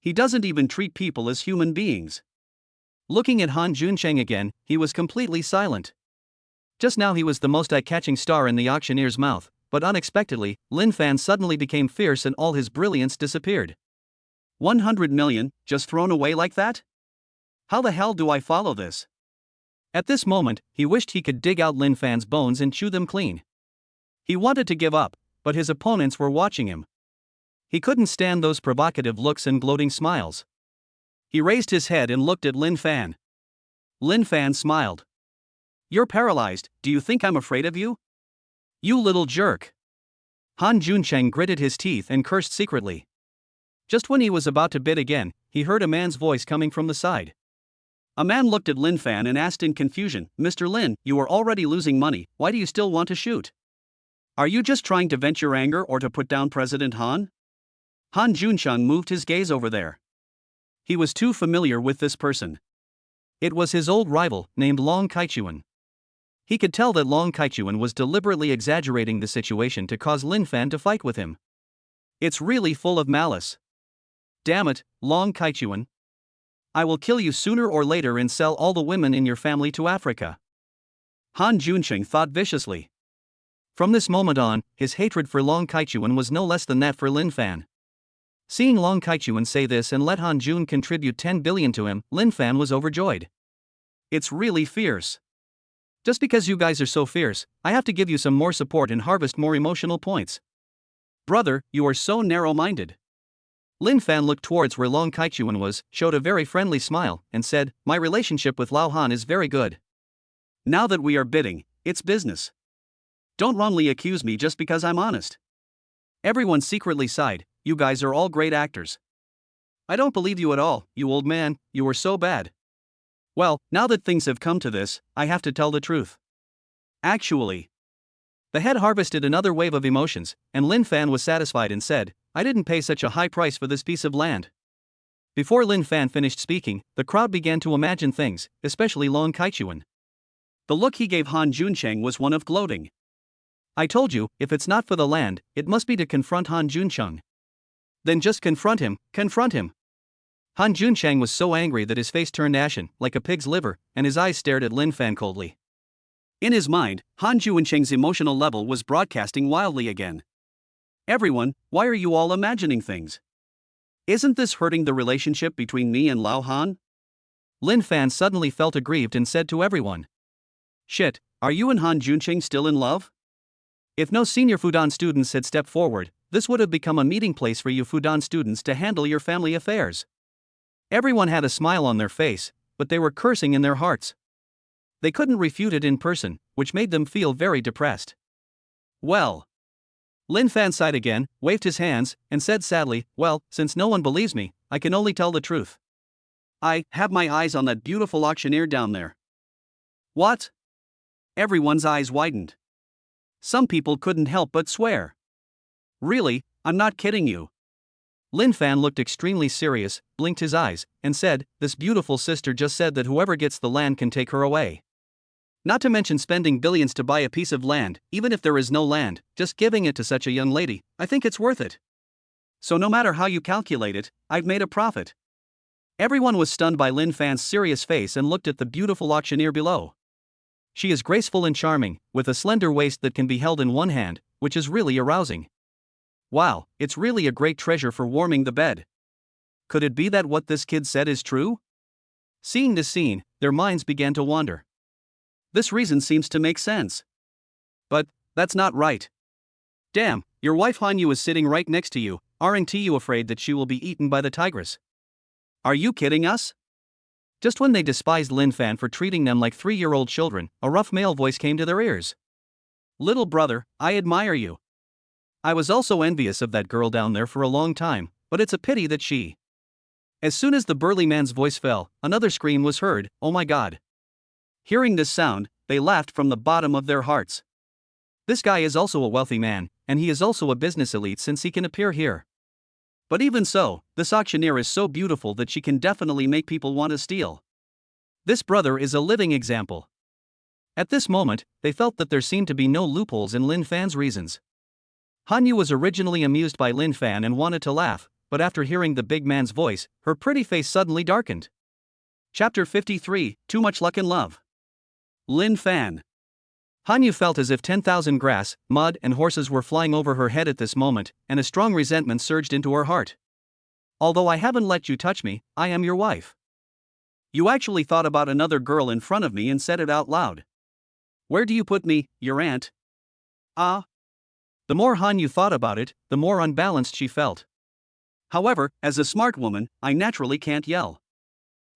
He doesn't even treat people as human beings. Looking at Han Juncheng again, he was completely silent. Just now he was the most eye-catching star in the auctioneer's mouth, but unexpectedly, Lin Fan suddenly became fierce and all his brilliance disappeared. 100 million, just thrown away like that? How the hell do I follow this? At this moment, he wished he could dig out Lin Fan's bones and chew them clean. He wanted to give up, but his opponents were watching him. He couldn't stand those provocative looks and gloating smiles. He raised his head and looked at Lin Fan. Lin Fan smiled. You're paralyzed, do you think I'm afraid of you? You little jerk. Han Juncheng gritted his teeth and cursed secretly. Just when he was about to bid again, he heard a man's voice coming from the side. A man looked at Lin Fan and asked in confusion, Mr. Lin, you are already losing money, why do you still want to shoot? Are you just trying to vent your anger or to put down President Han? Han Juncheng moved his gaze over there. He was too familiar with this person. It was his old rival, named Long Kaichuan. He could tell that Long Kaichuan was deliberately exaggerating the situation to cause Lin Fan to fight with him. It's really full of malice. Damn it, Long Kaichuan. I will kill you sooner or later and sell all the women in your family to Africa. Han Juncheng thought viciously. From this moment on, his hatred for Long Kaichuan was no less than that for Lin Fan. Seeing Long Kaichuan say this and let Han Jun contribute 10 billion to him, Lin Fan was overjoyed. It's really fierce. Just because you guys are so fierce, I have to give you some more support and harvest more emotional points. Brother, you are so narrow-minded. Lin Fan looked towards where Long Kaichuan was, showed a very friendly smile, and said, My relationship with Lao Han is very good. Now that we are bidding, it's business. Don't wrongly accuse me just because I'm honest. Everyone secretly sighed, you guys are all great actors. I don't believe you at all, you old man, you were so bad. Well, now that things have come to this, I have to tell the truth. Actually, The head harvested another wave of emotions, and Lin Fan was satisfied and said, I didn't pay such a high price for this piece of land. Before Lin Fan finished speaking, the crowd began to imagine things, especially Long Kaichuan. The look he gave Han Juncheng was one of gloating. I told you, if it's not for the land, it must be to confront Han Juncheng. Then just confront him, confront him. Han Juncheng was so angry that his face turned ashen, like a pig's liver, and his eyes stared at Lin Fan coldly. In his mind, Han Juncheng's emotional level was broadcasting wildly again. Everyone, why are you all imagining things? Isn't this hurting the relationship between me and Lao Han? Lin Fan suddenly felt aggrieved and said to everyone. Shit, are you and Han Juncheng still in love? If no senior Fudan students had stepped forward, this would have become a meeting place for you Fudan students to handle your family affairs. Everyone had a smile on their face, but they were cursing in their hearts. They couldn't refute it in person, which made them feel very depressed. Well. Lin Fan sighed again, waved his hands, and said sadly, well, since no one believes me, I can only tell the truth. I have my eyes on that beautiful auctioneer down there. What? Everyone's eyes widened. Some people couldn't help but swear. Really, I'm not kidding you. Lin Fan looked extremely serious, blinked his eyes, and said, this beautiful sister just said that whoever gets the land can take her away. Not to mention spending billions to buy a piece of land, even if there is no land, just giving it to such a young lady, I think it's worth it. So no matter how you calculate it, I've made a profit. Everyone was stunned by Lin Fan's serious face and looked at the beautiful auctioneer below. She is graceful and charming, with a slender waist that can be held in one hand, which is really arousing. Wow, it's really a great treasure for warming the bed. Could it be that what this kid said is true? Seeing this scene, their minds began to wander. This reason seems to make sense. But that's not right. Damn, your wife Hanyu is sitting right next to you, aren't you afraid that she will be eaten by the tigress? Are you kidding us? Just when they despised Lin Fan for treating them like 3-year-old children, a rough male voice came to their ears. Little brother, I admire you. I was also envious of that girl down there for a long time, but it's a pity that she. As soon as the burly man's voice fell, another scream was heard, oh my god. Hearing this sound, they laughed from the bottom of their hearts. This guy is also a wealthy man, and he is also a business elite since he can appear here. But even so, this auctioneer is so beautiful that she can definitely make people want to steal. This brother is a living example. At this moment, they felt that there seemed to be no loopholes in Lin Fan's reasons. Hanyu was originally amused by Lin Fan and wanted to laugh, but after hearing the big man's voice, her pretty face suddenly darkened. Chapter 53, Too Much Luck in Love. Lin Fan. Hanyu felt as if 10,000 grass, mud and horses were flying over her head at this moment, and a strong resentment surged into her heart. Although I haven't let you touch me, I am your wife. You actually thought about another girl in front of me and said it out loud. Where do you put me, your aunt? Ah. The more Hanyu thought about it, the more unbalanced she felt. However, as a smart woman, I naturally can't yell.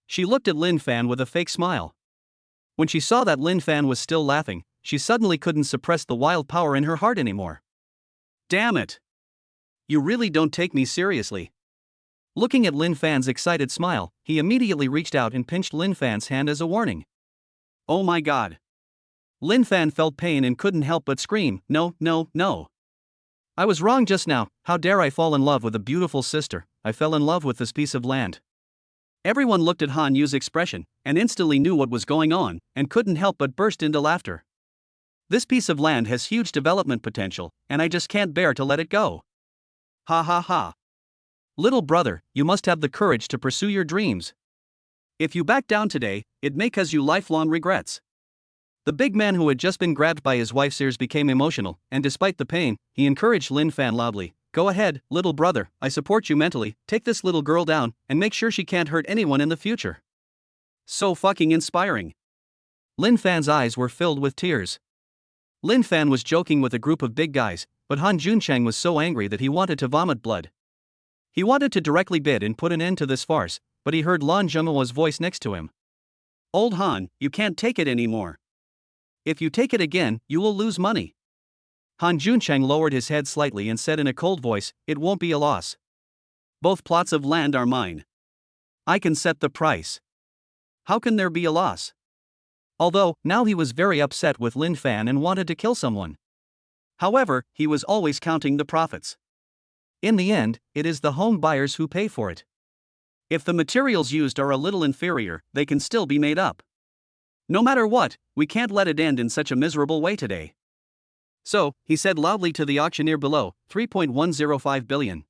She looked at Lin Fan with a fake smile. When she saw that Lin Fan was still laughing, she suddenly couldn't suppress the wild power in her heart anymore. Damn it! You really don't take me seriously. Looking at Lin Fan's excited smile, he immediately reached out and pinched Lin Fan's hand as a warning. Oh my god. Lin Fan felt pain and couldn't help but scream, no, no, no. I was wrong just now, how dare I fall in love with a beautiful sister, I fell in love with this piece of land. Everyone looked at Han Yu's expression, and instantly knew what was going on, and couldn't help but burst into laughter. This piece of land has huge development potential, and I just can't bear to let it go. Ha ha ha. Little brother, you must have the courage to pursue your dreams. If you back down today, it may cause you lifelong regrets. The big man who had just been grabbed by his wife's ears became emotional, and despite the pain, he encouraged Lin Fan loudly. Go ahead, little brother, I support you mentally, take this little girl down, and make sure she can't hurt anyone in the future. So fucking inspiring. Lin Fan's eyes were filled with tears. Lin Fan was joking with a group of big guys, but Han Juncheng was so angry that he wanted to vomit blood. He wanted to directly bid and put an end to this farce, but he heard Lan Zhenghua's voice next to him. Old Han, you can't take it anymore. If you take it again, you will lose money. Han Juncheng lowered his head slightly and said in a cold voice, it won't be a loss. Both plots of land are mine. I can set the price. How can there be a loss? Although, now he was very upset with Lin Fan and wanted to kill someone. However, he was always counting the profits. In the end, it is the home buyers who pay for it. If the materials used are a little inferior, they can still be made up. No matter what, we can't let it end in such a miserable way today. So, he said loudly to the auctioneer below, 3.105 billion.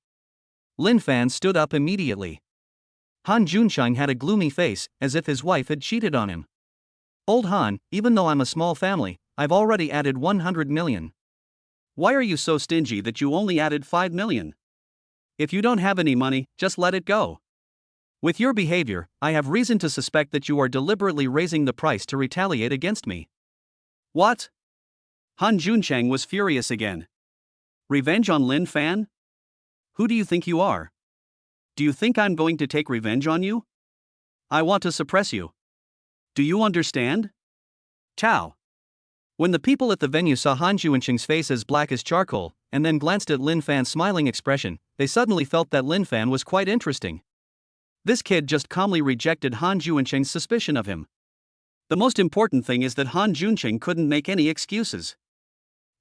Lin Fan stood up immediately. Han Juncheng had a gloomy face, as if his wife had cheated on him. Old Han, even though I'm a small family, I've already added 100 million. Why are you so stingy that you only added 5 million? If you don't have any money, just let it go. With your behavior, I have reason to suspect that you are deliberately raising the price to retaliate against me. What? Han Juncheng was furious again. Revenge on Lin Fan? Who do you think you are? Do you think I'm going to take revenge on you? I want to suppress you. Do you understand? Tao. When the people at the venue saw Han Juncheng's face as black as charcoal, and then glanced at Lin Fan's smiling expression, they suddenly felt that Lin Fan was quite interesting. This kid just calmly rejected Han Juncheng's suspicion of him. The most important thing is that Han Juncheng couldn't make any excuses.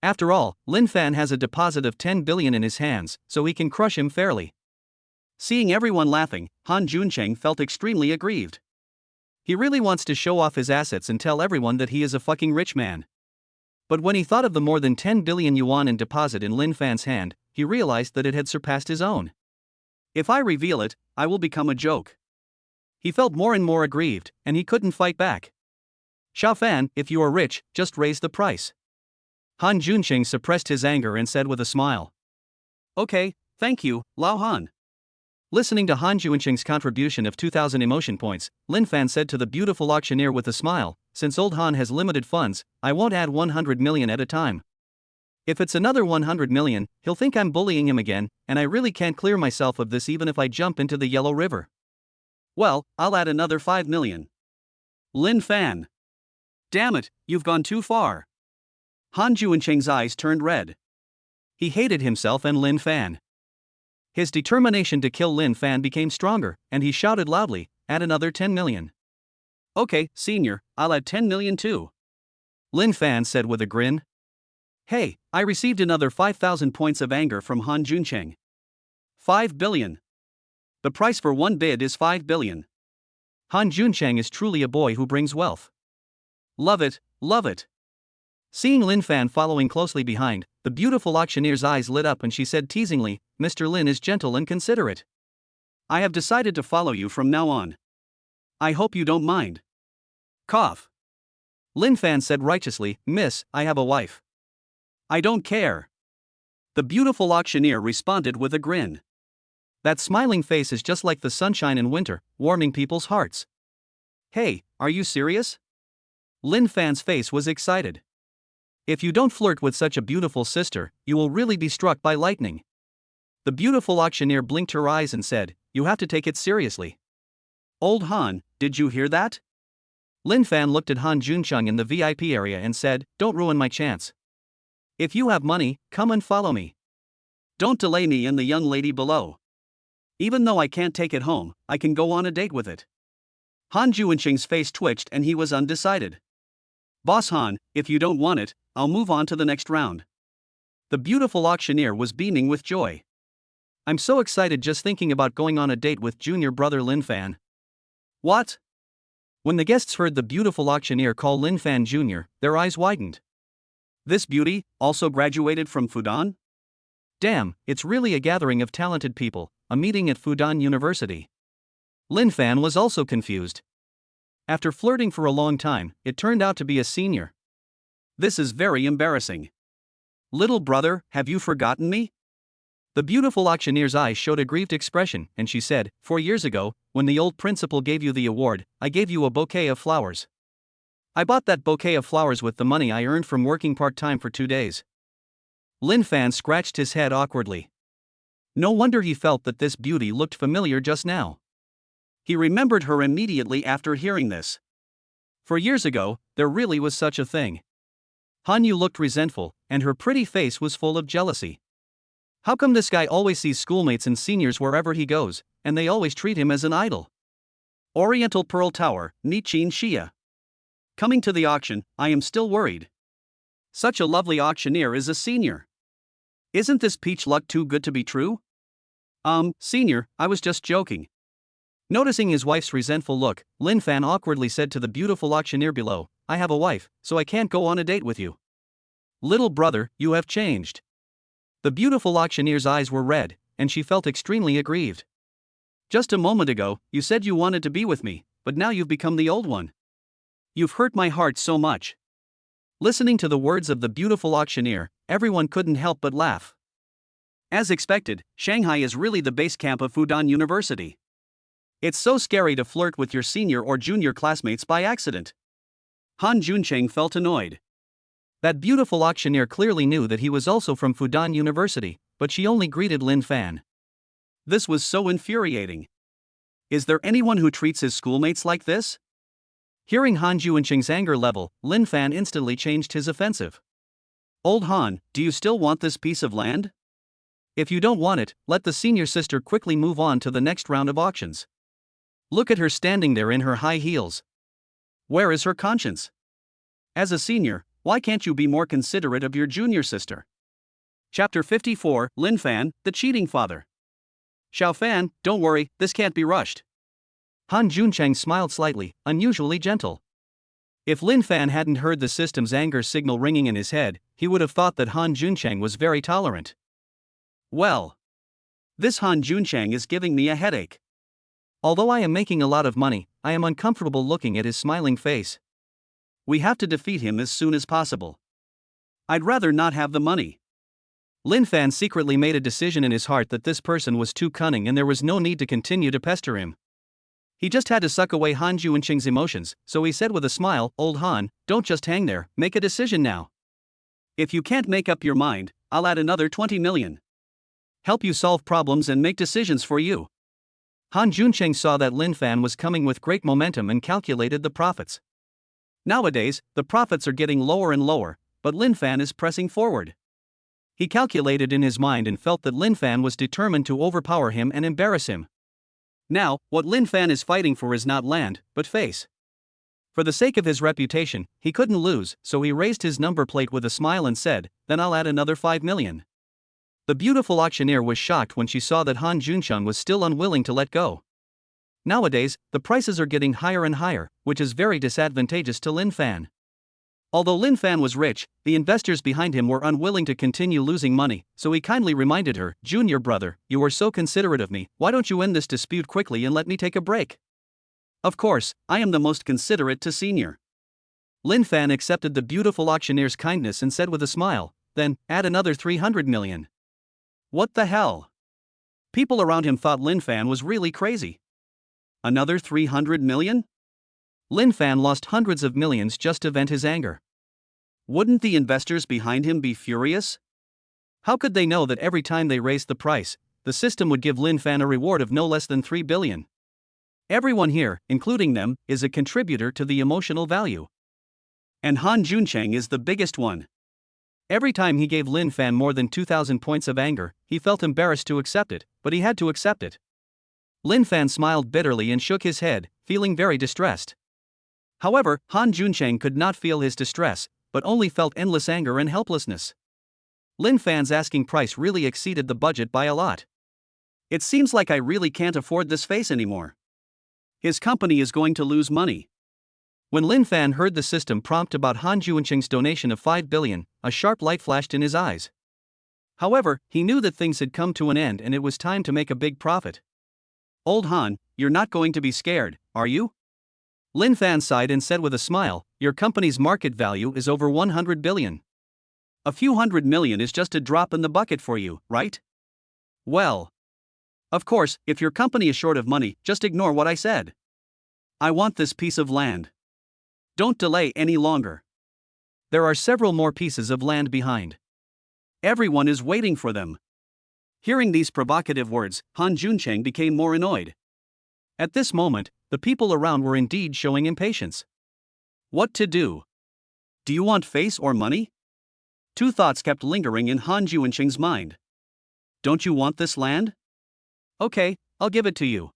After all, Lin Fan has a deposit of 10 billion in his hands, so he can crush him fairly. Seeing everyone laughing, Han Juncheng felt extremely aggrieved. He really wants to show off his assets and tell everyone that he is a fucking rich man. But when he thought of the more than 10 billion yuan in deposit in Lin Fan's hand, he realized that it had surpassed his own. If I reveal it, I will become a joke. He felt more and more aggrieved, and he couldn't fight back. Xiao Fan, if you are rich, just raise the price. Han Juncheng suppressed his anger and said with a smile. Okay, thank you, Lao Han. Listening to Han Juncheng's contribution of 2,000 emotion points, Lin Fan said to the beautiful auctioneer with a smile, since old Han has limited funds, I won't add 100 million at a time. If it's another 100 million, he'll think I'm bullying him again, and I really can't clear myself of this even if I jump into the Yellow River. Well, I'll add another 5 million. Lin Fan. Damn it, you've gone too far. Han Juncheng's eyes turned red. He hated himself and Lin Fan. His determination to kill Lin Fan became stronger, and he shouted loudly, add another 10 million. Okay, senior, I'll add 10 million too. Lin Fan said with a grin. Hey, I received another 5,000 points of anger from Han Juncheng. 5 billion. The price for one bid is 5 billion. Han Juncheng is truly a boy who brings wealth. Love it, love it. Seeing Lin Fan following closely behind, the beautiful auctioneer's eyes lit up and she said teasingly, Mr. Lin is gentle and considerate. I have decided to follow you from now on. I hope you don't mind. Cough. Lin Fan said righteously, Miss, I have a wife. I don't care. The beautiful auctioneer responded with a grin. That smiling face is just like the sunshine in winter, warming people's hearts. Hey, are you serious? Lin Fan's face was excited. If you don't flirt with such a beautiful sister, you will really be struck by lightning. The beautiful auctioneer blinked her eyes and said, you have to take it seriously. Old Han, did you hear that? Lin Fan looked at Han Juncheng in the VIP area and said, don't ruin my chance. If you have money, come and follow me. Don't delay me and the young lady below. Even though I can't take it home, I can go on a date with it. Han Juncheng's face twitched and he was undecided. Boss Han, if you don't want it, I'll move on to the next round. The beautiful auctioneer was beaming with joy. I'm so excited just thinking about going on a date with junior brother Lin Fan. What? When the guests heard the beautiful auctioneer call Lin Fan Jr., their eyes widened. This beauty, also graduated from Fudan? Damn, it's really a gathering of talented people, a meeting at Fudan University. Lin Fan was also confused. After flirting for a long time, it turned out to be a senior. This is very embarrassing. Little brother, have you forgotten me? The beautiful auctioneer's eyes showed a grieved expression, and she said, 4 years ago, when the old principal gave you the award, I gave you a bouquet of flowers. I bought that bouquet of flowers with the money I earned from working part-time for 2 days. Lin Fan scratched his head awkwardly. No wonder he felt that this beauty looked familiar just now. He remembered her immediately after hearing this. 4 years ago, there really was such a thing. Han Yu looked resentful, and her pretty face was full of jealousy. How come this guy always sees schoolmates and seniors wherever he goes, and they always treat him as an idol? Oriental Pearl Tower, Nichin Shia. Coming to the auction, I am still worried. Such a lovely auctioneer is a senior. Isn't this peach luck too good to be true? Senior, I was just joking. Noticing his wife's resentful look, Lin Fan awkwardly said to the beautiful auctioneer below, I have a wife, so I can't go on a date with you. Little brother, you have changed. The beautiful auctioneer's eyes were red, and she felt extremely aggrieved. Just a moment ago, you said you wanted to be with me, but now you've become the old one. You've hurt my heart so much. Listening to the words of the beautiful auctioneer, everyone couldn't help but laugh. As expected, Shanghai is really the base camp of Fudan University. It's so scary to flirt with your senior or junior classmates by accident. Han Juncheng felt annoyed. That beautiful auctioneer clearly knew that he was also from Fudan University, but she only greeted Lin Fan. This was so infuriating. Is there anyone who treats his schoolmates like this? Hearing Han Juncheng's anger level, Lin Fan instantly changed his offensive. Old Han, do you still want this piece of land? If you don't want it, let the senior sister quickly move on to the next round of auctions. Look at her standing there in her high heels. Where is her conscience? As a senior, why can't you be more considerate of your junior sister? Chapter 54, Lin Fan, the cheating father. Xiao Fan, don't worry, this can't be rushed. Han Juncheng smiled slightly, unusually gentle. If Lin Fan hadn't heard the system's anger signal ringing in his head, he would have thought that Han Juncheng was very tolerant. Well, this Han Juncheng is giving me a headache. Although I am making a lot of money, I am uncomfortable looking at his smiling face. We have to defeat him as soon as possible. I'd rather not have the money. Lin Fan secretly made a decision in his heart that this person was too cunning and there was no need to continue to pester him. He just had to suck away Han Juncheng's emotions, so he said with a smile, Old Han, don't just hang there, make a decision now. If you can't make up your mind, I'll add another 20 million. Help you solve problems and make decisions for you. Han Juncheng saw that Lin Fan was coming with great momentum and calculated the profits. Nowadays, the profits are getting lower and lower, but Lin Fan is pressing forward. He calculated in his mind and felt that Lin Fan was determined to overpower him and embarrass him. Now, what Lin Fan is fighting for is not land, but face. For the sake of his reputation, he couldn't lose, so he raised his number plate with a smile and said, then I'll add another 5 million. The beautiful auctioneer was shocked when she saw that Han Juncheng was still unwilling to let go. Nowadays, the prices are getting higher and higher, which is very disadvantageous to Lin Fan. Although Lin Fan was rich, the investors behind him were unwilling to continue losing money, so he kindly reminded her, Junior brother, you were so considerate of me, why don't you end this dispute quickly and let me take a break? Of course, I am the most considerate to senior. Lin Fan accepted the beautiful auctioneer's kindness and said with a smile, then, add another 300 million. What the hell? People around him thought Lin Fan was really crazy. Another 300 million? Lin Fan lost hundreds of millions just to vent his anger. Wouldn't the investors behind him be furious? How could they know that every time they raised the price, the system would give Lin Fan a reward of no less than 3 billion? Everyone here, including them, is a contributor to the emotional value. And Han Juncheng is the biggest one. Every time he gave Lin Fan more than 2,000 points of anger, he felt embarrassed to accept it, but he had to accept it. Lin Fan smiled bitterly and shook his head, feeling very distressed. However, Han Juncheng could not feel his distress, but only felt endless anger and helplessness. Lin Fan's asking price really exceeded the budget by a lot. It seems like I really can't afford this face anymore. His company is going to lose money. When Lin Fan heard the system prompt about Han Juncheng's donation of 5 billion, a sharp light flashed in his eyes. However, he knew that things had come to an end and it was time to make a big profit. Old Han, you're not going to be scared, are you? Lin Fan sighed and said with a smile, your company's market value is over 100 billion. A few 100 million is just a drop in the bucket for you, right? Well. Of course, if your company is short of money, just ignore what I said. I want this piece of land. Don't delay any longer. There are several more pieces of land behind. Everyone is waiting for them. Hearing these provocative words, Han Juncheng became more annoyed. At this moment, the people around were indeed showing impatience. What to do? Do you want face or money? Two thoughts kept lingering in Han Juncheng's mind. Don't you want this land? Okay, I'll give it to you.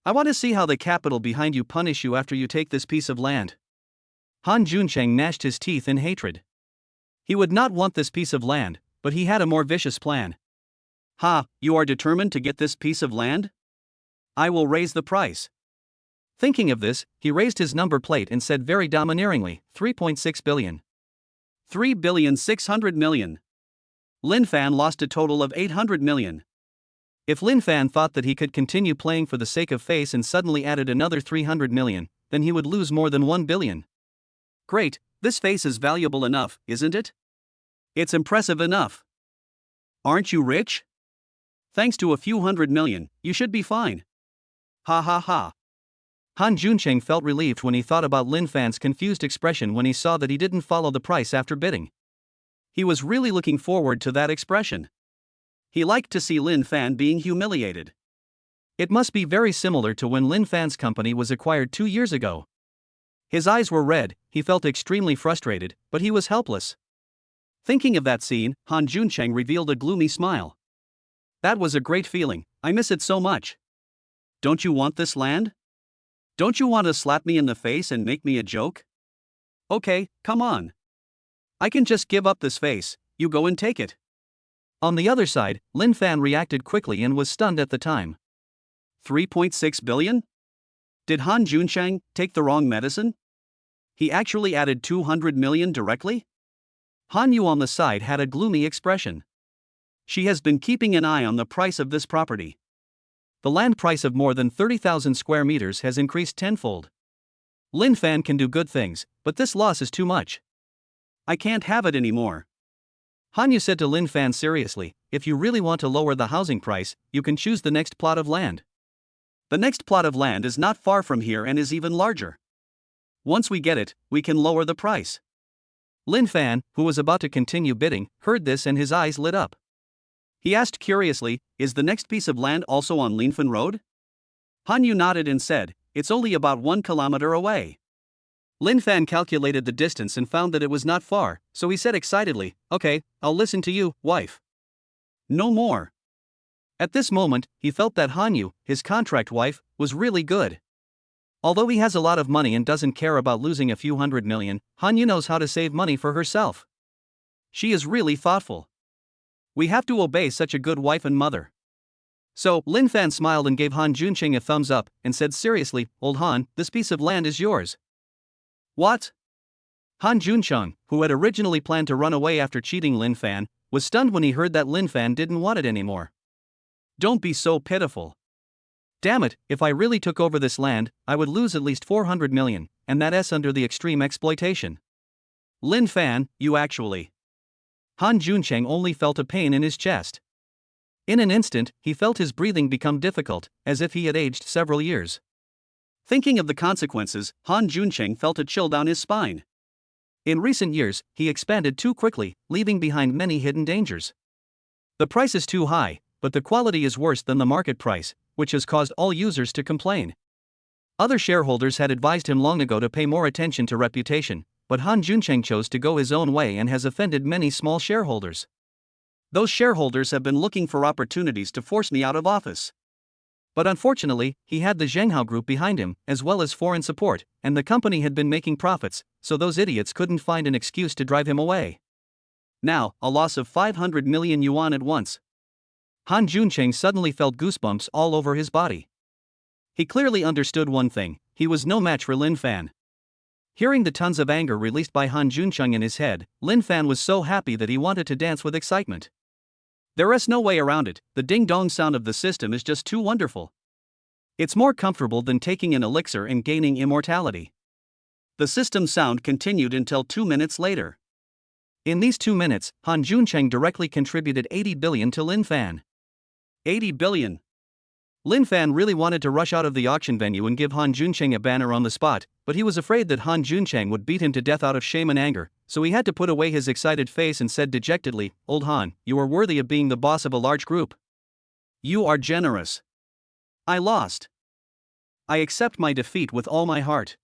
I want to see how the capital behind you punish you after you take this piece of land. Han Juncheng gnashed his teeth in hatred. He would not want this piece of land, but he had a more vicious plan. Ha, you are determined to get this piece of land? I will raise the price. Thinking of this, he raised his number plate and said very domineeringly, 3.6 billion. 3.6 billion. Lin Fan lost a total of 800 million. If Lin Fan thought that he could continue playing for the sake of face and suddenly added another 300 million, then he would lose more than 1 billion. Great, this face is valuable enough, isn't it? It's impressive enough. Aren't you rich? Thanks to a few hundred million, you should be fine. Ha ha ha. Han Juncheng felt relieved when he thought about Lin Fan's confused expression when he saw that he didn't follow the price after bidding. He was really looking forward to that expression. He liked to see Lin Fan being humiliated. It must be very similar to when Lin Fan's company was acquired 2 years ago. His eyes were red, he felt extremely frustrated, but he was helpless. Thinking of that scene, Han Juncheng revealed a gloomy smile. That was a great feeling, I miss it so much. Don't you want this land? Don't you want to slap me in the face and make me a joke? Okay, come on. I can just give up this face, you go and take it. On the other side, Lin Fan reacted quickly and was stunned at the time. 3.6 billion? Did Han Juncheng take the wrong medicine? He actually added 200 million directly? Han Yu on the side had a gloomy expression. She has been keeping an eye on the price of this property. The land price of more than 30,000 square meters has increased tenfold. Lin Fan can do good things, but this loss is too much. I can't have it anymore. Han Yu said to Lin Fan seriously, if you really want to lower the housing price, you can choose the next plot of land. The next plot of land is not far from here and is even larger. Once we get it, we can lower the price. Lin Fan, who was about to continue bidding, heard this and his eyes lit up. He asked curiously, is the next piece of land also on Linfen Road? Han Yu nodded and said, it's only about 1 kilometer away. Lin Fan calculated the distance and found that it was not far, so he said excitedly, okay, I'll listen to you, wife. No more. At this moment, he felt that Han Yu, his contract wife, was really good. Although he has a lot of money and doesn't care about losing a few hundred million, Han Yu knows how to save money for herself. She is really thoughtful. We have to obey such a good wife and mother. So, Lin Fan smiled and gave Han Juncheng a thumbs up, and said seriously, old Han, this piece of land is yours. What? Han Juncheng, who had originally planned to run away after cheating Lin Fan, was stunned when he heard that Lin Fan didn't want it anymore. Don't be so pitiful. Damn it, if I really took over this land, I would lose at least 400 million, and that's under the extreme exploitation. Lin Fan, you actually. Han Juncheng only felt a pain in his chest. In an instant, he felt his breathing become difficult, as if he had aged several years. Thinking of the consequences, Han Juncheng felt a chill down his spine. In recent years, he expanded too quickly, leaving behind many hidden dangers. The price is too high, but the quality is worse than the market price, which has caused all users to complain. Other shareholders had advised him long ago to pay more attention to reputation, but Han Juncheng chose to go his own way and has offended many small shareholders. Those shareholders have been looking for opportunities to force me out of office. But unfortunately, he had the Zhenghao Group behind him, as well as foreign support, and the company had been making profits, so those idiots couldn't find an excuse to drive him away. Now, a loss of 500 million yuan at once. Han Juncheng suddenly felt goosebumps all over his body. He clearly understood one thing, he was no match for Lin Fan. Hearing the tons of anger released by Han Juncheng in his head, Lin Fan was so happy that he wanted to dance with excitement. There is no way around it, the ding-dong sound of the system is just too wonderful. It's more comfortable than taking an elixir and gaining immortality. The system sound continued until 2 minutes later. In these 2 minutes, Han Juncheng directly contributed 80 billion to Lin Fan. 80 billion. Lin Fan really wanted to rush out of the auction venue and give Han Juncheng a banner on the spot, but he was afraid that Han Juncheng would beat him to death out of shame and anger, so he had to put away his excited face and said dejectedly, old Han, you are worthy of being the boss of a large group. You are generous. I lost. I accept my defeat with all my heart.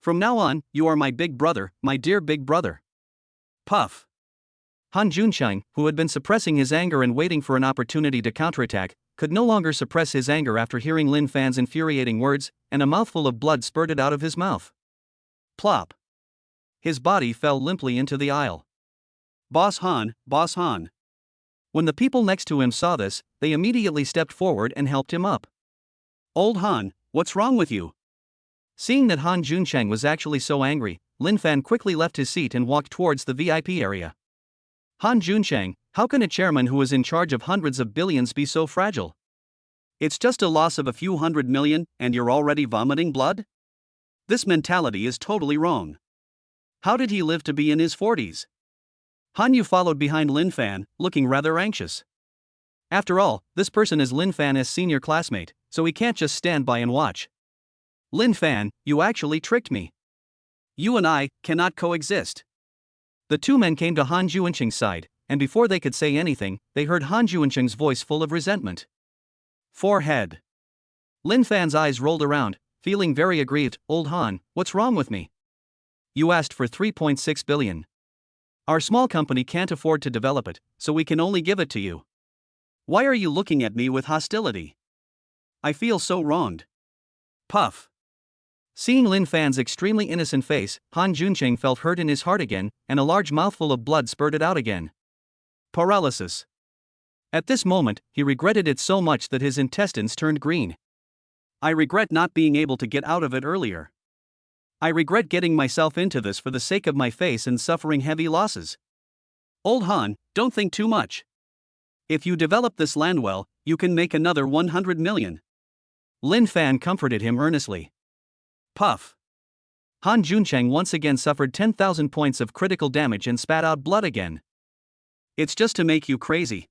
From now on, you are my big brother, my dear big brother. Puff. Han Juncheng, who had been suppressing his anger and waiting for an opportunity to counterattack, could no longer suppress his anger after hearing Lin Fan's infuriating words, and a mouthful of blood spurted out of his mouth. Plop. His body fell limply into the aisle. Boss Han, Boss Han. When the people next to him saw this, they immediately stepped forward and helped him up. Old Han, what's wrong with you? Seeing that Han Juncheng was actually so angry, Lin Fan quickly left his seat and walked towards the VIP area. Han Juncheng, how can a chairman who is in charge of hundreds of billions be so fragile? It's just a loss of a few $100 million and you're already vomiting blood? This mentality is totally wrong. How did he live to be in his 40s? Han Yu followed behind Lin Fan, looking rather anxious. After all, this person is Lin Fan's senior classmate, so he can't just stand by and watch. Lin Fan, you actually tricked me. You and I cannot coexist. The two men came to Han Juncheng's side, and before they could say anything, they heard Han Juncheng's voice full of resentment. Forehead. Lin Fan's eyes rolled around, feeling very aggrieved. Old Han, what's wrong with me? You asked for 3.6 billion. Our small company can't afford to develop it, so we can only give it to you. Why are you looking at me with hostility? I feel so wronged. Puff. Seeing Lin Fan's extremely innocent face, Han Juncheng felt hurt in his heart again, and a large mouthful of blood spurted out again. Paralysis. At this moment, he regretted it so much that his intestines turned green. I regret not being able to get out of it earlier. I regret getting myself into this for the sake of my face and suffering heavy losses. Old Han, don't think too much. If you develop this land well, you can make another 100 million. Lin Fan comforted him earnestly. Puff. Han Juncheng once again suffered 10,000 points of critical damage and spat out blood again. It's just to make you crazy.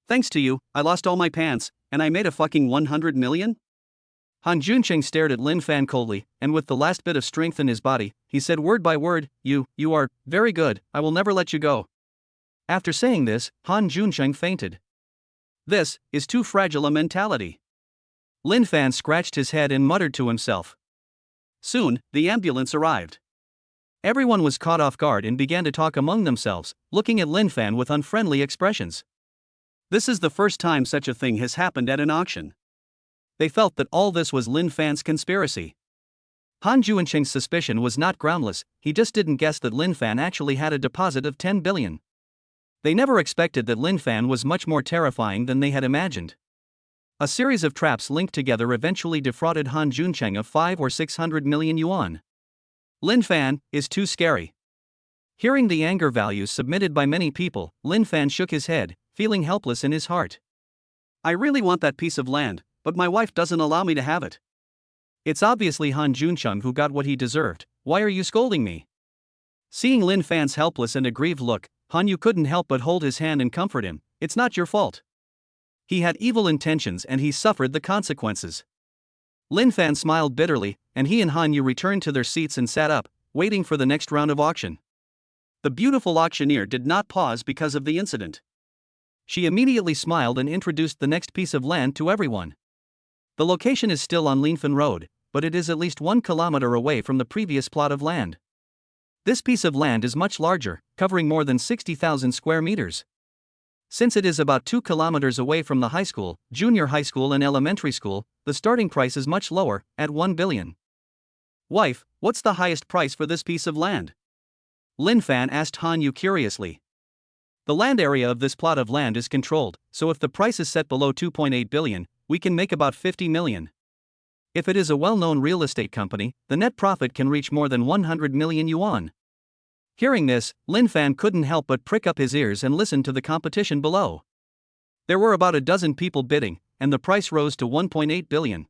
Thanks to you, I lost all my pants, and I made a fucking 100 million? Han Juncheng stared at Lin Fan coldly, and with the last bit of strength in his body, he said word by word, You are very good, I will never let you go. After saying this, Han Juncheng fainted. This is too fragile a mentality. Lin Fan scratched his head and muttered to himself. Soon, the ambulance arrived. Everyone was caught off guard and began to talk among themselves, looking at Lin Fan with unfriendly expressions. This is the first time such a thing has happened at an auction. They felt that all this was Lin Fan's conspiracy. Han Juncheng's suspicion was not groundless, he just didn't guess that Lin Fan actually had a deposit of 10 billion. They never expected that Lin Fan was much more terrifying than they had imagined. A series of traps linked together eventually defrauded Han Juncheng of 5 or 600 million yuan. Lin Fan is too scary. Hearing the anger values submitted by many people, Lin Fan shook his head, feeling helpless in his heart. I really want that piece of land, but my wife doesn't allow me to have it. It's obviously Han Juncheng who got what he deserved. Why are you scolding me? Seeing Lin Fan's helpless and aggrieved look, Han Yu couldn't help but hold his hand and comfort him. It's not your fault. He had evil intentions and he suffered the consequences. Lin Fan smiled bitterly, and he and Han Yu returned to their seats and sat up, waiting for the next round of auction. The beautiful auctioneer did not pause because of the incident. She immediately smiled and introduced the next piece of land to everyone. The location is still on Linfen Road, but it is at least 1 kilometer away from the previous plot of land. This piece of land is much larger, covering more than 60,000 square meters. Since it is about 2 kilometers away from the high school, junior high school and elementary school, the starting price is much lower, at 1 billion. Wife, what's the highest price for this piece of land? Lin Fan asked Han Yu curiously. The land area of this plot of land is controlled, so if the price is set below 2.8 billion, we can make about 50 million. If it is a well-known real estate company, the net profit can reach more than 100 million yuan. Hearing this, Lin Fan couldn't help but prick up his ears and listen to the competition below. There were about a dozen people bidding, and the price rose to 1.8 billion.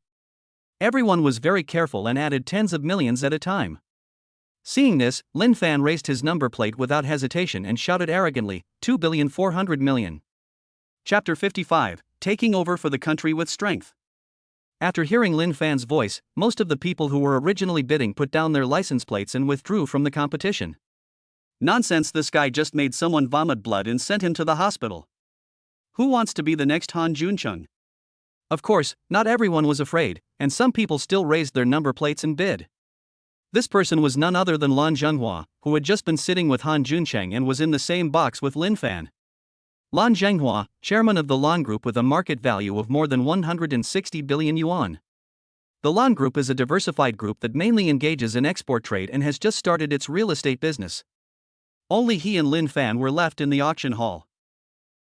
Everyone was very careful and added tens of millions at a time. Seeing this, Lin Fan raised his number plate without hesitation and shouted arrogantly, 2.4 billion. Chapter 55, Taking Over for the Country with Strength. After hearing Lin Fan's voice, most of the people who were originally bidding put down their license plates and withdrew from the competition. Nonsense, this guy just made someone vomit blood and sent him to the hospital. Who wants to be the next Han Juncheng? Of course, not everyone was afraid, and some people still raised their number plates and bid. This person was none other than Lan Zhenghua, who had just been sitting with Han Juncheng and was in the same box with Lin Fan. Lan Zhenghua, chairman of the Lan Group with a market value of more than 160 billion yuan. The Lan Group is a diversified group that mainly engages in export trade and has just started its real estate business. Only he and Lin Fan were left in the auction hall.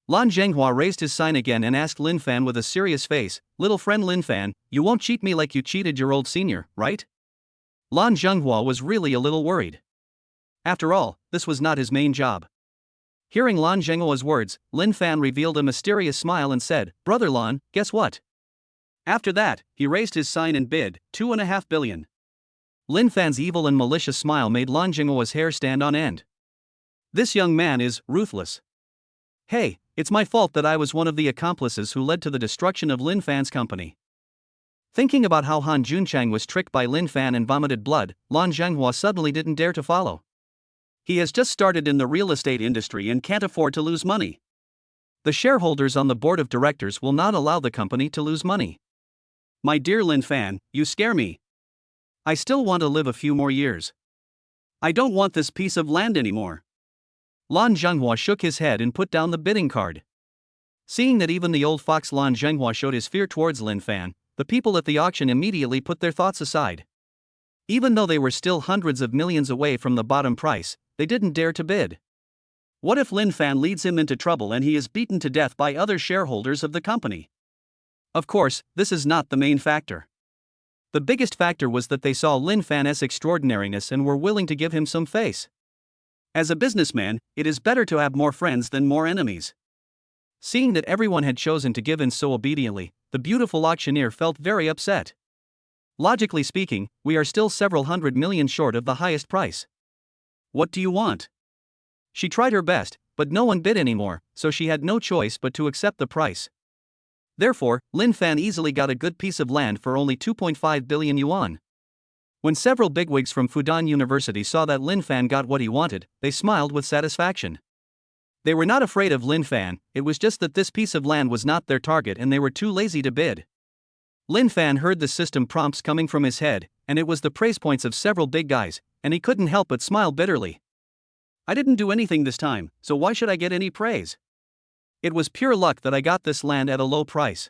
Lan Zhenghua raised his sign again and asked Lin Fan with a serious face, "Little friend Lin Fan, you won't cheat me like you cheated your old senior, right?" Lan Zhenghua was really a little worried. After all, this was not his main job. Hearing Lan Zhenghua's words, Lin Fan revealed a mysterious smile and said, "Brother Lan, guess what?" After that, he raised his sign and bid, 2.5 billion. Lin Fan's evil and malicious smile made Lan Zhenghua's hair stand on end. This young man is ruthless. Hey, it's my fault that I was one of the accomplices who led to the destruction of Lin Fan's company. Thinking about how Han Junchang was tricked by Lin Fan and vomited blood, Lan Zhenghua suddenly didn't dare to follow. He has just started in the real estate industry and can't afford to lose money. The shareholders on the board of directors will not allow the company to lose money. My dear Lin Fan, you scare me. I still want to live a few more years. I don't want this piece of land anymore. Lan Zhenghua shook his head and put down the bidding card. Seeing that even the old fox Lan Zhenghua showed his fear towards Lin Fan, the people at the auction immediately put their thoughts aside. Even though they were still hundreds of millions away from the bottom price, they didn't dare to bid. What if Lin Fan leads him into trouble and he is beaten to death by other shareholders of the company? Of course, this is not the main factor. The biggest factor was that they saw Lin Fan's extraordinariness and were willing to give him some face. As a businessman, it is better to have more friends than more enemies. Seeing that everyone had chosen to give in so obediently, the beautiful auctioneer felt very upset. Logically speaking, we are still several hundred million short of the highest price. What do you want? She tried her best, but no one bid anymore, so she had no choice but to accept the price. Therefore, Lin Fan easily got a good piece of land for only 2.5 billion yuan. When several bigwigs from Fudan University saw that Lin Fan got what he wanted, they smiled with satisfaction. They were not afraid of Lin Fan, it was just that this piece of land was not their target and they were too lazy to bid. Lin Fan heard the system prompts coming from his head, and it was the praise points of several big guys, and he couldn't help but smile bitterly. I didn't do anything this time, so why should I get any praise? It was pure luck that I got this land at a low price.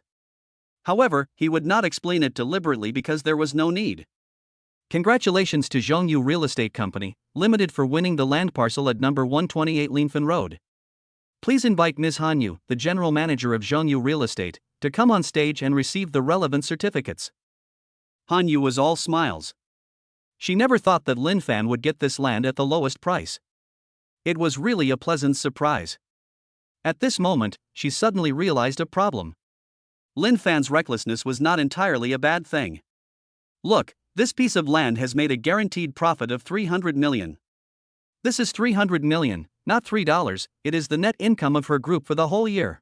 However, he would not explain it deliberately because there was no need. Congratulations to Zhongyu Real Estate Company, Limited for winning the land parcel at number 128 Linfen Road. Please invite Ms. Hanyu, the general manager of Zhongyu Real Estate, to come on stage and receive the relevant certificates. Hanyu was all smiles. She never thought that Lin Fan would get this land at the lowest price. It was really a pleasant surprise. At this moment, she suddenly realized a problem. Lin Fan's recklessness was not entirely a bad thing. Look, this piece of land has made a guaranteed profit of 300 million. This is 300 million, not $3, it is the net income of her group for the whole year.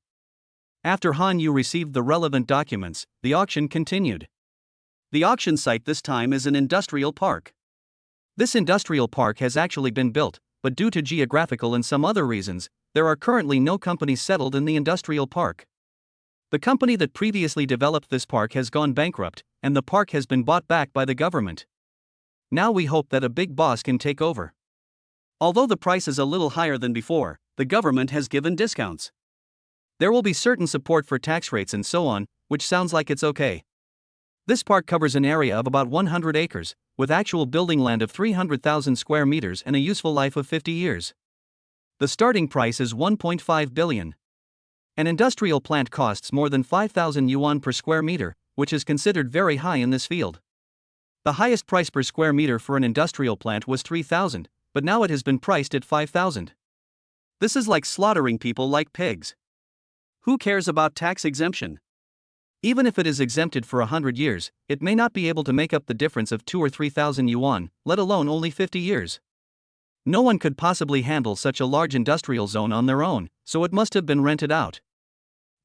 After Han Yu received the relevant documents, the auction continued. The auction site this time is an industrial park. This industrial park has actually been built, but due to geographical and some other reasons, there are currently no companies settled in the industrial park. The company that previously developed this park has gone bankrupt, and the park has been bought back by the government. Now we hope that a big boss can take over. Although the price is a little higher than before, the government has given discounts. There will be certain support for tax rates and so on, which sounds like it's okay. This park covers an area of about 100 acres, with actual building land of 300,000 square meters and a useful life of 50 years. The starting price is 1.5 billion. An industrial plant costs more than 5,000 yuan per square meter, which is considered very high in this field. The highest price per square meter for an industrial plant was 3,000, but now it has been priced at 5,000. This is like slaughtering people like pigs. Who cares about tax exemption? Even if it is exempted for 100 years, it may not be able to make up the difference of 2 or 3,000 yuan, let alone only 50 years. No one could possibly handle such a large industrial zone on their own, so it must have been rented out.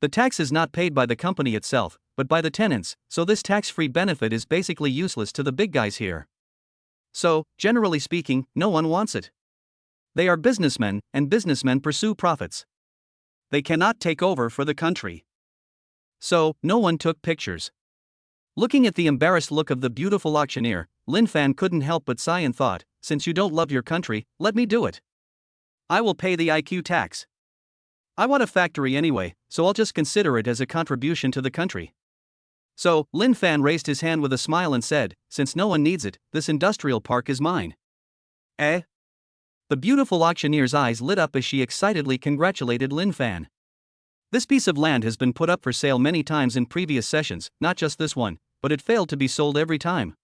The tax is not paid by the company itself, but by the tenants, so this tax-free benefit is basically useless to the big guys here. So, generally speaking, no one wants it. They are businessmen, and businessmen pursue profits. They cannot take over for the country. So, no one took pictures. Looking at the embarrassed look of the beautiful auctioneer, Lin Fan couldn't help but sigh and thought, since you don't love your country, let me do it. I will pay the IQ tax. I want a factory anyway, so I'll just consider it as a contribution to the country. So, Lin Fan raised his hand with a smile and said, since no one needs it, this industrial park is mine. Eh? The beautiful auctioneer's eyes lit up as she excitedly congratulated Lin Fan. This piece of land has been put up for sale many times in previous sessions, not just this one, but it failed to be sold every time.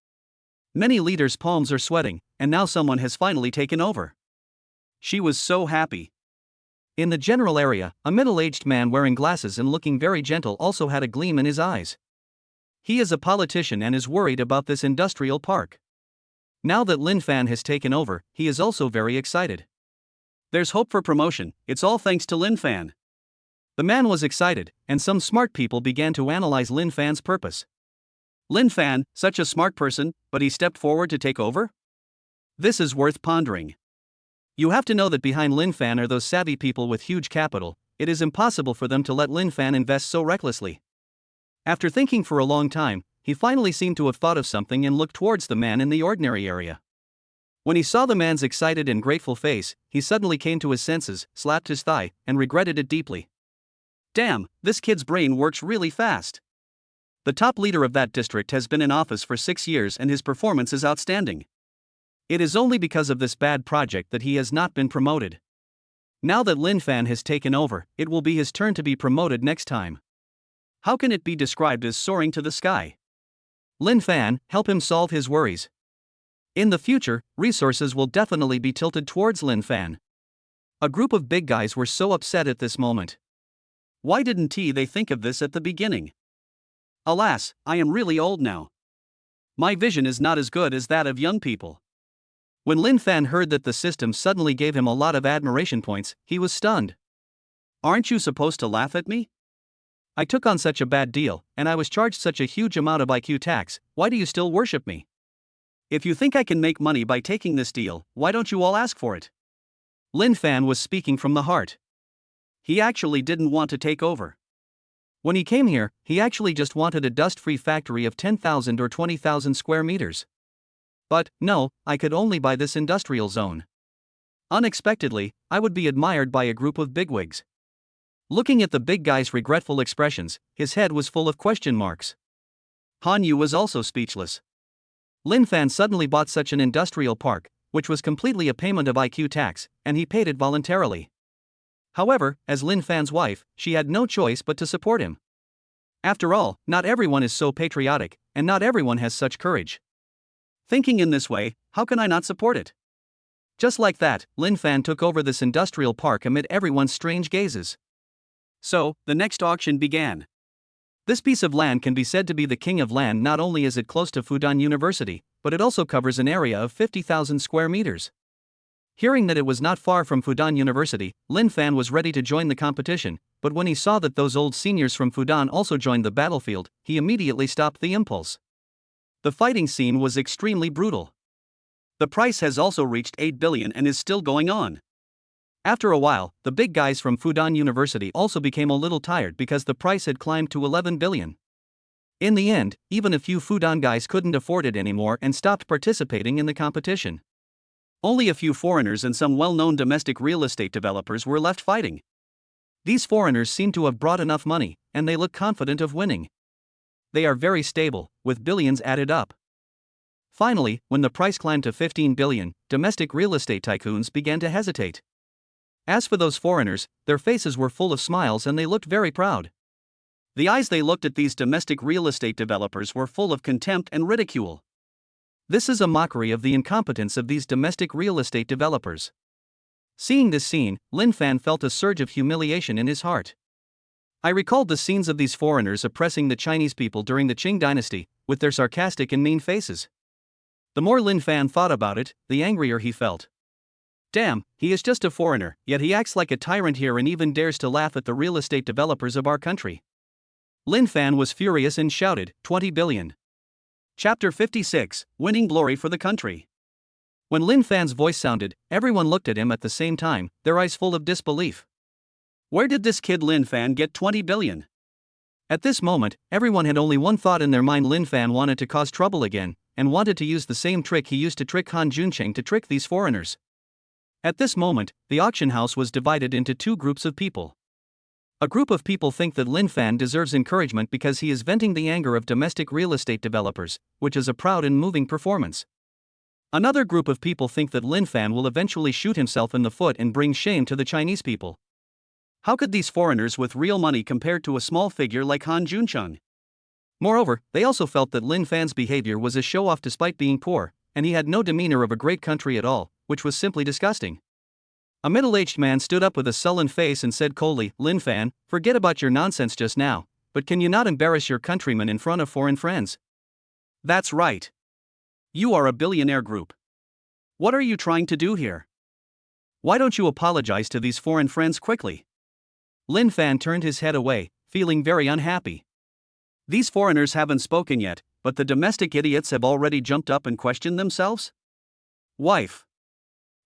Many leaders' palms are sweating, and now someone has finally taken over. She was so happy. In the general area, a middle-aged man wearing glasses and looking very gentle also had a gleam in his eyes. He is a politician and is worried about this industrial park. Now that Lin Fan has taken over, he is also very excited. There's hope for promotion, it's all thanks to Lin Fan. The man was excited, and some smart people began to analyze Lin Fan's purpose. Lin Fan, such a smart person, but he stepped forward to take over? This is worth pondering. You have to know that behind Lin Fan are those savvy people with huge capital. It is impossible for them to let Lin Fan invest so recklessly. After thinking for a long time, he finally seemed to have thought of something and looked towards the man in the ordinary area. When he saw the man's excited and grateful face, he suddenly came to his senses, slapped his thigh, and regretted it deeply. Damn, this kid's brain works really fast. The top leader of that district has been in office for 6 years and his performance is outstanding. It is only because of this bad project that he has not been promoted. Now that Lin Fan has taken over, it will be his turn to be promoted next time. How can it be described as soaring to the sky? Lin Fan, help him solve his worries. In the future, resources will definitely be tilted towards Lin Fan. A group of big guys were so upset at this moment. Why didn't they think of this at the beginning? Alas, I am really old now. My vision is not as good as that of young people. When Lin Fan heard that the system suddenly gave him a lot of admiration points, he was stunned. Aren't you supposed to laugh at me? I took on such a bad deal, and I was charged such a huge amount of IQ tax, why do you still worship me? If you think I can make money by taking this deal, why don't you all ask for it? Lin Fan was speaking from the heart. He actually didn't want to take over. When he came here, he actually just wanted a dust-free factory of 10,000 or 20,000 square meters. But, no, I could only buy this industrial zone. Unexpectedly, I would be admired by a group of bigwigs. Looking at the big guy's regretful expressions, his head was full of question marks. Han Yu was also speechless. Lin Fan suddenly bought such an industrial park, which was completely a payment of IQ tax, and he paid it voluntarily. However, as Lin Fan's wife, she had no choice but to support him. After all, not everyone is so patriotic, and not everyone has such courage. Thinking in this way, how can I not support it? Just like that, Lin Fan took over this industrial park amid everyone's strange gazes. So, the next auction began. This piece of land can be said to be the king of land. Not only is it close to Fudan University, but it also covers an area of 50,000 square meters. Hearing that it was not far from Fudan University, Lin Fan was ready to join the competition, but when he saw that those old seniors from Fudan also joined the battlefield, he immediately stopped the impulse. The fighting scene was extremely brutal. The price has also reached 8 billion and is still going on. After a while, the big guys from Fudan University also became a little tired because the price had climbed to 11 billion. In the end, even a few Fudan guys couldn't afford it anymore and stopped participating in the competition. Only a few foreigners and some well-known domestic real estate developers were left fighting. These foreigners seem to have brought enough money, and they look confident of winning. They are very stable, with billions added up. Finally, when the price climbed to 15 billion, domestic real estate tycoons began to hesitate. As for those foreigners, their faces were full of smiles and they looked very proud. The eyes they looked at these domestic real estate developers were full of contempt and ridicule. This is a mockery of the incompetence of these domestic real estate developers. Seeing this scene, Lin Fan felt a surge of humiliation in his heart. I recalled the scenes of these foreigners oppressing the Chinese people during the Qing dynasty, with their sarcastic and mean faces. The more Lin Fan thought about it, the angrier he felt. Damn, he is just a foreigner, yet he acts like a tyrant here and even dares to laugh at the real estate developers of our country. Lin Fan was furious and shouted, 20 billion. Chapter 56, Winning Glory for the Country. When Lin Fan's voice sounded, everyone looked at him at the same time, their eyes full of disbelief. Where did this kid Lin Fan get 20 billion? At this moment, everyone had only one thought in their mind: Lin Fan wanted to cause trouble again, and wanted to use the same trick he used to trick Han Juncheng to trick these foreigners. At this moment, the auction house was divided into two groups of people. A group of people think that Lin Fan deserves encouragement because he is venting the anger of domestic real estate developers, which is a proud and moving performance. Another group of people think that Lin Fan will eventually shoot himself in the foot and bring shame to the Chinese people. How could these foreigners with real money compare to a small figure like Han Juncheng? Moreover, they also felt that Lin Fan's behavior was a show-off despite being poor, and he had no demeanor of a great country at all, which was simply disgusting. A middle-aged man stood up with a sullen face and said coldly, "Lin Fan, forget about your nonsense just now, but can you not embarrass your countrymen in front of foreign friends?" That's right. You are a billionaire group. What are you trying to do here? Why don't you apologize to these foreign friends quickly? Lin Fan turned his head away, feeling very unhappy. These foreigners haven't spoken yet, but the domestic idiots have already jumped up and questioned themselves? Wife.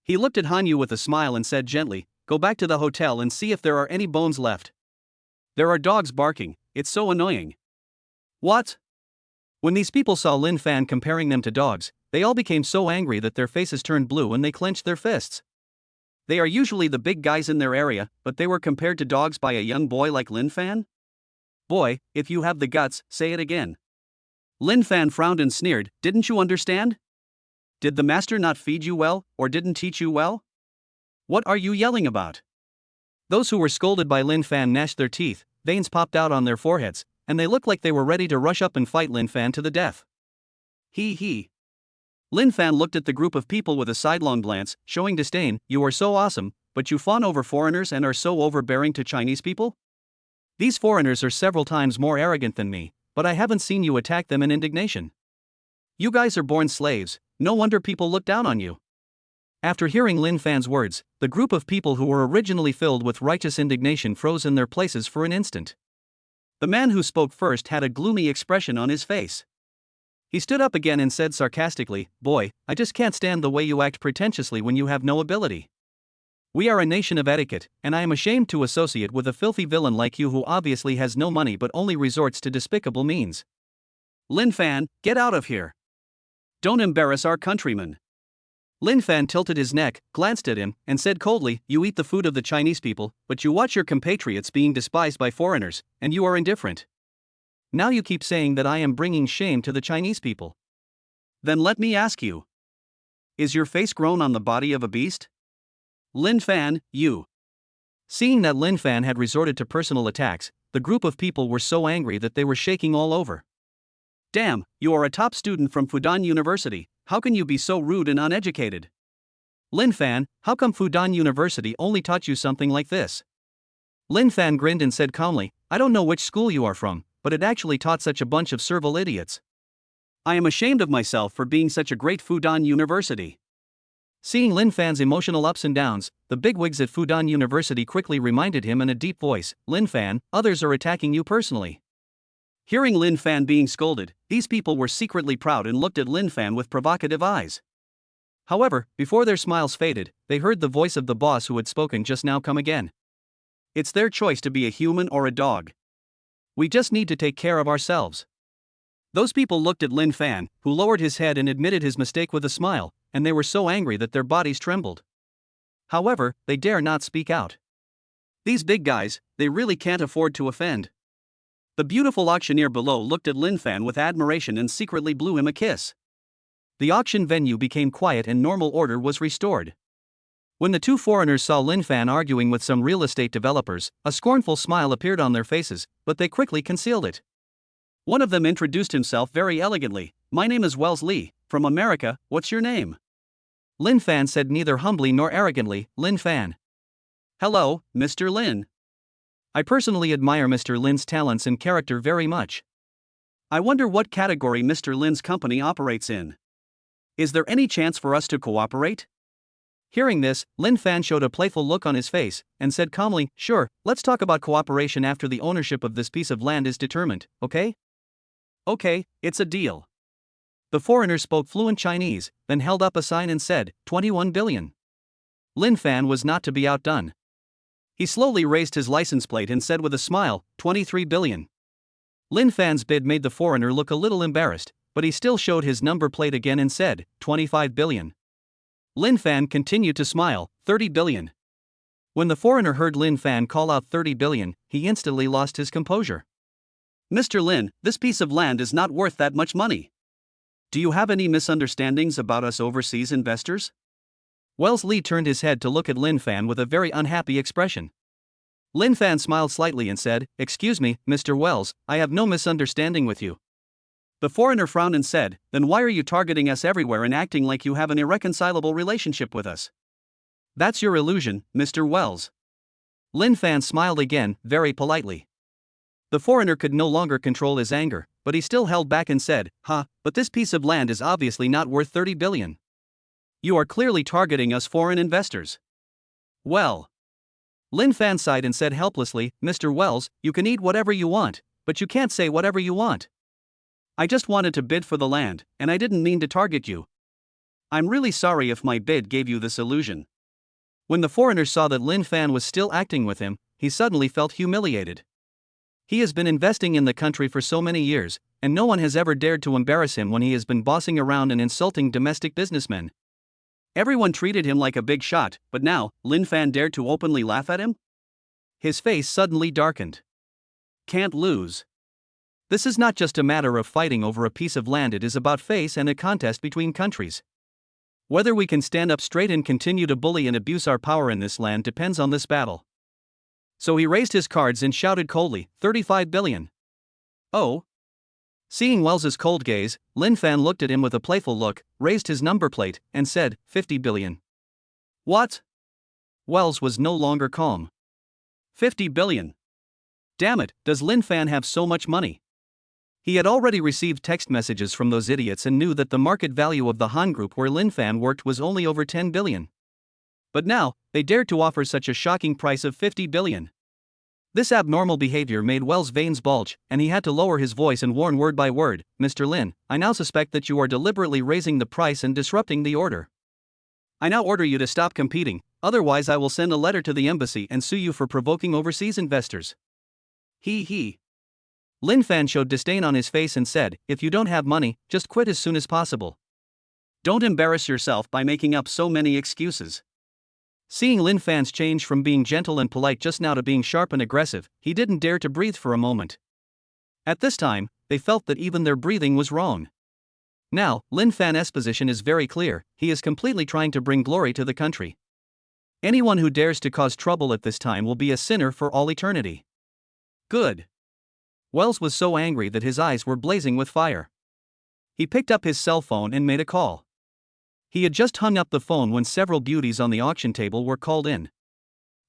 He looked at Han Yu with a smile and said gently, "Go back to the hotel and see if there are any bones left. There are dogs barking, it's so annoying." What? When these people saw Lin Fan comparing them to dogs, they all became so angry that their faces turned blue and they clenched their fists. They are usually the big guys in their area, but they were compared to dogs by a young boy like Lin Fan? Boy, if you have the guts, say it again. Lin Fan frowned and sneered, "Didn't you understand? Did the master not feed you well, or didn't teach you well? What are you yelling about?" Those who were scolded by Lin Fan gnashed their teeth, veins popped out on their foreheads, and they looked like they were ready to rush up and fight Lin Fan to the death. He. Lin Fan looked at the group of people with a sidelong glance, showing disdain. "You are so awesome, but you fawn over foreigners and are so overbearing to Chinese people? These foreigners are several times more arrogant than me, but I haven't seen you attack them in indignation. You guys are born slaves, no wonder people look down on you." After hearing Lin Fan's words, the group of people who were originally filled with righteous indignation froze in their places for an instant. The man who spoke first had a gloomy expression on his face. He stood up again and said sarcastically, "Boy, I just can't stand the way you act pretentiously when you have no ability. We are a nation of etiquette, and I am ashamed to associate with a filthy villain like you who obviously has no money but only resorts to despicable means." Lin Fan, get out of here. Don't embarrass our countrymen. Lin Fan tilted his neck, glanced at him, and said coldly, "You eat the food of the Chinese people, but you watch your compatriots being despised by foreigners, and you are indifferent. Now you keep saying that I am bringing shame to the Chinese people. Then let me ask you. Is your face grown on the body of a beast? Lin Fan, you." Seeing that Lin Fan had resorted to personal attacks, the group of people were so angry that they were shaking all over. "Damn, you are a top student from Fudan University, how can you be so rude and uneducated? Lin Fan, how come Fudan University only taught you something like this?" Lin Fan grinned and said calmly, "I don't know which school you are from, but it actually taught such a bunch of servile idiots. I am ashamed of myself for being such a great Fudan University." Seeing Lin Fan's emotional ups and downs, the bigwigs at Fudan University quickly reminded him in a deep voice, "Lin Fan, others are attacking you personally." Hearing Lin Fan being scolded, these people were secretly proud and looked at Lin Fan with provocative eyes. However, before their smiles faded, they heard the voice of the boss who had spoken just now come again. "It's their choice to be a human or a dog. We just need to take care of ourselves." Those people looked at Lin Fan, who lowered his head and admitted his mistake with a smile, and they were so angry that their bodies trembled. However, they dare not speak out. These big guys, they really can't afford to offend. The beautiful auctioneer below looked at Lin Fan with admiration and secretly blew him a kiss. The auction venue became quiet and normal order was restored. When the two foreigners saw Lin Fan arguing with some real estate developers, a scornful smile appeared on their faces, but they quickly concealed it. One of them introduced himself very elegantly. "My name is Wells Lee, from America, what's your name?" Lin Fan said neither humbly nor arrogantly, "Lin Fan." "Hello, Mr. Lin. I personally admire Mr. Lin's talents and character very much. I wonder what category Mr. Lin's company operates in. Is there any chance for us to cooperate?" Hearing this, Lin Fan showed a playful look on his face, and said calmly, "Sure, let's talk about cooperation after the ownership of this piece of land is determined, okay?" "Okay, it's a deal." The foreigner spoke fluent Chinese, then held up a sign and said, 21 billion. Lin Fan was not to be outdone. He slowly raised his license plate and said with a smile, 23 billion. Lin Fan's bid made the foreigner look a little embarrassed, but he still showed his number plate again and said, 25 billion. Lin Fan continued to smile, 30 billion. When the foreigner heard Lin Fan call out 30 billion, he instantly lost his composure. "Mr. Lin, this piece of land is not worth that much money. Do you have any misunderstandings about us overseas investors? Wells Lee turned his head to look at Lin Fan with a very unhappy expression. Lin Fan smiled slightly and said, "Excuse me, Mr. Wells, I have no misunderstanding with you." The foreigner frowned and said, "Then why are you targeting us everywhere and acting like you have an irreconcilable relationship with us?" "That's your illusion, Mr. Wells." Lin Fan smiled again, very politely. The foreigner could no longer control his anger, but he still held back and said, "But this piece of land is obviously not worth 30 billion. You are clearly targeting us foreign investors." "Well." Lin Fan sighed and said helplessly, "Mr. Wells, you can eat whatever you want, but you can't say whatever you want. I just wanted to bid for the land, and I didn't mean to target you. I'm really sorry if my bid gave you this illusion." When the foreigner saw that Lin Fan was still acting with him, he suddenly felt humiliated. He has been investing in the country for so many years, and no one has ever dared to embarrass him when he has been bossing around and insulting domestic businessmen. Everyone treated him like a big shot, but now, Lin Fan dared to openly laugh at him? His face suddenly darkened. Can't lose. This is not just a matter of fighting over a piece of land, it is about face and a contest between countries. Whether we can stand up straight and continue to bully and abuse our power in this land depends on this battle. So he raised his cards and shouted coldly, 35 billion. Oh? Seeing Wells's cold gaze, Lin Fan looked at him with a playful look, raised his number plate, and said, 50 billion. What? Wells was no longer calm. 50 billion. Damn it, does Lin Fan have so much money? He had already received text messages from those idiots and knew that the market value of the Han Group where Lin Fan worked was only over 10 billion. But now, they dared to offer such a shocking price of 50 billion. This abnormal behavior made Wells' veins bulge, and he had to lower his voice and warn word by word, "Mr. Lin, I now suspect that you are deliberately raising the price and disrupting the order. I now order you to stop competing, otherwise I will send a letter to the embassy and sue you for provoking overseas investors." He. Lin Fan showed disdain on his face and said, "If you don't have money, just quit as soon as possible. Don't embarrass yourself by making up so many excuses." Seeing Lin Fan's change from being gentle and polite just now to being sharp and aggressive, he didn't dare to breathe for a moment. At this time, they felt that even their breathing was wrong. Now, Lin Fan's position is very clear, he is completely trying to bring glory to the country. Anyone who dares to cause trouble at this time will be a sinner for all eternity. Good. Wells was so angry that his eyes were blazing with fire. He picked up his cell phone and made a call. He had just hung up the phone when several beauties on the auction table were called in.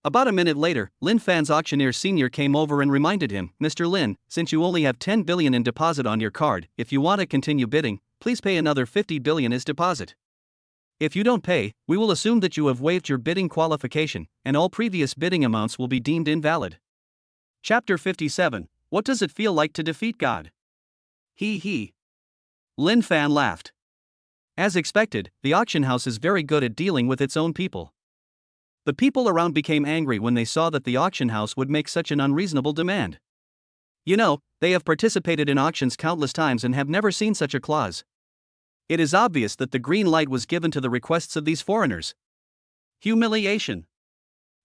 About a minute later, Lin Fan's auctioneer senior came over and reminded him, "Mr. Lin, since you only have 10 billion in deposit on your card, if you want to continue bidding, please pay another 50 billion as deposit. If you don't pay, we will assume that you have waived your bidding qualification, and all previous bidding amounts will be deemed invalid." Chapter 57. What does it feel like to defeat God? He. Lin Fan laughed. As expected, the auction house is very good at dealing with its own people. The people around became angry when they saw that the auction house would make such an unreasonable demand. You know, they have participated in auctions countless times and have never seen such a clause. It is obvious that the green light was given to the requests of these foreigners. Humiliation.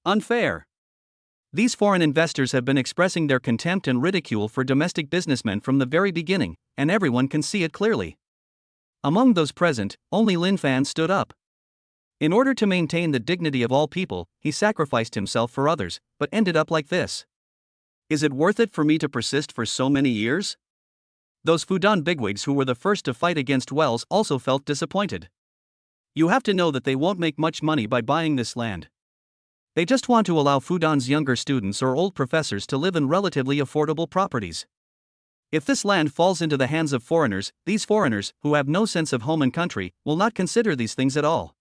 Unfair. These foreign investors have been expressing their contempt and ridicule for domestic businessmen from the very beginning, and everyone can see it clearly. Among those present, only Lin Fan stood up. In order to maintain the dignity of all people, he sacrificed himself for others, but ended up like this. Is it worth it for me to persist for so many years? Those Fudan bigwigs who were the first to fight against Wells also felt disappointed. You have to know that they won't make much money by buying this land. They just want to allow Fudan's younger students or old professors to live in relatively affordable properties. If this land falls into the hands of foreigners, these foreigners, who have no sense of home and country, will not consider these things at all.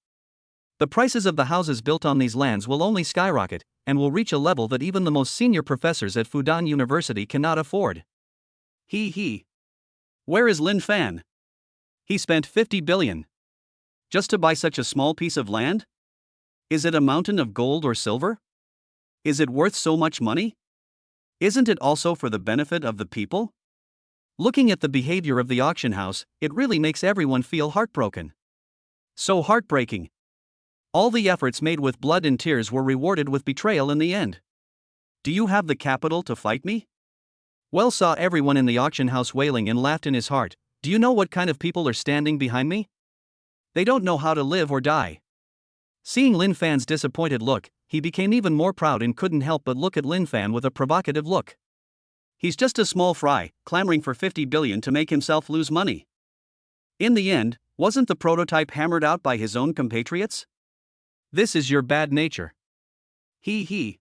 The prices of the houses built on these lands will only skyrocket, and will reach a level that even the most senior professors at Fudan University cannot afford. He. Where is Lin Fan? He spent 50 billion. Just to buy such a small piece of land? Is it a mountain of gold or silver? Is it worth so much money? Isn't it also for the benefit of the people? Looking at the behavior of the auction house, it really makes everyone feel heartbroken. So heartbreaking. All the efforts made with blood and tears were rewarded with betrayal in the end. Do you have the capital to fight me? Wells saw everyone in the auction house wailing and laughed in his heart. Do you know what kind of people are standing behind me? They don't know how to live or die. Seeing Lin Fan's disappointed look, he became even more proud and couldn't help but look at Lin Fan with a provocative look. He's just a small fry, clamoring for 50 billion to make himself lose money. In the end, wasn't the prototype hammered out by his own compatriots? This is your bad nature. He.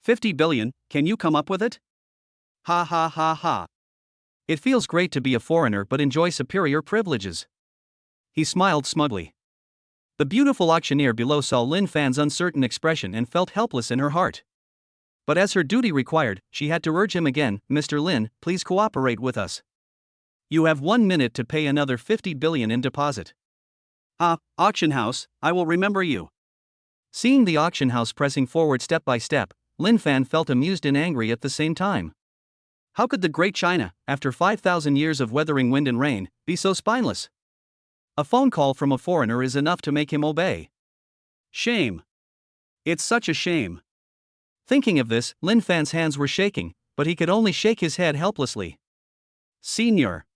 50 billion, can you come up with it? Ha ha ha ha. It feels great to be a foreigner but enjoy superior privileges. He smiled smugly. The beautiful auctioneer below saw Lin Fan's uncertain expression and felt helpless in her heart. But as her duty required, she had to urge him again, Mr. Lin, please cooperate with us. You have 1 minute to pay another 50 billion in deposit. Auction house, I will remember you. Seeing the auction house pressing forward step by step, Lin Fan felt amused and angry at the same time. How could the great China, after 5,000 years of weathering wind and rain, be so spineless? A phone call from a foreigner is enough to make him obey. Shame. It's such a shame. Thinking of this, Lin Fan's hands were shaking, but he could only shake his head helplessly. Senior.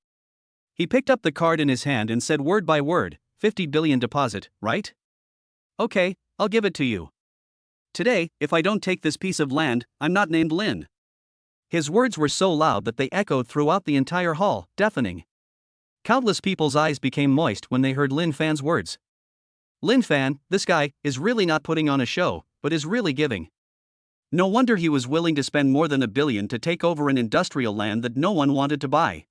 He picked up the card in his hand and said word by word, 50 billion deposit, right? Okay, I'll give it to you. Today, if I don't take this piece of land, I'm not named Lin. His words were so loud that they echoed throughout the entire hall, deafening. Countless people's eyes became moist when they heard Lin Fan's words. Lin Fan, this guy, is really not putting on a show, but is really giving. No wonder he was willing to spend more than $1 billion to take over an industrial land that no one wanted to buy.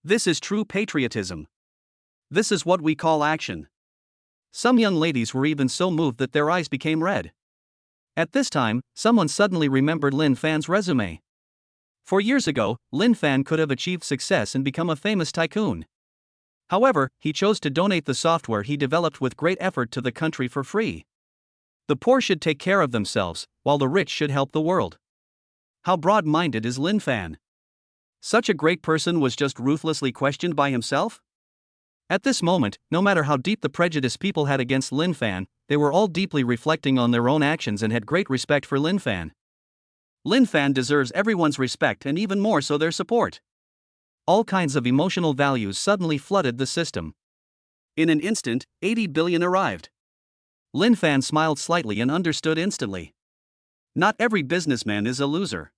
This is true patriotism. This is what we call action. Some young ladies were even so moved that their eyes became red. At this time, someone suddenly remembered Lin Fan's resume. 4 years ago, Lin Fan could have achieved success and become a famous tycoon. However, he chose to donate the software he developed with great effort to the country for free. The poor should take care of themselves, while the rich should help the world. How broad-minded is Lin Fan? Such a great person was just ruthlessly questioned by himself? At this moment, no matter how deep the prejudice people had against Lin Fan, they were all deeply reflecting on their own actions and had great respect for Lin Fan. Lin Fan deserves everyone's respect and even more so their support. All kinds of emotional values suddenly flooded the system. In an instant, 80 billion arrived. Lin Fan smiled slightly and understood instantly. Not every businessman is a loser.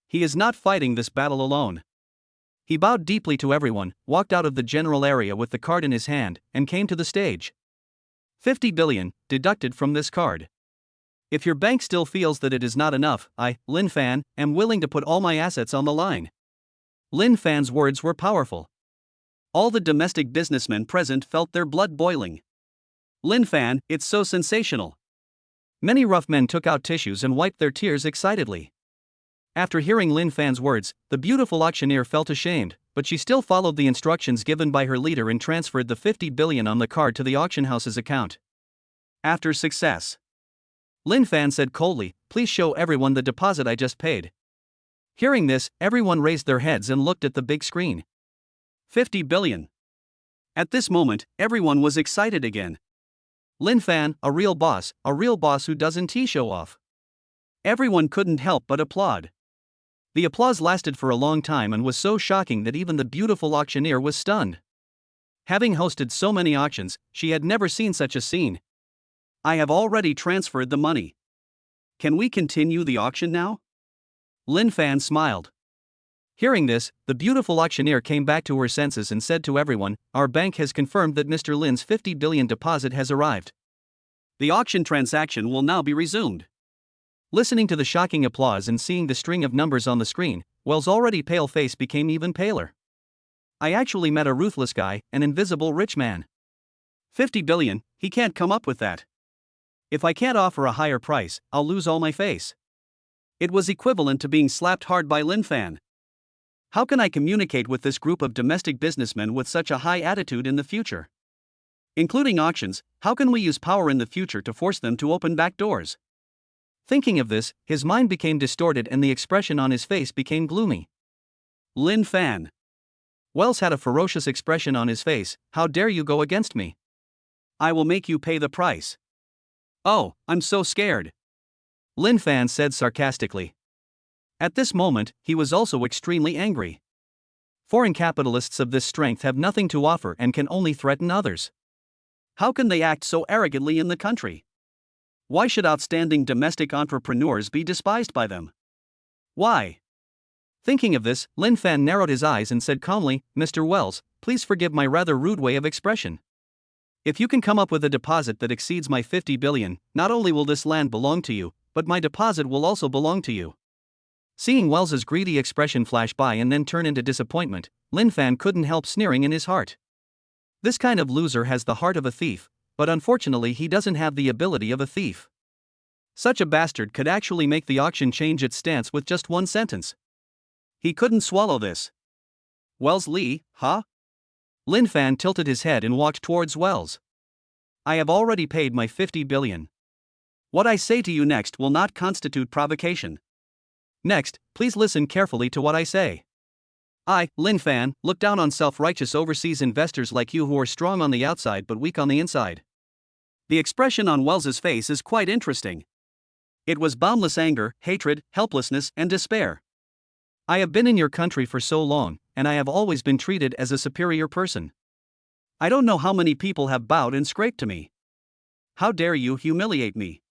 He is not fighting this battle alone. He bowed deeply to everyone, walked out of the general area with the card in his hand, and came to the stage. 50 billion, deducted from this card. If your bank still feels that it is not enough, I, Lin Fan, am willing to put all my assets on the line. Lin Fan's words were powerful. All the domestic businessmen present felt their blood boiling. Lin Fan, it's so sensational. Many rough men took out tissues and wiped their tears excitedly. After hearing Lin Fan's words, the beautiful auctioneer felt ashamed, but she still followed the instructions given by her leader and transferred the 50 billion on the card to the auction house's account. After success, Lin Fan said coldly, please show everyone the deposit I just paid. Hearing this, everyone raised their heads and looked at the big screen. 50 billion. At this moment, everyone was excited again. Lin Fan, a real boss who doesn't show off. Everyone couldn't help but applaud. The applause lasted for a long time and was so shocking that even the beautiful auctioneer was stunned. Having hosted so many auctions, she had never seen such a scene. I have already transferred the money. Can we continue the auction now? Lin Fan smiled. Hearing this, the beautiful auctioneer came back to her senses and said to everyone, our bank has confirmed that Mr. Lin's 50 billion deposit has arrived. The auction transaction will now be resumed. Listening to the shocking applause and seeing the string of numbers on the screen, Wells' already pale face became even paler. I actually met a ruthless guy, an invisible rich man. 50 billion, he can't come up with that. If I can't offer a higher price, I'll lose all my face. It was equivalent to being slapped hard by Lin Fan. How can I communicate with this group of domestic businessmen with such a high attitude in the future? Including auctions, how can we use power in the future to force them to open back doors? Thinking of this, his mind became distorted and the expression on his face became gloomy. Lin Fan. Wells had a ferocious expression on his face, how dare you go against me? I will make you pay the price. Oh, I'm so scared. Lin Fan said sarcastically. At this moment, he was also extremely angry. Foreign capitalists of this strength have nothing to offer and can only threaten others. How can they act so arrogantly in the country? Why should outstanding domestic entrepreneurs be despised by them? Why? Thinking of this, Lin Fan narrowed his eyes and said calmly, "Mr. Wells, please forgive my rather rude way of expression. If you can come up with a deposit that exceeds my 50 billion, not only will this land belong to you, but my deposit will also belong to you." Seeing Wells's greedy expression flash by and then turn into disappointment, Lin Fan couldn't help sneering in his heart. This kind of loser has the heart of a thief, but unfortunately he doesn't have the ability of a thief. Such a bastard could actually make the auction change its stance with just one sentence. He couldn't swallow this. Wells Lee, huh? Lin Fan tilted his head and walked towards Wells. I have already paid my 50 billion. What I say to you next will not constitute provocation. Next, please listen carefully to what I say. I, Lin Fan, look down on self-righteous overseas investors like you who are strong on the outside but weak on the inside. The expression on Wells's face is quite interesting. It was boundless anger, hatred, helplessness, and despair. I have been in your country for so long, and I have always been treated as a superior person. I don't know how many people have bowed and scraped to me. How dare you humiliate me?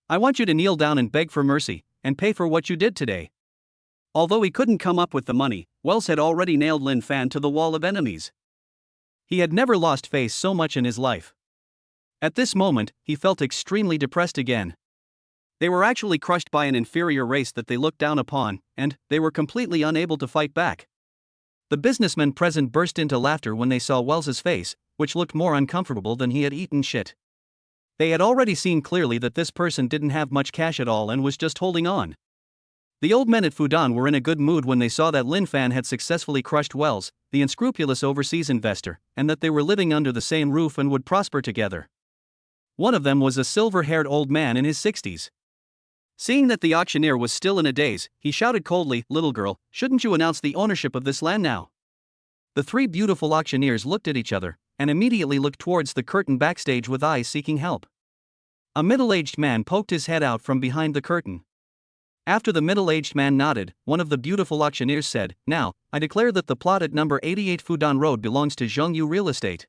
I want you to kneel down and beg for mercy, and pay for what you did today. Although he couldn't come up with the money, Wells had already nailed Lin Fan to the wall of enemies. He had never lost face so much in his life. At this moment, he felt extremely depressed again. They were actually crushed by an inferior race that they looked down upon, and they were completely unable to fight back. The businessmen present burst into laughter when they saw Wells's face, which looked more uncomfortable than he had eaten shit. They had already seen clearly that this person didn't have much cash at all and was just holding on. The old men at Fudan were in a good mood when they saw that Lin Fan had successfully crushed Wells, the unscrupulous overseas investor, and that they were living under the same roof and would prosper together. One of them was a silver-haired old man in his 60s. Seeing that the auctioneer was still in a daze, he shouted coldly, "Little girl, shouldn't you announce the ownership of this land now?" The three beautiful auctioneers looked at each other, and immediately looked towards the curtain backstage with eyes seeking help. A middle-aged man poked his head out from behind the curtain. After the middle-aged man nodded, one of the beautiful auctioneers said, "Now, I declare that the plot at number 88 Fudan Road belongs to Zhongyu Real Estate."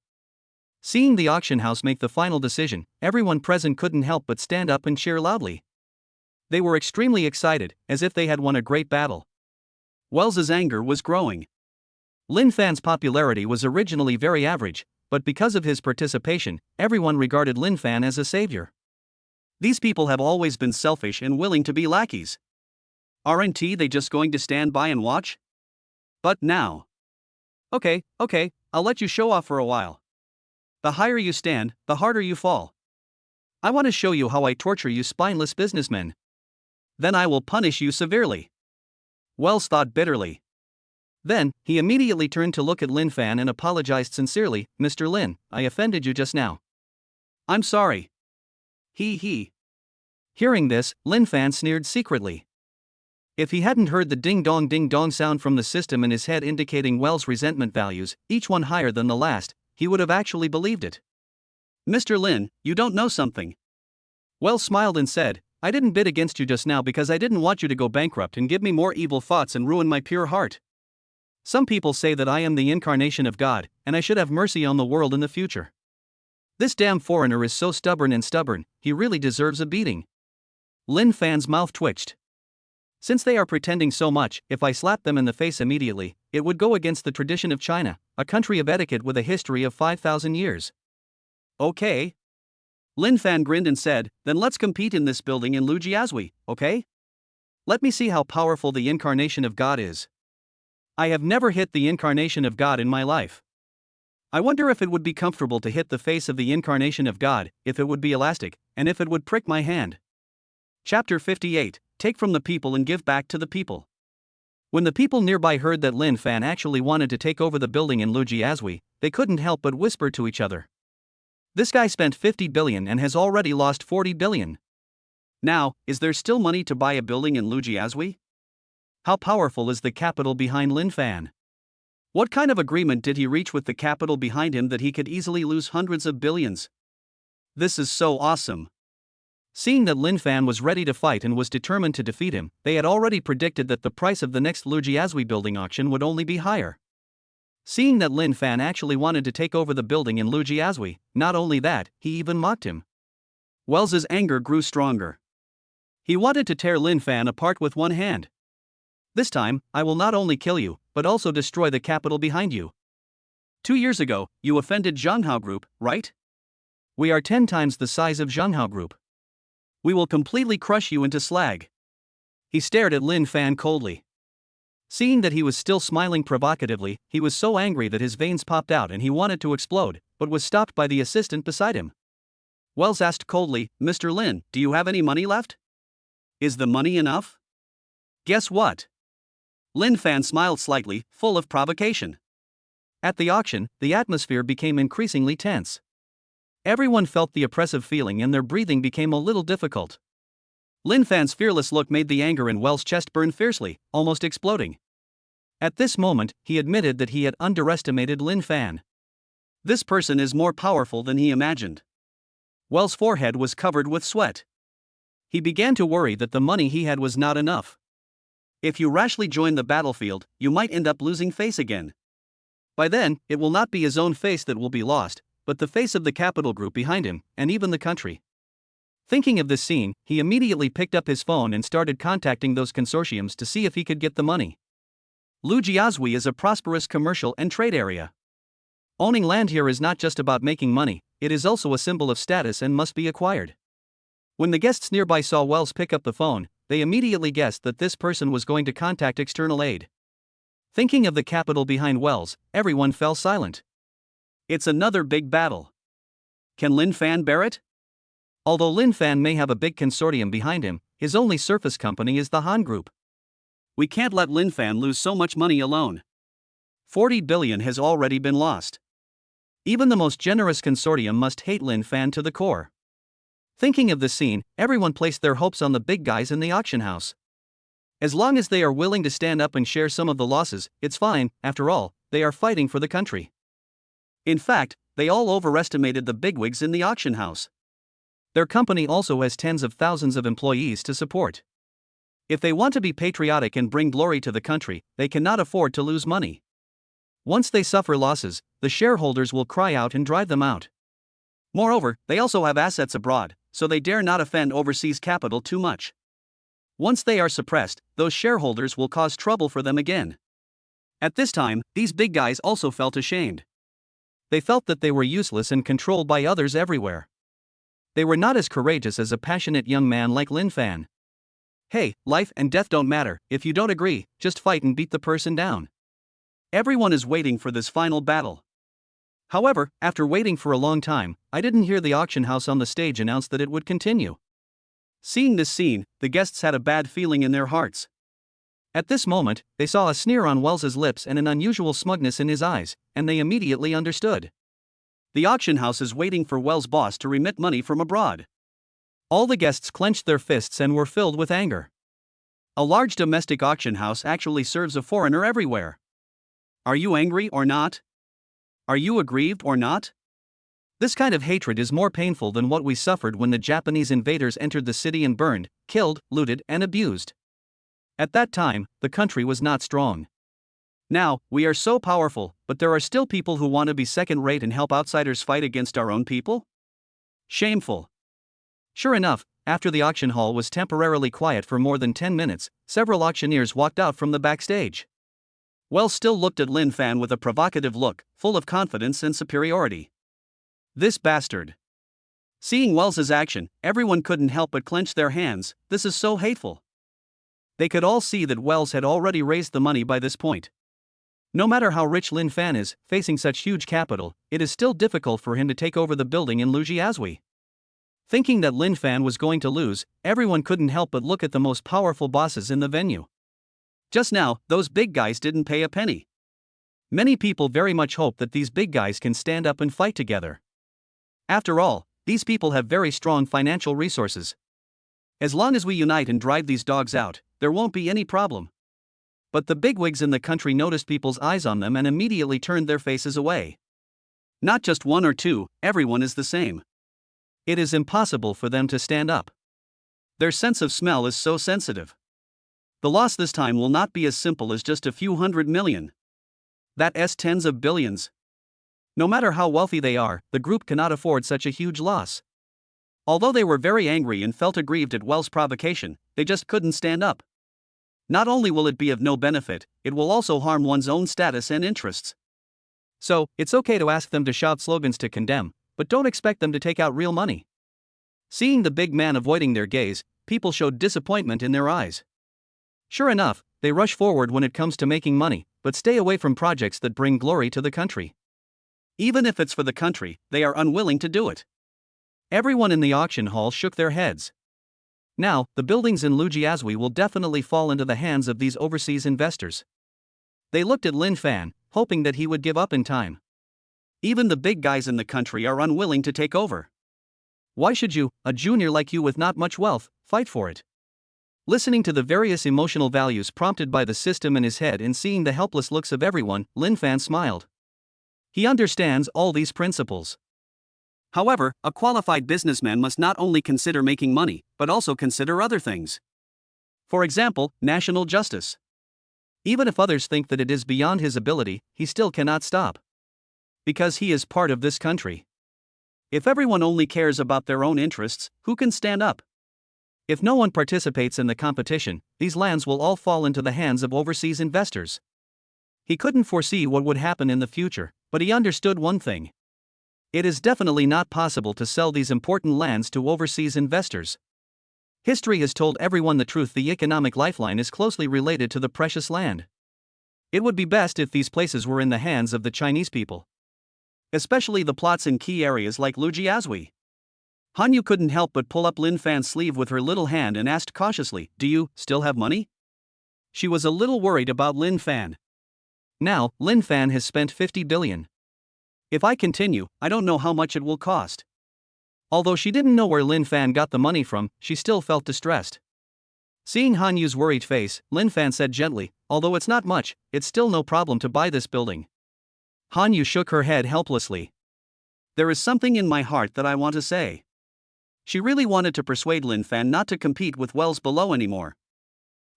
Seeing the auction house make the final decision, everyone present couldn't help but stand up and cheer loudly. They were extremely excited, as if they had won a great battle. Wells's anger was growing. Lin Fan's popularity was originally very average, but because of his participation, everyone regarded Lin Fan as a savior. These people have always been selfish and willing to be lackeys. Aren't they just going to stand by and watch? But now. Okay, I'll let you show off for a while. The higher you stand, the harder you fall. I want to show you how I torture you spineless businessmen. Then I will punish you severely. Wells thought bitterly. Then, he immediately turned to look at Lin Fan and apologized sincerely, "Mr. Lin, I offended you just now." "I'm sorry." He. Hearing this, Lin Fan sneered secretly. If he hadn't heard the ding-dong sound from the system in his head indicating Wells' resentment values, each one higher than the last, he would have actually believed it. "Mr. Lin, you don't know something." Wells smiled and said, "I didn't bid against you just now because I didn't want you to go bankrupt and give me more evil thoughts and ruin my pure heart. Some people say that I am the incarnation of God, and I should have mercy on the world in the future. This damn foreigner is so stubborn, he really deserves a beating." Lin Fan's mouth twitched. Since they are pretending so much, if I slap them in the face immediately, it would go against the tradition of China, a country of etiquette with a history of 5,000 years. Okay. Lin Fan grinned and said, "Then let's compete in this building in Lujiazui, okay? Let me see how powerful the incarnation of God is. I have never hit the incarnation of God in my life. I wonder if it would be comfortable to hit the face of the incarnation of God, if it would be elastic, and if it would prick my hand." Chapter 58, Take from the people and give back to the people. When the people nearby heard that Lin Fan actually wanted to take over the building in Lujiazui, they couldn't help but whisper to each other. "This guy spent 50 billion and has already lost 40 billion. Now, is there still money to buy a building in Lujiazui? How powerful is the capital behind Lin Fan? What kind of agreement did he reach with the capital behind him that he could easily lose hundreds of billions? This is so awesome." Seeing that Lin Fan was ready to fight and was determined to defeat him, they had already predicted that the price of the next Lujiazui building auction would only be higher. Seeing that Lin Fan actually wanted to take over the building in Lujiazui, not only that, he even mocked him. Wells's anger grew stronger. He wanted to tear Lin Fan apart with one hand. This time, I will not only kill you, but also destroy the capital behind you. 2 years ago, you offended Zhenghao Group, right? We are 10 times the size of Zhenghao Group. We will completely crush you into slag. He stared at Lin Fan coldly. Seeing that he was still smiling provocatively, he was so angry that his veins popped out and he wanted to explode, but was stopped by the assistant beside him. Wells asked coldly, Mr. Lin, do you have any money left? Is the money enough? Guess what? Lin Fan smiled slightly, full of provocation. At the auction, the atmosphere became increasingly tense. Everyone felt the oppressive feeling and their breathing became a little difficult. Lin Fan's fearless look made the anger in Wells' chest burn fiercely, almost exploding. At this moment, he admitted that he had underestimated Lin Fan. This person is more powerful than he imagined. Wells' forehead was covered with sweat. He began to worry that the money he had was not enough. If you rashly join the battlefield, you might end up losing face again. By then, it will not be his own face that will be lost, but the face of the capital group behind him, and even the country. Thinking of this scene, he immediately picked up his phone and started contacting those consortiums to see if he could get the money. Lujiazui is a prosperous commercial and trade area. Owning land here is not just about making money, it is also a symbol of status and must be acquired. When the guests nearby saw Wells pick up the phone, they immediately guessed that this person was going to contact external aid. Thinking of the capital behind Wells, everyone fell silent. It's another big battle. Can Lin Fan bear it? Although Lin Fan may have a big consortium behind him, his only surface company is the Han Group. We can't let Lin Fan lose so much money alone. 40 billion has already been lost. Even the most generous consortium must hate Lin Fan to the core. Thinking of this scene, everyone placed their hopes on the big guys in the auction house. As long as they are willing to stand up and share some of the losses, it's fine, after all, they are fighting for the country. In fact, they all overestimated the bigwigs in the auction house. Their company also has tens of thousands of employees to support. If they want to be patriotic and bring glory to the country, they cannot afford to lose money. Once they suffer losses, the shareholders will cry out and drive them out. Moreover, they also have assets abroad, so they dare not offend overseas capital too much. Once they are suppressed, those shareholders will cause trouble for them again. At this time, these big guys also felt ashamed. They felt that they were useless and controlled by others everywhere. They were not as courageous as a passionate young man like Lin Fan. Hey, life and death don't matter, if you don't agree, just fight and beat the person down. Everyone is waiting for this final battle. However, after waiting for a long time, I didn't hear the auction house on the stage announce that it would continue. Seeing this scene, the guests had a bad feeling in their hearts. At this moment, they saw a sneer on Wells's lips and an unusual smugness in his eyes, and they immediately understood. The auction house is waiting for Wells' boss to remit money from abroad. All the guests clenched their fists and were filled with anger. A large domestic auction house actually serves a foreigner everywhere. Are you angry or not? Are you aggrieved or not? This kind of hatred is more painful than what we suffered when the Japanese invaders entered the city and burned, killed, looted, and abused. At that time, the country was not strong. Now, we are so powerful, but there are still people who want to be second-rate and help outsiders fight against our own people? Shameful. Sure enough, after the auction hall was temporarily quiet for more than 10 minutes, several auctioneers walked out from the backstage. Wells still looked at Lin Fan with a provocative look, full of confidence and superiority. This bastard. Seeing Wells's action, everyone couldn't help but clench their hands. This is so hateful. They could all see that Wells had already raised the money by this point. No matter how rich Lin Fan is, facing such huge capital, it is still difficult for him to take over the building in Lujiazui. Thinking that Lin Fan was going to lose, everyone couldn't help but look at the most powerful bosses in the venue. Just now, those big guys didn't pay a penny. Many people very much hope that these big guys can stand up and fight together. After all, these people have very strong financial resources. As long as we unite and drive these dogs out, there won't be any problem. But the bigwigs in the country noticed people's eyes on them and immediately turned their faces away. Not just one or two, everyone is the same. It is impossible for them to stand up. Their sense of smell is so sensitive. The loss this time will not be as simple as just a few 100 million. That's tens of billions. No matter how wealthy they are, the group cannot afford such a huge loss. Although they were very angry and felt aggrieved at Wells' provocation, they just couldn't stand up. Not only will it be of no benefit, it will also harm one's own status and interests. So, it's okay to ask them to shout slogans to condemn, but don't expect them to take out real money. Seeing the big man avoiding their gaze, people showed disappointment in their eyes. Sure enough, they rush forward when it comes to making money, but stay away from projects that bring glory to the country. Even if it's for the country, they are unwilling to do it. Everyone in the auction hall shook their heads. Now, the buildings in Lujiazui will definitely fall into the hands of these overseas investors. They looked at Lin Fan, hoping that he would give up in time. Even the big guys in the country are unwilling to take over. Why should you, a junior like you with not much wealth, fight for it? Listening to the various emotional values prompted by the system in his head and seeing the helpless looks of everyone, Lin Fan smiled. He understands all these principles. However, a qualified businessman must not only consider making money, but also consider other things. For example, national justice. Even if others think that it is beyond his ability, he still cannot stop. Because he is part of this country. If everyone only cares about their own interests, who can stand up? If no one participates in the competition, these lands will all fall into the hands of overseas investors. He couldn't foresee what would happen in the future, but he understood one thing. It is definitely not possible to sell these important lands to overseas investors. History has told everyone the truth: the economic lifeline is closely related to the precious land. It would be best if these places were in the hands of the Chinese people. Especially the plots in key areas like Lujiazui. Hanyu couldn't help but pull up Lin Fan's sleeve with her little hand and asked cautiously, "Do you still have money?" She was a little worried about Lin Fan. Now, Lin Fan has spent 50 billion. If I continue, I don't know how much it will cost. Although she didn't know where Lin Fan got the money from, she still felt distressed. Seeing Hanyu's worried face, Lin Fan said gently, "Although it's not much, it's still no problem to buy this building." Hanyu shook her head helplessly. "There is something in my heart that I want to say." She really wanted to persuade Lin Fan not to compete with Wells below anymore.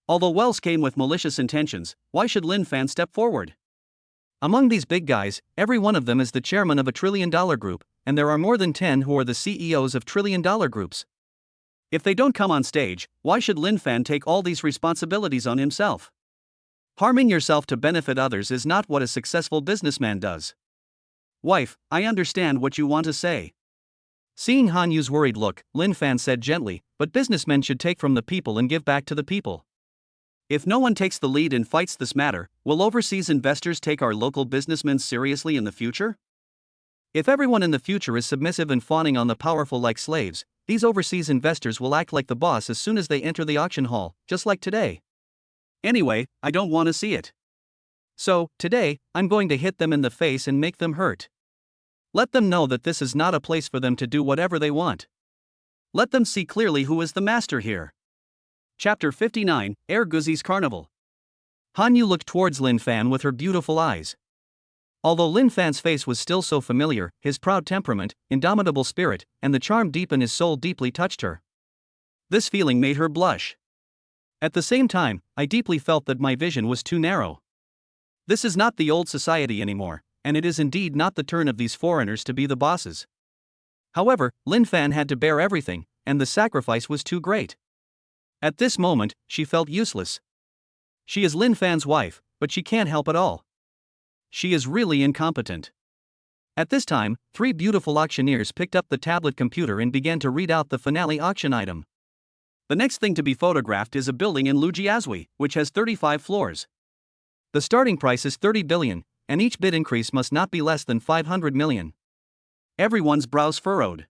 Although Wells came with malicious intentions, why should Lin Fan step forward? Among these big guys, every one of them is the chairman of a trillion-dollar group, and there are more than 10 who are the CEOs of trillion-dollar groups. If they don't come on stage, why should Lin Fan take all these responsibilities on himself? Harming yourself to benefit others is not what a successful businessman does. "Wife, I understand what you want to say." Seeing Hanyu's worried look, Lin Fan said gently, "But businessmen should take from the people and give back to the people. If no one takes the lead and fights this matter, will overseas investors take our local businessmen seriously in the future? If everyone in the future is submissive and fawning on the powerful like slaves, these overseas investors will act like the boss as soon as they enter the auction hall, just like today. Anyway, I don't want to see it. So, today, I'm going to hit them in the face and make them hurt. Let them know that this is not a place for them to do whatever they want. Let them see clearly who is the master here." Chapter 59, Guzi's Carnival. Hanyu looked towards Lin Fan with her beautiful eyes. Although Lin Fan's face was still so familiar, his proud temperament, indomitable spirit, and the charm deep in his soul deeply touched her. This feeling made her blush. At the same time, I deeply felt that my vision was too narrow. This is not the old society anymore, and it is indeed not the turn of these foreigners to be the bosses. However, Lin Fan had to bear everything, and the sacrifice was too great. At this moment, she felt useless. She is Lin Fan's wife, but she can't help at all. She is really incompetent. At this time, 3 beautiful auctioneers picked up the tablet computer and began to read out the finale auction item. The next thing to be photographed is a building in Lujiazui, which has 35 floors. The starting price is 30 billion, and each bid increase must not be less than 500 million. Everyone's brows furrowed.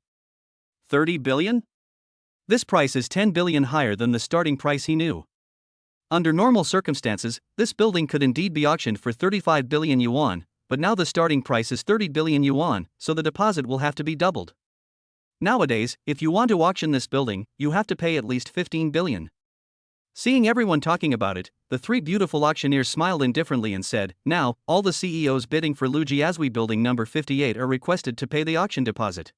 30 billion? This price is 10 billion higher than the starting price he knew. Under normal circumstances, this building could indeed be auctioned for 35 billion yuan, but now the starting price is 30 billion yuan, so the deposit will have to be doubled. Nowadays, if you want to auction this building, you have to pay at least 15 billion. Seeing everyone talking about it, the 3 beautiful auctioneers smiled indifferently and said, "Now, all the CEOs bidding for Lujiazui building number 58 are requested to pay the auction deposit.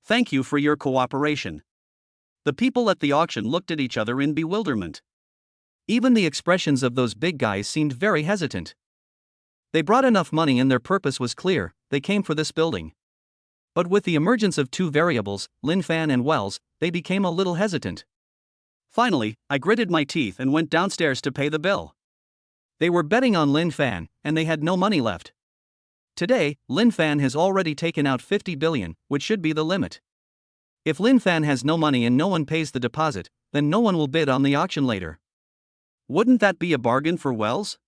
Thank you for your cooperation." The people at the auction looked at each other in bewilderment. Even the expressions of those big guys seemed very hesitant. They brought enough money and their purpose was clear, they came for this building. But with the emergence of two variables, Lin Fan and Wells, they became a little hesitant. Finally, I gritted my teeth and went downstairs to pay the bill. They were betting on Lin Fan, and they had no money left. Today, Lin Fan has already taken out 50 billion, which should be the limit. If Lin Fan has no money and no one pays the deposit, then no one will bid on the auction later. Wouldn't that be a bargain for Wells?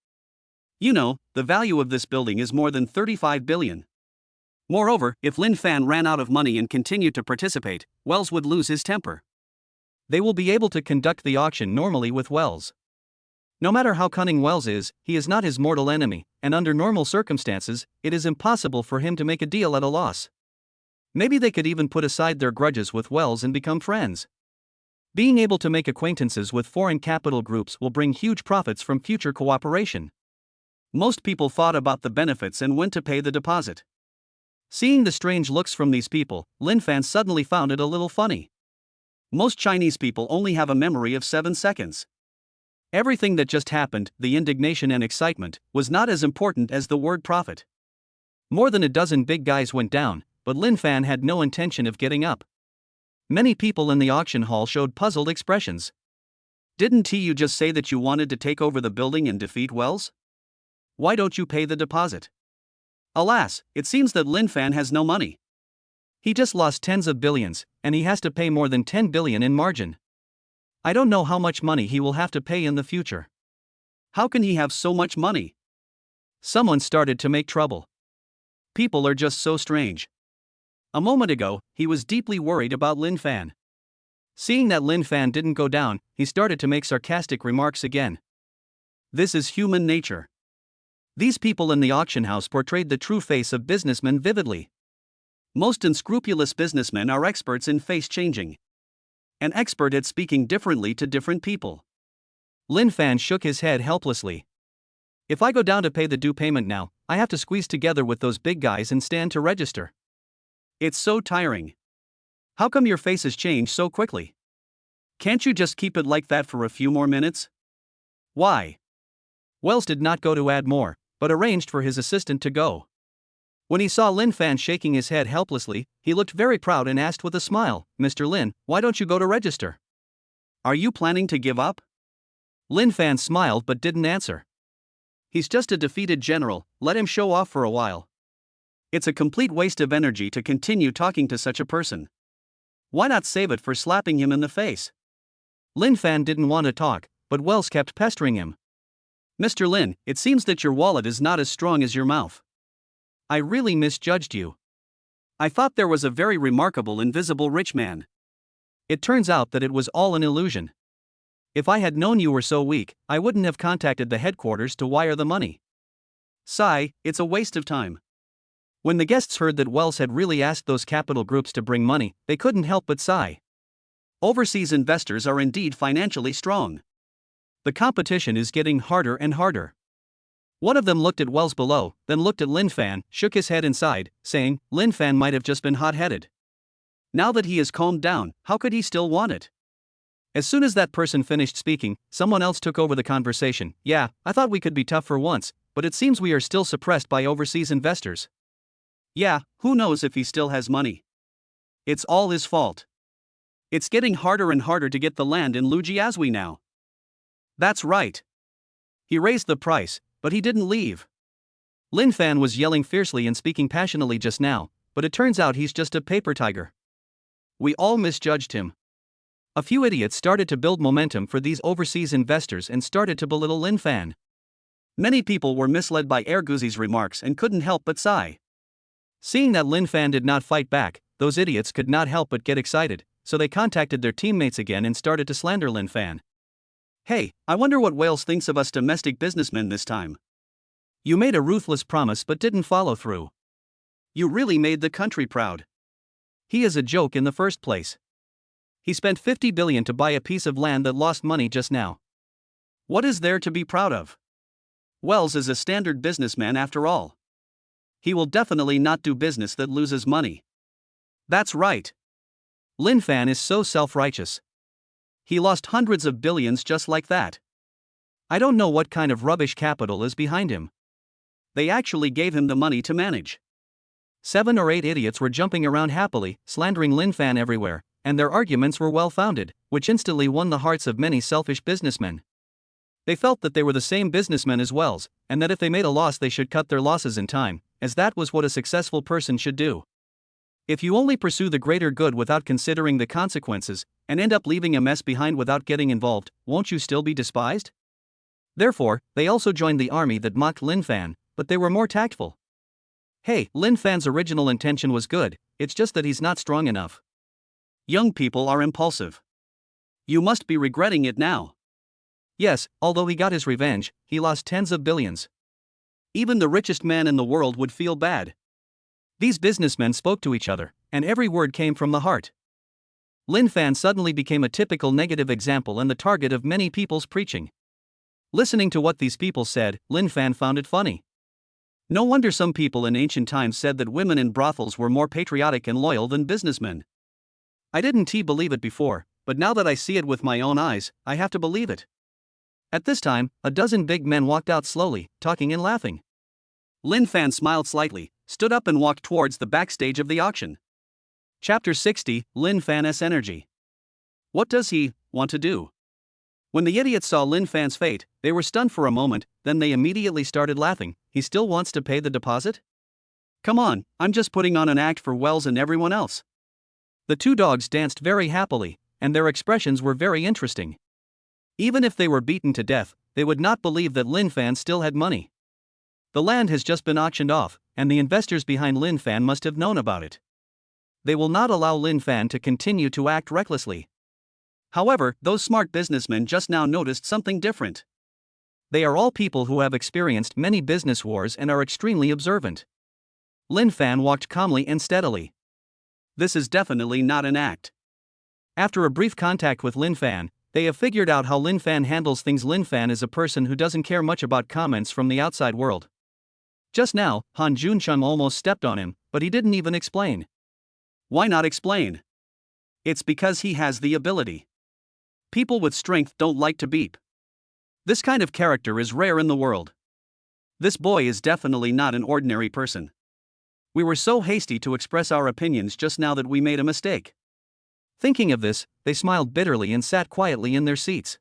You know, the value of this building is more than 35 billion. Moreover, if Lin Fan ran out of money and continued to participate, Wells would lose his temper. They will be able to conduct the auction normally with Wells. No matter how cunning Wells is, he is not his mortal enemy, and under normal circumstances, it is impossible for him to make a deal at a loss. Maybe they could even put aside their grudges with Wells and become friends. Being able to make acquaintances with foreign capital groups will bring huge profits from future cooperation. Most people thought about the benefits and went to pay the deposit. Seeing the strange looks from these people, Lin Fan suddenly found it a little funny. Most Chinese people only have a memory of 7 seconds. Everything that just happened, the indignation and excitement, was not as important as the word profit. More than a dozen big guys went down, but Lin Fan had no intention of getting up. Many people in the auction hall showed puzzled expressions. Didn't you just say that you wanted to take over the building and defeat Wells? Why don't you pay the deposit? Alas, it seems that Lin Fan has no money. He just lost tens of billions, and he has to pay more than 10 billion in margin. I don't know how much money he will have to pay in the future. How can he have so much money? Someone started to make trouble. People are just so strange. A moment ago, he was deeply worried about Lin Fan. Seeing that Lin Fan didn't go down, he started to make sarcastic remarks again. This is human nature. These people in the auction house portrayed the true face of businessmen vividly. Most unscrupulous businessmen are experts in face changing. An expert at speaking differently to different people. Lin Fan shook his head helplessly. If I go down to pay the due payment now, I have to squeeze together with those big guys and stand to register. It's so tiring. How come your faces change so quickly? Can't you just keep it like that for a few more minutes? Why? Wells did not go to add more, but arranged for his assistant to go. When he saw Lin Fan shaking his head helplessly, he looked very proud and asked with a smile, "Mr. Lin, why don't you go to register? Are you planning to give up?" Lin Fan smiled but didn't answer. He's just a defeated general, let him show off for a while. It's a complete waste of energy to continue talking to such a person. Why not save it for slapping him in the face? Lin Fan didn't want to talk, but Wells kept pestering him. "Mr. Lin, it seems that your wallet is not as strong as your mouth. I really misjudged you. I thought there was a very remarkable invisible rich man. It turns out that it was all an illusion. If I had known you were so weak, I wouldn't have contacted the headquarters to wire the money." Sigh, it's a waste of time. When the guests heard that Wells had really asked those capital groups to bring money, they couldn't help but sigh. Overseas investors are indeed financially strong. The competition is getting harder and harder. One of them looked at Wells below, then looked at Lin Fan, shook his head and sighed, saying, Lin Fan might have just been hot-headed. Now that he has calmed down, how could he still want it? As soon as that person finished speaking, someone else took over the conversation. "Yeah, I thought we could be tough for once, but it seems we are still suppressed by overseas investors." "Yeah, who knows if he still has money? It's all his fault. It's getting harder and harder to get the land in Lujiazui now." "That's right. He raised the price, but he didn't leave." Lin Fan was yelling fiercely and speaking passionately just now, but it turns out he's just a paper tiger. We all misjudged him. A few idiots started to build momentum for these overseas investors and started to belittle Lin Fan. Many people were misled by Erguzi's remarks and couldn't help but sigh. Seeing that Lin Fan did not fight back, those idiots could not help but get excited, so they contacted their teammates again and started to slander Lin Fan. "Hey, I wonder what Wales thinks of us domestic businessmen this time. You made a ruthless promise but didn't follow through. You really made the country proud. He is a joke in the first place. He spent 50 billion to buy a piece of land that lost money just now. What is there to be proud of? Wells is a standard businessman after all. He will definitely not do business that loses money." That's right. Lin Fan is so self-righteous. He lost hundreds of billions just like that. I don't know what kind of rubbish capital is behind him. They actually gave him the money to manage. 7 or 8 idiots were jumping around happily, slandering Lin Fan everywhere, and their arguments were well founded, which instantly won the hearts of many selfish businessmen. They felt that they were the same businessmen as Wells, and that if they made a loss they should cut their losses in time, as that was what a successful person should do. If you only pursue the greater good without considering the consequences, and end up leaving a mess behind without getting involved, won't you still be despised? Therefore, they also joined the army that mocked Lin Fan, but they were more tactful. Hey, Lin Fan's original intention was good, it's just that he's not strong enough. Young people are impulsive. You must be regretting it now. Yes, although he got his revenge, he lost tens of billions. Even the richest man in the world would feel bad. These businessmen spoke to each other, and every word came from the heart. Lin Fan suddenly became a typical negative example and the target of many people's preaching. Listening to what these people said, Lin Fan found it funny. No wonder some people in ancient times said that women in brothels were more patriotic and loyal than businessmen. I didn't believe it before, but now that I see it with my own eyes, I have to believe it. At this time, a dozen big men walked out slowly, talking and laughing. Lin Fan smiled slightly, stood up and walked towards the backstage of the auction. Chapter 60, Lin Fan's Energy. What does he want to do? When the idiots saw Lin Fan's fate, they were stunned for a moment, then they immediately started laughing. He still wants to pay the deposit? Come on, I'm just putting on an act for Wells and everyone else. The two dogs danced very happily, and their expressions were very interesting. Even if they were beaten to death, they would not believe that Lin Fan still had money. The land has just been auctioned off, and the investors behind Lin Fan must have known about it. They will not allow Lin Fan to continue to act recklessly. However, those smart businessmen just now noticed something different. They are all people who have experienced many business wars and are extremely observant. Lin Fan walked calmly and steadily. This is definitely not an act. After a brief contact with Lin Fan, they have figured out how Lin Fan handles things. Lin Fan is a person who doesn't care much about comments from the outside world. Just now, Han Juncheng almost stepped on him, but he didn't even explain. Why not explain? It's because he has the ability. People with strength don't like to beep. This kind of character is rare in the world. This boy is definitely not an ordinary person. We were so hasty to express our opinions just now that we made a mistake. Thinking of this, they smiled bitterly and sat quietly in their seats.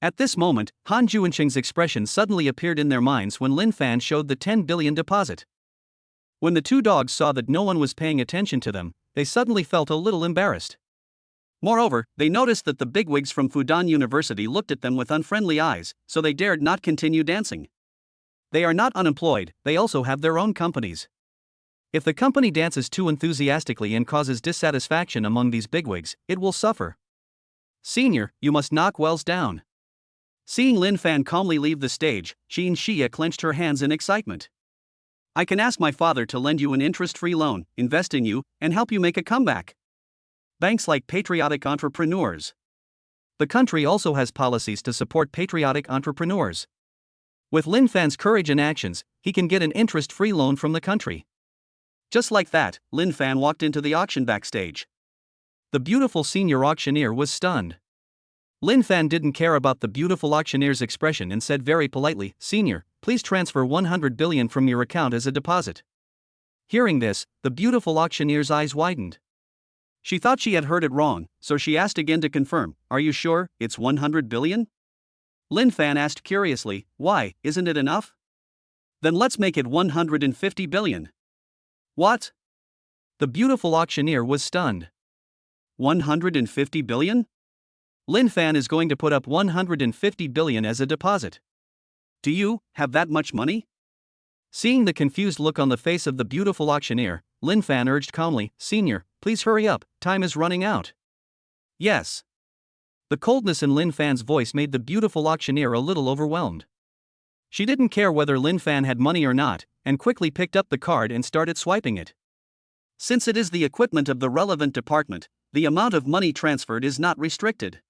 At this moment, Han Juncheng's expression suddenly appeared in their minds when Lin Fan showed the 10 billion deposit. When the two dogs saw that no one was paying attention to them, they suddenly felt a little embarrassed. Moreover, they noticed that the bigwigs from Fudan University looked at them with unfriendly eyes, so they dared not continue dancing. They are not unemployed, they also have their own companies. If the company dances too enthusiastically and causes dissatisfaction among these bigwigs, it will suffer. Senior, you must knock Wells down. Seeing Lin Fan calmly leave the stage, Qin Xia clenched her hands in excitement. I can ask my father to lend you an interest-free loan, invest in you, and help you make a comeback. Banks like patriotic entrepreneurs. The country also has policies to support patriotic entrepreneurs. With Lin Fan's courage and actions, he can get an interest-free loan from the country. Just like that, Lin Fan walked into the auction backstage. The beautiful senior auctioneer was stunned. Lin Fan didn't care about the beautiful auctioneer's expression and said very politely, "Senior, please transfer 100 billion from your account as a deposit." Hearing this, the beautiful auctioneer's eyes widened. She thought she had heard it wrong, so she asked again to confirm, "Are you sure it's 100 billion? Lin Fan asked curiously, "Why, isn't it enough?" "Then let's make it 150 billion. "What?" The beautiful auctioneer was stunned. 150 billion? Lin Fan is going to put up 150 billion as a deposit. Do you have that much money? Seeing the confused look on the face of the beautiful auctioneer, Lin Fan urged calmly, "Senior, please hurry up, time is running out." "Yes." The coldness in Lin Fan's voice made the beautiful auctioneer a little overwhelmed. She didn't care whether Lin Fan had money or not, and quickly picked up the card and started swiping it. Since it is the equipment of the relevant department, the amount of money transferred is not restricted.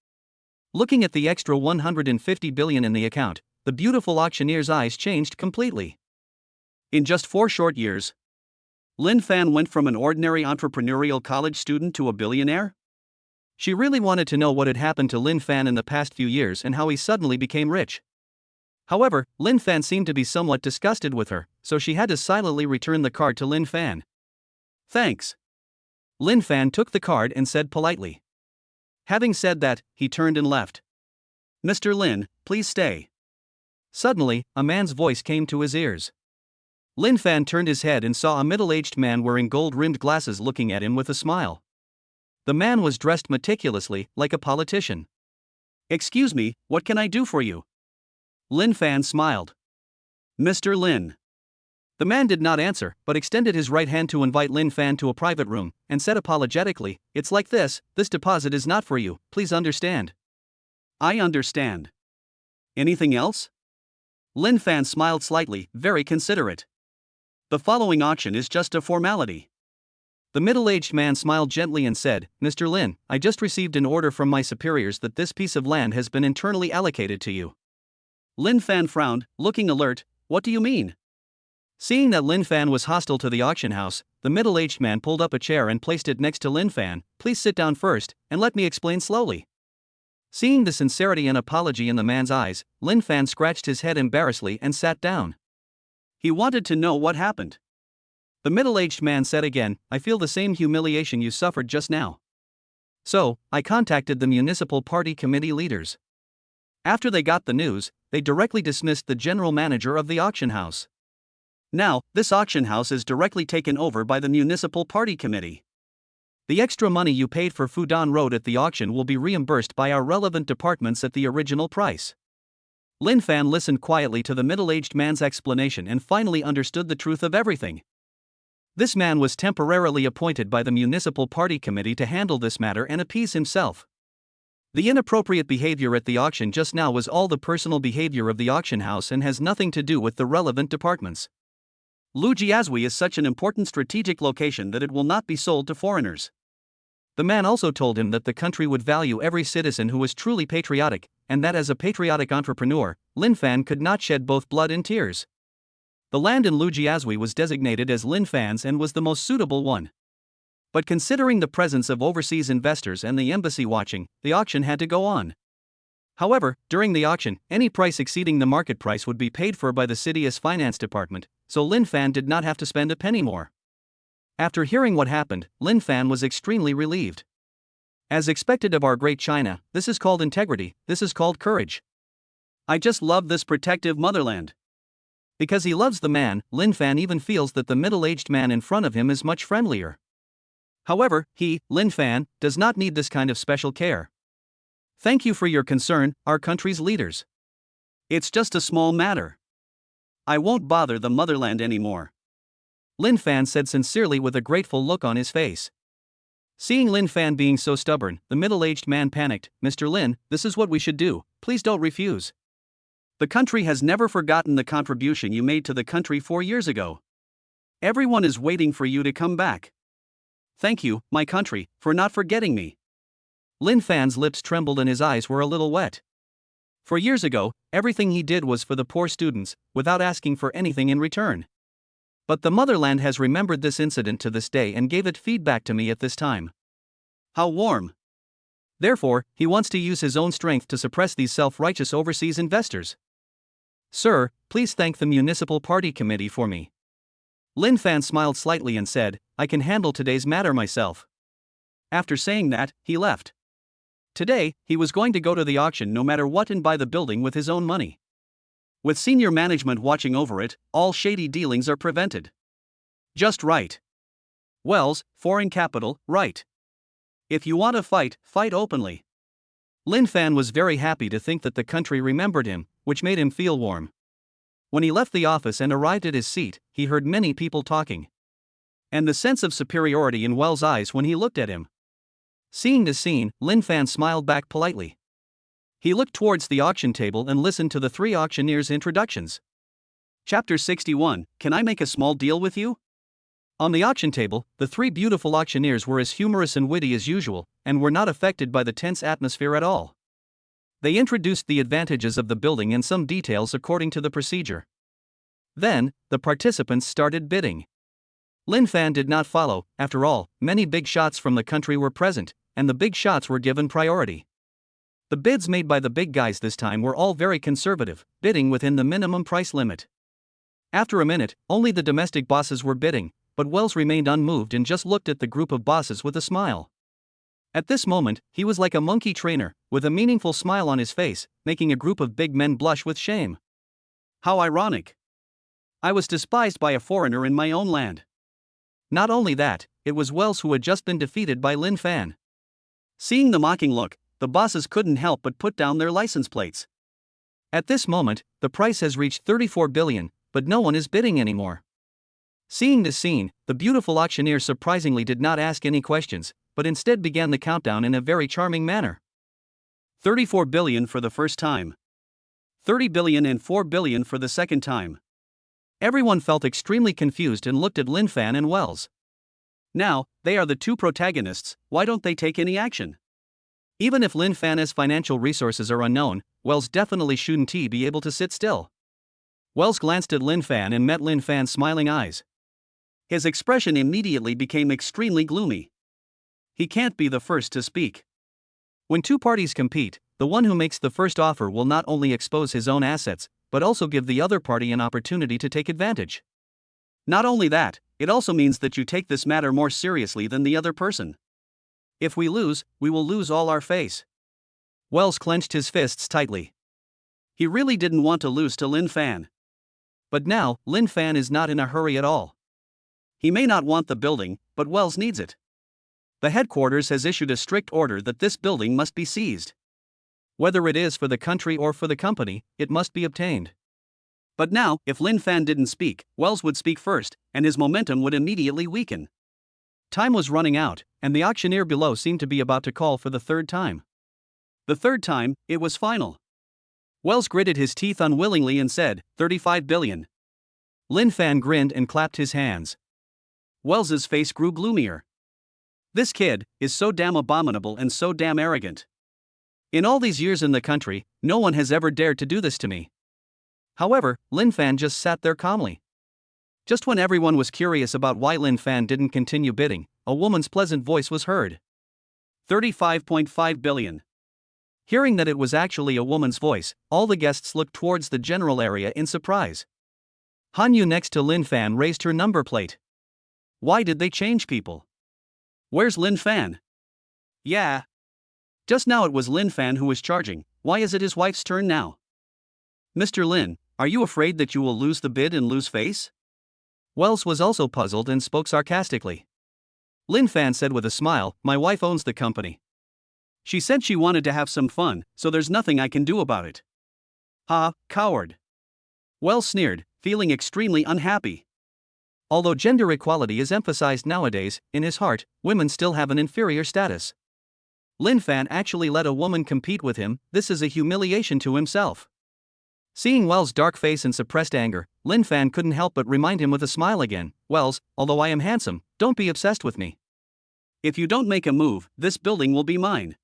Looking at the extra 150 billion in the account, the beautiful auctioneer's eyes changed completely. In just 4 short years, Lin Fan went from an ordinary entrepreneurial college student to a billionaire? She really wanted to know what had happened to Lin Fan in the past few years and how he suddenly became rich. However, Lin Fan seemed to be somewhat disgusted with her, so she had to silently return the card to Lin Fan. "Thanks." Lin Fan took the card and said politely. Having said that, he turned and left. "Mr. Lin, please stay." Suddenly, a man's voice came to his ears. Lin Fan turned his head and saw a middle-aged man wearing gold-rimmed glasses looking at him with a smile. The man was dressed meticulously, like a politician. "Excuse me, what can I do for you?" Lin Fan smiled. "Mr. Lin." The man did not answer, but extended his right hand to invite Lin Fan to a private room, and said apologetically, "It's like this deposit is not for you, please understand." "I understand. Anything else?" Lin Fan smiled slightly, very considerate. "The following auction is just a formality." The middle-aged man smiled gently and said, "Mr. Lin, I just received an order from my superiors that this piece of land has been internally allocated to you." Lin Fan frowned, looking alert. "What do you mean?" Seeing that Lin Fan was hostile to the auction house, the middle-aged man pulled up a chair and placed it next to Lin Fan. "Please sit down first, and let me explain slowly." Seeing the sincerity and apology in the man's eyes, Lin Fan scratched his head embarrassedly and sat down. He wanted to know what happened. The middle-aged man said again, "I feel the same humiliation you suffered just now. So, I contacted the municipal party committee leaders. After they got the news, they directly dismissed the general manager of the auction house. Now, this auction house is directly taken over by the municipal party committee. The extra money you paid for Fudan Road at the auction will be reimbursed by our relevant departments at the original price." Lin Fan listened quietly to the middle-aged man's explanation and finally understood the truth of everything. This man was temporarily appointed by the municipal party committee to handle this matter and appease himself. The inappropriate behavior at the auction just now was all the personal behavior of the auction house and has nothing to do with the relevant departments. Lujiazui is such an important strategic location that it will not be sold to foreigners. The man also told him that the country would value every citizen who was truly patriotic, and that as a patriotic entrepreneur, Lin Fan could not shed both blood and tears. The land in Lujiazui was designated as Lin Fan's and was the most suitable one. But considering the presence of overseas investors and the embassy watching, the auction had to go on. However, during the auction, any price exceeding the market price would be paid for by the city's finance department, so Lin Fan did not have to spend a penny more. After hearing what happened, Lin Fan was extremely relieved. As expected of our great China, this is called integrity, this is called courage. I just love this protective motherland. Because he loves the man, Lin Fan even feels that the middle-aged man in front of him is much friendlier. However, he, Lin Fan, does not need this kind of special care. Thank you for your concern, our country's leaders. It's just a small matter. I won't bother the motherland anymore. Lin Fan said sincerely with a grateful look on his face. Seeing Lin Fan being so stubborn, the middle-aged man panicked. Mr. Lin, this is what we should do, please don't refuse. The country has never forgotten the contribution you made to the country 4 years ago. Everyone is waiting for you to come back. Thank you, my country, for not forgetting me. Lin Fan's lips trembled and his eyes were a little wet. 4 years ago, everything he did was for the poor students, without asking for anything in return. But the motherland has remembered this incident to this day and gave it feedback to me at this time. How warm. Therefore, he wants to use his own strength to suppress these self-righteous overseas investors. Sir, please thank the municipal party committee for me. Lin Fan smiled slightly and said, I can handle today's matter myself. After saying that, he left. Today, he was going to go to the auction no matter what and buy the building with his own money. With senior management watching over it, all shady dealings are prevented. Just right. Wells, foreign capital, right. If you want to fight, fight openly. Lin Fan was very happy to think that the country remembered him, which made him feel warm. When he left the office and arrived at his seat, he heard many people talking. And the sense of superiority in Wells' eyes when he looked at him. Seeing this scene, Lin Fan smiled back politely. He looked towards the auction table and listened to the 3 auctioneers' introductions. Chapter 61, Can I Make a Small Deal with You? On the auction table, the 3 beautiful auctioneers were as humorous and witty as usual, and were not affected by the tense atmosphere at all. They introduced the advantages of the building and some details according to the procedure. Then, the participants started bidding. Lin Fan did not follow. After all, many big shots from the country were present, and the big shots were given priority. The bids made by the big guys this time were all very conservative, bidding within the minimum price limit. After a minute, only the domestic bosses were bidding, but Wells remained unmoved and just looked at the group of bosses with a smile. At this moment, he was like a monkey trainer, with a meaningful smile on his face, making a group of big men blush with shame. How ironic. I was despised by a foreigner in my own land. Not only that, it was Wells who had just been defeated by Lin Fan. Seeing the mocking look, the bosses couldn't help but put down their license plates. At this moment, the price has reached 34 billion, but no one is bidding anymore. Seeing this scene, the beautiful auctioneer surprisingly did not ask any questions, but instead began the countdown in a very charming manner. 34 billion for the first time. 30 billion and 4 billion for the second time. Everyone felt extremely confused and looked at Lin Fan and Wells. Now, they are the two protagonists, why don't they take any action? Even if Lin Fan's financial resources are unknown, Wells definitely shouldn't be able to sit still. Wells glanced at Lin Fan and met Lin Fan's smiling eyes. His expression immediately became extremely gloomy. He can't be the first to speak. When two parties compete, the one who makes the first offer will not only expose his own assets, but also give the other party an opportunity to take advantage. Not only that, it also means that you take this matter more seriously than the other person. If we lose, we will lose all our face. Wells clenched his fists tightly. He really didn't want to lose to Lin Fan. But now, Lin Fan is not in a hurry at all. He may not want the building, but Wells needs it. The headquarters has issued a strict order that this building must be seized. Whether it is for the country or for the company, it must be obtained. But now, if Lin Fan didn't speak, Wells would speak first, and his momentum would immediately weaken. Time was running out, and the auctioneer below seemed to be about to call for the third time. The third time, it was final. Wells gritted his teeth unwillingly and said, 35 billion. Lin Fan grinned and clapped his hands. Wells's face grew gloomier. This kid is so damn abominable and so damn arrogant. In all these years in the country, no one has ever dared to do this to me. However, Lin Fan just sat there calmly. Just when everyone was curious about why Lin Fan didn't continue bidding, a woman's pleasant voice was heard. 35.5 billion. Hearing that it was actually a woman's voice, all the guests looked towards the general area in surprise. Han Yu next to Lin Fan raised her number plate. Why did they change people? Where's Lin Fan? Yeah. Just now it was Lin Fan who was charging, why is it his wife's turn now? Mr. Lin, are you afraid that you will lose the bid and lose face? Wells was also puzzled and spoke sarcastically. Lin Fan said with a smile, my wife owns the company. She said she wanted to have some fun, so there's nothing I can do about it. Ha, coward. Wells sneered, feeling extremely unhappy. Although gender equality is emphasized nowadays, in his heart, women still have an inferior status. Lin Fan actually let a woman compete with him, this is a humiliation to himself. Seeing Wells' dark face and suppressed anger, Lin Fan couldn't help but remind him with a smile again, Wells, although I am handsome, don't be obsessed with me. If you don't make a move, this building will be mine.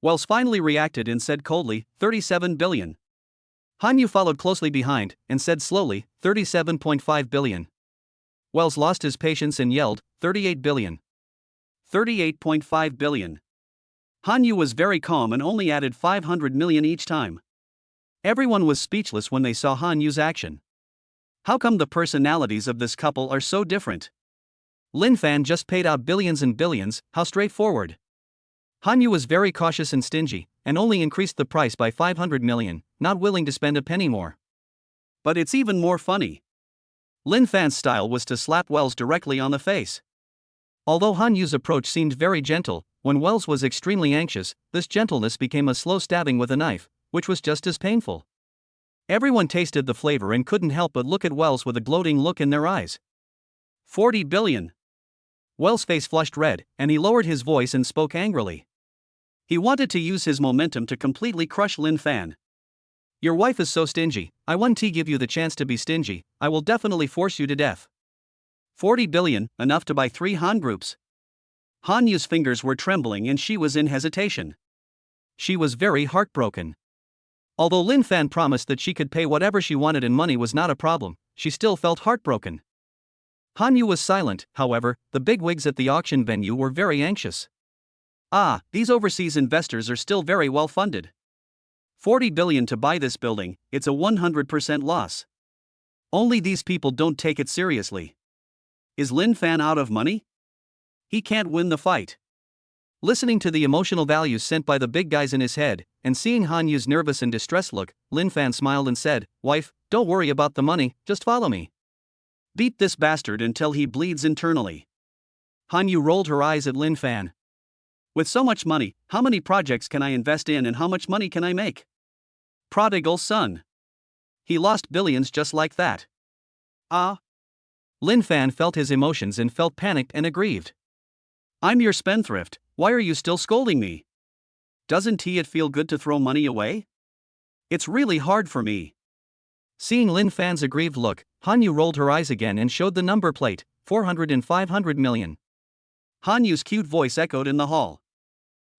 Wells finally reacted and said coldly, 37 billion. Han Yu followed closely behind, and said slowly, 37.5 billion. Wells lost his patience and yelled, 38 billion. 38.5 billion. Han Yu was very calm and only added 500 million each time. Everyone was speechless when they saw Han Yu's action. How come the personalities of this couple are so different? Lin Fan just paid out billions and billions, how straightforward. Han Yu was very cautious and stingy, and only increased the price by 500 million, not willing to spend a penny more. But it's even more funny. Lin Fan's style was to slap Wells directly on the face. Although Han Yu's approach seemed very gentle, when Wells was extremely anxious, this gentleness became a slow stabbing with a knife, which was just as painful. Everyone tasted the flavor and couldn't help but look at Wells with a gloating look in their eyes. 40 billion. Wells' face flushed red, and he lowered his voice and spoke angrily. He wanted to use his momentum to completely crush Lin Fan. Your wife is so stingy, I won't give you the chance to be stingy, I will definitely force you to death. 40 billion, enough to buy 3 Han groups. Han Yu's fingers were trembling and she was in hesitation. She was very heartbroken. Although Lin Fan promised that she could pay whatever she wanted and money was not a problem, she still felt heartbroken. Han Yu was silent, however, the bigwigs at the auction venue were very anxious. Ah, these overseas investors are still very well funded. 40 billion to buy this building, it's a 100% loss. Only these people don't take it seriously. Is Lin Fan out of money? He can't win the fight. Listening to the emotional values sent by the big guys in his head, and seeing Han Yu's nervous and distressed look, Lin Fan smiled and said, "Wife, don't worry about the money, just follow me. Beat this bastard until he bleeds internally." Han Yu rolled her eyes at Lin Fan. With so much money, how many projects can I invest in and how much money can I make? Prodigal son. He lost billions just like that. Ah. Lin Fan felt his emotions and felt panicked and aggrieved. I'm your spendthrift, why are you still scolding me? Doesn't it feel good to throw money away? It's really hard for me. Seeing Lin Fan's aggrieved look, Han Yu rolled her eyes again and showed the number plate, 400 and 500 million. Han Yu's cute voice echoed in the hall.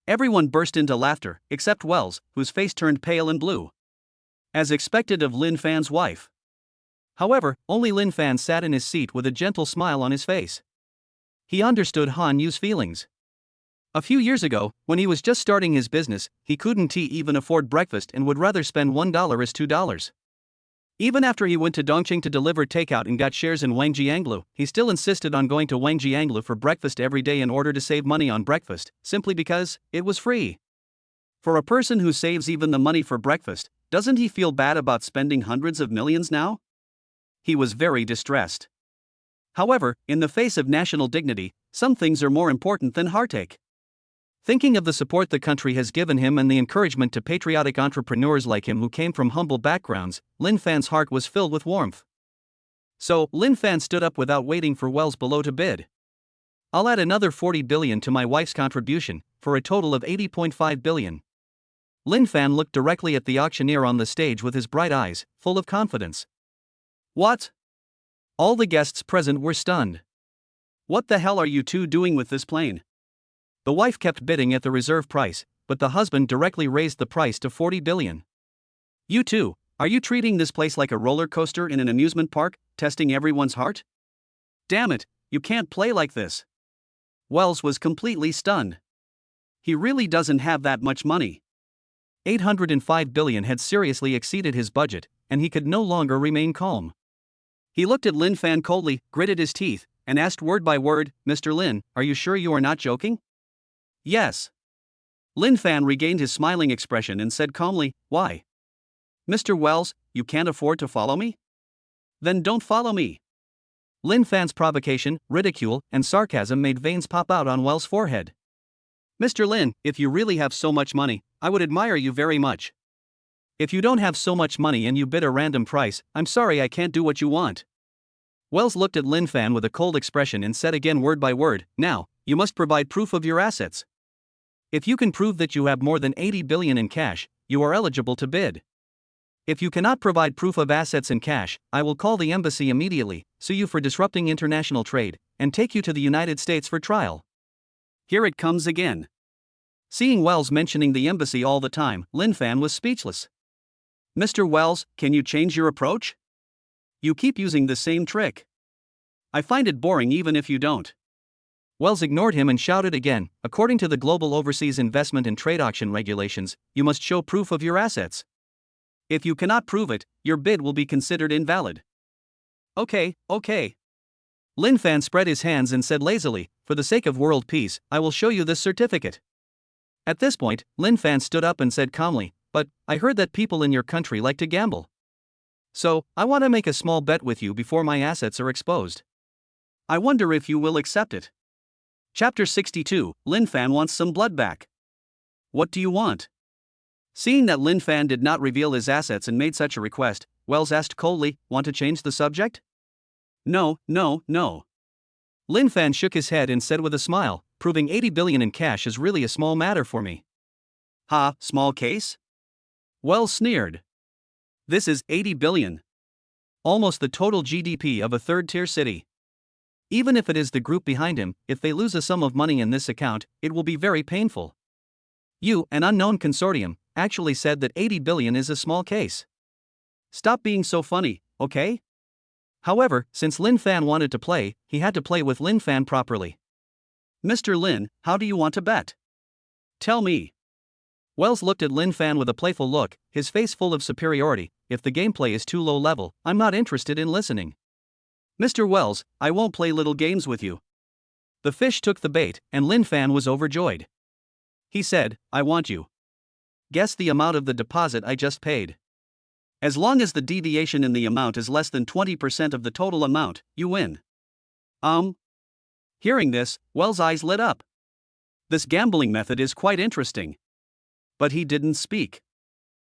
Everyone burst into laughter, except Wells, whose face turned pale and blue. As expected of Lin Fan's wife. However, only Lin Fan sat in his seat with a gentle smile on his face. He understood Han Yu's feelings. A few years ago, when he was just starting his business, he couldn't even afford breakfast and would rather spend $1 as $2. Even after he went to Dongqing to deliver takeout and got shares in Wang Jianglu, he still insisted on going to Wang Jianglu for breakfast every day in order to save money on breakfast, simply because it was free. For a person who saves even the money for breakfast, doesn't he feel bad about spending hundreds of millions now? He was very distressed. However, in the face of national dignity, some things are more important than heartache. Thinking of the support the country has given him and the encouragement to patriotic entrepreneurs like him who came from humble backgrounds, Lin Fan's heart was filled with warmth. So, Lin Fan stood up without waiting for Wells below to bid. "I'll add another 40 billion to my wife's contribution, for a total of 80.5 billion. Lin Fan looked directly at the auctioneer on the stage with his bright eyes, full of confidence. What? All the guests present were stunned. What the hell are you two doing with this plane? The wife kept bidding at the reserve price, but the husband directly raised the price to 40 billion. You two, are you treating this place like a roller coaster in an amusement park, testing everyone's heart? Damn it, you can't play like this. Wells was completely stunned. He really doesn't have that much money. 805 billion had seriously exceeded his budget, and he could no longer remain calm. He looked at Lin Fan coldly, gritted his teeth, and asked word by word, "Mr. Lin, are you sure you are not joking?" "Yes." Lin Fan regained his smiling expression and said calmly, "Why? Mr. Wells, you can't afford to follow me? Then don't follow me." Lin Fan's provocation, ridicule, and sarcasm made veins pop out on Wells' forehead. "Mr. Lin, if you really have so much money, I would admire you very much. If you don't have so much money and you bid a random price, I'm sorry I can't do what you want." Wells looked at Lin Fan with a cold expression and said again word by word, "Now, you must provide proof of your assets. If you can prove that you have more than 80 billion in cash, you are eligible to bid. If you cannot provide proof of assets in cash, I will call the embassy immediately, sue you for disrupting international trade, and take you to the United States for trial." Here it comes again. Seeing Wells mentioning the embassy all the time, Lin Fan was speechless. "Mr. Wells, can you change your approach? You keep using the same trick. I find it boring even if you don't." Wells ignored him and shouted again, "According to the Global Overseas Investment and Trade Auction Regulations, you must show proof of your assets. If you cannot prove it, your bid will be considered invalid." Okay. Lin Fan spread his hands and said lazily, "For the sake of world peace, I will show you this certificate." At this point, Lin Fan stood up and said calmly, "But, I heard that people in your country like to gamble. So, I want to make a small bet with you before my assets are exposed. I wonder if you will accept it." Chapter 62, Lin Fan wants some blood back. "What do you want?" Seeing that Lin Fan did not reveal his assets and made such a request, Wells asked coldly, "Want to change the subject?" No. Lin Fan shook his head and said with a smile, "Proving 80 billion in cash is really a small matter for me." "Ha, small case?" Wells sneered. "This is 80 billion. Almost the total GDP of a third-tier city. Even if it is the group behind him, if they lose a sum of money in this account, it will be very painful. You, an unknown consortium, actually said that 80 billion is a small case. Stop being so funny, okay?" However, since Lin Fan wanted to play, he had to play with Lin Fan properly. "Mr. Lin, how do you want to bet? Tell me." Wells looked at Lin Fan with a playful look, his face full of superiority, if the gameplay is too low level, I'm not interested in listening. Mr. Wells, I won't play little games with you. The fish took the bait, and Lin Fan was overjoyed. He said, I want you. Guess the amount of the deposit I just paid. As long as the deviation in the amount is less than 20% of the total amount, you win. Hearing this, Wells' eyes lit up. This gambling method is quite interesting. But he didn't speak.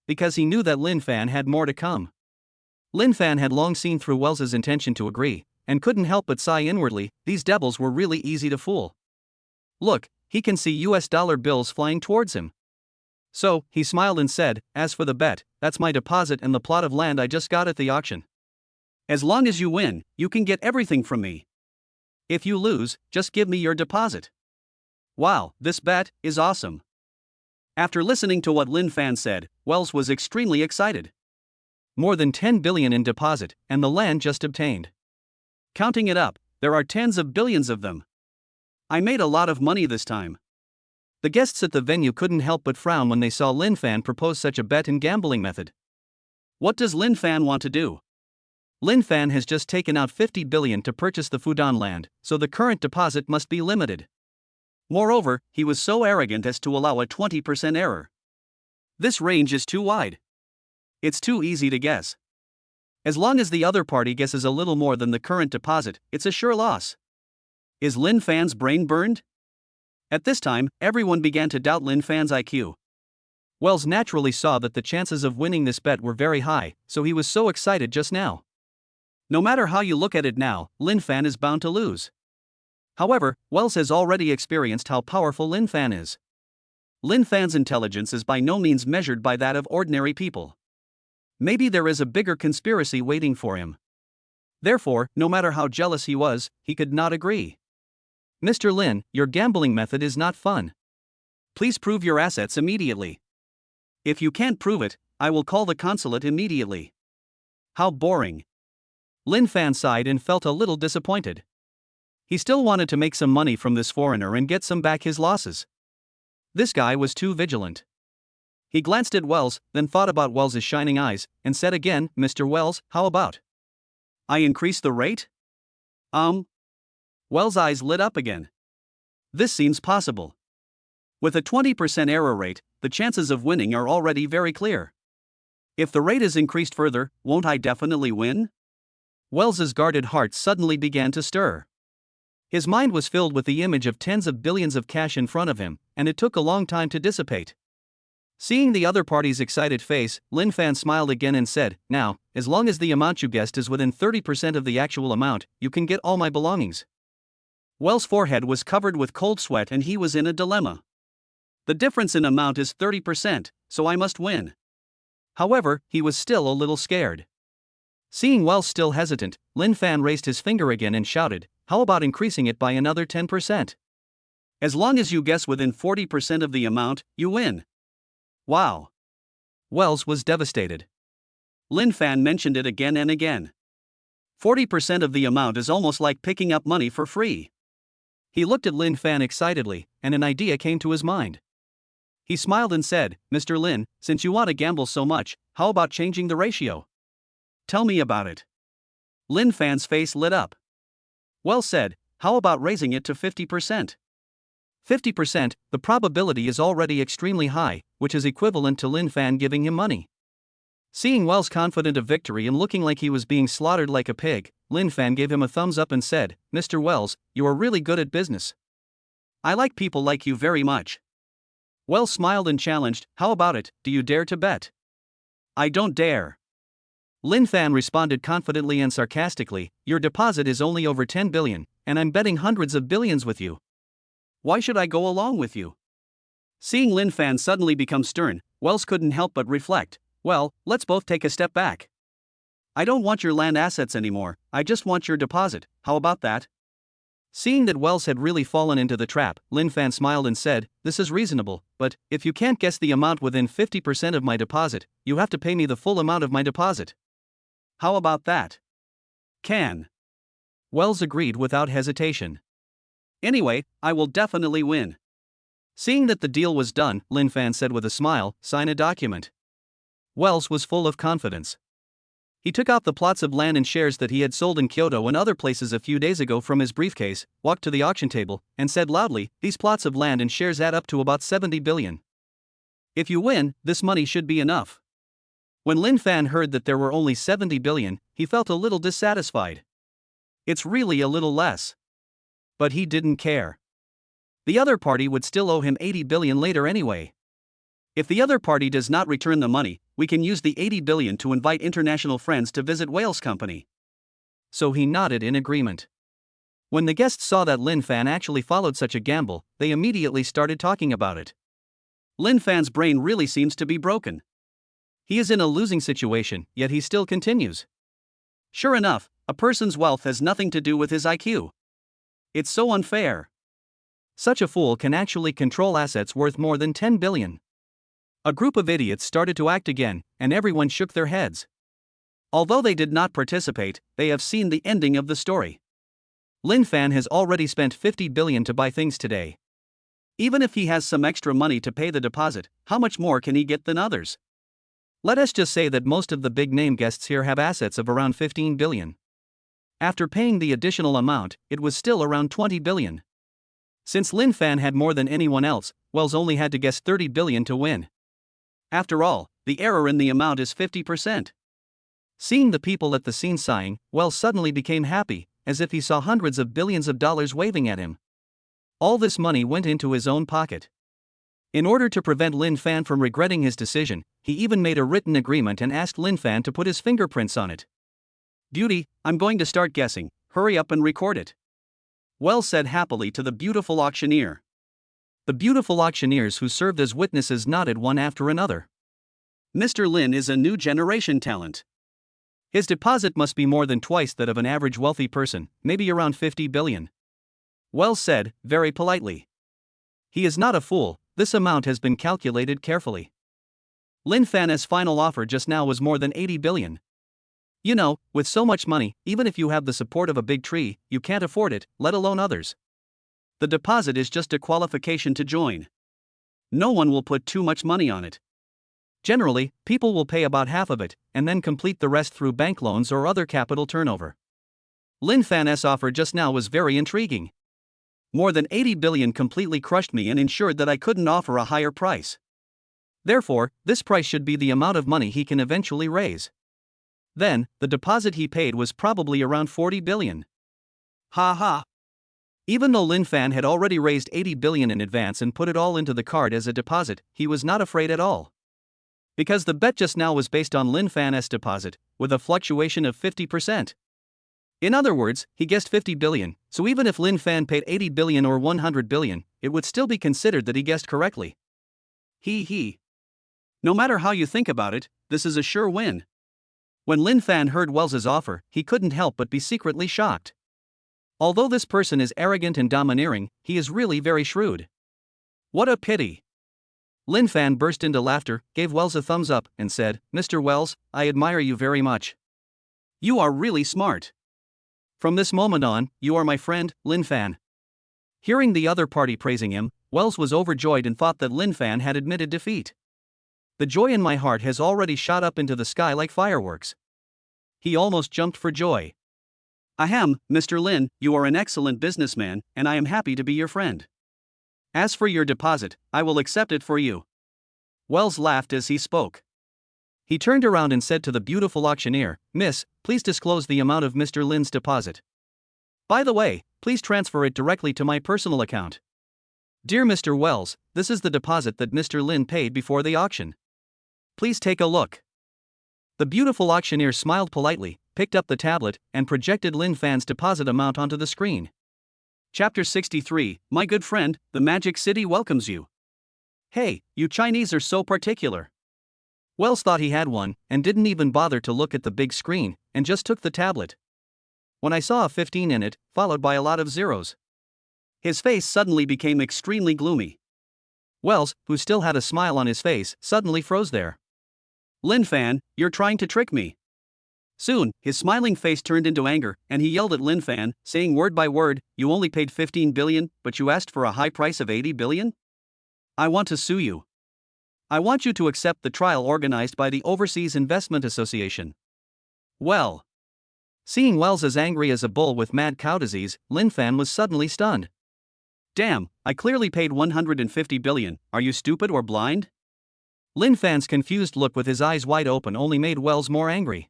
Because he knew that Lin Fan had more to come. Lin Fan had long seen through Wells's intention to agree, and couldn't help but sigh inwardly, these devils were really easy to fool. Look, he can see US dollar bills flying towards him. So, he smiled and said, as for the bet, that's my deposit and the plot of land I just got at the auction. As long as you win, you can get everything from me. If you lose, just give me your deposit. Wow, this bet is awesome. After listening to what Lin Fan said, Wells was extremely excited. More than 10 billion in deposit, and the land just obtained. Counting it up, there are tens of billions of them. I made a lot of money this time. The guests at the venue couldn't help but frown when they saw Lin Fan propose such a bet and gambling method. What does Lin Fan want to do? Lin Fan has just taken out 50 billion to purchase the Fudan land, so the current deposit must be limited. Moreover, he was so arrogant as to allow a 20% error. This range is too wide. It's too easy to guess. As long as the other party guesses a little more than the current deposit, it's a sure loss. Is Lin Fan's brain burned? At this time, everyone began to doubt Lin Fan's IQ. Wells naturally saw that the chances of winning this bet were very high, so he was so excited just now. No matter how you look at it now, Lin Fan is bound to lose. However, Wells has already experienced how powerful Lin Fan is. Lin Fan's intelligence is by no means measured by that of ordinary people. Maybe there is a bigger conspiracy waiting for him. Therefore, no matter how jealous he was, he could not agree. Mr. Lin, your gambling method is not fun. Please prove your assets immediately. If you can't prove it, I will call the consulate immediately. How boring. Lin Fan sighed and felt a little disappointed. He still wanted to make some money from this foreigner and get some back his losses. This guy was too vigilant. He glanced at Wells, then thought about Wells's shining eyes, and said again, Mr. Wells, how about? I increase the rate? Wells' eyes lit up again. This seems possible. With a 20% error rate, the chances of winning are already very clear. If the rate is increased further, won't I definitely win? Wells's guarded heart suddenly began to stir. His mind was filled with the image of tens of billions of cash in front of him, and it took a long time to dissipate. Seeing the other party's excited face, Lin Fan smiled again and said, now, as long as the amount you guessed is within 30% of the actual amount, you can get all my belongings. Wells' forehead was covered with cold sweat and he was in a dilemma. The difference in amount is 30%, so I must win. However, he was still a little scared. Seeing Wells still hesitant, Lin Fan raised his finger again and shouted, how about increasing it by another 10%? As long as you guess within 40% of the amount, you win. Wow. Wells was devastated. Lin Fan mentioned it again and again. 40% of the amount is almost like picking up money for free. He looked at Lin Fan excitedly, and an idea came to his mind. He smiled and said, Mr. Lin, since you want to gamble so much, how about changing the ratio? Tell me about it. Lin Fan's face lit up. Wells said, how about raising it to 50%? 50%, the probability is already extremely high, which is equivalent to Lin Fan giving him money. Seeing Wells confident of victory and looking like he was being slaughtered like a pig, Lin Fan gave him a thumbs up and said, Mr. Wells, you are really good at business. I like people like you very much. Wells smiled and challenged, how about it, do you dare to bet? I don't dare. Lin Fan responded confidently and sarcastically, your deposit is only over 10 billion, and I'm betting hundreds of billions with you. Why should I go along with you? Seeing Lin Fan suddenly become stern, Wells couldn't help but reflect, well, let's both take a step back. I don't want your land assets anymore, I just want your deposit, how about that? Seeing that Wells had really fallen into the trap, Lin Fan smiled and said, this is reasonable, but, if you can't guess the amount within 50% of my deposit, you have to pay me the full amount of my deposit. How about that? Can. Wells agreed without hesitation. Anyway, I will definitely win. Seeing that the deal was done, Lin Fan said with a smile, sign a document. Wells was full of confidence. He took out the plots of land and shares that he had sold in Kyoto and other places a few days ago from his briefcase, walked to the auction table, and said loudly, "These plots of land and shares add up to about 70 billion. If you win, this money should be enough." When Lin Fan heard that there were only 70 billion, he felt a little dissatisfied. It's really a little less. But he didn't care. The other party would still owe him 80 billion later anyway. If the other party does not return the money, we can use the 80 billion to invite international friends to visit Wales Company. So he nodded in agreement. When the guests saw that Lin Fan actually followed such a gamble, they immediately started talking about it. Lin Fan's brain really seems to be broken. He is in a losing situation, yet he still continues. Sure enough, a person's wealth has nothing to do with his IQ. It's so unfair. Such a fool can actually control assets worth more than 10 billion. A group of idiots started to act again, and everyone shook their heads. Although they did not participate, they have seen the ending of the story. Lin Fan has already spent 50 billion to buy things today. Even if he has some extra money to pay the deposit, how much more can he get than others? Let us just say that most of the big-name guests here have assets of around 15 billion. After paying the additional amount, it was still around 20 billion. Since Lin Fan had more than anyone else, Wells only had to guess 30 billion to win. After all, the error in the amount is 50%. Seeing the people at the scene sighing, Wells suddenly became happy, as if he saw hundreds of billions of dollars waving at him. All this money went into his own pocket. In order to prevent Lin Fan from regretting his decision, he even made a written agreement and asked Lin Fan to put his fingerprints on it. "Beauty, I'm going to start guessing, hurry up and record it," Wells said happily to the beautiful auctioneer. The beautiful auctioneers who served as witnesses nodded one after another. Mr. Lin is a new generation talent. His deposit must be more than twice that of an average wealthy person, maybe around 50 billion. Wells said, very politely. He is not a fool, this amount has been calculated carefully. Lin Fan's final offer just now was more than 80 billion. You know, with so much money, even if you have the support of a big tree, you can't afford it, let alone others. The deposit is just a qualification to join. No one will put too much money on it. Generally, people will pay about half of it, and then complete the rest through bank loans or other capital turnover. Lin Fan's offer just now was very intriguing. More than 80 billion completely crushed me and ensured that I couldn't offer a higher price. Therefore, this price should be the amount of money he can eventually raise. Then, the deposit he paid was probably around 40 billion. Ha ha. Even though Lin Fan had already raised 80 billion in advance and put it all into the card as a deposit, he was not afraid at all. Because the bet just now was based on Lin Fan's deposit, with a fluctuation of 50%. In other words, he guessed 50 billion, so even if Lin Fan paid 80 billion or 100 billion, it would still be considered that he guessed correctly. He. No matter how you think about it, this is a sure win. When Lin Fan heard Wells's offer, he couldn't help but be secretly shocked. Although this person is arrogant and domineering, he is really very shrewd. What a pity. Lin Fan burst into laughter, gave Wells a thumbs up, and said, "Mr. Wells, I admire you very much. You are really smart. From this moment on, you are my friend, Lin Fan." Hearing the other party praising him, Wells was overjoyed and thought that Lin Fan had admitted defeat. The joy in my heart has already shot up into the sky like fireworks. He almost jumped for joy. Ahem, Mr. Lin, you are an excellent businessman, and I am happy to be your friend. As for your deposit, I will accept it for you. Wells laughed as he spoke. He turned around and said to the beautiful auctioneer, "Miss, please disclose the amount of Mr. Lin's deposit. By the way, please transfer it directly to my personal account. Dear Mr. Wells, this is the deposit that Mr. Lin paid before the auction. Please take a look." The beautiful auctioneer smiled politely, picked up the tablet, and projected Lin Fan's deposit amount onto the screen. Chapter 63, My good friend, the Magic City welcomes you. Hey, you Chinese are so particular. Wells thought he had one, and didn't even bother to look at the big screen, and just took the tablet. When I saw a 15 in it, followed by a lot of zeros, his face suddenly became extremely gloomy. Wells, who still had a smile on his face, suddenly froze there. Lin Fan, you're trying to trick me. Soon, his smiling face turned into anger, and he yelled at Lin Fan, saying word by word, "You only paid 15 billion, but you asked for a high price of 80 billion? I want to sue you." I want you to accept the trial organized by the Overseas Investment Association. Well. Seeing Wells as angry as a bull with mad cow disease, Lin Fan was suddenly stunned. Damn, I clearly paid 150 billion, are you stupid or blind? Lin Fan's confused look with his eyes wide open only made Wells more angry.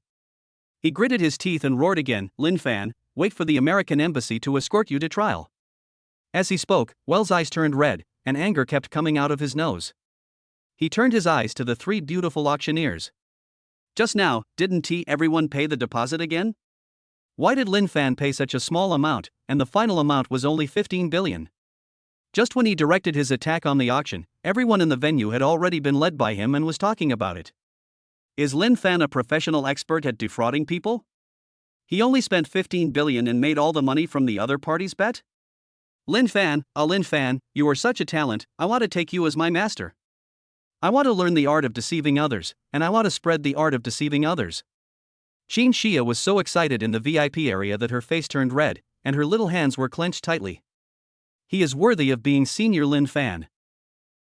He gritted his teeth and roared again, Lin Fan, wait for the American embassy to escort you to trial. As he spoke, Wells' eyes turned red, and anger kept coming out of his nose. He turned his eyes to the three beautiful auctioneers. Just now, didn't everyone pay the deposit again? Why did Lin Fan pay such a small amount, and the final amount was only 15 billion? Just when he directed his attack on the auction, everyone in the venue had already been led by him and was talking about it. Is Lin Fan a professional expert at defrauding people? He only spent 15 billion and made all the money from the other party's bet? Lin Fan, you are such a talent, I want to take you as my master. I want to learn the art of deceiving others, and I want to spread the art of deceiving others. Xin Xia was so excited in the VIP area that her face turned red, and her little hands were clenched tightly. He is worthy of being Senior Lin Fan.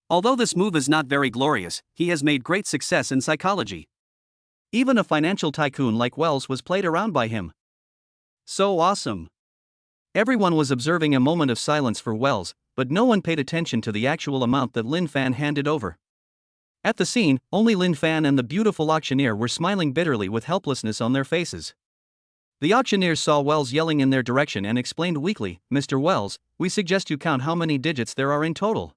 Although this move is not very glorious, he has made great success in psychology. Even a financial tycoon like Wells was played around by him. So awesome. Everyone was observing a moment of silence for Wells, but no one paid attention to the actual amount that Lin Fan handed over. At the scene, only Lin Fan and the beautiful auctioneer were smiling bitterly with helplessness on their faces. The auctioneers saw Wells yelling in their direction and explained weakly, Mr. Wells, we suggest you count how many digits there are in total.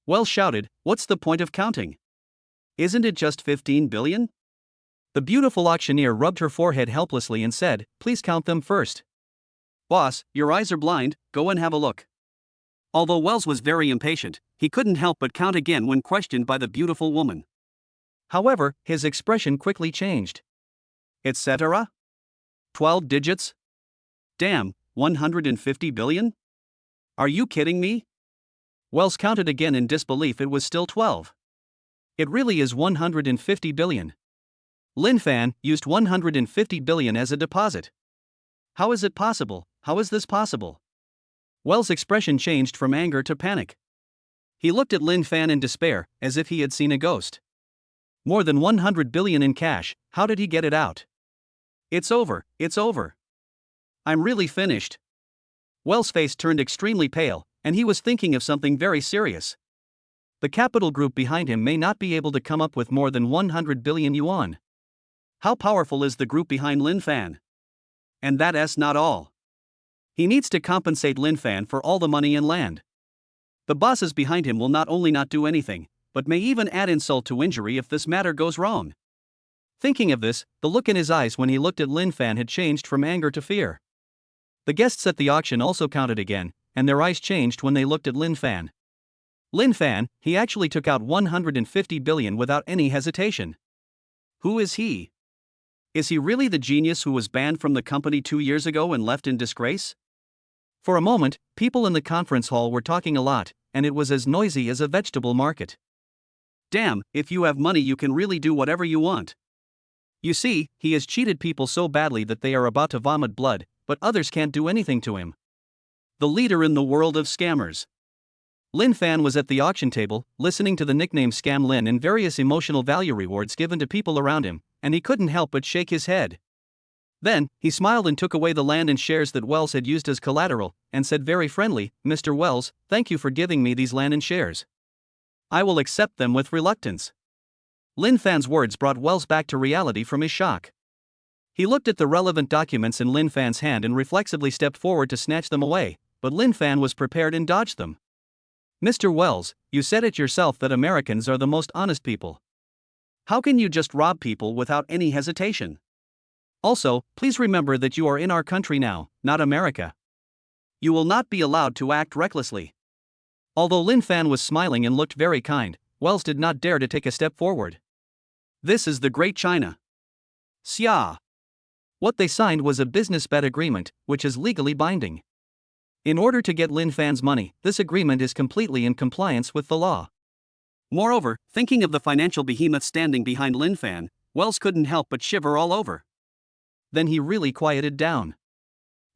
Wells shouted, what's the point of counting? Isn't it just 15 billion? The beautiful auctioneer rubbed her forehead helplessly and said, please count them first. Boss, your eyes are blind, go and have a look. Although Wells was very impatient, he couldn't help but count again when questioned by the beautiful woman. However, his expression quickly changed. Etc. 12 digits? Damn, 150 billion? Are you kidding me? Wells counted again in disbelief. It was still 12. It really is 150 billion. Lin Fan used 150 billion as a deposit. How is it possible? How is this possible? Wells' expression changed from anger to panic. He looked at Lin Fan in despair, as if he had seen a ghost. More than 100 billion in cash, how did he get it out? It's over, it's over. I'm really finished. Wells' face turned extremely pale, and he was thinking of something very serious. The capital group behind him may not be able to come up with more than 100 billion yuan. How powerful is the group behind Lin Fan? And that's not all. He needs to compensate Lin Fan for all the money and land. The bosses behind him will not only not do anything, but may even add insult to injury if this matter goes wrong. Thinking of this, the look in his eyes when he looked at Lin Fan had changed from anger to fear. The guests at the auction also counted again, and their eyes changed when they looked at Lin Fan. Lin Fan, he actually took out 150 billion without any hesitation. Who is he? Is he really the genius who was banned from the company 2 years ago and left in disgrace? For a moment, people in the conference hall were talking a lot, and it was as noisy as a vegetable market. Damn, if you have money you can really do whatever you want. You see, he has cheated people so badly that they are about to vomit blood, but others can't do anything to him. The leader in the world of scammers. Lin Fan was at the auction table, listening to the nickname Scam Lin and various emotional value rewards given to people around him, and he couldn't help but shake his head. Then, he smiled and took away the land and shares that Wells had used as collateral, and said very friendly, Mr. Wells, thank you for giving me these land and shares. I will accept them with reluctance. Lin Fan's words brought Wells back to reality from his shock. He looked at the relevant documents in Lin Fan's hand and reflexively stepped forward to snatch them away, but Lin Fan was prepared and dodged them. Mr. Wells, you said it yourself that Americans are the most honest people. How can you just rob people without any hesitation? Also, please remember that you are in our country now, not America. You will not be allowed to act recklessly. Although Lin Fan was smiling and looked very kind, Wells did not dare to take a step forward. This is the Great China. Xia. What they signed was a business bet agreement, which is legally binding. In order to get Lin Fan's money, this agreement is completely in compliance with the law. Moreover, thinking of the financial behemoth standing behind Lin Fan, Wells couldn't help but shiver all over. Then he really quieted down.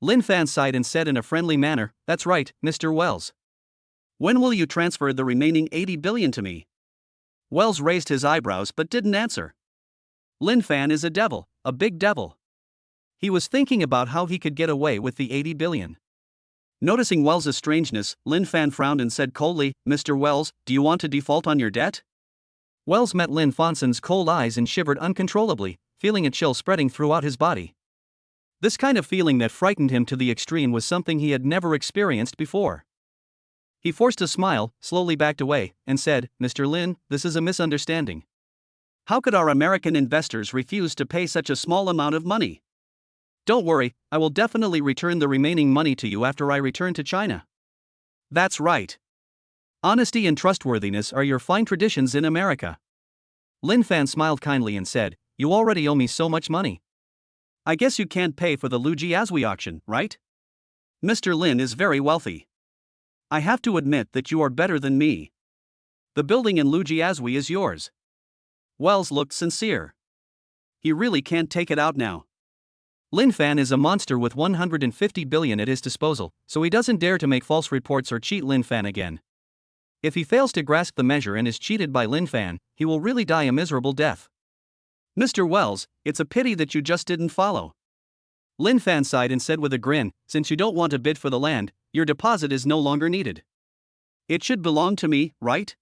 Lin Fan sighed and said in a friendly manner, that's right, Mr. Wells. When will you transfer the remaining 80 billion to me? Wells raised his eyebrows but didn't answer. Lin Fan is a devil, a big devil. He was thinking about how he could get away with the 80 billion. Noticing Wells' strangeness, Lin Fan frowned and said coldly, "Mr. Wells, do you want to default on your debt?" Wells met Lin Fanson's cold eyes and shivered uncontrollably, feeling a chill spreading throughout his body. This kind of feeling that frightened him to the extreme was something he had never experienced before. He forced a smile, slowly backed away, and said, "Mr. Lin, this is a misunderstanding. How could our American investors refuse to pay such a small amount of money? Don't worry, I will definitely return the remaining money to you after I return to China." "That's right. Honesty and trustworthiness are your fine traditions in America." Lin Fan smiled kindly and said, "You already owe me so much money. I guess you can't pay for the Lu Jiazui auction, right? Mr. Lin is very wealthy. I have to admit that you are better than me. The building in Lu Jiazui is yours." Wells looked sincere. He really can't take it out now. Lin Fan is a monster with 150 billion at his disposal, so he doesn't dare to make false reports or cheat Lin Fan again. If he fails to grasp the measure and is cheated by Lin Fan, he will really die a miserable death. "Mr. Wells, it's a pity that you just didn't follow." Lin Fan sighed and said with a grin, "Since you don't want to bid for the land, your deposit is no longer needed. It should belong to me, right?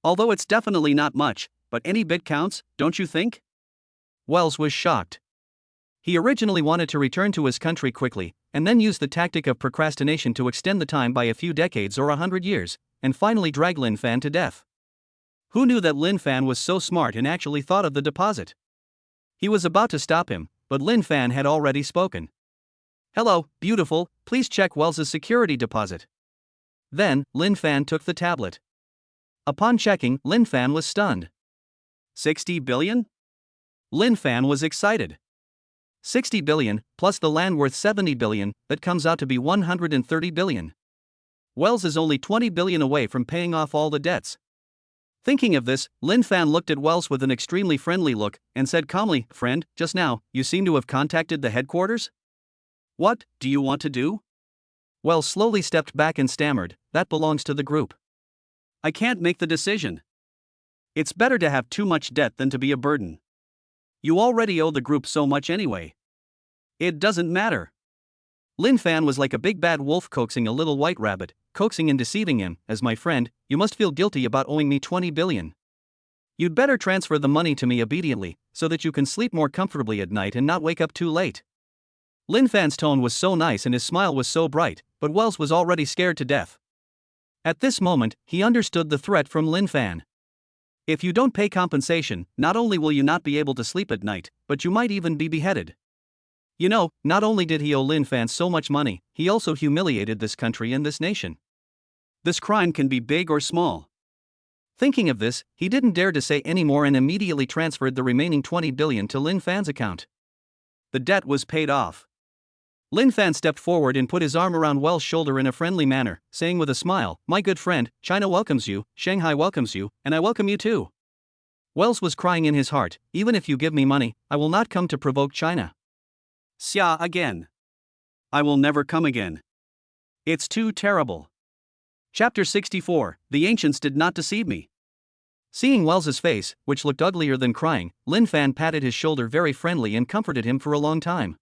Although it's definitely not much, but any bid counts, don't you think?" Wells was shocked. He originally wanted to return to his country quickly, and then use the tactic of procrastination to extend the time by a few decades or 100 years, and finally drag Lin Fan to death. Who knew that Lin Fan was so smart and actually thought of the deposit? He was about to stop him, but Lin Fan had already spoken. "Hello, beautiful, please check Wells' security deposit." Then, Lin Fan took the tablet. Upon checking, Lin Fan was stunned. 60 billion? Lin Fan was excited. 60 billion, plus the land worth 70 billion, that comes out to be 130 billion. Wells is only 20 billion away from paying off all the debts. Thinking of this, Lin Fan looked at Wells with an extremely friendly look, and said calmly, "Friend, just now, you seem to have contacted the headquarters? What do you want to do?" Wells slowly stepped back and stammered, "That belongs to the group. I can't make the decision. It's better to have too much debt than to be a burden. You already owe the group so much anyway. It doesn't matter." Lin Fan was like a big bad wolf coaxing a little white rabbit, coaxing and deceiving him. "As my friend, you must feel guilty about owing me 20 billion. You'd better transfer the money to me immediately, so that you can sleep more comfortably at night and not wake up too late." Lin Fan's tone was so nice and his smile was so bright, but Wells was already scared to death. At this moment, he understood the threat from Lin Fan. "If you don't pay compensation, not only will you not be able to sleep at night, but you might even be beheaded." You know, not only did he owe Lin Fan so much money, he also humiliated this country and this nation. This crime can be big or small. Thinking of this, he didn't dare to say any more and immediately transferred the remaining 20 billion to Lin Fan's account. The debt was paid off. Lin Fan stepped forward and put his arm around Wells' shoulder in a friendly manner, saying with a smile, "My good friend, China welcomes you, Shanghai welcomes you, and I welcome you too." Wells was crying in his heart, "Even if you give me money, I will not come to provoke China. Xia again. I will never come again. It's too terrible." Chapter 64, The Ancients Did Not Deceive Me. Seeing Wells's face, which looked uglier than crying, Lin Fan patted his shoulder very friendly and comforted him for a long time.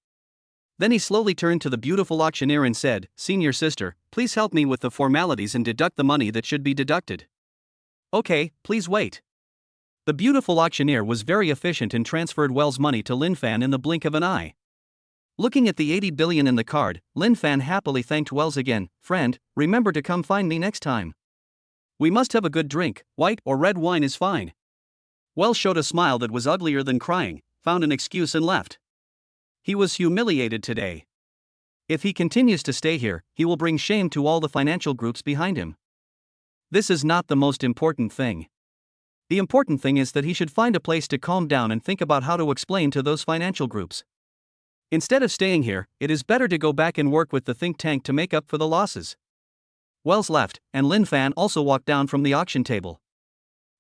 Then he slowly turned to the beautiful auctioneer and said, "Senior sister, please help me with the formalities and deduct the money that should be deducted." "Okay, please wait." The beautiful auctioneer was very efficient and transferred Wells' money to Lin Fan in the blink of an eye. Looking at the 80 billion in the card, Lin Fan happily thanked Wells again. "Friend, remember to come find me next time. We must have a good drink, white or red wine is fine." Wells showed a smile that was uglier than crying, found an excuse and left. He was humiliated today. If he continues to stay here, he will bring shame to all the financial groups behind him. This is not the most important thing. The important thing is that he should find a place to calm down and think about how to explain to those financial groups. Instead of staying here, it is better to go back and work with the think tank to make up for the losses. Wells left, and Lin Fan also walked down from the auction table.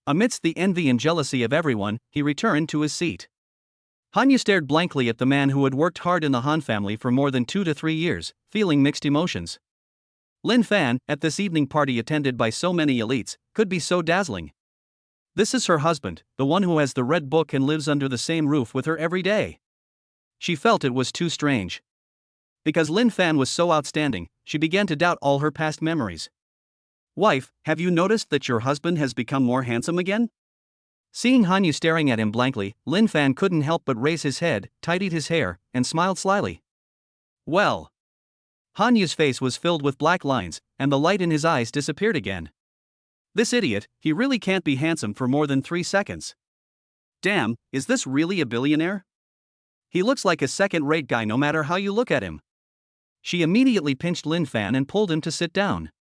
Amidst the envy and jealousy of everyone, he returned to his seat. Hanyu stared blankly at the man who had worked hard in the Han family for more than 2 to 3 years, feeling mixed emotions. Lin Fan, at this evening party attended by so many elites, could be so dazzling. This is her husband, the one who has the red book and lives under the same roof with her every day. She felt it was too strange. Because Lin Fan was so outstanding, she began to doubt all her past memories. Wife, have you noticed that your husband has become more handsome again? Seeing Hanyu staring at him blankly, Lin Fan couldn't help but raise his head, tidied his hair, and smiled slyly. Well. Hanyu's face was filled with black lines, and the light in his eyes disappeared again. This idiot, he really can't be handsome for more than 3 seconds. Damn, is this really a billionaire? He looks like a second-rate guy no matter how you look at him. She immediately pinched Lin Fan and pulled him to sit down.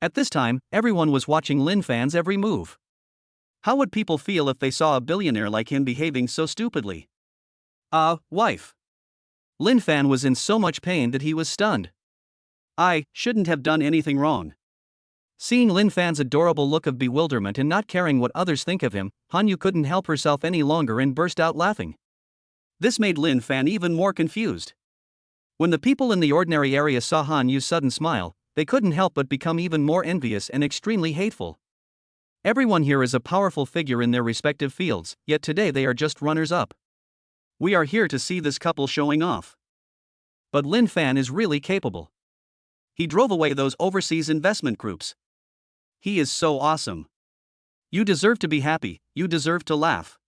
At this time, everyone was watching Lin Fan's every move. How would people feel if they saw a billionaire like him behaving so stupidly? Wife. Lin Fan was in so much pain that he was stunned. I shouldn't have done anything wrong. Seeing Lin Fan's adorable look of bewilderment and not caring what others think of him, Hanyu couldn't help herself any longer and burst out laughing. This made Lin Fan even more confused. When the people in the ordinary area saw Hanyu's sudden smile, they couldn't help but become even more envious and extremely hateful. Everyone here is a powerful figure in their respective fields, yet today they are just runners-up. We are here to see this couple showing off. But Lin Fan is really capable. He drove away those overseas investment groups. He is so awesome. You deserve to be happy, you deserve to laugh.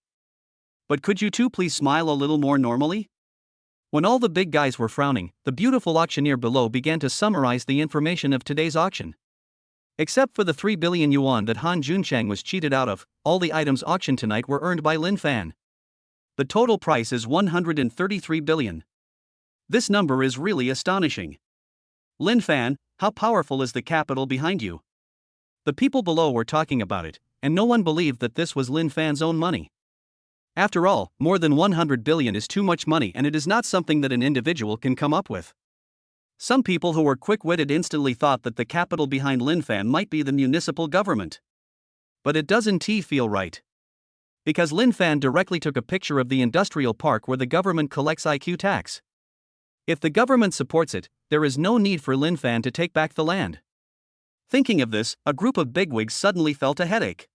But could you two please smile a little more normally? When all the big guys were frowning, the beautiful auctioneer below began to summarize the information of today's auction. Except for the 3 billion yuan that Han Junchang was cheated out of, all the items auctioned tonight were earned by Lin Fan. The total price is 133 billion. This number is really astonishing. Lin Fan, how powerful is the capital behind you? The people below were talking about it, and no one believed that this was Lin Fan's own money. After all, more than 100 billion is too much money and it is not something that an individual can come up with. Some people who were quick-witted instantly thought that the capital behind Lin Fan might be the municipal government. But it doesn't feel right. Because Lin Fan directly took a picture of the industrial park where the government collects IQ tax. If the government supports it, there is no need for Lin Fan to take back the land. Thinking of this, a group of bigwigs suddenly felt a headache.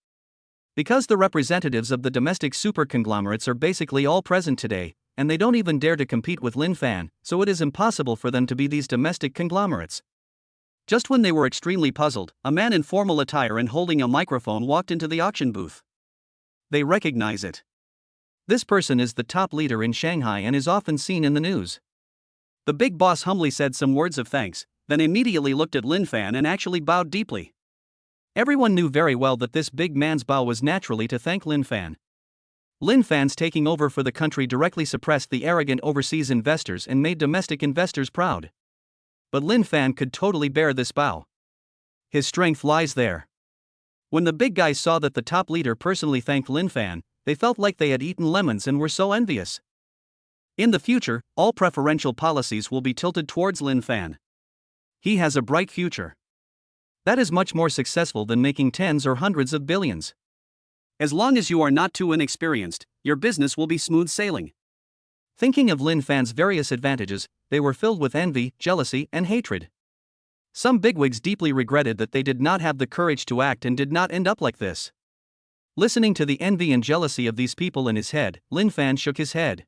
Because the representatives of the domestic super conglomerates are basically all present today, and they don't even dare to compete with Lin Fan, so it is impossible for them to be these domestic conglomerates. Just when they were extremely puzzled, a man in formal attire and holding a microphone walked into the auction booth. They recognize it. This person is the top leader in Shanghai and is often seen in the news. The big boss humbly said some words of thanks, then immediately looked at Lin Fan and actually bowed deeply. Everyone knew very well that this big man's bow was naturally to thank Lin Fan. Lin Fan's taking over for the country directly suppressed the arrogant overseas investors and made domestic investors proud. But Lin Fan could totally bear this bow. His strength lies there. When the big guys saw that the top leader personally thanked Lin Fan, they felt like they had eaten lemons and were so envious. In the future, all preferential policies will be tilted towards Lin Fan. He has a bright future. That is much more successful than making tens or hundreds of billions. As long as you are not too inexperienced, your business will be smooth sailing. Thinking of Lin Fan's various advantages, they were filled with envy, jealousy, and hatred. Some bigwigs deeply regretted that they did not have the courage to act and did not end up like this. Listening to the envy and jealousy of these people in his head, Lin Fan shook his head.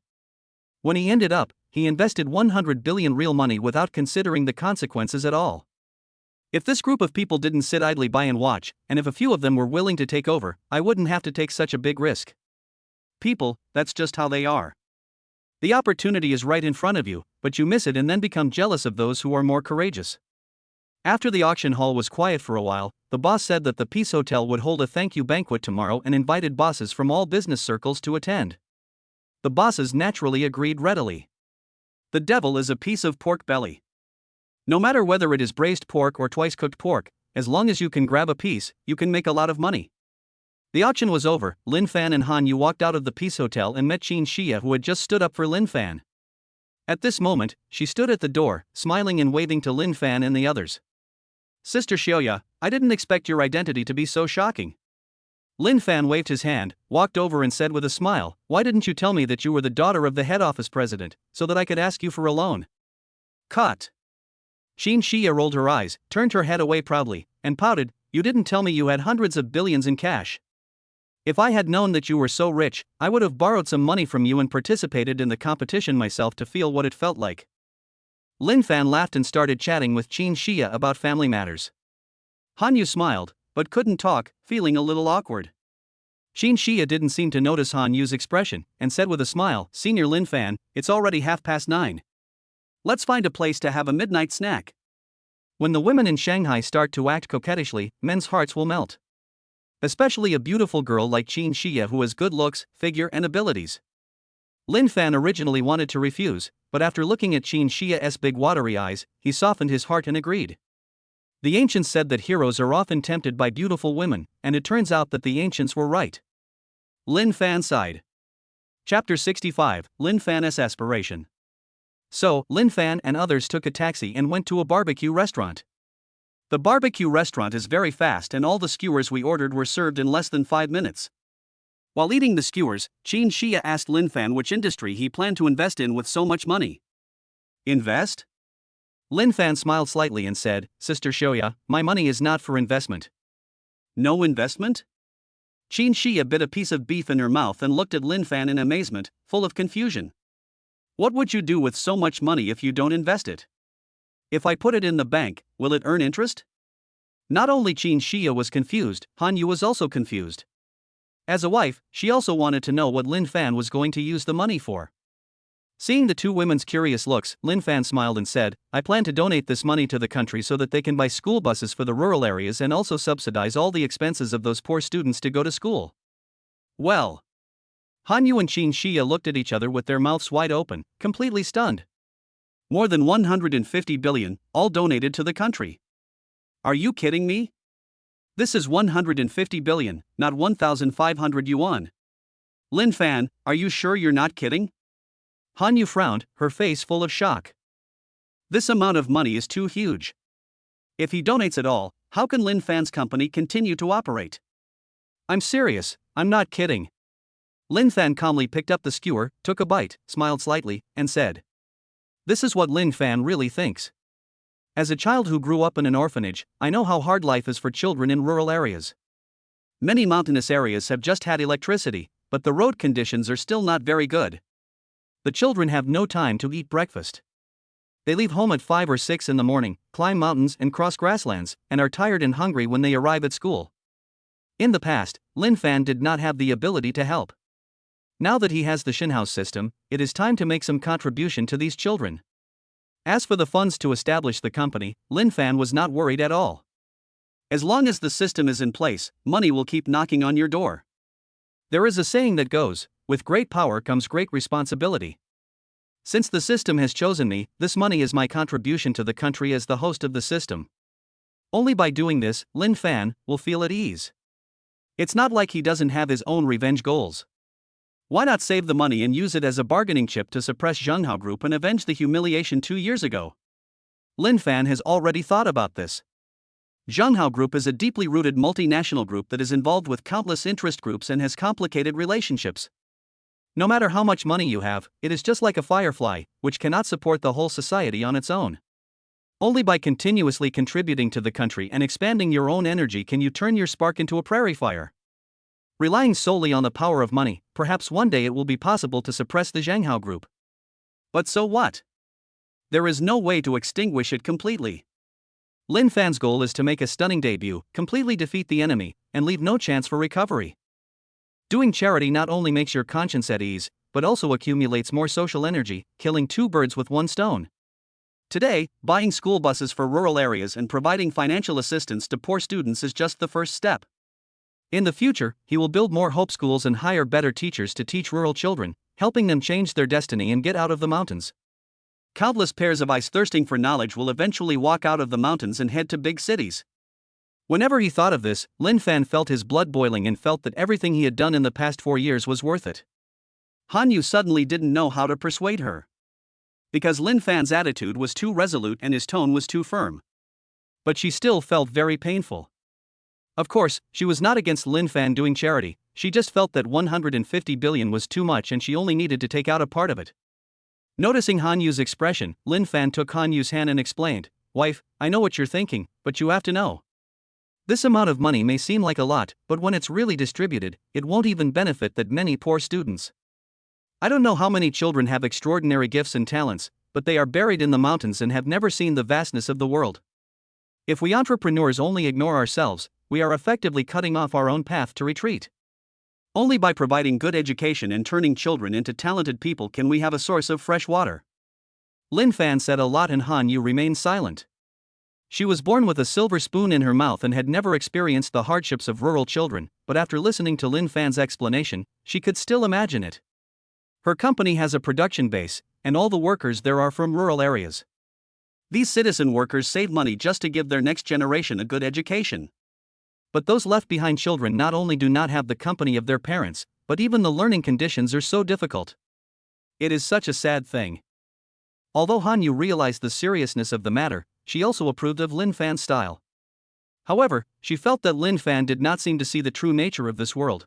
When he ended up, he invested 100 billion real money without considering the consequences at all. If this group of people didn't sit idly by and watch, and if a few of them were willing to take over, I wouldn't have to take such a big risk. People, that's just how they are. The opportunity is right in front of you, but you miss it and then become jealous of those who are more courageous. After the auction hall was quiet for a while, the boss said that the Peace Hotel would hold a thank you banquet tomorrow and invited bosses from all business circles to attend. The bosses naturally agreed readily. The devil is a piece of pork belly. No matter whether it is braised pork or twice-cooked pork, as long as you can grab a piece, you can make a lot of money. The auction was over. Lin Fan and Han Yu walked out of the Peace Hotel and met Qin Xia, who had just stood up for Lin Fan. At this moment, she stood at the door, smiling and waving to Lin Fan and the others. Sister Xiaoya, I didn't expect your identity to be so shocking. Lin Fan waved his hand, walked over and said with a smile, why didn't you tell me that you were the daughter of the head office president, so that I could ask you for a loan? Caught. Qin Xia rolled her eyes, turned her head away proudly, and pouted, you didn't tell me you had hundreds of billions in cash. If I had known that you were so rich, I would have borrowed some money from you and participated in the competition myself to feel what it felt like. Lin Fan laughed and started chatting with Qin Xia about family matters. Han Yu smiled, but couldn't talk, feeling a little awkward. Qin Xia didn't seem to notice Han Yu's expression, and said with a smile, "Senior Lin Fan, it's already 9:30. Let's find a place to have a midnight snack." When the women in Shanghai start to act coquettishly, men's hearts will melt. Especially a beautiful girl like Qin Xia who has good looks, figure and abilities. Lin Fan originally wanted to refuse, but after looking at Qin Xia's big watery eyes, he softened his heart and agreed. The ancients said that heroes are often tempted by beautiful women, and it turns out that the ancients were right. Lin Fan sighed. Chapter 65, Lin Fan's Aspiration. So, Lin Fan and others took a taxi and went to a barbecue restaurant. The barbecue restaurant is very fast and all the skewers we ordered were served in less than 5 minutes. While eating the skewers, Qin Xia asked Lin Fan which industry he planned to invest in with so much money. Invest? Lin Fan smiled slightly and said, "Sister Shoya, my money is not for investment." No investment? Qin Xia bit a piece of beef in her mouth and looked at Lin Fan in amazement, full of confusion. What would you do with so much money if you don't invest it? If I put it in the bank, will it earn interest? Not only Qin Xia was confused, Han Yu was also confused. As a wife, she also wanted to know what Lin Fan was going to use the money for. Seeing the two women's curious looks, Lin Fan smiled and said, "I plan to donate this money to the country so that they can buy school buses for the rural areas and also subsidize all the expenses of those poor students to go to school." Well. Han Yu and Qin Xia looked at each other with their mouths wide open, completely stunned. More than 150 billion, all donated to the country. Are you kidding me? This is 150 billion, not 1,500 yuan. Lin Fan, are you sure you're not kidding? Han Yu frowned, her face full of shock. This amount of money is too huge. If he donates it all, how can Lin Fan's company continue to operate? I'm serious, I'm not kidding. Lin Fan calmly picked up the skewer, took a bite, smiled slightly, and said, "This is what Lin Fan really thinks. As a child who grew up in an orphanage, I know how hard life is for children in rural areas. Many mountainous areas have just had electricity, but the road conditions are still not very good. The children have no time to eat breakfast. They leave home at 5 or 6 in the morning, climb mountains and cross grasslands, and are tired and hungry when they arrive at school." In the past, Lin Fan did not have the ability to help. Now that he has the Shinhouse system, it is time to make some contribution to these children. As for the funds to establish the company, Lin Fan was not worried at all. As long as the system is in place, money will keep knocking on your door. There is a saying that goes, "With great power comes great responsibility." Since the system has chosen me, this money is my contribution to the country as the host of the system. Only by doing this, Lin Fan will feel at ease. It's not like he doesn't have his own revenge goals. Why not save the money and use it as a bargaining chip to suppress Zhenghao Group and avenge the humiliation 2 years ago? Lin Fan has already thought about this. Zhenghao Group is a deeply rooted multinational group that is involved with countless interest groups and has complicated relationships. No matter how much money you have, it is just like a firefly, which cannot support the whole society on its own. Only by continuously contributing to the country and expanding your own energy can you turn your spark into a prairie fire. Relying solely on the power of money, perhaps one day it will be possible to suppress the Zhenghao Group. But so what? There is no way to extinguish it completely. Lin Fan's goal is to make a stunning debut, completely defeat the enemy, and leave no chance for recovery. Doing charity not only makes your conscience at ease, but also accumulates more social energy, killing 2 birds with 1 stone. Today, buying school buses for rural areas and providing financial assistance to poor students is just the first step. In the future, he will build more hope schools and hire better teachers to teach rural children, helping them change their destiny and get out of the mountains. Countless pairs of eyes thirsting for knowledge will eventually walk out of the mountains and head to big cities. Whenever he thought of this, Lin Fan felt his blood boiling and felt that everything he had done in the past 4 years was worth it. Han Yu suddenly didn't know how to persuade her. Because Lin Fan's attitude was too resolute and his tone was too firm. But she still felt very painful. Of course, she was not against Lin Fan doing charity, she just felt that 150 billion was too much and she only needed to take out a part of it. Noticing Han Yu's expression, Lin Fan took Han Yu's hand and explained, "Wife, I know what you're thinking, but you have to know. This amount of money may seem like a lot, but when it's really distributed, it won't even benefit that many poor students. I don't know how many children have extraordinary gifts and talents, but they are buried in the mountains and have never seen the vastness of the world. If we entrepreneurs only ignore ourselves, we are effectively cutting off our own path to retreat. Only by providing good education and turning children into talented people can we have a source of fresh water. Lin Fan said a lot and Han Yu remained silent. She was born with a silver spoon in her mouth and had never experienced the hardships of rural children, but after listening to Lin Fan's explanation, she could still imagine it. Her company has a production base, and all the workers there are from rural areas. These citizen workers save money just to give their next generation a good education. But those left behind children not only do not have the company of their parents, but even the learning conditions are so difficult. It is such a sad thing. Although Han Yu realized the seriousness of the matter, she also approved of Lin Fan's style. However, she felt that Lin Fan did not seem to see the true nature of this world.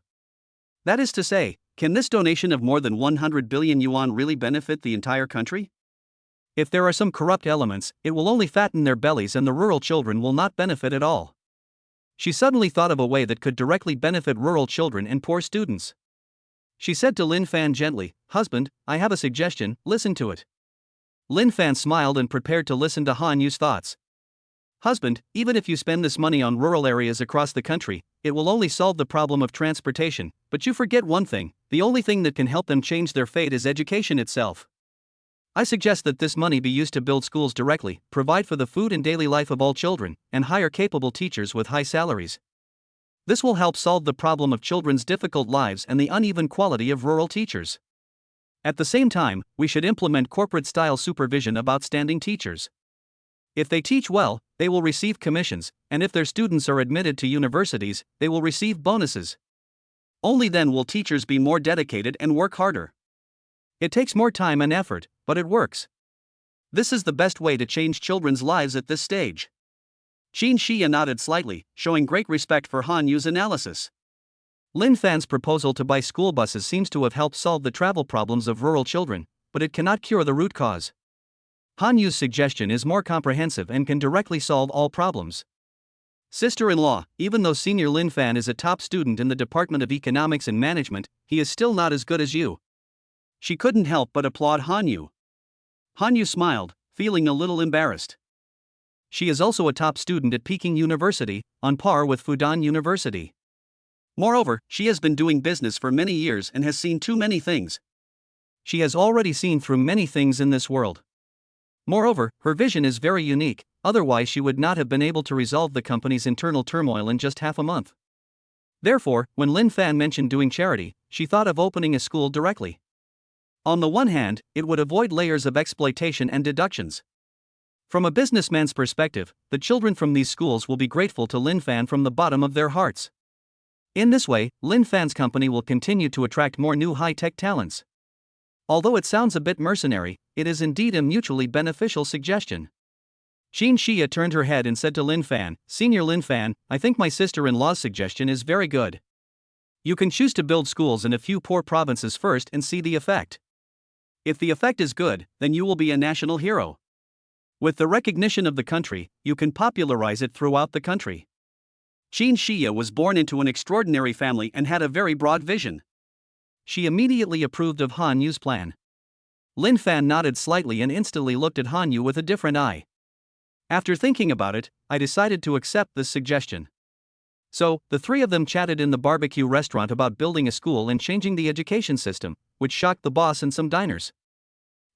That is to say, can this donation of more than 100 billion yuan really benefit the entire country? If there are some corrupt elements, it will only fatten their bellies and the rural children will not benefit at all. She suddenly thought of a way that could directly benefit rural children and poor students. She said to Lin Fan gently, "Husband, I have a suggestion, listen to it." Lin Fan smiled and prepared to listen to Han Yu's thoughts. "Husband, even if you spend this money on rural areas across the country, it will only solve the problem of transportation, but you forget one thing: the only thing that can help them change their fate is education itself. I suggest that this money be used to build schools directly, provide for the food and daily life of all children, and hire capable teachers with high salaries. This will help solve the problem of children's difficult lives and the uneven quality of rural teachers. At the same time, we should implement corporate-style supervision of outstanding teachers. If they teach well, they will receive commissions, and if their students are admitted to universities, they will receive bonuses. Only then will teachers be more dedicated and work harder. It takes more time and effort, but it works. This is the best way to change children's lives at this stage." Qin Shia nodded slightly, showing great respect for Han Yu's analysis. Lin Fan's proposal to buy school buses seems to have helped solve the travel problems of rural children, but it cannot cure the root cause. Han Yu's suggestion is more comprehensive and can directly solve all problems. Sister-in-law, even though Senior Lin Fan is a top student in the Department of Economics and Management, he is still not as good as you. She couldn't help but applaud Han Yu. Han Yu smiled, feeling a little embarrassed. She is also a top student at Peking University, on par with Fudan University. Moreover, she has been doing business for many years and has seen too many things. She has already seen through many things in this world. Moreover, her vision is very unique, otherwise she would not have been able to resolve the company's internal turmoil in just half a month. Therefore, when Lin Fan mentioned doing charity, she thought of opening a school directly. On the one hand, it would avoid layers of exploitation and deductions. From a businessman's perspective, the children from these schools will be grateful to Lin Fan from the bottom of their hearts. In this way, Lin Fan's company will continue to attract more new high-tech talents. Although it sounds a bit mercenary, it is indeed a mutually beneficial suggestion. Qin Shia turned her head and said to Lin Fan, "Senior Lin Fan, I think my sister-in-law's suggestion is very good. You can choose to build schools in a few poor provinces first and see the effect. If the effect is good, then you will be a national hero. With the recognition of the country, you can popularize it throughout the country." Qin Shia was born into an extraordinary family and had a very broad vision. She immediately approved of Han Yu's plan. Lin Fan nodded slightly and instantly looked at Han Yu with a different eye. "After thinking about it, I decided to accept this suggestion." So, the three of them chatted in the barbecue restaurant about building a school and changing the education system, which shocked the boss and some diners.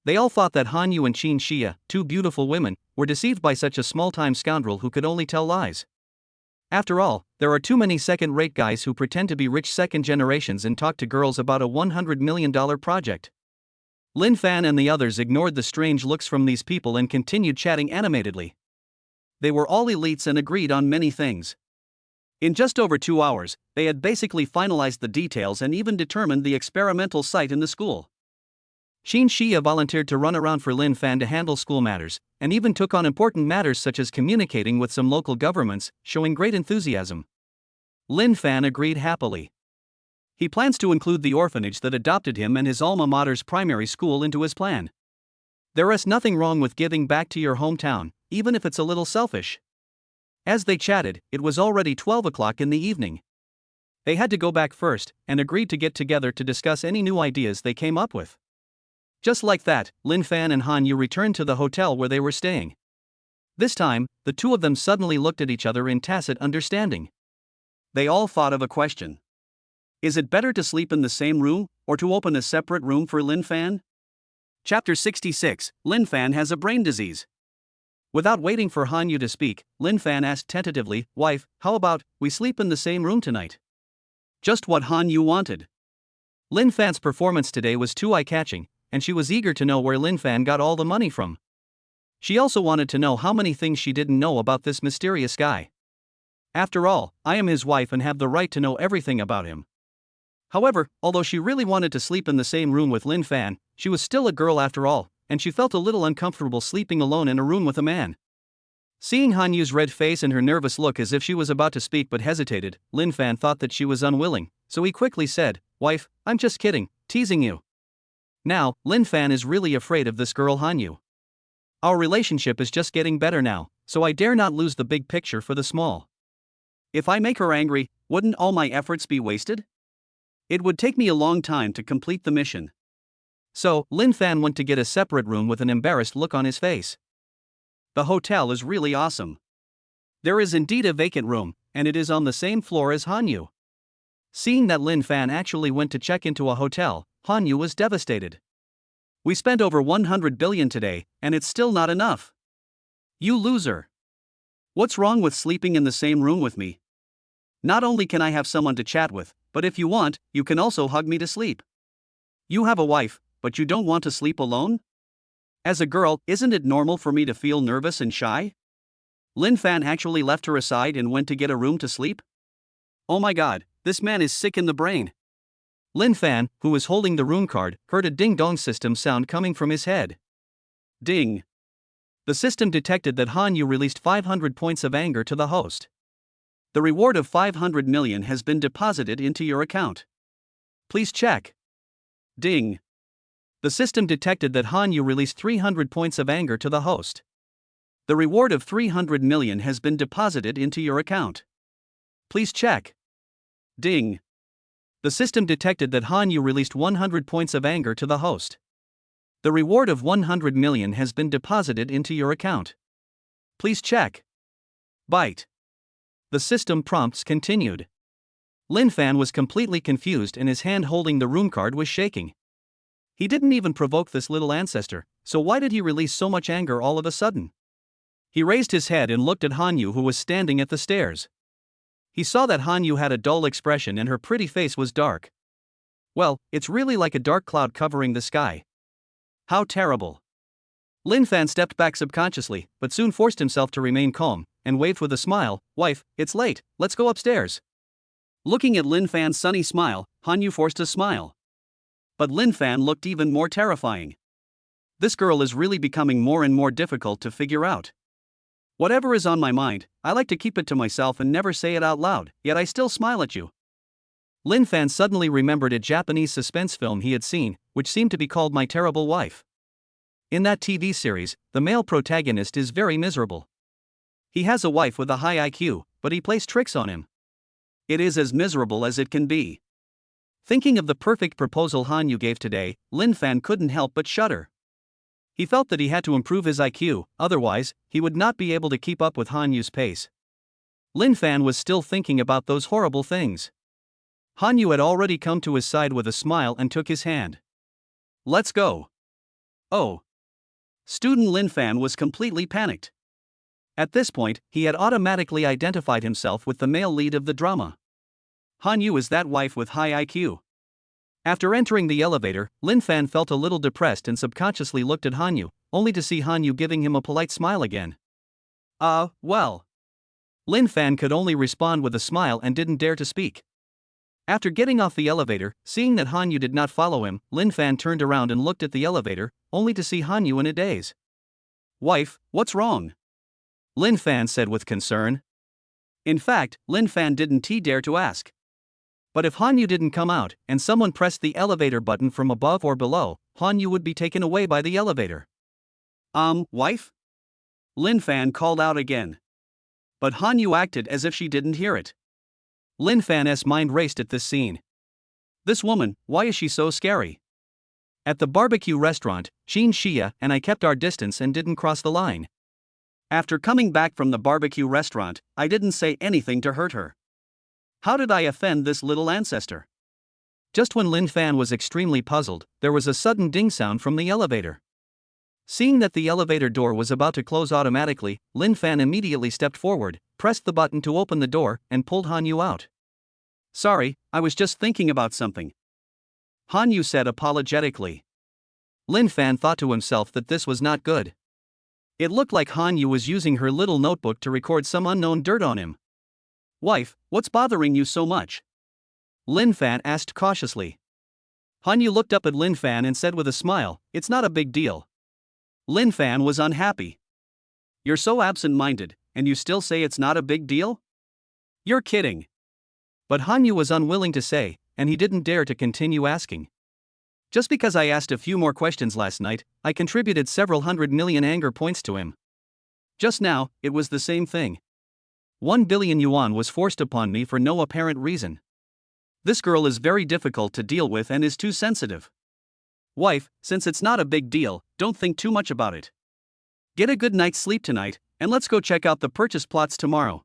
They all thought that Han Yu and Qin Shia, two beautiful women, were deceived by such a small-time scoundrel who could only tell lies. After all, there are too many second-rate guys who pretend to be rich second generations and talk to girls about a $100 million project. Lin Fan and the others ignored the strange looks from these people and continued chatting animatedly. They were all elites and agreed on many things. In just over 2 hours, they had basically finalized the details and even determined the experimental site in the school. Qin Shia volunteered to run around for Lin Fan to handle school matters, and even took on important matters such as communicating with some local governments, showing great enthusiasm. Lin Fan agreed happily. He plans to include the orphanage that adopted him and his alma mater's primary school into his plan. There is nothing wrong with giving back to your hometown, even if it's a little selfish. As they chatted, it was already 12 o'clock in the evening. They had to go back first, and agreed to get together to discuss any new ideas they came up with. Just like that, Lin Fan and Han Yu returned to the hotel where they were staying. This time, the two of them suddenly looked at each other in tacit understanding. They all thought of a question. Is it better to sleep in the same room, or to open a separate room for Lin Fan? Chapter 66, Lin Fan has a brain disease. Without waiting for Han Yu to speak, Lin Fan asked tentatively, "Wife, how about we sleep in the same room tonight?" Just what Han Yu wanted. Lin Fan's performance today was too eye-catching, and she was eager to know where Lin Fan got all the money from. She also wanted to know how many things she didn't know about this mysterious guy. After all, I am his wife and have the right to know everything about him. However, although she really wanted to sleep in the same room with Lin Fan, she was still a girl after all, and she felt a little uncomfortable sleeping alone in a room with a man. Seeing Han Yu's red face and her nervous look as if she was about to speak but hesitated, Lin Fan thought that she was unwilling, so he quickly said, "Wife, I'm just kidding, teasing you." Now, Lin Fan is really afraid of this girl Han Yu. Our relationship is just getting better now, so I dare not lose the big picture for the small. If I make her angry, wouldn't all my efforts be wasted? It would take me a long time to complete the mission. So, Lin Fan went to get a separate room with an embarrassed look on his face. The hotel is really awesome. There is indeed a vacant room, and it is on the same floor as Han Yu. Seeing that Lin Fan actually went to check into a hotel, Han Yu was devastated. We spent over 100 billion today, and it's still not enough. You loser. What's wrong with sleeping in the same room with me? Not only can I have someone to chat with, but if you want, you can also hug me to sleep. You have a wife, but you don't want to sleep alone? As a girl, isn't it normal for me to feel nervous and shy? Lin Fan actually left her aside and went to get a room to sleep? Oh my god, this man is sick in the brain. Lin Fan, who was holding the room card, heard a ding-dong system sound coming from his head. Ding. The system detected that Han Yu released 500 points of anger to the host. The reward of 500 million has been deposited into your account. Please check. Ding. The system detected that Han Yu released 300 points of anger to the host. The reward of 300 million has been deposited into your account. Please check. Ding. The system detected that Han Yu released 100 points of anger to the host. The reward of 100 million has been deposited into your account. Please check. Bite. The system prompts continued. Lin Fan was completely confused and his hand holding the room card was shaking. He didn't even provoke this little ancestor, so why did he release so much anger all of a sudden? He raised his head and looked at Han Yu, who was standing at the stairs. He saw that Han Yu had a dull expression and her pretty face was dark. Well, it's really like a dark cloud covering the sky. How terrible. Lin Fan stepped back subconsciously, but soon forced himself to remain calm, and waved with a smile, "Wife, it's late, let's go upstairs." Looking at Lin Fan's sunny smile, Han Yu forced a smile. But Lin Fan looked even more terrifying. This girl is really becoming more and more difficult to figure out. Whatever is on my mind, I like to keep it to myself and never say it out loud, yet I still smile at you. Lin Fan suddenly remembered a Japanese suspense film he had seen, which seemed to be called My Terrible Wife. In that TV series, the male protagonist is very miserable. He has a wife with a high IQ, but he plays tricks on him. It is as miserable as it can be. Thinking of the perfect proposal Han Yu gave today, Lin Fan couldn't help but shudder. He felt that he had to improve his IQ, otherwise, he would not be able to keep up with Han Yu's pace. Lin Fan was still thinking about those horrible things. Han Yu had already come to his side with a smile and took his hand. Let's go. Oh. Student Lin Fan was completely panicked. At this point, he had automatically identified himself with the male lead of the drama. Han Yu is that wife with high IQ. After entering the elevator, Lin Fan felt a little depressed and subconsciously looked at Han Yu, only to see Han Yu giving him a polite smile again. Well. Lin Fan could only respond with a smile and didn't dare to speak. After getting off the elevator, seeing that Han Yu did not follow him, Lin Fan turned around and looked at the elevator, only to see Han Yu in a daze. Wife, what's wrong? Lin Fan said with concern. In fact, Lin Fan didn't dare to ask. But if Han Yu didn't come out, and someone pressed the elevator button from above or below, Han Yu would be taken away by the elevator. Wife? Lin Fan called out again. But Hanyu acted as if she didn't hear it. Lin Fan's mind raced at this scene. This woman, why is she so scary? At the barbecue restaurant, Shin Xia and I kept our distance and didn't cross the line. After coming back from the barbecue restaurant, I didn't say anything to hurt her. How did I offend this little ancestor? Just when Lin Fan was extremely puzzled, there was a sudden ding sound from the elevator. Seeing that the elevator door was about to close automatically, Lin Fan immediately stepped forward, pressed the button to open the door, and pulled Hanyu out. Sorry, I was just thinking about something, Hanyu said apologetically. Lin Fan thought to himself that this was not good. It looked like Hanyu was using her little notebook to record some unknown dirt on him. Wife, what's bothering you so much? Lin Fan asked cautiously. Hanyu looked up at Lin Fan and said with a smile, it's not a big deal. Lin Fan was unhappy. You're so absent-minded, and you still say it's not a big deal? You're kidding. But Hanyu was unwilling to say, and he didn't dare to continue asking. Just because I asked a few more questions last night, I contributed several 100 million anger points to him. Just now, it was the same thing. 1 billion yuan was forced upon me for no apparent reason. This girl is very difficult to deal with and is too sensitive. Wife, since it's not a big deal, don't think too much about it. Get a good night's sleep tonight, and let's go check out the purchase plots tomorrow.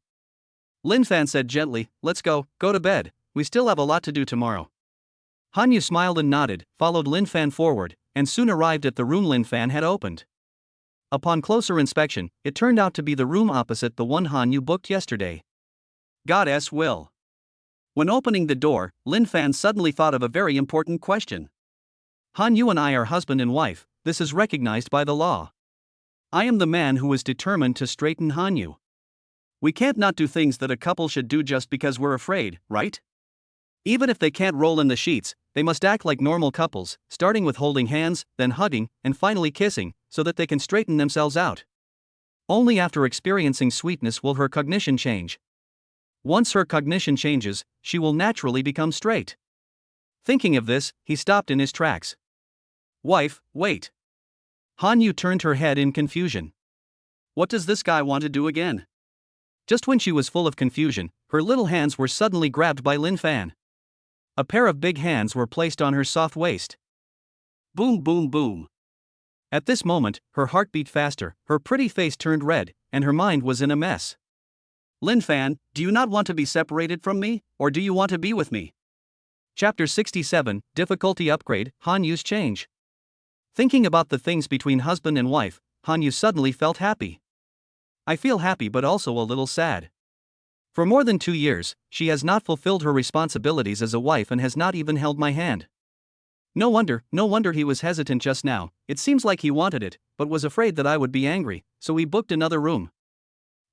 Lin Fan said gently, let's go to bed, we still have a lot to do tomorrow. Hanyu smiled and nodded, followed Lin Fan forward, and soon arrived at the room Lin Fan had opened. Upon closer inspection, it turned out to be the room opposite the one Hanyu booked yesterday. Goddess will. When opening the door, Lin Fan suddenly thought of a very important question. Hanyu and I are husband and wife, this is recognized by the law. I am the man who is determined to straighten Hanyu. We can't not do things that a couple should do just because we're afraid, right? Even if they can't roll in the sheets, they must act like normal couples, starting with holding hands, then hugging, and finally kissing, so that they can straighten themselves out. Only after experiencing sweetness will her cognition change. Once her cognition changes, she will naturally become straight. Thinking of this, he stopped in his tracks. Wife, wait. Hanyu turned her head in confusion. What does this guy want to do again? Just when she was full of confusion, her little hands were suddenly grabbed by Lin Fan. A pair of big hands were placed on her soft waist. Boom, boom, boom. At this moment, her heart beat faster, her pretty face turned red, and her mind was in a mess. Lin Fan, do you not want to be separated from me, or do you want to be with me? Chapter 67, Difficulty Upgrade, Hanyu's Change. Thinking about the things between husband and wife, Hanyu suddenly felt happy. I feel happy but also a little sad. For more than 2 years, she has not fulfilled her responsibilities as a wife and has not even held my hand. No wonder he was hesitant just now, it seems like he wanted it, but was afraid that I would be angry, so he booked another room.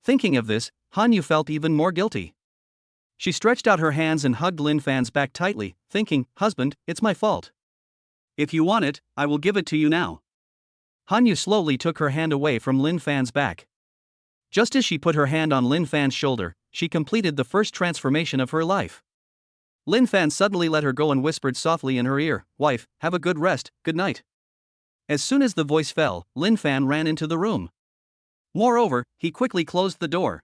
Thinking of this, Hanyu felt even more guilty. She stretched out her hands and hugged Lin Fan's back tightly, thinking, husband, it's my fault. If you want it, I will give it to you now. Hanyu slowly took her hand away from Lin Fan's back. Just as she put her hand on Lin Fan's shoulder, she completed the first transformation of her life. Lin Fan suddenly let her go and whispered softly in her ear, wife, have a good rest, good night. As soon as the voice fell, Lin Fan ran into the room. Moreover, he quickly closed the door.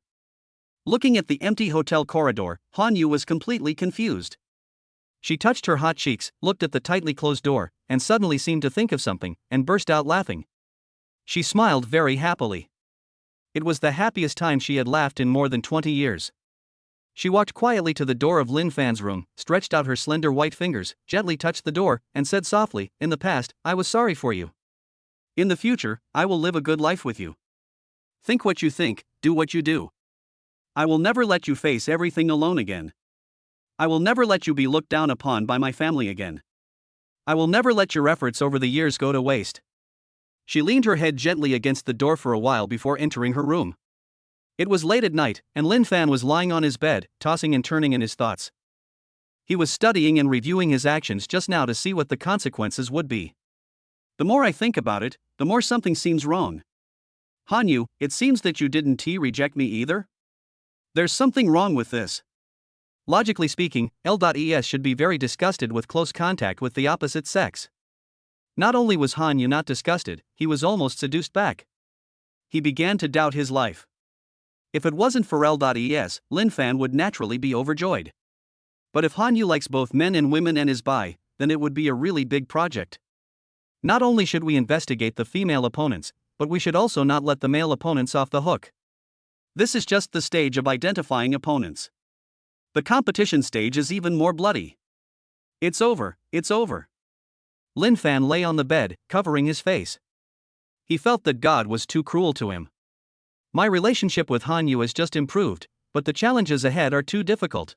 Looking at the empty hotel corridor, Hanyu was completely confused. She touched her hot cheeks, looked at the tightly closed door, and suddenly seemed to think of something, and burst out laughing. She smiled very happily. It was the happiest time she had laughed in more than 20 years. She walked quietly to the door of Lin Fan's room, stretched out her slender white fingers, gently touched the door, and said softly, in the past, I was sorry for you. In the future, I will live a good life with you. Think what you think, do what you do. I will never let you face everything alone again. I will never let you be looked down upon by my family again. I will never let your efforts over the years go to waste. She leaned her head gently against the door for a while before entering her room. It was late at night, and Lin Fan was lying on his bed, tossing and turning in his thoughts. He was studying and reviewing his actions just now to see what the consequences would be. The more I think about it, the more something seems wrong. Hanyu, it seems that you didn't reject me either? There's something wrong with this. Logically speaking, L.es should be very disgusted with close contact with the opposite sex. Not only was Hanyu not disgusted, he was almost seduced back. He began to doubt his life. If it wasn't for L.es, Lin Fan would naturally be overjoyed. But if Han Yu likes both men and women and is bi, then it would be a really big project. Not only should we investigate the female opponents, but we should also not let the male opponents off the hook. This is just the stage of identifying opponents. The competition stage is even more bloody. It's over, it's over. Lin Fan lay on the bed, covering his face. He felt that God was too cruel to him. My relationship with Han Yu has just improved, but the challenges ahead are too difficult.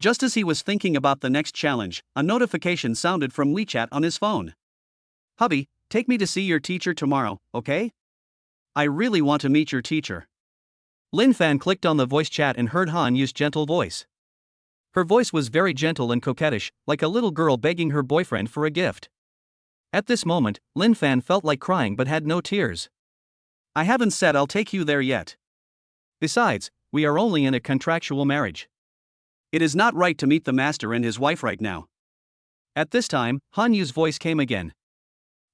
Just as he was thinking about the next challenge, a notification sounded from WeChat on his phone. Hubby, take me to see your teacher tomorrow, okay? I really want to meet your teacher. Lin Fan clicked on the voice chat and heard Han Yu's gentle voice. Her voice was very gentle and coquettish, like a little girl begging her boyfriend for a gift. At this moment, Lin Fan felt like crying but had no tears. I haven't said I'll take you there yet. Besides, we are only in a contractual marriage. It is not right to meet the master and his wife right now. At this time, Han Yu's voice came again.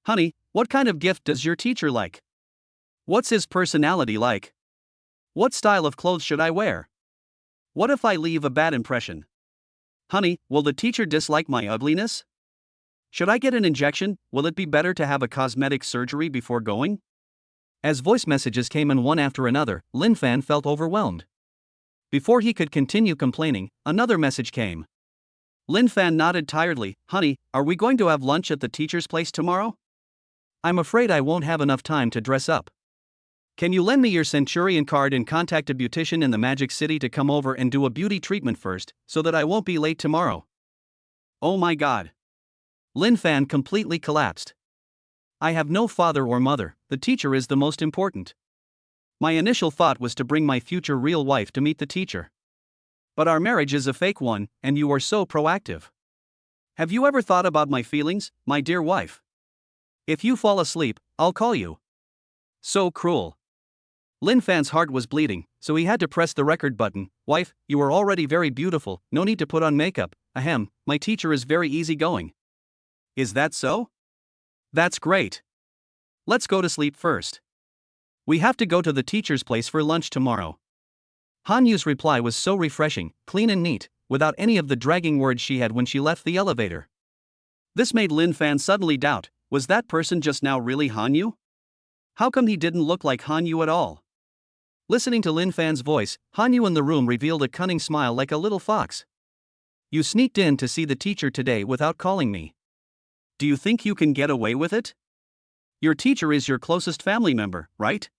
Honey, what kind of gift does your teacher like? What's his personality like? What style of clothes should I wear? What if I leave a bad impression? Honey, will the teacher dislike my ugliness? Should I get an injection? Will it be better to have a cosmetic surgery before going? As voice messages came in one after another, Lin Fan felt overwhelmed. Before he could continue complaining, another message came. Lin Fan nodded tiredly. Honey, are we going to have lunch at the teacher's place tomorrow? I'm afraid I won't have enough time to dress up. Can you lend me your Centurion card and contact a beautician in the Magic City to come over and do a beauty treatment first, so that I won't be late tomorrow? Oh my God. Lin Fan completely collapsed. I have no father or mother, the teacher is the most important. My initial thought was to bring my future real wife to meet the teacher. But our marriage is a fake one, and you are so proactive. Have you ever thought about my feelings, my dear wife? If you fall asleep, I'll call you. So cruel. Lin Fan's heart was bleeding, so he had to press the record button. Wife, you are already very beautiful, no need to put on makeup. Ahem, my teacher is very easygoing. Is that so? That's great. Let's go to sleep first. We have to go to the teacher's place for lunch tomorrow. Han Yu's reply was so refreshing, clean and neat, without any of the dragging words she had when she left the elevator. This made Lin Fan suddenly doubt, was that person just now really Han Yu? How come he didn't look like Han Yu at all? Listening to Lin Fan's voice, Han Yu in the room revealed a cunning smile like a little fox. You sneaked in to see the teacher today without calling me. Do you think you can get away with it? Your teacher is your closest family member, right?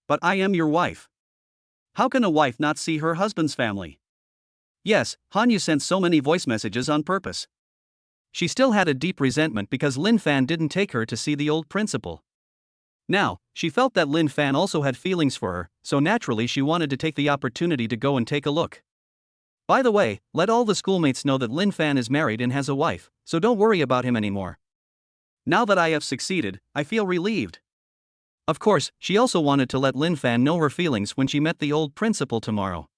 But I am your wife. How can a wife not see her husband's family? Yes, Han Yu sent so many voice messages on purpose. She still had a deep resentment because Lin Fan didn't take her to see the old principal. Now, she felt that Lin Fan also had feelings for her, so naturally she wanted to take the opportunity to go and take a look. By the way, let all the schoolmates know that Lin Fan is married and has a wife, so don't worry about him anymore. Now that I have succeeded, I feel relieved. Of course, she also wanted to let Lin Fan know her feelings when she met the old principal tomorrow.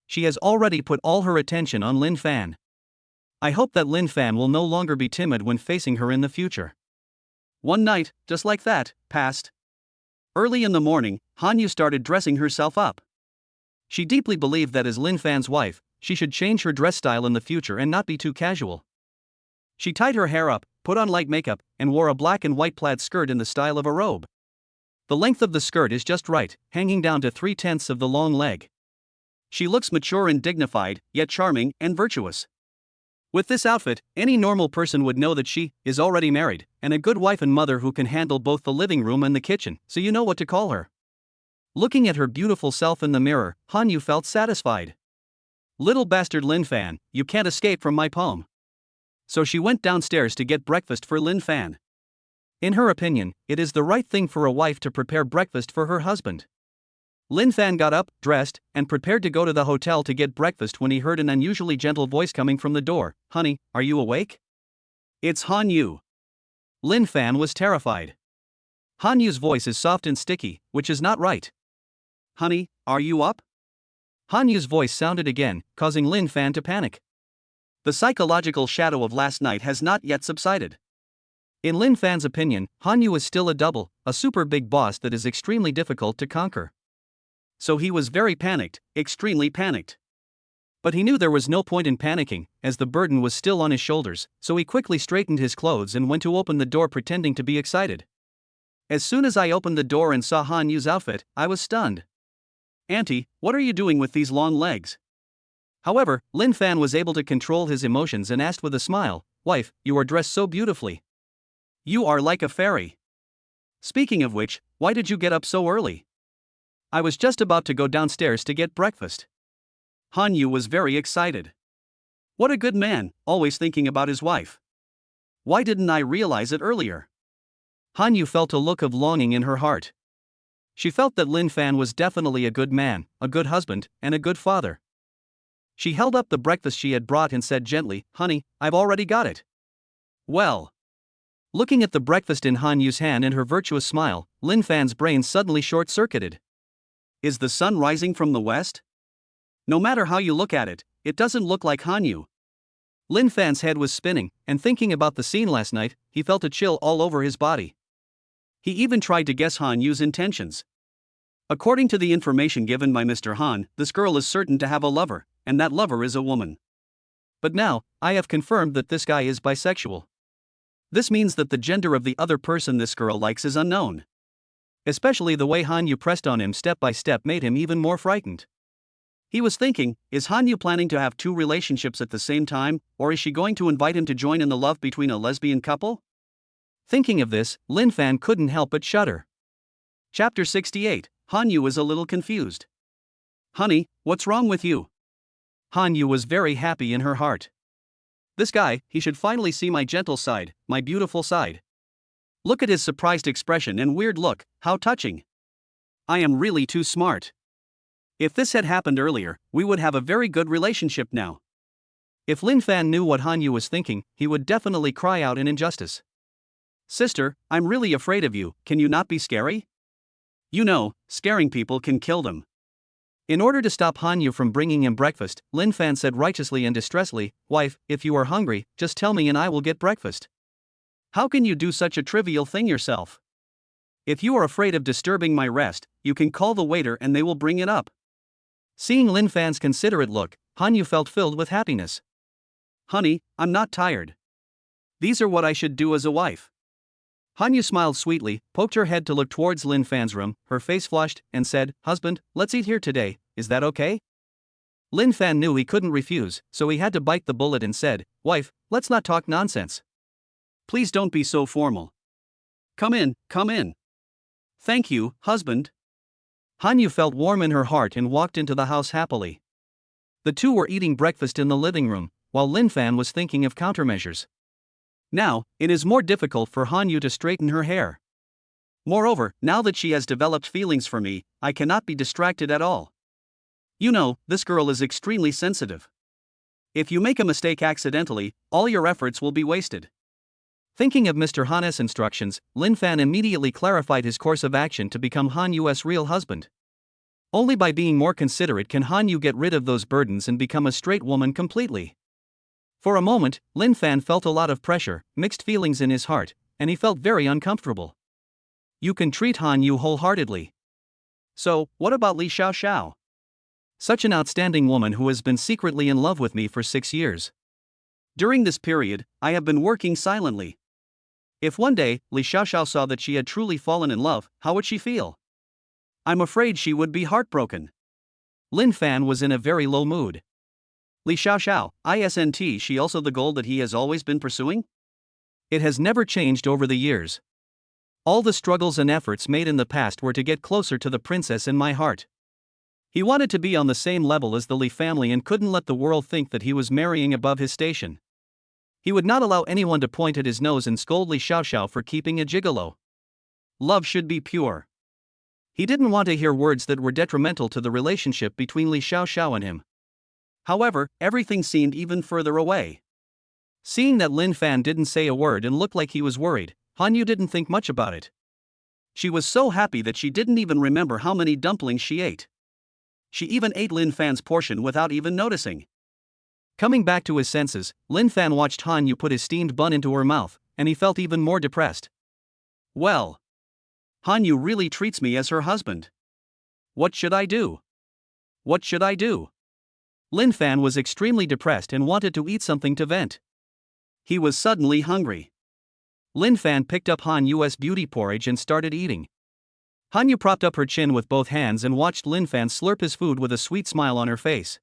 She has already put all her attention on Lin Fan. I hope that Lin Fan will no longer be timid when facing her in the future. One night, just like that, passed. Early in the morning, Han Yu started dressing herself up. She deeply believed that as Lin Fan's wife, she should change her dress style in the future and not be too casual. She tied her hair up, put on light makeup, and wore a black and white plaid skirt in the style of a robe. The length of the skirt is just right, hanging down to 3/10 of the long leg. She looks mature and dignified, yet charming and virtuous. With this outfit, any normal person would know that she is already married, and a good wife and mother who can handle both the living room and the kitchen, so you know what to call her. Looking at her beautiful self in the mirror, Han Yu felt satisfied. Little bastard Lin Fan, you can't escape from my palm. So she went downstairs to get breakfast for Lin Fan. In her opinion, it is the right thing for a wife to prepare breakfast for her husband. Lin Fan got up, dressed, and prepared to go to the hotel to get breakfast when he heard an unusually gentle voice coming from the door. Honey, are you awake? It's Han Yu. Lin Fan was terrified. Han Yu's voice is soft and sticky, which is not right. Honey, are you up? Han Yu's voice sounded again, causing Lin Fan to panic. The psychological shadow of last night has not yet subsided. In Lin Fan's opinion, Han Yu is still a super big boss that is extremely difficult to conquer. so he was very panicked, extremely panicked. But he knew there was no point in panicking, as the burden was still on his shoulders, so he quickly straightened his clothes and went to open the door pretending to be excited. As soon as I opened the door and saw Han Yu's outfit, I was stunned. "Auntie, what are you doing with these long legs?" However, Lin Fan was able to control his emotions and asked with a smile, "Wife, you are dressed so beautifully. You are like a fairy. Speaking of which, why did you get up so early?" "I was just about to go downstairs to get breakfast." Han Yu was very excited. What a good man, always thinking about his wife. Why didn't I realize it earlier? Han Yu felt a look of longing in her heart. She felt that Lin Fan was definitely a good man, a good husband, and a good father. She held up the breakfast she had brought and said gently, "Honey, I've already got it." Well. Looking at the breakfast in Han Yu's hand and her virtuous smile, Lin Fan's brain suddenly short-circuited. Is the sun rising from the west? No matter how you look at it, it doesn't look like Han Yu. Lin Fan's head was spinning, and thinking about the scene last night, he felt a chill all over his body. He even tried to guess Han Yu's intentions. According to the information given by Mr. Han, this girl is certain to have a lover, and that lover is a woman. But now, I have confirmed that this guy is bisexual. This means that the gender of the other person this girl likes is unknown. Especially the way Han Yu pressed on him step by step made him even more frightened. He was thinking, is Han Yu planning to have two relationships at the same time, or is she going to invite him to join in the love between a lesbian couple? Thinking of this, Lin Fan couldn't help but shudder. Chapter 68, Han Yu is a little confused. "Honey, what's wrong with you?" Han Yu was very happy in her heart. This guy, he should finally see my gentle side, my beautiful side. Look at his surprised expression and weird look, how touching. I am really too smart. If this had happened earlier, we would have a very good relationship now. If Lin Fan knew what Han Yu was thinking, he would definitely cry out in injustice. "Sister, I'm really afraid of you, can you not be scary?" You know, scaring people can kill them. In order to stop Han Yu from bringing him breakfast, Lin Fan said righteously and distressfully, "Wife, if you are hungry, just tell me and I will get breakfast. How can you do such a trivial thing yourself? If you are afraid of disturbing my rest, you can call the waiter and they will bring it up." Seeing Lin Fan's considerate look, Han Yu felt filled with happiness. "Honey, I'm not tired. These are what I should do as a wife." Han Yu smiled sweetly, poked her head to look towards Lin Fan's room, her face flushed, and said, "Husband, let's eat here today, is that okay?" Lin Fan knew he couldn't refuse, so he had to bite the bullet and said, "Wife, let's not talk nonsense. Please don't be so formal. Come in, come in." "Thank you, husband." Han Yu felt warm in her heart and walked into the house happily. The two were eating breakfast in the living room, while Lin Fan was thinking of countermeasures. Now, it is more difficult for Han Yu to straighten her hair. Moreover, now that she has developed feelings for me, I cannot be distracted at all. You know, this girl is extremely sensitive. If you make a mistake accidentally, all your efforts will be wasted. Thinking of Mr. Han's instructions, Lin Fan immediately clarified his course of action to become Han Yu's real husband. Only by being more considerate can Han Yu get rid of those burdens and become a straight woman completely. For a moment, Lin Fan felt a lot of pressure, mixed feelings in his heart, and he felt very uncomfortable. You can treat Han Yu wholeheartedly. So, what about Li Xiaoxiao? Such an outstanding woman who has been secretly in love with me for 6 years. During this period, I have been working silently. If one day, Li Xiaoxiao saw that she had truly fallen in love, how would she feel? I'm afraid she would be heartbroken. Lin Fan was in a very low mood. Li Xiaoxiao, isn't she also the goal that he has always been pursuing? It has never changed over the years. All the struggles and efforts made in the past were to get closer to the princess in my heart. He wanted to be on the same level as the Li family and couldn't let the world think that he was marrying above his station. He would not allow anyone to point at his nose and scold Li Xiaoxiao for keeping a gigolo. Love should be pure. He didn't want to hear words that were detrimental to the relationship between Li Xiaoxiao and him. However, everything seemed even further away. Seeing that Lin Fan didn't say a word and looked like he was worried, Han Yu didn't think much about it. She was so happy that she didn't even remember how many dumplings she ate. She even ate Lin Fan's portion without even noticing. Coming back to his senses, Lin Fan watched Han Yu put his steamed bun into her mouth, and he felt even more depressed. Well, Han Yu really treats me as her husband. What should I do? What should I do? Lin Fan was extremely depressed and wanted to eat something to vent. He was suddenly hungry. Lin Fan picked up Han Yu's beauty porridge and started eating. Han Yu propped up her chin with both hands and watched Lin Fan slurp his food with a sweet smile on her face.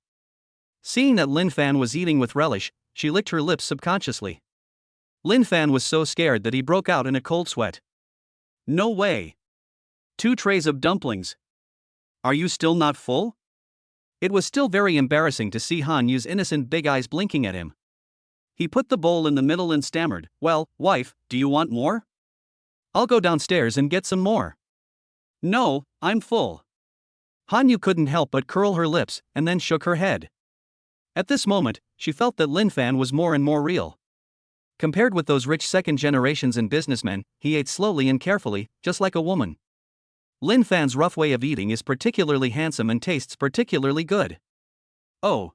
Seeing that Lin Fan was eating with relish, she licked her lips subconsciously. Lin Fan was so scared that he broke out in a cold sweat. No way! 2 trays of dumplings. Are you still not full? It was still very embarrassing to see Han Yu's innocent big eyes blinking at him. He put the bowl in the middle and stammered, "Well, wife, do you want more? I'll go downstairs and get some more." "No, I'm full." Han Yu couldn't help but curl her lips and then shook her head. At this moment, she felt that Lin Fan was more and more real. Compared with those rich second generations and businessmen, he ate slowly and carefully, just like a woman. Lin Fan's rough way of eating is particularly handsome and tastes particularly good. Oh.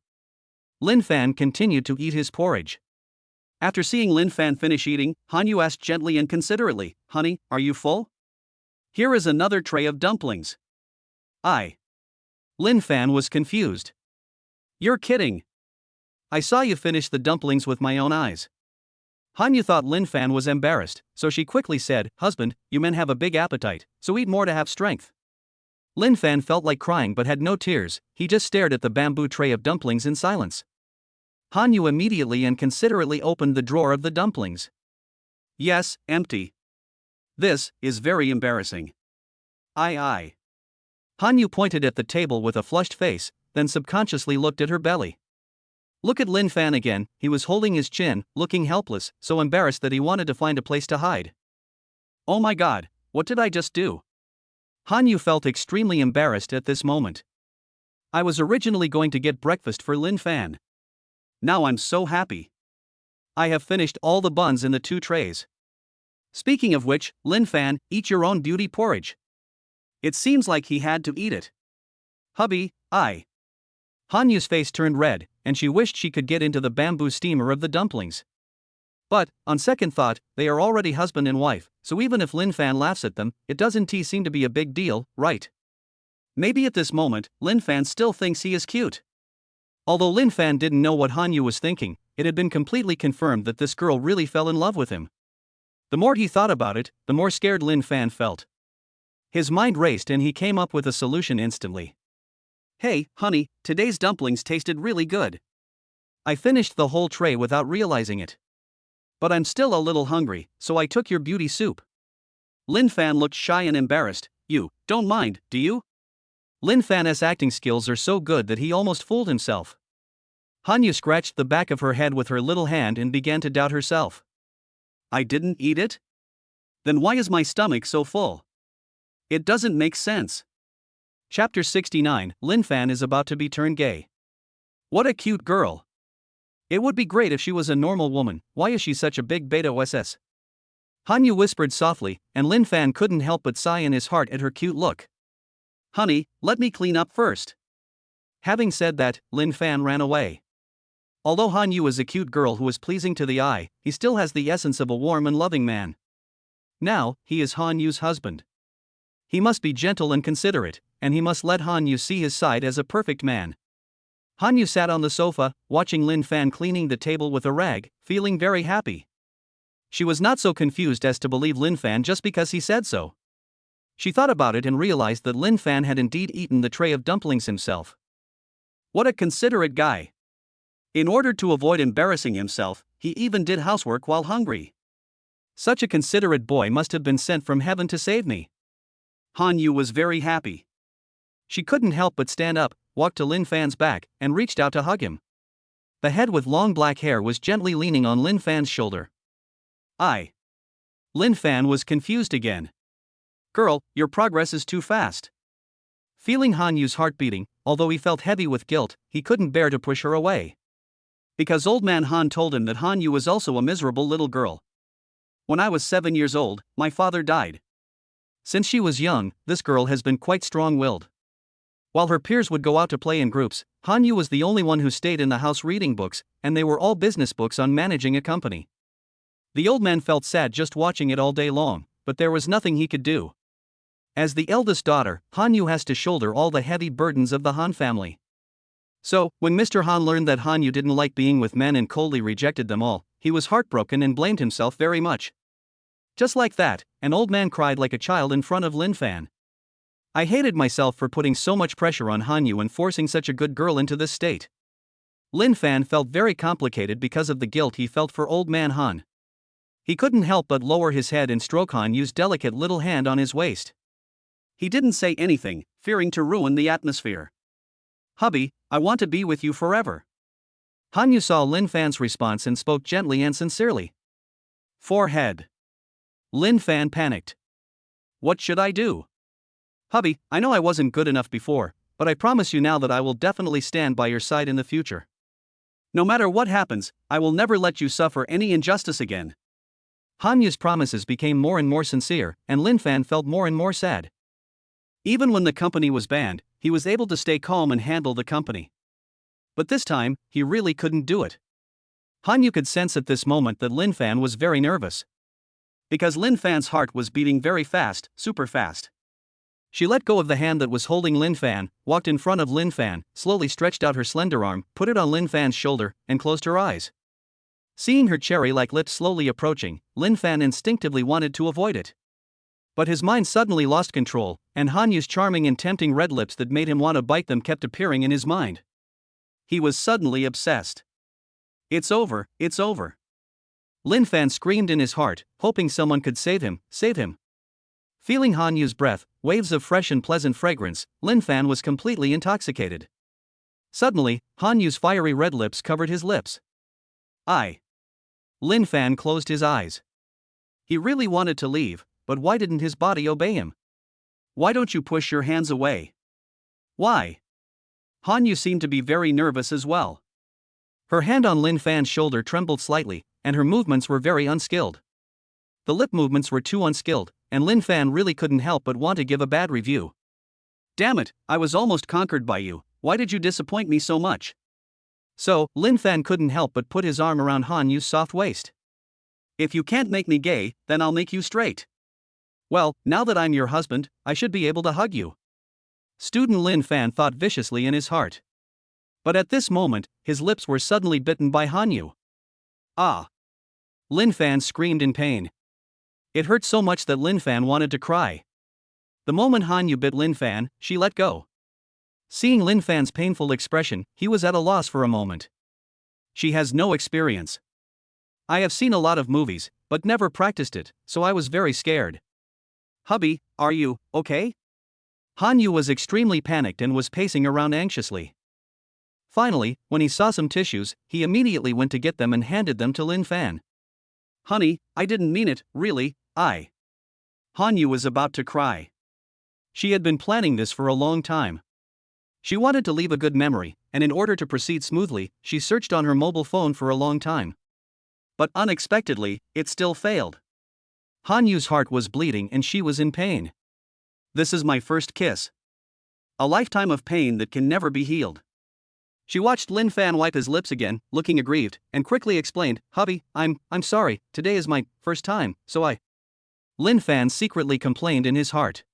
Lin Fan continued to eat his porridge. After seeing Lin Fan finish eating, Han Yu asked gently and considerately, "Honey, are you full? Here is another tray of dumplings." Lin Fan was confused. "You're kidding. I saw you finish the dumplings with my own eyes." Han Yu thought Lin Fan was embarrassed, so she quickly said, "Husband, you men have a big appetite, so eat more to have strength." Lin Fan felt like crying but had no tears. He just stared at the bamboo tray of dumplings in silence. Han Yu immediately and considerately opened the drawer of the dumplings. Yes, empty. This is very embarrassing. Han Yu pointed at the table with a flushed face, then subconsciously looked at her belly. Look at Lin Fan again. He was holding his chin, looking helpless, so embarrassed that he wanted to find a place to hide. Oh my god, what did I just do? Han Yu felt extremely embarrassed at this moment. I was originally going to get breakfast for Lin Fan. Now I'm so happy. I have finished all the buns in the 2 trays. Speaking of which, Lin Fan, eat your own beauty porridge. It seems like he had to eat it. Hubby, Han Yu's face turned red, and she wished she could get into the bamboo steamer of the dumplings. But, on second thought, they are already husband and wife, so even if Lin Fan laughs at them, it doesn't seem to be a big deal, right? Maybe at this moment, Lin Fan still thinks he is cute. Although Lin Fan didn't know what Han Yu was thinking, it had been completely confirmed that this girl really fell in love with him. The more he thought about it, the more scared Lin Fan felt. His mind raced and he came up with a solution instantly. Hey, honey, today's dumplings tasted really good. I finished the whole tray without realizing it. But I'm still a little hungry, so I took your beauty soup. Lin Fan looked shy and embarrassed. You don't mind, do you? Lin Fan's acting skills are so good that he almost fooled himself. Han Yu scratched the back of her head with her little hand and began to doubt herself. I didn't eat it? Then why is my stomach so full? It doesn't make sense. Chapter 69, Lin Fan is about to be turned gay. What a cute girl. It would be great if she was a normal woman. Why is she such a big beta OSS? Han Yu whispered softly, and Lin Fan couldn't help but sigh in his heart at her cute look. Honey, let me clean up first. Having said that, Lin Fan ran away. Although Han Yu is a cute girl who is pleasing to the eye, he still has the essence of a warm and loving man. Now, he is Han Yu's husband. He must be gentle and considerate, and he must let Han Yu see his side as a perfect man. Han Yu sat on the sofa, watching Lin Fan cleaning the table with a rag, feeling very happy. She was not so confused as to believe Lin Fan just because he said so. She thought about it and realized that Lin Fan had indeed eaten the tray of dumplings himself. What a considerate guy. In order to avoid embarrassing himself, he even did housework while hungry. Such a considerate boy must have been sent from heaven to save me. Han Yu was very happy. She couldn't help but stand up, walked to Lin Fan's back, and reached out to hug him. The head with long black hair was gently leaning on Lin Fan's shoulder. Lin Fan was confused again. Girl, your progress is too fast. Feeling Han Yu's heart beating, although he felt heavy with guilt, he couldn't bear to push her away. Because old man Han told him that Han Yu was also a miserable little girl. When I was 7 years old, my father died. Since she was young, this girl has been quite strong-willed. While her peers would go out to play in groups, Han Yu was the only one who stayed in the house reading books, and they were all business books on managing a company. The old man felt sad just watching it all day long, but there was nothing he could do. As the eldest daughter, Hanyu has to shoulder all the heavy burdens of the Han family. So, when Mr. Han learned that Hanyu didn't like being with men and coldly rejected them all, he was heartbroken and blamed himself very much. Just like that, an old man cried like a child in front of Lin Fan. I hated myself for putting so much pressure on Hanyu and forcing such a good girl into this state. Lin Fan felt very complicated because of the guilt he felt for old man Han. He couldn't help but lower his head and stroke Hanyu's delicate little hand on his waist. He didn't say anything, fearing to ruin the atmosphere. Hubby, I want to be with you forever. Hanyu saw Lin Fan's response and spoke gently and sincerely. Forehead. Lin Fan panicked. What should I do? Hubby, I know I wasn't good enough before, but I promise you now that I will definitely stand by your side in the future. No matter what happens, I will never let you suffer any injustice again. Hanyu's promises became more and more sincere, and Lin Fan felt more and more sad. Even when the company was banned, he was able to stay calm and handle the company. But this time, he really couldn't do it. Hanyu could sense at this moment that Lin Fan was very nervous. Because Lin Fan's heart was beating very fast, super fast. She let go of the hand that was holding Lin Fan, walked in front of Lin Fan, slowly stretched out her slender arm, put it on Lin Fan's shoulder, and closed her eyes. Seeing her cherry-like lips slowly approaching, Lin Fan instinctively wanted to avoid it. But his mind suddenly lost control, and Hanyu's charming and tempting red lips that made him want to bite them kept appearing in his mind. He was suddenly obsessed. It's over, it's over. Lin Fan screamed in his heart, hoping someone could save him, save him. Feeling Hanyu's breath, waves of fresh and pleasant fragrance, Lin Fan was completely intoxicated. Suddenly, Hanyu's fiery red lips covered his lips. Lin Fan closed his eyes. He really wanted to leave, but why didn't his body obey him? Why don't you push your hands away? Why? Hanyu seemed to be very nervous as well. Her hand on Lin Fan's shoulder trembled slightly, and her movements were very unskilled. The lip movements were too unskilled, and Lin Fan really couldn't help but want to give a bad review. Damn it, I was almost conquered by you, why did you disappoint me so much? So, Lin Fan couldn't help but put his arm around Hanyu's soft waist. If you can't make me gay, then I'll make you straight. Well, now that I'm your husband, I should be able to hug you. Student Lin Fan thought viciously in his heart. But at this moment, his lips were suddenly bitten by Hanyu. Lin Fan screamed in pain. It hurt so much that Lin Fan wanted to cry. The moment Hanyu bit Lin Fan, she let go. Seeing Lin Fan's painful expression, he was at a loss for a moment. She has no experience. I have seen a lot of movies, but never practiced it, so I was very scared. Hubby, are you okay? Hanyu was extremely panicked and was pacing around anxiously. Finally, when he saw some tissues, he immediately went to get them and handed them to Lin Fan. Honey, I didn't mean it, really, Hanyu was about to cry. She had been planning this for a long time. She wanted to leave a good memory, and in order to proceed smoothly, she searched on her mobile phone for a long time. But unexpectedly, it still failed. Hanyu's heart was bleeding and she was in pain. This is my first kiss. A lifetime of pain that can never be healed. She watched Lin Fan wipe his lips again, looking aggrieved, and quickly explained, Hubby, I'm sorry, today is my first time, so Lin Fan secretly complained in his heart.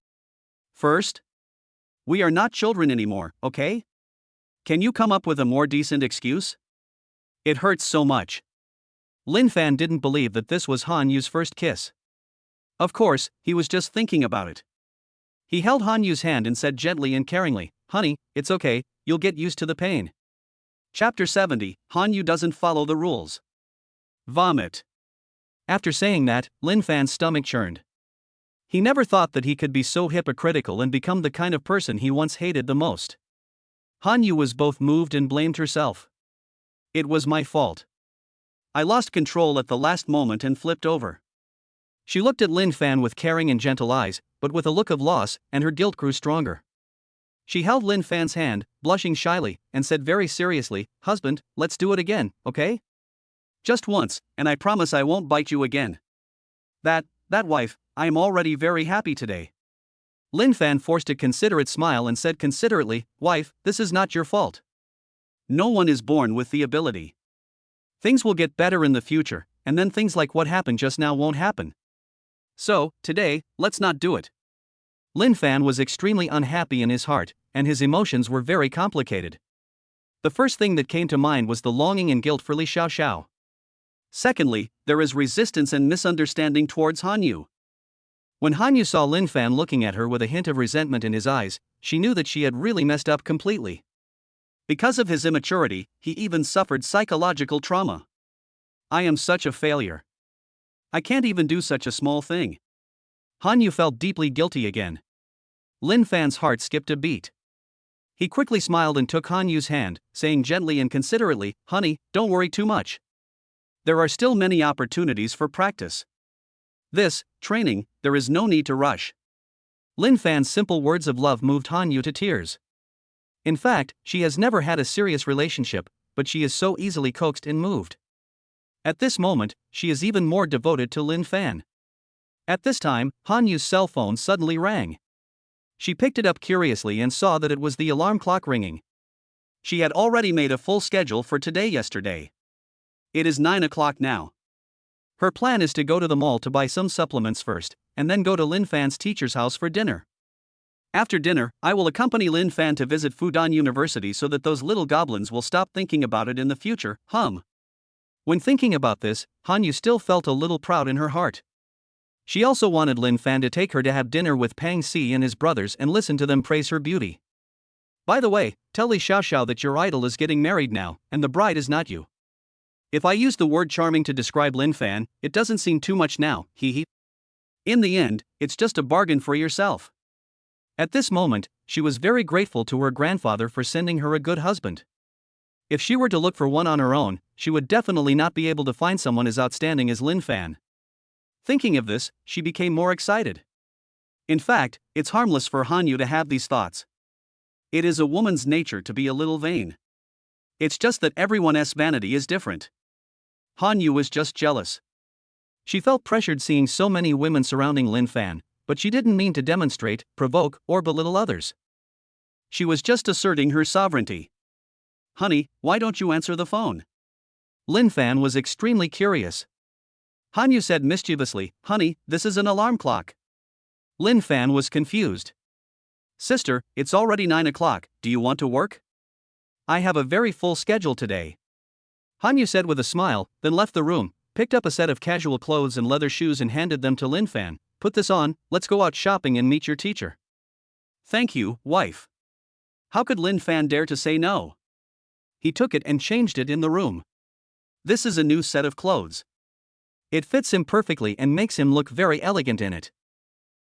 First? We are not children anymore, okay? Can you come up with a more decent excuse? It hurts so much. Lin Fan didn't believe that this was Hanyu's first kiss. Of course, he was just thinking about it. He held Hanyu's hand and said gently and caringly, Honey, it's okay, you'll get used to the pain. Chapter 70, Hanyu doesn't follow the rules. Vomit. After saying that, Lin Fan's stomach churned. He never thought that he could be so hypocritical and become the kind of person he once hated the most. Hanyu was both moved and blamed herself. It was my fault. I lost control at the last moment and flipped over. She looked at Lin Fan with caring and gentle eyes, but with a look of loss, and her guilt grew stronger. She held Lin Fan's hand, blushing shyly, and said very seriously, Husband, let's do it again, okay? Just once, and I promise I won't bite you again. That wife, I am already very happy today. Lin Fan forced a considerate smile and said considerately, Wife, this is not your fault. No one is born with the ability. Things will get better in the future, and then things like what happened just now won't happen. So, today, let's not do it. Lin Fan was extremely unhappy in his heart, and his emotions were very complicated. The first thing that came to mind was the longing and guilt for Li Xiaoxiao. Secondly, there is resistance and misunderstanding towards Hanyu. When Hanyu saw Lin Fan looking at her with a hint of resentment in his eyes, she knew that she had really messed up completely. Because of his immaturity, he even suffered psychological trauma. I am such a failure. I can't even do such a small thing. Hanyu felt deeply guilty again. Lin Fan's heart skipped a beat. He quickly smiled and took Hanyu's hand, saying gently and considerately, "Honey, don't worry too much. There are still many opportunities for practice. Training, there is no need to rush." Lin Fan's simple words of love moved Hanyu to tears. In fact, she has never had a serious relationship, but she is so easily coaxed and moved. At this moment, she is even more devoted to Lin Fan. At this time, Hanyu's cell phone suddenly rang. She picked it up curiously and saw that it was the alarm clock ringing. She had already made a full schedule for today yesterday. It is 9 o'clock now. Her plan is to go to the mall to buy some supplements first, and then go to Lin Fan's teacher's house for dinner. After dinner, I will accompany Lin Fan to visit Fudan University so that those little goblins will stop thinking about it in the future. When thinking about this, Hanyu still felt a little proud in her heart. She also wanted Lin Fan to take her to have dinner with Pang Si and his brothers and listen to them praise her beauty. "By the way, tell Li Xiaoxiao that your idol is getting married now, and the bride is not you." If I use the word charming to describe Lin Fan, it doesn't seem too much now, In the end, it's just a bargain for yourself. At this moment, she was very grateful to her grandfather for sending her a good husband. If she were to look for one on her own, she would definitely not be able to find someone as outstanding as Lin Fan. Thinking of this, she became more excited. In fact, it's harmless for Hanyu to have these thoughts. It is a woman's nature to be a little vain. It's just that everyone's vanity is different. Hanyu was just jealous. She felt pressured seeing so many women surrounding Lin Fan, but she didn't mean to demonstrate, provoke, or belittle others. She was just asserting her sovereignty. "Honey, why don't you answer the phone?" Lin Fan was extremely curious. Hanyu said mischievously, "Honey, this is an alarm clock." Lin Fan was confused. "Sister, it's already 9 o'clock, do you want to work?" "I have a very full schedule today," Hanyu said with a smile, then left the room, picked up a set of casual clothes and leather shoes and handed them to Lin Fan. "Put this on, let's go out shopping and meet your teacher." "Thank you, wife." How could Lin Fan dare to say no? He took it and changed it in the room. This is a new set of clothes. It fits him perfectly and makes him look very elegant in it.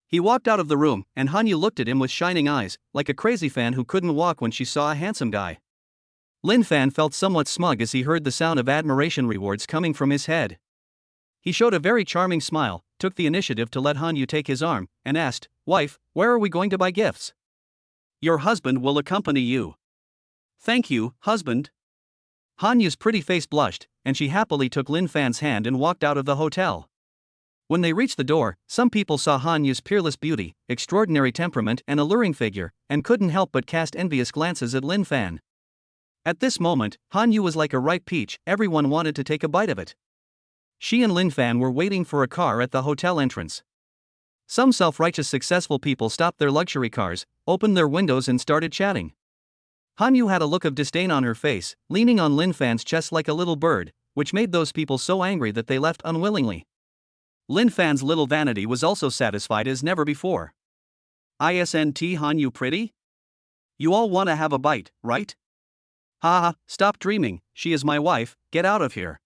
He walked out of the room, and Hanyu looked at him with shining eyes, like a crazy fan who couldn't walk when she saw a handsome guy. Lin Fan felt somewhat smug as he heard the sound of admiration rewards coming from his head. He showed a very charming smile, took the initiative to let Hanyu take his arm, and asked, "Wife, where are we going to buy gifts?" "Your husband will accompany you." "Thank you, husband." Hanyu's pretty face blushed, and she happily took Lin Fan's hand and walked out of the hotel. When they reached the door, some people saw Hanyu's peerless beauty, extraordinary temperament and alluring figure, and couldn't help but cast envious glances at Lin Fan. At this moment, Hanyu was like a ripe peach, everyone wanted to take a bite of it. She and Lin Fan were waiting for a car at the hotel entrance. Some self-righteous successful people stopped their luxury cars, opened their windows and started chatting. Hanyu had a look of disdain on her face, leaning on Lin Fan's chest like a little bird, which made those people so angry that they left unwillingly. Lin Fan's little vanity was also satisfied as never before. "Isn't Hanyu pretty? You all want to have a bite, right? Ha, stop dreaming, she is my wife, get out of here."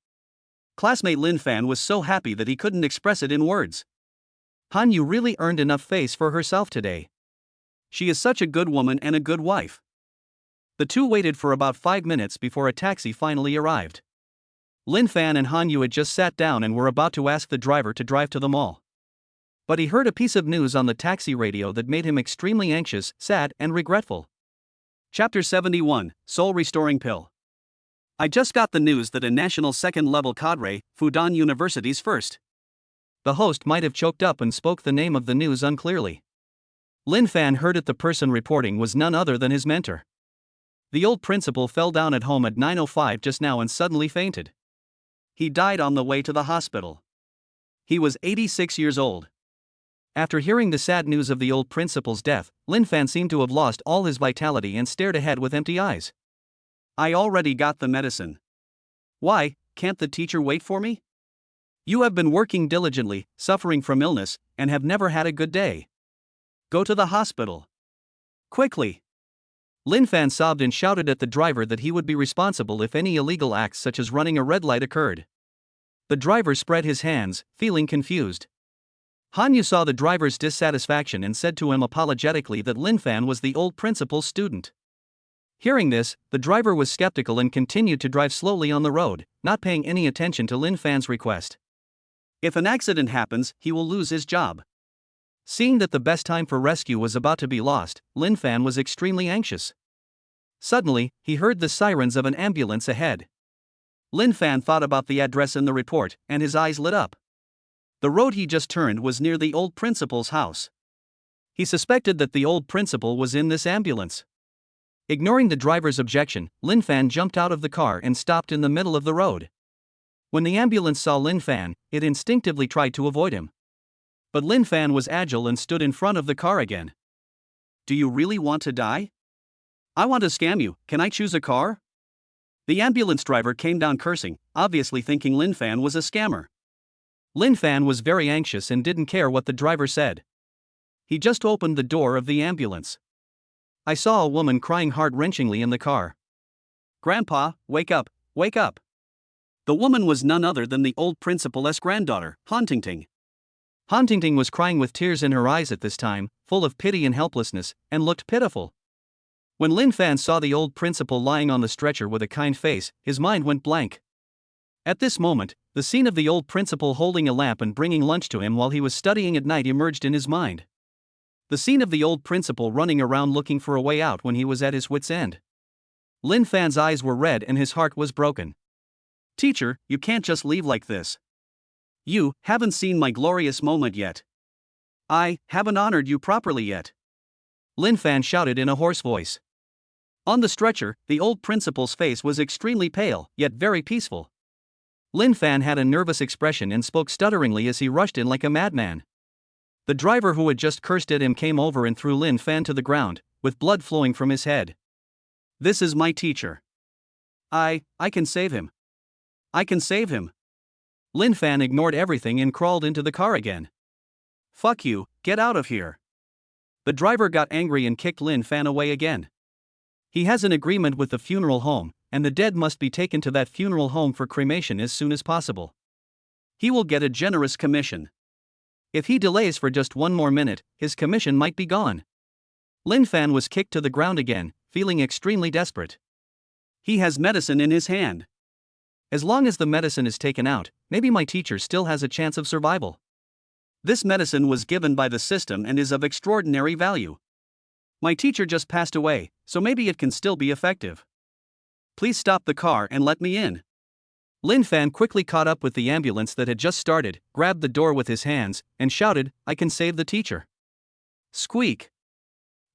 Classmate Lin Fan was so happy that he couldn't express it in words. Hanyu really earned enough face for herself today. She is such a good woman and a good wife. The two waited for about 5 minutes before a taxi finally arrived. Lin Fan and Hanyu had just sat down and were about to ask the driver to drive to the mall. But he heard a piece of news on the taxi radio that made him extremely anxious, sad, and regretful. Chapter 71, Soul Restoring Pill. I just got the news that a national second-level cadre, Fudan University's first. The host might have choked up and spoke the name of the news unclearly. Lin Fan heard it. The person reporting was none other than his mentor. The old principal fell down at home at 9:05 just now and suddenly fainted. He died on the way to the hospital. He was 86 years old. After hearing the sad news of the old principal's death, Lin Fan seemed to have lost all his vitality and stared ahead with empty eyes. I already got the medicine. Why, can't the teacher wait for me? You have been working diligently, suffering from illness, and have never had a good day. Go to the hospital. Quickly. Lin Fan sobbed and shouted at the driver that he would be responsible if any illegal acts such as running a red light occurred. The driver spread his hands, feeling confused. Han Yu saw the driver's dissatisfaction and said to him apologetically that Lin Fan was the old principal's student. Hearing this, the driver was skeptical and continued to drive slowly on the road, not paying any attention to Lin Fan's request. If an accident happens, he will lose his job. Seeing that the best time for rescue was about to be lost, Lin Fan was extremely anxious. Suddenly, he heard the sirens of an ambulance ahead. Lin Fan thought about the address in the report, and his eyes lit up. The road he just turned was near the old principal's house. He suspected that the old principal was in this ambulance. Ignoring the driver's objection, Lin Fan jumped out of the car and stopped in the middle of the road. When the ambulance saw Lin Fan, it instinctively tried to avoid him. But Lin Fan was agile and stood in front of the car again. Do you really want to die? I want to scam you, can I choose a car? The ambulance driver came down cursing, obviously thinking Lin Fan was a scammer. Lin Fan was very anxious and didn't care what the driver said. He just opened the door of the ambulance. I saw a woman crying heart-wrenchingly in the car. Grandpa, wake up, wake up. The woman was none other than the old principal's granddaughter, Confronting. Confronting was crying with tears in her eyes at this time, full of pity and helplessness, and looked pitiful. When Lin Fan saw the old principal lying on the stretcher with a kind face, his mind went blank. At this moment, the scene of the old principal holding a lamp and bringing lunch to him while he was studying at night emerged in his mind. The scene of the old principal running around looking for a way out when he was at his wit's end. Lin Fan's eyes were red and his heart was broken. Teacher, you can't just leave like this. You haven't seen my glorious moment yet. I haven't honored you properly yet. Lin Fan shouted in a hoarse voice. On the stretcher, the old principal's face was extremely pale, yet very peaceful. Lin Fan had a nervous expression and spoke stutteringly as he rushed in like a madman. The driver who had just cursed at him came over and threw Lin Fan to the ground, with blood flowing from his head. This is my teacher. I can save him. I can save him. Lin Fan ignored everything and crawled into the car again. Fuck you, get out of here. The driver got angry and kicked Lin Fan away again. He has an agreement with the funeral home, and the dead must be taken to that funeral home for cremation as soon as possible. He will get a generous commission. If he delays for just one more minute, his commission might be gone. Lin Fan was kicked to the ground again, feeling extremely desperate. He has medicine in his hand. As long as the medicine is taken out, maybe my teacher still has a chance of survival. This medicine was given by the system and is of extraordinary value. My teacher just passed away, so maybe it can still be effective. Please stop the car and let me in. Lin Fan quickly caught up with the ambulance that had just started, grabbed the door with his hands, and shouted, I can save the teacher. Squeak.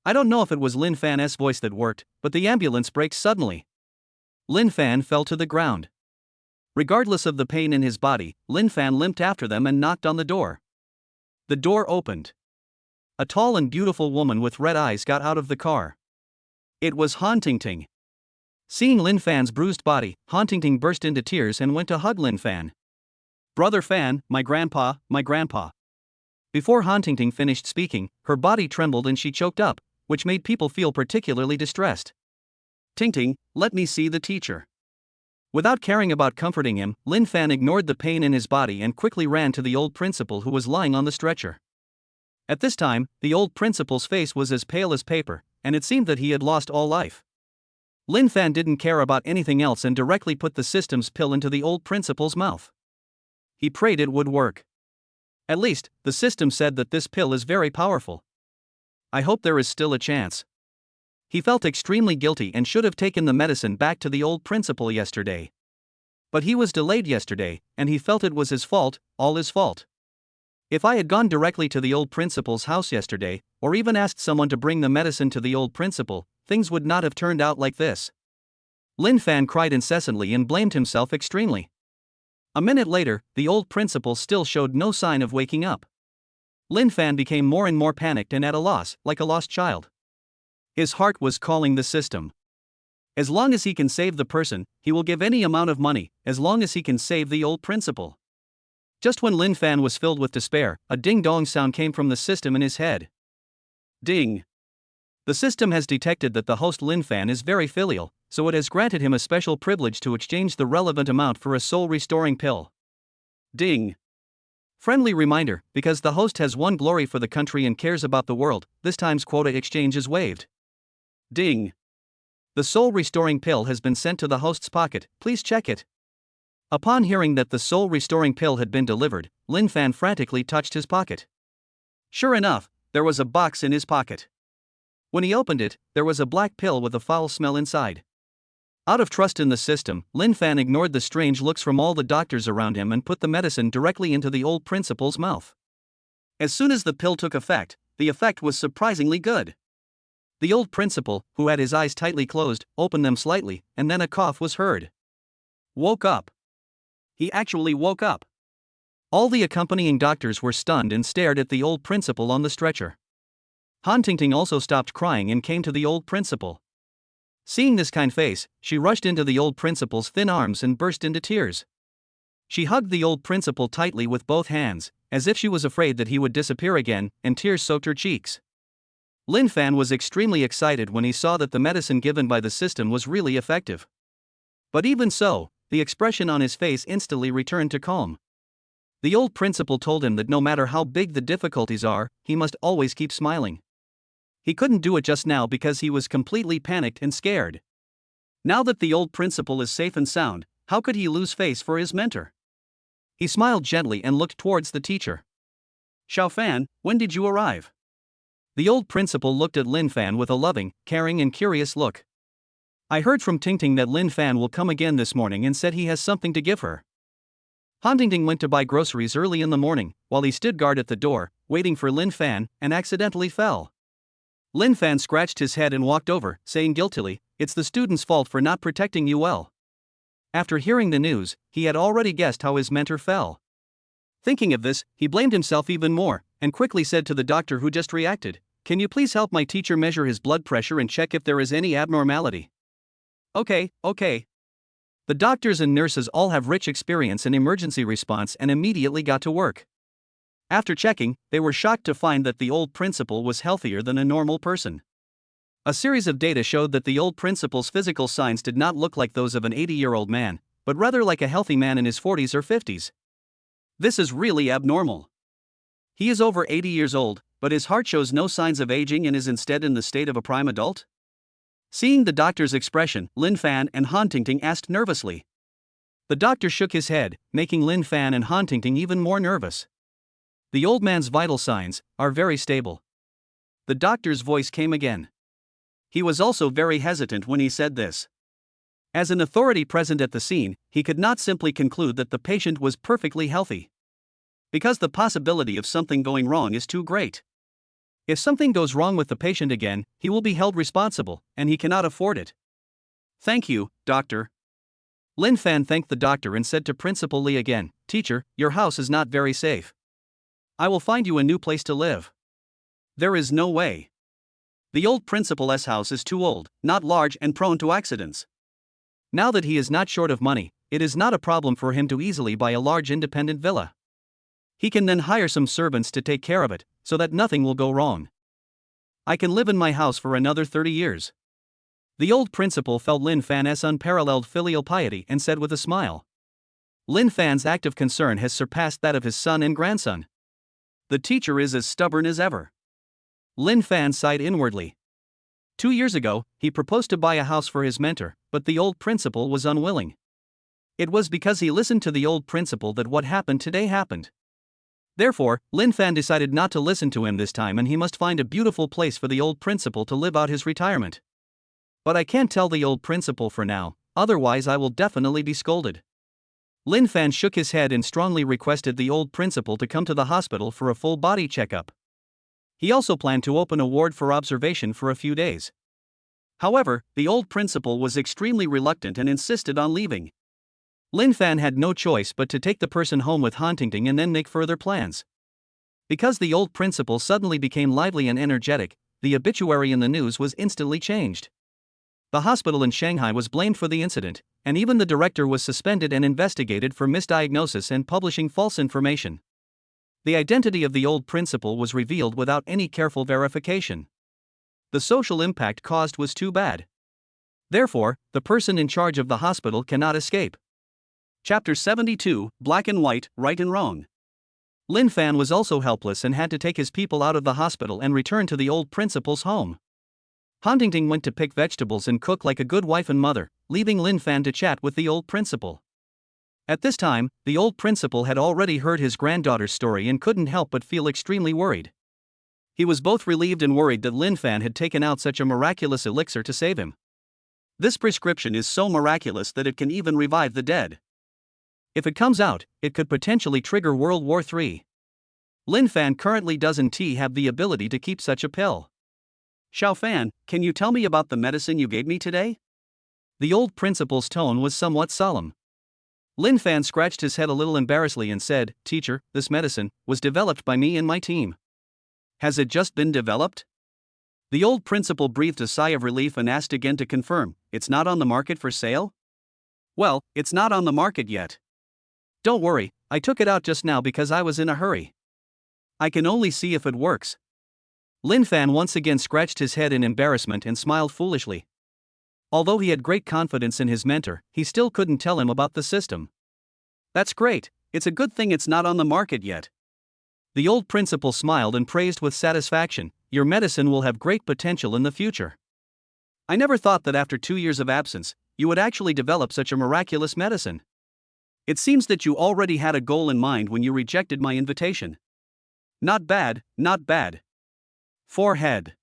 I don't know if it was Lin Fan's voice that worked, but the ambulance braked suddenly. Lin Fan fell to the ground. Regardless of the pain in his body, Lin Fan limped after them and knocked on the door. The door opened. A tall and beautiful woman with red eyes got out of the car. It was Confronting. Seeing Lin Fan's bruised body, Confronting burst into tears and went to hug Lin Fan. Brother Fan, my grandpa, my grandpa. Before Confronting finished speaking, her body trembled and she choked up, which made people feel particularly distressed. Ting, let me see the teacher. Without caring about comforting him, Lin Fan ignored the pain in his body and quickly ran to the old principal who was lying on the stretcher. At this time, the old principal's face was as pale as paper, and it seemed that he had lost all life. Lin Fan didn't care about anything else and directly put the system's pill into the old principal's mouth. He prayed it would work. At least, the system said that this pill is very powerful. I hope there is still a chance. He felt extremely guilty and should have taken the medicine back to the old principal yesterday. But he was delayed yesterday, and he felt it was his fault, all his fault. If I had gone directly to the old principal's house yesterday, or even asked someone to bring the medicine to the old principal, things would not have turned out like this. Lin Fan cried incessantly and blamed himself extremely. A minute later, the old principal still showed no sign of waking up. Lin Fan became more and more panicked and at a loss, like a lost child. His heart was calling the system. As long as he can save the person, he will give any amount of money, as long as he can save the old principal. Just when Lin Fan was filled with despair, a ding-dong sound came from the system in his head. Ding. The system has detected that the host Lin Fan is very filial, so it has granted him a special privilege to exchange the relevant amount for a soul-restoring pill. Ding. Friendly reminder, because the host has won glory for the country and cares about the world, this time's quota exchange is waived. Ding. The soul-restoring pill has been sent to the host's pocket, please check it. Upon hearing that the soul-restoring pill had been delivered, Lin Fan frantically touched his pocket. Sure enough, there was a box in his pocket. When he opened it, there was a black pill with a foul smell inside. Out of trust in the system, Lin Fan ignored the strange looks from all the doctors around him and put the medicine directly into the old principal's mouth. As soon as the pill took effect, the effect was surprisingly good. The old principal, who had his eyes tightly closed, opened them slightly, and then a cough was heard. Woke up. He actually woke up. All the accompanying doctors were stunned and stared at the old principal on the stretcher. Huntington also stopped crying and came to the old principal. Seeing this kind face, she rushed into the old principal's thin arms and burst into tears. She hugged the old principal tightly with both hands, as if she was afraid that he would disappear again, and tears soaked her cheeks. Lin Fan was extremely excited when he saw that the medicine given by the system was really effective. But even so, the expression on his face instantly returned to calm. The old principal told him that no matter how big the difficulties are, he must always keep smiling. He couldn't do it just now because he was completely panicked and scared. Now that the old principal is safe and sound, how could he lose face for his mentor? He smiled gently and looked towards the teacher. Xiao Fan, when did you arrive? The old principal looked at Lin Fan with a loving, caring and curious look. I heard from Tingting that Lin Fan will come again this morning and said he has something to give her. Huntington went to buy groceries early in the morning, while he stood guard at the door, waiting for Lin Fan, and accidentally fell. Lin Fan scratched his head and walked over, saying guiltily, "It's the student's fault for not protecting you well." After hearing the news, he had already guessed how his mentor fell. Thinking of this, he blamed himself even more, and quickly said to the doctor who just reacted, "Can you please help my teacher measure his blood pressure and check if there is any abnormality?" Okay. The doctors and nurses all have rich experience in emergency response and immediately got to work. After checking, they were shocked to find that the old principal was healthier than a normal person. A series of data showed that the old principal's physical signs did not look like those of an 80-year-old man, but rather like a healthy man in his 40s or 50s. This is really abnormal. He is over 80 years old, but his heart shows no signs of aging and is instead in the state of a prime adult? Seeing the doctor's expression, Lin Fan and Huntington asked nervously. The doctor shook his head, making Lin Fan and Huntington even more nervous. The old man's vital signs are very stable. The doctor's voice came again. He was also very hesitant when he said this. As an authority present at the scene, he could not simply conclude that the patient was perfectly healthy. Because the possibility of something going wrong is too great. If something goes wrong with the patient again, he will be held responsible, and he cannot afford it. Thank you, doctor. Lin Fan thanked the doctor and said to Principal Li again, "Teacher, your house is not very safe. I will find you a new place to live." There is no way. The old principal's house is too old, not large and prone to accidents. Now that he is not short of money, it is not a problem for him to easily buy a large independent villa. He can then hire some servants to take care of it, so that nothing will go wrong. I can live in my house for another 30 years. The old principal felt Lin Fan's unparalleled filial piety and said with a smile. Lin Fan's act of concern has surpassed that of his son and grandson. The teacher is as stubborn as ever. Lin Fan sighed inwardly. 2 years ago, he proposed to buy a house for his mentor, but the old principal was unwilling. It was because he listened to the old principal that what happened today happened. Therefore, Lin Fan decided not to listen to him this time, and he must find a beautiful place for the old principal to live out his retirement. But I can't tell the old principal for now, otherwise I will definitely be scolded. Lin Fan shook his head and strongly requested the old principal to come to the hospital for a full body checkup. He also planned to open a ward for observation for a few days. However, the old principal was extremely reluctant and insisted on leaving. Lin Fan had no choice but to take the person home with Huntington and then make further plans. Because the old principal suddenly became lively and energetic, the obituary in the news was instantly changed. The hospital in Shanghai was blamed for the incident, and even the director was suspended and investigated for misdiagnosis and publishing false information. The identity of the old principal was revealed without any careful verification. The social impact caused was too bad. Therefore, the person in charge of the hospital cannot escape. Chapter 72, Black and White, Right and Wrong. Lin Fan was also helpless and had to take his people out of the hospital and return to the old principal's home. Huntington went to pick vegetables and cook like a good wife and mother, leaving Lin Fan to chat with the old principal. At this time, the old principal had already heard his granddaughter's story and couldn't help but feel extremely worried. He was both relieved and worried that Lin Fan had taken out such a miraculous elixir to save him. This prescription is so miraculous that it can even revive the dead. If it comes out, it could potentially trigger World War III. Lin Fan currently doesn't have the ability to keep such a pill. Xiao Fan, can you tell me about the medicine you gave me today? The old principal's tone was somewhat solemn. Lin Fan scratched his head a little embarrassedly and said, "Teacher, this medicine was developed by me and my team." Has it just been developed? The old principal breathed a sigh of relief and asked again to confirm, "It's not on the market for sale?" "Well, it's not on the market yet." "Don't worry, I took it out just now because I was in a hurry. I can only see if it works." Lin Fan once again scratched his head in embarrassment and smiled foolishly. Although he had great confidence in his mentor, he still couldn't tell him about the system. "That's great, it's a good thing it's not on the market yet." The old principal smiled and praised with satisfaction, "Your medicine will have great potential in the future. I never thought that after 2 years of absence, you would actually develop such a miraculous medicine. It seems that you already had a goal in mind when you rejected my invitation." "Not bad, not bad." Forehead.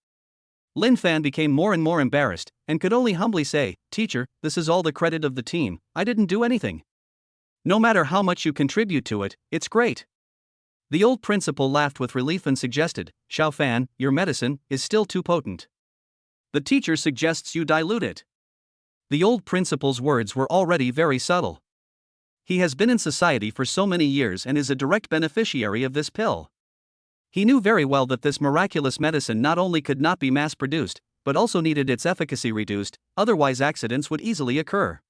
Lin Fan became more and more embarrassed, and could only humbly say, "Teacher, this is all the credit of the team, I didn't do anything. No matter how much you contribute to it, it's great." The old principal laughed with relief and suggested, "Xiao Fan, your medicine is still too potent. The teacher suggests you dilute it." The old principal's words were already very subtle. He has been in society for so many years and is a direct beneficiary of this pill. He knew very well that this miraculous medicine not only could not be mass-produced, but also needed its efficacy reduced, otherwise accidents would easily occur.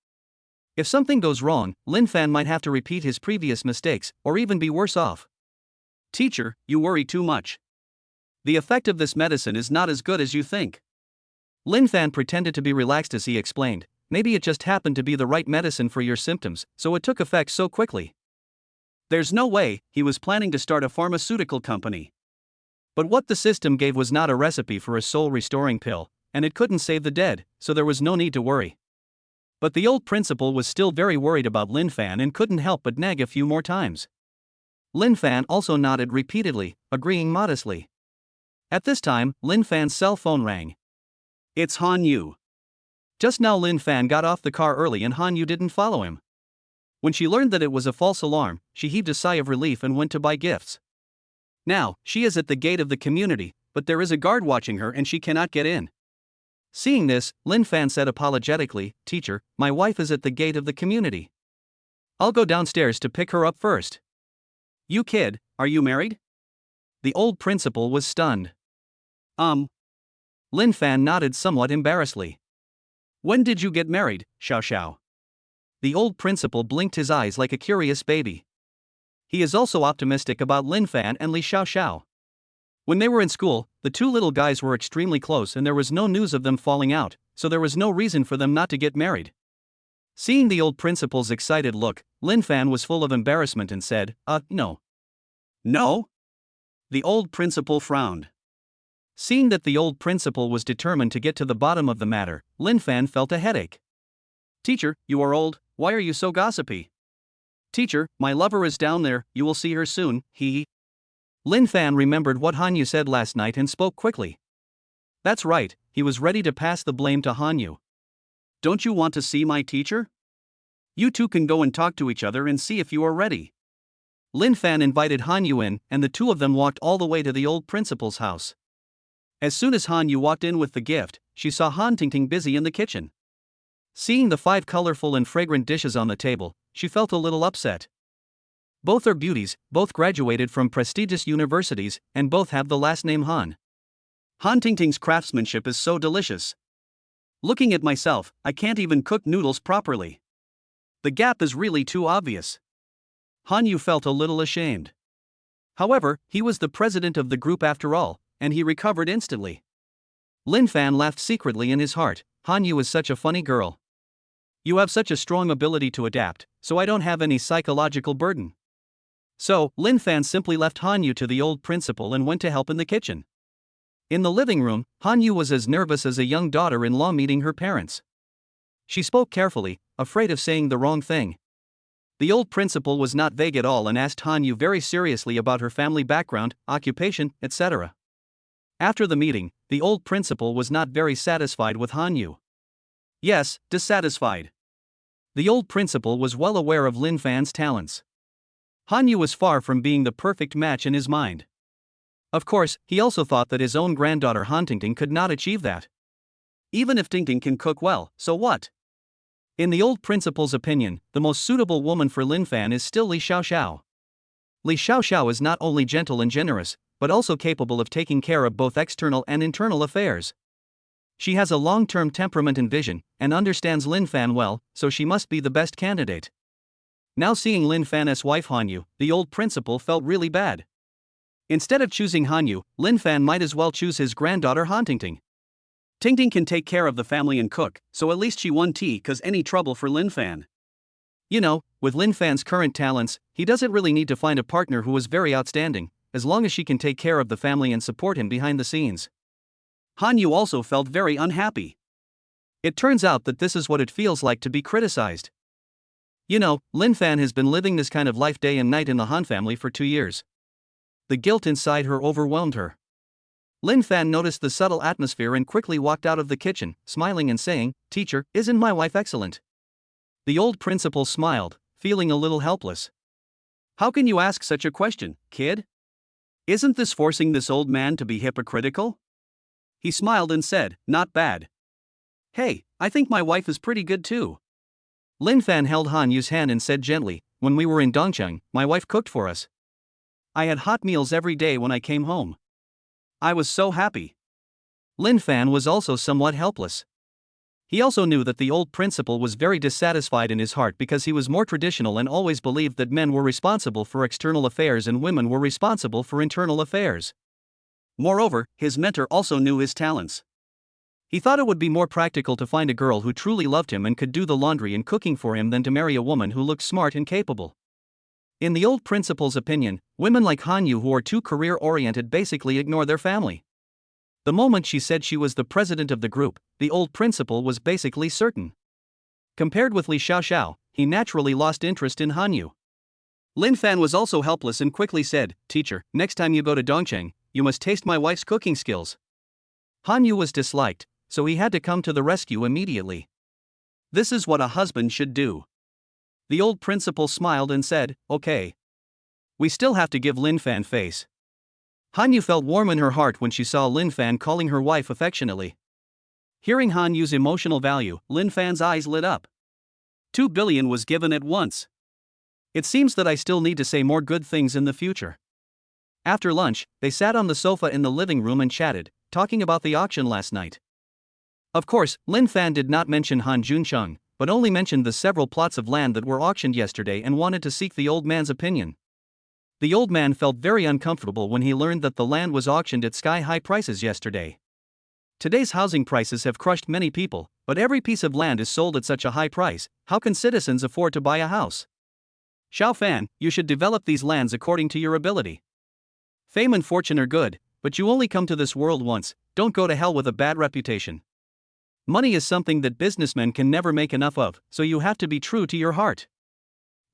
If something goes wrong, Lin Fan might have to repeat his previous mistakes, or even be worse off. "Teacher, you worry too much. The effect of this medicine is not as good as you think." Lin Fan pretended to be relaxed as he explained, "Maybe it just happened to be the right medicine for your symptoms, so it took effect so quickly." There's no way, he was planning to start a pharmaceutical company. But what the system gave was not a recipe for a soul-restoring pill, and it couldn't save the dead, so there was no need to worry. But the old principal was still very worried about Lin Fan and couldn't help but nag a few more times. Lin Fan also nodded repeatedly, agreeing modestly. At this time, Lin Fan's cell phone rang. "It's Han Yu." Just now Lin Fan got off the car early and Han Yu didn't follow him. When she learned that it was a false alarm, she heaved a sigh of relief and went to buy gifts. Now, she is at the gate of the community, but there is a guard watching her and she cannot get in. Seeing this, Lin Fan said apologetically, "Teacher, my wife is at the gate of the community. I'll go downstairs to pick her up first." "You kid, are you married?" The old principal was stunned. Lin Fan nodded somewhat embarrassedly. "When did you get married, Xiao Xiao?" The old principal blinked his eyes like a curious baby. He is also optimistic about Lin Fan and Li Xiaoxiao. When they were in school, the two little guys were extremely close and there was no news of them falling out, so there was no reason for them not to get married. Seeing the old principal's excited look, Lin Fan was full of embarrassment and said, No. "No?" The old principal frowned. Seeing that the old principal was determined to get to the bottom of the matter, Lin Fan felt a headache. "Teacher, you are old, why are you so gossipy?" "Teacher, my lover is down there, you will see her soon, he." Lin Fan remembered what Han Yu said last night and spoke quickly. That's right, he was ready to pass the blame to Han Yu. "Don't you want to see my teacher? You two can go and talk to each other and see if you are ready." Lin Fan invited Han Yu in, and the two of them walked all the way to the old principal's house. As soon as Han Yu walked in with the gift, she saw Han Tingting busy in the kitchen. Seeing the 5 colorful and fragrant dishes on the table, she felt a little upset. Both are beauties, both graduated from prestigious universities, and both have the last name Han. Han Tingting's craftsmanship is so delicious. Looking at myself, I can't even cook noodles properly. The gap is really too obvious. Han Yu felt a little ashamed. However, he was the president of the group after all, and he recovered instantly. Lin Fan laughed secretly in his heart. Han Yu is such a funny girl. You have such a strong ability to adapt, so I don't have any psychological burden. So, Lin Fan simply left Han Yu to the old principal and went to help in the kitchen. In the living room, Han Yu was as nervous as a young daughter-in-law meeting her parents. She spoke carefully, afraid of saying the wrong thing. The old principal was not vague at all and asked Han Yu very seriously about her family background, occupation, etc. After the meeting, the old principal was not very satisfied with Han Yu. Yes, dissatisfied. The old principal was well aware of Lin Fan's talents. Han Yu was far from being the perfect match in his mind. Of course, he also thought that his own granddaughter Han Tingting could not achieve that. Even if Tingting can cook well, so what? In the old principal's opinion, the most suitable woman for Lin Fan is still Li Xiaoxiao. Li Xiaoxiao is not only gentle and generous, but also capable of taking care of both external and internal affairs. She has a long-term temperament and vision, and understands Lin Fan well, so she must be the best candidate. Now seeing Lin Fan's wife Han Yu, the old principal felt really bad. Instead of choosing Han Yu, Lin Fan might as well choose his granddaughter Han Tingting. Tingting can take care of the family and cook, so at least she won tea cause any trouble for Lin Fan. You know, with Lin Fan's current talents, he doesn't really need to find a partner who is very outstanding, as long as she can take care of the family and support him behind the scenes. Han Yu also felt very unhappy. It turns out that this is what it feels like to be criticized. You know, Lin Fan has been living this kind of life day and night in the Han family for 2 years. The guilt inside her overwhelmed her. Lin Fan noticed the subtle atmosphere and quickly walked out of the kitchen, smiling and saying, "Teacher, isn't my wife excellent?" The old principal smiled, feeling a little helpless. How can you ask such a question, kid? Isn't this forcing this old man to be hypocritical? He smiled and said, "Not bad. Hey, I think my wife is pretty good too." Lin Fan held Han Yu's hand and said gently, "When we were in Dongcheng, my wife cooked for us. I had hot meals every day when I came home. I was so happy." Lin Fan was also somewhat helpless. He also knew that the old principal was very dissatisfied in his heart because he was more traditional and always believed that men were responsible for external affairs and women were responsible for internal affairs. Moreover, his mentor also knew his talents. He thought it would be more practical to find a girl who truly loved him and could do the laundry and cooking for him than to marry a woman who looked smart and capable. In the old principal's opinion, women like Han Yu who are too career-oriented basically ignore their family. The moment she said she was the president of the group, the old principal was basically certain. Compared with Li Xiaoxiao, he naturally lost interest in Han Yu. Lin Fan was also helpless and quickly said, "Teacher, next time you go to Dongcheng, you must taste my wife's cooking skills." Han Yu was disliked, so he had to come to the rescue immediately. This is what a husband should do. The old principal smiled and said, "Okay. We still have to give Lin Fan face." Han Yu felt warm in her heart when she saw Lin Fan calling her wife affectionately. Hearing Han Yu's emotional value, Lin Fan's eyes lit up. 2 billion was given at once. It seems that I still need to say more good things in the future. After lunch, they sat on the sofa in the living room and chatted, talking about the auction last night. Of course, Lin Fan did not mention Han Juncheng, but only mentioned the several plots of land that were auctioned yesterday and wanted to seek the old man's opinion. The old man felt very uncomfortable when he learned that the land was auctioned at sky-high prices yesterday. Today's housing prices have crushed many people, but every piece of land is sold at such a high price. How can citizens afford to buy a house? Xiao Fan, you should develop these lands according to your ability. Fame and fortune are good, but you only come to this world once. Don't go to hell with a bad reputation. Money is something that businessmen can never make enough of, so you have to be true to your heart."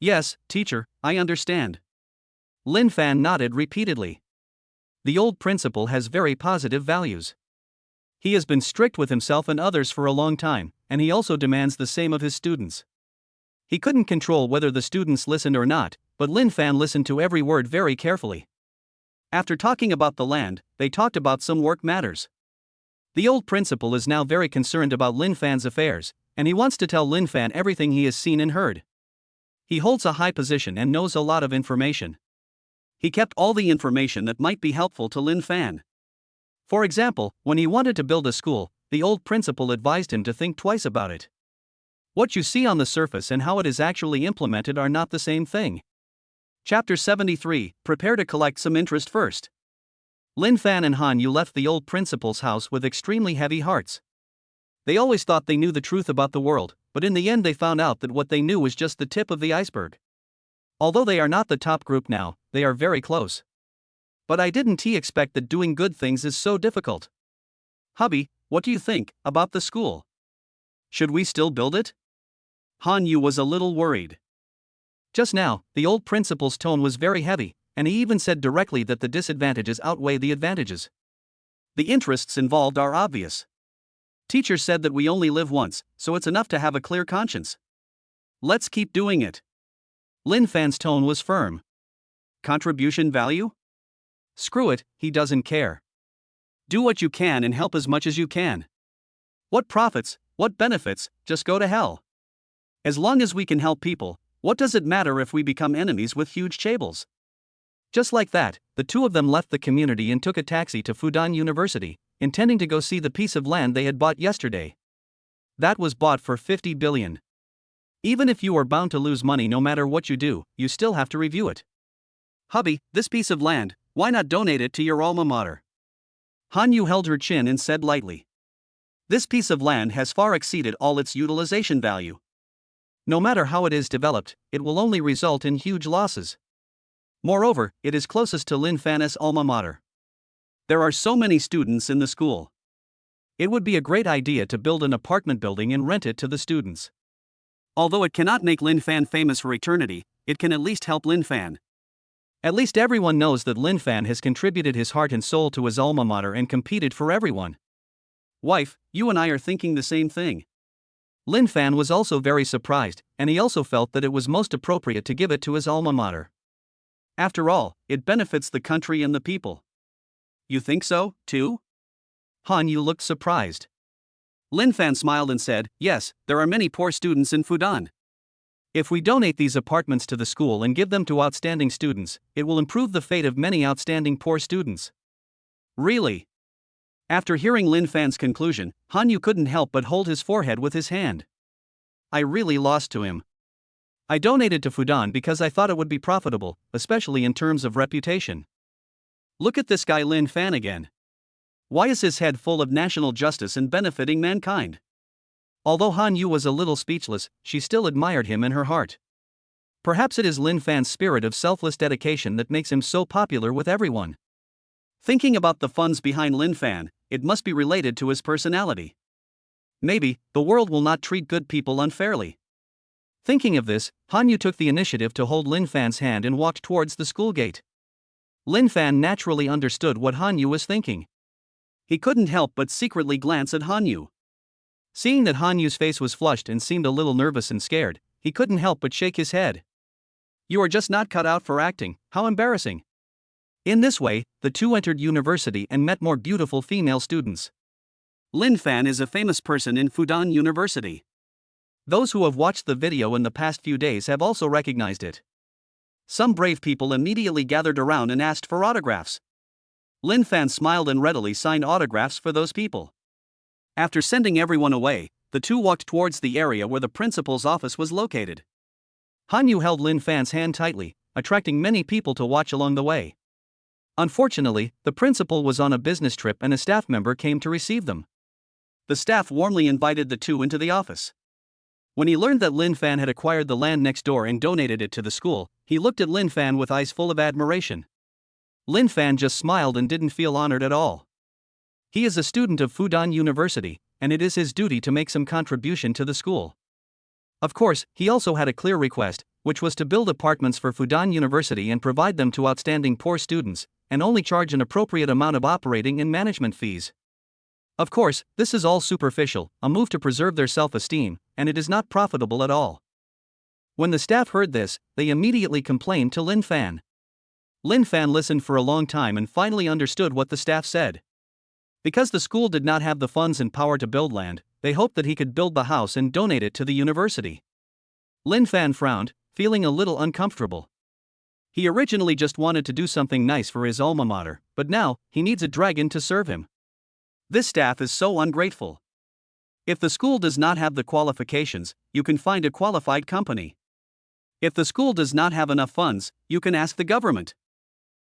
"Yes, teacher, I understand." Lin Fan nodded repeatedly. The old principal has very positive values. He has been strict with himself and others for a long time, and he also demands the same of his students. He couldn't control whether the students listened or not, but Lin Fan listened to every word very carefully. After talking about the land, they talked about some work matters. The old principal is now very concerned about Lin Fan's affairs, and he wants to tell Lin Fan everything he has seen and heard. He holds a high position and knows a lot of information. He kept all the information that might be helpful to Lin Fan. For example, when he wanted to build a school, the old principal advised him to think twice about it. What you see on the surface and how it is actually implemented are not the same thing. Chapter 73, Prepare to collect some interest first. Lin Fan and Han Yu left the old principal's house with extremely heavy hearts. They always thought they knew the truth about the world, but in the end they found out that what they knew was just the tip of the iceberg. Although they are not the top group now, they are very close. But I didn't expect that doing good things is so difficult. Hubby, what do you think about the school? Should we still build it? Han Yu was a little worried. Just now, the old principal's tone was very heavy, and he even said directly that the disadvantages outweigh the advantages. The interests involved are obvious. Teacher said that we only live once, so it's enough to have a clear conscience. Let's keep doing it. Lin Fan's tone was firm. Contribution value? Screw it, he doesn't care. Do what you can and help as much as you can. What profits, what benefits, just go to hell. As long as we can help people, what does it matter if we become enemies with huge chaebol? Just like that, the two of them left the community and took a taxi to Fudan University, intending to go see the piece of land they had bought yesterday. That was bought for 50 billion. Even if you are bound to lose money no matter what you do, you still have to review it. Hubby, this piece of land, why not donate it to your alma mater? Han Yu held her chin and said lightly. This piece of land has far exceeded all its utilization value. No matter how it is developed, it will only result in huge losses. Moreover, it is closest to Lin Fan's alma mater. There are so many students in the school. It would be a great idea to build an apartment building and rent it to the students. Although it cannot make Lin Fan famous for eternity, it can at least help Lin Fan. At least everyone knows that Lin Fan has contributed his heart and soul to his alma mater and competed for everyone. Wife, you and I are thinking the same thing. Lin Fan was also very surprised, and he also felt that it was most appropriate to give it to his alma mater. After all, it benefits the country and the people. You think so, too? Han Yu looked surprised. Lin Fan smiled and said, yes, there are many poor students in Fudan. If we donate these apartments to the school and give them to outstanding students, it will improve the fate of many outstanding poor students. Really? After hearing Lin Fan's conclusion, Han Yu couldn't help but hold his forehead with his hand. I really lost to him. I donated to Fudan because I thought it would be profitable, especially in terms of reputation. Look at this guy Lin Fan again. Why is his head full of national justice and benefiting mankind? Although Han Yu was a little speechless, she still admired him in her heart. Perhaps it is Lin Fan's spirit of selfless dedication that makes him so popular with everyone. Thinking about the funds behind Lin Fan, it must be related to his personality. Maybe, the world will not treat good people unfairly. Thinking of this, Han Yu took the initiative to hold Lin Fan's hand and walked towards the school gate. Lin Fan naturally understood what Han Yu was thinking. He couldn't help but secretly glance at Han Yu. Seeing that Han Yu's face was flushed and seemed a little nervous and scared, he couldn't help but shake his head. You are just not cut out for acting, how embarrassing. In this way, the two entered university and met more beautiful female students. Lin Fan is a famous person in Fudan University. Those who have watched the video in the past few days have also recognized it. Some brave people immediately gathered around and asked for autographs. Lin Fan smiled and readily signed autographs for those people. After sending everyone away, the two walked towards the area where the principal's office was located. Han Yu held Lin Fan's hand tightly, attracting many people to watch along the way. Unfortunately, the principal was on a business trip and a staff member came to receive them. The staff warmly invited the two into the office. When he learned that Lin Fan had acquired the land next door and donated it to the school, he looked at Lin Fan with eyes full of admiration. Lin Fan just smiled and didn't feel honored at all. He is a student of Fudan University, and it is his duty to make some contribution to the school. Of course, he also had a clear request, which was to build apartments for Fudan University and provide them to outstanding poor students, and only charge an appropriate amount of operating and management fees. Of course, this is all superficial, a move to preserve their self-esteem, and it is not profitable at all. When the staff heard this, they immediately complained to Lin Fan. Lin Fan listened for a long time and finally understood what the staff said. Because the school did not have the funds and power to build land, they hoped that he could build the house and donate it to the university. Lin Fan frowned, feeling a little uncomfortable. He originally just wanted to do something nice for his alma mater, but now, he needs a dragon to serve him. This staff is so ungrateful. If the school does not have the qualifications, you can find a qualified company. If the school does not have enough funds, you can ask the government.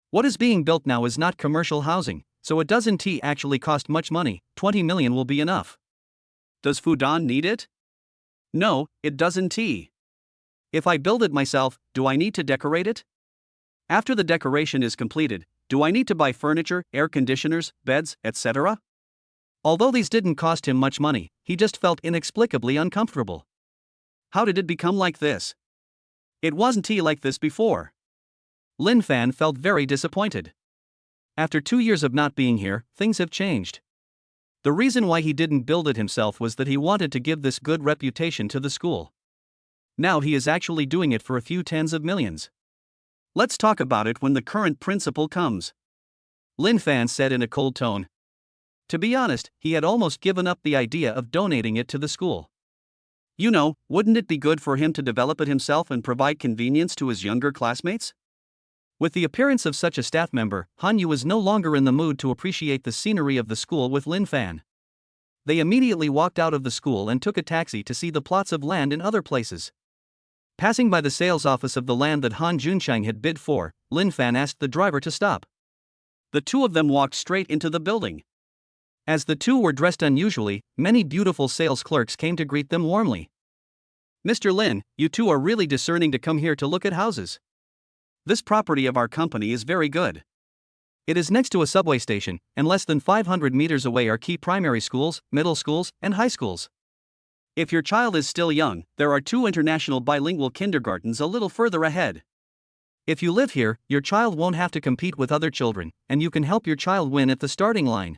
What is being built now is not commercial housing, so it doesn't actually cost much money. 20 million will be enough. Does Fudan need it? No, it doesn't. If I build it myself, do I need to decorate it? After the decoration is completed, do I need to buy furniture, air conditioners, beds, etc.? Although these didn't cost him much money, he just felt inexplicably uncomfortable. How did it become like this? It wasn't like this before. Lin Fan felt very disappointed. After 2 years of not being here, things have changed. The reason why he didn't build it himself was that he wanted to give this good reputation to the school. Now he is actually doing it for a few tens of millions. Let's talk about it when the current principal comes, Lin Fan said in a cold tone. To be honest, he had almost given up the idea of donating it to the school. You know, wouldn't it be good for him to develop it himself and provide convenience to his younger classmates? With the appearance of such a staff member, Han Yu was no longer in the mood to appreciate the scenery of the school with Lin Fan. They immediately walked out of the school and took a taxi to see the plots of land in other places. Passing by the sales office of the land that Han Junchang had bid for, Lin Fan asked the driver to stop. The two of them walked straight into the building. As the two were dressed unusually, many beautiful sales clerks came to greet them warmly. Mr. Lin, you two are really discerning to come here to look at houses. This property of our company is very good. It is next to a subway station, and less than 500 meters away are key primary schools, middle schools, and high schools. If your child is still young, there are 2 international bilingual kindergartens a little further ahead. If you live here, your child won't have to compete with other children, and you can help your child win at the starting line.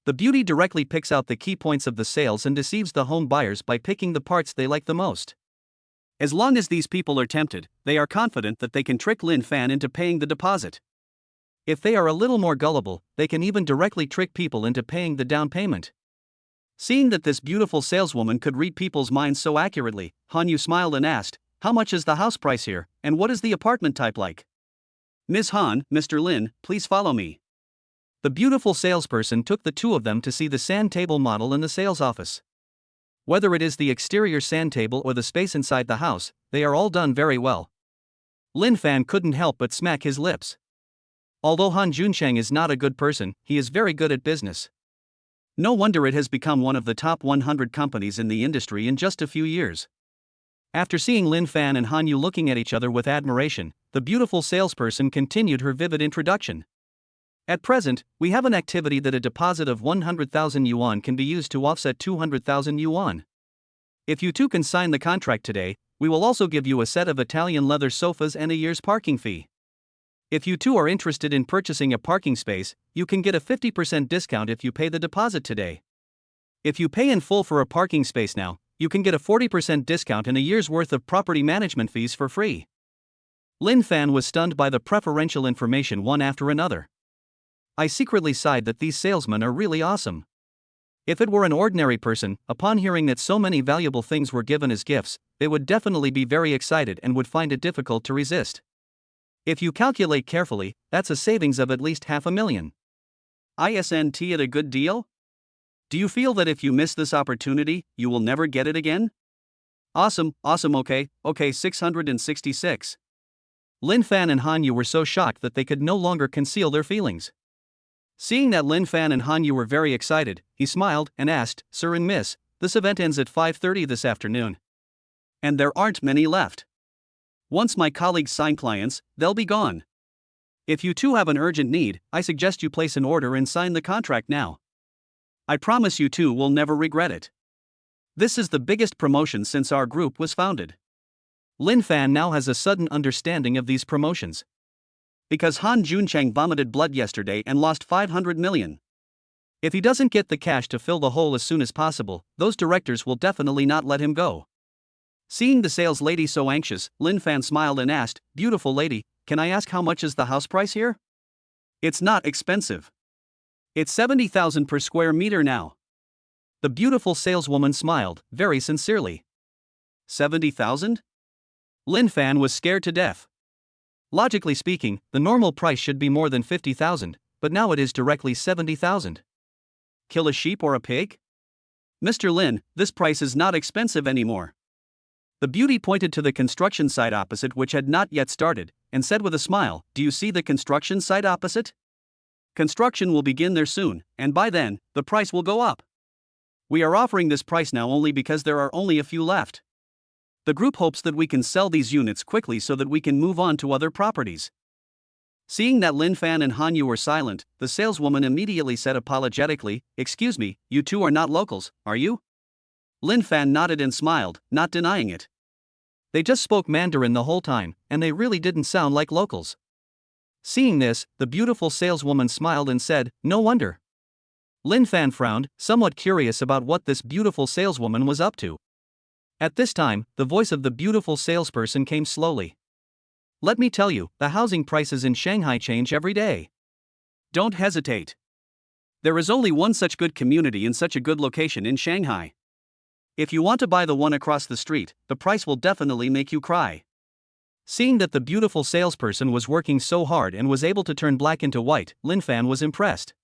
The beauty directly picks out the key points of the sales and deceives the home buyers by picking the parts they like the most. As long as these people are tempted, they are confident that they can trick Lin Fan into paying the deposit. If they are a little more gullible, they can even directly trick people into paying the down payment. Seeing that this beautiful saleswoman could read people's minds so accurately, Han Yu smiled and asked, "How much is the house price here, and what is the apartment type like?" "Ms. Han, Mr. Lin, please follow me." The beautiful salesperson took the two of them to see the sand table model in the sales office. Whether it is the exterior sand table or the space inside the house, they are all done very well. Lin Fan couldn't help but smack his lips. Although Han Junchang is not a good person, he is very good at business. No wonder it has become one of the top 100 companies in the industry in just a few years. After seeing Lin Fan and Han Yu looking at each other with admiration, the beautiful salesperson continued her vivid introduction. At present, we have an activity that a deposit of 100,000 yuan can be used to offset 200,000 yuan. If you two can sign the contract today, we will also give you a set of Italian leather sofas and a year's parking fee. If you two are interested in purchasing a parking space, you can get a 50% discount if you pay the deposit today. If you pay in full for a parking space now, you can get a 40% discount and a year's worth of property management fees for free. Lin Fan was stunned by the preferential information one after another. I secretly sighed that these salesmen are really awesome. If it were an ordinary person, upon hearing that so many valuable things were given as gifts, they would definitely be very excited and would find it difficult to resist. If you calculate carefully, that's a savings of at least 500,000. Isn't it a good deal? Do you feel that if you miss this opportunity, you will never get it again? Awesome, okay, 666. Lin Fan and Han Yu were so shocked that they could no longer conceal their feelings. Seeing that Lin Fan and Han Yu were very excited, he smiled and asked, "Sir and Miss, this event ends at 5:30 this afternoon. And there aren't many left. Once my colleagues sign clients, they'll be gone. If you two have an urgent need, I suggest you place an order and sign the contract now. I promise you two will never regret it. This is the biggest promotion since our group was founded." Lin Fan now has a sudden understanding of these promotions. Because Han Junchang vomited blood yesterday and lost 500 million. If he doesn't get the cash to fill the hole as soon as possible, those directors will definitely not let him go. Seeing the sales lady so anxious, Lin Fan smiled and asked, "Beautiful lady, can I ask how much is the house price here?" "It's not expensive. It's 70,000 per square meter now." The beautiful saleswoman smiled, very sincerely. 70,000? Lin Fan was scared to death. Logically speaking, the normal price should be more than 50,000, but now it is directly 70,000. Kill a sheep or a pig? Mr. Lin, this price is not expensive anymore. The beauty pointed to the construction site opposite, which had not yet started, and said with a smile, "Do you see the construction site opposite? Construction will begin there soon, and by then, the price will go up. We are offering this price now only because there are only a few left. The group hopes that we can sell these units quickly so that we can move on to other properties." Seeing that Lin Fan and Han Yu were silent, the saleswoman immediately said apologetically, "Excuse me, you two are not locals, are you?" Lin Fan nodded and smiled, not denying it. They just spoke Mandarin the whole time, and they really didn't sound like locals. Seeing this, the beautiful saleswoman smiled and said, "No wonder." Lin Fan frowned, somewhat curious about what this beautiful saleswoman was up to. At this time, the voice of the beautiful salesperson came slowly. "Let me tell you, the housing prices in Shanghai change every day. Don't hesitate. There is only one such good community in such a good location in Shanghai. If you want to buy the one across the street, the price will definitely make you cry." Seeing that the beautiful salesperson was working so hard and was able to turn black into white, Lin Fan was impressed.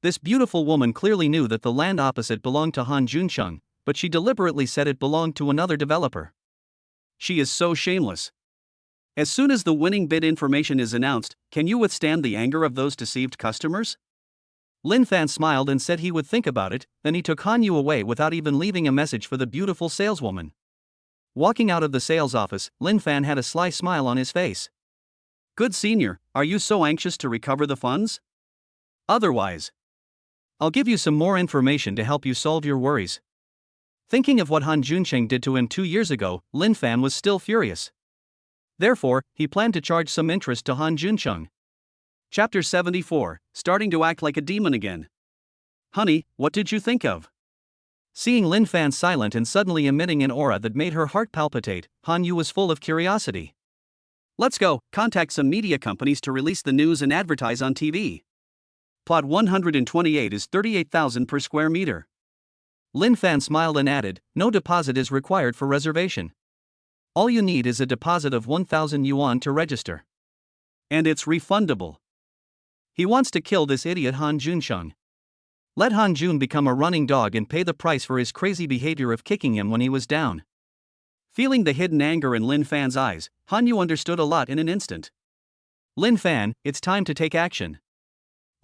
This beautiful woman clearly knew that the land opposite belonged to Han Juncheng, but she deliberately said it belonged to another developer. She is so shameless. As soon as the winning bid information is announced, can you withstand the anger of those deceived customers? Lin Fan smiled and said he would think about it, then he took Han Yu away without even leaving a message for the beautiful saleswoman. Walking out of the sales office, Lin Fan had a sly smile on his face. "Good senior, are you so anxious to recover the funds? Otherwise, I'll give you some more information to help you solve your worries." Thinking of what Han Juncheng did to him 2 years ago, Lin Fan was still furious. Therefore, he planned to charge some interest to Han Juncheng. Chapter 74, Starting to Act Like a Demon Again. "Honey, what did you think of?" Seeing Lin Fan silent and suddenly emitting an aura that made her heart palpitate, Han Yu was full of curiosity. "Let's go, contact some media companies to release the news and advertise on TV. Plot 128 is 38,000 per square meter." Lin Fan smiled and added, "No deposit is required for reservation. All you need is a deposit of 1,000 yuan to register. And it's refundable." He wants to kill this idiot Han Juncheng. Let Han Jun become a running dog and pay the price for his crazy behavior of kicking him when he was down. Feeling the hidden anger in Lin Fan's eyes, Han Yu understood a lot in an instant. "Lin Fan, it's time to take action."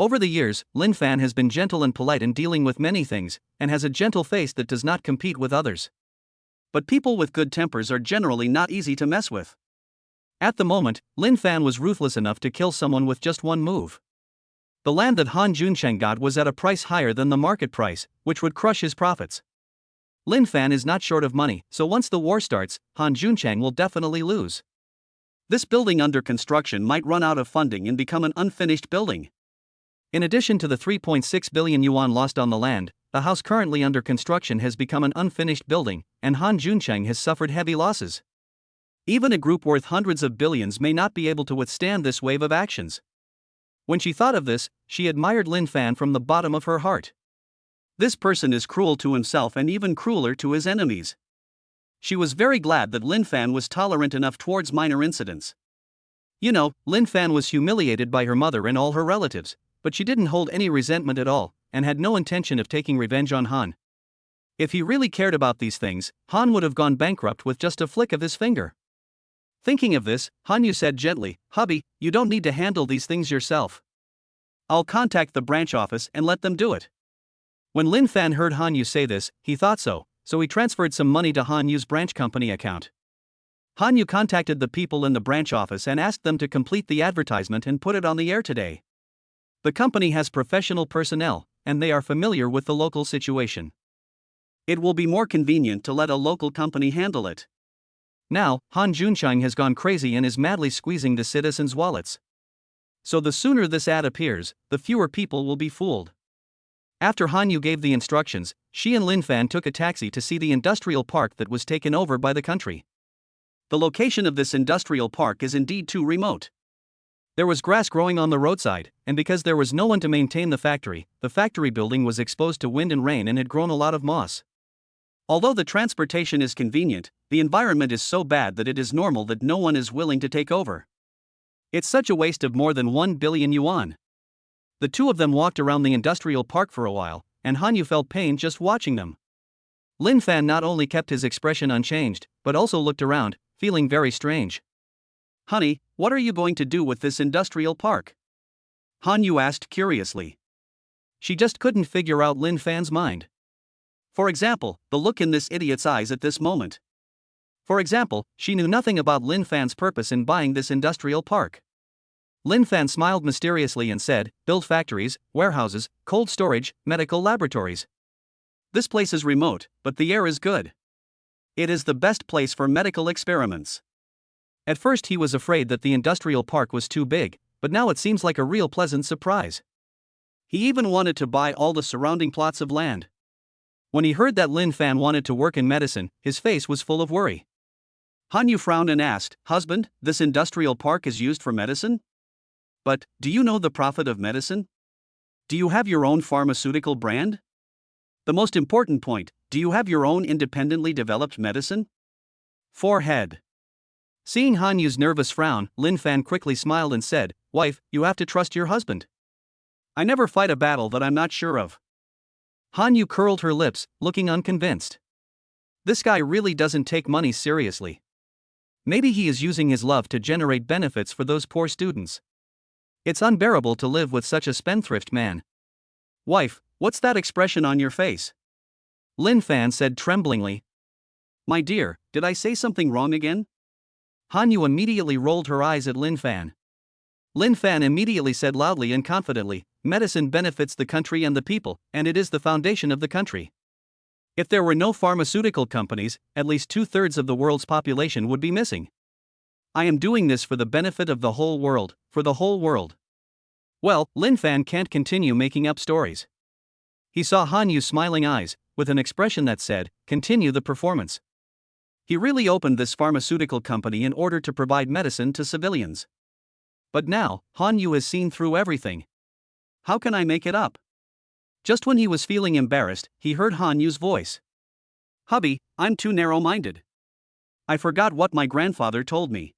Over the years, Lin Fan has been gentle and polite in dealing with many things, and has a gentle face that does not compete with others. But people with good tempers are generally not easy to mess with. At the moment, Lin Fan was ruthless enough to kill someone with just one move. The land that Han Juncheng got was at a price higher than the market price, which would crush his profits. Lin Fan is not short of money, so once the war starts, Han Juncheng will definitely lose. This building under construction might run out of funding and become an unfinished building. In addition to the 3.6 billion yuan lost on the land, the house currently under construction has become an unfinished building, and Han Juncheng has suffered heavy losses. Even a group worth hundreds of billions may not be able to withstand this wave of actions. When she thought of this, she admired Lin Fan from the bottom of her heart. This person is cruel to himself and even crueler to his enemies. She was very glad that Lin Fan was tolerant enough towards minor incidents. You know, Lin Fan was humiliated by her mother and all her relatives, but she didn't hold any resentment at all, and had no intention of taking revenge on Han. If he really cared about these things, Han would have gone bankrupt with just a flick of his finger. Thinking of this, Han Yu said gently, "Hubby, you don't need to handle these things yourself. I'll contact the branch office and let them do it." When Lin Fan heard Han Yu say this, he thought so he transferred some money to Han Yu's branch company account. Han Yu contacted the people in the branch office and asked them to complete the advertisement and put it on the air today. The company has professional personnel, and they are familiar with the local situation. It will be more convenient to let a local company handle it. Now, Han Juncheng has gone crazy and is madly squeezing the citizens' wallets. So the sooner this ad appears, the fewer people will be fooled. After Han Yu gave the instructions, she and Lin Fan took a taxi to see the industrial park that was taken over by the country. The location of this industrial park is indeed too remote. There was grass growing on the roadside, and because there was no one to maintain the factory building was exposed to wind and rain and had grown a lot of moss. Although the transportation is convenient, the environment is so bad that it is normal that no one is willing to take over. It's such a waste of more than 1 billion yuan. The two of them walked around the industrial park for a while, and Han Yu felt pain just watching them. Lin Fan not only kept his expression unchanged, but also looked around, feeling very strange. Honey, what are you going to do with this industrial park? Han Yu asked curiously. She just couldn't figure out Lin Fan's mind. For example, the look in this idiot's eyes at this moment. For example, she knew nothing about Lin Fan's purpose in buying this industrial park. Lin Fan smiled mysteriously and said, build factories, warehouses, cold storage, medical laboratories. This place is remote, but the air is good. It is the best place for medical experiments. At first he was afraid that the industrial park was too big, but now it seems like a real pleasant surprise. He even wanted to buy all the surrounding plots of land. When he heard that Lin Fan wanted to work in medicine, his face was full of worry. Han Yu frowned and asked, husband, this industrial park is used for medicine? But, do you know the profit of medicine? Do you have your own pharmaceutical brand? The most important point, do you have your own independently developed medicine? Forehead. Seeing Han Yu's nervous frown, Lin Fan quickly smiled and said, wife, you have to trust your husband. I never fight a battle that I'm not sure of. Han Yu curled her lips, looking unconvinced. This guy really doesn't take money seriously. Maybe he is using his love to generate benefits for those poor students. It's unbearable to live with such a spendthrift man. Wife, what's that expression on your face? Lin Fan said tremblingly. My dear, did I say something wrong again? Han Yu immediately rolled her eyes at Lin Fan. Lin Fan immediately said loudly and confidently, medicine benefits the country and the people, and it is the foundation of the country. If there were no pharmaceutical companies, at least 2/3 of the world's population would be missing. I am doing this for the benefit of the whole world, for the whole world. Well, Lin Fan can't continue making up stories. He saw Han Yu's smiling eyes, with an expression that said, continue the performance. He really opened this pharmaceutical company in order to provide medicine to civilians. But now, Han Yu has seen through everything. How can I make it up? Just when he was feeling embarrassed, he heard Han Yu's voice. Hubby, I'm too narrow-minded. I forgot what my grandfather told me.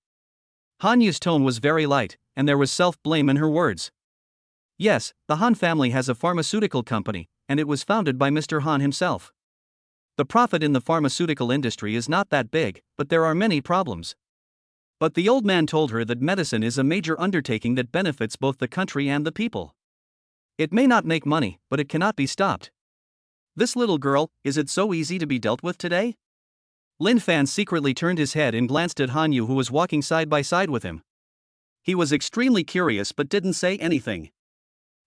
Han Yu's tone was very light, and there was self-blame in her words. Yes, the Han family has a pharmaceutical company, and it was founded by Mr. Han himself. The profit in the pharmaceutical industry is not that big, but there are many problems. But the old man told her that medicine is a major undertaking that benefits both the country and the people. It may not make money, but it cannot be stopped. This little girl, is it so easy to be dealt with today? Lin Fan secretly turned his head and glanced at Han Yu, who was walking side by side with him. He was extremely curious but didn't say anything.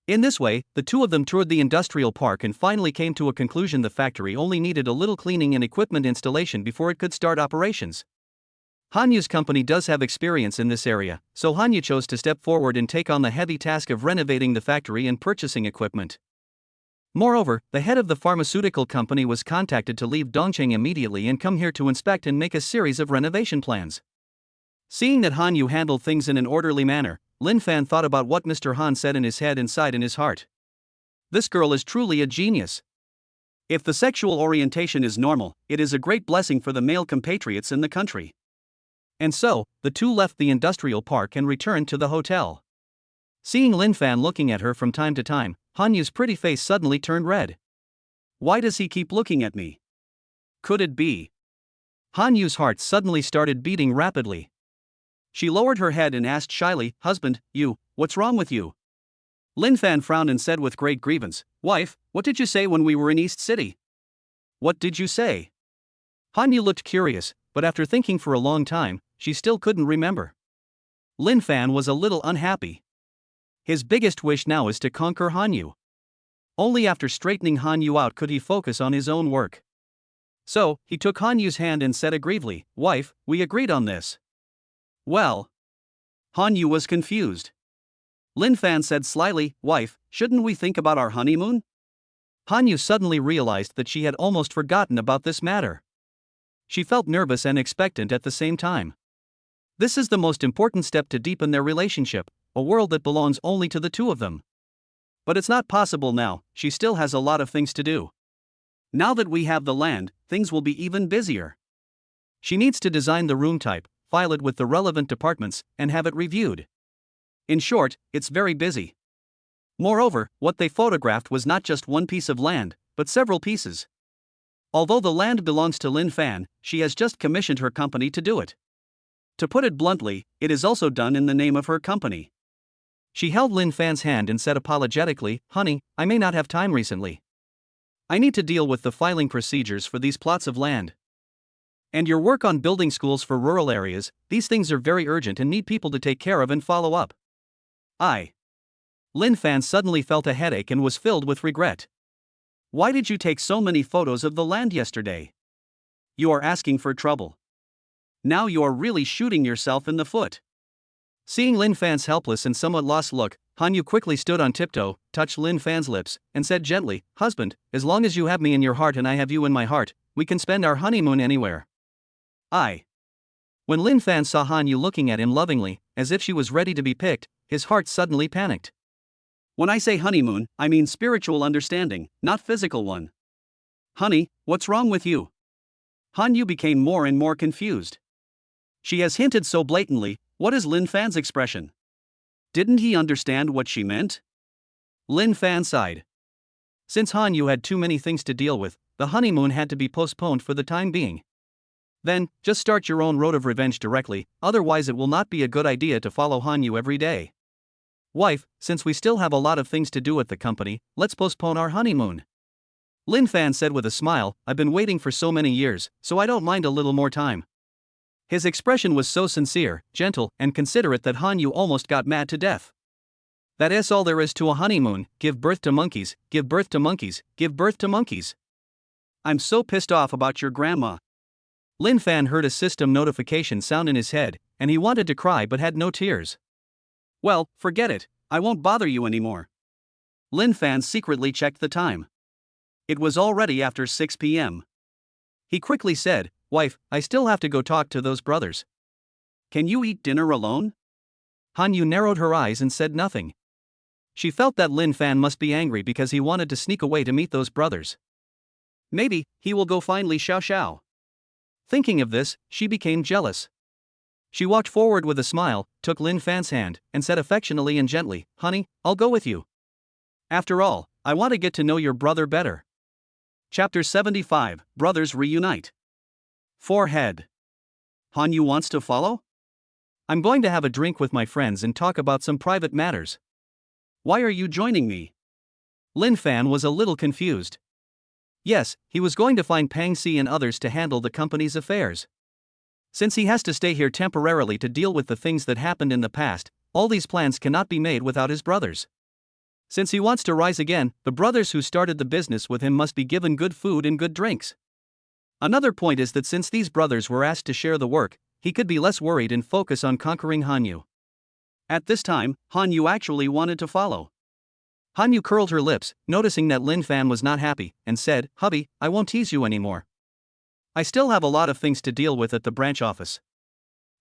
In this way, the two of them toured the industrial park and finally came to a conclusion: the factory only needed a little cleaning and equipment installation before it could start operations. Han Yu's company does have experience in this area, so Han Yu chose to step forward and take on the heavy task of renovating the factory and purchasing equipment. Moreover, the head of the pharmaceutical company was contacted to leave Dongqing immediately and come here to inspect and make a series of renovation plans. Seeing that Han Yu handled things in an orderly manner, Lin Fan thought about what Mr. Han said in his head and sighed in his heart. This girl is truly a genius. If the sexual orientation is normal, it is a great blessing for the male compatriots in the country. And so, the two left the industrial park and returned to the hotel. Seeing Lin Fan looking at her from time to time, Han Yu's pretty face suddenly turned red. Why does he keep looking at me? Could it be? Han Yu's heart suddenly started beating rapidly. She lowered her head and asked shyly, husband, what's wrong with you? Lin Fan frowned and said with great grievance, wife, what did you say when we were in East City? What did you say? Han Yu looked curious, but after thinking for a long time, she still couldn't remember. Lin Fan was a little unhappy. His biggest wish now is to conquer Han Yu. Only after straightening Han Yu out could he focus on his own work. So, he took Han Yu's hand and said aggrievedly, wife, we agreed on this. Well. Han Yu was confused. Lin Fan said slyly, wife, shouldn't we think about our honeymoon? Han Yu suddenly realized that she had almost forgotten about this matter. She felt nervous and expectant at the same time. This is the most important step to deepen their relationship, a world that belongs only to the two of them. But it's not possible now, she still has a lot of things to do. Now that we have the land, things will be even busier. She needs to design the room type, file it with the relevant departments, and have it reviewed. In short, it's very busy. Moreover, what they photographed was not just one piece of land, but several pieces. Although the land belongs to Lin Fan, she has just commissioned her company to do it. To put it bluntly, it is also done in the name of her company. She held Lin Fan's hand and said apologetically, "Honey, I may not have time recently. I need to deal with the filing procedures for these plots of land. And your work on building schools for rural areas, these things are very urgent and need people to take care of and follow up." Lin Fan suddenly felt a headache and was filled with regret. Why did you take so many photos of the land yesterday? You are asking for trouble. Now you are really shooting yourself in the foot. Seeing Lin Fan's helpless and somewhat lost look, Han Yu quickly stood on tiptoe, touched Lin Fan's lips, and said gently, "Husband, as long as you have me in your heart and I have you in my heart, we can spend our honeymoon anywhere." When Lin Fan saw Han Yu looking at him lovingly, as if she was ready to be picked, his heart suddenly panicked. When I say honeymoon, I mean spiritual understanding, not physical one. Honey, what's wrong with you? Han Yu became more and more confused. She has hinted so blatantly, what is Lin Fan's expression? Didn't he understand what she meant? Lin Fan sighed. Since Han Yu had too many things to deal with, the honeymoon had to be postponed for the time being. Then, just start your own road of revenge directly, otherwise it will not be a good idea to follow Han Yu every day. Wife, since we still have a lot of things to do at the company, let's postpone our honeymoon. Lin Fan said with a smile, "I've been waiting for so many years, so I don't mind a little more time." His expression was so sincere, gentle, and considerate that Han Yu almost got mad to death. That is all there is to a honeymoon: give birth to monkeys, give birth to monkeys, give birth to monkeys. I'm so pissed off about your grandma. Lin Fan heard a system notification sound in his head, and he wanted to cry but had no tears. Well, forget it, I won't bother you anymore. Lin Fan secretly checked the time. It was already after 6 p.m. He quickly said, "Wife, I still have to go talk to those brothers." Can you eat dinner alone? Han Yu narrowed her eyes and said nothing. She felt that Lin Fan must be angry because he wanted to sneak away to meet those brothers. Maybe he will go find Li Xiao. Thinking of this, she became jealous. She walked forward with a smile, took Lin Fan's hand, and said affectionately and gently, "Honey, I'll go with you. After all, I want to get to know your brother better." Chapter 75, Brothers Reunite. Forehead. Han Yu wants to follow? I'm going to have a drink with my friends and talk about some private matters. Why are you joining me? Lin Fan was a little confused. Yes, he was going to find Pang Si and others to handle the company's affairs. Since he has to stay here temporarily to deal with the things that happened in the past, all these plans cannot be made without his brothers. Since he wants to rise again, the brothers who started the business with him must be given good food and good drinks. Another point is that since these brothers were asked to share the work, he could be less worried and focus on conquering Han Yu. At this time, Han Yu actually wanted to follow. Han Yu curled her lips, noticing that Lin Fan was not happy, and said, "Hubby, I won't tease you anymore. I still have a lot of things to deal with at the branch office."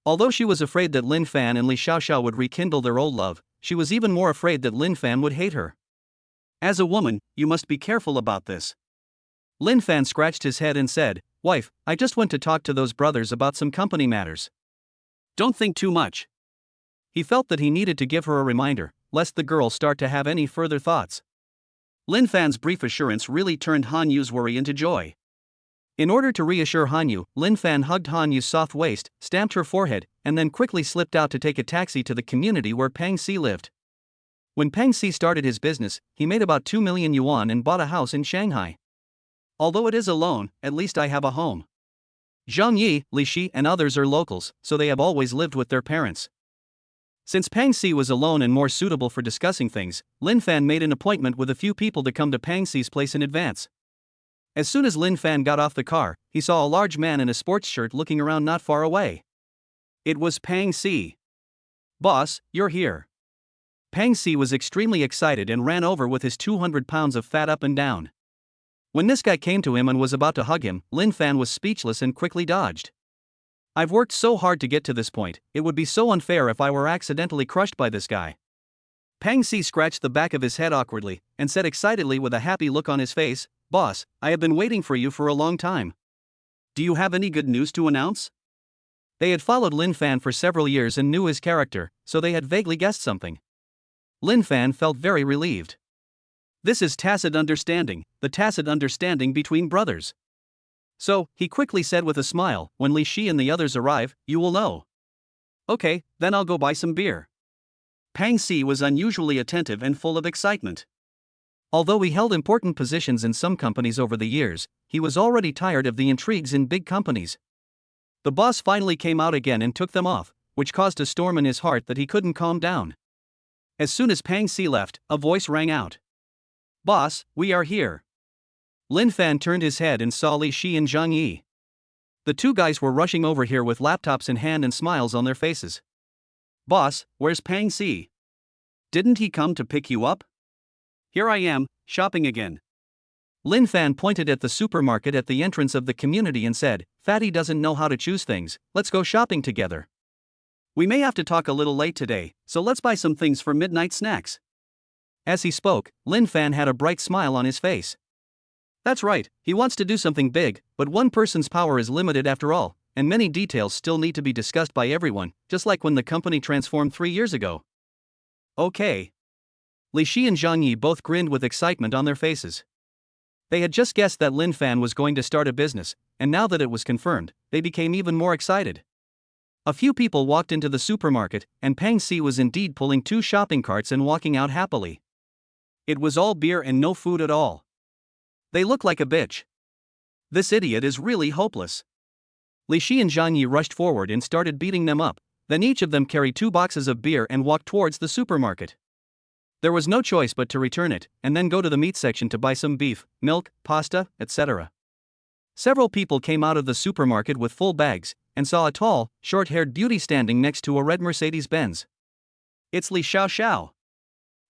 Although she was afraid that Lin Fan and Li Xiao would rekindle their old love, she was even more afraid that Lin Fan would hate her. As a woman, you must be careful about this. Lin Fan scratched his head and said, "Wife, I just went to talk to those brothers about some company matters." Don't think too much. He felt that he needed to give her a reminder, lest the girl start to have any further thoughts. Lin Fan's brief assurance really turned Han Yu's worry into joy. In order to reassure Han Yu, Lin Fan hugged Han Yu's soft waist, stamped her forehead, and then quickly slipped out to take a taxi to the community where Pang Si lived. When Pang Si started his business, he made about 2 million yuan and bought a house in Shanghai. Although it is a loan, at least I have a home. Zhang Yi, Li Shi, and others are locals, so they have always lived with their parents. Since Pang Si was alone and more suitable for discussing things, Lin Fan made an appointment with a few people to come to Pang Si's place in advance. As soon as Lin Fan got off the car, he saw a large man in a sports shirt looking around not far away. It was Pang Si. "Boss, you're here." Pang Si was extremely excited and ran over with his 200 pounds of fat up and down. When this guy came to him and was about to hug him, Lin Fan was speechless and quickly dodged. "I've worked so hard to get to this point, it would be so unfair if I were accidentally crushed by this guy." Pang Si scratched the back of his head awkwardly, and said excitedly with a happy look on his face, Boss, I have been waiting for you for a long time. Do you have any good news to announce? They had followed Lin Fan for several years and knew his character, so they had vaguely guessed something. Lin Fan felt very relieved. This is tacit understanding, the tacit understanding between brothers. So, he quickly said with a smile, when Li Shi and the others arrive, you will know. Okay, then I'll go buy some beer. Pang Si was unusually attentive and full of excitement. Although he held important positions in some companies over the years, he was already tired of the intrigues in big companies. The boss finally came out again and took them off, which caused a storm in his heart that he couldn't calm down. As soon as Pang Si left, a voice rang out. Boss, we are here. Lin Fan turned his head and saw Li Shi and Zhang Yi. The two guys were rushing over here with laptops in hand and smiles on their faces. Boss, where's Pang Si? Didn't he come to pick you up? Here I am, shopping again. Lin Fan pointed at the supermarket at the entrance of the community and said, Fatty doesn't know how to choose things, let's go shopping together. We may have to talk a little late today, so let's buy some things for midnight snacks. As he spoke, Lin Fan had a bright smile on his face. That's right, he wants to do something big, but one person's power is limited after all, and many details still need to be discussed by everyone, just like when the company transformed 3 years ago. Okay. Li Shi and Zhang Yi both grinned with excitement on their faces. They had just guessed that Lin Fan was going to start a business, and now that it was confirmed, they became even more excited. A few people walked into the supermarket, and Pang Si was indeed pulling 2 shopping carts and walking out happily. It was all beer and no food at all. They look like a bitch. This idiot is really hopeless. Li Shi and Zhang Yi rushed forward and started beating them up, then each of them carried 2 boxes of beer and walked towards the supermarket. There was no choice but to return it, and then go to the meat section to buy some beef, milk, pasta, etc. Several people came out of the supermarket with full bags, and saw a tall, short-haired beauty standing next to a red Mercedes-Benz. It's Li Xiaoxiao.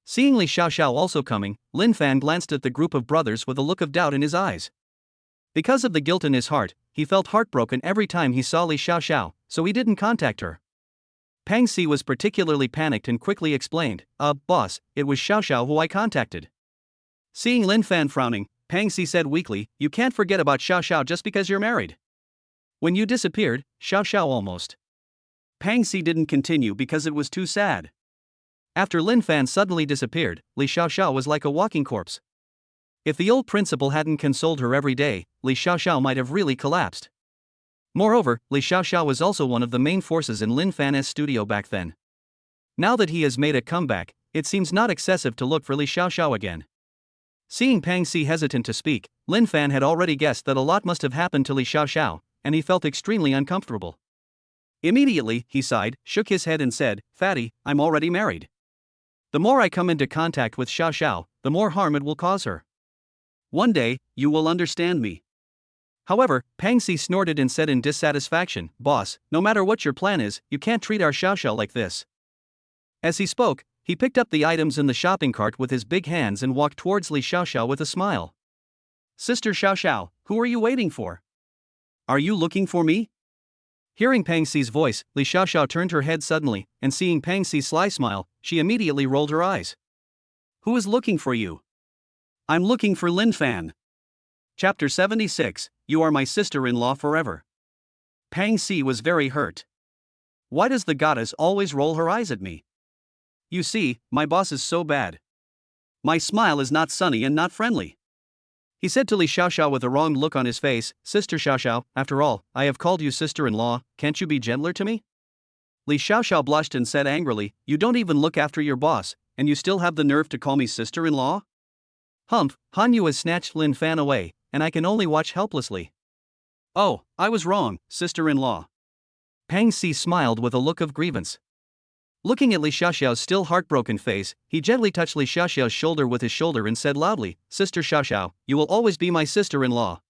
Seeing Li Xiaoxiao also coming, Lin Fan glanced at the group of brothers with a look of doubt in his eyes. Because of the guilt in his heart, he felt heartbroken every time he saw Li Xiaoxiao, so he didn't contact her. Pang Si was particularly panicked and quickly explained, boss, it was Xiaoxiao who I contacted. Seeing Lin Fan frowning, Pang Si said weakly, you can't forget about Xiaoxiao just because you're married. When you disappeared, Xiaoxiao almost. Pang Si didn't continue because it was too sad. After Lin Fan suddenly disappeared, Li Xiaoxiao was like a walking corpse. If the old principal hadn't consoled her every day, Li Xiaoxiao might have really collapsed. Moreover, Li Xiaoxiao was also one of the main forces in Lin Fan's studio back then. Now that he has made a comeback, it seems not excessive to look for Li Xiaoxiao again. Seeing Pang Si hesitant to speak, Lin Fan had already guessed that a lot must have happened to Li Xiaoxiao, and he felt extremely uncomfortable. Immediately, he sighed, shook his head and said, Fatty, I'm already married. The more I come into contact with Xiaoxiao, the more harm it will cause her. One day, you will understand me. However, Pang Si snorted and said in dissatisfaction, Boss, no matter what your plan is, you can't treat our Xiaoxiao like this. As he spoke, he picked up the items in the shopping cart with his big hands and walked towards Li Xiaoxiao with a smile. Sister Xiaoxiao, who are you waiting for? Are you looking for me? Hearing Pang Si's voice, Li Xiaoxiao turned her head suddenly, and seeing Pang Si's sly smile, she immediately rolled her eyes. Who is looking for you? I'm looking for Lin Fan. Chapter 76, You Are My Sister-in-Law Forever. Pang Si was very hurt. Why does the goddess always roll her eyes at me? You see, my boss is so bad. My smile is not sunny and not friendly. He said to Li Xiaoxiao with a wrong look on his face, Sister Xiaoxiao, after all, I have called you sister-in-law, can't you be gentler to me? Li Xiaoxiao blushed and said angrily, you don't even look after your boss, and you still have the nerve to call me sister-in-law? Humph, Han Yu has snatched Lin Fan away, and I can only watch helplessly. Oh, I was wrong, sister-in-law. Pang Si smiled with a look of grievance. Looking at Li Xiaoxiao's still heartbroken face, he gently touched Li Xiaoxiao's shoulder with his shoulder and said loudly, Sister Xiaoxiao, you will always be my sister-in-law.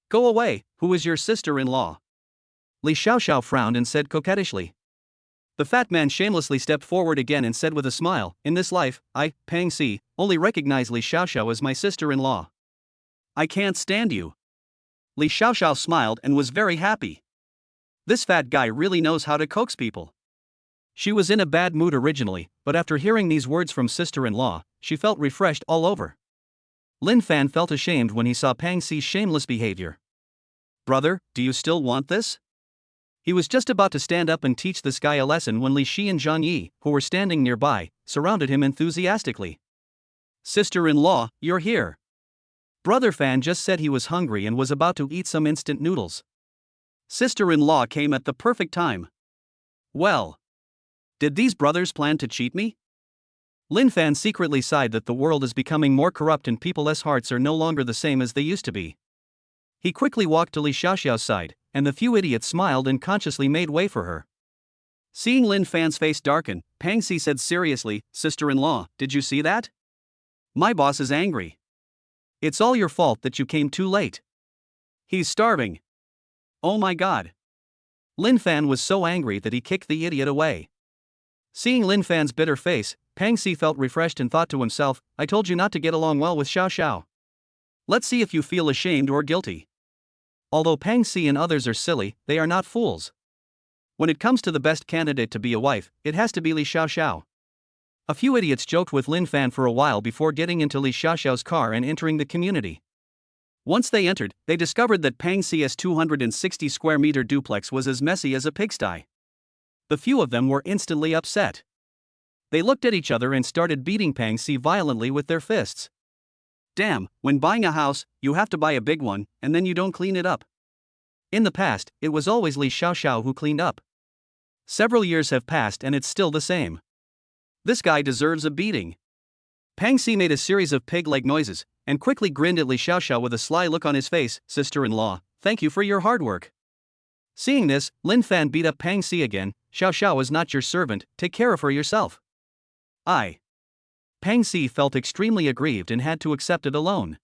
Go away, who is your sister-in-law? Li Xiaoxiao frowned and said coquettishly. The fat man shamelessly stepped forward again and said with a smile, in this life, I, Pang Si, only recognize Li Xiaoxiao as my sister-in-law. I can't stand you. Li Xiaoxiao smiled and was very happy. This fat guy really knows how to coax people. She was in a bad mood originally, but after hearing these words from sister-in-law, she felt refreshed all over. Lin Fan felt ashamed when he saw Pang Xi's shameless behavior. Brother, do you still want this? He was just about to stand up and teach this guy a lesson when Li Shi and Zhang Yi, who were standing nearby, surrounded him enthusiastically. Sister-in-law, you're here. Brother Fan just said he was hungry and was about to eat some instant noodles. Sister-in-law came at the perfect time. Well, did these brothers plan to cheat me? Lin Fan secretly sighed that the world is becoming more corrupt and people's hearts are no longer the same as they used to be. He quickly walked to Li Xiaoxiao's side, and the few idiots smiled and consciously made way for her. Seeing Lin Fan's face darken, Pang Xi said seriously, Sister-in-law, did you see that? My boss is angry. It's all your fault that you came too late. He's starving. Oh my god. Lin Fan was so angry that he kicked the idiot away. Seeing Lin Fan's bitter face, Pang Xi felt refreshed and thought to himself, I told you not to get along well with Xiao Xiao. Let's see if you feel ashamed or guilty. Although Pang Xi and others are silly, they are not fools. When it comes to the best candidate to be a wife, it has to be Li Xiaoxiao. A few idiots joked with Lin Fan for a while before getting into Li Xiaoxiao's car and entering the community. Once they entered, they discovered that Pang Xi's 260 square meter duplex was as messy as a pigsty. The few of them were instantly upset. They looked at each other and started beating Pang Xi violently with their fists. Damn, when buying a house, you have to buy a big one, and then you don't clean it up. In the past, it was always Li Xiaoxiao who cleaned up. Several years have passed and it's still the same. This guy deserves a beating. Pang Xi made a series of pig-like noises, and quickly grinned at Li Xiaoxiao with a sly look on his face. Sister-in-law, thank you for your hard work. Seeing this, Lin Fan beat up Pang Xi again. Xiao Xiao is not your servant, take care of her yourself. Pang Xi felt extremely aggrieved and had to accept it alone.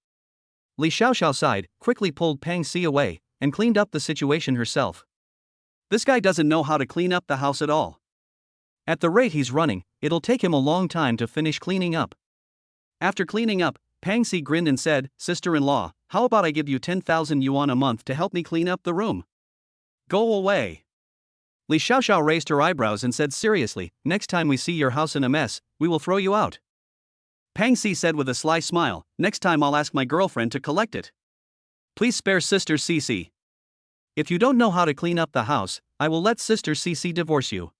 Li Xiaoxiao sighed, quickly pulled Pang Xi away, and cleaned up the situation herself. This guy doesn't know how to clean up the house at all. At the rate he's running, it'll take him a long time to finish cleaning up. After cleaning up, Pang Xi grinned and said, Sister-in-law, how about I give you 10,000 yuan a month to help me clean up the room? Go away. Li Xiaoxiao raised her eyebrows and said seriously, next time we see your house in a mess, we will throw you out. Pang Xi said with a sly smile, next time I'll ask my girlfriend to collect it. Please spare Sister Cici. If you don't know how to clean up the house, I will let Sister Cici divorce you.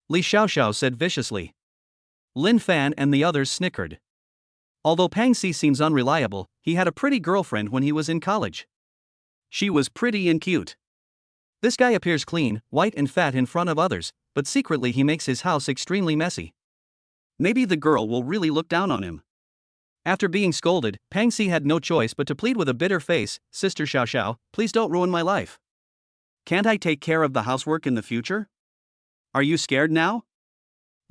Li Xiaoxiao said viciously. Lin Fan and the others snickered. Although Pang Xi seems unreliable, he had a pretty girlfriend when he was in college. She was pretty and cute. This guy appears clean, white and fat in front of others, but secretly he makes his house extremely messy. Maybe the girl will really look down on him. After being scolded, Pang Xi had no choice but to plead with a bitter face, Sister Xiao Xiao, please don't ruin my life. Can't I take care of the housework in the future? Are you scared now?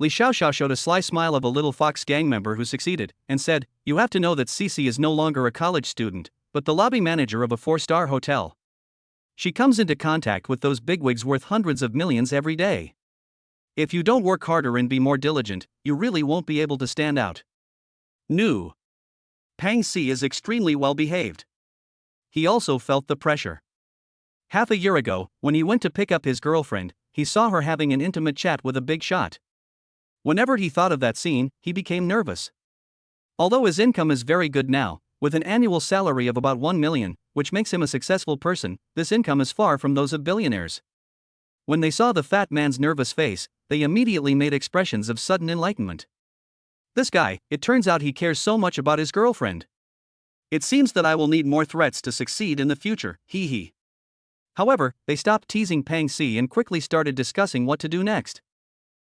Li Xiaoxiao showed a sly smile of a little fox gang member who succeeded, and said, you have to know that Cici is no longer a college student, but the lobby manager of a 4-star hotel. She comes into contact with those bigwigs worth hundreds of millions every day. If you don't work harder and be more diligent, you really won't be able to stand out. No. Pang Xi is extremely well behaved. He also felt the pressure. Half a year ago, when he went to pick up his girlfriend, he saw her having an intimate chat with a big shot. Whenever he thought of that scene, he became nervous. Although his income is very good now, with an annual salary of about 1 million, which makes him a successful person, this income is far from those of billionaires. When they saw the fat man's nervous face, they immediately made expressions of sudden enlightenment. This guy, it turns out he cares so much about his girlfriend. It seems that I will need more threats to succeed in the future, hee hee. However, they stopped teasing Pang Xi and quickly started discussing what to do next.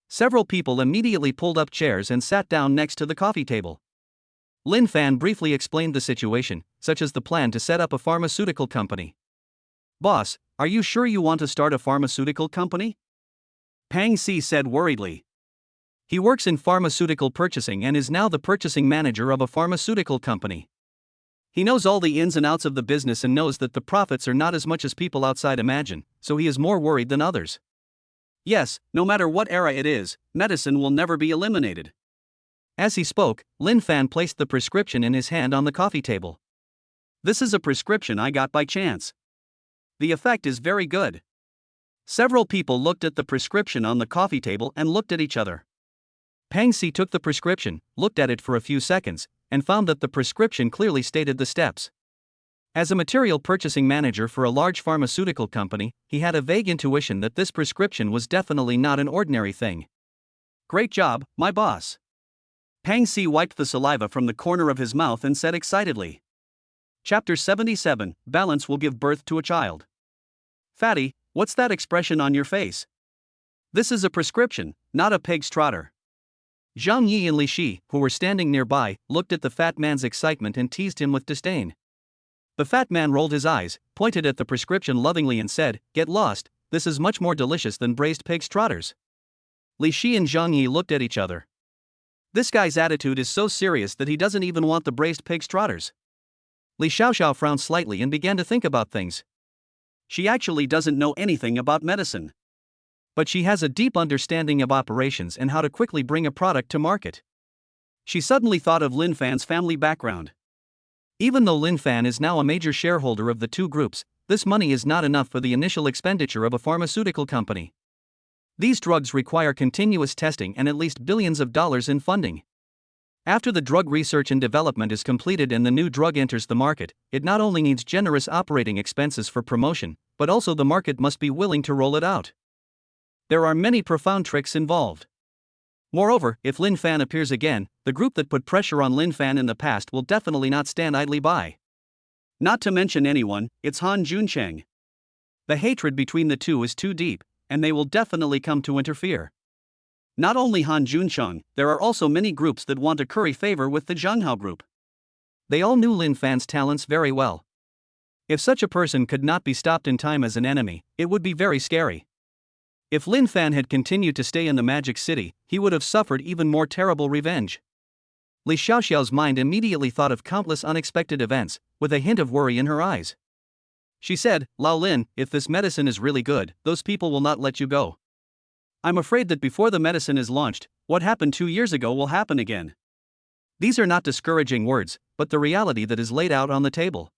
Several people immediately pulled up chairs and sat down next to the coffee table. Lin Fan briefly explained the situation, such as the plan to set up a pharmaceutical company. Boss, are you sure you want to start a pharmaceutical company? Pang Xi said worriedly. He works in pharmaceutical purchasing and is now the purchasing manager of a pharmaceutical company. He knows all the ins and outs of the business and knows that the profits are not as much as people outside imagine, so he is more worried than others. Yes, no matter what era it is, medicine will never be eliminated. As he spoke, Lin Fan placed the prescription in his hand on the coffee table. This is a prescription I got by chance. The effect is very good. Several people looked at the prescription on the coffee table and looked at each other. Pang Si took the prescription, looked at it for a few seconds, and found that the prescription clearly stated the steps. As a material purchasing manager for a large pharmaceutical company, he had a vague intuition that this prescription was definitely not an ordinary thing. Great job, my boss. Pang Si wiped the saliva from the corner of his mouth and said excitedly. Chapter 77, Balance Will Give Birth to a Child. Fatty, what's that expression on your face? This is a prescription, not a pig's trotter. Zhang Yi and Li Shi, who were standing nearby, looked at the fat man's excitement and teased him with disdain. The fat man rolled his eyes, pointed at the prescription lovingly and said, "Get lost, this is much more delicious than braised pig's trotters." Li Shi and Zhang Yi looked at each other. This guy's attitude is so serious that he doesn't even want the braised pig's trotters. Li Xiaoxiao frowned slightly and began to think about things. She actually doesn't know anything about medicine. But she has a deep understanding of operations and how to quickly bring a product to market. She suddenly thought of Lin Fan's family background. Even though Lin Fan is now a major shareholder of the two groups, this money is not enough for the initial expenditure of a pharmaceutical company. These drugs require continuous testing and at least billions of dollars in funding. After the drug research and development is completed and the new drug enters the market, it not only needs generous operating expenses for promotion, but also the market must be willing to roll it out. There are many profound tricks involved. Moreover, if Lin Fan appears again, the group that put pressure on Lin Fan in the past will definitely not stand idly by. Not to mention anyone, it's Han Juncheng. The hatred between the two is too deep, and they will definitely come to interfere. Not only Han Juncheng, there are also many groups that want to curry favor with the Zhanghao group. They all knew Lin Fan's talents very well. If such a person could not be stopped in time as an enemy, it would be very scary. If Lin Fan had continued to stay in the Magic City, he would have suffered even more terrible revenge. Li Xiaoxiao's mind immediately thought of countless unexpected events, with a hint of worry in her eyes. She said, "Lao Lin, if this medicine is really good, those people will not let you go. I'm afraid that before the medicine is launched, what happened 2 years ago will happen again." These are not discouraging words, but the reality that is laid out on the table.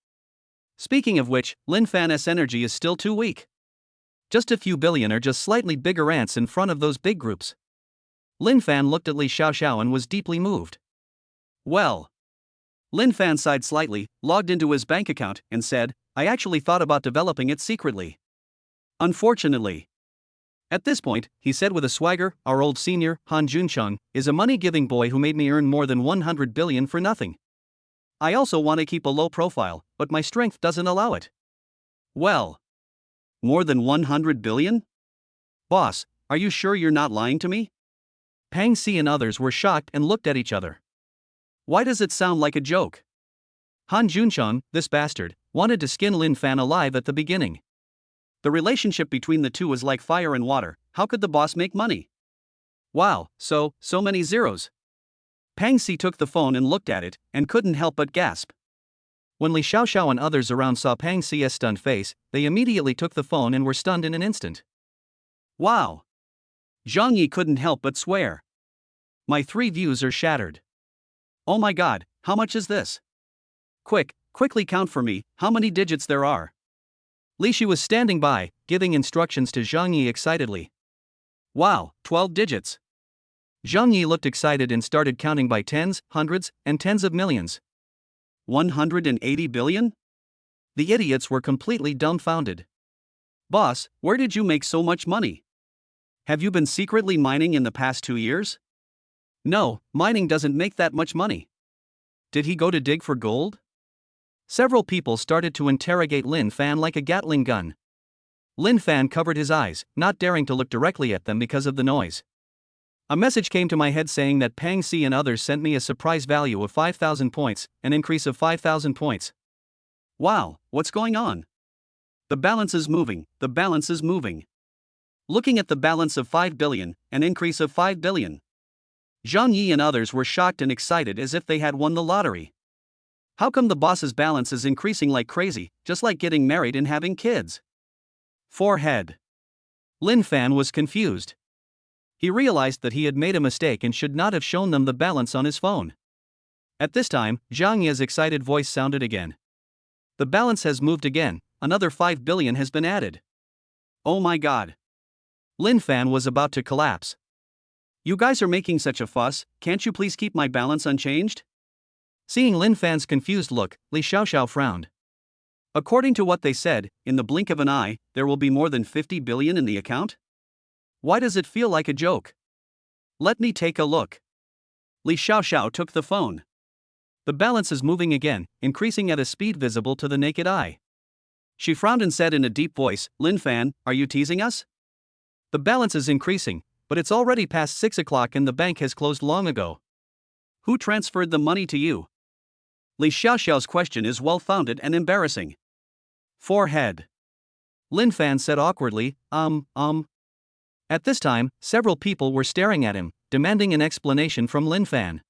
Speaking of which, Lin Fan's energy is still too weak. Just a few billion are just slightly bigger ants in front of those big groups. Lin Fan looked at Li Xiaoxiao and was deeply moved. Well. Lin Fan sighed slightly, logged into his bank account, and said, "I actually thought about developing it secretly. Unfortunately." At this point, he said with a swagger, "Our old senior, Han Juncheng, is a money-giving boy who made me earn more than 100 billion for nothing. I also want to keep a low profile, but my strength doesn't allow it." Well. More than 100 billion? Boss, are you sure you're not lying to me? Pang Si and others were shocked and looked at each other. Why does it sound like a joke? Han Juncheng, this bastard, wanted to skin Lin Fan alive at the beginning. The relationship between the two is like fire and water. How could the boss make money? Wow, so many zeros. Pang Si took the phone and looked at it, and couldn't help but gasp. When Li Xiaoxiao and others around saw Pang Si's stunned face, they immediately took the phone and were stunned in an instant. Wow! Zhang Yi couldn't help but swear. My 3 views are shattered. Oh my god, how much is this? Quickly count for me, how many digits there are. Li Shi was standing by, giving instructions to Zhang Yi excitedly. Wow, 12 digits. Zhang Yi looked excited and started counting by tens, hundreds, and tens of millions. 180 billion? The idiots were completely dumbfounded. Boss, where did you make so much money? Have you been secretly mining in the past 2 years? No, mining doesn't make that much money. Did he go to dig for gold? Several people started to interrogate Lin Fan like a Gatling gun. Lin Fan covered his eyes, not daring to look directly at them because of the noise. A message came to my head saying that Pang Si and others sent me a surprise value of 5,000 points, an increase of 5,000 points. Wow, what's going on? The balance is moving, the balance is moving. Looking at the balance of 5 billion, an increase of 5 billion. Zhang Yi and others were shocked and excited as if they had won the lottery. How come the boss's balance is increasing like crazy, just like getting married and having kids? Forehead. Lin Fan was confused. He realized that he had made a mistake and should not have shown them the balance on his phone. At this time, Zhang Yi's excited voice sounded again. The balance has moved again, another 5 billion has been added. Oh my god. Lin Fan was about to collapse. You guys are making such a fuss, can't you please keep my balance unchanged? Seeing Lin Fan's confused look, Li Xiaoxiao frowned. According to what they said, in the blink of an eye, there will be more than 50 billion in the account? Why does it feel like a joke? Let me take a look. Li Xiaoxiao took the phone. The balance is moving again, increasing at a speed visible to the naked eye. She frowned and said in a deep voice, Lin Fan, are you teasing us? The balance is increasing, but it's already past 6 o'clock and the bank has closed long ago. Who transferred the money to you? Li Xiaoxiao's question is well-founded and embarrassing. Forehead. Lin Fan said awkwardly, At this time, several people were staring at him, demanding an explanation from Lin Fan.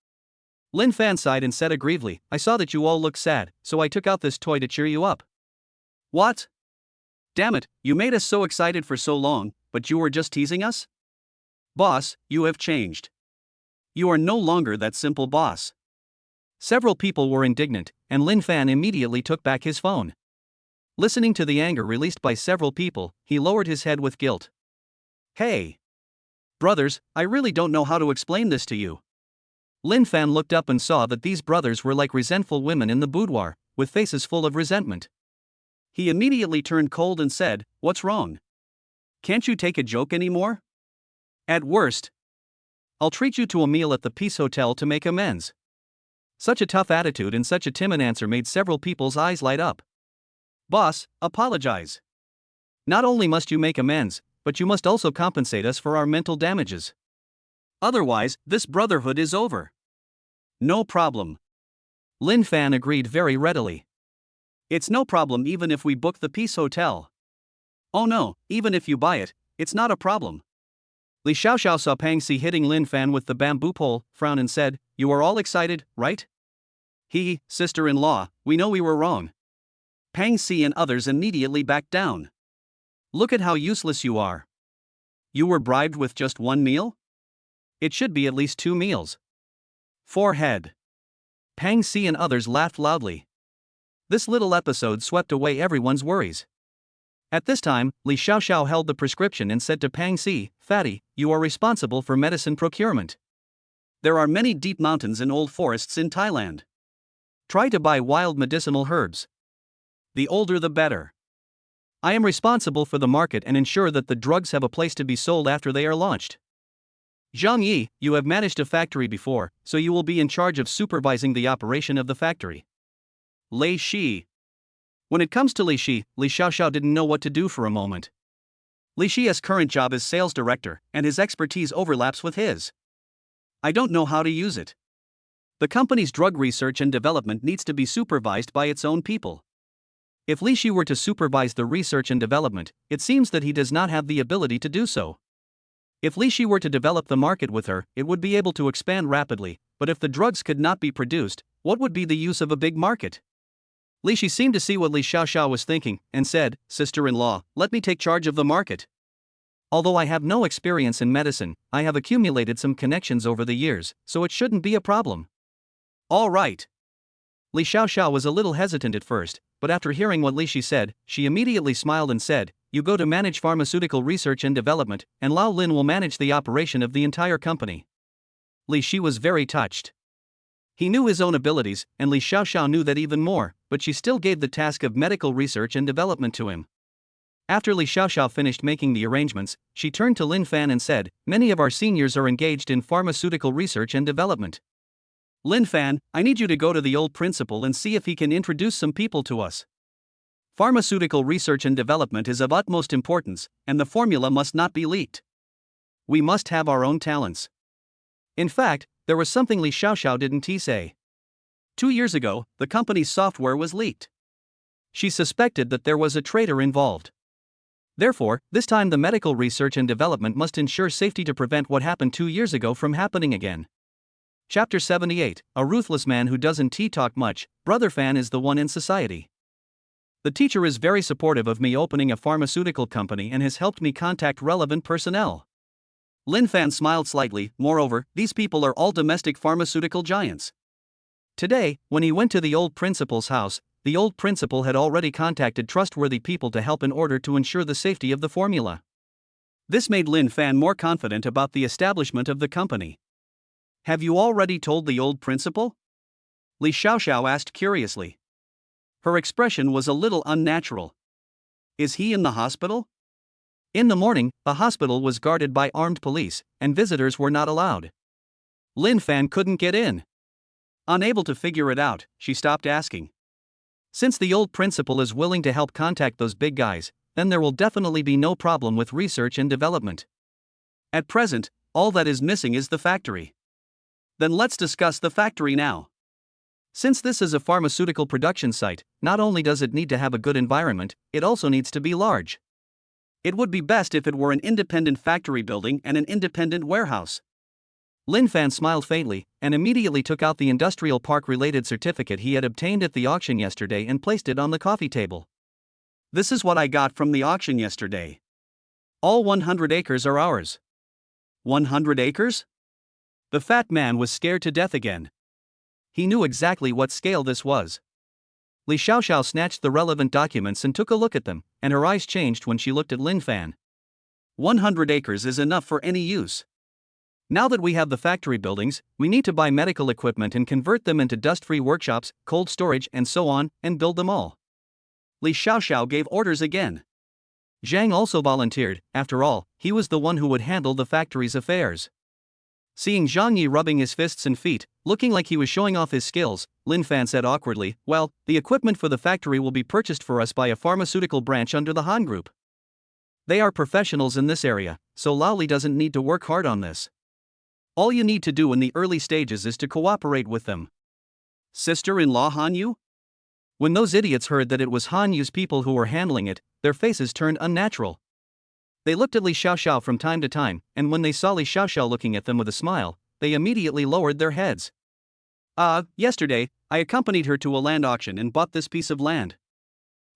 Lin Fan sighed and said aggrievedly, I saw that you all looked sad, so I took out this toy to cheer you up. What? Damn it, you made us so excited for so long, but you were just teasing us? Boss, you have changed. You are no longer that simple boss. Several people were indignant, and Lin Fan immediately took back his phone. Listening to the anger released by several people, he lowered his head with guilt. Hey! Brothers, I really don't know how to explain this to you. Lin Fan looked up and saw that these brothers were like resentful women in the boudoir, with faces full of resentment. He immediately turned cold and said, What's wrong? Can't you take a joke anymore? At worst, I'll treat you to a meal at the Peace Hotel to make amends. Such a tough attitude and such a timid answer made several people's eyes light up. Boss, apologize. Not only must you make amends, but you must also compensate us for our mental damages. Otherwise, this brotherhood is over. No problem. Lin Fan agreed very readily. It's no problem even if we book the Peace Hotel. Oh no, even if you buy it, it's not a problem. Li Xiaoxiao saw Pang Si hitting Lin Fan with the bamboo pole, frowned and said, You are all excited, right? Sister-in-law, we know we were wrong. Pang Si and others immediately backed down. Look at how useless you are. You were bribed with just one meal? It should be at least 2 meals. Forehead. Pang Si and others laughed loudly. This little episode swept away everyone's worries. At this time, Li Xiaoxiao held the prescription and said to Pang Si, Fatty, you are responsible for medicine procurement. There are many deep mountains and old forests in Thailand. Try to buy wild medicinal herbs. The older the better. I am responsible for the market and ensure that the drugs have a place to be sold after they are launched. Zhang Yi, you have managed a factory before, so you will be in charge of supervising the operation of the factory. Lei Shi. When it comes to Li Shi, Li Xiaoxiao didn't know what to do for a moment. Li Shi's current job is sales director, and his expertise overlaps with his. I don't know how to use it. The company's drug research and development needs to be supervised by its own people. If Li Shi were to supervise the research and development, it seems that he does not have the ability to do so. If Li Shi were to develop the market with her, it would be able to expand rapidly, but if the drugs could not be produced, what would be the use of a big market? Li Shi seemed to see what Li Xiaoxiao was thinking, and said, Sister-in-law, let me take charge of the market. Although I have no experience in medicine, I have accumulated some connections over the years, so it shouldn't be a problem. All right. Li Xiaoxiao was a little hesitant at first, but after hearing what Li Shi said, she immediately smiled and said, You go to manage pharmaceutical research and development, and Lao Lin will manage the operation of the entire company. Li Shi was very touched. He knew his own abilities, and Li Xiaoxiao knew that even more, but she still gave the task of medical research and development to him. After Li Xiaoxiao finished making the arrangements, she turned to Lin Fan and said, Many of our seniors are engaged in pharmaceutical research and development. Lin Fan, I need you to go to the old principal and see if he can introduce some people to us. Pharmaceutical research and development is of utmost importance, and the formula must not be leaked. We must have our own talents. In fact, there was something Li Xiaoxiao didn't say. 2 years ago, the company's software was leaked. She suspected that there was a traitor involved. Therefore, this time the medical research and development must ensure safety to prevent what happened 2 years ago from happening again. Chapter 78, A Ruthless Man Who Doesn't Talk Much. Brother Fan is the one in society. The teacher is very supportive of me opening a pharmaceutical company and has helped me contact relevant personnel. Lin Fan smiled slightly. Moreover, these people are all domestic pharmaceutical giants. Today, when he went to the old principal's house, the old principal had already contacted trustworthy people to help in order to ensure the safety of the formula. This made Lin Fan more confident about the establishment of the company. Have you already told the old principal? Li Xiaoxiao asked curiously. Her expression was a little unnatural. Is he in the hospital? In the morning, the hospital was guarded by armed police, and visitors were not allowed. Lin Fan couldn't get in. Unable to figure it out, she stopped asking. Since the old principal is willing to help contact those big guys, then there will definitely be no problem with research and development. At present, all that is missing is the factory. Then let's discuss the factory now. Since this is a pharmaceutical production site, not only does it need to have a good environment, it also needs to be large. It would be best if it were an independent factory building and an independent warehouse. Lin Fan smiled faintly, and immediately took out the industrial park-related certificate he had obtained at the auction yesterday and placed it on the coffee table. This is what I got from the auction yesterday. All 100 acres are ours. 100 acres? The fat man was scared to death again. He knew exactly what scale this was. Li Xiaoxiao snatched the relevant documents and took a look at them, and her eyes changed when she looked at Lin Fan. 100 acres is enough for any use. Now that we have the factory buildings, we need to buy medical equipment and convert them into dust-free workshops, cold storage and so on, and build them all. Li Xiaoxiao gave orders again. Zhang also volunteered. After all, he was the one who would handle the factory's affairs. Seeing Zhang Yi rubbing his fists and feet, looking like he was showing off his skills, Lin Fan said awkwardly, "Well, the equipment for the factory will be purchased for us by a pharmaceutical branch under the Han Group. They are professionals in this area, so Laoli doesn't need to work hard on this. All you need to do in the early stages is to cooperate with them." Sister-in-law Han Yu? When those idiots heard that it was Han Yu's people who were handling it, their faces turned unnatural. They looked at Li Xiaoxiao from time to time, and when they saw Li Xiaoxiao looking at them with a smile, they immediately lowered their heads. Yesterday, I accompanied her to a land auction and bought this piece of land.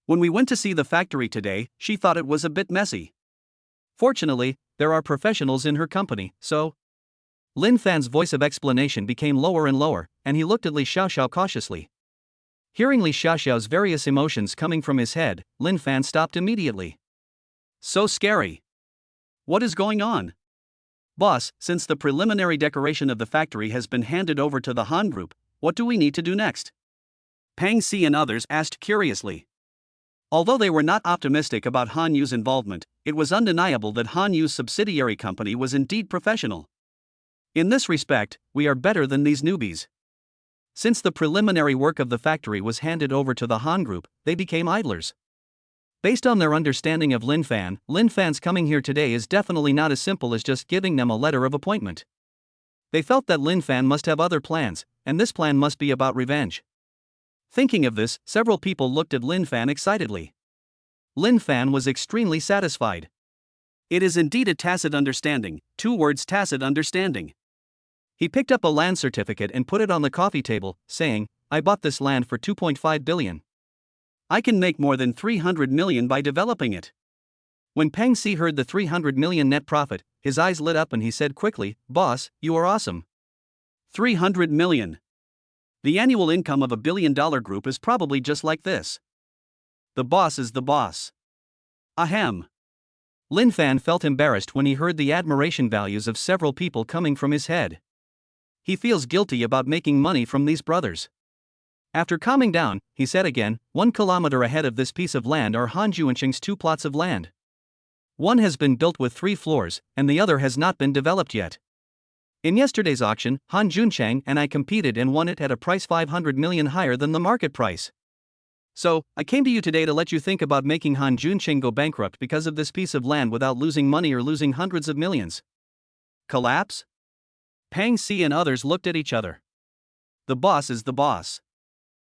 When we went to see the factory today, she thought it was a bit messy. Fortunately, there are professionals in her company, so... Lin Fan's voice of explanation became lower and lower, and he looked at Li Xiaoxiao cautiously. Hearing Li Xiaoxiao's various emotions coming from his head, Lin Fan stopped immediately. So scary. What is going on? Boss, since the preliminary decoration of the factory has been handed over to the Han Group, what do we need to do next? Pang Si and others asked curiously. Although they were not optimistic about Han Yu's involvement, it was undeniable that Han Yu's subsidiary company was indeed professional. In this respect, we are better than these newbies. Since the preliminary work of the factory was handed over to the Han Group, they became idlers. Based on their understanding of Lin Fan's coming here today is definitely not as simple as just giving them a letter of appointment. They felt that Lin Fan must have other plans, and this plan must be about revenge. Thinking of this, several people looked at Lin Fan excitedly. Lin Fan was extremely satisfied. It is indeed a tacit understanding, 2 words tacit understanding. He picked up a land certificate and put it on the coffee table, saying, "I bought this land for 2.5 billion. I can make more than 300 million by developing it." When Pang Si heard the 300 million net profit, his eyes lit up and he said quickly, "Boss, you are awesome." 300 million. The annual income of $1 billion group is probably just like this. The boss is the boss. Ahem. Lin Fan felt embarrassed when he heard the admiration values of several people coming from his head. He feels guilty about making money from these brothers. After calming down, he said again, 1 kilometer ahead of this piece of land are Han Juanqing's 2 plots of land. One has been built with 3 floors, and the other has not been developed yet. In yesterday's auction, Han Junchang and I competed and won it at a price 500 million higher than the market price. So, I came to you today to let you think about making Han Junchang go bankrupt because of this piece of land without losing money or losing hundreds of millions. Collapse? Pang Si and others looked at each other. The boss is the boss.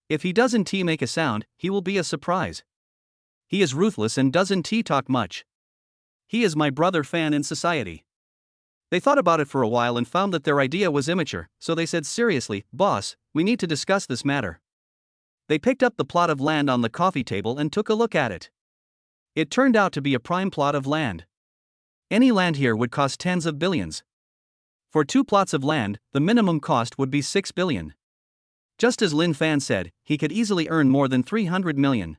If he doesn't make a sound, he will be a surprise. He is ruthless and doesn't talk much. He is my brother Fan in society. They thought about it for a while and found that their idea was immature, so they said seriously, "Boss, we need to discuss this matter." They picked up the plot of land on the coffee table and took a look at it. It turned out to be a prime plot of land. Any land here would cost tens of billions. For 2 plots of land, the minimum cost would be 6 billion. Just as Lin Fan said, he could easily earn more than 300 million.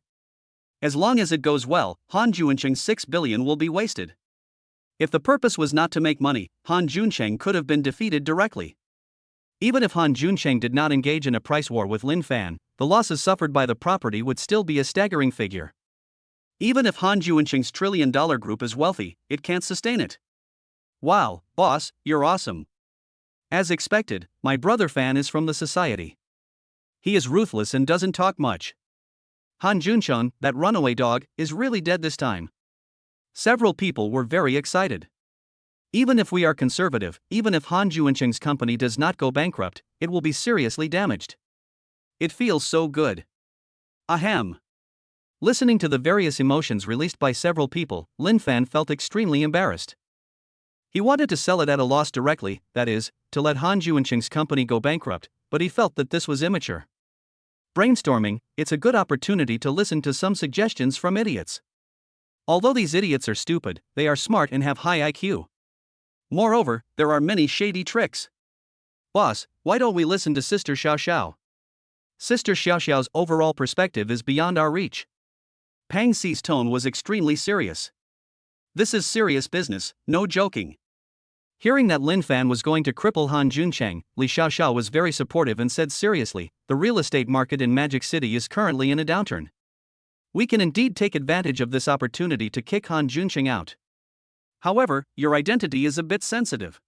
As long as it goes well, Han Juanqing's 6 billion will be wasted. If the purpose was not to make money, Han Juncheng could have been defeated directly. Even if Han Juncheng did not engage in a price war with Lin Fan, the losses suffered by the property would still be a staggering figure. Even if Han Juncheng's trillion-dollar group is wealthy, it can't sustain it. Wow, boss, you're awesome. As expected, my brother Fan is from the society. He is ruthless and doesn't talk much. Han Juncheng, that runaway dog, is really dead this time. Several people were very excited. Even if we are conservative, even if Han Juncheng's company does not go bankrupt, it will be seriously damaged. It feels so good. Ahem. Listening to the various emotions released by several people, Lin Fan felt extremely embarrassed. He wanted to sell it at a loss directly, that is, to let Han Juncheng's company go bankrupt, but he felt that this was immature. Brainstorming, it's a good opportunity to listen to some suggestions from idiots. Although these idiots are stupid, they are smart and have high IQ. Moreover, there are many shady tricks. Boss, why don't we listen to Sister Xiao Xiao? Sister Xiao Xiao's overall perspective is beyond our reach. Pang Si's tone was extremely serious. This is serious business, no joking. Hearing that Lin Fan was going to cripple Han Juncheng, Li Xiaoxiao was very supportive and said seriously, the real estate market in Magic City is currently in a downturn. We can indeed take advantage of this opportunity to kick Han Juncheng out. However, your identity is a bit sensitive.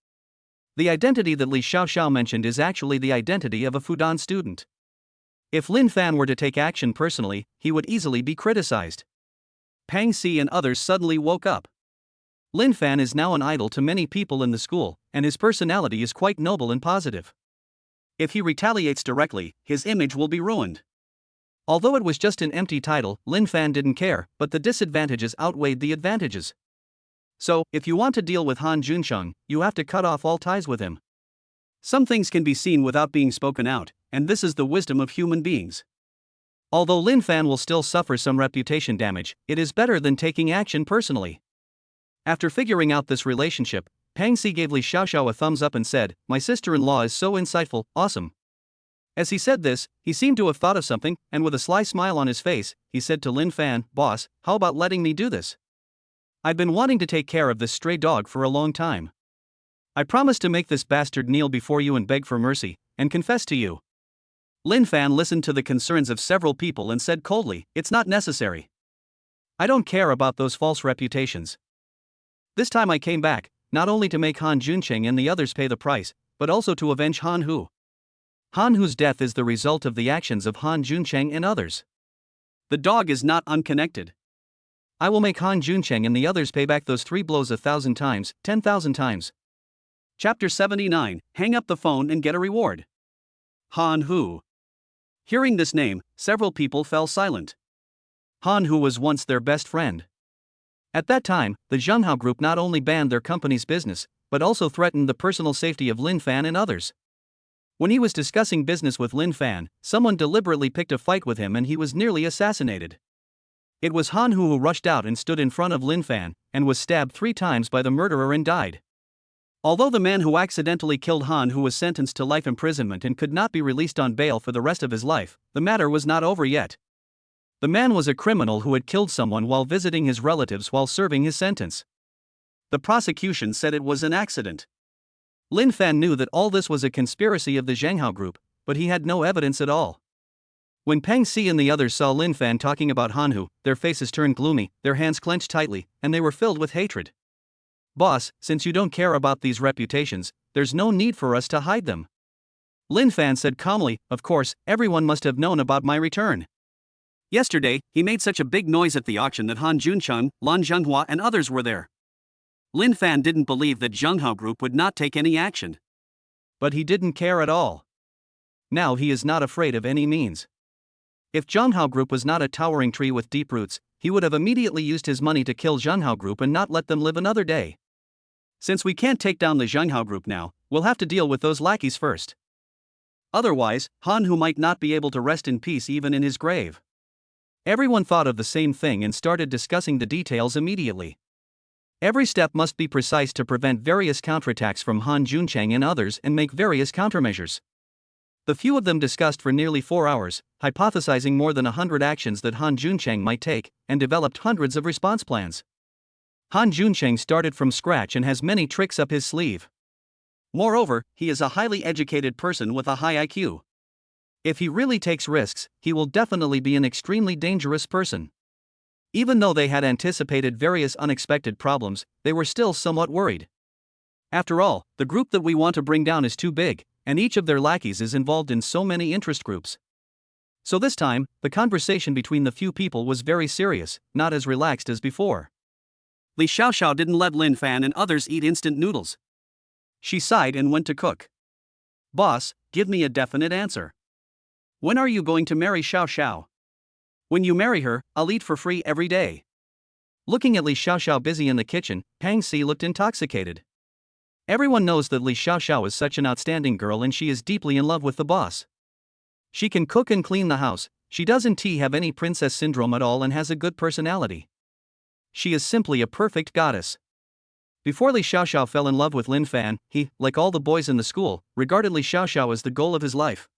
The identity that Li Xiaoxiao mentioned is actually the identity of a Fudan student. If Lin Fan were to take action personally, he would easily be criticized. Pang Si and others suddenly woke up. Lin Fan is now an idol to many people in the school, and his personality is quite noble and positive. If he retaliates directly, his image will be ruined. Although it was just an empty title, Lin Fan didn't care, but the disadvantages outweighed the advantages. So, if you want to deal with Han Juncheng, you have to cut off all ties with him. Some things can be seen without being spoken out, and this is the wisdom of human beings. Although Lin Fan will still suffer some reputation damage, it is better than taking action personally. After figuring out this relationship, Pang Si gave Li Xiaoxiao a thumbs up and said, "My sister-in-law is so insightful, awesome." As he said this, he seemed to have thought of something, and with a sly smile on his face, he said to Lin Fan, "Boss, how about letting me do this? I've been wanting to take care of this stray dog for a long time. I promise to make this bastard kneel before you and beg for mercy, and confess to you." Lin Fan listened to the concerns of several people and said coldly, "It's not necessary. I don't care about those false reputations. This time I came back, not only to make Han Juncheng and the others pay the price, but also to avenge Han Hu. Han Hu's death is the result of the actions of Han Juncheng and others. The dog is not unconnected. I will make Han Juncheng and the others pay back those 3 blows 1,000 times, 10,000 times. Chapter 79, Hang up the phone and get a reward. Han Hu. Hearing this name, several people fell silent. Han Hu was once their best friend. At that time, the Zhenghao Group not only banned their company's business, but also threatened the personal safety of Lin Fan and others. When he was discussing business with Lin Fan, someone deliberately picked a fight with him and he was nearly assassinated. It was Han Hu who rushed out and stood in front of Lin Fan, and was stabbed 3 times by the murderer and died. Although the man who accidentally killed Han Hu was sentenced to life imprisonment and could not be released on bail for the rest of his life, the matter was not over yet. The man was a criminal who had killed someone while visiting his relatives while serving his sentence. The prosecution said it was an accident. Lin Fan knew that all this was a conspiracy of the Zhenghao Group, but he had no evidence at all. When Pang Si and the others saw Lin Fan talking about Han Hu, their faces turned gloomy, their hands clenched tightly, and they were filled with hatred. "Boss, since you don't care about these reputations, there's no need for us to hide them." Lin Fan said calmly, "Of course, everyone must have known about my return. Yesterday, he made such a big noise at the auction that Han Juncheng, Lan Zhenghua and others were there." Lin Fan didn't believe that Zhenghao Group would not take any action. But he didn't care at all. Now he is not afraid of any means. If Zhenghao Group was not a towering tree with deep roots, he would have immediately used his money to kill Zhenghao Group and not let them live another day. Since we can't take down the Zhenghao Group now, we'll have to deal with those lackeys first. Otherwise, Han Hu might not be able to rest in peace even in his grave. Everyone thought of the same thing and started discussing the details immediately. Every step must be precise to prevent various counterattacks from Han Juncheng and others and make various countermeasures. The few of them discussed for nearly 4 hours, hypothesizing more than 100 actions that Han Juncheng might take, and developed hundreds of response plans. Han Juncheng started from scratch and has many tricks up his sleeve. Moreover, he is a highly educated person with a high IQ. If he really takes risks, he will definitely be an extremely dangerous person. Even though they had anticipated various unexpected problems, they were still somewhat worried. After all, the group that we want to bring down is too big, and each of their lackeys is involved in so many interest groups. So this time, the conversation between the few people was very serious, not as relaxed as before. Li Xiaoxiao didn't let Lin Fan and others eat instant noodles. She sighed and went to cook. Boss, give me a definite answer. When are you going to marry Xiaoxiao? When you marry her, I'll eat for free every day. Looking at Li Xiaoxiao busy in the kitchen, Pang Si looked intoxicated. Everyone knows that Li Xiaoxiao is such an outstanding girl and she is deeply in love with the boss. She can cook and clean the house, she doesn't have any princess syndrome at all and has a good personality. She is simply a perfect goddess. Before Li Xiaoxiao fell in love with Lin Fan, he, like all the boys in the school, regarded Li Xiaoxiao as the goal of his life.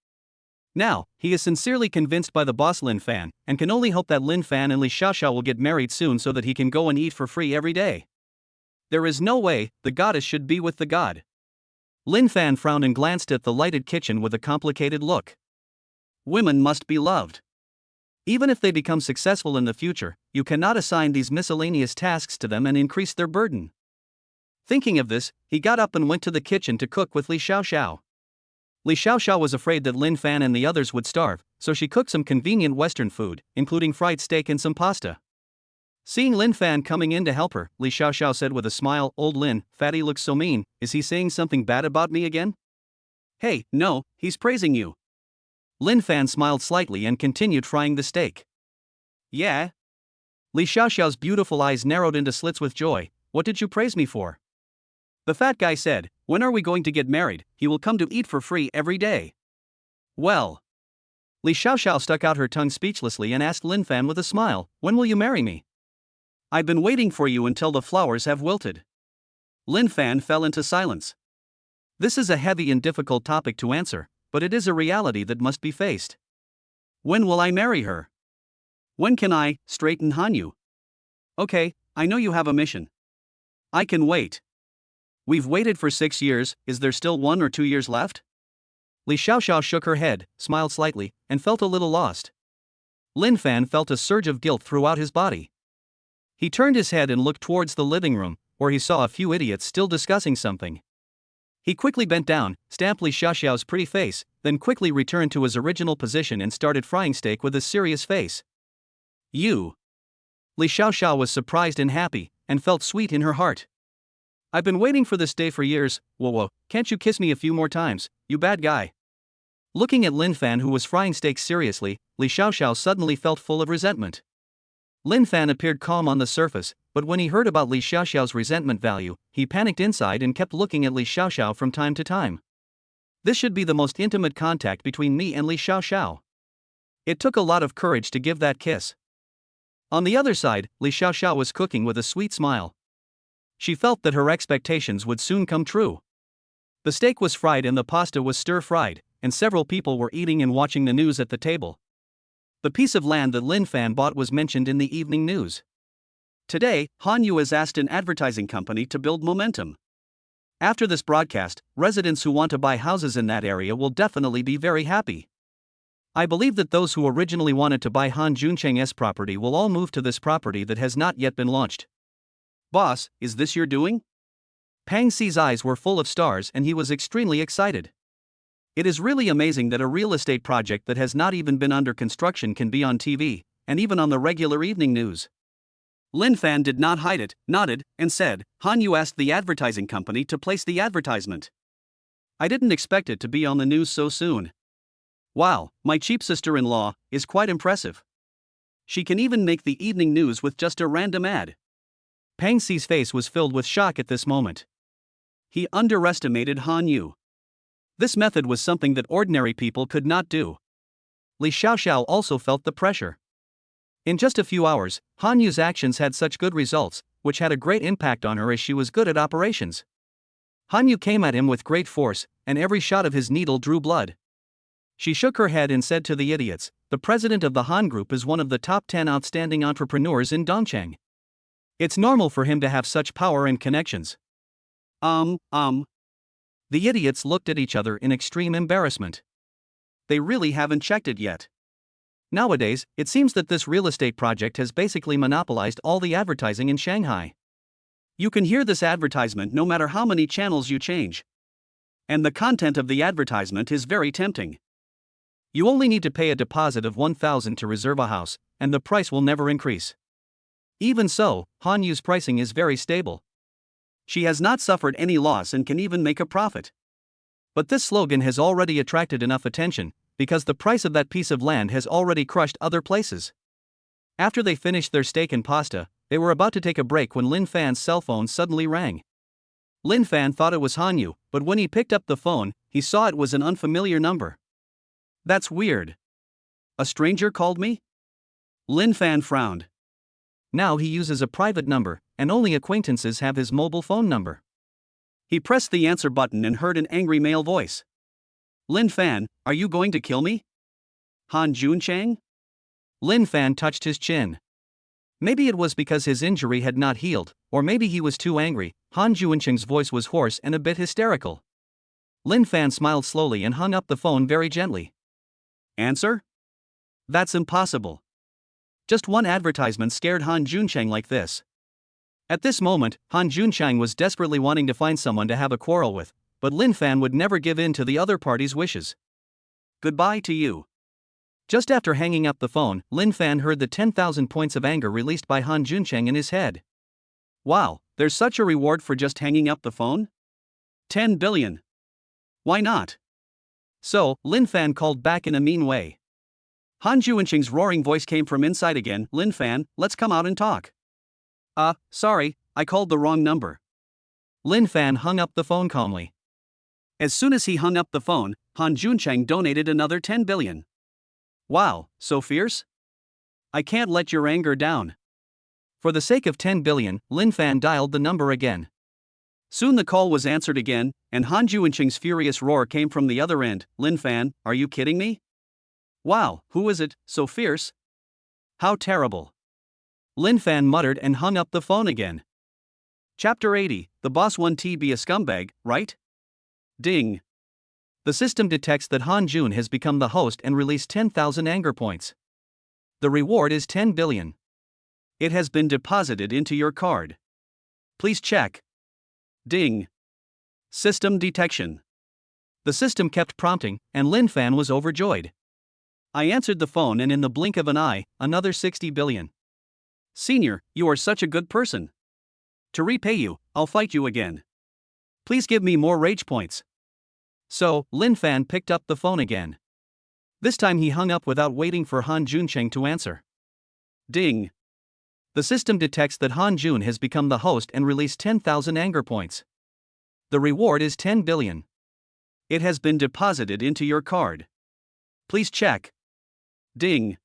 Now, he is sincerely convinced by the boss Lin Fan, and can only hope that Lin Fan and Li Xiaoxiao will get married soon so that he can go and eat for free every day. There is no way the goddess should be with the god. Lin Fan frowned and glanced at the lighted kitchen with a complicated look. Women must be loved. Even if they become successful in the future, you cannot assign these miscellaneous tasks to them and increase their burden. Thinking of this, he got up and went to the kitchen to cook with Li Xiaoxiao. Li Xiaoxiao was afraid that Lin Fan and the others would starve, so she cooked some convenient Western food, including fried steak and some pasta. Seeing Lin Fan coming in to help her, Li Xiaoxiao said with a smile, "Old Lin, Fatty looks so mean, is he saying something bad about me again?" Hey, no, he's praising you. Lin Fan smiled slightly and continued frying the steak. Yeah? Li Xiaoxiao's beautiful eyes narrowed into slits with joy. What did you praise me for? The fat guy said, when are we going to get married? He will come to eat for free every day. Well. Li Xiaoxiao stuck out her tongue speechlessly and asked Lin Fan with a smile, when will you marry me? I've been waiting for you until the flowers have wilted. Lin Fan fell into silence. This is a heavy and difficult topic to answer, but it is a reality that must be faced. When will I marry her? When can I straighten Hanyu? Okay, I know you have a mission. I can wait. We've waited for 6 years, is there still 1 or 2 years left? Li Xiaoxiao shook her head, smiled slightly, and felt a little lost. Lin Fan felt a surge of guilt throughout his body. He turned his head and looked towards the living room, where he saw a few idiots still discussing something. He quickly bent down, stamped Li Xiaoxiao's pretty face, then quickly returned to his original position and started frying steak with a serious face. You. Li Xiaoxiao was surprised and happy, and felt sweet in her heart. I've been waiting for this day for years. Whoa, can't you kiss me a few more times, you bad guy? Looking at Lin Fan who was frying steak seriously, Li Xiaoxiao suddenly felt full of resentment. Lin Fan appeared calm on the surface, but when he heard about Li Xiaoxiao's resentment value, he panicked inside and kept looking at Li Xiaoxiao from time to time. This should be the most intimate contact between me and Li Xiaoxiao. It took a lot of courage to give that kiss. On the other side, Li Xiaoxiao was cooking with a sweet smile. She felt that her expectations would soon come true. The steak was fried and the pasta was stir-fried, and several people were eating and watching the news at the table. The piece of land that Lin Fan bought was mentioned in the evening news. Today, Hanyu has asked an advertising company to build momentum. After this broadcast, residents who want to buy houses in that area will definitely be very happy. I believe that those who originally wanted to buy Han Juncheng's property will all move to this property that has not yet been launched. Boss, is this your doing? Pang Si's eyes were full of stars and he was extremely excited. It is really amazing that a real estate project that has not even been under construction can be on TV, and even on the regular evening news. Lin Fan did not hide it, nodded, and said, Hanyu asked the advertising company to place the advertisement. I didn't expect it to be on the news so soon. Wow, my cheap sister-in-law is quite impressive. She can even make the evening news with just a random ad. Pang Si's face was filled with shock at this moment. He underestimated Hanyu. This method was something that ordinary people could not do. Li Xiaoxiao also felt the pressure. In just a few hours, Hanyu's actions had such good results, which had a great impact on her as she was good at operations. Hanyu came at him with great force, and every shot of his needle drew blood. She shook her head and said to the idiots, the president of the Han Group is one of the top 10 outstanding entrepreneurs in Dongcheng. It's normal for him to have such power and connections. The idiots looked at each other in extreme embarrassment. They really haven't checked it yet. Nowadays, it seems that this real estate project has basically monopolized all the advertising in Shanghai. You can hear this advertisement no matter how many channels you change. And the content of the advertisement is very tempting. You only need to pay a deposit of 1,000 to reserve a house, and the price will never increase. Even so, Han Yu's pricing is very stable. She has not suffered any loss and can even make a profit. But this slogan has already attracted enough attention, because the price of that piece of land has already crushed other places. After they finished their steak and pasta, they were about to take a break when Lin Fan's cell phone suddenly rang. Lin Fan thought it was Han Yu, but when he picked up the phone, he saw it was an unfamiliar number. That's weird. A stranger called me? Lin Fan frowned. Now he uses a private number, and only acquaintances have his mobile phone number. He pressed the answer button and heard an angry male voice. Lin Fan, are you going to kill me? Han Junchang? Lin Fan touched his chin. Maybe it was because his injury had not healed, or maybe he was too angry. Han Junchang's voice was hoarse and a bit hysterical. Lin Fan smiled slowly and hung up the phone very gently. Answer? That's impossible. Just one advertisement scared Han Junchang like this. At this moment, Han Junchang was desperately wanting to find someone to have a quarrel with, but Lin Fan would never give in to the other party's wishes. Goodbye to you. Just after hanging up the phone, Lin Fan heard the 10,000 points of anger released by Han Junchang in his head. Wow, there's such a reward for just hanging up the phone? 10 billion. Why not? So, Lin Fan called back in a mean way. Han Junchang's roaring voice came from inside again. Lin Fan, let's come out and talk. Sorry, I called the wrong number. Lin Fan hung up the phone calmly. As soon as he hung up the phone, Han Junchang donated another 10 billion. Wow, so fierce? I can't let your anger down. For the sake of 10 billion, Lin Fan dialed the number again. Soon the call was answered again, and Han Junchang's furious roar came from the other end. Lin Fan, are you kidding me? Wow, who is it, so fierce? How terrible. Lin Fan muttered and hung up the phone again. Chapter 80, the boss wants to be a scumbag, right? Ding. The system detects that Han Jun has become the host and released 10,000 anger points. The reward is 10 billion. It has been deposited into your card. Please check. Ding. System detection. The system kept prompting, and Lin Fan was overjoyed. I answered the phone, and in the blink of an eye, another 60 billion. Senior, you are such a good person. To repay you, I'll fight you again. Please give me more rage points. So, Lin Fan picked up the phone again. This time he hung up without waiting for Han Junchang to answer. Ding. The system detects that Han Jun has become the host and released 10,000 anger points. The reward is 10 billion. It has been deposited into your card. Please check. Ding.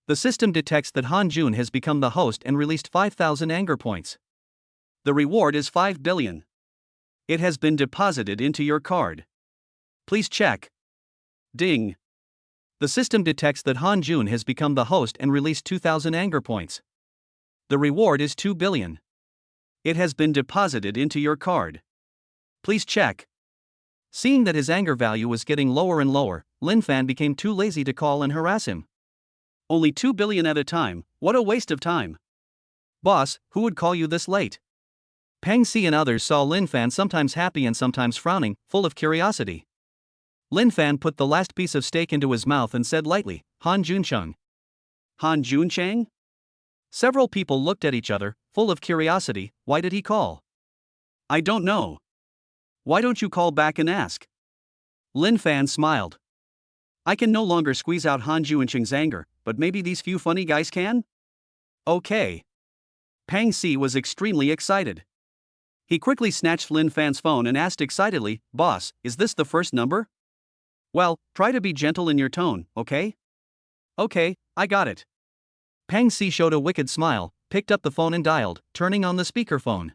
The system detects that Han Jun has become the host and released 5,000 anger points. The reward is 5 billion. It has been deposited into your card. Please check. Ding. The system detects that Han Jun has become the host and released 2,000 anger points. The reward is 2 billion. It has been deposited into your card. Please check. Seeing that his anger value was getting lower and lower, Lin Fan became too lazy to call and harass him. Only 2 billion at a time, what a waste of time. Boss, who would call you this late? Peng Si and others saw Lin Fan sometimes happy and sometimes frowning, full of curiosity. Lin Fan put the last piece of steak into his mouth and said lightly, Han Junchang. Han Junchang? Several people looked at each other, full of curiosity. Why did he call? I don't know. Why don't you call back and ask? Lin Fan smiled. I can no longer squeeze out Han Junchang's anger, but maybe these few funny guys can? Okay. Peng Si was extremely excited. He quickly snatched Lin Fan's phone and asked excitedly, Boss, is this the first number? Well, try to be gentle in your tone, okay? Okay, I got it. Peng Si showed a wicked smile, picked up the phone and dialed, turning on the speakerphone.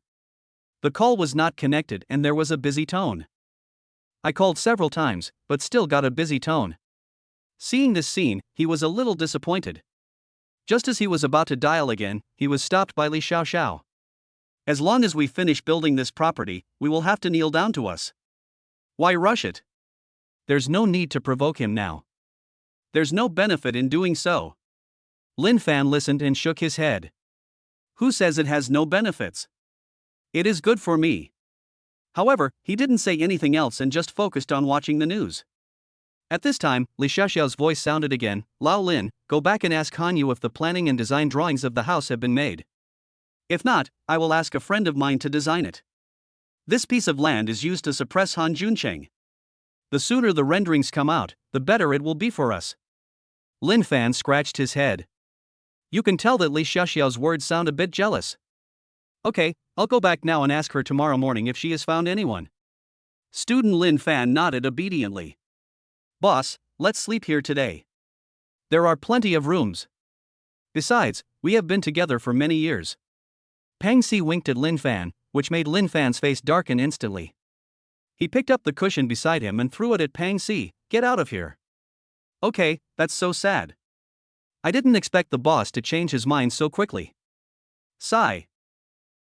The call was not connected and there was a busy tone. I called several times, but still got a busy tone. Seeing this scene, he was a little disappointed. Just as he was about to dial again, he was stopped by Li Xiaoxiao. As long as we finish building this property, we will have to kneel down to us. Why rush it? There's no need to provoke him now. There's no benefit in doing so. Lin Fan listened and shook his head. Who says it has no benefits? It is good for me. However, he didn't say anything else and just focused on watching the news. At this time, Li Xiaoxiao's voice sounded again. Lao Lin, go back and ask Han Yu if the planning and design drawings of the house have been made. If not, I will ask a friend of mine to design it. This piece of land is used to suppress Han Juncheng. The sooner the renderings come out, the better it will be for us. Lin Fan scratched his head. You can tell that Li Xiaoxiao's words sound a bit jealous. Okay, I'll go back now and ask her tomorrow morning if she has found anyone. Student Lin Fan nodded obediently. Boss, let's sleep here today. There are plenty of rooms. Besides, we have been together for many years. Pang Si winked at Lin Fan, which made Lin Fan's face darken instantly. He picked up the cushion beside him and threw it at Pang Si. Get out of here. Okay, that's so sad. I didn't expect the boss to change his mind so quickly. Sigh.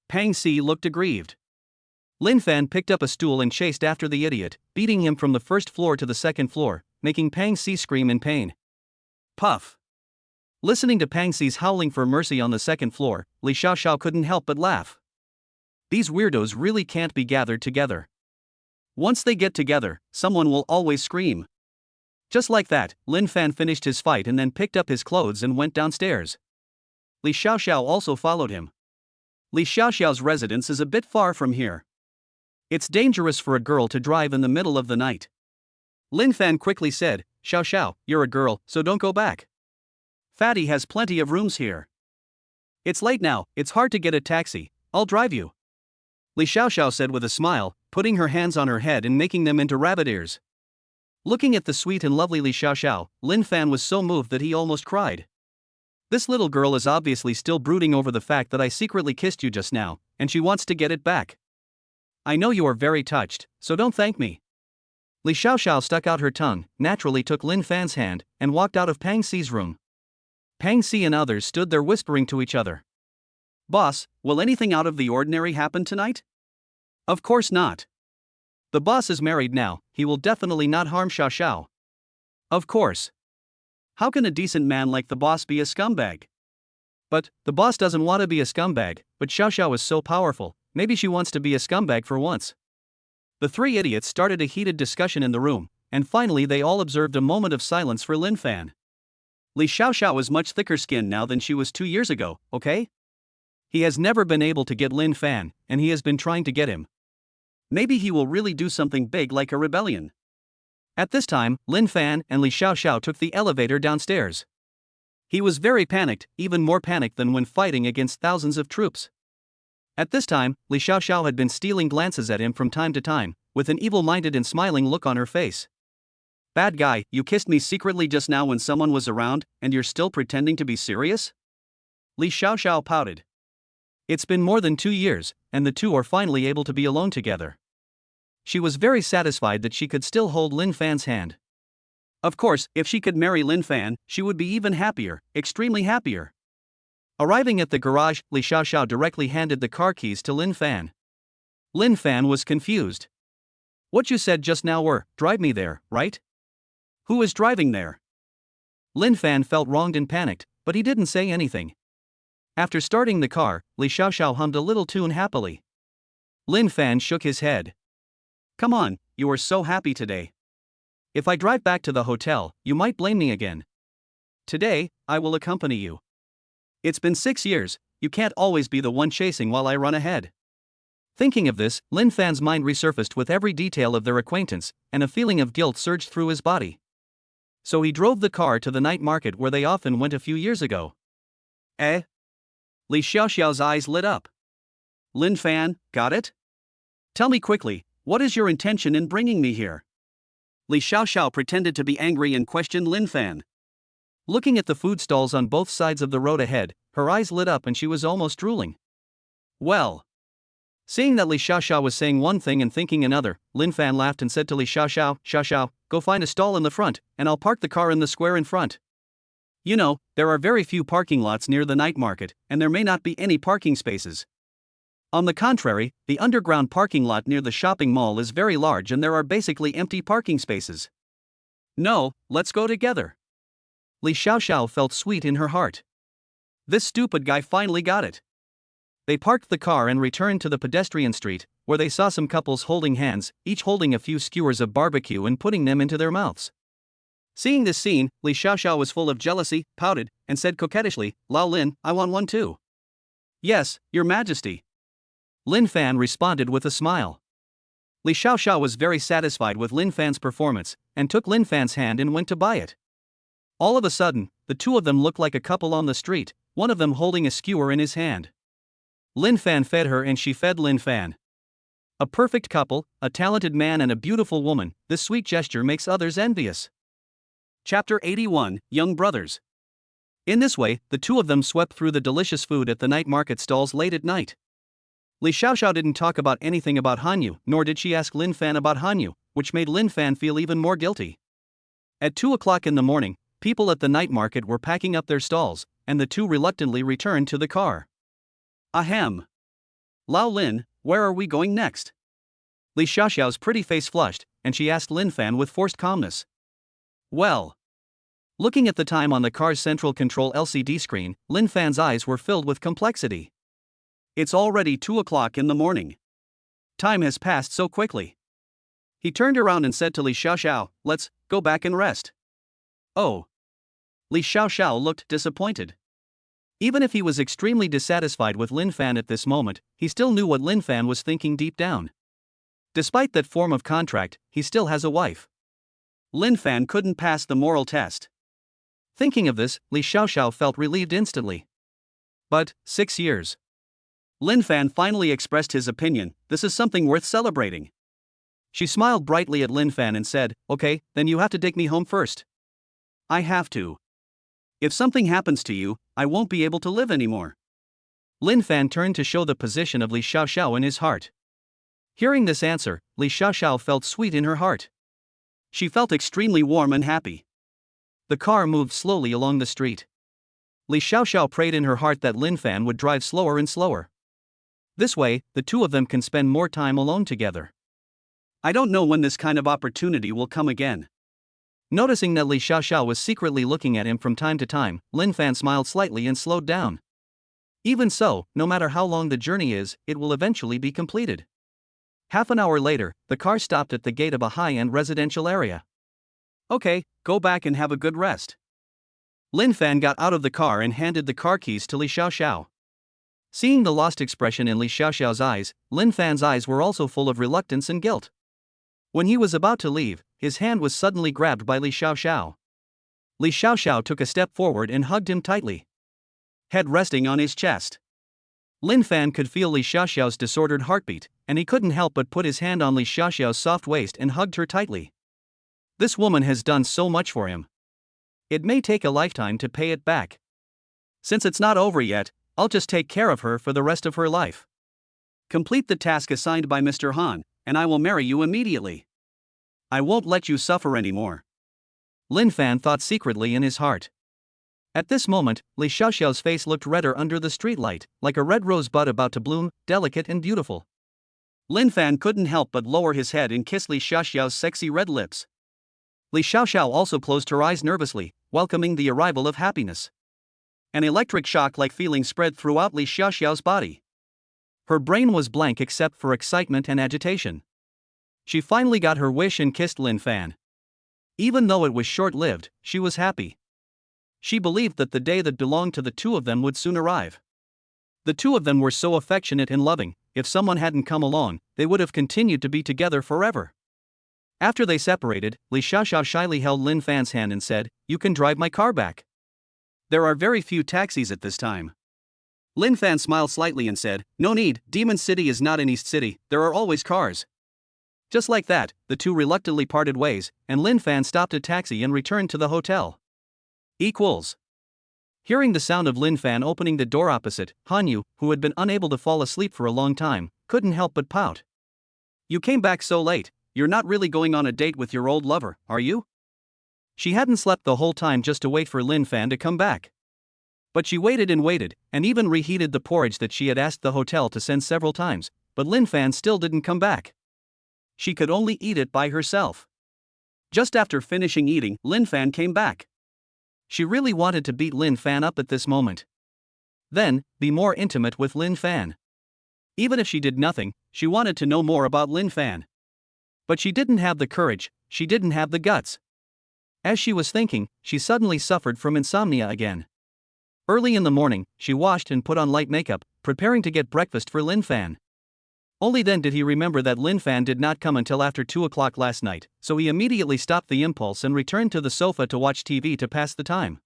Pang Si looked aggrieved. Lin Fan picked up a stool and chased after the idiot, beating him from the first floor to the second floor, making Pang Si scream in pain. Puff. Listening to Pang Si's howling for mercy on the second floor, Li Xiaoxiao couldn't help but laugh. These weirdos really can't be gathered together. Once they get together, someone will always scream. Just like that, Lin Fan finished his fight and then picked up his clothes and went downstairs. Li Xiaoxiao also followed him. Li Xiaoxiao's residence is a bit far from here. It's dangerous for a girl to drive in the middle of the night. Lin Fan quickly said, Xiaoxiao, you're a girl, so don't go back. Fatty has plenty of rooms here. It's late now, it's hard to get a taxi, I'll drive you. Li Xiaoxiao said with a smile, putting her hands on her head and making them into rabbit ears. Looking at the sweet and lovely Li Xiaoxiao, Lin Fan was so moved that he almost cried. This little girl is obviously still brooding over the fact that I secretly kissed you just now, and she wants to get it back. I know you are very touched, so don't thank me. Li Xiaoxiao stuck out her tongue, naturally took Lin Fan's hand, and walked out of Pang Si's room. Pang Si and others stood there whispering to each other. Boss, will anything out of the ordinary happen tonight? Of course not. The boss is married now, he will definitely not harm Xiaoxiao. Of course. How can a decent man like the boss be a scumbag? But, the boss doesn't want to be a scumbag, but Xiaoxiao is so powerful, maybe she wants to be a scumbag for once. The three idiots started a heated discussion in the room, and finally they all observed a moment of silence for Lin Fan. Li Xiaoxiao is much thicker skinned now than she was 2 years ago, okay? He has never been able to get Lin Fan, and he has been trying to get him. Maybe he will really do something big like a rebellion. At this time, Lin Fan and Li Xiaoxiao took the elevator downstairs. He was very panicked, even more panicked than when fighting against thousands of troops. At this time, Li Xiaoxiao had been stealing glances at him from time to time, with an evil-minded and smiling look on her face. Bad guy, you kissed me secretly just now when someone was around, and you're still pretending to be serious? Li Xiaoxiao pouted. It's been more than 2 years, and the two are finally able to be alone together. She was very satisfied that she could still hold Lin Fan's hand. Of course, if she could marry Lin Fan, she would be even happier, extremely happier. Arriving at the garage, Li Xiaoxiao directly handed the car keys to Lin Fan. Lin Fan was confused. What you said just now were, drive me there, right? Who is driving there? Lin Fan felt wronged and panicked, but he didn't say anything. After starting the car, Li Xiaoxiao hummed a little tune happily. Lin Fan shook his head. Come on, you are so happy today. If I drive back to the hotel, you might blame me again. Today, I will accompany you. It's been 6 years, you can't always be the one chasing while I run ahead. Thinking of this, Lin Fan's mind resurfaced with every detail of their acquaintance, and a feeling of guilt surged through his body. So he drove the car to the night market where they often went a few years ago. Eh? Li Xiaoxiao's eyes lit up. Lin Fan, got it? Tell me quickly, what is your intention in bringing me here? Li Xiaoxiao pretended to be angry and questioned Lin Fan. Looking at the food stalls on both sides of the road ahead, her eyes lit up and she was almost drooling. Well. Seeing that Li Xiaoxiao was saying one thing and thinking another, Lin Fan laughed and said to Li Xiaoxiao, Xiaoxiao, go find a stall in the front, and I'll park the car in the square in front. You know, there are very few parking lots near the night market, and there may not be any parking spaces. On the contrary, the underground parking lot near the shopping mall is very large and there are basically empty parking spaces. No, let's go together. Li Xiaoxiao felt sweet in her heart. This stupid guy finally got it. They parked the car and returned to the pedestrian street, where they saw some couples holding hands, each holding a few skewers of barbecue and putting them into their mouths. Seeing this scene, Li Xiaoxiao was full of jealousy, pouted, and said coquettishly, "Lao Lin, I want one too." "Yes, Your Majesty." Lin Fan responded with a smile. Li Xiaoxiao was very satisfied with Lin Fan's performance, and took Lin Fan's hand and went to buy it. All of a sudden, the two of them looked like a couple on the street, one of them holding a skewer in his hand. Lin Fan fed her and she fed Lin Fan. A perfect couple, a talented man and a beautiful woman, this sweet gesture makes others envious. Chapter 81, Young Brothers. In this way, the two of them swept through the delicious food at the night market stalls late at night. Li Xiaoxiao didn't talk about anything about Hanyu, nor did she ask Lin Fan about Hanyu, which made Lin Fan feel even more guilty. At 2 o'clock in the morning, people at the night market were packing up their stalls, and the two reluctantly returned to the car. Ahem. Lao Lin, where are we going next? Li Xiaoxiao's pretty face flushed, and she asked Lin Fan with forced calmness. Well. Looking at the time on the car's central control LCD screen, Lin Fan's eyes were filled with complexity. It's already 2 o'clock in the morning. Time has passed so quickly. He turned around and said to Li Xiaoxiao, "Let's go back and rest." Oh. Li Xiaoxiao looked disappointed. Even if he was extremely dissatisfied with Lin Fan at this moment, he still knew what Lin Fan was thinking deep down. Despite that form of contract, he still has a wife. Lin Fan couldn't pass the moral test. Thinking of this, Li Xiaoxiao felt relieved instantly. But, 6 years. Lin Fan finally expressed his opinion, this is something worth celebrating. She smiled brightly at Lin Fan and said, "Okay, then you have to take me home first." "I have to. If something happens to you, I won't be able to live anymore." Lin Fan turned to show the position of Li Xiaoxiao in his heart. Hearing this answer, Li Xiaoxiao felt sweet in her heart. She felt extremely warm and happy. The car moved slowly along the street. Li Xiaoxiao prayed in her heart that Lin Fan would drive slower and slower. This way, the two of them can spend more time alone together. I don't know when this kind of opportunity will come again. Noticing that Li Xiaoxiao was secretly looking at him from time to time, Lin Fan smiled slightly and slowed down. Even so, no matter how long the journey is, it will eventually be completed. Half an hour later, the car stopped at the gate of a high-end residential area. Okay, go back and have a good rest. Lin Fan got out of the car and handed the car keys to Li Xiaoxiao. Seeing the lost expression in Li Xiaoxiao's eyes, Lin Fan's eyes were also full of reluctance and guilt. When he was about to leave, his hand was suddenly grabbed by Li Xiaoxiao. Li Xiaoxiao took a step forward and hugged him tightly. Head resting on his chest. Lin Fan could feel Li Xiaoxiao's disordered heartbeat, and he couldn't help but put his hand on Li Xiaoxiao's soft waist and hugged her tightly. This woman has done so much for him. It may take a lifetime to pay it back. Since it's not over yet, I'll just take care of her for the rest of her life. Complete the task assigned by Mr. Han, and I will marry you immediately. I won't let you suffer anymore. Lin Fan thought secretly in his heart. At this moment, Li Xiaoxiao's face looked redder under the streetlight, like a red rosebud about to bloom, delicate and beautiful. Lin Fan couldn't help but lower his head and kiss Li Xiaoxiao's sexy red lips. Li Xiaoxiao also closed her eyes nervously, welcoming the arrival of happiness. An electric shock-like feeling spread throughout Li Xiaoxiao's body. Her brain was blank except for excitement and agitation. She finally got her wish and kissed Lin Fan. Even though it was short-lived, she was happy. She believed that the day that belonged to the two of them would soon arrive. The two of them were so affectionate and loving, if someone hadn't come along, they would have continued to be together forever. After they separated, Li Xiaoxiao shyly held Lin Fan's hand and said, "You can drive my car back." There are very few taxis at this time. Lin Fan smiled slightly and said, "No need, Demon City is not an East City, there are always cars." Just like that, the two reluctantly parted ways, and Lin Fan stopped a taxi and returned to the hotel. Hearing the sound of Lin Fan opening the door opposite, Hanyu, who had been unable to fall asleep for a long time, couldn't help but pout. "You came back so late, you're not really going on a date with your old lover, are you?" She hadn't slept the whole time just to wait for Lin Fan to come back. But she waited, and even reheated the porridge that she had asked the hotel to send several times, but Lin Fan still didn't come back. She could only eat it by herself. Just after finishing eating, Lin Fan came back. She really wanted to beat Lin Fan up at this moment. Then, be more intimate with Lin Fan. Even if she did nothing, she wanted to know more about Lin Fan. But she didn't have the courage, she didn't have the guts. As she was thinking, she suddenly suffered from insomnia again. Early in the morning, she washed and put on light makeup, preparing to get breakfast for Lin Fan. Only then did he remember that Lin Fan did not come until after 2 o'clock last night, so he immediately stopped the impulse and returned to the sofa to watch TV to pass the time.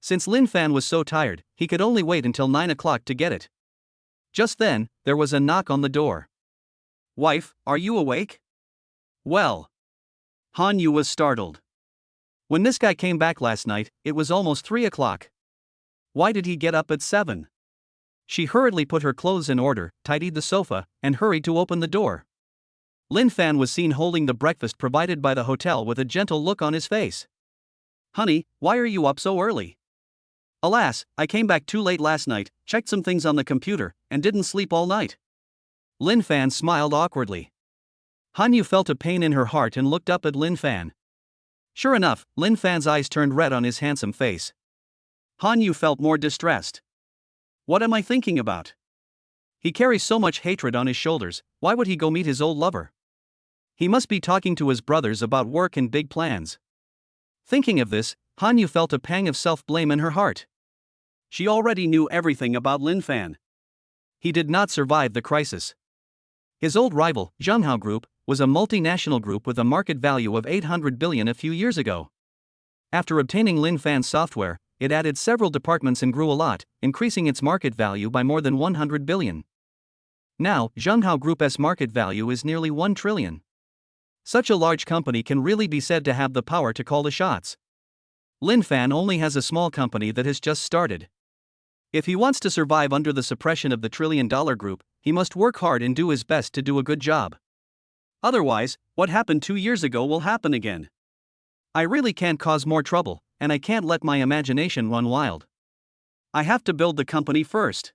Since Lin Fan was so tired, he could only wait until 9 o'clock to get it. Just then, there was a knock on the door. "Wife, are you awake?" "Well." Han Yu was startled. When this guy came back last night, it was almost 3 o'clock. Why did he get up at 7? She hurriedly put her clothes in order, tidied the sofa, and hurried to open the door. Lin Fan was seen holding the breakfast provided by the hotel with a gentle look on his face. "Honey, why are you up so early?" "Alas, I came back too late last night, checked some things on the computer, and didn't sleep all night." Lin Fan smiled awkwardly. Han Yu felt a pain in her heart and looked up at Lin Fan. Sure enough, Lin Fan's eyes turned red on his handsome face. Han Yu felt more distressed. "What am I thinking about? He carries so much hatred on his shoulders, why would he go meet his old lover? He must be talking to his brothers about work and big plans." Thinking of this, Han Yu felt a pang of self-blame in her heart. She already knew everything about Lin Fan. He did not survive the crisis. His old rival, Zhenghao Group, was a multinational group with a market value of 800 billion a few years ago. After obtaining Lin Fan's software, it added several departments and grew a lot, increasing its market value by more than 100 billion. Now, Zhenghao Group's market value is nearly 1 trillion. Such a large company can really be said to have the power to call the shots. Lin Fan only has a small company that has just started. If he wants to survive under the suppression of the trillion-dollar group, he must work hard and do his best to do a good job. Otherwise, what happened 2 years ago will happen again. I really can't cause more trouble, and I can't let my imagination run wild. I have to build the company first."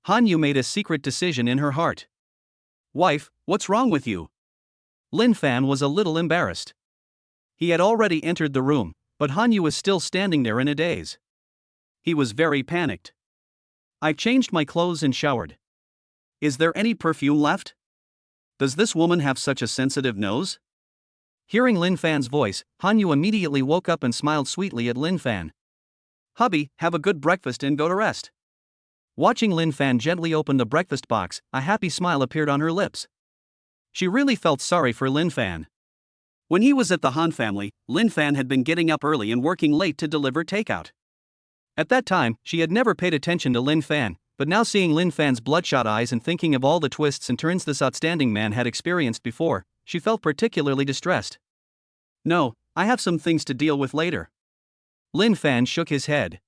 Han Yu made a secret decision in her heart. "Wife, what's wrong with you?" Lin Fan was a little embarrassed. He had already entered the room, but Han Yu was still standing there in a daze. He was very panicked. "I've changed my clothes and showered. Is there any perfume left? Does this woman have such a sensitive nose?" Hearing Lin Fan's voice, Han Yu immediately woke up and smiled sweetly at Lin Fan. "Hubby, have a good breakfast and go to rest." Watching Lin Fan gently open the breakfast box, a happy smile appeared on her lips. She really felt sorry for Lin Fan. When he was at the Han family, Lin Fan had been getting up early and working late to deliver takeout. At that time, she had never paid attention to Lin Fan, but now seeing Lin Fan's bloodshot eyes and thinking of all the twists and turns this outstanding man had experienced before, she felt particularly distressed. "No, I have some things to deal with later." Lin Fan shook his head.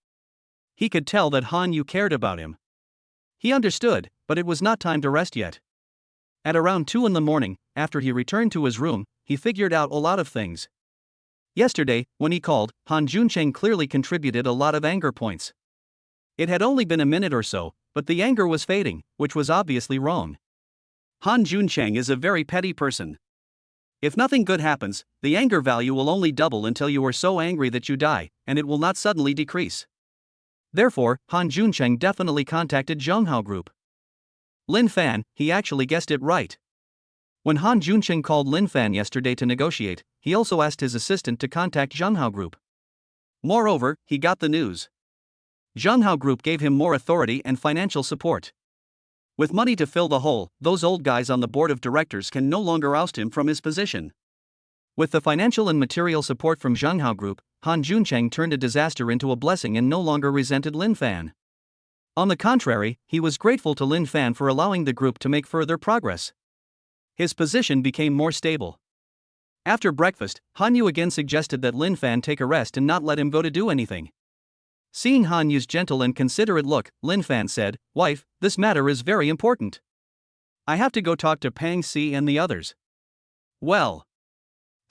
He could tell that Han Yu cared about him. He understood, but it was not time to rest yet. At around 2 in the morning, after he returned to his room, he figured out a lot of things. Yesterday, when he called, Han Juncheng clearly contributed a lot of anger points. It had only been a minute or so, but the anger was fading, which was obviously wrong. Han Juncheng is a very petty person. If nothing good happens, the anger value will only double until you are so angry that you die, and it will not suddenly decrease. Therefore, Han Juncheng definitely contacted Zhenghao Group. Lin Fan, he actually guessed it right. When Han Juncheng called Lin Fan yesterday to negotiate, he also asked his assistant to contact Zhenghao Group. Moreover, he got the news. Zhenghao Group gave him more authority and financial support. With money to fill the hole, those old guys on the board of directors can no longer oust him from his position. With the financial and material support from Zhenghao Group, Han Juncheng turned a disaster into a blessing and no longer resented Lin Fan. On the contrary, he was grateful to Lin Fan for allowing the group to make further progress. His position became more stable. After breakfast, Han Yu again suggested that Lin Fan take a rest and not let him go to do anything. Seeing Han Yu's gentle and considerate look, Lin Fan said, "Wife, this matter is very important. I have to go talk to Pang Si and the others." "Well."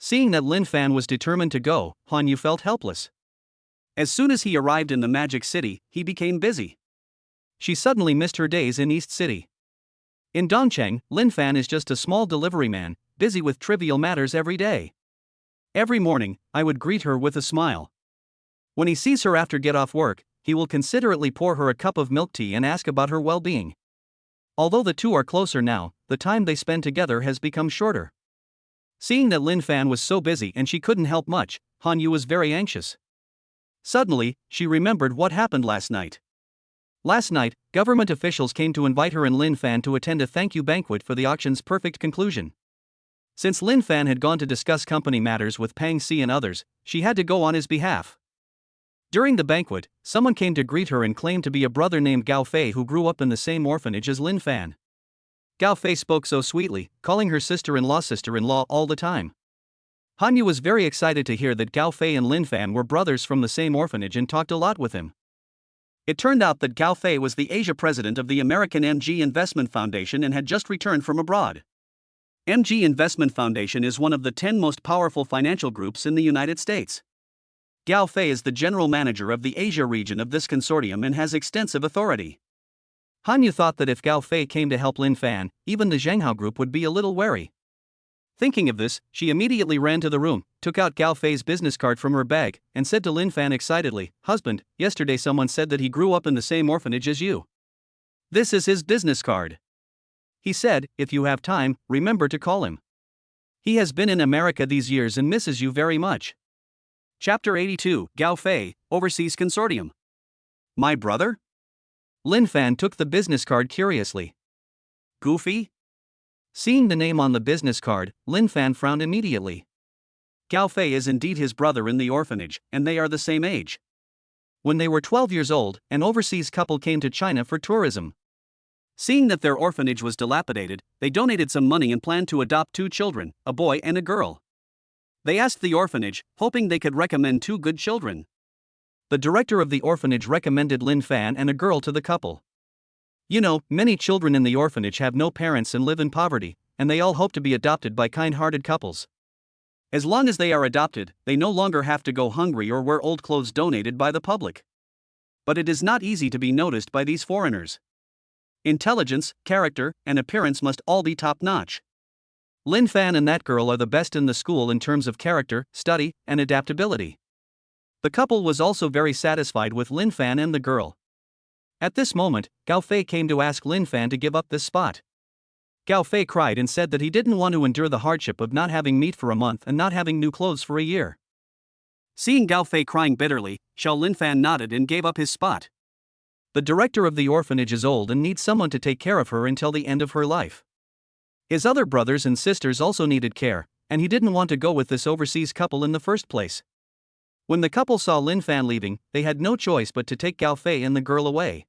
Seeing that Lin Fan was determined to go, Han Yu felt helpless. As soon as he arrived in the Magic City, he became busy. She suddenly missed her days in East City. In Dongcheng, Lin Fan is just a small delivery man, busy with trivial matters every day. Every morning, I would greet her with a smile. When he sees her after get off work, he will considerately pour her a cup of milk tea and ask about her well-being. Although the two are closer now, the time they spend together has become shorter. Seeing that Lin Fan was so busy and she couldn't help much, Han Yu was very anxious. Suddenly, she remembered what happened last night. Last night, government officials came to invite her and Lin Fan to attend a thank-you banquet for the auction's perfect conclusion. Since Lin Fan had gone to discuss company matters with Pang Si and others, she had to go on his behalf. During the banquet, someone came to greet her and claimed to be a brother named Gao Fei who grew up in the same orphanage as Lin Fan. Gao Fei spoke so sweetly, calling her sister-in-law all the time. Han Yu was very excited to hear that Gao Fei and Lin Fan were brothers from the same orphanage and talked a lot with him. It turned out that Gao Fei was the Asia president of the American MG Investment Foundation and had just returned from abroad. MG Investment Foundation is one of the 10 most powerful financial groups in the United States. Gao Fei is the general manager of the Asia region of this consortium and has extensive authority. Han Yu thought that if Gao Fei came to help Lin Fan, even the Zhenghao group would be a little wary. Thinking of this, she immediately ran to the room, took out Gao Fei's business card from her bag, and said to Lin Fan excitedly, "Husband, yesterday someone said that he grew up in the same orphanage as you. This is his business card. He said, if you have time, remember to call him. He has been in America these years and misses you very much." Chapter 82, Gao Fei, Overseas Consortium. My brother? Lin Fan took the business card curiously. Goofy? Seeing the name on the business card, Lin Fan frowned immediately. Gao Fei is indeed his brother in the orphanage, and they are the same age. When they were 12 years old, an overseas couple came to China for tourism. Seeing that their orphanage was dilapidated, they donated some money and planned to adopt 2 children, a boy and a girl. They asked the orphanage, hoping they could recommend 2 good children. The director of the orphanage recommended Lin Fan and a girl to the couple. You know, many children in the orphanage have no parents and live in poverty, and they all hope to be adopted by kind-hearted couples. As long as they are adopted, they no longer have to go hungry or wear old clothes donated by the public. But it is not easy to be noticed by these foreigners. Intelligence, character, and appearance must all be top-notch. Lin Fan and that girl are the best in the school in terms of character, study, and adaptability. The couple was also very satisfied with Lin Fan and the girl. At this moment, Gao Fei came to ask Lin Fan to give up this spot. Gao Fei cried and said that he didn't want to endure the hardship of not having meat for a month and not having new clothes for a year. Seeing Gao Fei crying bitterly, Xiao Lin Fan nodded and gave up his spot. The director of the orphanage is old and needs someone to take care of her until the end of her life. His other brothers and sisters also needed care, and he didn't want to go with this overseas couple in the first place. When the couple saw Lin Fan leaving, they had no choice but to take Gao Fei and the girl away.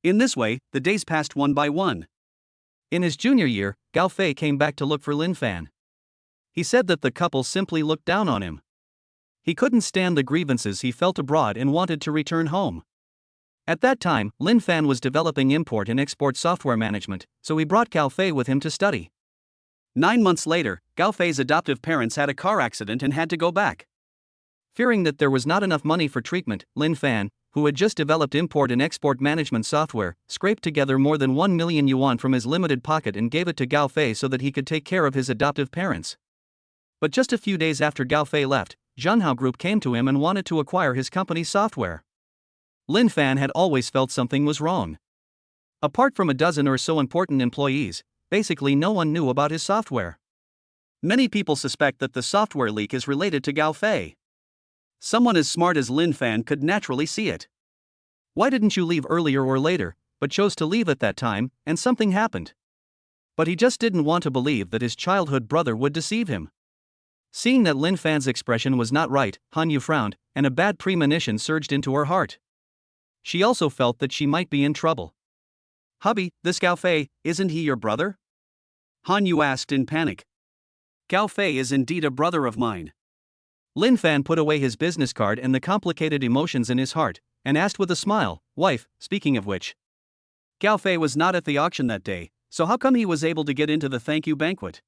In this way, the days passed one by one. In his junior year, Gao Fei came back to look for Lin Fan. He said that the couple simply looked down on him. He couldn't stand the grievances he felt abroad and wanted to return home. At that time, Lin Fan was developing import and export software management, so he brought Gao Fei with him to study. 9 months later, Gao Fei's adoptive parents had a car accident and had to go back. Fearing that there was not enough money for treatment, Lin Fan, who had just developed import and export management software, scraped together more than 1 million yuan from his limited pocket and gave it to Gao Fei so that he could take care of his adoptive parents. But just a few days after Gao Fei left, Zhenghao Group came to him and wanted to acquire his company's software. Lin Fan had always felt something was wrong. Apart from a dozen or so important employees, basically no one knew about his software. Many people suspect that the software leak is related to Gao Fei. Someone as smart as Lin Fan could naturally see it. Why didn't you leave earlier or later, but chose to leave at that time, and something happened? But he just didn't want to believe that his childhood brother would deceive him. Seeing that Lin Fan's expression was not right, Han Yu frowned, and a bad premonition surged into her heart. She also felt that she might be in trouble. "Hubby, this Gao Fei, isn't he your brother?" Han Yu asked in panic. "Gao Fei is indeed a brother of mine." Lin Fan put away his business card and the complicated emotions in his heart, and asked with a smile, "Wife, speaking of which, Gao Fei was not at the auction that day, so how come he was able to get into the thank you banquet?"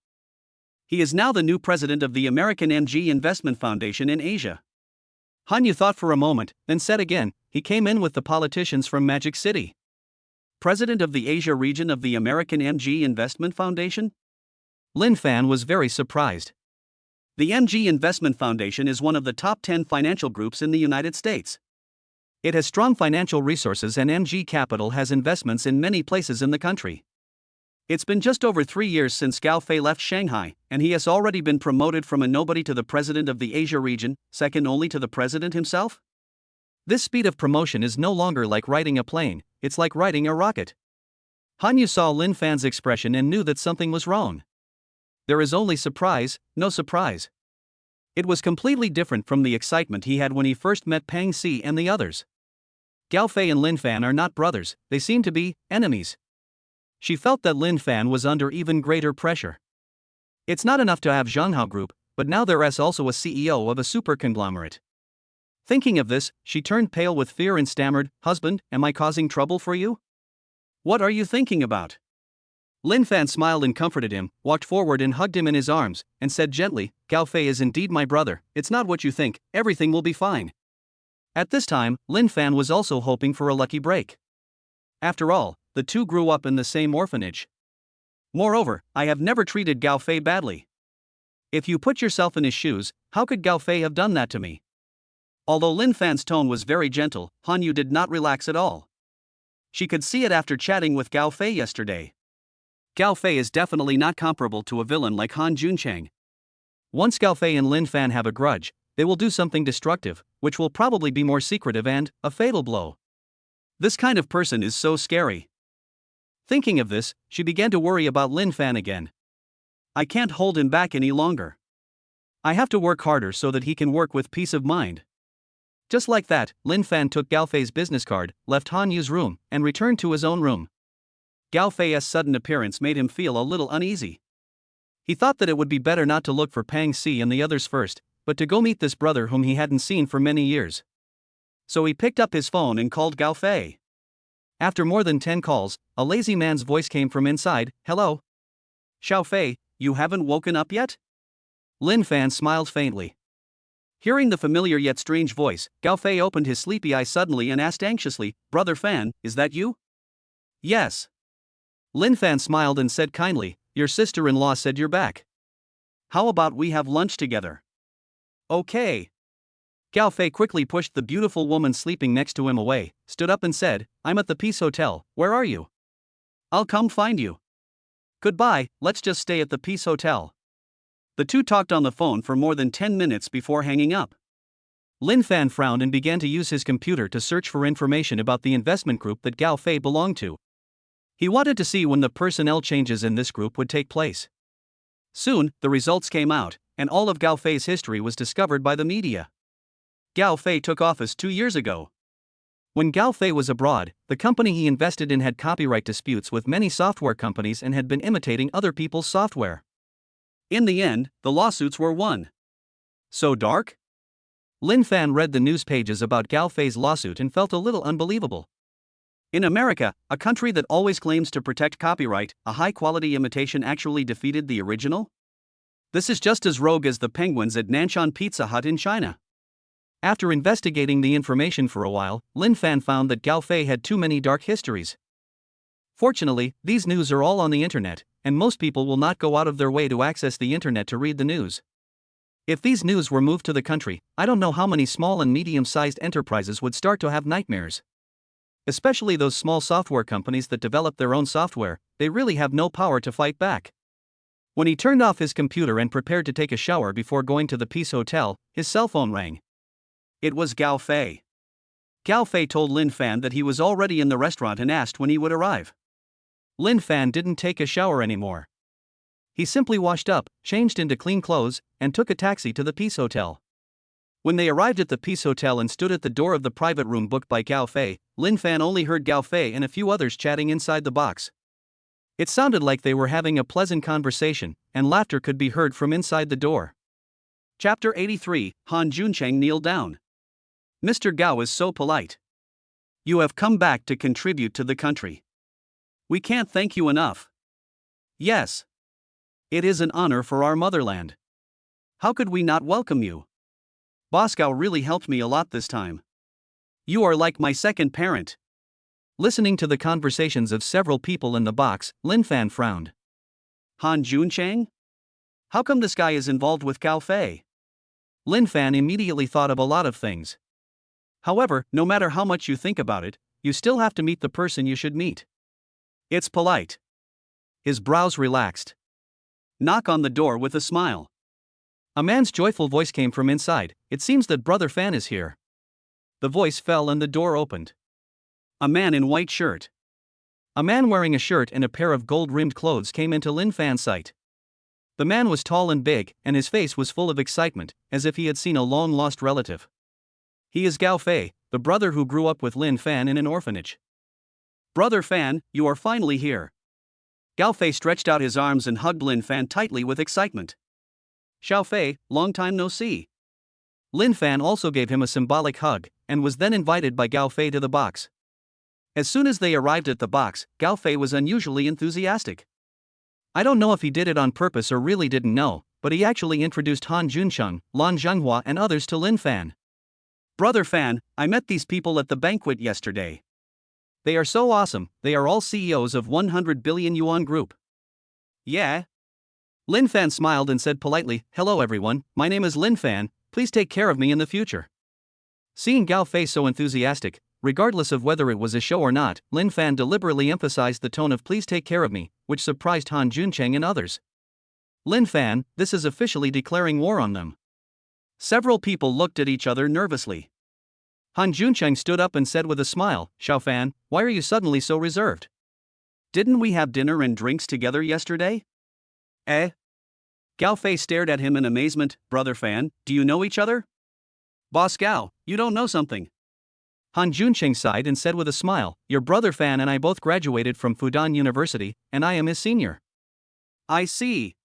He is now the new president of the American MG Investment Foundation in Asia. Han Yu thought for a moment, then said again, he came in with the politicians from Magic City. President of the Asia region of the American MG Investment Foundation? Lin Fan was very surprised. The MG Investment Foundation is one of the top 10 financial groups in the United States. It has strong financial resources and MG Capital has investments in many places in the country. It's been just over 3 years since Gao Fei left Shanghai, and he has already been promoted from a nobody to the president of the Asia region, second only to the president himself? This speed of promotion is no longer like riding a plane, it's like riding a rocket. Han Yu saw Lin Fan's expression and knew that something was wrong. There is only surprise, no surprise. It was completely different from the excitement he had when he first met Pang Si and the others. Gao Fei and Lin Fan are not brothers, they seem to be enemies. She felt that Lin Fan was under even greater pressure. It's not enough to have Zhanghao Group, but now there's also a CEO of a super conglomerate. Thinking of this, she turned pale with fear and stammered, "Husband, am I causing trouble for you?" "What are you thinking about?" Lin Fan smiled and comforted him, walked forward and hugged him in his arms, and said gently, "Gao Fei is indeed my brother, it's not what you think, everything will be fine." At this time, Lin Fan was also hoping for a lucky break. After all, the two grew up in the same orphanage. Moreover, I have never treated Gao Fei badly. If you put yourself in his shoes, how could Gao Fei have done that to me? Although Lin Fan's tone was very gentle, Han Yu did not relax at all. She could see it after chatting with Gao Fei yesterday. Gao Fei is definitely not comparable to a villain like Han Junchang. Once Gao Fei and Lin Fan have a grudge, they will do something destructive, which will probably be more secretive and a fatal blow. This kind of person is so scary. Thinking of this, she began to worry about Lin Fan again. I can't hold him back any longer. I have to work harder so that he can work with peace of mind. Just like that, Lin Fan took Gao Fei's business card, left Han Yu's room, and returned to his own room. Gao Fei's sudden appearance made him feel a little uneasy. He thought that it would be better not to look for Pang Si and the others first, but to go meet this brother whom he hadn't seen for many years. So he picked up his phone and called Gao Fei. After more than 10 calls, a lazy man's voice came from inside, "Hello? Xiao Fei, you haven't woken up yet?" Lin Fan smiled faintly. Hearing the familiar yet strange voice, Gao Fei opened his sleepy eyes suddenly and asked anxiously, "Brother Fan, is that you?" "Yes." Lin Fan smiled and said kindly, "Your sister-in-law said you're back. How about we have lunch together?" "Okay." Gao Fei quickly pushed the beautiful woman sleeping next to him away, stood up and said, "I'm at the Peace Hotel, where are you?" "I'll come find you." "Goodbye, let's just stay at the Peace Hotel." The two talked on the phone for more than 10 minutes before hanging up. Lin Fan frowned and began to use his computer to search for information about the investment group that Gao Fei belonged to. He wanted to see when the personnel changes in this group would take place. Soon, the results came out, and all of Gao Fei's history was discovered by the media. Gao Fei took office 2 years ago. When Gao Fei was abroad, the company he invested in had copyright disputes with many software companies and had been imitating other people's software. In the end, the lawsuits were won. So dark? Lin Fan read the news pages about Gao Fei's lawsuit and felt a little unbelievable. In America, a country that always claims to protect copyright, a high-quality imitation actually defeated the original? This is just as rogue as the penguins at Nanshan Pizza Hut in China. After investigating the information for a while, Lin Fan found that Gao Fei had too many dark histories. Fortunately, these news are all on the internet, and most people will not go out of their way to access the internet to read the news. If these news were moved to the country, I don't know how many small and medium-sized enterprises would start to have nightmares. Especially those small software companies that develop their own software, they really have no power to fight back. When he turned off his computer and prepared to take a shower before going to the Peace Hotel, his cell phone rang. It was Gao Fei. Gao Fei told Lin Fan that he was already in the restaurant and asked when he would arrive. Lin Fan didn't take a shower anymore. He simply washed up, changed into clean clothes, and took a taxi to the Peace Hotel. When they arrived at the Peace Hotel and stood at the door of the private room booked by Gao Fei, Lin Fan only heard Gao Fei and a few others chatting inside the box. It sounded like they were having a pleasant conversation, and laughter could be heard from inside the door. Chapter 83, Han Juncheng kneeled down. Mr. Gao is so polite. You have come back to contribute to the country. We can't thank you enough. Yes. It is an honor for our motherland. How could we not welcome you? Boscow really helped me a lot this time. You are like my second parent. Listening to the conversations of several people in the box, Lin Fan frowned. Han Junchang? How come this guy is involved with Gao Fei? Lin Fan immediately thought of a lot of things. However, no matter how much you think about it, you still have to meet the person you should meet. It's polite. His brows relaxed. Knock on the door with a smile. A man's joyful voice came from inside. It seems that Brother Fan is here. The voice fell and the door opened. A man in white shirt. A man wearing a shirt and a pair of gold-rimmed clothes came into Lin Fan's sight. The man was tall and big, and his face was full of excitement, as if he had seen a long-lost relative. He is Gao Fei, the brother who grew up with Lin Fan in an orphanage. Brother Fan, you are finally here. Gao Fei stretched out his arms and hugged Lin Fan tightly with excitement. Xiao Fei, long time no see. Lin Fan also gave him a symbolic hug, and was then invited by Gao Fei to the box. As soon as they arrived at the box, Gao Fei was unusually enthusiastic. I don't know if he did it on purpose or really didn't know, but he actually introduced Han Juncheng, Lan Zhenghua and others to Lin Fan. Brother Fan, I met these people at the banquet yesterday. They are so awesome, they are all CEOs of 100 billion yuan group. Yeah? Lin Fan smiled and said politely, "Hello everyone, my name is Lin Fan, please take care of me in the future." Seeing Gao Fei so enthusiastic, regardless of whether it was a show or not, Lin Fan deliberately emphasized the tone of "please take care of me," which surprised Han Juncheng and others. Lin Fan, this is officially declaring war on them. Several people looked at each other nervously. Han Juncheng stood up and said with a smile, "Xiao Fan, why are you suddenly so reserved? Didn't we have dinner and drinks together yesterday?" Eh? Gao Fei stared at him in amazement. Brother Fan, do you know each other? Boss Gao, you don't know something. Han Juncheng sighed and said with a smile, "Your brother Fan and I both graduated from Fudan University, and I am his senior." I see.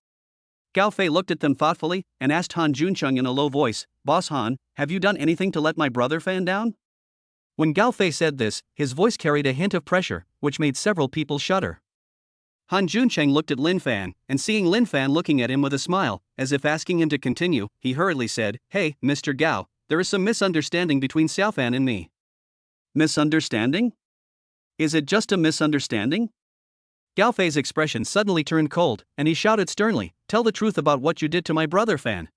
Gao Fei looked at them thoughtfully, and asked Han Juncheng in a low voice, "Boss Han, have you done anything to let my brother Fan down?" When Gao Fei said this, his voice carried a hint of pressure, which made several people shudder. Han Juncheng looked at Lin Fan, and seeing Lin Fan looking at him with a smile, as if asking him to continue, he hurriedly said, "Hey, Mr. Gao, there is some misunderstanding between Xiao Fan and me." Misunderstanding? Is it just a misunderstanding? Gao Fei's expression suddenly turned cold, and he shouted sternly, "Tell the truth about what you did to my brother Fan.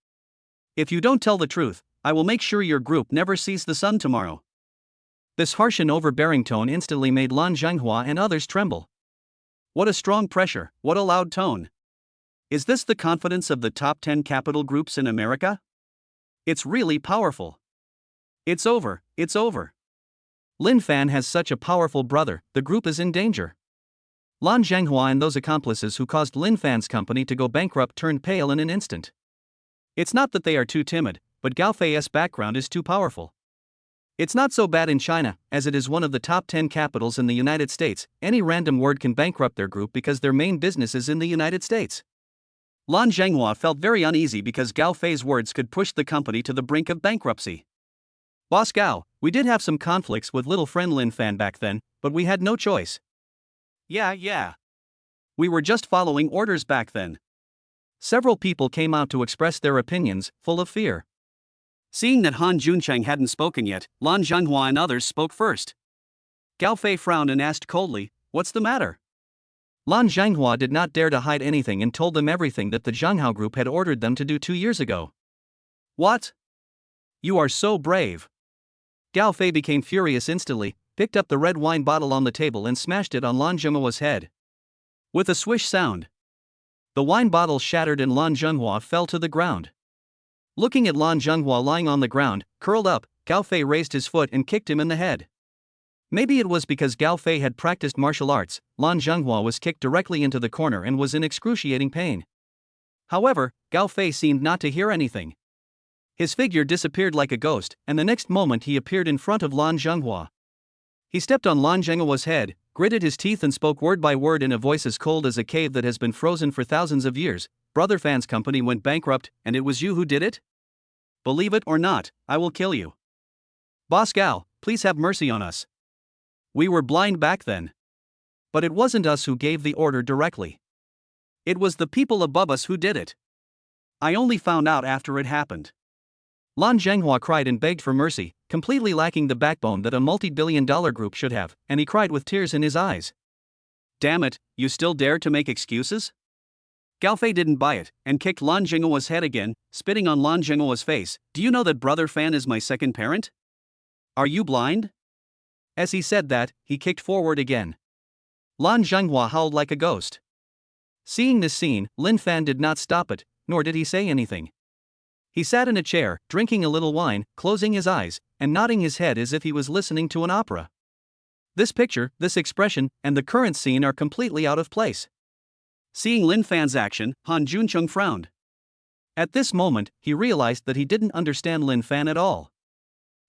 If you don't tell the truth, I will make sure your group never sees the sun tomorrow." This harsh and overbearing tone instantly made Lan Zhenghua and others tremble. What a strong pressure, what a loud tone. Is this the confidence of the top 10 capital groups in America? It's really powerful. It's over, it's over. Lin Fan has such a powerful brother, the group is in danger. Lan Zhenghua and those accomplices who caused Lin Fan's company to go bankrupt turned pale in an instant. It's not that they are too timid, but Gao Fei's background is too powerful. It's not so bad in China, as it is one of the top 10 capitals in the United States. Any random word can bankrupt their group because their main business is in the United States. Lan Zhenghua felt very uneasy because Gao Fei's words could push the company to the brink of bankruptcy. "Boss Gao, we did have some conflicts with little friend Lin Fan back then, but we had no choice." Yeah. We were just following orders back then. Several people came out to express their opinions, full of fear. Seeing that Han Juncheng hadn't spoken yet, Lan Zhenghua and others spoke first. Gao Fei frowned and asked coldly, "What's the matter?" Lan Zhenghua did not dare to hide anything and told them everything that the Zhenghao group had ordered them to do 2 years ago. "What? You are so brave." Gao Fei became furious instantly, picked up the red wine bottle on the table and smashed it on Lan Zhenghua's head. With a swish sound, the wine bottle shattered and Lan Zhenghua fell to the ground. Looking at Lan Zhenghua lying on the ground, curled up, Gao Fei raised his foot and kicked him in the head. Maybe it was because Gao Fei had practiced martial arts, Lan Zhenghua was kicked directly into the corner and was in excruciating pain. However, Gao Fei seemed not to hear anything. His figure disappeared like a ghost, and the next moment he appeared in front of Lan Zhenghua. He stepped on Lan Zhenghua's head, gritted his teeth and spoke word by word in a voice as cold as a cave that has been frozen for thousands of years. "Brother Fan's company went bankrupt, and it was you who did it? Believe it or not, I will kill you. Boss Gao, please have mercy on us. We were blind back then. But it wasn't us who gave the order directly. It was the people above us who did it. I only found out after it happened. Lan Zhenghua cried and begged for mercy, completely lacking the backbone that a multi-billion-dollar group should have, and he cried with tears in his eyes. Damn it, you still dare to make excuses? Gao Fei didn't buy it, and kicked Lan Zhenghua's head again, spitting on Lan Zhenghua's face. Do you know that Brother Fan is my second parent? Are you blind? As he said that, he kicked forward again. Lan Zhenghua howled like a ghost. Seeing this scene, Lin Fan did not stop it, nor did he say anything. He sat in a chair, drinking a little wine, closing his eyes, and nodding his head as if he was listening to an opera. This picture, this expression, and the current scene are completely out of place. Seeing Lin Fan's action, Han Juncheng frowned. At this moment, he realized that he didn't understand Lin Fan at all.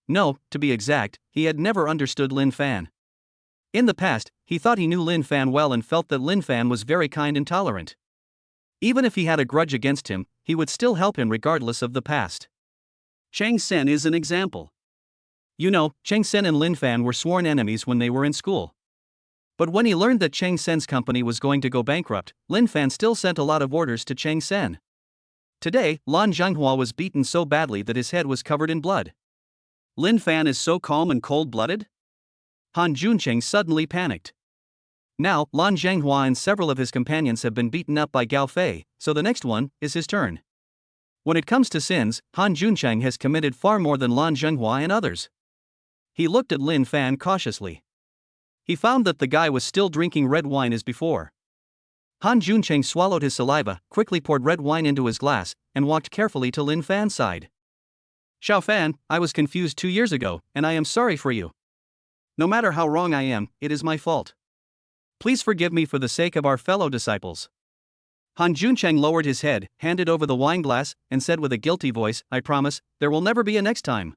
No, to be exact, he had never understood Lin Fan. In the past, he thought he knew Lin Fan well and felt that Lin Fan was very kind and tolerant. Even if he had a grudge against him, he would still help him regardless of the past. Chang Sen is an example. You know, Chang Sen and Lin Fan were sworn enemies when they were in school. But when he learned that Chang Sen's company was going to go bankrupt, Lin Fan still sent a lot of orders to Chang Sen. Today, Lan Zhenghua was beaten so badly that his head was covered in blood. Lin Fan is so calm and cold-blooded? Han Juncheng suddenly panicked. Now, Lan Zhenghua and several of his companions have been beaten up by Gao Fei, so the next one is his turn. When it comes to sins, Han Juncheng has committed far more than Lan Zhenghua and others. He looked at Lin Fan cautiously. He found that the guy was still drinking red wine as before. Han Juncheng swallowed his saliva, quickly poured red wine into his glass, and walked carefully to Lin Fan's side. Xiao Fan, I was confused 2 years ago, and I am sorry for you. No matter how wrong I am, it is my fault. Please forgive me for the sake of our fellow disciples. Han Juncheng lowered his head, handed over the wine glass, and said with a guilty voice, I promise, there will never be a next time.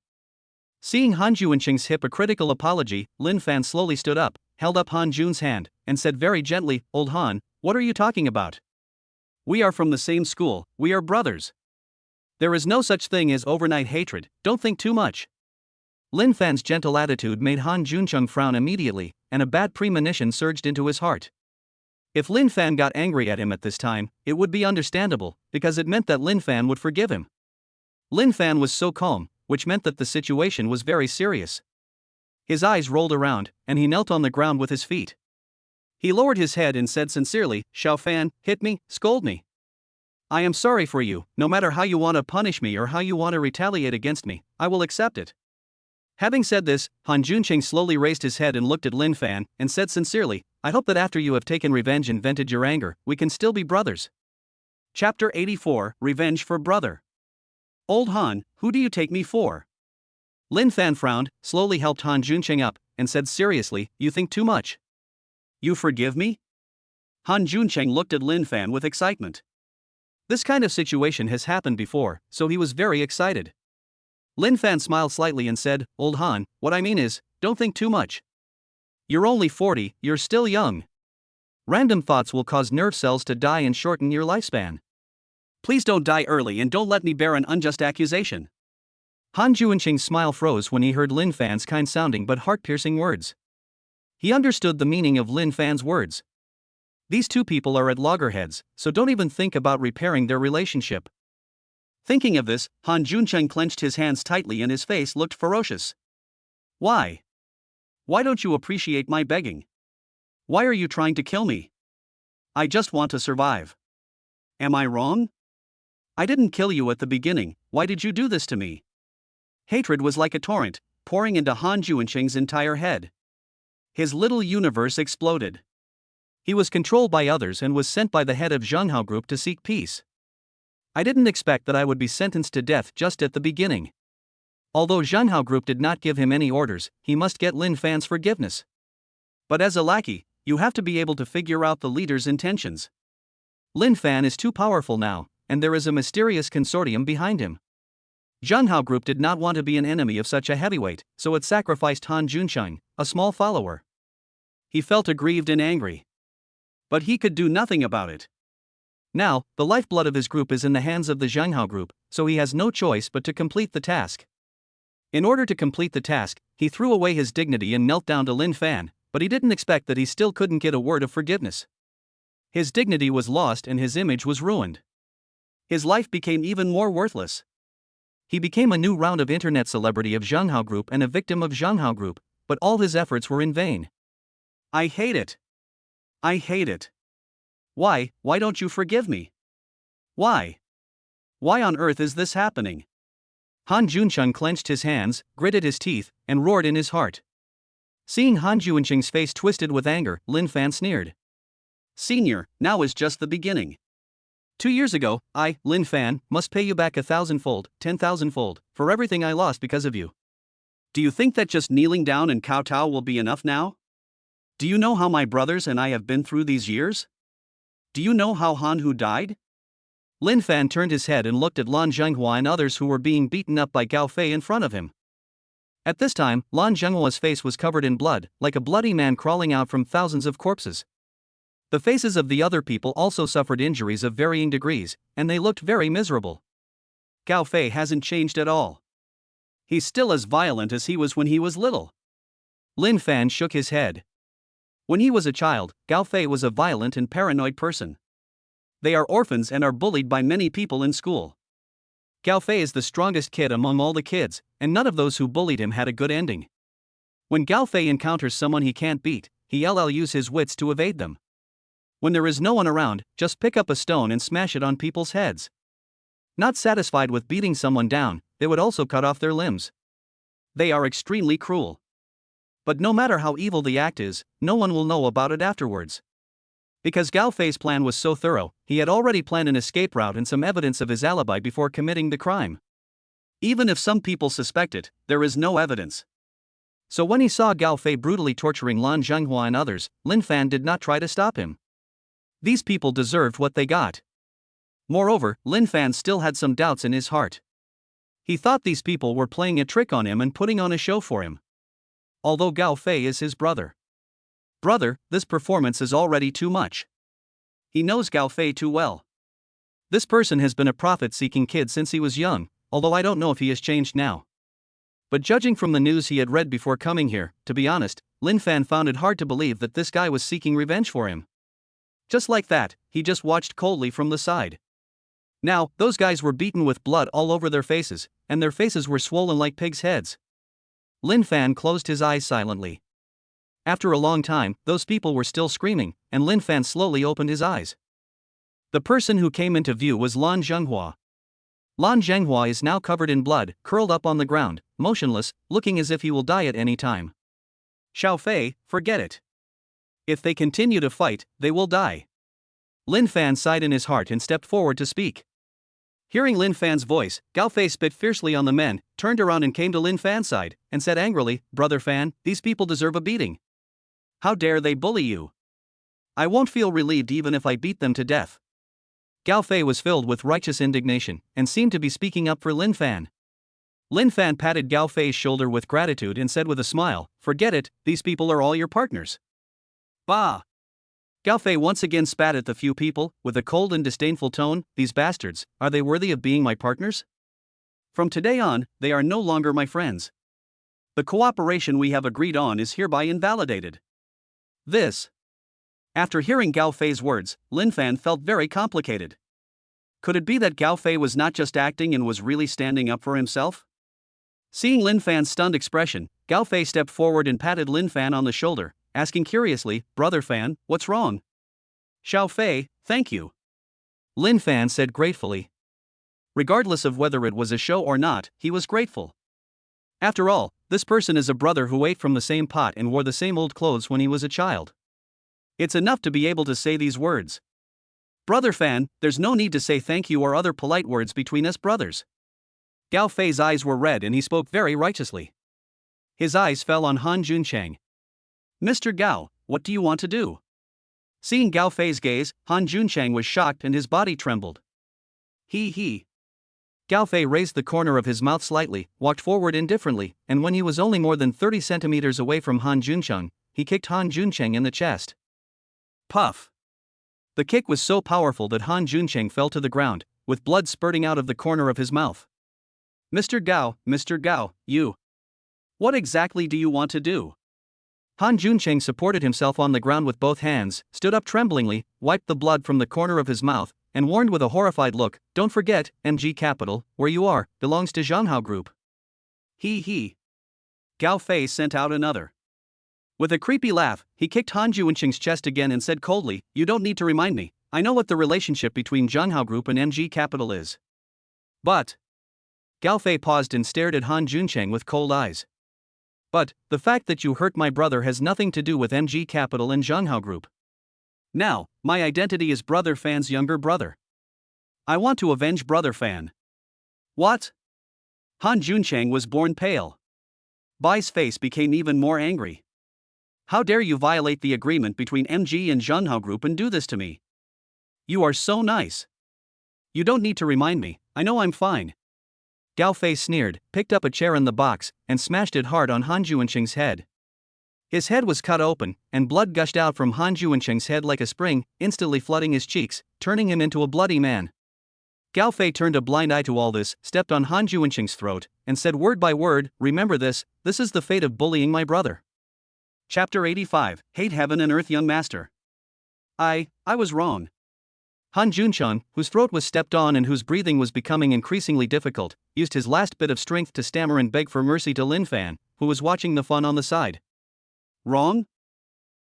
Seeing Han Juncheng's hypocritical apology, Lin Fan slowly stood up, held up Han Jun's hand, and said very gently, Old Han, what are you talking about? We are from the same school, we are brothers. There is no such thing as overnight hatred, don't think too much. Lin Fan's gentle attitude made Han Juncheng frown immediately, and a bad premonition surged into his heart. If Lin Fan got angry at him at this time, it would be understandable, because it meant that Lin Fan would forgive him. Lin Fan was so calm, which meant that the situation was very serious. His eyes rolled around, and he knelt on the ground with his feet. He lowered his head and said sincerely, Xiao Fan, hit me, scold me. I am sorry for you, no matter how you want to punish me or how you want to retaliate against me, I will accept it. Having said this, Han Juncheng slowly raised his head and looked at Lin Fan, and said sincerely, I hope that after you have taken revenge and vented your anger, we can still be brothers. Chapter 84, Revenge for Brother. Old Han, who do you take me for? Lin Fan frowned, slowly helped Han Juncheng up, and said seriously, you think too much. You forgive me? Han Juncheng looked at Lin Fan with excitement. This kind of situation has happened before, so he was very excited. Lin Fan smiled slightly and said, Old Han, what I mean is, don't think too much. You're only 40, you're still young. Random thoughts will cause nerve cells to die and shorten your lifespan. Please don't die early and don't let me bear an unjust accusation. Han Juncheng's smile froze when he heard Lin Fan's kind-sounding but heart-piercing words. He understood the meaning of Lin Fan's words. These two people are at loggerheads, so don't even think about repairing their relationship. Thinking of this, Han Juncheng clenched his hands tightly and his face looked ferocious. Why? Why don't you appreciate my begging? Why are you trying to kill me? I just want to survive. Am I wrong? I didn't kill you at the beginning, why did you do this to me? Hatred was like a torrent, pouring into Han Juncheng's entire head. His little universe exploded. He was controlled by others and was sent by the head of Zhenghao Group to seek peace. I didn't expect that I would be sentenced to death just at the beginning. Although Zhenghao Group did not give him any orders, he must get Lin Fan's forgiveness. But as a lackey, you have to be able to figure out the leader's intentions. Lin Fan is too powerful now, and there is a mysterious consortium behind him. Zhenghao Group did not want to be an enemy of such a heavyweight, so it sacrificed Han Juncheng, a small follower. He felt aggrieved and angry. But he could do nothing about it. Now, the lifeblood of his group is in the hands of the Zhenghao Group, so he has no choice but to complete the task. In order to complete the task, he threw away his dignity and knelt down to Lin Fan, but he didn't expect that he still couldn't get a word of forgiveness. His dignity was lost and his image was ruined. His life became even more worthless. He became a new round of internet celebrity of Zhenghao Group and a victim of Zhenghao Group, but all his efforts were in vain. I hate it. I hate it. Why don't you forgive me? Why? Why on earth is this happening? Han Juncheng clenched his hands, gritted his teeth, and roared in his heart. Seeing Han Juncheng's face twisted with anger, Lin Fan sneered. Senior, now is just the beginning. 2 years ago, I, Lin Fan, must pay you back 1,000-fold, 10,000-fold, for everything I lost because of you. Do you think that just kneeling down and kowtow will be enough now? Do you know how my brothers and I have been through these years? Do you know how Han Hu died? Lin Fan turned his head and looked at Lan Zhenghua and others who were being beaten up by Gao Fei in front of him. At this time, Lan Zhenghua's face was covered in blood, like a bloody man crawling out from thousands of corpses. The faces of the other people also suffered injuries of varying degrees, and they looked very miserable. Gao Fei hasn't changed at all. He's still as violent as he was when he was little. Lin Fan shook his head. When he was a child, Gao Fei was a violent and paranoid person. They are orphans and are bullied by many people in school. Gao Fei is the strongest kid among all the kids, and none of those who bullied him had a good ending. When Gao Fei encounters someone he can't beat, he'll use his wits to evade them. When there is no one around, just pick up a stone and smash it on people's heads. Not satisfied with beating someone down, they would also cut off their limbs. They are extremely cruel. But no matter how evil the act is, no one will know about it afterwards. Because Gao Fei's plan was so thorough, he had already planned an escape route and some evidence of his alibi before committing the crime. Even if some people suspect it, there is no evidence. So when he saw Gao Fei brutally torturing Lan Zhenghua and others, Lin Fan did not try to stop him. These people deserved what they got. Moreover, Lin Fan still had some doubts in his heart. He thought these people were playing a trick on him and putting on a show for him. Although Gao Fei is his brother. Brother, this performance is already too much. He knows Gao Fei too well. This person has been a profit-seeking kid since he was young, although I don't know if he has changed now. But judging from the news he had read before coming here, to be honest, Lin Fan found it hard to believe that this guy was seeking revenge for him. Just like that, he just watched coldly from the side. Now, those guys were beaten with blood all over their faces, and their faces were swollen like pigs' heads. Lin Fan closed his eyes silently. After a long time, those people were still screaming, and Lin Fan slowly opened his eyes. The person who came into view was Lan Zhenghua. Lan Zhenghua is now covered in blood, curled up on the ground, motionless, looking as if he will die at any time. Xiao Fei, forget it. If they continue to fight, they will die. Lin Fan sighed in his heart and stepped forward to speak. Hearing Lin Fan's voice, Gao Fei spit fiercely on the men, turned around and came to Lin Fan's side, and said angrily, "Brother Fan, these people deserve a beating. How dare they bully you? I won't feel relieved even if I beat them to death." Gao Fei was filled with righteous indignation, and seemed to be speaking up for Lin Fan. Lin Fan patted Gao Fei's shoulder with gratitude and said with a smile, "Forget it, these people are all your partners." Bah! Gao Fei once again spat at the few people, with a cold and disdainful tone. "These bastards, are they worthy of being my partners? From today on, they are no longer my friends. The cooperation we have agreed on is hereby invalidated." This. After hearing Gao Fei's words, Lin Fan felt very complicated. Could it be that Gao Fei was not just acting and was really standing up for himself? Seeing Lin Fan's stunned expression, Gao Fei stepped forward and patted Lin Fan on the shoulder, asking curiously, "Brother Fan, what's wrong?" "Xiao Fei, thank you," Lin Fan said gratefully. Regardless of whether it was a show or not, he was grateful. After all, this person is a brother who ate from the same pot and wore the same old clothes when he was a child. It's enough to be able to say these words. "Brother Fan, there's no need to say thank you or other polite words between us brothers." Gao Fei's eyes were red and he spoke very righteously. His eyes fell on Han Juncheng. "Mr. Gao, what do you want to do?" Seeing Gao Fei's gaze, Han Juncheng was shocked and his body trembled. He. Gao Fei raised the corner of his mouth slightly, walked forward indifferently, and when he was only more than 30 centimeters away from Han Juncheng, he kicked Han Juncheng in the chest. Puff! The kick was so powerful that Han Juncheng fell to the ground, with blood spurting out of the corner of his mouth. Mr. Gao, you. What exactly do you want to do?" Han Juncheng supported himself on the ground with both hands, stood up tremblingly, wiped the blood from the corner of his mouth, and warned with a horrified look, "Don't forget, MG Capital, where you are, belongs to Zhanghao Group." He. Gao Fei sent out another. With a creepy laugh, he kicked Han Juncheng's chest again and said coldly, "You don't need to remind me. I know what the relationship between Zhanghao Group and MG Capital is." But Gao Fei paused and stared at Han Juncheng with cold eyes. "But the fact that you hurt my brother has nothing to do with MG Capital and Zhanghao Group. Now, my identity is Brother Fan's younger brother. I want to avenge Brother Fan." What? Han Juncheng was born pale. Bai's face became even more angry. "How dare you violate the agreement between MG and Zhanghao Group and do this to me? You are so nice. You don't need to remind me, I know I'm fine." Gao Fei sneered, picked up a chair in the box, and smashed it hard on Han Juncheng's head. His head was cut open, and blood gushed out from Han Juncheng's head like a spring, instantly flooding his cheeks, turning him into a bloody man. Gao Fei turned a blind eye to all this, stepped on Han Juncheng's throat, and said word by word, "Remember this is the fate of bullying my brother." Chapter 85, Hate Heaven and Earth Young Master. I was wrong. Han Juncheng, whose throat was stepped on and whose breathing was becoming increasingly difficult, used his last bit of strength to stammer and beg for mercy to Lin Fan, who was watching the fun on the side. Wrong?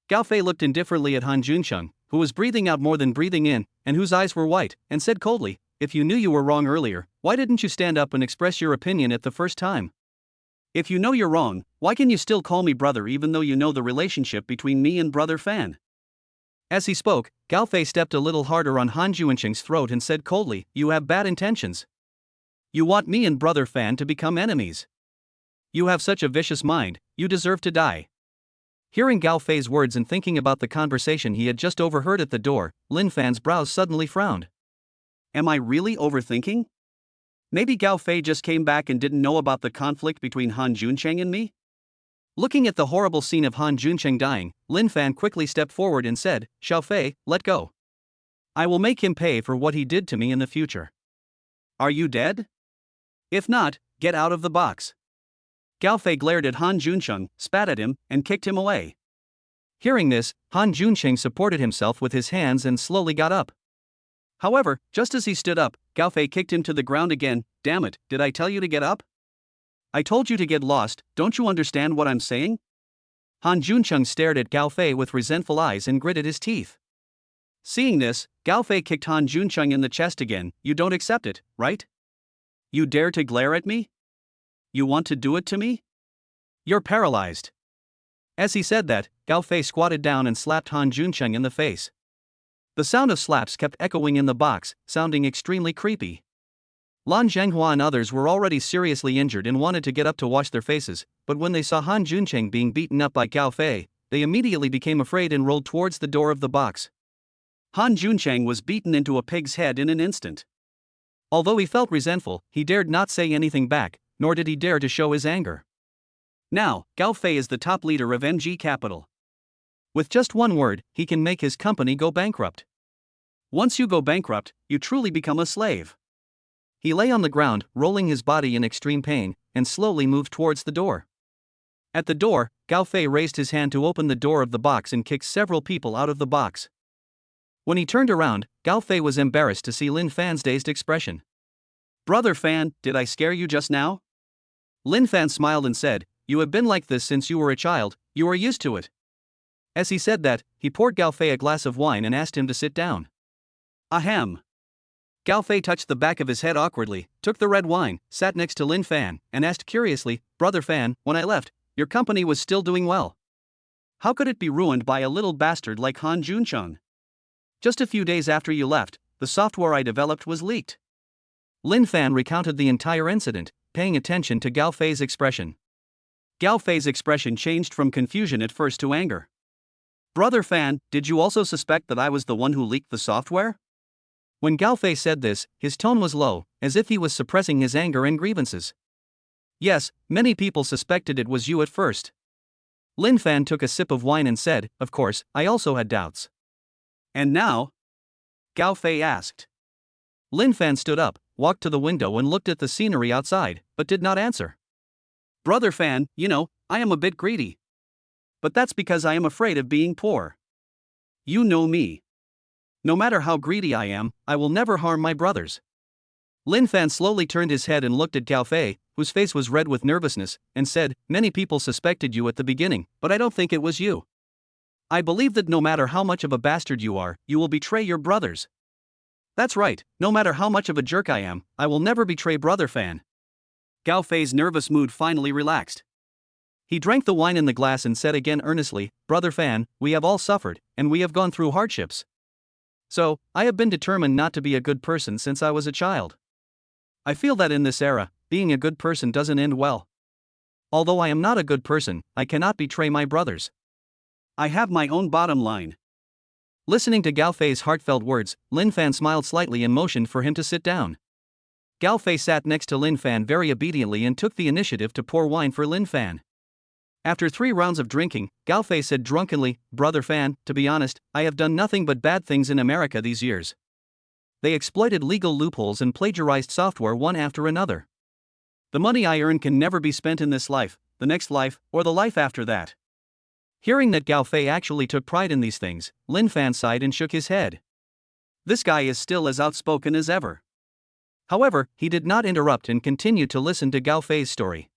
Gao Fei looked indifferently at Han Juncheng, who was breathing out more than breathing in, and whose eyes were white, and said coldly, "If you knew you were wrong earlier, why didn't you stand up and express your opinion at the first time? If you know you're wrong, why can you still call me brother even though you know the relationship between me and Brother Fan?" As he spoke, Gao Fei stepped a little harder on Han Juncheng's throat and said coldly, "You have bad intentions. You want me and Brother Fan to become enemies. You have such a vicious mind, you deserve to die." Hearing Gao Fei's words and thinking about the conversation he had just overheard at the door, Lin Fan's brows suddenly frowned. Am I really overthinking? Maybe Gao Fei just came back and didn't know about the conflict between Han Juncheng and me? Looking at the horrible scene of Han Juncheng dying, Lin Fan quickly stepped forward and said, "Xiao Fei, let go. I will make him pay for what he did to me in the future." Are you dead? If not, get out of the box. Gao Fei glared at Han Juncheng, spat at him, and kicked him away. Hearing this, Han Juncheng supported himself with his hands and slowly got up. However, just as he stood up, Gao Fei kicked him to the ground again. "Damn it, did I tell you to get up? I told you to get lost, don't you understand what I'm saying?" Han Juncheng stared at Gao Fei with resentful eyes and gritted his teeth. Seeing this, Gao Fei kicked Han Juncheng in the chest again. "You don't accept it, right? You dare to glare at me? You want to do it to me? You're paralyzed." As he said that, Gao Fei squatted down and slapped Han Juncheng in the face. The sound of slaps kept echoing in the box, sounding extremely creepy. Lan Zhenghua and others were already seriously injured and wanted to get up to wash their faces, but when they saw Han Juncheng being beaten up by Gao Fei, they immediately became afraid and rolled towards the door of the box. Han Juncheng was beaten into a pig's head in an instant. Although he felt resentful, he dared not say anything back, nor did he dare to show his anger. Now, Gao Fei is the top leader of MG Capital. With just one word, he can make his company go bankrupt. Once you go bankrupt, you truly become a slave. He lay on the ground, rolling his body in extreme pain, and slowly moved towards the door. At the door, Gao Fei raised his hand to open the door of the box and kicked several people out of the box. When he turned around, Gao Fei was embarrassed to see Lin Fan's dazed expression. "Brother Fan, did I scare you just now?" Lin Fan smiled and said, "You have been like this since you were a child, you are used to it." As he said that, he poured Gao Fei a glass of wine and asked him to sit down. Ahem. Gao Fei touched the back of his head awkwardly, took the red wine, sat next to Lin Fan, and asked curiously, "Brother Fan, when I left, your company was still doing well. How could it be ruined by a little bastard like Han Juncheng? Just a few days after you left, the software I developed was leaked." Lin Fan recounted the entire incident, paying attention to Gao Fei's expression. Gao Fei's expression changed from confusion at first to anger. "Brother Fan, did you also suspect that I was the one who leaked the software?" When Gao Fei said this, his tone was low, as if he was suppressing his anger and grievances. "Yes, many people suspected it was you at first." Lin Fan took a sip of wine and said, "Of course, I also had doubts." "And now?" Gao Fei asked. Lin Fan stood up, walked to the window and looked at the scenery outside, but did not answer. "Brother Fan, you know, I am a bit greedy. But that's because I am afraid of being poor. You know me. No matter how greedy I am, I will never harm my brothers. Lin Fan slowly turned his head and looked at Gao Fei, whose face was red with nervousness, and said, "Many people suspected you at the beginning, but I don't think it was you. I believe that no matter how much of a bastard you are, you will betray your brothers." That's right, no matter how much of a jerk I am, I will never betray Brother Fan. Gao Fei's nervous mood finally relaxed. He drank the wine in the glass and said again earnestly, "Brother Fan, we have all suffered, and we have gone through hardships. So, I have been determined not to be a good person since I was a child. I feel that in this era, being a good person doesn't end well. Although I am not a good person, I cannot betray my brothers. I have my own bottom line." Listening to Gao Fei's heartfelt words, Lin Fan smiled slightly and motioned for him to sit down. Gao Fei sat next to Lin Fan very obediently and took the initiative to pour wine for Lin Fan. After 3 rounds of drinking, Gao Fei said drunkenly, "Brother Fan, to be honest, I have done nothing but bad things in America these years. They exploited legal loopholes and plagiarized software one after another. The money I earn can never be spent in this life, the next life, or the life after that." Hearing that Gao Fei actually took pride in these things, Lin Fan sighed and shook his head. This guy is still as outspoken as ever. However, he did not interrupt and continued to listen to Gao Fei's story.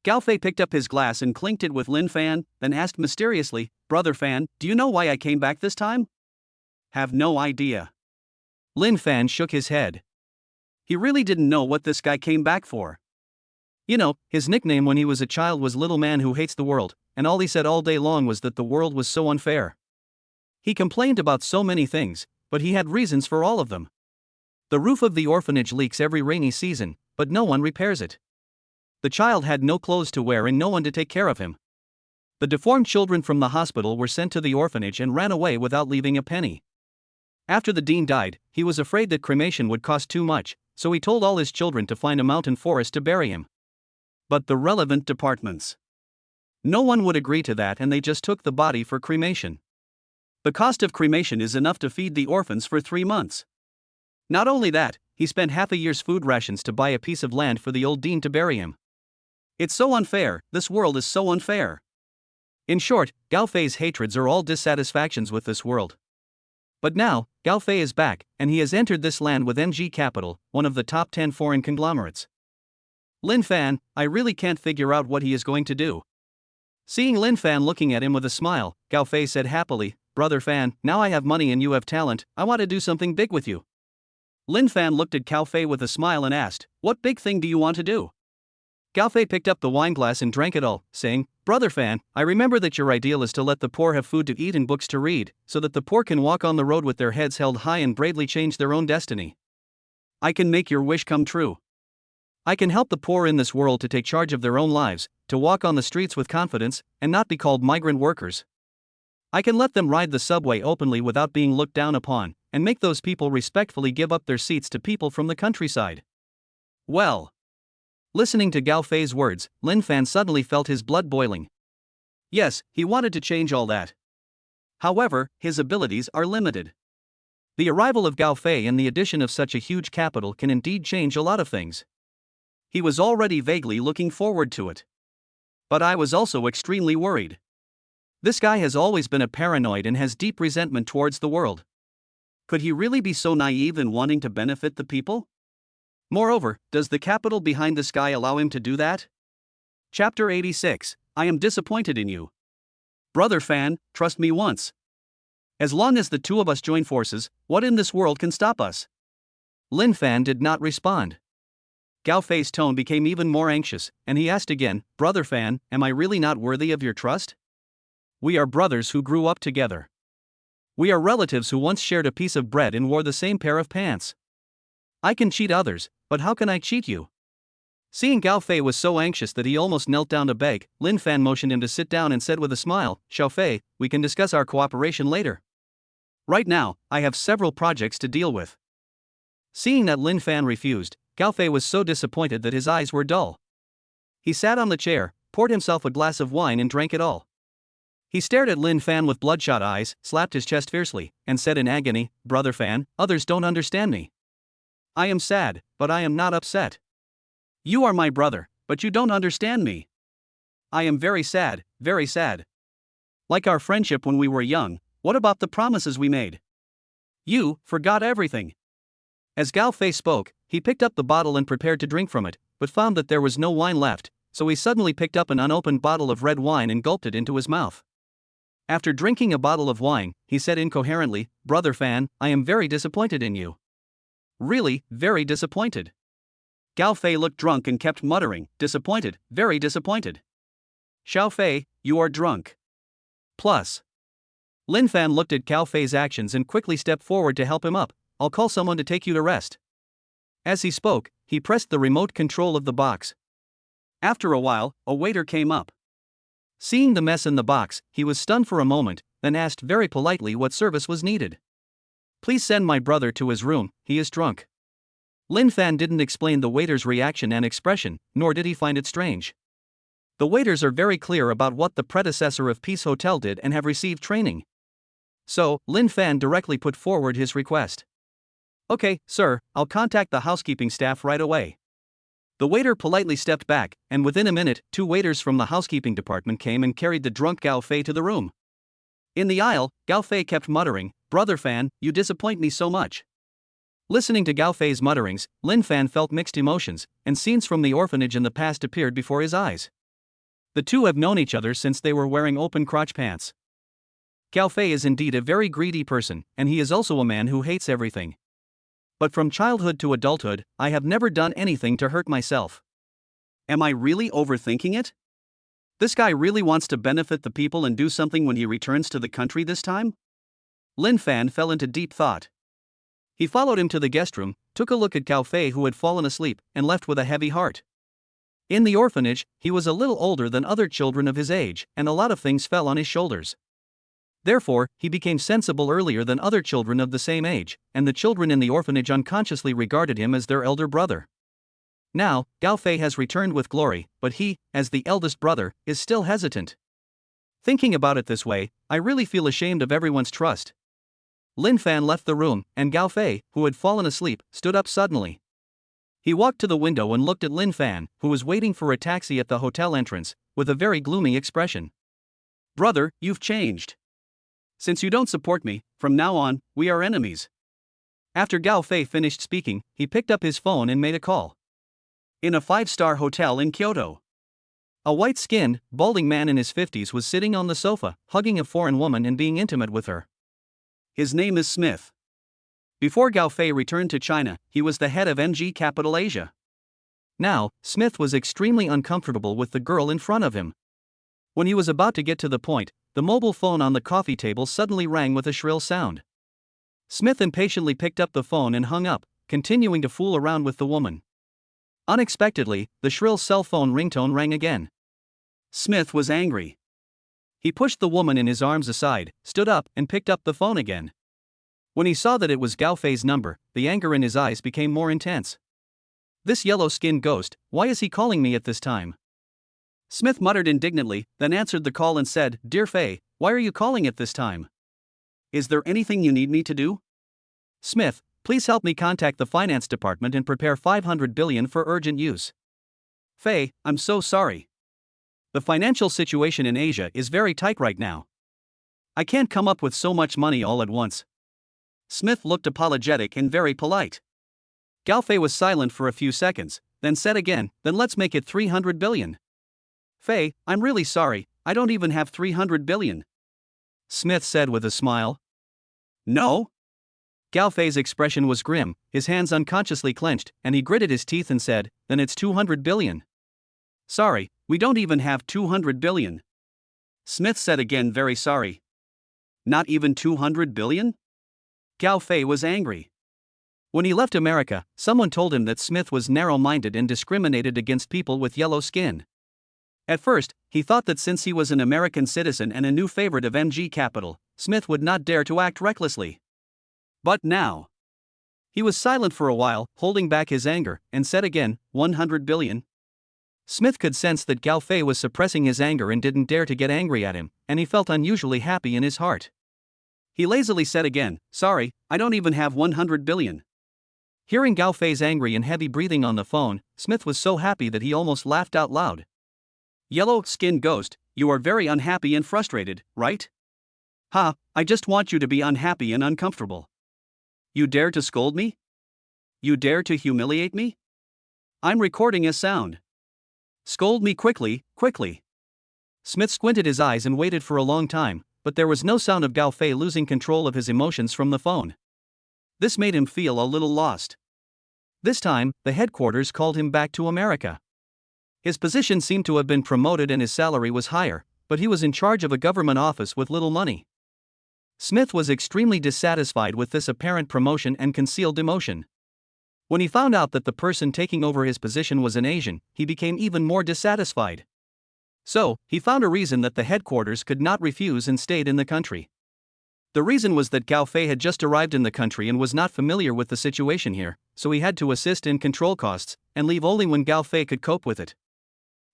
Gao Fei picked up his glass and clinked it with Lin Fan, then asked mysteriously, "Brother Fan, do you know why I came back this time?" "Have no idea." Lin Fan shook his head. He really didn't know what this guy came back for. You know, his nickname when he was a child was Little Man Who Hates the World, and all he said all day long was that the world was so unfair. He complained about so many things, but he had reasons for all of them. The roof of the orphanage leaks every rainy season, but no one repairs it. The child had no clothes to wear and no one to take care of him. The deformed children from the hospital were sent to the orphanage and ran away without leaving a penny. After the dean died, he was afraid that cremation would cost too much, so he told all his children to find a mountain forest to bury him. But the relevant departments, no one would agree to that, and they just took the body for cremation. The cost of cremation is enough to feed the orphans for 3 months. Not only that, he spent half a year's food rations to buy a piece of land for the old dean to bury him. It's so unfair, this world is so unfair. In short, Gao Fei's hatreds are all dissatisfactions with this world. But now, Gao Fei is back, and he has entered this land with NG Capital, one of the top 10 foreign conglomerates. Lin Fan, I really can't figure out what he is going to do. Seeing Lin Fan looking at him with a smile, Gao Fei said happily, "Brother Fan, now I have money and you have talent, I want to do something big with you." Lin Fan looked at Gao Fei with a smile and asked, "What big thing do you want to do?" Gao Fei picked up the wineglass and drank it all, saying, "Brother Fan, I remember that your ideal is to let the poor have food to eat and books to read, so that the poor can walk on the road with their heads held high and bravely change their own destiny. I can make your wish come true. I can help the poor in this world to take charge of their own lives, to walk on the streets with confidence, and not be called migrant workers. I can let them ride the subway openly without being looked down upon, and make those people respectfully give up their seats to people from the countryside." Well, listening to Gao Fei's words, Lin Fan suddenly felt his blood boiling. Yes, he wanted to change all that. However, his abilities are limited. The arrival of Gao Fei and the addition of such a huge capital can indeed change a lot of things. He was already vaguely looking forward to it. But I was also extremely worried. This guy has always been a paranoid and has deep resentment towards the world. Could he really be so naive in wanting to benefit the people? Moreover, does the capital behind this guy allow him to do that? Chapter 86, I am disappointed in you. Brother Fan, trust me once. As long as the two of us join forces, what in this world can stop us? Lin Fan did not respond. Gao Fei's tone became even more anxious, and he asked again, "Brother Fan, am I really not worthy of your trust? We are brothers who grew up together. We are relatives who once shared a piece of bread and wore the same pair of pants. I can cheat others, but how can I cheat you?" Seeing Gao Fei was so anxious that he almost knelt down to beg, Lin Fan motioned him to sit down and said with a smile, "Xiao Fei, we can discuss our cooperation later. Right now, I have several projects to deal with." Seeing that Lin Fan refused, Gao Fei was so disappointed that his eyes were dull. He sat on the chair, poured himself a glass of wine and drank it all. He stared at Lin Fan with bloodshot eyes, slapped his chest fiercely, and said in agony, "Brother Fan, others don't understand me. I am sad, but I am not upset. You are my brother, but you don't understand me. I am very sad, very sad." Like our friendship when we were young, what about the promises we made? You forgot everything. As Gao Fei spoke, he picked up the bottle and prepared to drink from it, but found that there was no wine left, so he suddenly picked up an unopened bottle of red wine and gulped it into his mouth. After drinking a bottle of wine, he said incoherently, "Brother Fan, I am very disappointed in you. Really, very disappointed." Gao Fei looked drunk and kept muttering, "Disappointed, very disappointed. Xiao Fei, you are drunk. Plus." Lin Fan looked at Gao Fei's actions and quickly stepped forward to help him up. "I'll call someone to take you to rest." As he spoke, he pressed the remote control of the box. After a while, a waiter came up. Seeing the mess in the box, he was stunned for a moment, then asked very politely what service was needed. "Please send my brother to his room, he is drunk." Lin Fan didn't explain the waiter's reaction and expression, nor did he find it strange. The waiters are very clear about what the predecessor of Peace Hotel did and have received training. So, Lin Fan directly put forward his request. "Okay, sir, I'll contact the housekeeping staff right away." The waiter politely stepped back, and within a minute, 2 waiters from the housekeeping department came and carried the drunk Gao Fei to the room. In the aisle, Gao Fei kept muttering, "Brother Fan, you disappoint me so much." Listening to Gao Fei's mutterings, Lin Fan felt mixed emotions, and scenes from the orphanage in the past appeared before his eyes. The two have known each other since they were wearing open crotch pants. Gao Fei is indeed a very greedy person, and he is also a man who hates everything. But from childhood to adulthood, I have never done anything to hurt myself. Am I really overthinking it? This guy really wants to benefit the people and do something when he returns to the country this time? Lin Fan fell into deep thought. He followed him to the guest room, took a look at Gao Fei who had fallen asleep, and left with a heavy heart. In the orphanage, he was a little older than other children of his age, and a lot of things fell on his shoulders. Therefore, he became sensible earlier than other children of the same age, and the children in the orphanage unconsciously regarded him as their elder brother. Now, Gao Fei has returned with glory, but he, as the eldest brother, is still hesitant. Thinking about it this way, I really feel ashamed of everyone's trust. Lin Fan left the room, and Gao Fei, who had fallen asleep, stood up suddenly. He walked to the window and looked at Lin Fan, who was waiting for a taxi at the hotel entrance, with a very gloomy expression. "Brother, you've changed. Since you don't support me, from now on, we are enemies." After Gao Fei finished speaking, he picked up his phone and made a call. In a 5-star hotel in Kyoto. A white-skinned, balding man in his 50s was sitting on the sofa, hugging a foreign woman and being intimate with her. His name is Smith. Before Gao Fei returned to China, he was the head of NG Capital Asia. Now, Smith was extremely uncomfortable with the girl in front of him. When he was about to get to the point, the mobile phone on the coffee table suddenly rang with a shrill sound. Smith impatiently picked up the phone and hung up, continuing to fool around with the woman. Unexpectedly, the shrill cell phone ringtone rang again. Smith was angry. He pushed the woman in his arms aside, stood up, and picked up the phone again. When he saw that it was Gao Fei's number, the anger in his eyes became more intense. "This yellow-skinned ghost, why is he calling me at this time?" Smith muttered indignantly, then answered the call and said, "Dear Fei, why are you calling at this time? Is there anything you need me to do?" "Smith, please help me contact the finance department and prepare 500 billion for urgent use." "Fei, I'm so sorry. The financial situation in Asia is very tight right now. I can't come up with so much money all at once." Smith looked apologetic and very polite. Gao Fei was silent for a few seconds, then said again, "Then let's make it 300 billion. "Fei, I'm really sorry, I don't even have 300 billion. Smith said with a smile. "No?" Gao Fei's expression was grim, his hands unconsciously clenched, and he gritted his teeth and said, "Then it's 200 billion. "Sorry, we don't even have 200 billion. Smith said again, very sorry. "Not even 200 billion? Gao Fei was angry. When he left America, someone told him that Smith was narrow-minded and discriminated against people with yellow skin. At first, he thought that since he was an American citizen and a new favorite of NG Capital, Smith would not dare to act recklessly. But now. He was silent for a while, holding back his anger, and said again, 100 billion. Smith could sense that Gao Fei was suppressing his anger and didn't dare to get angry at him, and he felt unusually happy in his heart. He lazily said again, "Sorry, I don't even have 100 billion. Hearing Gao Fei's angry and heavy breathing on the phone, Smith was so happy that he almost laughed out loud. Yellow-skinned ghost, you are very unhappy and frustrated, right? Ha, I just want you to be unhappy and uncomfortable. You dare to scold me? You dare to humiliate me? I'm recording a sound. Scold me quickly, quickly. Smith squinted his eyes and waited for a long time, but there was no sound of Gao Fei losing control of his emotions from the phone. This made him feel a little lost. This time, the headquarters called him back to America. His position seemed to have been promoted and his salary was higher, but he was in charge of a government office with little money. Smith was extremely dissatisfied with this apparent promotion and concealed emotion. When he found out that the person taking over his position was an Asian, he became even more dissatisfied. So, he found a reason that the headquarters could not refuse and stayed in the country. The reason was that Gao Fei had just arrived in the country and was not familiar with the situation here, so he had to assist in control costs, and leave only when Gao Fei could cope with it.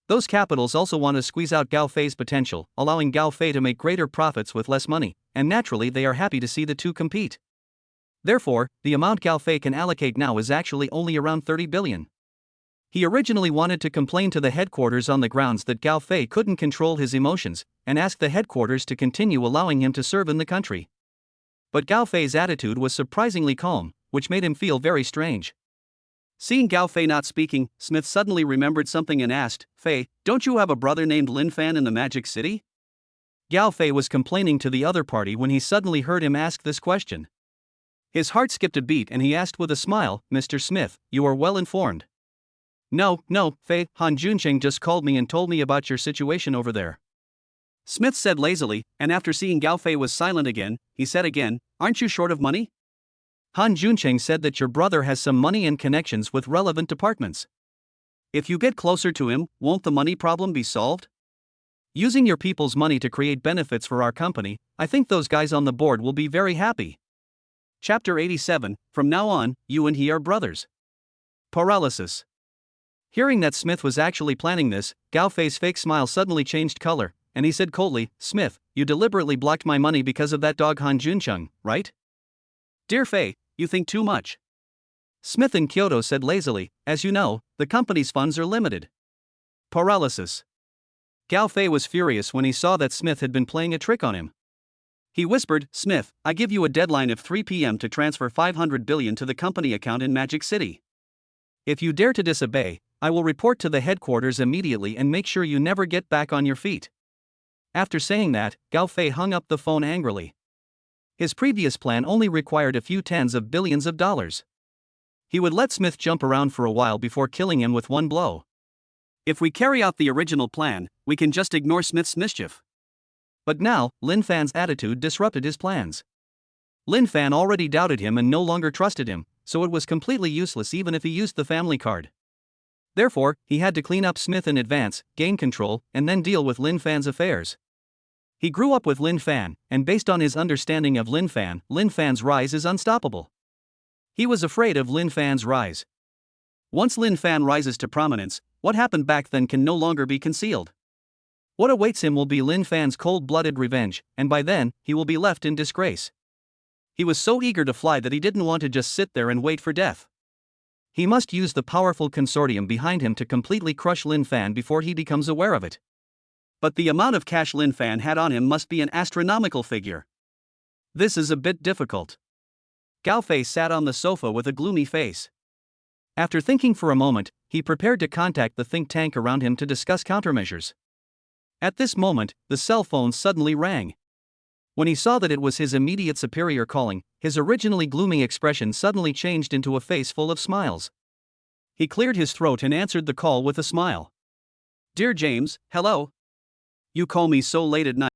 Those capitals also want to squeeze out Gao Fei's potential, allowing Gao Fei to make greater profits with less money, and naturally they are happy to see the two compete. Therefore, the amount Gao Fei can allocate now is actually only around 30 billion. He originally wanted to complain to the headquarters on the grounds that Gao Fei couldn't control his emotions, and ask the headquarters to continue allowing him to serve in the country. But Gao Fei's attitude was surprisingly calm, which made him feel very strange. Seeing Gao Fei not speaking, Smith suddenly remembered something and asked, "Fei, don't you have a brother named Lin Fan in the Magic City?" Gao Fei was complaining to the other party when he suddenly heard him ask this question. His heart skipped a beat and he asked with a smile, "Mr. Smith, you are well informed." No, Fei, Han Juncheng just called me and told me about your situation over there." Smith said lazily, and after seeing Gao Fei was silent again, he said again, "Aren't you short of money?" Han Juncheng said that your brother has some money and connections with relevant departments. If you get closer to him, won't the money problem be solved? Using your people's money to create benefits for our company, I think those guys on the board will be very happy. Chapter 87, From now on, you and he are brothers. Paralysis. Hearing that Smith was actually planning this, Gao Fei's fake smile suddenly changed color, and he said coldly, "Smith, you deliberately blocked my money because of that dog Han Juncheng, right?" "Dear Fei, you think too much." Smith in Kyoto said lazily, "As you know, the company's funds are limited." Paralysis. Gao Fei was furious when he saw that Smith had been playing a trick on him. He whispered, "Smith, I give you a deadline of 3 p.m. to transfer 500 billion to the company account in Magic City. If you dare to disobey, I will report to the headquarters immediately and make sure you never get back on your feet." After saying that, Gao Fei hung up the phone angrily. His previous plan only required a few tens of billions of dollars. He would let Smith jump around for a while before killing him with one blow. If we carry out the original plan, we can just ignore Smith's mischief. But now, Lin Fan's attitude disrupted his plans. Lin Fan already doubted him and no longer trusted him, so it was completely useless even if he used the family card. Therefore, he had to clean up Smith in advance, gain control, and then deal with Lin Fan's affairs. He grew up with Lin Fan, and based on his understanding of Lin Fan's rise is unstoppable. He was afraid of Lin Fan's rise. Once Lin Fan rises to prominence, what happened back then can no longer be concealed. What awaits him will be Lin Fan's cold-blooded revenge, and by then, he will be left in disgrace. He was so eager to fly that he didn't want to just sit there and wait for death. He must use the powerful consortium behind him to completely crush Lin Fan before he becomes aware of it. But the amount of cash Lin Fan had on him must be an astronomical figure. This is a bit difficult. Gao Fei sat on the sofa with a gloomy face. After thinking for a moment, he prepared to contact the think tank around him to discuss countermeasures. At this moment, the cell phone suddenly rang. When he saw that it was his immediate superior calling, his originally gloomy expression suddenly changed into a face full of smiles. He cleared his throat and answered the call with a smile. "Dear James, hello. You call me so late at night."